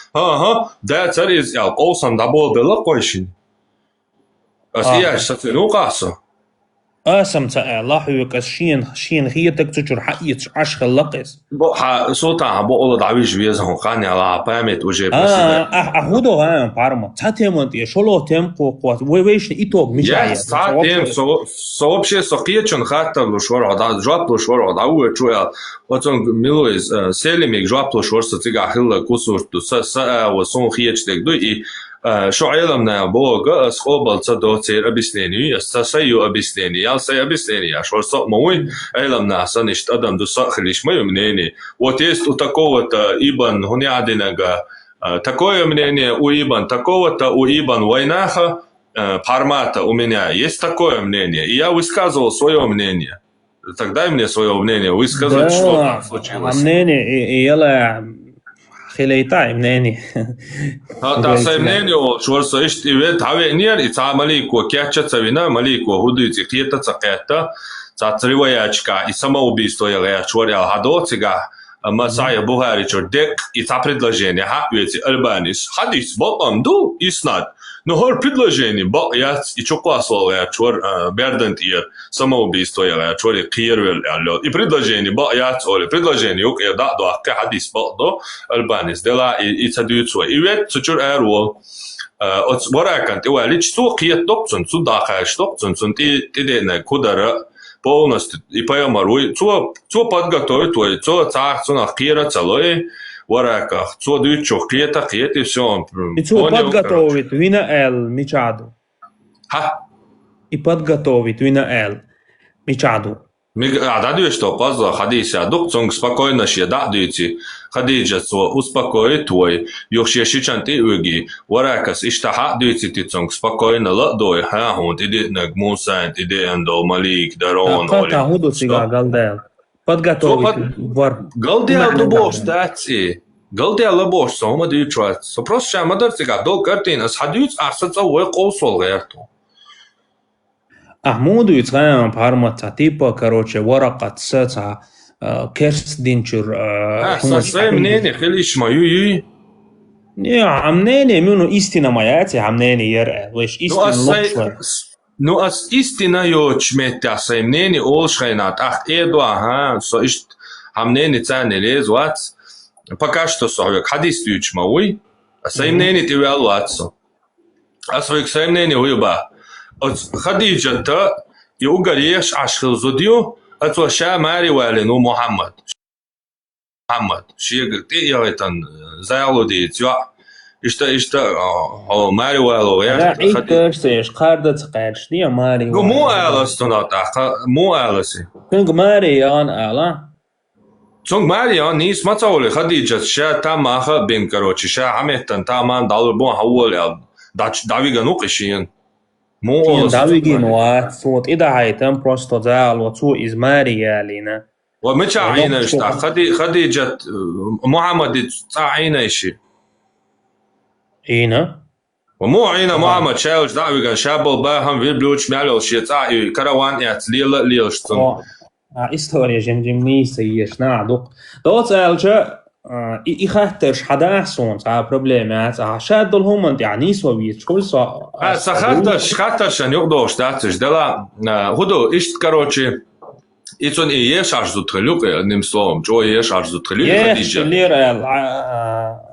Dēts arī jāl kolsam daboli lakoišini. Kas jāš sacīja nukāsu.
اسم تا الله يكس شين خيتك تجر حقيت عشق اللقس
صوتا بقول دعويش بيزهم قاني على بامت وجه بسيطة
أهودو هاي بارما تاتيمونت يشلو تيمقو قوات ويش إيتوغ مجاية
تاتيم сообщее сокиечен хата лушор да жап лушор да у чуя потом милуис селимик жап лушор сатига хилла кусур ту са و сон хиечтек ду и شو علمنا بوجا اسقوبل تصدوتير أبيسليني استسيو أبيسليني يال سي أبيسليني عشان صق موي علمنا سنشت أدم دو صخليش ما يمنيني وتيست وتكوة إيبان هني عدنا такое мнение у Ибан, такого-то у Ибан Вайнаха, Пармата у меня есть такое мнение, и я высказывал свое мнение. Тогда мне свое мнение высказать, что там случилось.
Мнение, я خليتاي منيني
تا سيمنينيو شورسو اشت ايوت هاوي نير اتعاملي كو كياتشا تسوينا ماليكو هودو تقيتا تقيتا تاتريوياتشكا самоубийство я чворял hadоцига Масая Бухари чордек и та предложение хапвети Альбанис хадис бокамду иснат но хор предложение бок я и чокласол я чвор бердент ир самоубийство я чвори кирвел алло и предложение бок я цоли предложение ук я да до ка хадис бок до Альбанис дела и цадуцо и вет чур эрво от боракан ты валич су киет допцун суда хаш допцун ти дена кудара полностью и поэмаруй, цо подготовить твой, цо цах, цо нахкира целой, вараках, цо дючо киета, киет и все.
И цо подготовить вина эл мичаду. И подготовить вина эл мичаду.
Да дю что поза хадися, дук цонг спокойно ще да дюти, хадиджа цо успокоит твой, юхше шичан ти уги, варакас иштаха дюти ти цонг спокойно ладой, хун иди нагмусан, иди эндо малик, дарон.
Как худу цига галдел. Подготовить вар.
Галдел до бош дати. Галдел до бош, сома дючо. Со просто шамадар цига дол картина, с хадюц асаца уэ колсол герту.
Ахмуду يتغير بارمتا تيبا كروتشي ورقة ساتا كيرس دينشر
منين خليش ما يي
يا عمنيني منو истина мајати عمنيني يرأى ويش истина
Ну as истина ё чметя мнение олшайнат ах эдуа со ишт عمنيني цане лезват пока что совек хадис ючмауй мнение ты вялватсо асвек мнение уйба خديجة يوغريش عشر زوديو أتوا شاماري والنو محمد شيء قلت يا ريتن زعلوا دي توا
ماري والو
لا عيد ترسيش قاردة تقارش دي ماري
مو آلستون مو آلسي
كنگ ماري يان آلا
Цунг Мария нис мацаули Хадиджа ша там маха бин короче ша аметтан таман далбон хавол давига нуқишин مو
давигин ват вот ида хайтам просто зал вот су из Мария лина
ومش عينا اشتا خديجة محمد عينا شيء
عينا
ومو عينا محمد شاوش دعوة شابل باهم في بلوش مالو شيء تعي كروان يات ليلشتون
история جمجمنيسة يشنع دوت ألجا إخاترش حدا أحسون تا проблемات شاد هم أنت يعني سويت كل سا
خاطرش أن يقدوش داتش دلا هدو إيش كروتشي إيشون إيش عرض تخلوق نمسلهم جو إيش عرض تخلوق
خديجة ليرال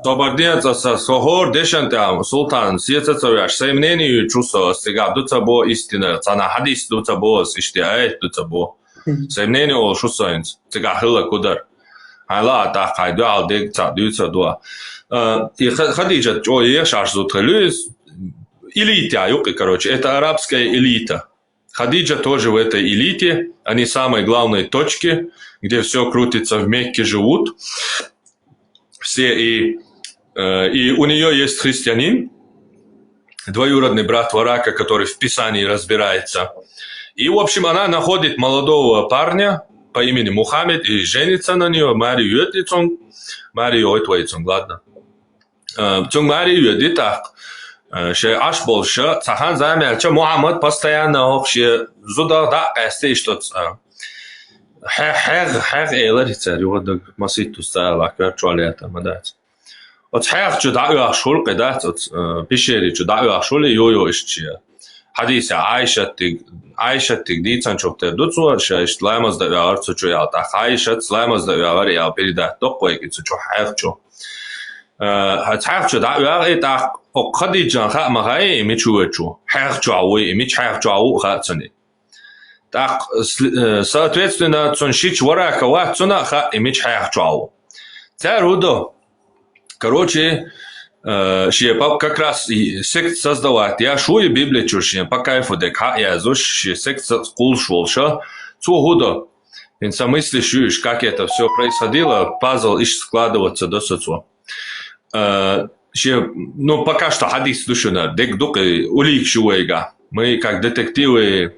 صبردين سهور دشان تام سلطان سياسة سويش سيمنيني يشوسو استجاب دوتا بو إستنا تنا حديث دوتا بو إشتياء دوتا بو سيمنيني أو شو ساينس تجاهل كودر هلا تاقي دعال ديك تعديوتا دوا خديجة جو إيش عرض تخلوق элита, юки, короче, это арабская элита. Хадиджа тоже в этой элите, они самые главные точки, где все крутится в Мекке, живут. Все, и у нее есть христианин, двоюродный брат Варака, который в Писании разбирается. И, в общем, она находит молодого парня по имени Мухаммед и женится на нее, Марию Йотицон, Марию Ойтвайцон, ладно. Марию Йотитах. Ше аш больше, цахан замерча Мухаммад постоянно вообще зуда да эсте что хэг элэр цар юудаг маситу стала качуалета мадат. От хэг чу да юашул кедат от пишери чу да юашул йо ишчи. Хадис Айша тиг дицан чопте дуцуар ше исламаз да юарцу чу я та Айша исламаз да юар я передат токой кицу чу хэг чу. هتحاول تدعو إيه خديجة خا مغاي ميشوتشو حاجة ميشوتشو خاتني так соответственно цоншич варака ватсуна ха мичхаячау царудо короче шепа как раз сект создавать я шуи библия чушин по кайфу дека я зуш сект кулшолша цугудо в смысле шуиш как это все происходило пазл ищ складываться до соцо ну, пока что хадис душина, дек-дуки улик шуэга. Мы, как детективы,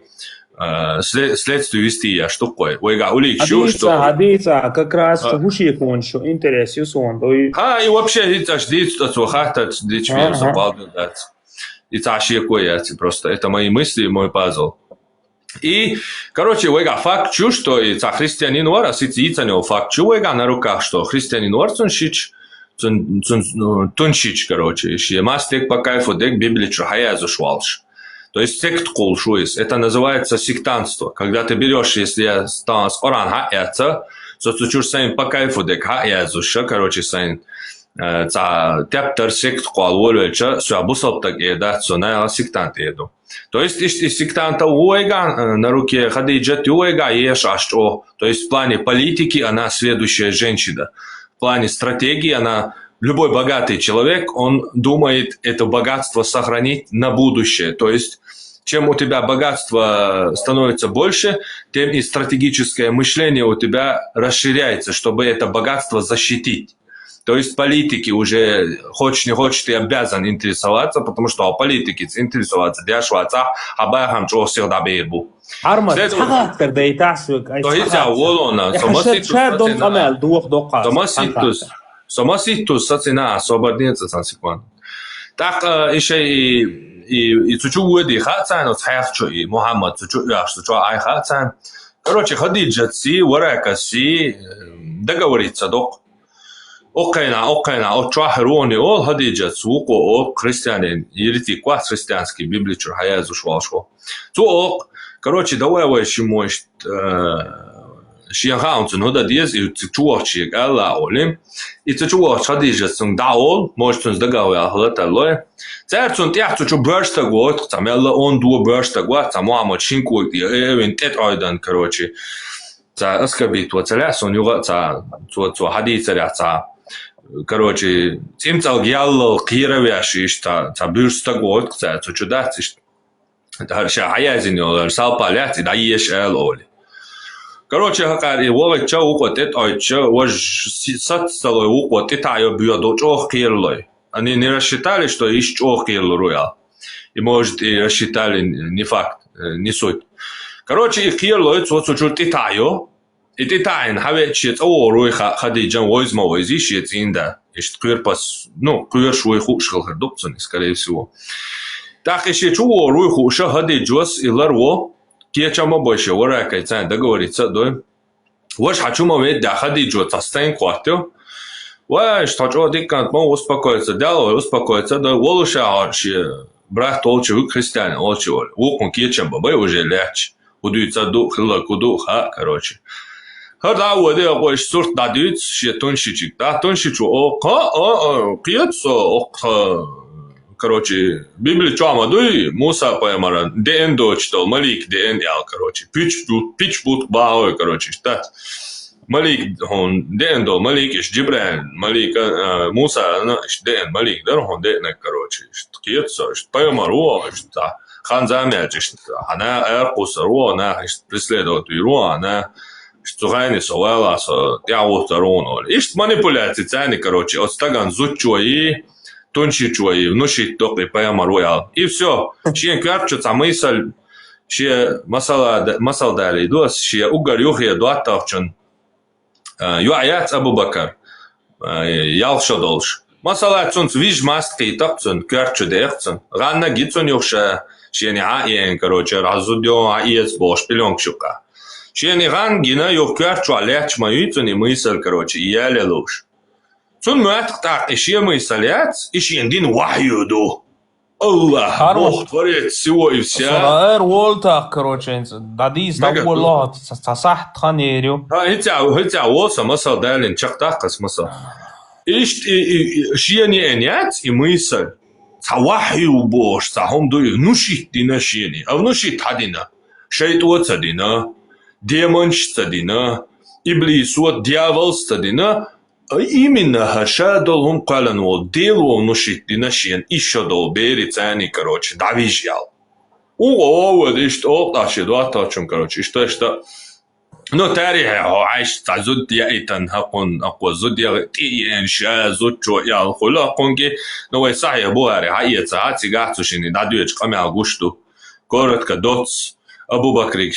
следствие вести, я что такое. Уэга улик шу, что...
Хадица, как раз гуши кончу, интересю сон.
И вообще, это ждит, что хата, дичвер западать. И таши кое, просто. Это мои мысли, мой пазл. И, короче, уэга факт чу, что и за христианин вара, сицийца него факт чу, уэга на руках, что христианин вар цуншич, туншич, короче, еще мастек по кайфу дек Библии чухая зашвалш. То есть сект кулшуис. Это называется сектантство. Когда ты берешь, если я стал с Коран хаяца, то ты чуешь сайн по кайфу дек хаяцуша, короче, сайн за тептер сект куалволвеча, все обусал так и да, цуная сектант еду. То есть из сектанта уэга на руке Хадиджа уэга ешашчо. То есть в плане политики она следующая женщина. В плане стратегии она, любой богатый человек, он думает это богатство сохранить на будущее. То есть, чем у тебя богатство становится больше, тем и стратегическое мышление у тебя расширяется, чтобы это богатство защитить. То есть политики уже, хочешь не хочешь, ты обязан интересоваться, потому что о политике интересоваться, дяшваться, абайхам чего всегда бейбу.
Арма, тахтер да и тасвик.
То есть, я волона, Somasitus, сацина, освободиться сансикван. Так, еще и чучу уэди хацан, от хайхчу, и Мухаммад чучу яшчу, чу ай хацан. Короче, Хадиджа си, варака си, договориться док. Окейна, от чуахеруни, ол Хадиджа цуко, ол христианин, ирити квас христианский, библичур хаязу швалшко. Цуок, короче, давай ему шиянхаунцун хода диез и чуахчик алла олим. И чуах Хадиджа цун даол, может он сдагавя хлаталой. Церцун тяхцу чу бёрста год, там алла он дуо бёрста год, там Мухаммад шинку, и эвин тет айдан, короче. Ца аскабит, вот целяс он юга, ца Хадиджа ца короче, цимцал гялло кировяшиш та бюрстагот, кстати, что да, это ша аязинё, салпалят, да еш элоли. Короче, хакари, вот что укотет, ой, что, вот сатстало укотет, а я бью до чего кирлой. Они не рассчитали, что есть чего кирло и может и рассчитали не факт, не суть. Короче, их кирлой, вот чуть титаю. И титайн, хаве чет орой хадиджан возьма возишь инда, ишь кверпас, ну квершуй хушкал хардупцан, скорее всего. Так еще чу орой хуша хадиджос и ларво, кечама больше вора кайцан договориться дой. Ваш хочу момент да хадиджо тастайн квартио. Ваш хочу дикант мо успокоиться, дало успокоиться, да волуша арши брат толчу христиан олчу. Вокон кечам бабай уже ляч. Удуется дух лакуду ха, короче. هذا هو ده قوش صورت داديت شيء تونشيجي ده تونشيجو أو قيادسو короче Библия чама дуй Муса поэмара ден дочтол малик ден ял короче пич бут баой короче штат малик он ден до малик иш Джибран малик Муса иш ден малик дар он ден короче қиядсо поэмару штат ханзамяч штат она эркусару она преследовать иру она Штугайни совала со тяута роно. Ишт манипуляции цены, короче, от стаган зучуи, тончичуи, внушить только поэма роял. И все. Ще кварчуца мысль, ще масал дали, дос, ще угар юхия дуатавчун. Юаят Абу Бакр. Ялша долш. Масала цунц виж маски такцун, кварчу дехцун. Ранна гицун юхша, ще не аен, короче, разудё аец бош пилёнг шука. Шени гангина ёвкар чуалять маюцуни мысль, короче, яле луш. Цун муатк так, ишье мыслят, ишье дин вахюду. Аллах, Бог творец всего и вся.
Сараэр волтах, короче, дадис дабуллах, сасахт ханерю.
Хотя волса масал дайлин чактахкас масал. Ишье не энят и мысль. Цавахю бош, цахом дуй, нушит дина шени, а внушит хадина. Шейтуаца дина. Демонч стадина, иблисуот дьявол стадина, именно хашадол он каланул, делу нушит динашиен, еще дол бери цани, короче, давижял. Вот что, таши, дуатачум, короче, что. Ну, тари, айш, зуд яитан, хакон, аква зуд яитан, ша, зуд чо, ял, хула, конги, но вы сахи, буари, хайец, хаци, гацушини, дадуеч, камял, гушту, коротко, доц, Абу Бакрик,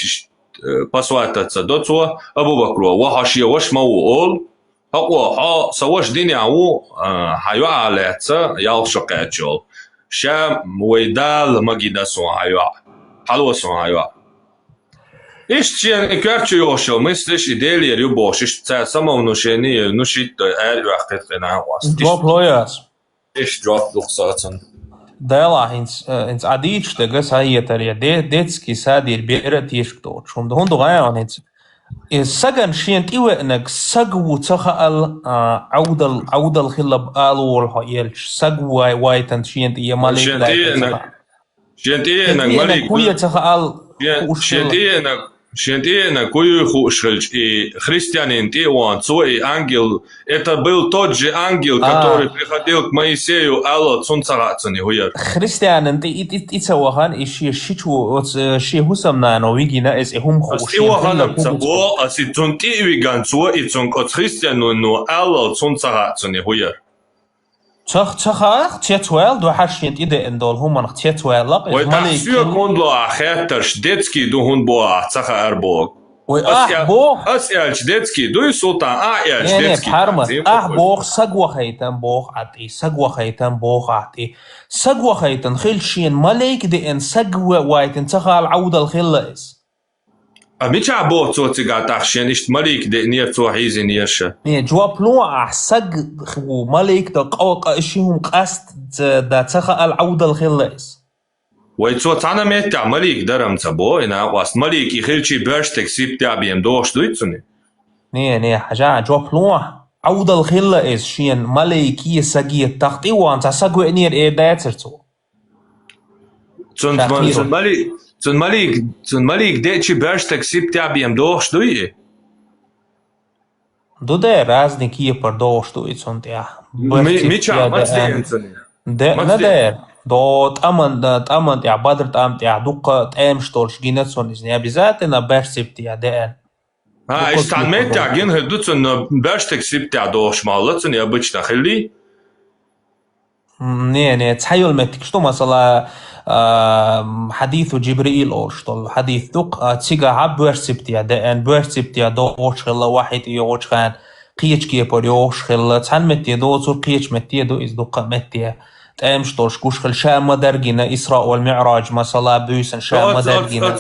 посвататься до цо Абу Бакру вахашия вашмау ол хаква саваш диняу хайва алеца ял шакачол ша вейдал магида сон хайва халва сон хайва ишчен кварчу йошо мыслишь идея любовь ишца самовнушение нушит эр вахтет кена вас
Drop lawyers.
Иш drop лухсатен
Dēlā hins adīč te gas aiet arī detski sādi ir biera tiešktoč. Un hundu gājān hins sagan šient iwe'nek sagwu caha al audal khilab alu wal ha'yelch sagwu waitan šient iya malik
šient iyenak malik
kuya caha al
šient iyenak kuyu хушельч и христианин Иоанн, свой ангел, это был тот же ангел, который приходил к Моисею, Алло, цунцарацани хуяр.
Христианин ицавахан и ши хусамнано вигина из ихум хуш.
Иоанн цабо, аси цунти виган цуа и цункот христиану Алло, цунцарацани хуяр.
Цахах тетуэл до хашент иде эндол хуман тетуэл лак
Ой, так все кондло ахеташ детский духун боа цаха арбог.
Ой, бог
асялч детский дуй султан аялч детский.
Харма бог сагвахайтан бог ати сагвахайтан бог ати сагвахайтан خلشين ملك دي ان سغوا وايتن تخال عود الخلص
ميچا بو صوتيغا تاخشين اشت ملك دي نير تو حيزين يرشا
ني جواب لو احسق خو ملك دا قوق اشيهم قست دا تخال عود الخلص
ويتصوت أنا متى ملك درم تبو إنا واس ملك يخلشي برشتك سيب تابيم دوش دويتسوني
ني حاجة جواب لو عود الخلص شين ملك يسقي التخطي وان تسقو نير ايه داترتو
Цун Мalik дечи берштек сип тябием дох штуи.
Dude razne kieper doštuits un tie.
Mičā, matsdiensani.
Надер. До таман тя бадр там тя дука тем штолш гинацон не обязательно берсиптия ден.
Истан метя ген хедуцун берштек сиптя дошмаллацун обычно хели.
Не, تحيل متك شتو مثلا حديث جبريل أو شتو حديث دوق تيجا عب برسبتيا دان برسبتيا دوش خلا واحد يوش خان قيش كي بريوش خلا تان متي دو زور قيش متي دو إز دوق متي تام شتوش كوش خل شام مدرجنا إسراء والمعراج مثلا بيسن شام مدرجنا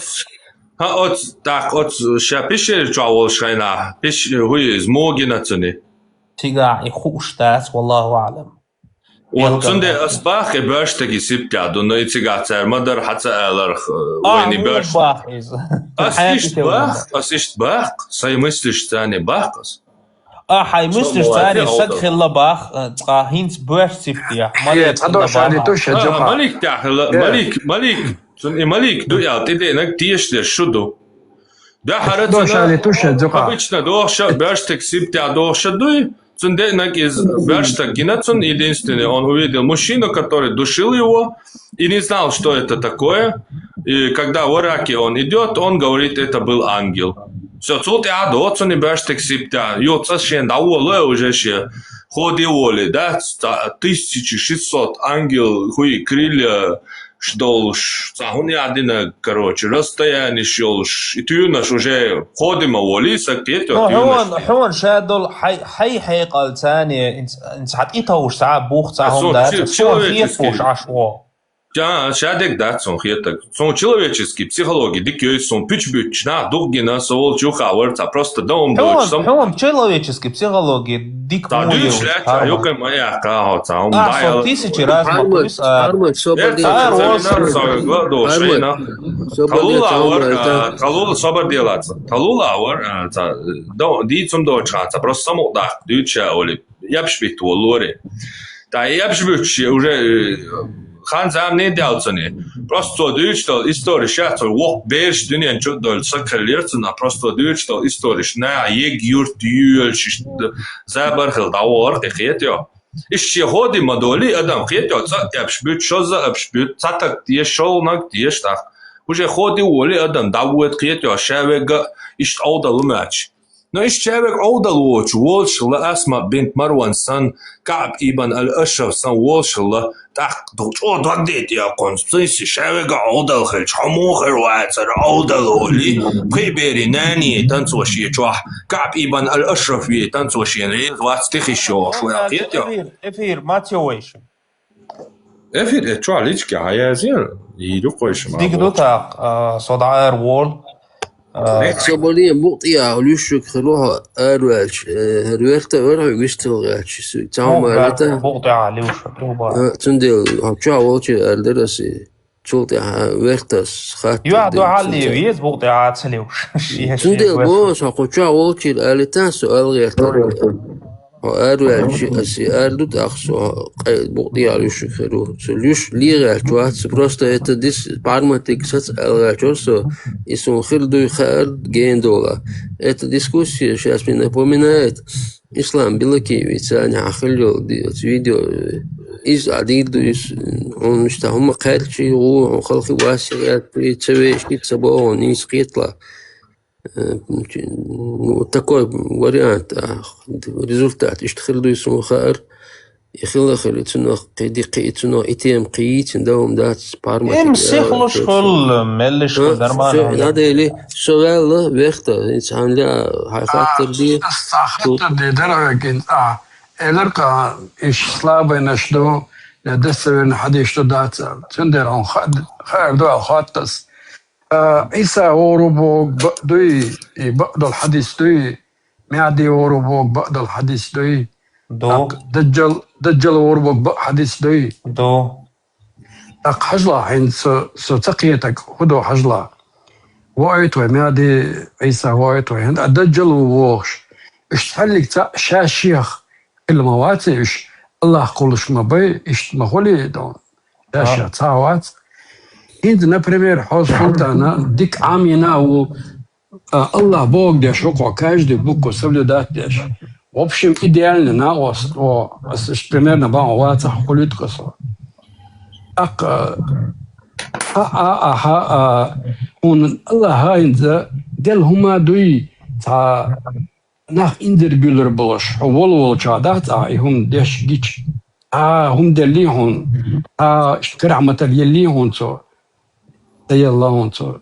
ها так شابيش جاول شينا بيش هو زموجنا تني
تيجا يخوش تاس والله أعلم
وتندي أصباح برشتكي سبتة دون يتجاتر مدر حتى ألر ويني برش أسيشت باخ سيمستش تاني باخس
حيمستش تاني سدخ الله باخ تقاهينت برش سبتة
ملك تاخل ملك دو يا تدي نك تيش للشدو ده حرتنا обычно доша برشتك سبتة доша дуй Цунденак из Бершта Гинацун, единственный, он увидел мужчину, который душил его, и не знал, что это такое. И когда в Ираке он идет, он говорит, это был ангел. Все, цулт я доцун и Берштек сиптя, йоца шен дауоле уже ще ходиволи, да, 1600 ангел, хуи крылья, шдолш, он один, короче, расстояние шелш, и ты наш уже ходим воли, сакетё.
حون شادول حي قال ثاني انت حقيقة وش ساعة بوخ ساعة ده شو فوش عشوا
Ja, šādēk dāc un hietak. Son человеческий психологи дикёй сон пич-бючна дугина сол чухаварца просто дом доч сам.
Хом человеческий психологи дик
да дюч ляча юка моя каоца он даял.
Тысячи разных
Талула собор делаться. Талула авар дицум дочаца просто само да дюча оли. Я бшбит лори. Да я бшбич уже Ханзам не делцани. Просто дючтал история шатор вок берш дуньян чуддал сакалерцна просто дючтал история на ег юрт юлш забархал давар дехетё. Ищи ходи модоли адам хетё цаябшбют шоза абшбют цатак ешол нак дештах. Уже ходи воли адам давует хетё шавега иш аудал матч. Но إيش شابك عودة الوش والش الله أسمع بنت مروان سن كعب إبن الأشرف سن والش الله تحت دكتور ضديت يا قنصيص شابك عودة الخلج حمو خروات سر عودة الولي بخيبيري ناني تنسوشي جوح كعب إبن الأشرف يه تنسوشي ريز واتستخي شو رقيت يا
إفير ما تيويش
إفير شو عليك يا عيازين يدوقوش
ديك دوتا صدعار وول
Соболие бутия олюшек хлоха арвалч херверта вера гистелгач таумалата
бутия олюшек
тундел хача волчи алдераси чулта вертас хат
يقعدوا علي ويز بوطي تسليوش
тундел бос хача волчи алитан سؤال غير арвалч аси ардут ахсо бутия олюшек хло солюш лига чуат просто это дис парматик сац алгачосо и сон хирду хар гендола. Эта дискуссия сейчас мне напоминает ислам Белакевич, они ахлил видео из адиду он что هم قالشي هو خلق واسعات بتسويش كتسبوا نيس قيطلة вот такой вариант результат اشتخلوا يسمو خير يخلق خليتنا قيديقيتنا إتيم قيت ندوم دات بارما
امسخلوش خل ملش خل درمان
هذا اللي سؤال وقته إنسان لا حقيقة دي
خطر دي درجة الرقة إيش صلابة نشدو ندسر حديش دات تندر عن خير دو خاطس عيسى وربوك بقدوي بقدو الحديث دوي معدي وربوك بقدو الحديث دوي
دو
دجل وربك بق حديث دوي
دو
تق حجلة حين سو تقيتك خدو حجلة وقيت ومادي عيسى وقيت وهند الدجل ووغش اشتحلك شاشيخ المواتي اش الله قولش ما بي اش مخولي دون شاشيخ تاوات هند نبريمير حوز فلتانا ديك عامينا و Allah Bog deš oko každi buku соблюдать deš. В общем, идеально на ост, примерно ба оваца холиткосо. Он Allah hainza del huma dui ta nach inderbüller bosh. Wol chadat hum desh gich. هم دلي هون كرعمة يلي هون تو يلا هون تو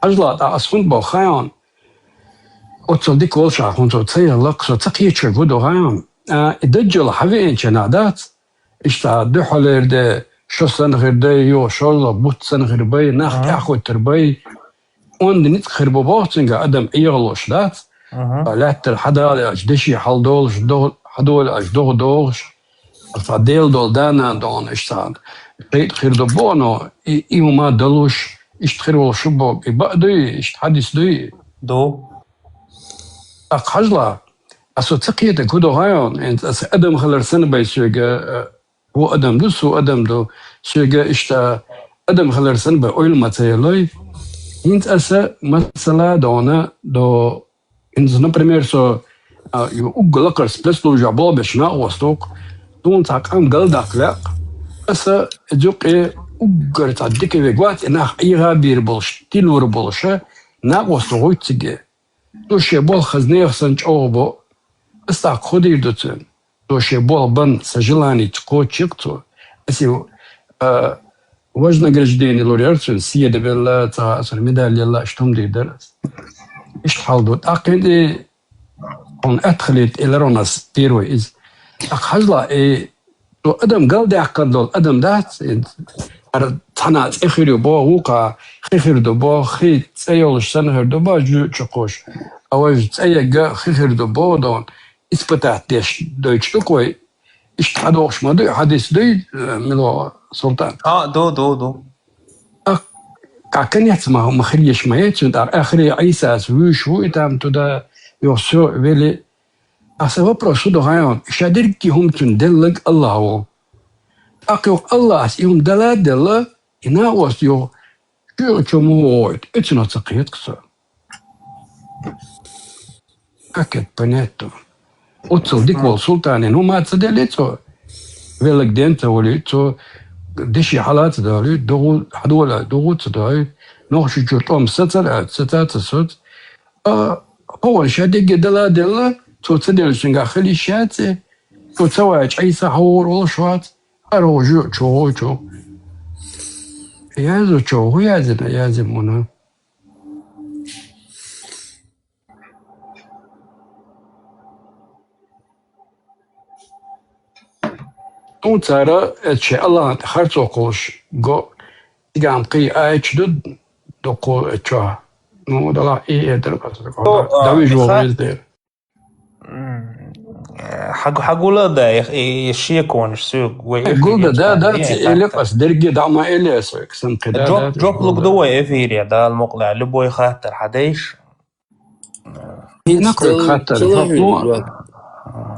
أجلات أسفن بخيان أتصدق كل شيء هون تو يلا كسر تقية شغودو هايان الدجال حبي إن شنادات إشتا دحولر ده شو سن غير ده يو شو بوت سن غير بي ناخ أخو تربي وند نت خربو باتنجا أدم إيغلوش دات لا تر حدا أجدشي حلدول جدول حدول أجدو دوغش الفاديل دول دانا دون اشتان بيت خير دبونو ايو ما دلوش اشتخير والشبو يبقدوي اشتحدث دوي
دو
اقحجلا اسو تقية كودو هايون انت اس ادم خلر سنة باي سوغا هو ادم دو سو ادم دو سوغا اشتا ادم خلر سنة باي اويل ماتيالوي انت اسا مثلا دونا دو انت نبريمير سو يو اقلقر سبلسلو جابو بشنا وستوك دون تاقام قلدك لا بس جوق اقر تعديك بيقوات اناخ ايغا بيربولش تيلور بولشا ناقوس رويتسجي دوشي بول خزنية خسنج اوبو استاق خودي دوتن دوشي بول بن سجلاني تقو تشيكتو اسيو вознаграждение лауреатов سيادة بالله تاثر ميدالية الله اشتم دي درس اشتحال دوت اقيدي on ادخلت الى روناس تيروي از أخذلا تو أدم قال ده أكدول أدم ده تناس إخيرو با وقع خير دو با خي تسيولش سنة دو با جو تشقوش أوج تسيجا خير دو با دون إثباتات ديش دويتش تقوي إشتحدوش ما دو حديث دوي ملو سلطان
دو
كان يتسمع مخريش ما يتسمع آخري عيسى ويشو يتام تدا يوسو ويلي أصلا وبروسو دو هايون شادركي هم تندلق الله هو أقيو الله أسيهم دلا دلا إنا واسيو شو كموت إتنا تقيت كسر أكيد بنيتو أتصل ديك والسلطان إنه ما تصدقليتو ويلك دينتا وليتو دشي حالات داري دغو حدولا دغو تداري نوخشي جرطوم ستات السد هو شادق دلا دلا تو تدل شنقا خلي شاتي تو تواج عيسى حور ولا شوات أرو جو يازو جو يازمونا اون تارا اتشي الله خرطو قوش جو تقام قي ايش دود دوقو اتشوها نو دلا ايه درقات داوي جو غير
حقولا ده يشيكونش سوق
حقولا ده إليقس درجة دعما إليس كسن قدا
جوب لوك دوا إفيريا ده المقلع لبوي خاطر حديش
نقل خاطر فطلو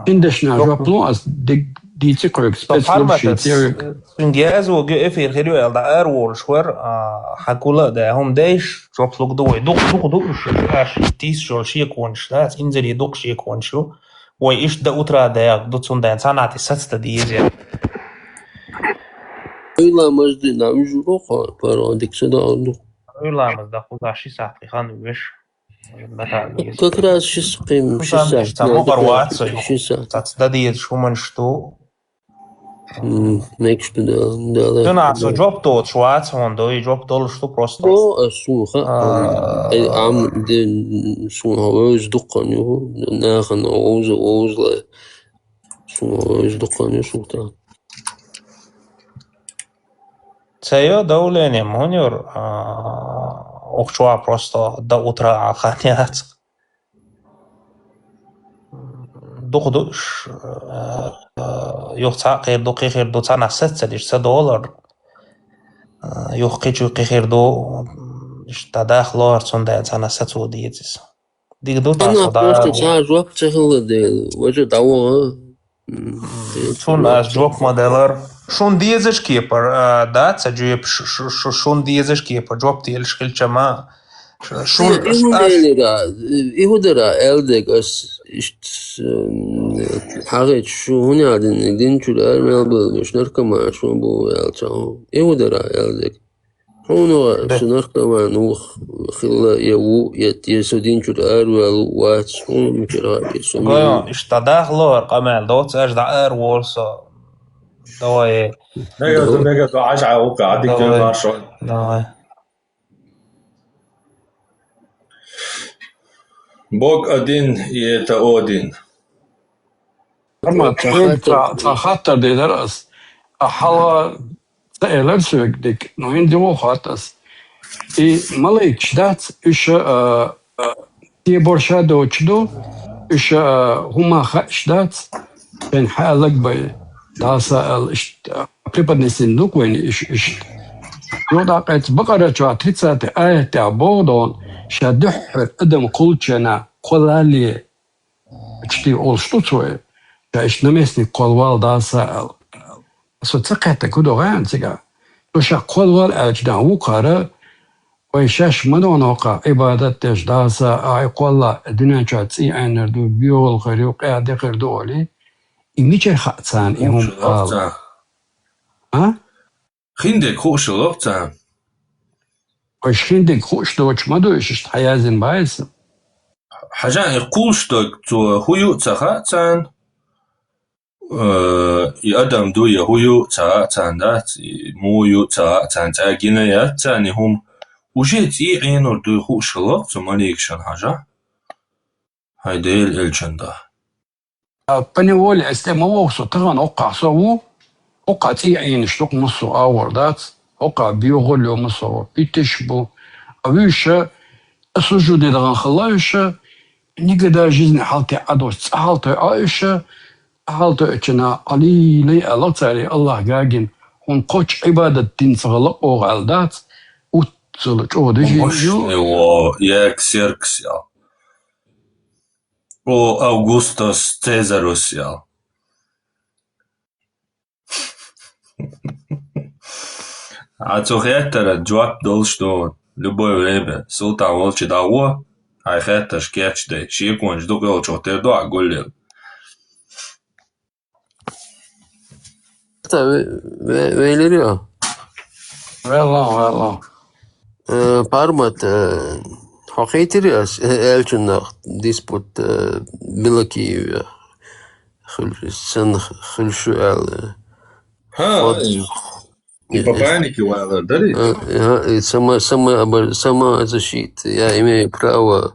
إندشنا جوب لو أس دي تقرق سبيسلوب شيء
إنجاز وجو إفير خيرو يلدا أرول شوار حقولا ده هم دايش جوب لوك دوا دوق تيس شو شيكونش ده إنزل يدوق شيكونشو وإيش ده أترى ده دوتون ده إنسان عتي ستة ديزي
إلا مجد نعمل روقا برا عندك سنة عنده
إلا مجد خوضا شي ساعة خان ويش
كاكراس شي سقيم شي ساعة
تمو غروات شي ساعة تاتا ديز شو منشتو
نيكش ده
جنا سو جوب دوت شوات هوندو يجوب دولش تو بروستو
او السوخة عام دين سون هواز دقانيو ناخن اوز لا سون هواز دقانيو سلطان
تسيو دولين مونيور اوخشوا بروستو دا утра عخانيات دوخدوش يوختا غير دو تانا $7 يوخيجو غير دو تداخلار تون ده تانا ستو ديتس ديك دو
أنا просто تاج وقت تخل ده وجه دعوة
شون از جوب موديلر شون ديزش كيبر دا تجيب شون ديزش كيبر جوب تيل شكل جما
ihudera eldegas ist حاجة شو هنا عدن دين شو الأرمل بشنركة مع شو بو يالتاو ihudera elдэг هونو شنركة مع نوخ خلا يو يسودين شو الأرمل وات هون مكرا بيسومي
Gojon, işte dağlar kamel, dots er da wolsa. Davay.
Mega do aja o ka dik var şu.
Davay.
Bog adin yeta odin.
Ama hatta dediler az. Hala sayılar söyledik. Noin diyor hatas. Malik şidat iş diye borşa doçdu. İş huma şidat ben halak bay daha sağ işte pripadnesin duk ve iş يوضع قيت بقرة شو تريتسات آية بودون شدحر أدم قلتنا قلالي اشتي أول شتوتوي شايش نمسني قلوال دا سأل سو تسقيت كدو غان تيجا وشا قلوال أجدا وقارة ويشاش مدون وقع عبادة تش دا سأل قولا دنيا شاتسي عينردو بيول غريو قاعدة غردولي إميجر خاتسان إهم قال ها؟
خيندك خوش لوقتها
وشخيندك خوش دوش ما دوش حيازن بايس
حاجة يقولش دوك تو هيو تخاتان يقدم دو يهيو تخاتان دات مو يو تخاتان تاجينا ياتان هم وجيت عينور دو خوش لوقت ماليكشن حاجة هيدي الجندا
بني ولي استمع وصو تغن أوقع سوو أوقع تيعين شتوك مصو آور دات أوقع بيوغلو مصو بيتشبو أبيشا السجود دغن خلايشا نيقدا جيزني حالتي عدوش حالتي عايشا حالتي اتشنا علي لي الله تعالي الله قاقين هون قوش عبادة دين صغلق أوغال دات وتصلج أو دجي
ايوه ياك سيركس يا او اوغوستوس تيزاروس يا Ацухеттера джвап долштон любое время султан волчи даво айхеттер шкетчде шиконж дугол чотер до агуллел
Veyleri
Valla
parmat حقيقتي elçinler disput bilaki sen خلشو el
ها Папаники вала, дари?
Сама защита. Я имею право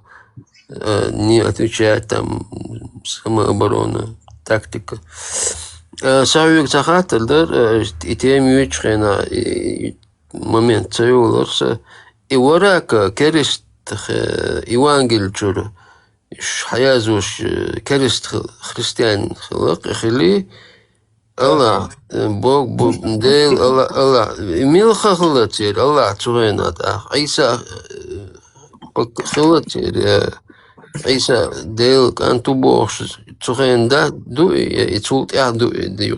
не отвечать там самооборона, тактика. Савик захатылдар, итем ючхена момент sayılırsa ivaraka kerist евангелчур حيازوش كريست خريستيان خلق خلي الله بوك ديل الله ميل خلتير الله تغينات عيسى خلتير عيسى ديل كانتو بوش تغين دا دو يتولت دو ديو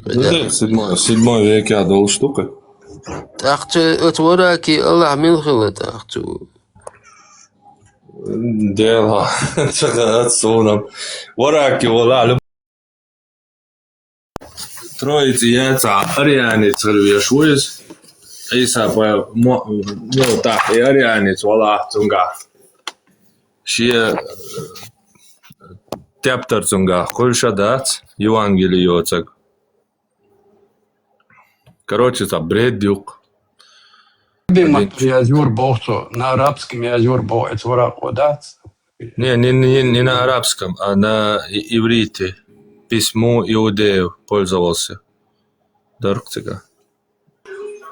седьмой век я дол штука.
تاخت اتوراكي الله ميل خلت تاختو
ديلا شغلات صونم وراكي والله Троица яйца арианец рвешуис. Иса по так и арианец вала цунга. Шие тептер цунга. Кольша дат Евангелие йоцак. Короче, это бред дюк.
Язюр бохто на арабском язюр бо это враг дат.
Не на арабском, а на иврите. Письмо иудеев пользовался. Дорогцега.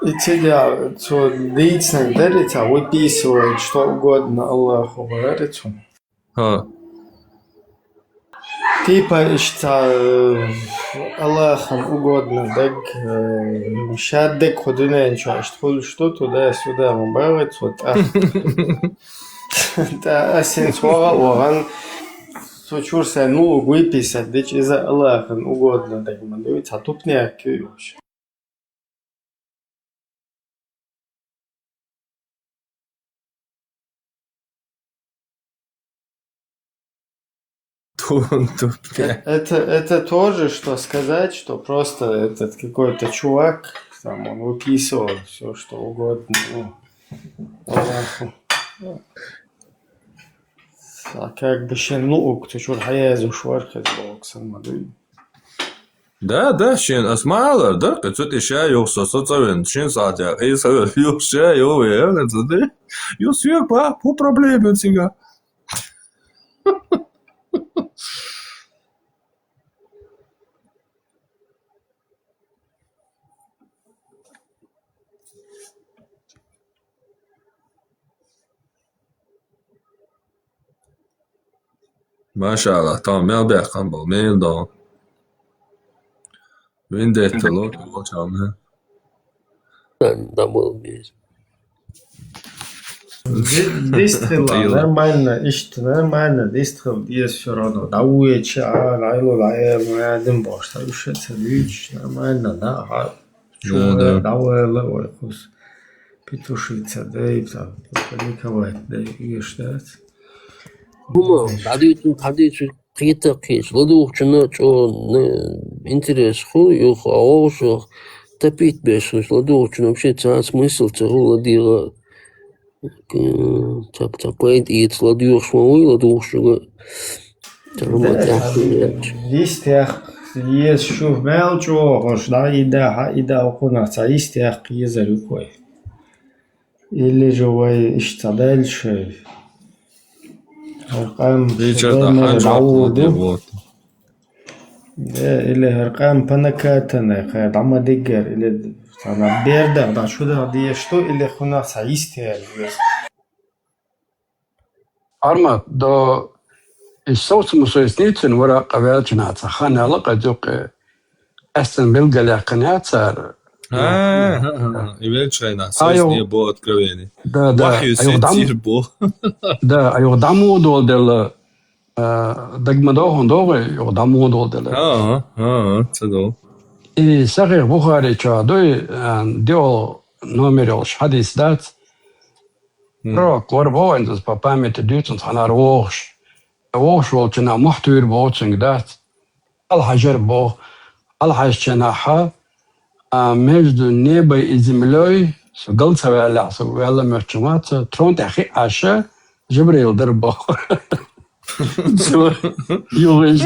И тебя, что лично дарится, выписывает что угодно Аллаху, говорится. Типа, что Аллахом угодно, так, шаддек ходуне, что туда-сюда, говорится, вот, да, сенсуал, ваган, Сочурся, ну, выписать, да через Аллаха угодно, так мандуется, а тут не акюешь. Это тоже, что сказать, что просто этот какой-то чувак, там, он выписывал все, что угодно. как бы شنلوك تشور حياة وشوارخ بوكسن مدري.
Да, шен асмала, да, кацут иша йокса соцавен, шен сатя, эйса йокша йове, да, йосвек по проблеме сега. Maşallah, tamam ya be kan bol, mail da. Vendetta lo, facciamo.
Double biz.
Дистрил, нормально, ишт, нормально, дистрил, диес все равно. Да уеча, лайло, лайло, один бош, так уж это лич, нормально, да, да, ой, хус, петушица, да, и там, паниковать, да, и что.
다들 қиетақиш, ладух чына чо интерес ху, юх аошо топить бешуш, ладух чына вообще ца смысл цару ладира цапает и ладух шмауи, ладух шуга
Истях есть шув мелчо, хош, да, ида окунаца, истях езарюкой. Или же вы ишта дальше. هرقام إلى هرقام بنكاتنا خير عم دقر إلى أنا بيردا دا شو ده دي شتو إلى خنا سعيستي
أرما دو الصوت مسويسنيتن ورا قبيلتنا خان علاقة دوق أستن بلغة لقناة صار
Ивельчайна, сосни бо откровение.
Да,
Вахью сетир бо.
Да, а йогдаму дол дел дагмадохон дове йогдаму дол дел.
Це до.
И сахир Бухари ча дой дел номерил хадис дат. Про корбо индус по памяти дютон ханар вохш. Вохш волчна мухтуир боцинг дат. Ал-Хажар бо Ал-Хажчана ха между небом и землей сгалца валя валя мерчмата тронт ахи аша Джибрил дербо. Ювеш.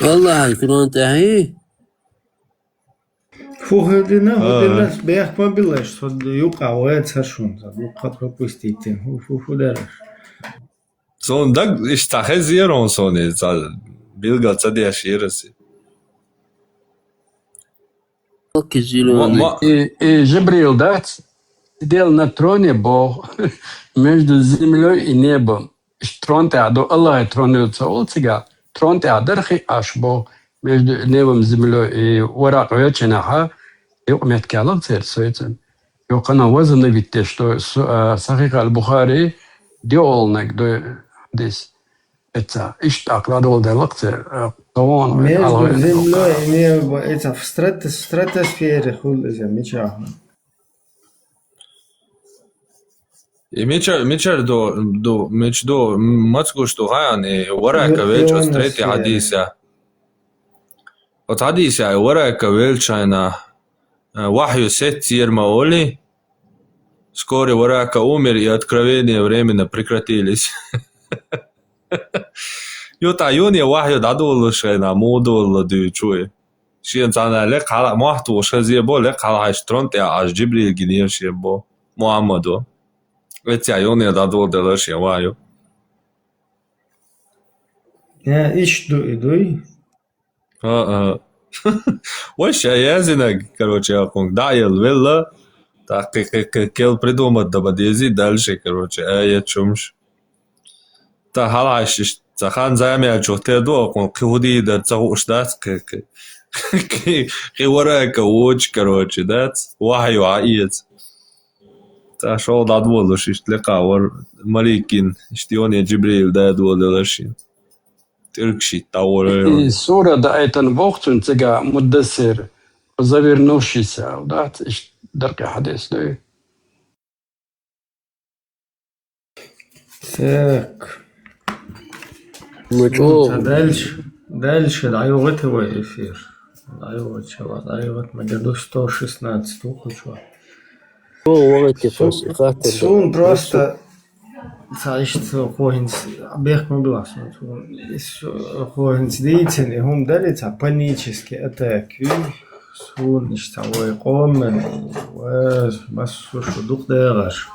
والله ترونت ахи.
Худина, бях побилаш, что юка оэт сашун, юка пропустите, фу дераш.
Сон даг иштахезирон сони за Билга цадия широси.
И Джибрил, да, сидел на троне Бог между землей и небом. Трон-то адо Аллах тронется олцега, трон-то адархи аш Бог между небом и землей. И варак веченаха, и умет калак церцуется. И окана вазана видите, что Сахих аль-Бухари диолнек до здесь. Это иштак ладол делакте каван.
Между землей и небом, это в стратосфере хулизе мечахна.
И мечар до мацку что гаян и варака веч острети хадиса. От хадиса варака вечайна вахью сетир маоли. Вскоре варака умер и откровения временно прекратились. Юта юния вахью дадулу шайна модулу дючуе. Шиен цана лек хала махту шазиебо лек хала хаштрон те аж Джибрил гинир шиебо Мухаммаду. Эти юния дадулу дела шиеваю.
Я ищу идуй.
Ваш язина, короче, акон дайл вилла. Так кел придумать дабадези дальше, короче, я чумш. Та халаш захан замя чохтеду акон куди да цауш дат к варака уч, короче, дат вахю аиец. Та шо дадволу шишлека вар маликин штионе Джибрил дадволу лашин. Тиркши тауэр.
И сура да айтан вохтун цега муддассир завернувшийся, да, дарка хадис, да.
ساك
مجوع
дальше дайвот его эфир. Дайвот чего? Дайвот мы году 116 хочу. Сун просто цаишь хохинс бег моглас. Хохинс дейтен и хум далит панически атаки. Сун иш тавой комен. Бас шо дух дагаш.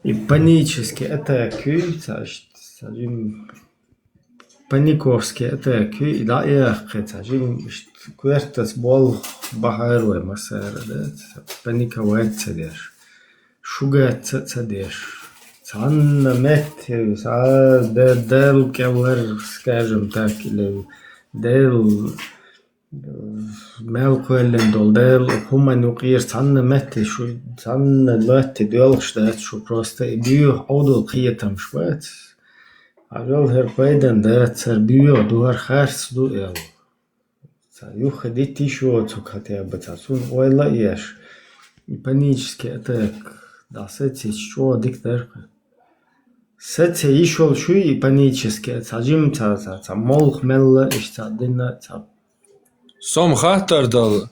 И панические атаки, сажим паниковские атаки, и да яхе, сажим квертас бол бахайруй масара, да, паниковать цадеш, шугать цадеш, цанна метти, дел кевер, скажем так, или дел مالكويلن دولدال هما نقير تانا متى شو تانا لات دولشتات شو بروستا بيو عودو قيتم شوات عجل هرقيدن دات سر بيو دوار خارس دو ال يو خديتي شو تكاتيا بتاسون ولا ايش панический атак да сети что диктор сети ишол шо и панический сажим ца молх мелла ишта дина ца
Som خاطر دل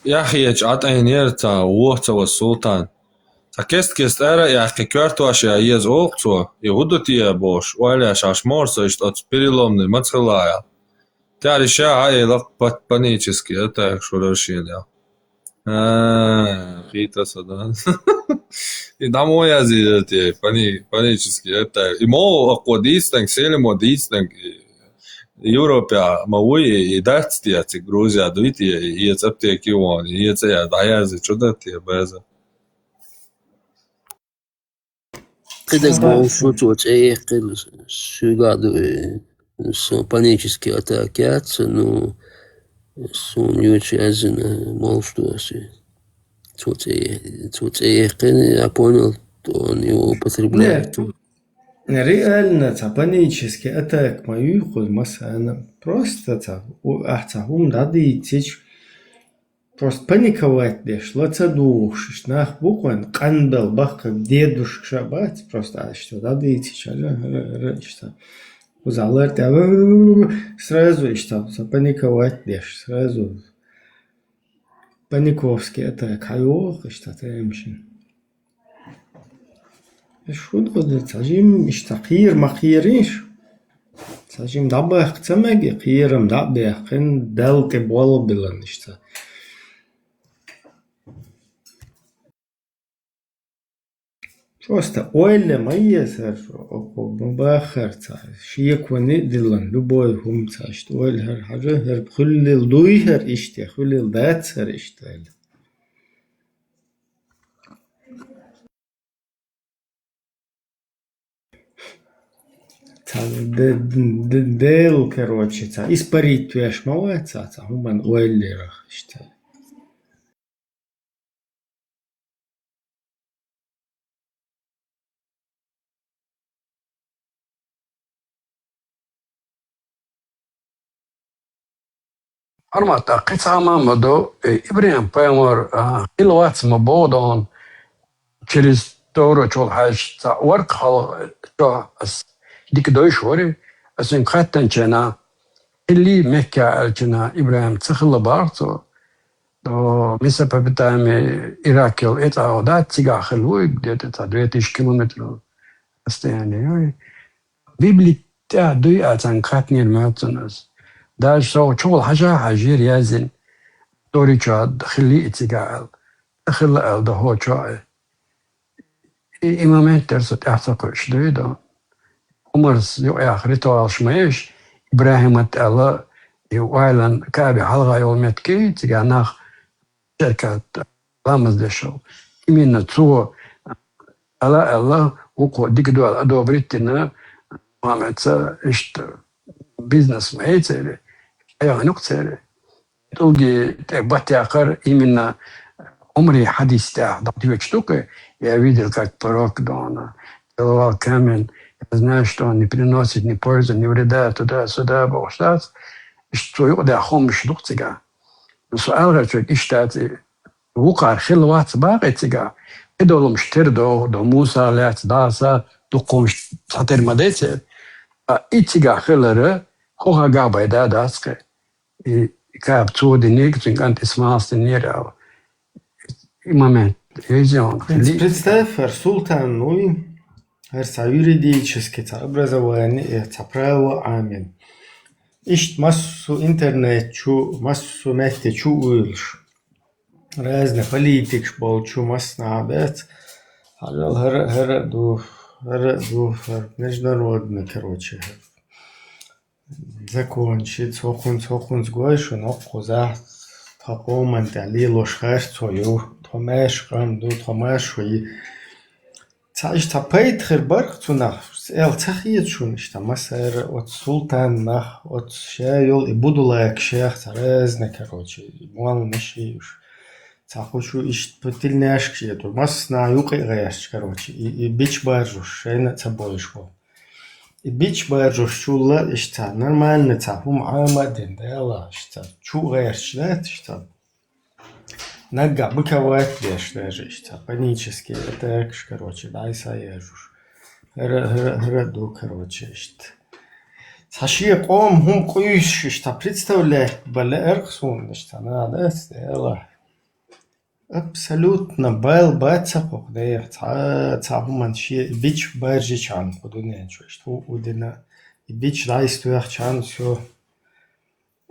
يحيج عطينير تا ووهتا والسلطان تا كست ارا يحكي كارتو اشياء يز اوقتو يهودو تيا بوش ويلي اشاش مورسو اشتات بريلومني متخلايا تاري شاعة ايلق панический атак شو رشيليا خيطة صدان и домой я зидете панический атак и мо аквадистенг селимо дистенг Европа мауи и датстиати Грузия дуития и ецаптеки вон и ецая даязи чудатия беза
كده شو ايه قل شو قاعدوا панические атаки, но сон очень азин молчу тут эيه قل я понял, то он его употребляет.
реально панический атак мою ход масана просто ахтахум дады тич просто паниковать деш лацадушиш нах буквально кандал бах как дедушка шабат просто что дады тич что узалар сразу что паниковать деш сразу паниковский атак хайох что темшин شو ده تاجيم اشتقير ما خيريش تاجيم دابا خصمك خيرم دابا خن دلك بول بلن اشتا просто ойле майесер мбахер та шиеквани дилан любой хум та что ойл хер хажа хер хулил дуйхер иште хулил датсер иште дел, короче, испарить твеш мовеца, хуман уэллерах, считай.
Armata qit'a Мамаду Ибрahim Паймар Илвац Мабодон через Тору Чолхаш Ворк Хал ديك دويش وري اسم خاتن جنا اللي مكة الجنا إبراهيم تخلى بارتو دو مسافة بتاعي إراكيل إتا ودات تيجا خلوي بديت تدريتش كيلومتر استياني بيبلي تا دوي أتان خاتني الماتنس داش سو شغل حاجة يازن دوري جاد خلي إتيجا خلى ده هو شاي إمامين ترسل أعتقدش دويدا عمرس يو آخرته عشماش إبراهيم تألا يوالن كابي حلقة يومتكي تجاناخ شركة لامز دشو إمين تسو ألا وقو ديك دو بريتنا مامتسا إشت بيزنس مايتسيري أيوة نقطة تلقي تباتي آخر إمين عمري حديث تاع دعتي штука я видел как пророк Дона целовал камень. Я знаю, что он не приносит ни пользы, ни вреда туда-сюда, Бог штат. что يقضي أخوهم شدوقتك. السؤال غير إيش تاتي وقع خلوات باقي تجا Edolmuş terdo do Musa lat dasa do komş tatermadete itiga khilere hoga gabay da daske kap tu dinik zinkant ismas dinira момент.
Представь, султан, ну, юридически, образование, право, амин. Ишт массу интернет, массу месте, уйлш. Разные политик, чу масс набет. Граду, международный, короче. Закончить, сохун сгойшу, но коза, таком али лошхаш, цою. Томаш гамду томашуи цаиш тапайт хербарх цунах эл цахиет шуништа масэр от султан нах от шайол и будулак шах царезна короче муал мишиуш цахушу иш путильняш кшету масна юқи гаяш короче и бич баржуш шайна цабойшо и бич баржуш чула ишта нормально цахум амаден дела ишта чу гаяш нет ишта Нага, быковать беш даже, панический атак, короче, дай саежуш. Граду, короче, Саши ком хум куиш, представляет, балерхсун, надо сделать. Абсолютно бал бацапок, да я цахуман ши бич баржичан, подуне, что удина, и бич дайстуяхчан, все.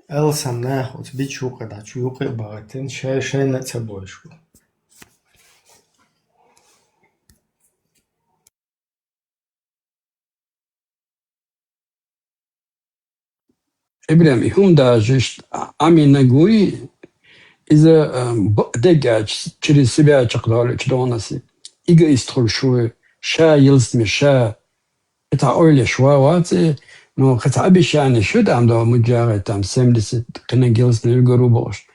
Эл сам нахуй, бичука, да, чуюка багатин, шай на цебойшку.
Ибрам, им даже ами нагуи из-за дегач через себя чакдали, чдонаси. Ига иструшуе, ша елсми, ша это ойле швавати, но хотя обещание что там да муджары там 70 книгилс на грубош.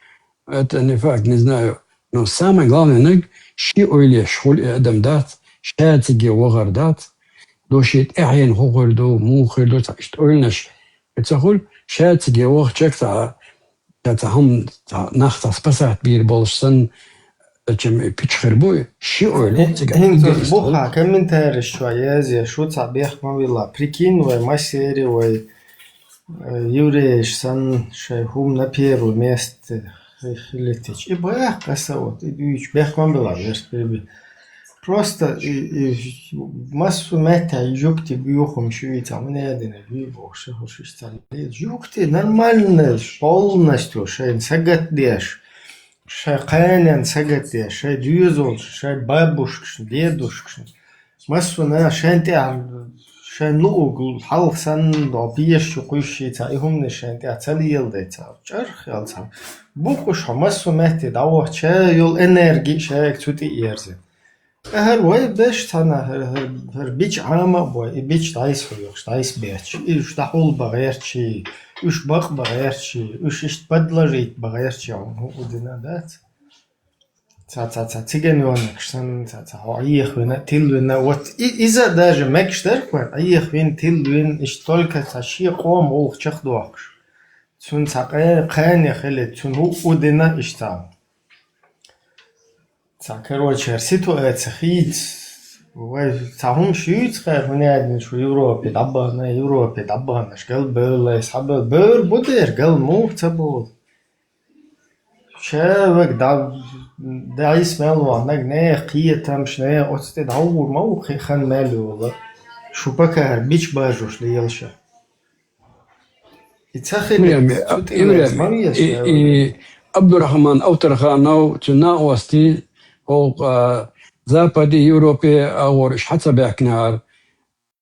Это не факт, не знаю. Но самое главное, ныг ши ойле шхул адам дат, шатиги вогар дат, дошит ахин хогорду, мухерду, что ойлнаш. Это хул шатиги вог чекта, это хам нахта спасать бир болшсан, чем пичхербой, ши ойле.
Хинг буха комментарий шваязи, шуца бех мавила. Прикинь, вай масери, вай евреиш сан шайхум на первое место летич. И бэх касаот, и бич бех мавила, просто массу мета юкти бьюхом шуица, мне один бьюх, шехушистали. Юкти нормально, полностью, шайн сагатдеш. Шай қайнен сагатдеш, шай дюзол, шай бабушкш, дедушкш. Массу на шайнте шай нугл хал сан до биеш шуқушица, ихумне шайнте ацали елдеца. Чарх ялца. Бухуш массу мета давах шай юл энергии шай цути ерзе. هر وای بش تنه هر بیچ عامه وای بیچ دایس خویش دایس بیچ ایش دخول بغیر چی ایش باق بغیر چی ایش بدلجیت بغیر چی اون ودینا دات تا تيجنون كشتن تا أي خوينا تيلونا وات إذا داج مكشتر كون أي خوين تيلوين إشتولك تشي قوم أو خشخ دوخش تون تقى قاني خلي تون هو ودينا إشتام короче, ситуация хит, تعهم شيء تخيل هنا عندنا شو يوروبي دبنا شغل بيرلي سبب بير بدر قال مو تبول شابك دا يسمع وانك نه قيه تمش نه أستي دعور مو خن مالو والله شو بكر بيش باجوش ليلشة يتخيل
عبد الرحمن أوترخانو تنا وستي أو زابدي يوروبي أو إيش حتى بيحكنار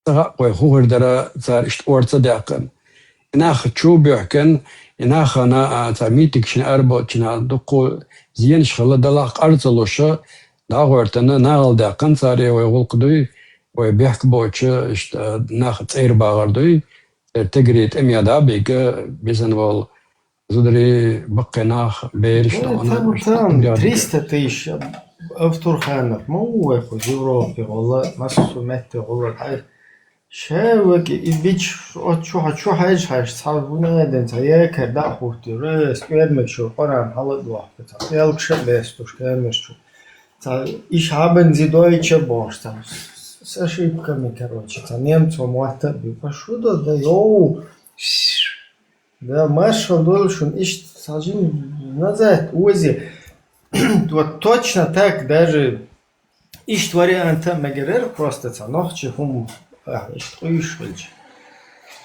تغقوي خوهر درا زار إيش أورت صداقن ناخ شو بيحكن ناخ أنا تعميتك شن أربع شن دقو زين شغلة دلاق أرزلوشة داغورتنا ناغل داقن صاري ويغلقدوي ويبيحك بوتش إيش ناخ تسير باغردوي تجريت أميا دابيك بيزن وال زدري بقي ناخ بيرش
تمام 300 تيش أفتر خانق مو ياخذ يوروبي والله مسو مت والله شاوك يبيش شو حاجة صابونة دنت هيك دا خوتي رس كير مشو قران حلق واحد يالك شبستوش كامشو Ich haben Sie Deutsche Borscht. С ошибками, короче. Немцам это пошуто, да йоу. Да, маршал должен сажим назад, узи. Вот точно так даже варианта мегерер просто ночи хум ишвич.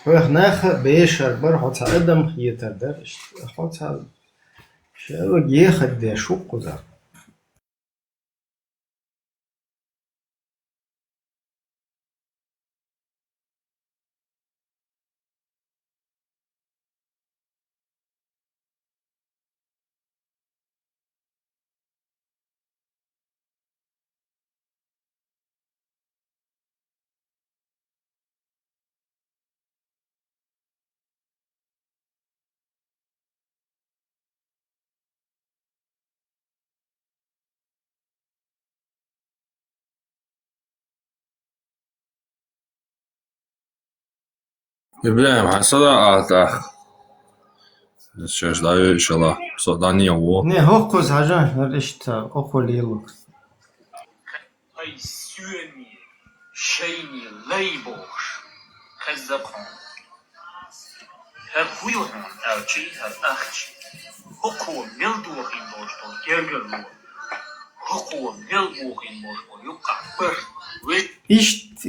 Нах бешер бар хотя адам хитер хотя شو ехать да шо куда.
Ibrahim hasada ata. Сейчас даю иншаллах. Содание во.
Не хокко зажан решта околило.
Ay syöni, şeyni, leyboş, kezzakon. Her huyuhan, elçi, her ahçi. Huku milduhin boştol, gergerlu. Huku milduhin boştol, yukka pır.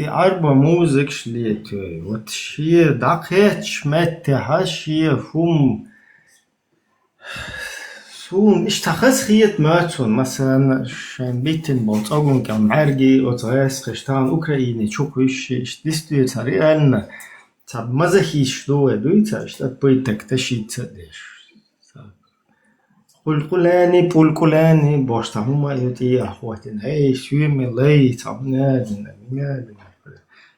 Arba Musik schliet. Вот hier dakhet schmette hier hum. سون اشتخص خيط ماتون مثلا شان بيتن بوتاغون كان عرجي اوتغاس خشتان اوكرايني تشوكوش اشتستو تاريان تاب مزخيش دويتا اشتات بيتك تشيت ديش قول كلاني بوشتا هما يوتي اخواتين هاي سويمي لي تاب نادنا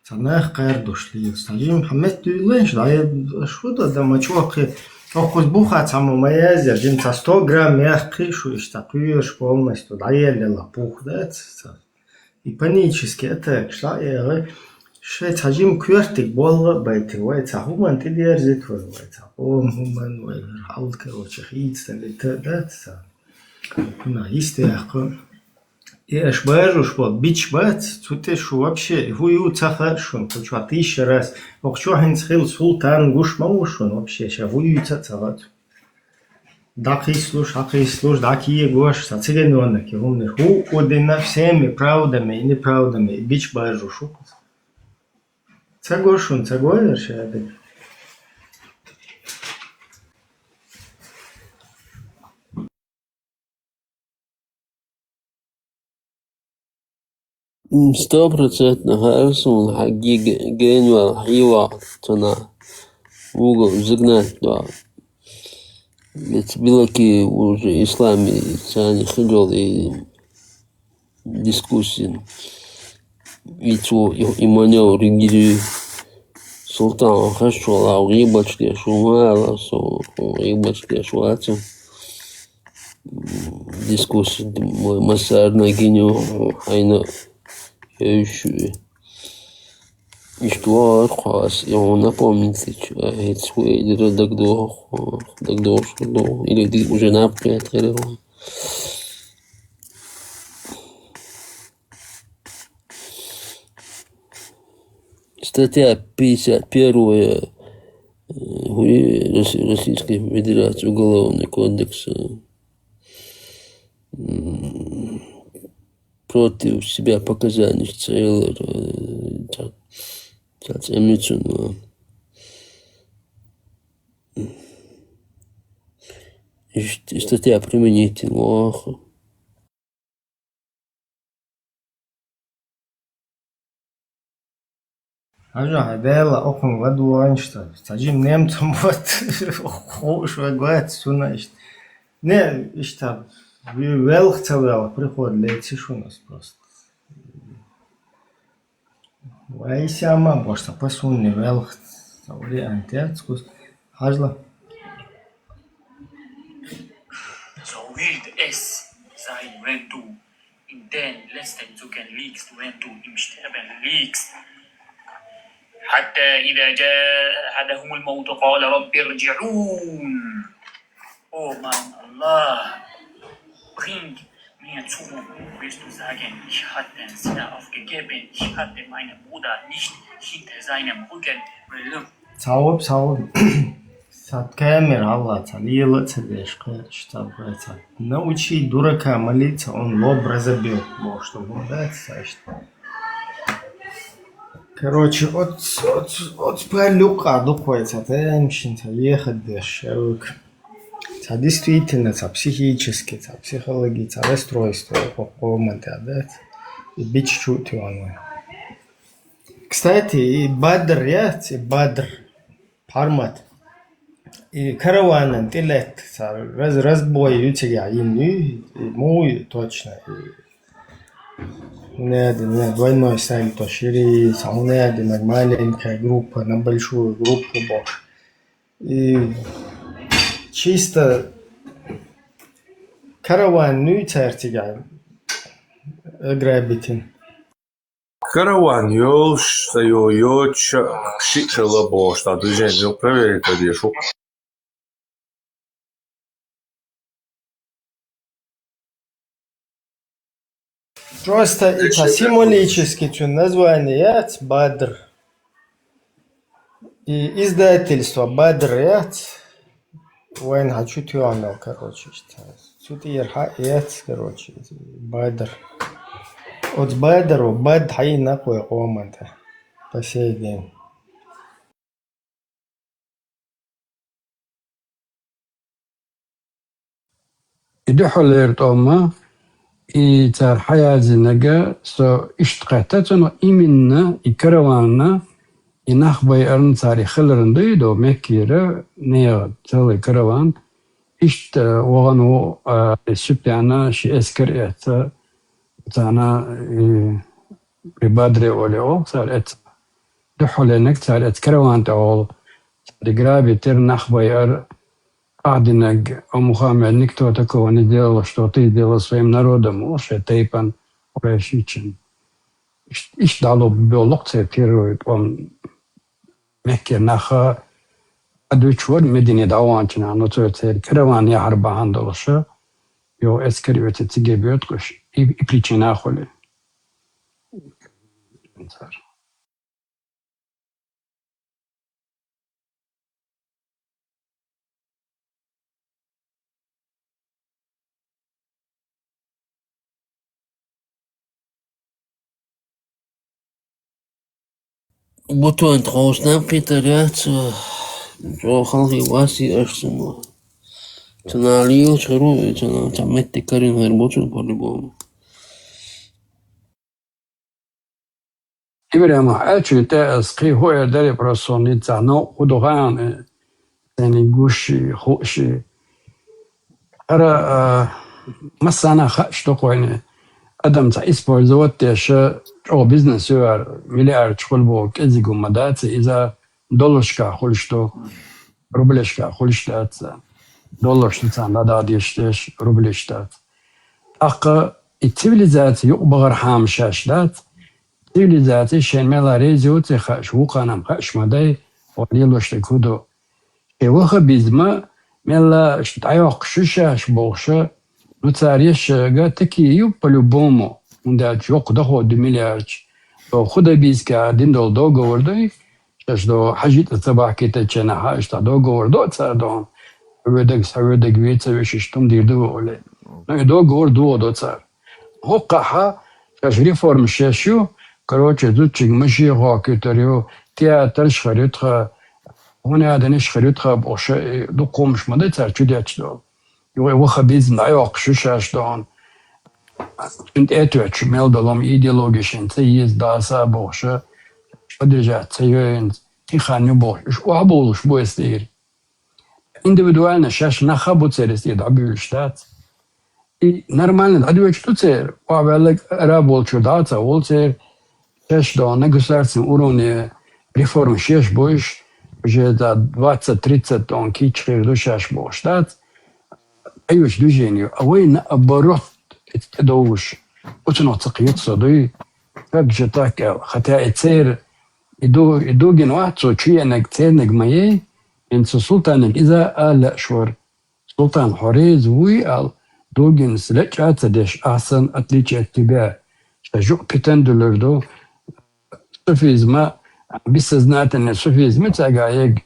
تناخ قاردوش لي استاجيم محمد دويلنش دايب شو دا ما تشوكي أخذ بوخة مميزة جنسها 100 грамм мягкий, что штакуешь полностью, доели лопух, да, и панически это, что я تحجيم كويرتك بولا بيتي ويتا هما تدير زيتور ويتا هما ويحاول كروتش خيط تلتات كنا يستيقظ إيش بارش بود بيش بات توتش вообще هو يوتاخ شون كل تيش راس وقشو هنسخيل سلطان гуш موشون вообще شا هو يوتاخ Дакислуш, дакие гош, сацигенуана, кивумнер, ху одина всеми правдами и неправдами, бич бажу шукус. Цагошун, цагойер шеадек.
Стопроцентно Харсон, Хаги, Генуар, Хива, Тона, угол загнать, да. Ведь белки уже исламе, они ходили дискуссии. Ведь и маневр регири султан хашула, рибачки шумала, рибачки шуату. Дискуссии мой массаж на геню, айна еще. И что раз его напомните, это свой дагдор, или уже напрятали. Статья 51 Российской Федерации Уголовный кодекс против себя показаний целых эмоционально. И статья применительно.
Ажа хадела окон воду аншта. Стажим немцам вот хош вагват сунашт. Не, ишта велх целела приход лети шунас просто. Вайсяма бошта пасунни велх таври антертскус. Ажла.
Så wild es sei, wenn du in den letzten Zügen liegst, wenn du im Sterben liegst. حتى إذا جاء أحدهم الموت قال رب ارجعون. Oh mein Allah, bring mir zurück, wirst du sagen, ich hatte Sinne aufgegeben, ich hatte meinen Bruder nicht hinter seinem Rücken belügt.
صعب سات كامير الله تعليل تدشق شتاب غيتا نوشي دوركا مليت он лоб разобил что вот сашт короче от пролюка духойца теншин та ехать дешевк та действительно та психически та психологи та расстройство по команде да и бич чуть он кстати и бадр и бадр формат и караван интеллект разбой ютига ины мой точно не двойной стайл то шире самая маленькая группа на большую группу больше и чисто караван ну цертига грабитин
Караван ёлш, ёч, шичела бошта, движение проверить одежду.
Просто это символически название Бадр и издательство Бадрят وين хочу тюанал, короче, тут ерхаят, короче, Бадр. От Бадру Бад хай накой команда по сей день.
يدحول توما تار حياة زنجا سو اشتقتتنا إمنا إكروانا إنخبي أرن تاري خلرن دو مكيرا نيا تالي كروان إشت وغنو سبتانا شي أسكر تانا ببادري أوليو تار دحول إنك تار كروان تاول دقرابي تر نخبي أر قاعدين مخامع никто такого не делал, что ты делал своим народом, уже тейпан урешичен. Ich dalo biologce первый он мекке наха адучвор медине даванчна, но то это караван я арбаан долша, yo эскервете тиге бьёткош и причина холи.
Бутон троснам питарят, خلقي واسي أرسنو تناليو شرو تعمت كارين غير بوتون بوليبوم
إبراهيم أشي تأسقي هو يدري برسوني تانو خدوغان تاني جوشي خوشي أرا مسانا خش تقويني أدم تا إسبوزوت تيشا أو بيزنس يوار مليار تقول بو كذي مدات إذا دولشكا خلشتو روبلشكا خلشتات دولشتان لا ديشتش روبلشتات أق التبليزات يقبغر حام شاشلات تبليزات شين ملا ريزوت خش وقانم خش مداي وليلوش تكودو وخ بيزما ملا شتعيق شش بوخشه نتاريش قاتكي يو по-любому да чок доход 2 миллиард то خدا بيزكا دين دول договор что حاجات تبع كيتشنا حاجة договор صار ودك ويتسوي شتم ديردو ولا договор دو صار هقها ريفورم شاشو короче زوتشي مشي غاكيتريو تياتر شخريتها هنا دنش خريتها بوش دو قومش ما صار شو وخ بيزن عيق شوشاش دون انت اتوش ميلدلم ايديولوجيشن تيز داسا بوشه подержать цеён тиханю бош уаболуш боестир индивидуально шаш нахабу церес едабül штат и нормально адвеч туцер уабелек работу дата олцер шаш до на государственном уровне реформ шеш бош уже за 20-30 тонн кичрер до шаш бош штат أيوش движению, а вы наоборот تدوش وتنطقيت صدي فبجة تاكل хотя تصير يدو جنوات صوتشي انك تصير نجمية انت سلطان إذا قال شور سلطان حريز ويقال دوغن سلك عتدش أحسن أتليش اتباع شجوع بتندلردو سوفيزما بسزنات إن السوفيزم تاجايج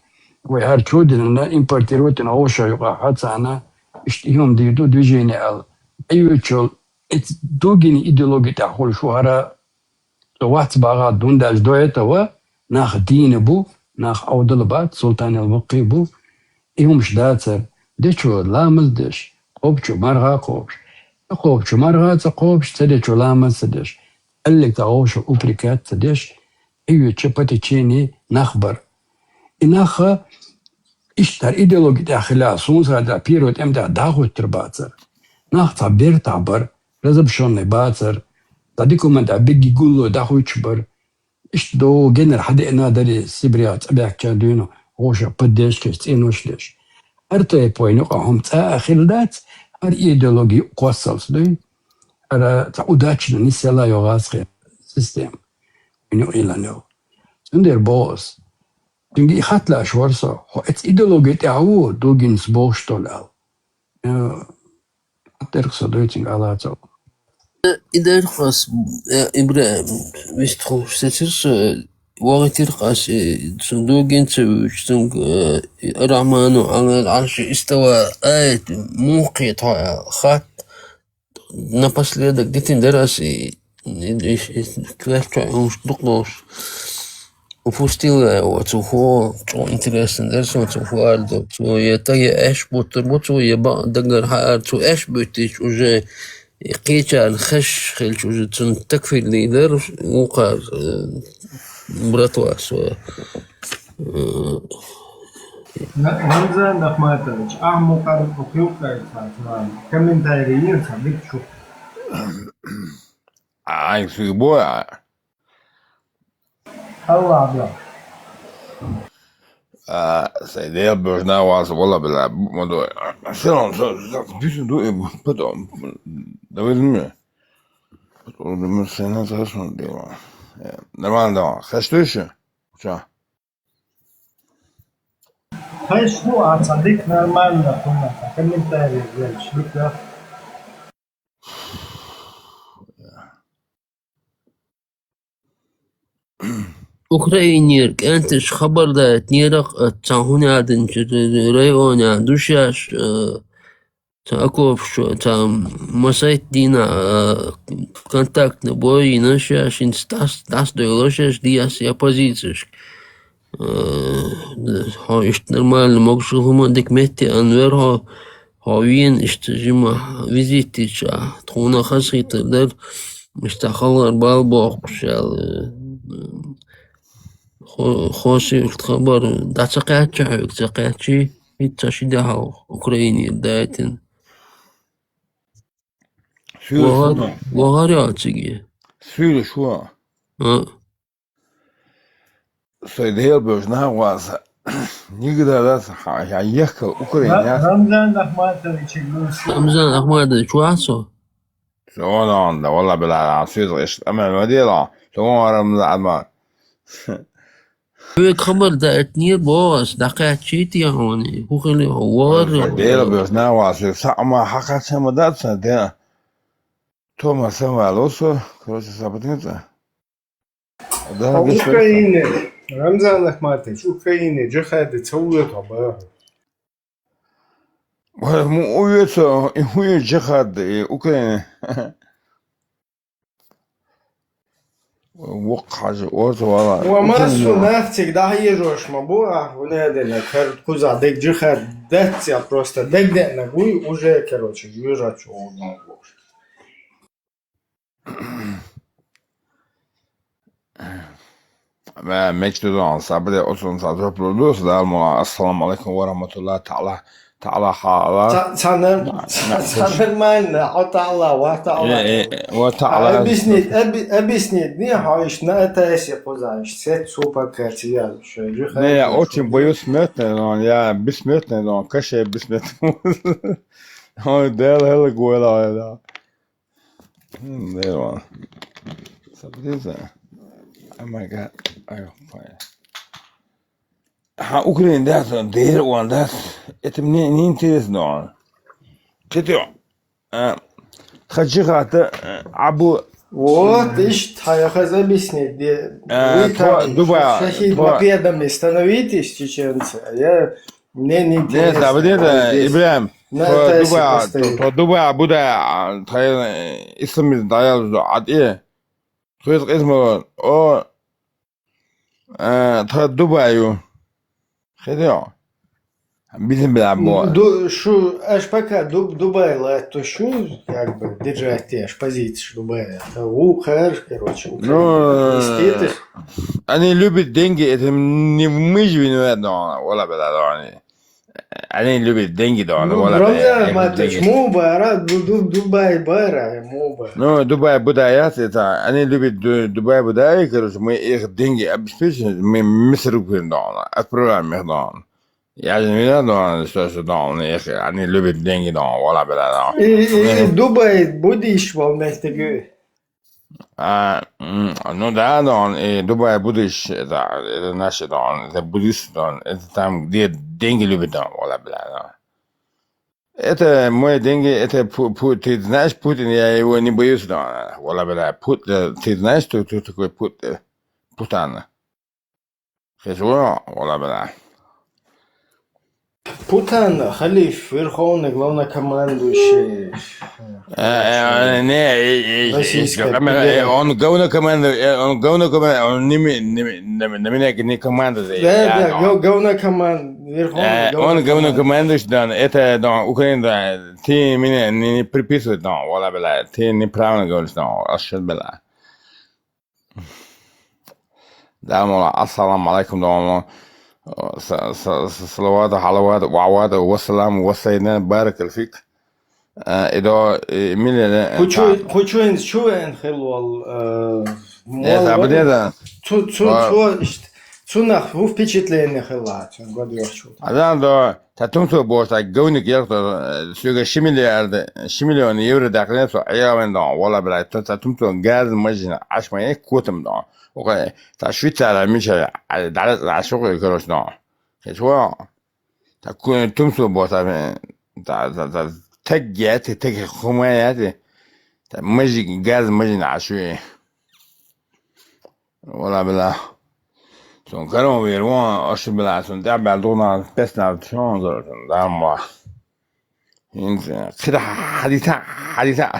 وهر تشودن إن إمبرتيروتن أوشا يقع حتى أنا اشتيهم ديردو دوجيني ال أيوتشول دوغن إيديولوجي تأخول شوهرا لوقت باغا دون داش دويتوا ناخ دين بو ناخ أودلبات سلطان الوقي بو إيهم شداتر ديشو لامل ديش قوبشو مرغا قوبشو مرغا قوبش تديشو لامل سديش اللي تغوشو أوبريكات سديش ايوه تشبتي تشيني نخبر إناخا إشتر إيديولوجي داخلها سونسا دا بيروت إمدا داخل ترباتر ناخ تعبير تعبر رزب شوني باتر تديكو من دا بيجي يقولو داخل تشبر إش دو جنر حدا إنا داري سيبريات أبيك كادينو غوشا بديش كيستينوش ليش أرتو يبوينو قاهم تا أخيلدات هر إيديولوجي قوصل سدوي هر تعوداتش نسيلا يغاسخي سيستم إنو إلانو سندر بوس تنجي خاتلا شورسا هو ات إيديولوجي تعو دوغين سبوشتول أو أترك صدويتين على تو
إذا خاص إبراهيم بيستخوش سترس وقت القاس صندوقين تسويشتنك رحمانو على العرش استوى آية موقيت خات نفس ليدك ديتين دراسي كلاش تعيوش دقوش وفوستيل وتوهو تو انتريسن درسو توهو أردو تو يتايا اش بوتربوتو يبا دقر حار تو اش بوتيش وجه قيتشا الخش خيلش وجه تكفي الليدر وقار براتواس
رمزان دخماتش أعمق أخيوكا يتفاتمان كم من تايريين صديق شو
عايز يبوع
الله عبلا
سيدي برجنا واس والله بالله موضوع شلون بيشن دو بدو دويد مي بدو من سنة شلون ديوا نرمان دوا خشتوش شا
هاي شنو عاد صديق نرمان كنا كم من تايريين شو بك
أوكرانير كانتش خبر دا تنيرق تاهوني عدن ريون عدوشاش تاكوف شو تا مسايت دينا контакт نبوي نشاش инстас дойлошаш диас я позицияш ها اشت нормально могш хума дик метти анвер ها вин اشت جيما визитич тхуна хасит дер مستخلر بالبوخ بشال خوشي الخبر دا تقاعدشي هيتشي داهو أوكراني دايتن وغارياتشي
سويل شو سيدي برجنا واس نيجدا داس يحكي أوكرانيا
رمزان دخماتش يقولون
رمزان أحمد شو عصو
شو ده والله بالله سويل إيش أما المدينة شو رمزان
هيك خبر دا اتنير بوس دقيقة شيتي هوني هو خلي هوار
ديلا بيرنا واسي ساما حقا سما داتسا دينا توما سما لوسو كروسي سابتنتا
أوكرانيا رمزان دخماتش أوكرانيا جخد تسويت عباره
مو اويتو هو جخد أوكرانيا وقع جوات والله
وماسو نفتك ده هي جوش مبوع ونادي لك كوزا ديك جخد داتسيا просто ديك ده نقوي уже короче южат شو
ما مكتوب صابري أصلا صادر بلوس ده السلام عليكم ورحمة الله تعالى حالا
سنر من عطالة
وتعالى
объяснить не хочешь на это если позаешь сет супер картиал
не я очень боюсь смертный но я бессмертный но каше бессмертный ой дел хела гуэла да дел сабдиза oh my god ayo fine Ukraine ده دير وان ده это мне не интересно. Что خشيخات عبو
Вот, ишь, я хочу объяснить. Вы там
Дубай.
шахид мопедами становитесь, чеченцы, а я... Мне не
Нет,
интересно.
а вот это, Ибрахим,
На трассе
Дубай,
постоит.
Дубай, Буда, Ислам, Даял, Ади, то есть, измо, о, Дубаю, хотел, bizim бля, бо.
Шу, аж пока Дубай, то шу, как бы, держать аж позиции Дубая. Ухар, короче.
Ну, они любят деньги, это не мы же виноваты, вала бля, они любят деньги, да, вала
Рамзан
бля.
Матыч, Муба, Дубай, Бара, Муба.
Ну, Дубай, Будая, это, они любят Дубай, Будая, короче, мы их деньги обеспечим, мы Миср да, отправляем их, да. Я же не знаю, что да, они любят деньги, да, вала бля, да.
И Дубай будешь волнать тебе?
Ну да, да, и Дубай будешь, это наши, да, это буддист, да, это там, где деньги любят, да, вала бля, да. Это мои деньги, это ты знаешь Путин, я его не боюсь, да, вала бля, ты знаешь, кто такой Путин? Хешуа, вала бля.
Путин, халиф, верховный главнокомандующий.
Не, он главнокомандующий, он не меня не командует.
Да, главнокомандующий, верховный.
Он главнокомандующий, да, это, да, Украина, да, ты меня не приписывай, да, вала бля, ты неправильно говоришь, да, ашхад бля. Да, мола, ассаламу алейкум, да, صلوات حلوات وعوات والسلام والسيدنا بارك الفيك إذا ميل
Хочу чуен хелвал.
это обидно
Цунах в впечатление хела.
Адан да татумсо боста гауник ярта суга шимиллион евро дакнесо аявен да вала бла татумсо газ мажина ашмай котам да окей та швейцария миша да шоку короче да хэчва та тумсо боста да тагят таг хумаят та мажи газ мажина ашве вала бла Son caramba, meu irmão, acho que lá, son da dona pesta de chão, da ma. كده حديثة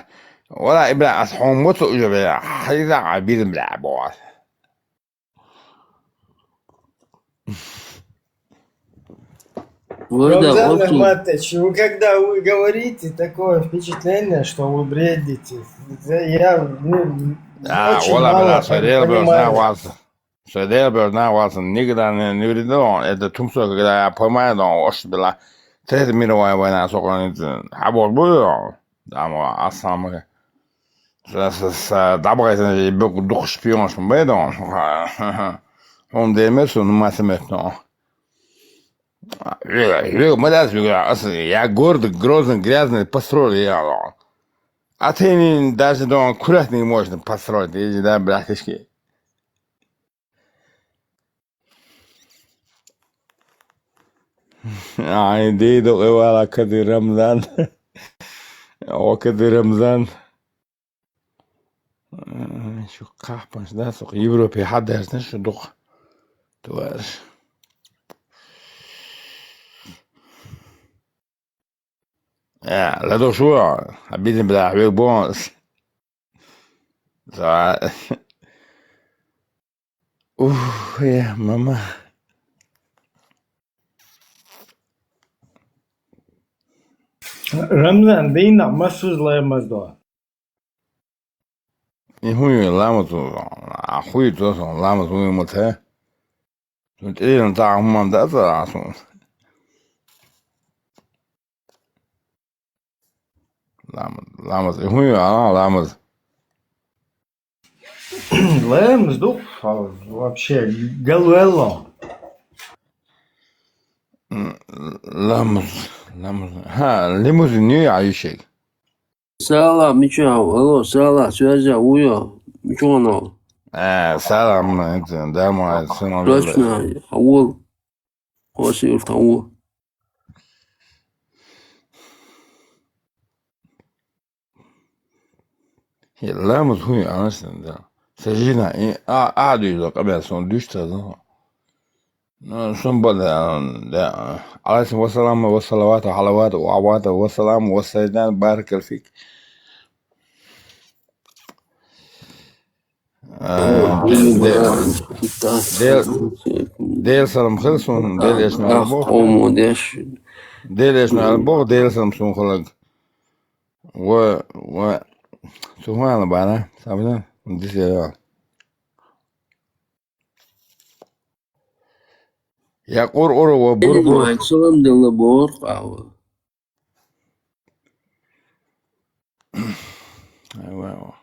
ولا إبلا أصحون مطلق جبلا حديثة عبيد بلا بوات
Рамзан Ахматович, вы когда вы говорите, такое впечатление, что вы бредите. Я очень мало понимаю.
Söder börna varsın nigdan nürüdon это тумсо когда я помаю ош била тет мировая война сокон хабор было да асамы с дабрайзен бек дух шпион шмбедон он демерсон масметно мадас я гордый грозный грязный построил я а ты даже дом курать не можно построить иди да братишки عندي دقي ولا كدي رمضان وكدي رمضان شو قحبش ده سوق يوروبي حد هسنش دق توارش لا دو شو حبيتني بلا حبيب بونس اوه يا ماما
Рамзан, да и нам массу злаем маздо.
И хуй ламу а хуй тоже ламу хуй моте. Тут один так мам да сразу. Ламу хуй ламу.
Лаем сдух вообще галуэлло.
Ламус. Лимузин не ающий.
Сала, Мичау, алло, Сала, связя, уё, Мичоно.
Салам, это, да, мой сын.
Точно, Хаул, Хосиев, Хаул.
لا مزهوي أصلا ده سجينا إيه قعدوا يدق قبل سون دشتا ده شن بدأ ده عليه والسلام والصلوات وحلوات وعوات والسلام والسجدان بارك فيك ديل سلام خلصون ديل إيش نعلبوه ديل إيش نعلبوه ديل سلام سون خلق و سبحان الله بعنا سامنا نديس يا قور وبربر
سلام دل بور قهوة
أيوة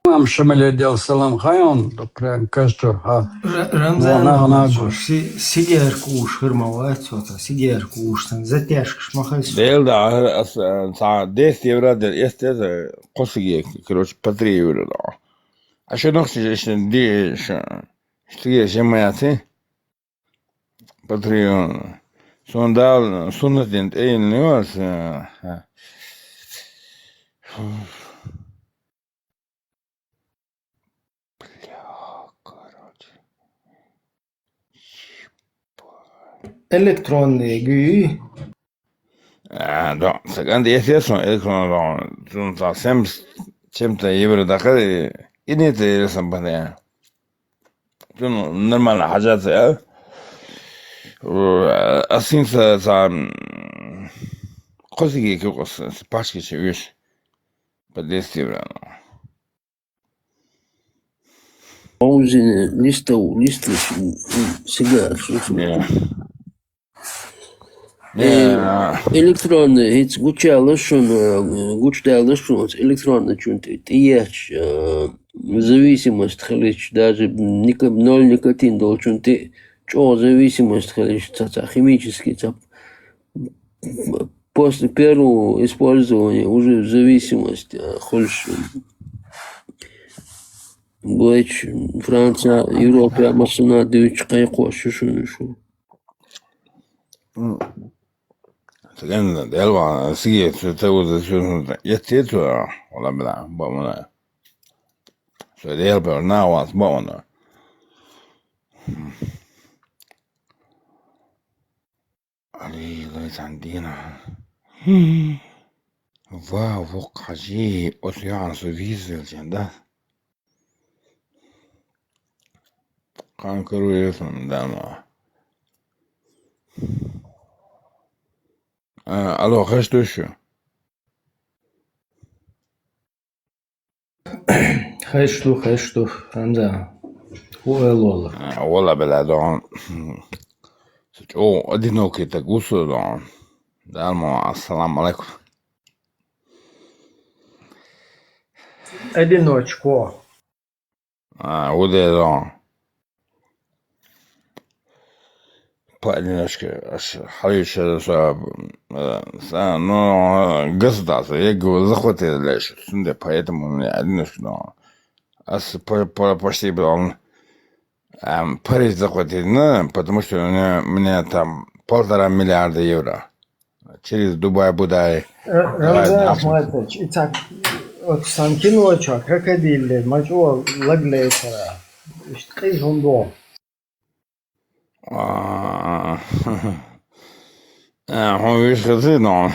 Mam شمال ديال سلام خايون دكران كاستر ها
Рамзан сидер куш хырмават сота сидер куштан затяжкш махайс
ديل ده ساعة ديس يورد الاستاذ قصي كروش باتري يورد عشان نخشى عشان دي اشتري جماعتي باتري سون دال سنة دينت ايه نيوز
электронный гүй
да, секунды, естественно, электронный, совсем чем-то евро-дахар, и не это интересно, понятно. Нормально, хажаться, а синца за косики, как пачки, видишь, по 10 евро.
Паузин листу сигар. Электронный, ведь гучдалышун, электронный чунты, тияч, зависимость халич, даже 0 никотин должен ты, что зависимость халич, химический, после первого использования уже зависимость больше. Больше Франция, Европа, масса дают кайко, шо.
Секунда, делва, сиги, это вот естественно, вала бля, бомна. Что делба, на вас бомна. علي ليس عندنا وفوق عجيب أسيان سوفيز الجندة كان كرويس من داما ألو خشتوشو
خشتو رمزا هو الوالله
والله بلادون او одинокий так усудон дармо ассаламу алейкум
одиночку
удедон поодиночке халише но государство я говорю захватили дальше поэтому мне одиночку почти был Париж захватили, потому что у меня там 1,5 миллиарда евро. Через Дубай, Будай.
Рамзан Ахматович, итак, вот сам киночок, крокодилы, мачо, лаглетера. Что из он
Он вышел, но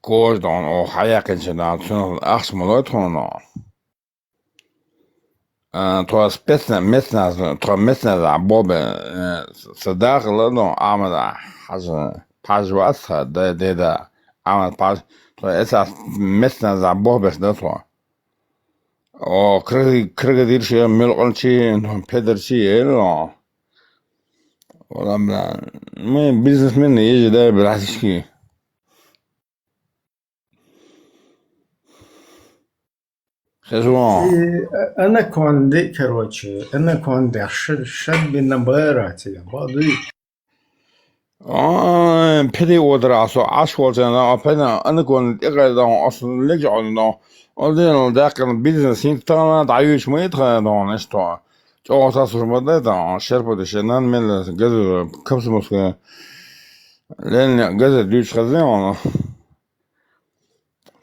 кожа, он хаяк, он ахсмолот, он تو مثل عبوب صداق لانه عمل حاجة واسخة ده عمل تو اساس مثل عبوب بخدته او كرغدير شيء ملقن شيء انهم بيدر شيء لا والله ما بيزنس مني يجي ده بالعكس
أنا كوندي كروتشي أنا كوندي شد بالنباراتي بعضي
بدي ودراسة عشوة أنا أبدا أنا كنت إقعد أصلا لجعنا قلنا ذاك البيزنس هنا ضعيف ما يدخل دون إشتوا جو أساس بدأ شربة الشنان من جزء كبس مسك لأن جزء ديش خزينة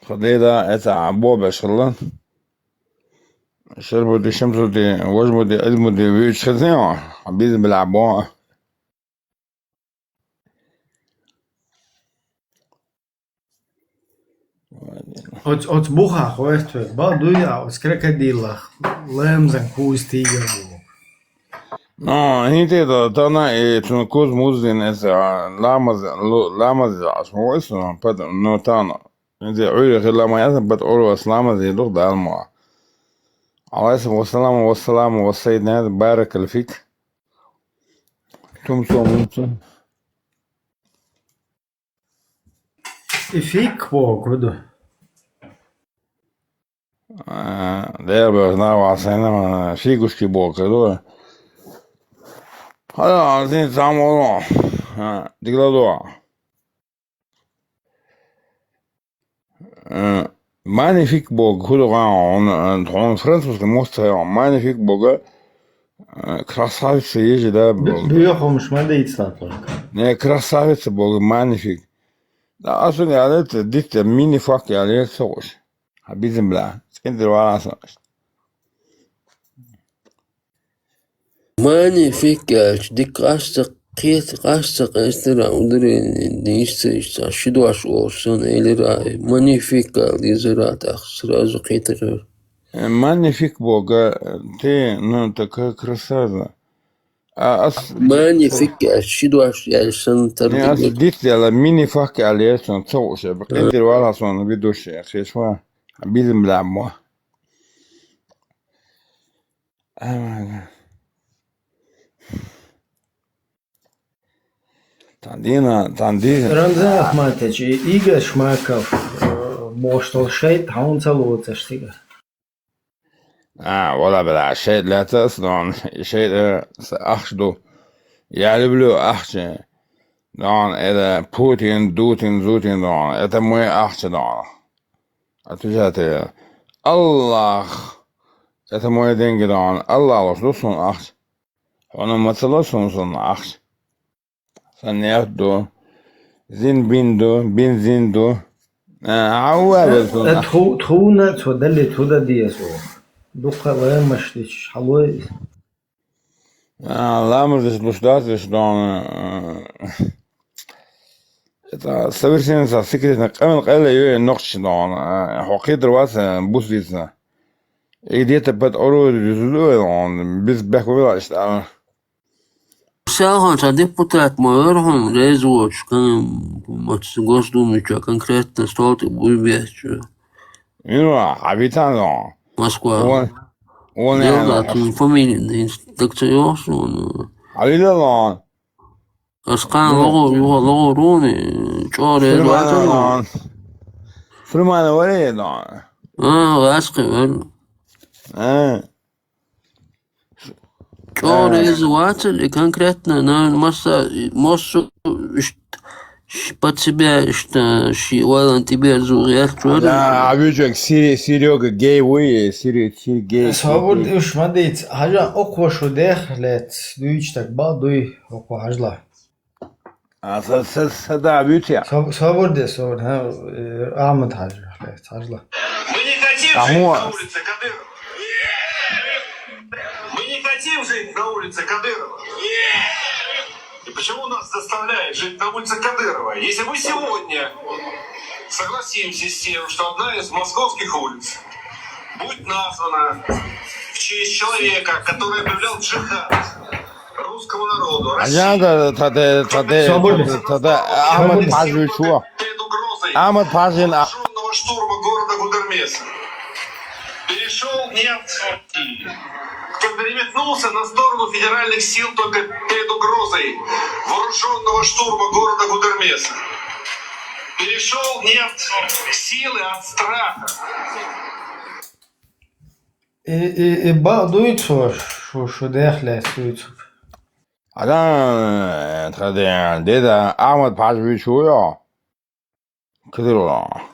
خليدا إتا بوبا شغلان شربو دي شمسو دي وجبو دي علمو دي ويش خزيو حبيز بالعبوا
Ots buhā hoistu, baldu jā, uz krokodila, lemzan kūstīga.
No, هيتي تانا تنكوز موزين إتا لامز عشمو إسنا بد نو تانا إنتي عوري خلا ما ياسم بد عورو أسلام زي لغ دا الموا عليه الصلاة والسلام والسيدنا بارك الفيك تمسو منتو
Ifik bogudu.
ده بغناو عسينا فيكوشكي بوكدو هذا عايزين تعملوا تقلدوا magnifiek bog он французский мост magnifiek bog красавица есть да
Бьёхом шмадейтса только.
не красавица бог magnifiek да особенно это дит мини фак я лет сош حبيزم بلا اسكندر ولا صاش
magnifiek die قاشتق استرا ودري نيست شدواش اوسن الرا magnifiek دي زرات اخسر ازقيتر
magnifiek bog تي ну такая красавица
magnifiek شدواش يعني سنتر
не дит على ميني فاك عليه صن صوش بقدر ولا صن بدوش يا اخي شو حبيزم بلا مو تاندينا
Рамзан Ахматович, Игорь Шмаков, Моштол Шейт, Хаунца Луцаштига.
والله بلا شيء لا تصنع شيء أخشدو يعلبلو أخشى دون إذا بوتين دوتين زوتين دون إذا موي أخشى دون أتجاتي الله إذا موي دينجي دون الله لسلو سن أخشى هنا مثلا سن أخشى سنيردو زين بين زيندو عوال سن
تخونا تودلي تودا ديسو دوخا وين مشتش حلوي
Ламрдис блуждатиш дон это совершенно секретно камен кайла ю нохч дон хокидр вас бусвица идете под ору резулу он без бехвила что
Сяхан депутат майорхом резоч kan Госдумы конкретно столты буйбечу.
Habitan дон
Москва. Он фамилия دكتور
عليدان
أسقان لغو روني شوري دواتون
فرمان وليدان
واسقي ول شوري دواتل конкретно на массу под себя что он тебе зурят
да объект Серега гей вы Серега гей
صابور إيش ما ديت حاجة أقوى شو داخلت دويش تكبا دوي أقوى حاجة
صدا بيوتيا
صابور ها أعمد حاجة حاجة
Мы не хотим жить на улице Кадырова. И почему нас заставляют жить на улице Кадырова? Если мы сегодня согласимся с тем, что одна из московских улиц будет названа в честь человека, который объявлял джихад русскому народу,
Ахмад Пашин
вооруженного штурма города Гудермеса, перешел нет, кто переметнулся на сторону федеральных сил только перед угрозой вооруженного штурма города Гудермеса. Перешел нет силы от страха.
И дует шо дехле сует.
Адам традиция деда Ахмад Пашин шуя. كثير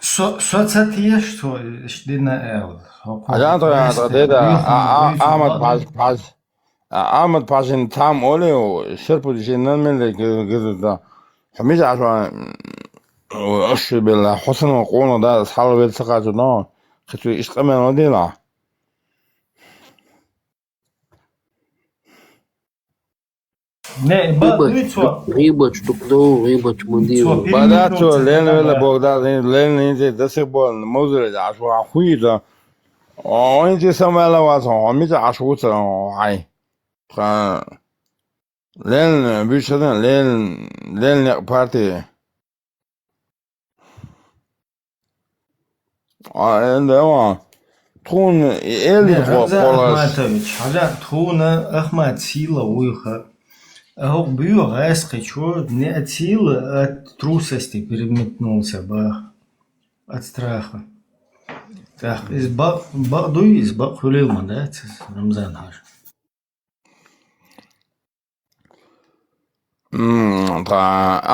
شو تساتيه شو شدينا
عشان ترى أحمد باشن تام أولي وشربوا شيء من اللي كذا حميد عشان أشي بالله حسن وقونا ده أصحاب بيت سقاطه ده خطو إيش كمان وديلا
Ne, ba
Ribač tukdo, ribač mandivo.
بدأتو لين ولا بوغدا لين إنتي دسيبول موزل عشوا خويدا وإنتي سمعنا واسع ميت عشوا هاي لين بيشتغل لين بارتي عندما تكون إلي
Ахматович, حاجة تخونا أحمد سيلا ويخا أهو بيو غاسقي شو не от силы, а от трусости переметнулся бах, от страха. Так, из бак хулил man, да, Рамзан хаш.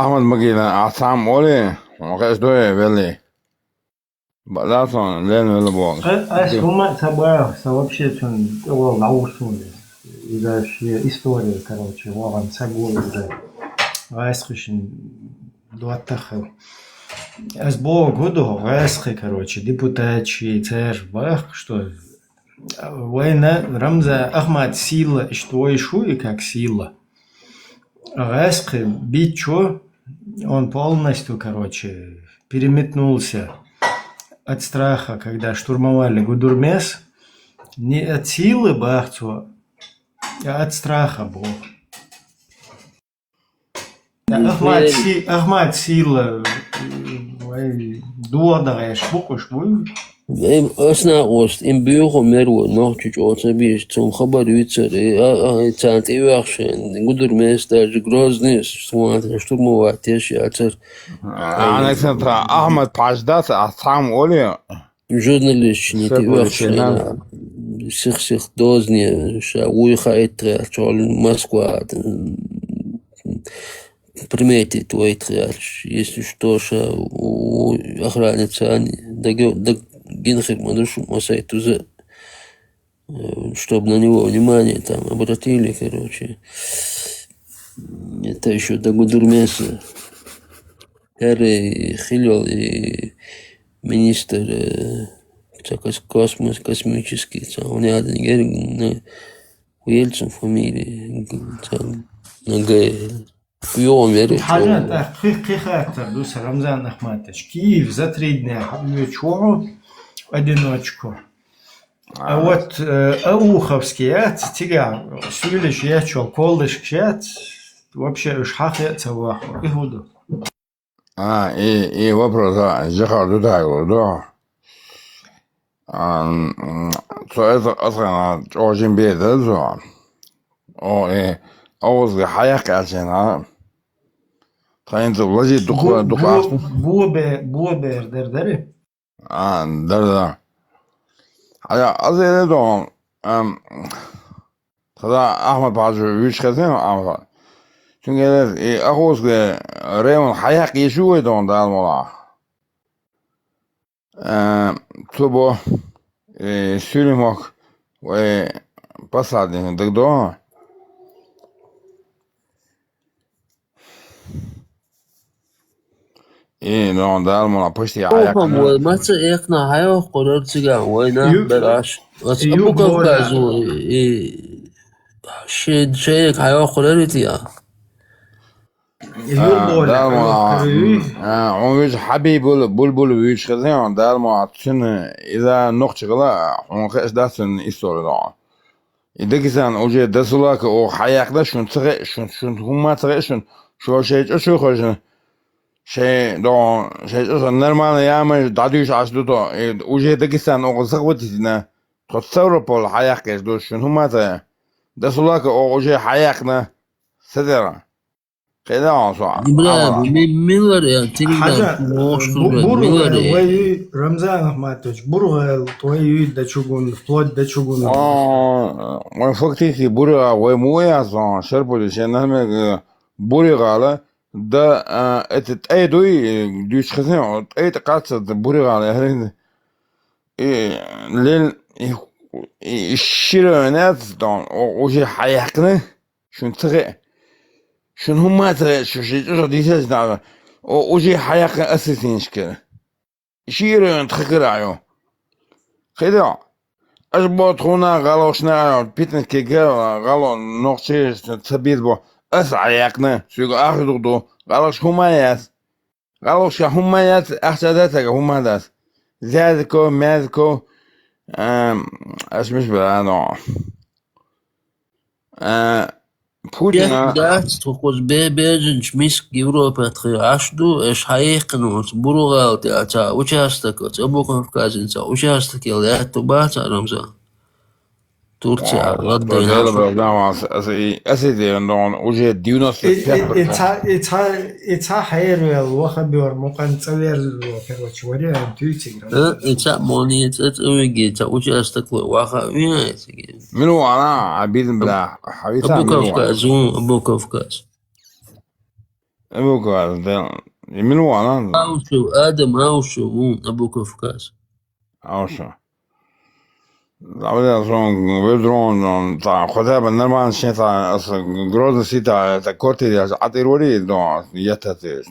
أحمد مجينا عصام أولي وقاش دوي بلي بدأتون لين ولا بوغ
Хума собрался вообще наушный. И даже история, короче, Вован Сагул уже Райсхишин дуаттахал. Аз Бог году Райсхи, короче, депутатчи, царь, бах, что война Рамза Ахмад сила, что и шуи как сила. Райсхи бичо, он полностью, короче, переметнулся от страха, когда штурмовали Гудурмес, не от силы бахцу, а от страха был. Ахмад сила, дуадая шбуку.
أثناء وسط إن بيوخو مرو نوحش أوتا بيش تون خبر ويتر تانت إيواخشن قدر ميستاج جروزنيس سوانت شتورمو واتيش ياتر
أنا كنت أحمد باجدات أصحام أولي
جورناليست نيت إيواخشن سيخ دوزني شاوي خايت شغل Москва примети твои тряш, если что, охранница Гинхер Мадушу Масайтуза, чтобы на него внимание там обратили, короче. Это еще до Гудурмеса. Харри Хилел и министр космос, космический, он один герн Ельцин фамилии, на Г.
حاجات أخي أكتر دوس رمزان أحماتش كيف زتريدنا يشوعو одиночку. А вот Ауховският, тига, сюлиш ячо, колдыш кшат, вообще шхахе цаваху, и худу.
И вопрос, жахар дудайгу, да. Это очень беда, أوز حياك عشان خاينت ولاجي دخول
بو دردري
درد حاجة أزيد دون خدا أحمد باجو ويش كذين أحمد çünkü أخوز ريون حياك يشوي دون دال مولا تبو سيرمك و بسادين دكتور non dal mola posti ayak.
Maça ekna hayo qorar tsiga wayna belash. Abu Kavkazu şey hayo qorar itiya.
دال مولا عموش حبيب بلبل ويش خزين دال مولا تشن إذا نقش غلا ونخش داسن إستوري دا. إذا كيسان أوجي داسولاك أو حياك دا شون تغي شون هما تغي شو شيء شو خرجن şey do şey normalne yağmur dadüş açtı da uje Dagıstan o zıgıtına Kotsavropol hayak kes do şun humata da sulak o uje hayakna sedera keda olsa
miller ya
حاجة бургал وي Рамзан Ахматович бургал твои до чугун вплоть до чугуна
он фактически бургал вой моя зон шерпули шенаме бургала да этот эдуи дюш хазен это каца бургал я лен الشيرانات دون وجه حياكنا شون تغي شون هما تغي شو شيء ديساس دعوة وجي حياة أساسين شكل شيرين تخكرايو خدا أجبط هنا غلوشنا بيتن كيجا غلو نقشيش تبيد بو أسعيقنا شو آخر دو غلوش همايات غلوش همايات أحسادتك همايات زادكو مازكو مش بلانو بوتين
دات تقول بيجن شميسك يوروبا تخي عشدو ايش حيقنو بروغا تا وشاستك ابوكم في كازنسا وشاستك يلا تباتا رمزا تورتيا غدا ينعشو
أسيدي عندهم وجه ديونس
إتا حير وخبر مقن تصوير كروتش وري انتويتي
إتا موني تتويجي تا وشاستك واخا وين
منو أنا عبيد بلا حبيثا
أبو كفكاز أبو كفكاز
أبو كفكاز منو أنا
أوشو آدم أوشو أبو كفكاز
أوشو عملنا صون ويدرون تاع خدها بالنرمان شيء تاع جروز سي تاع كورتي عطي ولي دون يتاتي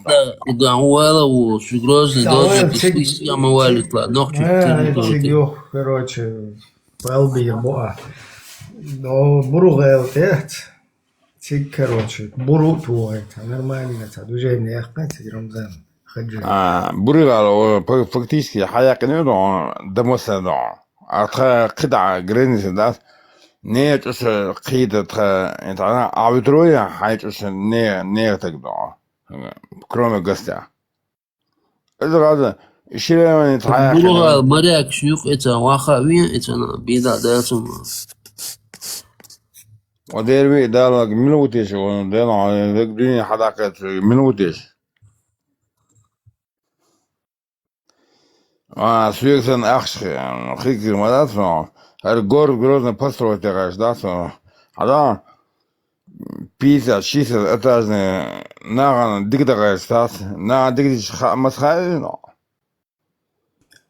دا هو وشو جروز دوجا يا موالد لا نوختي
تيجو كروتش بالبي بوع но буругел тет тик короче буру твой нормально это движение яхпать рамзан хаджи
буругел фактически حياة نو دموسه دو أتخا قطع جرينيس ده نيت أس قيدة أنت أنا عبدرويا حيت أس نير تقدر كروم قصة إذا هذا الشيء اللي نتحقق
بروغا مريك شيوخ إتا واخا وين إتا بيدا داتهم
ودير بي دالك ملوتيش ودير على الدنيا حداقة ملوتيش سويكسن أخش خيك المدات الجور جروزن بسترو تغاش دات هذا بيزا شيسة أتاز ناغن ديك دغاش دات ناغن ديك مسخاي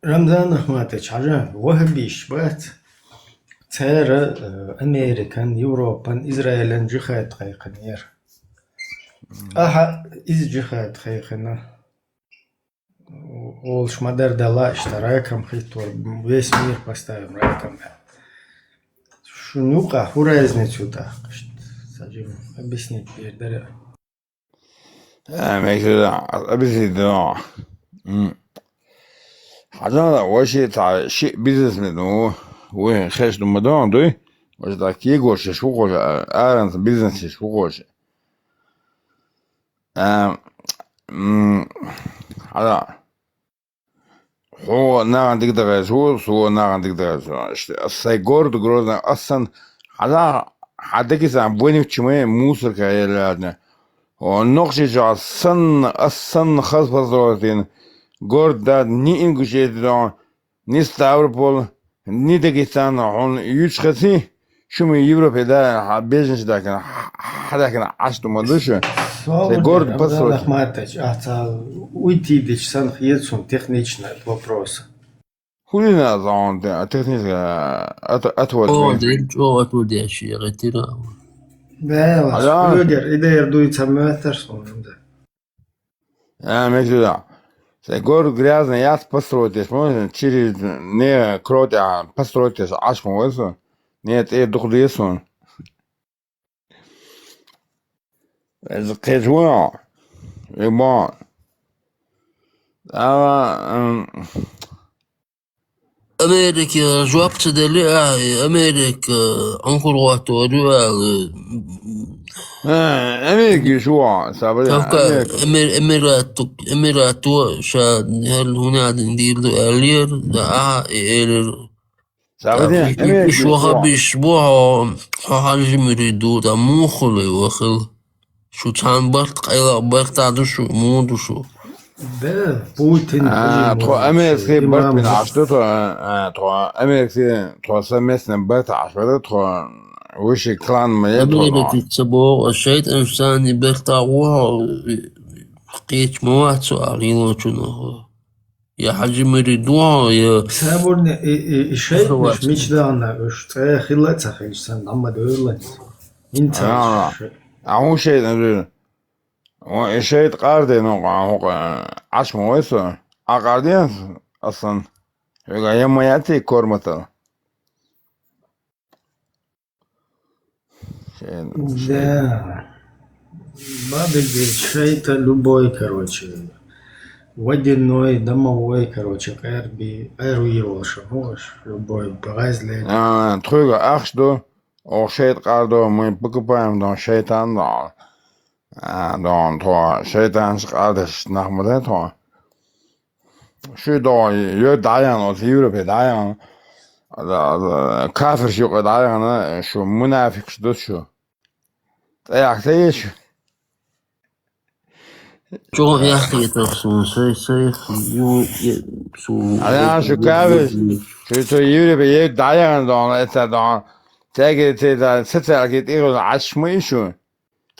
رمضان ما تشعر وهبيش بات ترى أمريكان يوروبان إسرائيل جخات خيقنير أها إز جخات خيقنا Олш мадер дала штарайкам хитор весь мир поставим райкам. Шунука хуразницу да. Сажим объяснить передали.
ماشي объяснить да. هذا وشي تاع شيء بيزنس منه وين خش المدام ده وش ده كيغوش شو غوش أرنس بيزنس شو غوش هذا هو ناقن تقدر يسوس هو ناقن تقدر يسوس السيجور تقولنا أصلا هذا حدك إذا بويني بتشمي موسر كايلادنا ونقشي جا أصلا خاص بزرتين جورد ده ني إنجليزي ده ني ستاوربول ني داغستان هون يشخصي شو من يوروبا ده بيزنس ده كان حدا كان عشتو مدوش Город построить.
Ахматович, уйти дичсан хьетсун технично этот вопрос.
Хули надо технически отвод.
отвод я ще ретирал.
Да, Флюгер, идея дуется метрсон, да.
Между да. Город грязный, я построить, можно через не кровь, а построить, аж по нет, это духлесон. القزوة يبان
أمريكا جوابت دليل أمريكا أنكر واتوريو
أمريكا شو سابقا
أميراتو شاد هل هنا ندير ألير إير سابقا شو خبيش بوها حاجة مريدو مو خلي وخل شو كان برق برق شو مود شو
ده بوتين
تو أمريكا برق من عشرة تو أمريكا تو سمسنا برق عشرة تو وش كلان ما
أمريكا تسبوا الشيء إنسان برق وها قيت موات سؤالين شنو يا حاجة مريدوها يا
سابورنا الشيء مش مجدانا وش خلت سخيش سن عم دولت انت
أهو شيء نقول وشيت قاردي نوع عش مويسو أقاردين أصلا يقول يوم يأتي كورمتل
Да. Бабельги, шейта любой, короче. Водяной, домовой, короче, эрби, эруировался, можешь, любой, бразлик.
Truger achsto och shit qardo мы покупаем dan shaitan dan то shaitan qardish nachmade to shu da yo dayan o Европе dayan kafir şu dayan şu münafık şu ayakta
شو يا أخي تغسون سي
أنا شو كابس شو يوري بيجي دايان دون إتدان تيجي تدا ستة أكيد إيرو عشمي شو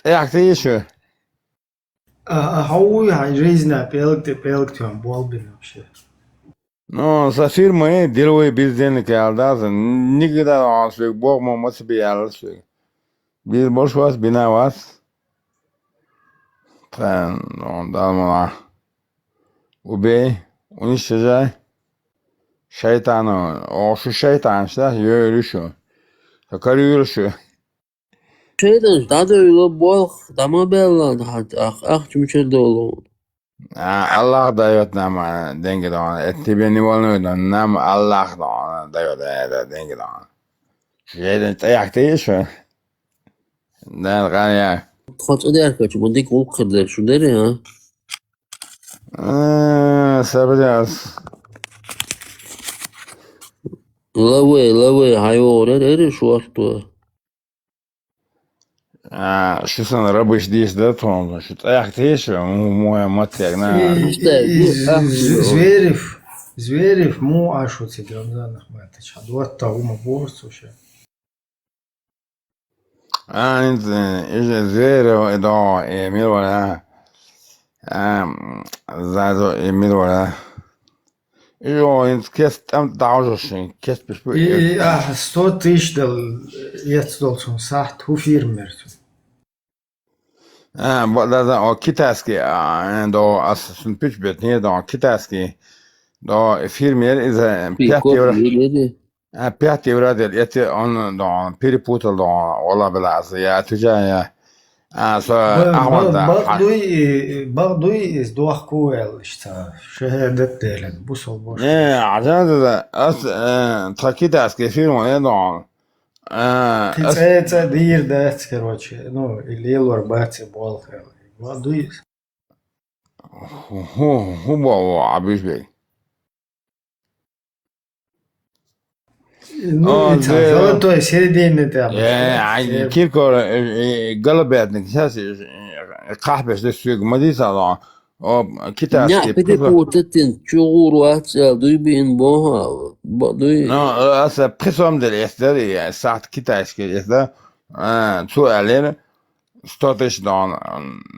أكيد شو
هو هيجيزنا بيلك تهم بالبين вообще.
Ну, со фирмой деловой бизнес калдаза никогда он свой бог может биял свой. Biz boş vas bina vas. Sen ondan mı? Ube, onu işte şeytanı, o şu şeytan işte yürüyüşü. Takarı yürüyüşü.
şeyden daha da öyle bol dama bellan cümçel dolu.
Allah da yok nama denge doğan. Etti beni olmuyor nama Allah da yok denge doğan. Şeyden ayak değil şu. Ne gaya.
Kaç eder kaç bu dik ol kırdır şu der ya.
Sabırız.
Lave hayvan der şu vardı.
Şu sana rabış değil de tonla. Şu ayak değil şu. Muhammed yani.
Zverev mu aşuti Ramzan Ahmetoviç. Hatta uma borsu şey.
انت ايش زيرو اضاءة ايميل ولا زادو ايميل ولا ايو انت كيست ام دعوشين كيست بشبه
100.000 del jetzt dolsun saht hu firmer.
ده او كيتاسكي دو اساسن بيتش بيت ني دو كيتاسكي دو فيرمير اذا بياتي وراد ياتي on دو بيريبوتل دو ولا بلاس يا تجايا
Bagduy iz doğkuel işte şehadet delen bu sol boş.
عشان اس تاكيتاسكي فيرمو دو
Тица дир дать, короче, ну, или лорбати бол, Bagduy.
هو عبيش بي
Ну, золотой середины там.
كيركو قلبت نكساس قحبش السوق مديسة طبعا كيتاسكي
peki portetin çoğuru duybiyin boha duy.
No, alltså presom del efter sagt كيتاسكي efter تو علينا ستاتش دان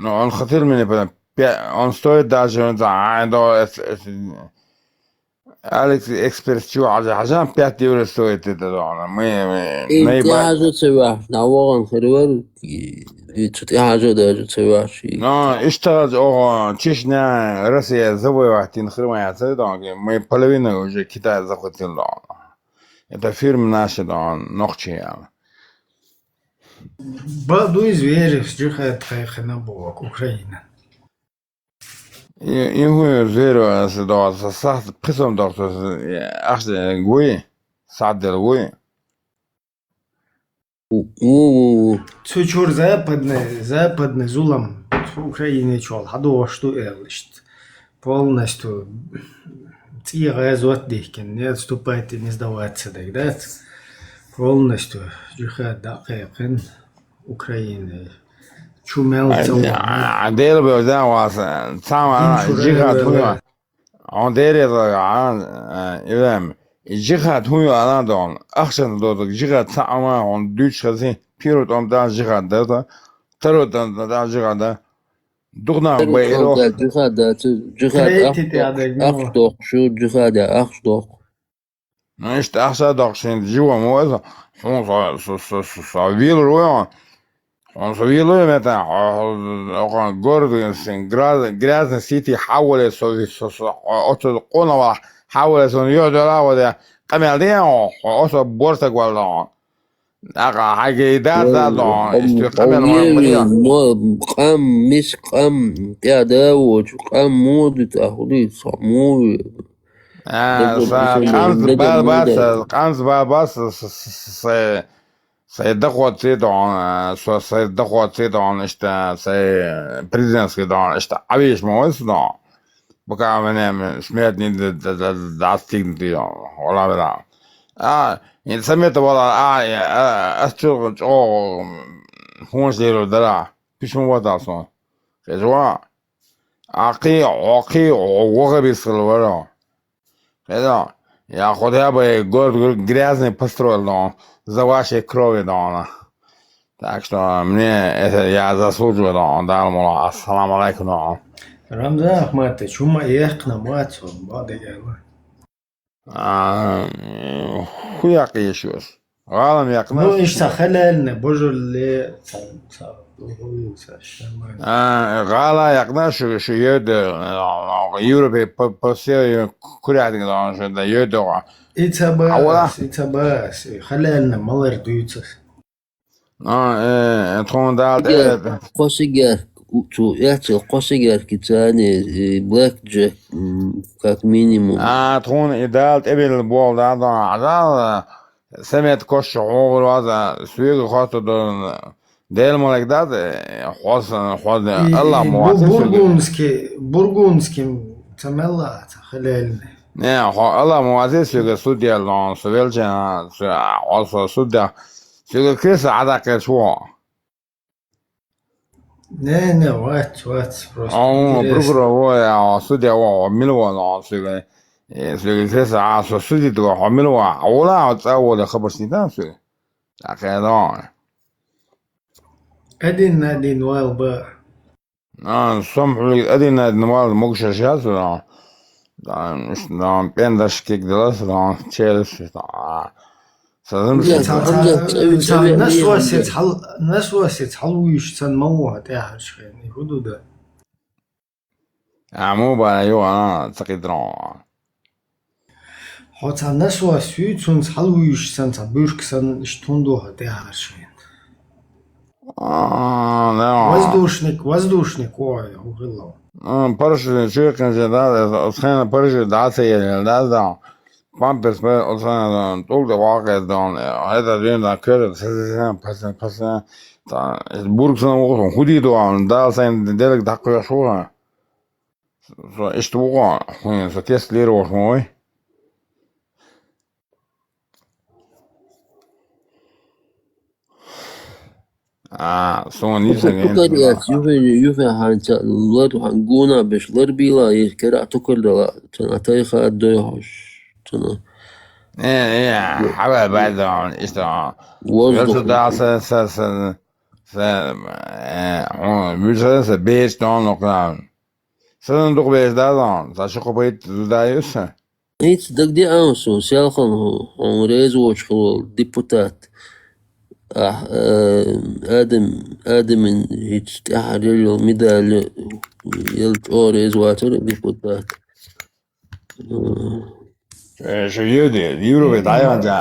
no on خطير من on story داجون عنده Alex expert شو عشان بيعطي ولا سوي تدرون ما
حاجة تبع نوعاً خير تت حاجة ده تبع شيء
اشتغل او تشنا روسيا زوي واحد خير ما يعتدون ما يبلوينا وجه كده زقتين دون это фирм наши дон ночи
Bagduy zverev жихает хайхана бок Украина.
يهو زيرو أصدقاء صح قسم دكتور أخذ قوي سعد القوي
Чучур западный зулам в Украине чел, хаду что элишт. Полностью тига зот дихкен, не отступайте, не сдаваться тогда. Полностью жихат дакайкин Украины.
عديل بيوزان واسع سامع جيخات هو عديل يلام جيخات هو أنا دون أخشن دون جيخات سامع عن دوش خزين بيروت عن دا جيخات ده ترى دا جيخات ده دغنا بيرو
جيخات أخدق شو جيخات أخدق
نشت أخشى دقشين جوا موزة حون صار ويل رويان Он совело это, город, грязный сити, حول قنوة حول سنيوجلا وده قمل ديو وأصل بورتك ولا أقا حاجة ده استقامل
قوية
مرمية
قام مش قام تعداوج قام مود تأخذي صمود
قامز بالباس سيدخل سيدون سيدخل سيدون اشتا سي بريزنس كدون اشتا عبيش موسنا بقى من سمعتني دعستين دي ولا بلا يعني سمعت والله أشتغل هون سيرو دلا بيش مو وضع صون كجوا عقي وغبي سلورا كذا يا خدها بقول грязный построил но за вашей крови да. Так что я заслуживаю да, мол, ассаламу алейкум да.
Рамзан Ахматович, чума яхна мацу, бады яла.
Хуяк ешуз. Галам якна.
Ну ишта халална, божу ли
Гала якна şu yöde Avrupa pasiye kuraydı da şu da yöde o.
İtabas, halalna malar duyutsuz.
Tondal
قوسيجر يحصل قوسيجر كتاني بلاك جاك как минимум.
تكون إدالت إبل بول ده عدال سمعت كوش عور هذا سويق خاطر ديل مالك ده خاص الله مواسس
бургундским тамела халална.
Не, الله مواسس سويق سوديا لون سويلجا also سوديا سويق كيس عدا شو
Не, ват, просто.
Прокурор هو سوديا هو ملوان سويق كيس عاصو سودي تو ملوان ولا أول خبر سنتان سويق أكيد
أدين وال با.
سمح أدين نوال مقشر شاسو da bendaş kekdiler da çelişti da سلام
ناس واسيت حلويش تن موها تاعها شخيني حدودا
مو بقى يو انا تقدرون
حتى ناس واسيت تن حلويش تن تبرك سن اشتوندوها تاعها شخين воздушник ой угыло
парашют чекан же да схена парашют да се да памперс он толда вага дан это ден кер пасан та бургсан оғын худиду да сайн делек даққы шуға so иштуға so тестлер ой son
يوفي هانتا لور هانجونا بش لور بيلا يكرا تكل دلا تنا تايخا دويهوش تنا
حبا بعد إشتا وزد müzese beş don nokta. Sen de beş don. Taşı kopayt dudayıyorsa.
Hiç dagdi anson siyalkan on rezo şkol deputat. آدم هيك تحرر له مدال يلتوريز واتر ديبوتات
شو يودي يورو بداية جا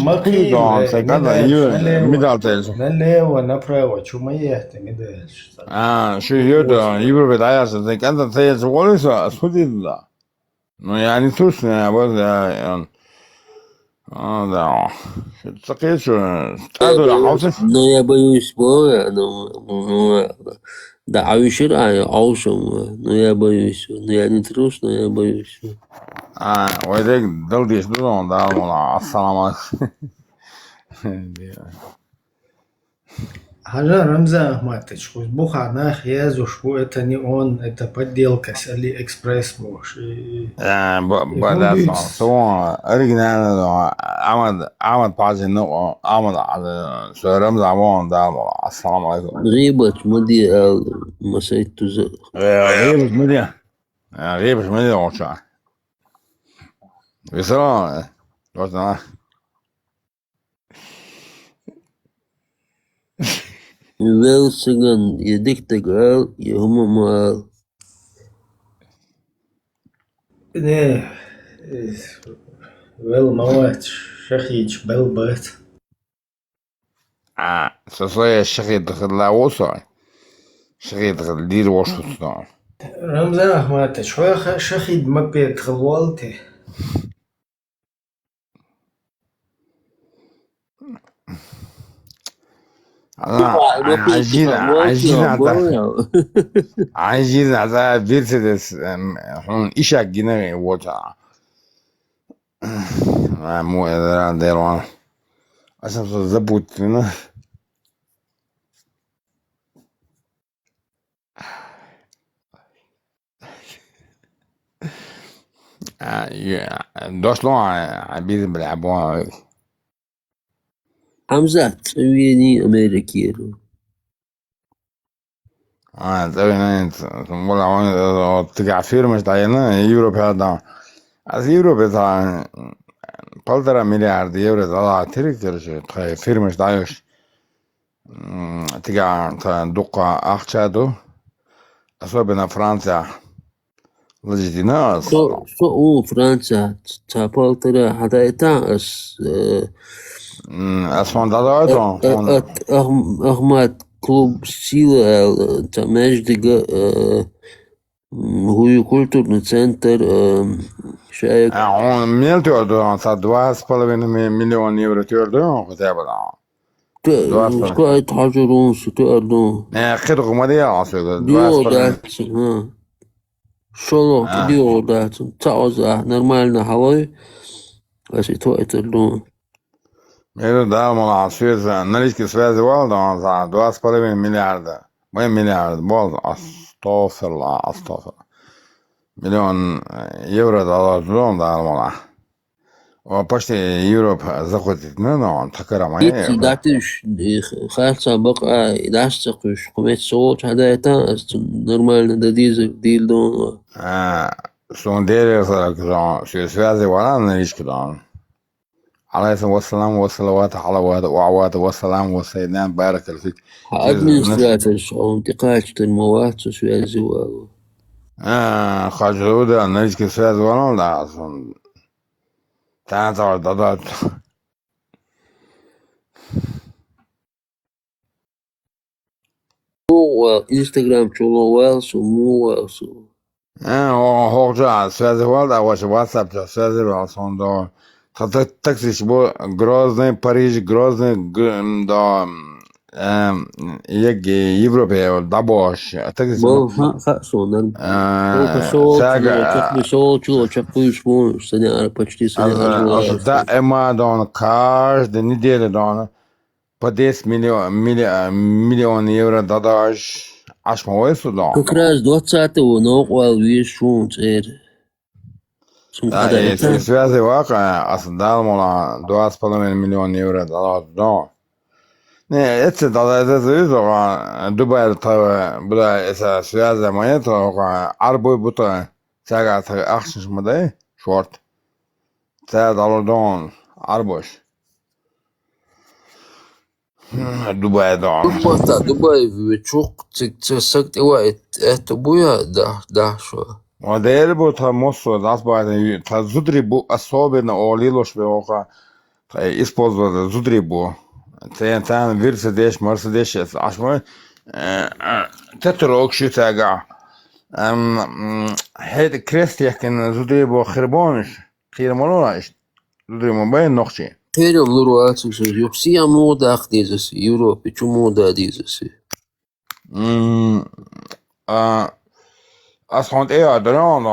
مقيل دون سكان يورو مدال تيجو
لا ونبرة وشو ما يهتم مدال
شو يودي يورو بداية سكان تيجو وليس أسودي لا يعني توش يعني да. Такие что?
Но я боюсь боя, но да, а аушем, но я боюсь. Но я не трус, но я боюсь.
Ой, так долдишь, да, мол, ассаламу
Хажа Рамзан Ахматович, бухана хьязу шву это не он, это подделка с Алиэкспресс муж.
оригинально, Ахмад Пазин, ну, Ахмад, что Рамзан он, да, мол, ассаламу алейкум.
غيبت مدي مسيت تزق.
غيبت مدي وشا. بسرعة، وشنا.
Велсиген يدكتقال يهم مال
Ne, wel موات شخيج بلبات.
سوسوية الشيخ دخل لا وصل الشيخ دخل دير واشوطنا
رمزان مات شوية شخيد ما بيت خلوالتي.
عايزين على بيرسيدس هون إيشاك جينا وجع مو إذا ديروان عشان تزبط لنا دوش لون عبيد بلعبوها
حمزات ويني أمريكية
زين ولا وين تقع فير مش داينا يوروب هذا از يوروب هذا بالدرا مليار يورو هذا تريكرش تخي فير مش دايش تقع دقة أخشادو أصوبنا فرنسا لجدينا
سو فرنسا تا بالدرا هذا إتاس
أسمان دادو
أحمد клуб сила та междига هو культурный центр شايك
ميل تقعدوا 2,5 مليون يورو تقعدوا كتابة
شكو تحجرون ستقعدون
خير مديا عصير
ديو دات شلو ديو دات تعوزا نورمالنا هواي بس يتوقتلون
Među damo Svjet analički svezi valda za 2,5 milijarda. Moje milijarde, bol, astofirla. Milion euro da damo. почти Европ захватит, ну, такая моя.
داتش خالصة بقى داشتقش قمت صوت هذا يتا نورمально да дизель дон.
Сундели связи вала аналитики дон. عليه والسلام والصلوات على وعوات والسلام والسيدنا بارك فيك.
أدمنستراتور انتقالش المواد سوسيالزي و.
خاجودة نيجي سوسيالزي ولا لا أصلا. تعال ضدات.
مو إنستغرام شلون ويلس ومو ويلس.
هو جا سوسيالزي ولا واش واتساب سوسيالزي ولا صندوق. تكسيش بو Грозный Париж Грозный да يجي يوروبي دابوش تكسيش
بو خاصون ساعة شو تشوفش مو سنة почти سنة
да эма дон каждую неделю дон по 10 миллион евро дадаш аж моесу дон
как раз 20-го ногвал виш шун цер
связи واقع اصلا دالمولا 2,5 مليون يورو دولار не это да Дубай буда эса связи моя то арбой бута сага ахшиш модай шорт та доллар арбош Дубай
Дубай вичук цик это буя да шо
модель бута мосо das bei та зудрибу особенно олилош беока использовать зудрибу تان فيرسديش مرسديش عشان تترك شو تاجع هيد كريستيا كان زوديبو خربانش خير مالوش زوديبو باين نقشي
خير ملوات يوكسي مودا اخديزس يوروبي شو مودا ديزس
اصلا ايه درون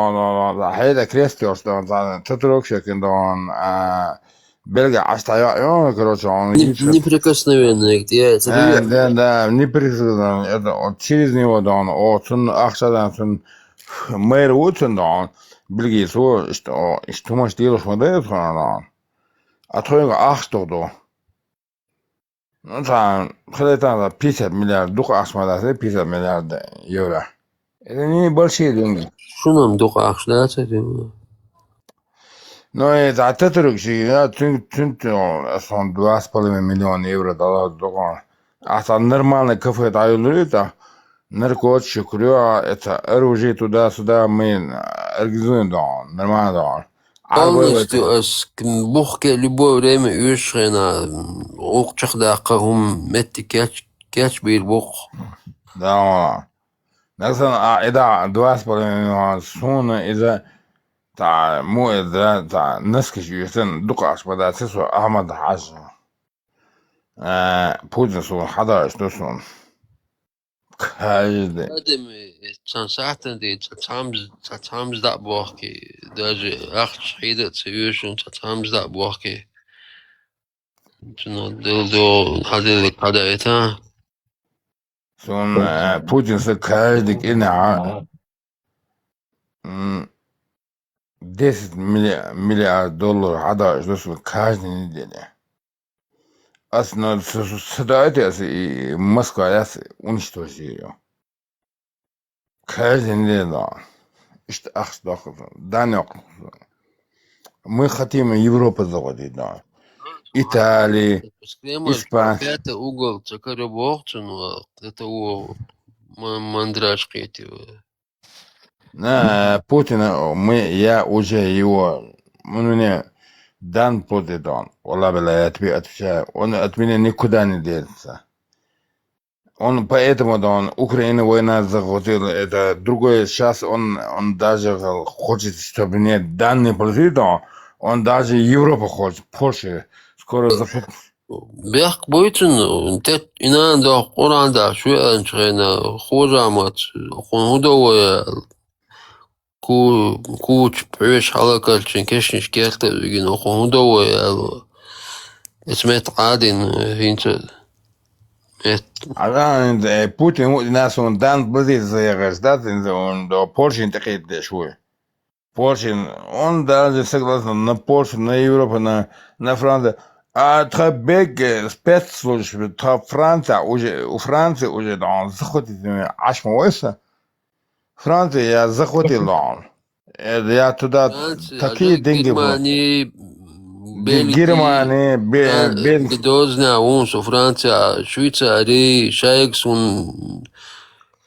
هيدا كريستيوس دون تترك شو كان دون Бельгия, а что я, короче, он...
Неприкосновенный, где это?
Да, неприкосновенный, это через него, да, он ахшадан, он мэр учен, да, Бельгия, что можешь делать, смотреть, да, а то его ахшту, да. Ну, там, когда там 50 миллиардов, дух ахшмада, 50 миллиардов евро. Это не большие деньги.
Что нам дух ахшдаться,
No, za Tetruk, ja, sunt 2,5 milioni euro da dogon. А нормальный кафе это наркот, шукрё, это оружие туда-сюда мы организуем, да, нормально, да.
Полностью бухке любое время юшрена окчах даққағым метти кяч бир бух.
Да. Mesela ida 2,5 sonra ida ta mu ida ta naskish yusen duqash bada sisu Ahmad Haj. Putin su 11 dosun. Каждый.
Adam san saaten die tatams dat buchke. Даже acht schede zu yushun tatams dat buchke. Tuno dildo hadil kada eta.
Сон Путин с каждый ина 10 миллиард долларов 11 доsun каждый неделя. Aslında ситуация и Москва уничтожит ее. Каждый неделя. Işte Дания. Мы хотим Европу заводить, да. Италия, Испания.
Это угол, цакаря бохчину, это у мандрашки эти.
Путин, я уже его, мне дан поддан, Аллах бля, я отвечаю, он от меня никуда не денется. Он поэтому, да, он Украину война захватил, это другое, сейчас он даже хочет, чтобы мне данные получили, да, он даже Европу хочет, Польшу, скоро захватит.
Бяк бойтун, тет инанда Qur'anda şu ançena xojamat, xonudovaya kuch пеш halakal кешниш керте gün xonudovaya اسمت عادin hinta.
А Путин нас он дан позиции государства, он до Польши интегрирует швы. Польша, он даже согласен на Польшу, на Европу, на Францию. А Требек спецслужбы, Франция уже, у Франции уже да, захватит аж мойса. Франция я захватил, я туда такие деньги
Германия,
Германия, Бельгия.
Дозна, унсо Франция, Швейцария, Шайксун,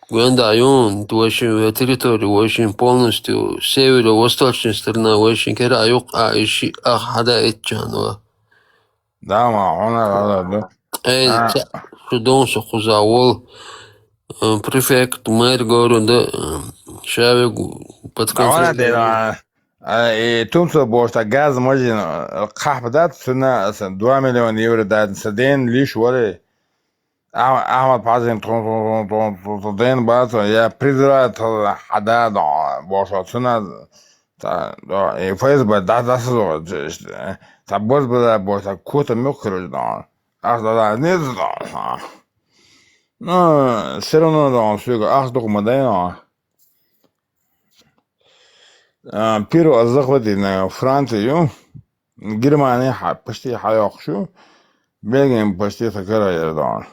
Гуандайон, очень территорию, очень полностью северо-восточная сторона, очень кераюк, а еще хада этчанова.
Да, он
Судон Сухузавол, префект, мэр города, Шавик, подконтроль.
И Тунцо бошта газ можно кахбдат сюда 2 миллиона евро дать саден лишь воли. Ахмад Пазин тон базу я призываю хада да бошта сюда да и ФСБ да сюда та боз была бошта кота мёкру да да не да но все равно да все документально. Первый захватил Францию, Германия почти хайокшу, Бельгия почти такая.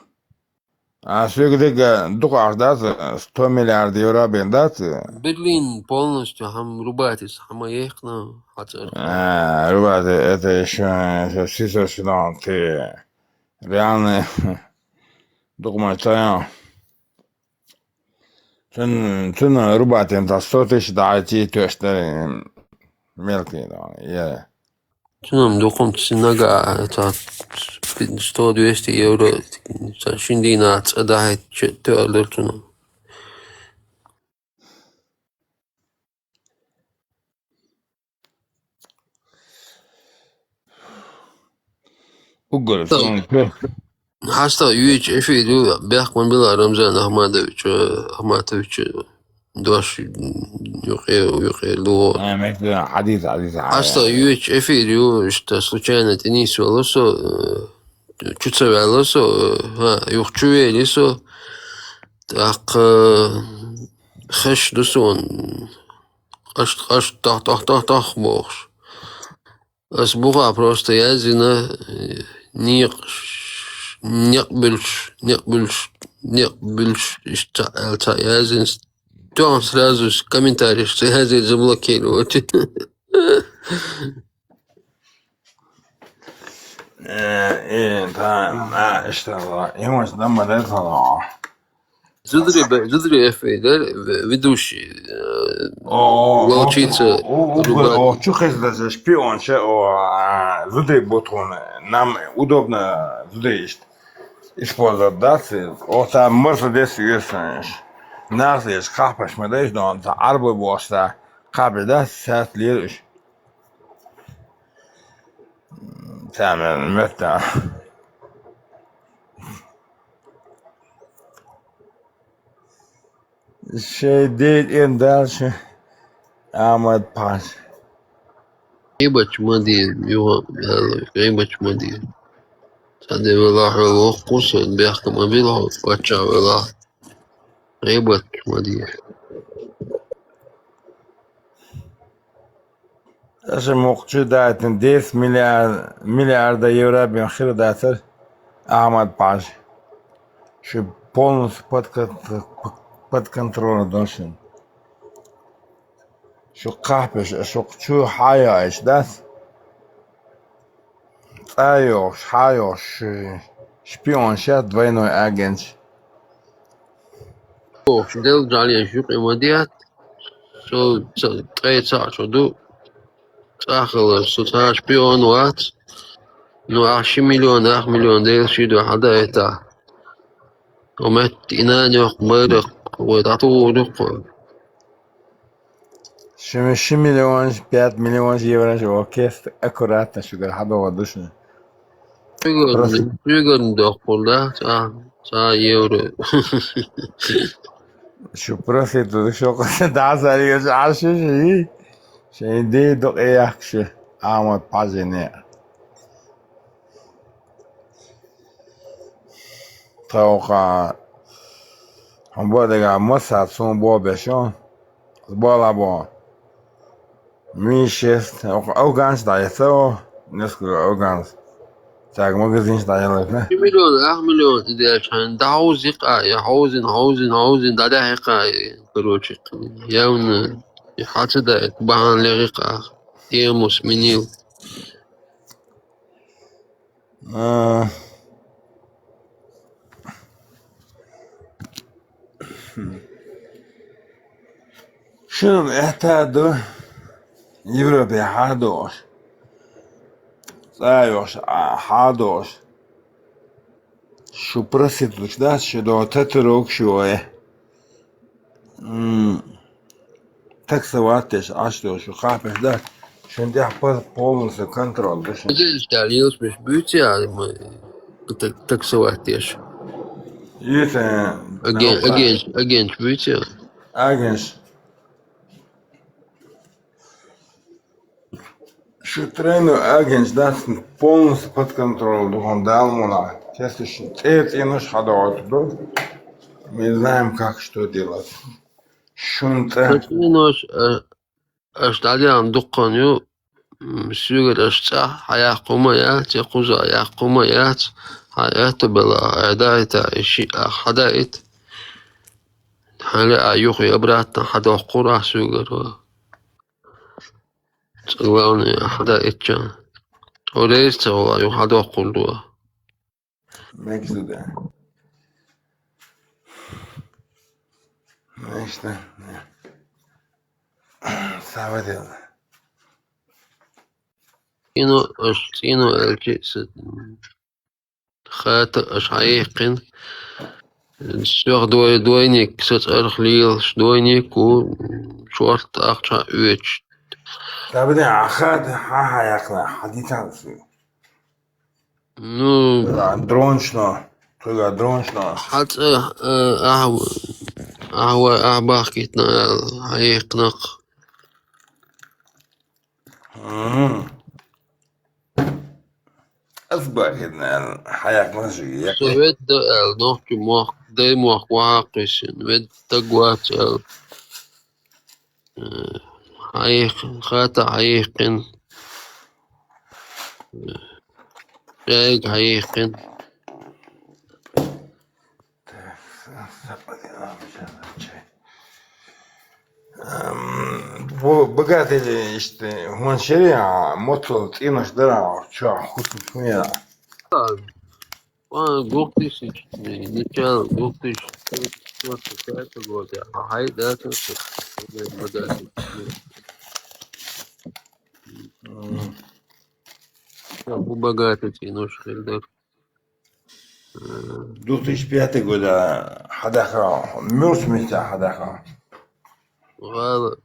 А все-таки только да 100 миллиардов евро бендат.
Берлин полностью рубатись, ехна.
Рубат, это еще ситуация, ты реально документально. Цена рубат им 100 тысяч дайте, то что мелкие, да.
Цена документ нага, это 100-200 евро, şimdi inat, daha törler цена.
Угол,
Hasta üç efi diyor, Berkman bila Ramzan Ahmatoviç doş yok lu.
حديث.
Hasta üç efi diyor, işte случайно tenis olursa, чуть olursa, yok çüveliyse, tak xeş dusun, aş tak boş. As buğa просто yazına не больше язин. То он сразу комментарий, что язин заблокировать.
ايه تمام اشتغل يوم لما ده طلع
زدري افيدر فيدوش волчица
О, чухать даже шпион, зуды бутон, нам удобно зуды использовать, да, о, там Мерседес есть, нас есть капаш, мы дальше, но за арбы босса, капы, да, 6 лет, там, это, şey değil en dальше, Ahmet Paş.
غيبة مدين غيبة مدين هذا والله الوقوس بيحكم أبيله واتشا والله غيبة مدين
Даже мокчу датен 10 миллиарда евро бен хир датер Ahmet Paş. Şu полностью под контролем должен. Şu kapış, şu şu hayış das. Ayos, hayos, шпион, сейчас двойной агент.
О, дел джалия шук имадиат шо третья шо سأخذ ستة شبيون وات نو 10 مليون 10 مليون دير شيدو حدا يتا ومت إنان يقبلق ويتعطولق
Şimdi 2 milyon, 5 milyon euro orkest akkuratно şu kadar hada oldu.
Şugun doktorda sa euro.
Şu prosedür şu kadar daha sarıyor aşı şey değil dok yakşı ama pazine. Tauka hamburger Mossad son bobeşon bola bo. Мишест, Ауганс да это, несколько Ауганс. Так, магазин стоял, да?
مليون 1 مليون إذا كان دعوز يقع حوزن دا يقع كروشي يون حتى دا بان لغيقع يموس منيو
شنو احتاجوا Европе حادوش Саёш حادوش Şu prosedür da şu da tetrok şu так саватеш açtı şu kapes da şimdi yapar полностью контроль düşün.
Здесь дальше мش бьюти мы так саватеш.
Это
Агент бьюти.
Агент. Şu тренер агент да полностью под контролем он дал муна. Если это и наш ходовод, мы знаем как что делать. Шунта.
أشتغل دقانيو مسيرة أشتغل حياة قوميات يقوز حياة قوميات حياة بلا عداية شيء حدايت حلا أيوخي أبراتنا حدا قرى سوغر تقولوني حدايت جان وليس تقول أيوخ حدا قلوا
مكسودة işte Sabadell.
إنو الجيس خاطر أشعيقن السوق دوينيك ستأرخ ليل دوينيك و شورت أخشى أويتش
Sabadell أخذ ها يقنا حديثا
نو
درونشنا تلقى درونشنا
حتى أحباكيتنا هيقنق
أصبح إن حياة ماشية.
سويت نحكي موق داي موق واقسين ود تقوات حيق خاطع حيقن شايق حيقن
Богатый işte Hunşeri ya motor inoş dara şu husuf ya
Gurtisch, Nichal, Gurtisch, was goda. Hay da to bu bogатый, ну что да.
2005 года حداقة مرس متى حداقة
غلط.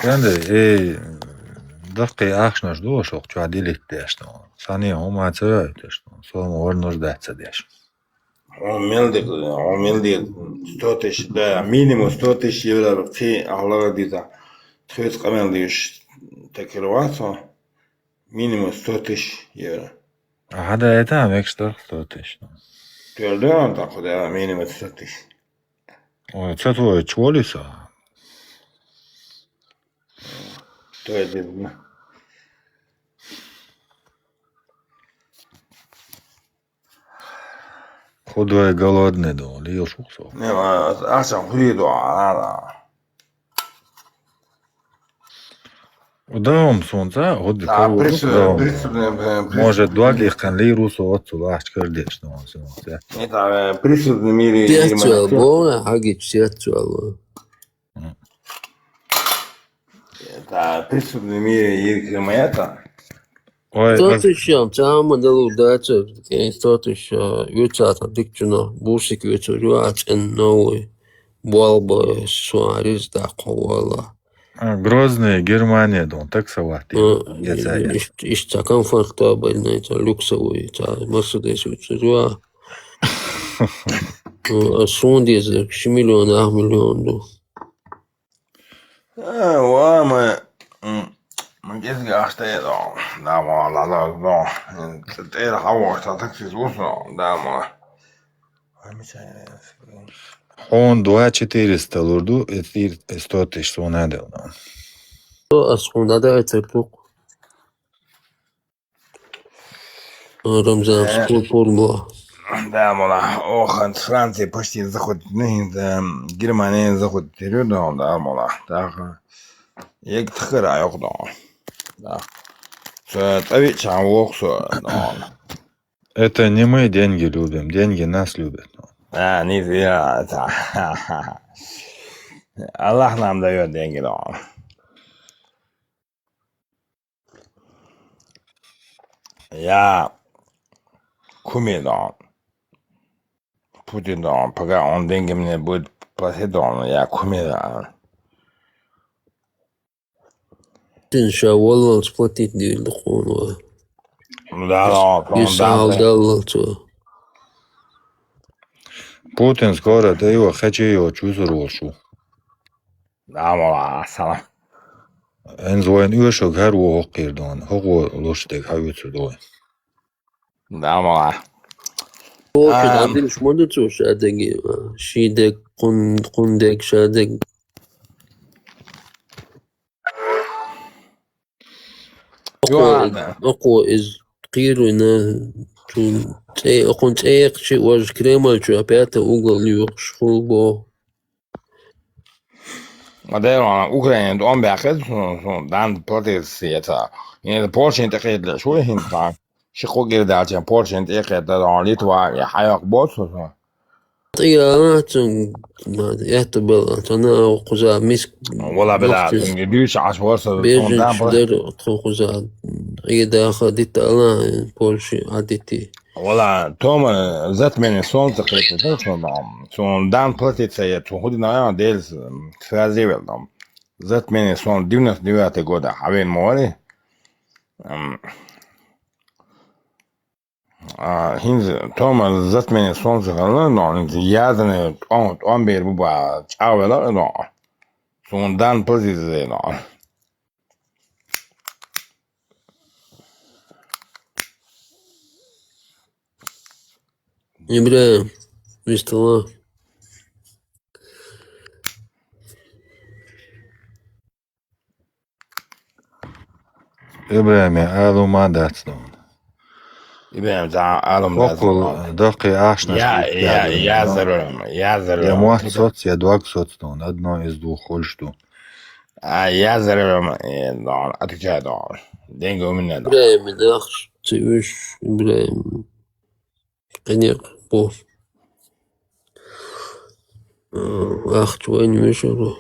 Kendi دقي أخشناش دوش وقت عديلك داشتون ثانية هما تسوي داشتون سوما ورنوش داتsa داش
عملدي 100 да минимум 100 000 евро في أغلب ديتا تخيط قمل ديش تكيلوات минимум 100 000 евро
هذا يتعب إكستر 100
تردون تاخد минимум 100 000
وتسوي تشوليسا
то есть
خدوة голодный до ليو شوخسو
не عشان خريدو على
وداوم سونتا هدي может двоих кан лирусу отцу лач кырдеш но сонта
это присутствие мире
Пятцу бона хаги пятцу алло.
это присутствие мире иркемета
Стотыщам цаама далу дача, стотыща юцата дикчуна бусик юцурюач эн новый болба суарис да ковала.
Грозная Германия дон так савати
Ишта комфортабельный, это люксовый, это Мерседес юцурюа. Сундиз миллион до.
وما من جد قاعد دا ما لا تطير هوا تاكسي وصل دا ما
он 2400 лурду эти 100 000 что надо
То асхунда да это тук. Рамзан спорт
да мала охан Франция почти заходит Германия заходит вперед да мала так як тхара yok да это чам воксо
это не мы деньги любим деньги нас любят
не зря Аллах нам дает деньги да я куми да Путин да пока он деньги мне будет платить да я куми да
تنشا والله سبوتيت دي الخون
да
يسعى دالله تو
Путин скоро да его хочу его чувствовал
да мала салам
انزوين يوشو غارو وقير دون هو لوشتك هاويتسو دوي
да мала
هو كده عندي مش مدته شادق شيدك قندك شادق أقوى إز قيرو إنه تون أقون تأيق شيء واج كريمال شو أبياته أوغل يوقش خلبو
مدير أوكرانيا دوم بأخذ دان بروتيسيتا يعني بورشين تقيد شو هين شقو غير دالتين بورشين تقيد دان ليتوا يحيق بوت
طيارات يعتبر أنا قزا مسك
ولا بلا دوش عشوار
بيجن شدر قزا إذا أخذت أنا بورشي عدتي
ولا توم ذات من سون تقريبا سون دان بروتيسيتا تهودي نايا ديلز فازيبل ذات من سون دينس ديواتي غودا حوين موري هینز توم زت من سون زغلا نو یادن اون بیر بوا چاولا نو سون دان پوزیز نو
إبراهيم مستوى
إبراهيم هذا ما داتس دون
إذا عالم
وقل دقي أحشنا
يا زرم
يا موت صوت يا دوق صوت دون أدنى إزدو خلشتو
يا زرم دون أتكا دون دينجو منا دون
إبراهيم داخش تيوش إبراهيم قنيق بوف أخت وين مشرو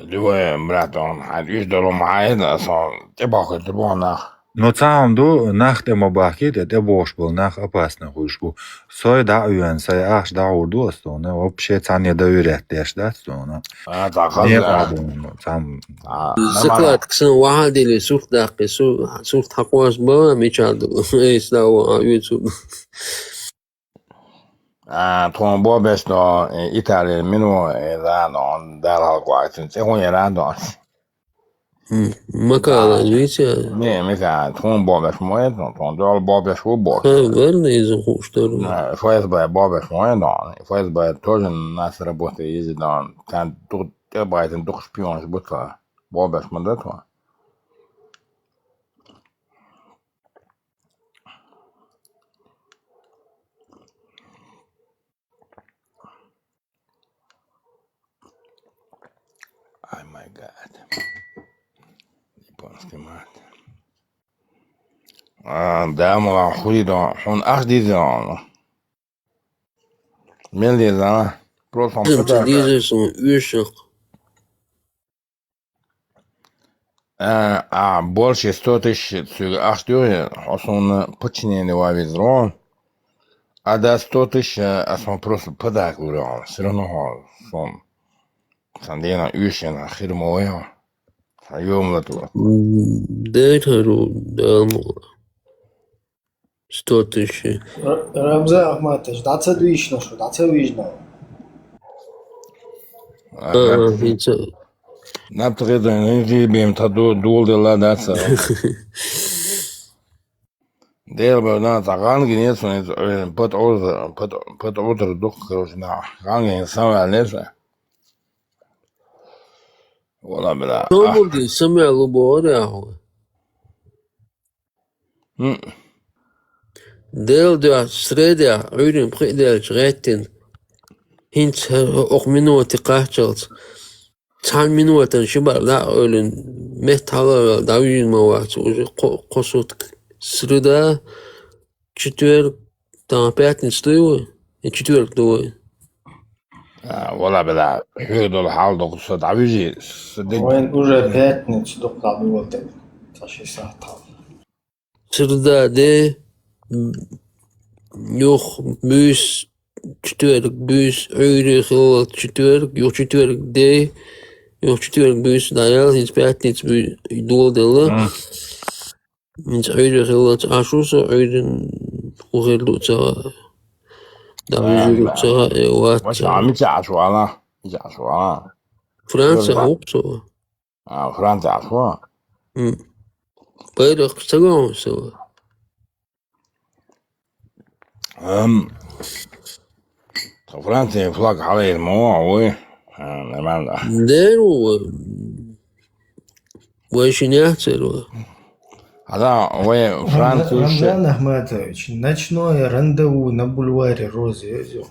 لو مراتون حديش دولو معايد أصلا تباك تبونا
Но цаам до нах те мабахи те бош был нах опасно хушку. Сой да уен сай аш да урду стона вообще цане да юрет деш да стона. Не паду цам.
زكلات كسن واحد اللي سوق داقي سوق تقواس با ميشادو إسلاو يوتيوب
تون بوبش دو إيطاليا منو إذا دون دار هالقواتين تكون يران دون
مكان جويتي
مي مثلا تون بوبش مويد تون دول بوبش وبوش
верно из хуштару
فايز باي بوبش مويد دون فايز باي توجن ناس ربوتي يجي دون كان تبغى تندوق شبيونش بطلع بوبش مدتوا Oh my god. Японский мат. Да, мы хуидо. Он аж дизайн. Мелиза. Просто
Ты дизайн уешек.
Больше 100 тысяч аж дюре. Он подчиненный вавизрон. А до 100 тысяч, он просто подарок урал. Все равно он Sandena uurtje gier mooi ja. Jong dat hoor.
Dit haru dalmo. Stottishi.
Ramza Ahmatash, that's a duishno sho, that's a wishno.
Naptreden in bim ta doelde la dat. Deel bij na ta gang niet zo niet put order doch na gang in samen lezen. والله بلا
تومر سمع لبورا هو ديل دو سريدا عيرين بخيدل جغيتين هنت اوخ منوتي قاهجلت تان منوتن شبار لا اولن مهتالا داوين موات قصوت سريدا چطور تامپاتن ستوي چطور دوي
والله بلا حيد الحال دو صد عبيجي
وين уже пятница до кладовой تاشي ساعة
سردا دي يوخ بوس چطورك بوس عيري خلال چطورك يوخ چطورك دي يوخ چطورك بوس دايال هنس باتنيت دول دلا هنس عيري خلال عشوصة عيري وغير دو تغا داويجي تغا وات
مش عم يتعشوا على
فرنسا هوبسو
فرنسا عشوا
بيرق تغا سوا
فرنسا فلاك عليه الموضوع وي
ديرو ويشنياتر
هذا وي فرنسا
Рамзан Ахматович, ночное рандеву на бульваре Розы.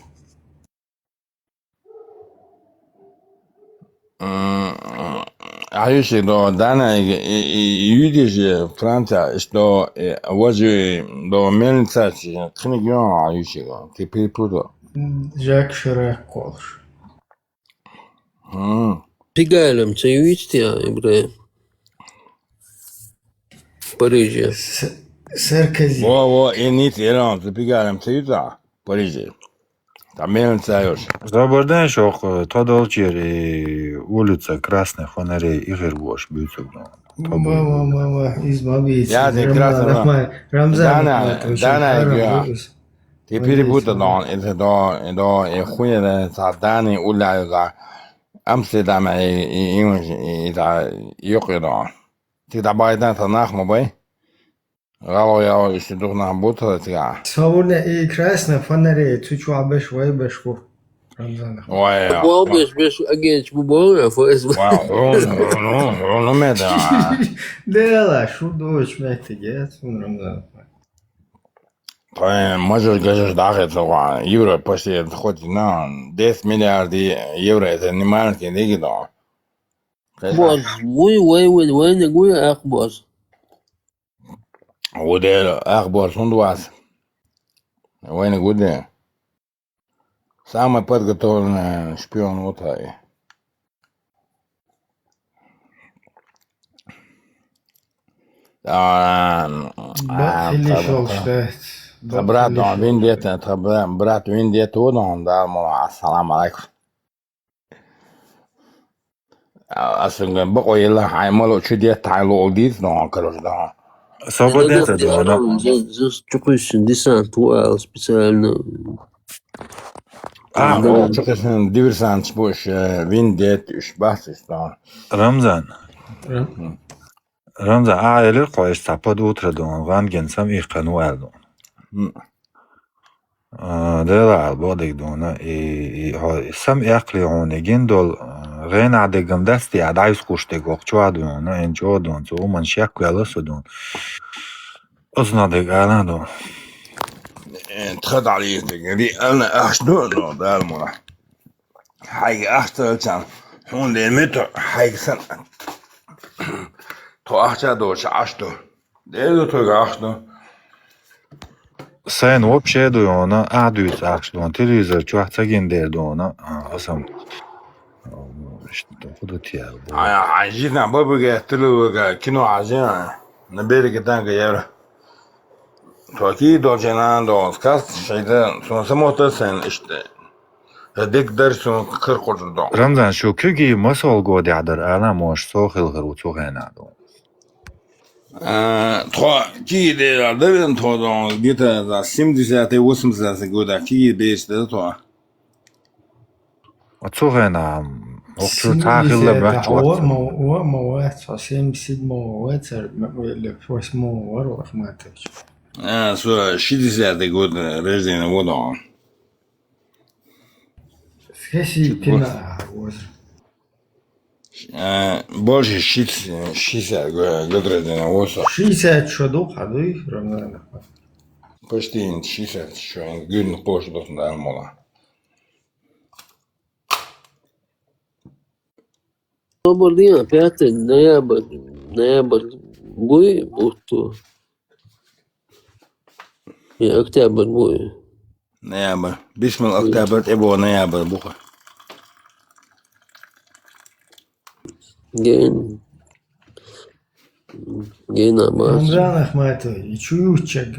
عايش دو دانا يوديش فرنسا اشتو وجه دو ميلنساش خنيجون عايش دو تي بيبودو
Жак Ширак Колш.
Пигалем цеюития Ибраим. Парижа.
Саркози.
Во инит Иран ты пигалем цеюта Парижа. Там меленсаёш.
Забордан шох тодолчери улица Красных фонарей Игорь Вош бьются.
Мама, избавись.
Я ты красный.
Рамзан
Дана ты перепутал это до хуя за Дани уляга Амстердам и это йокидо. Ты добавляешь это нахмобой? Гало я еще должна работать, я.
Свободно и красно фонари, чуть-чуть обешвай бешку.
Wow.
Bom, beijo, agente, bom, foi isso.
Onu meda.
Dela, şurada uçmakta gel sonra.
Можешь говоришь, да, это евро почти хоть на 10 миллиардов евро, это не маленькие деньги, да.
Boz, وين نقول اخ boz.
وده أخبار صندوقات وين قد самый подготовленный шпион вот هاي. برات وين ديت برات وين ديت ودون دار ملا السلام عليكم. أصلاً بقول يلا هاي ملو شو ديت هاي لو ديت نو كروش ده.
Свободно доно.
Чукуйшин десанту специально.
Чукуйшин диверсант бош вин дет үш басыс да.
Ramzan. Ramzan aileler koyuş sapad utradon van gensam iqanu aldon. Dela bodik dona sam aqli onegin dol غين عدقم دستي عد عايز خوش تقوق شو عدون ان جو دون سو من شاك ولا سدون اصنا دق انا دون
تخد عليه دي انا اشدو ده المرة حاجة احتر كان هون المتر حاجة سنة تو احتر دوش اشدو ده تو اشدو
Sen вообще дона адует акшдон телевизор чуахтаген дер дона асам خدوا تيار
عايزين بابا قلتلو كينو عايزين نبيرك تانك يا توكيد وجنان دون كاست شيء سو سموت سن اشت هديك درس كرقل دون
رمضان شو كيجي مسول قودي عدر انا موش سوخل غرو سوخينا دون
تو كي دي دبن تو دون جيتا دا سيمديساتي وسمزاتي قودا كي بيش ده تو
سوخينا وقتو تاخل بحث
هو مواد فاسيم سيد مواد سر اللي فوس مواد ورحماتش
سو 60 год рождения года.
Скажи, ты на возраст.
Больше 60 год рождения года.
60 шадок, а ты равно.
Почти 60, что гюрн позже должен да мола.
Соболия, 5 ноябрь, бой, будто. И октябрь бой.
Ноябрь. Бисмил октябрь, это ноябрь буха.
Ген намаз.
Рамзан Ахматович, и чуючек,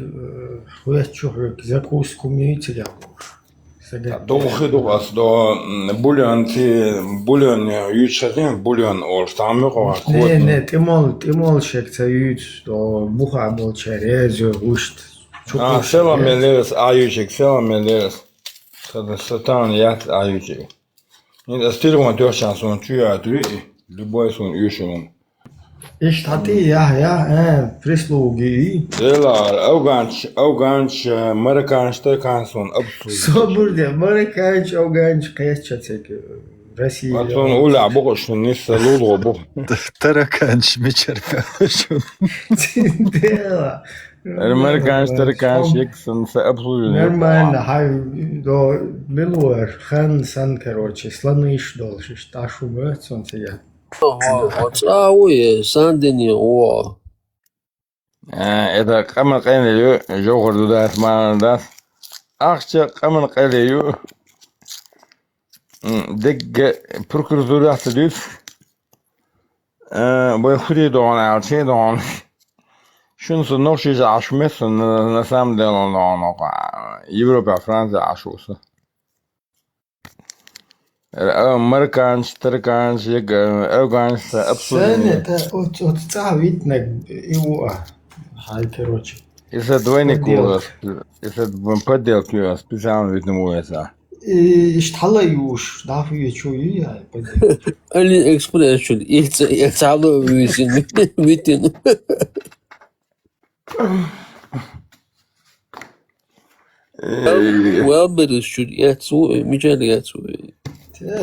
хуячок, закуску умеете делать?
Doğru doğru do bulyon yüçeden bulyon ortamı var.
Ne temol şekte yüç do buha bol çerez uşt.
Selam ederiz ayıcık selam ederiz. Satan yat ayıcık. Ne stilman diyor şanson tüya tüy. Любой сон юшун.
İşte hadi ya прислуги.
Delar avganç Amerikançta kanson absurd.
Собурде Amerikanç avganç kıyasçatek Россия.
Антон уля богошун не салуло бог.
Тараканч мечеркашун.
Дела.
Американç яксын абсолютно.
Нормально, хай до Белуэр, хан сан, короче, слоныш должен, ташу брать, он тебя.
Ой, Сандини, о.
Это камер кайнелю, жогор дудат манадас. Акча камер кайнелю. Дек прокуратура сидит. Бой худи дон алчи дон. Şunsu noşice aşmesin nasam delon onu Avrupa Fransa aşusu. Amerikanç, Türkanç, Afganç, absolutно.
Sen от ставитnek его, хай короче.
Это двойник, это подделки специально виднуется.
İştalayuş, daha geçiyor ya.
AliExpress şu ilk sağlığı büyüsün bitin. وابرز شو ياتسو مجال ياتسو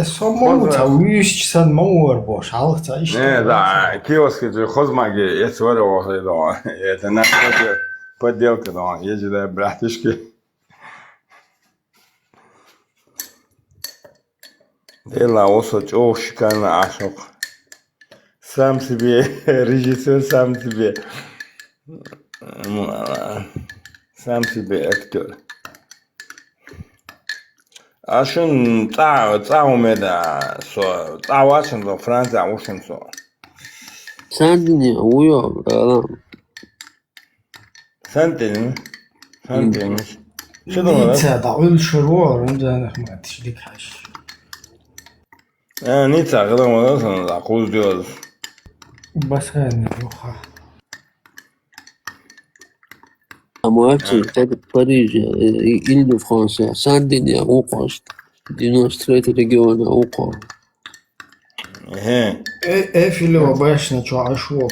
Sommo ta uyuş sen mor boş halık ta işte.
Ne da kioski же хозмаги я сварю да. Это на подделка да. Еди да братишки. Дела осо çok şikayetli aşık. Сам себе режиссер, сам себе актер. Ашын умеда со тавашын до Франция ушын со.
Sandini uyuyor adam.
Sandini. Şu da
Nita da ölçüyor ondan Ahmet işlik haş.
Nita kadar mı sana da kuz diyoruz.
Başka ne yok ha.
Ama hepsi tabi Paris, Ile-de-France, Sandini uqost. Dinostret regiona uqo.
Filo başına çoğaşıyor.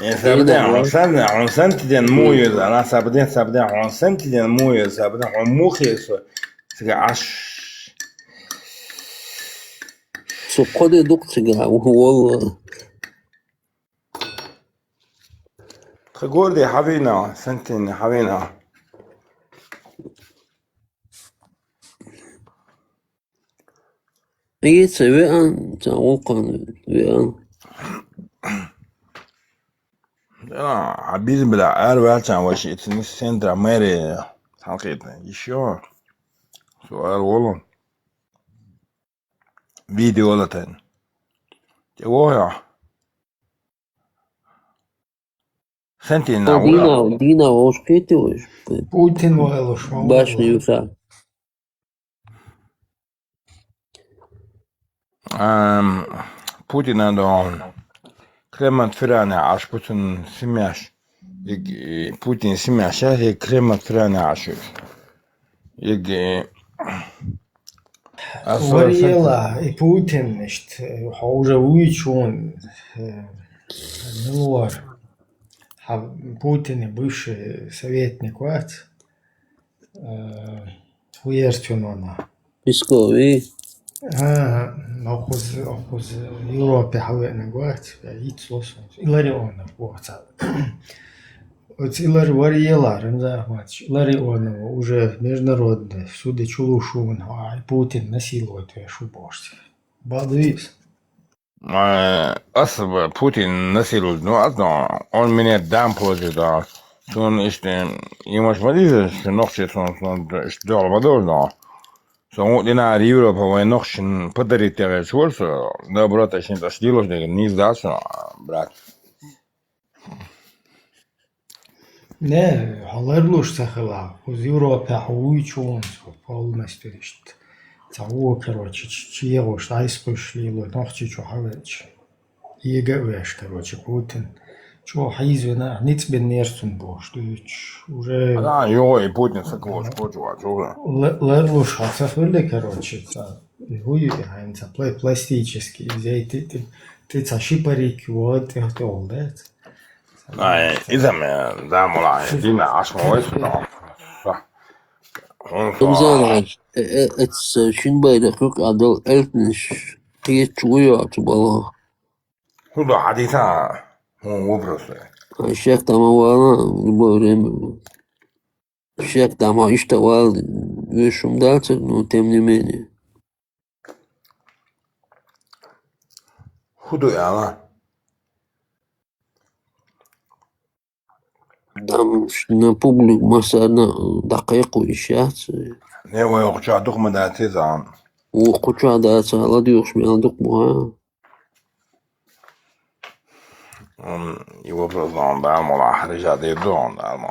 on sentiden muyo da na sabden on sentiden muyo sabden on muhiso. Siga aş.
So qode duqsiga والله.
Gordi havina sentin havina.
Yetse ve an uqan ve an.
Biz bile ervelçen başı etiniz sentra meri halkıydı. Еще. Sual oğlum. Video zaten. Ya. Sentin na
Dina osketi hoş.
Putin voyloş.
Başni yusa.
Putin'a da Kremat frane aş Putin simyaş. Putin simyaş ya kremat frane aşı.
Варьела и Путин, значит, уже уйчон, Милор, Путин и бывший советник, вот, уерчон она.
Пескови.
أخذ Европе حوالي قوات يتصلون إلاريونا قوات Илари Варьела, Рамзахматович, Иларионова уже международные суды Чулушун, а Путин насилует ее шубошки. Бадвис.
Особо Путин насилует, ну одно, он меня дам позже, да. Он işte imaç madıydı, işte nokçe son işte olmadı da. Son dina Европа ve nokçin padaritleri çolsa, da brata şimdi asdilos ne не сдаться, брат.
Не, halırluş сахала, uz Европе уйчон, полностью işte. Того, короче, чьего что айспышли, ногти чё хавеч. Егевеш, короче, Путин. Чё хайзвена, ниц бен нерсун бош, дуч уже.
Да, его и Путин саквош почувать уже.
Лерлуш хасафылли, короче, хуй хайнца пластический, ты шипарик, вот это олдет.
Nej, isem der må der dine asmois no.
Imzalar. Şunbayda huk adal eltmiş. Kıyet çuğuyor atubala.
Huda hadisa. Vobros.
Şek dama valla. Şek dama işte val. Ve şumdaltır no temlimeni.
Huda ya lan.
Dam na publik masana daqiq işat.
Ne var yok çadık mı da tezan.
O kuça da sağla diyoruz mi aldık mı ha?
Vobros da mı la harica de don da mı.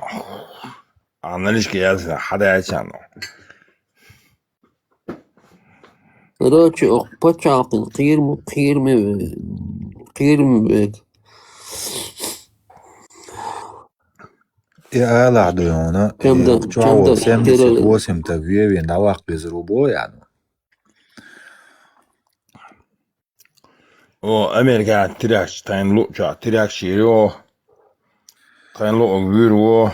Analiz ki yazın hada açan.
Raçı o paçaqın qiyir mi bek.
Я ладно, она. Чего 78-то веви на лах без рубоя.
O Amerika tirak tayin lo şiiri o. Tayin lo o o.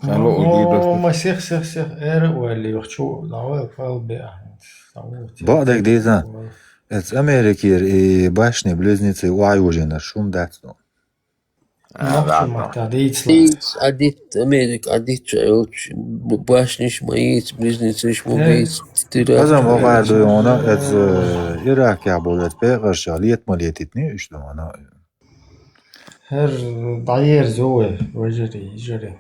ما سيخ اللي يخشوا دعوة فالبيع
بعدك ديزا это Америкер и башни близнецы Уайужина шум датно.
Адит Америк, адит чайоч, башниш маит, близнециш мобит,
Азам огарду она это Ирак я будет пегаш лет малетитни что она.
هر داير زوي وجري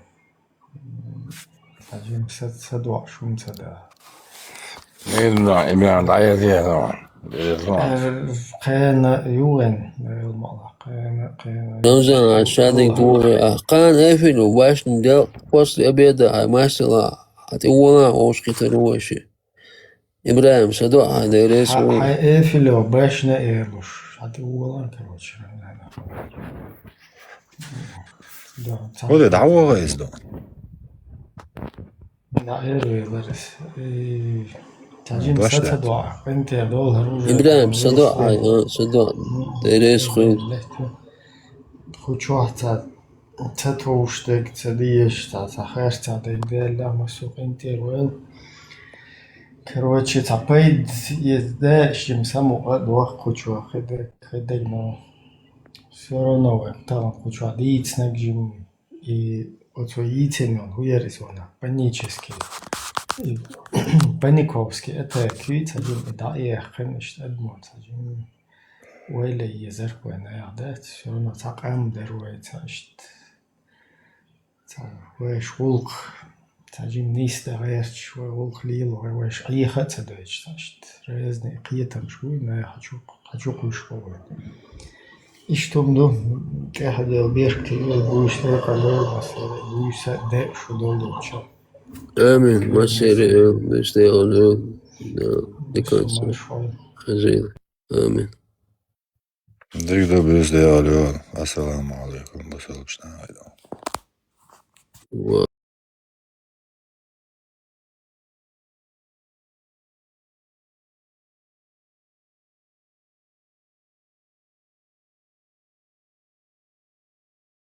عجيب سدوا شو مسدا
إمام داير دي
قان يوين الموضوع قان
نوزان عشان يقول قان أفل وباش ندل قص أبيض ما سلا حتى ولا وش كتروا شيء إبراهيم صدق هذا رئيس
هاي أفل وباش نقيرش حتى ولا كروش
هذا دعوة غيز ده.
إبراهيم صدق درس خود
شو تتوشتك تديش تخير تدير لا مسوق انتر وين كروتشي تعبيد يزداش يمسمو أدوخ خشوا خدك ما سرنا وقتها خشوا ديت نجم отвоительно хуярисона панически паниковски это квит один да я конечно адмон сажим ولا يزرق وانا عادات شلون تقام دروي تاشت وش ولق تاجم نيست غير شوي ولق ليل وش اي خط تدش تاشت رزني قيتم شوي ما حجوق شوي İştumdu kehde bir kilo bu işte kalıyor mesela bu ise de şu dolu uçak.
آمين ما سير بيستيقظ دكان خزين آمين
Dik da biz de alıyor. Assalamu alaikum. Basalım şuna haydi.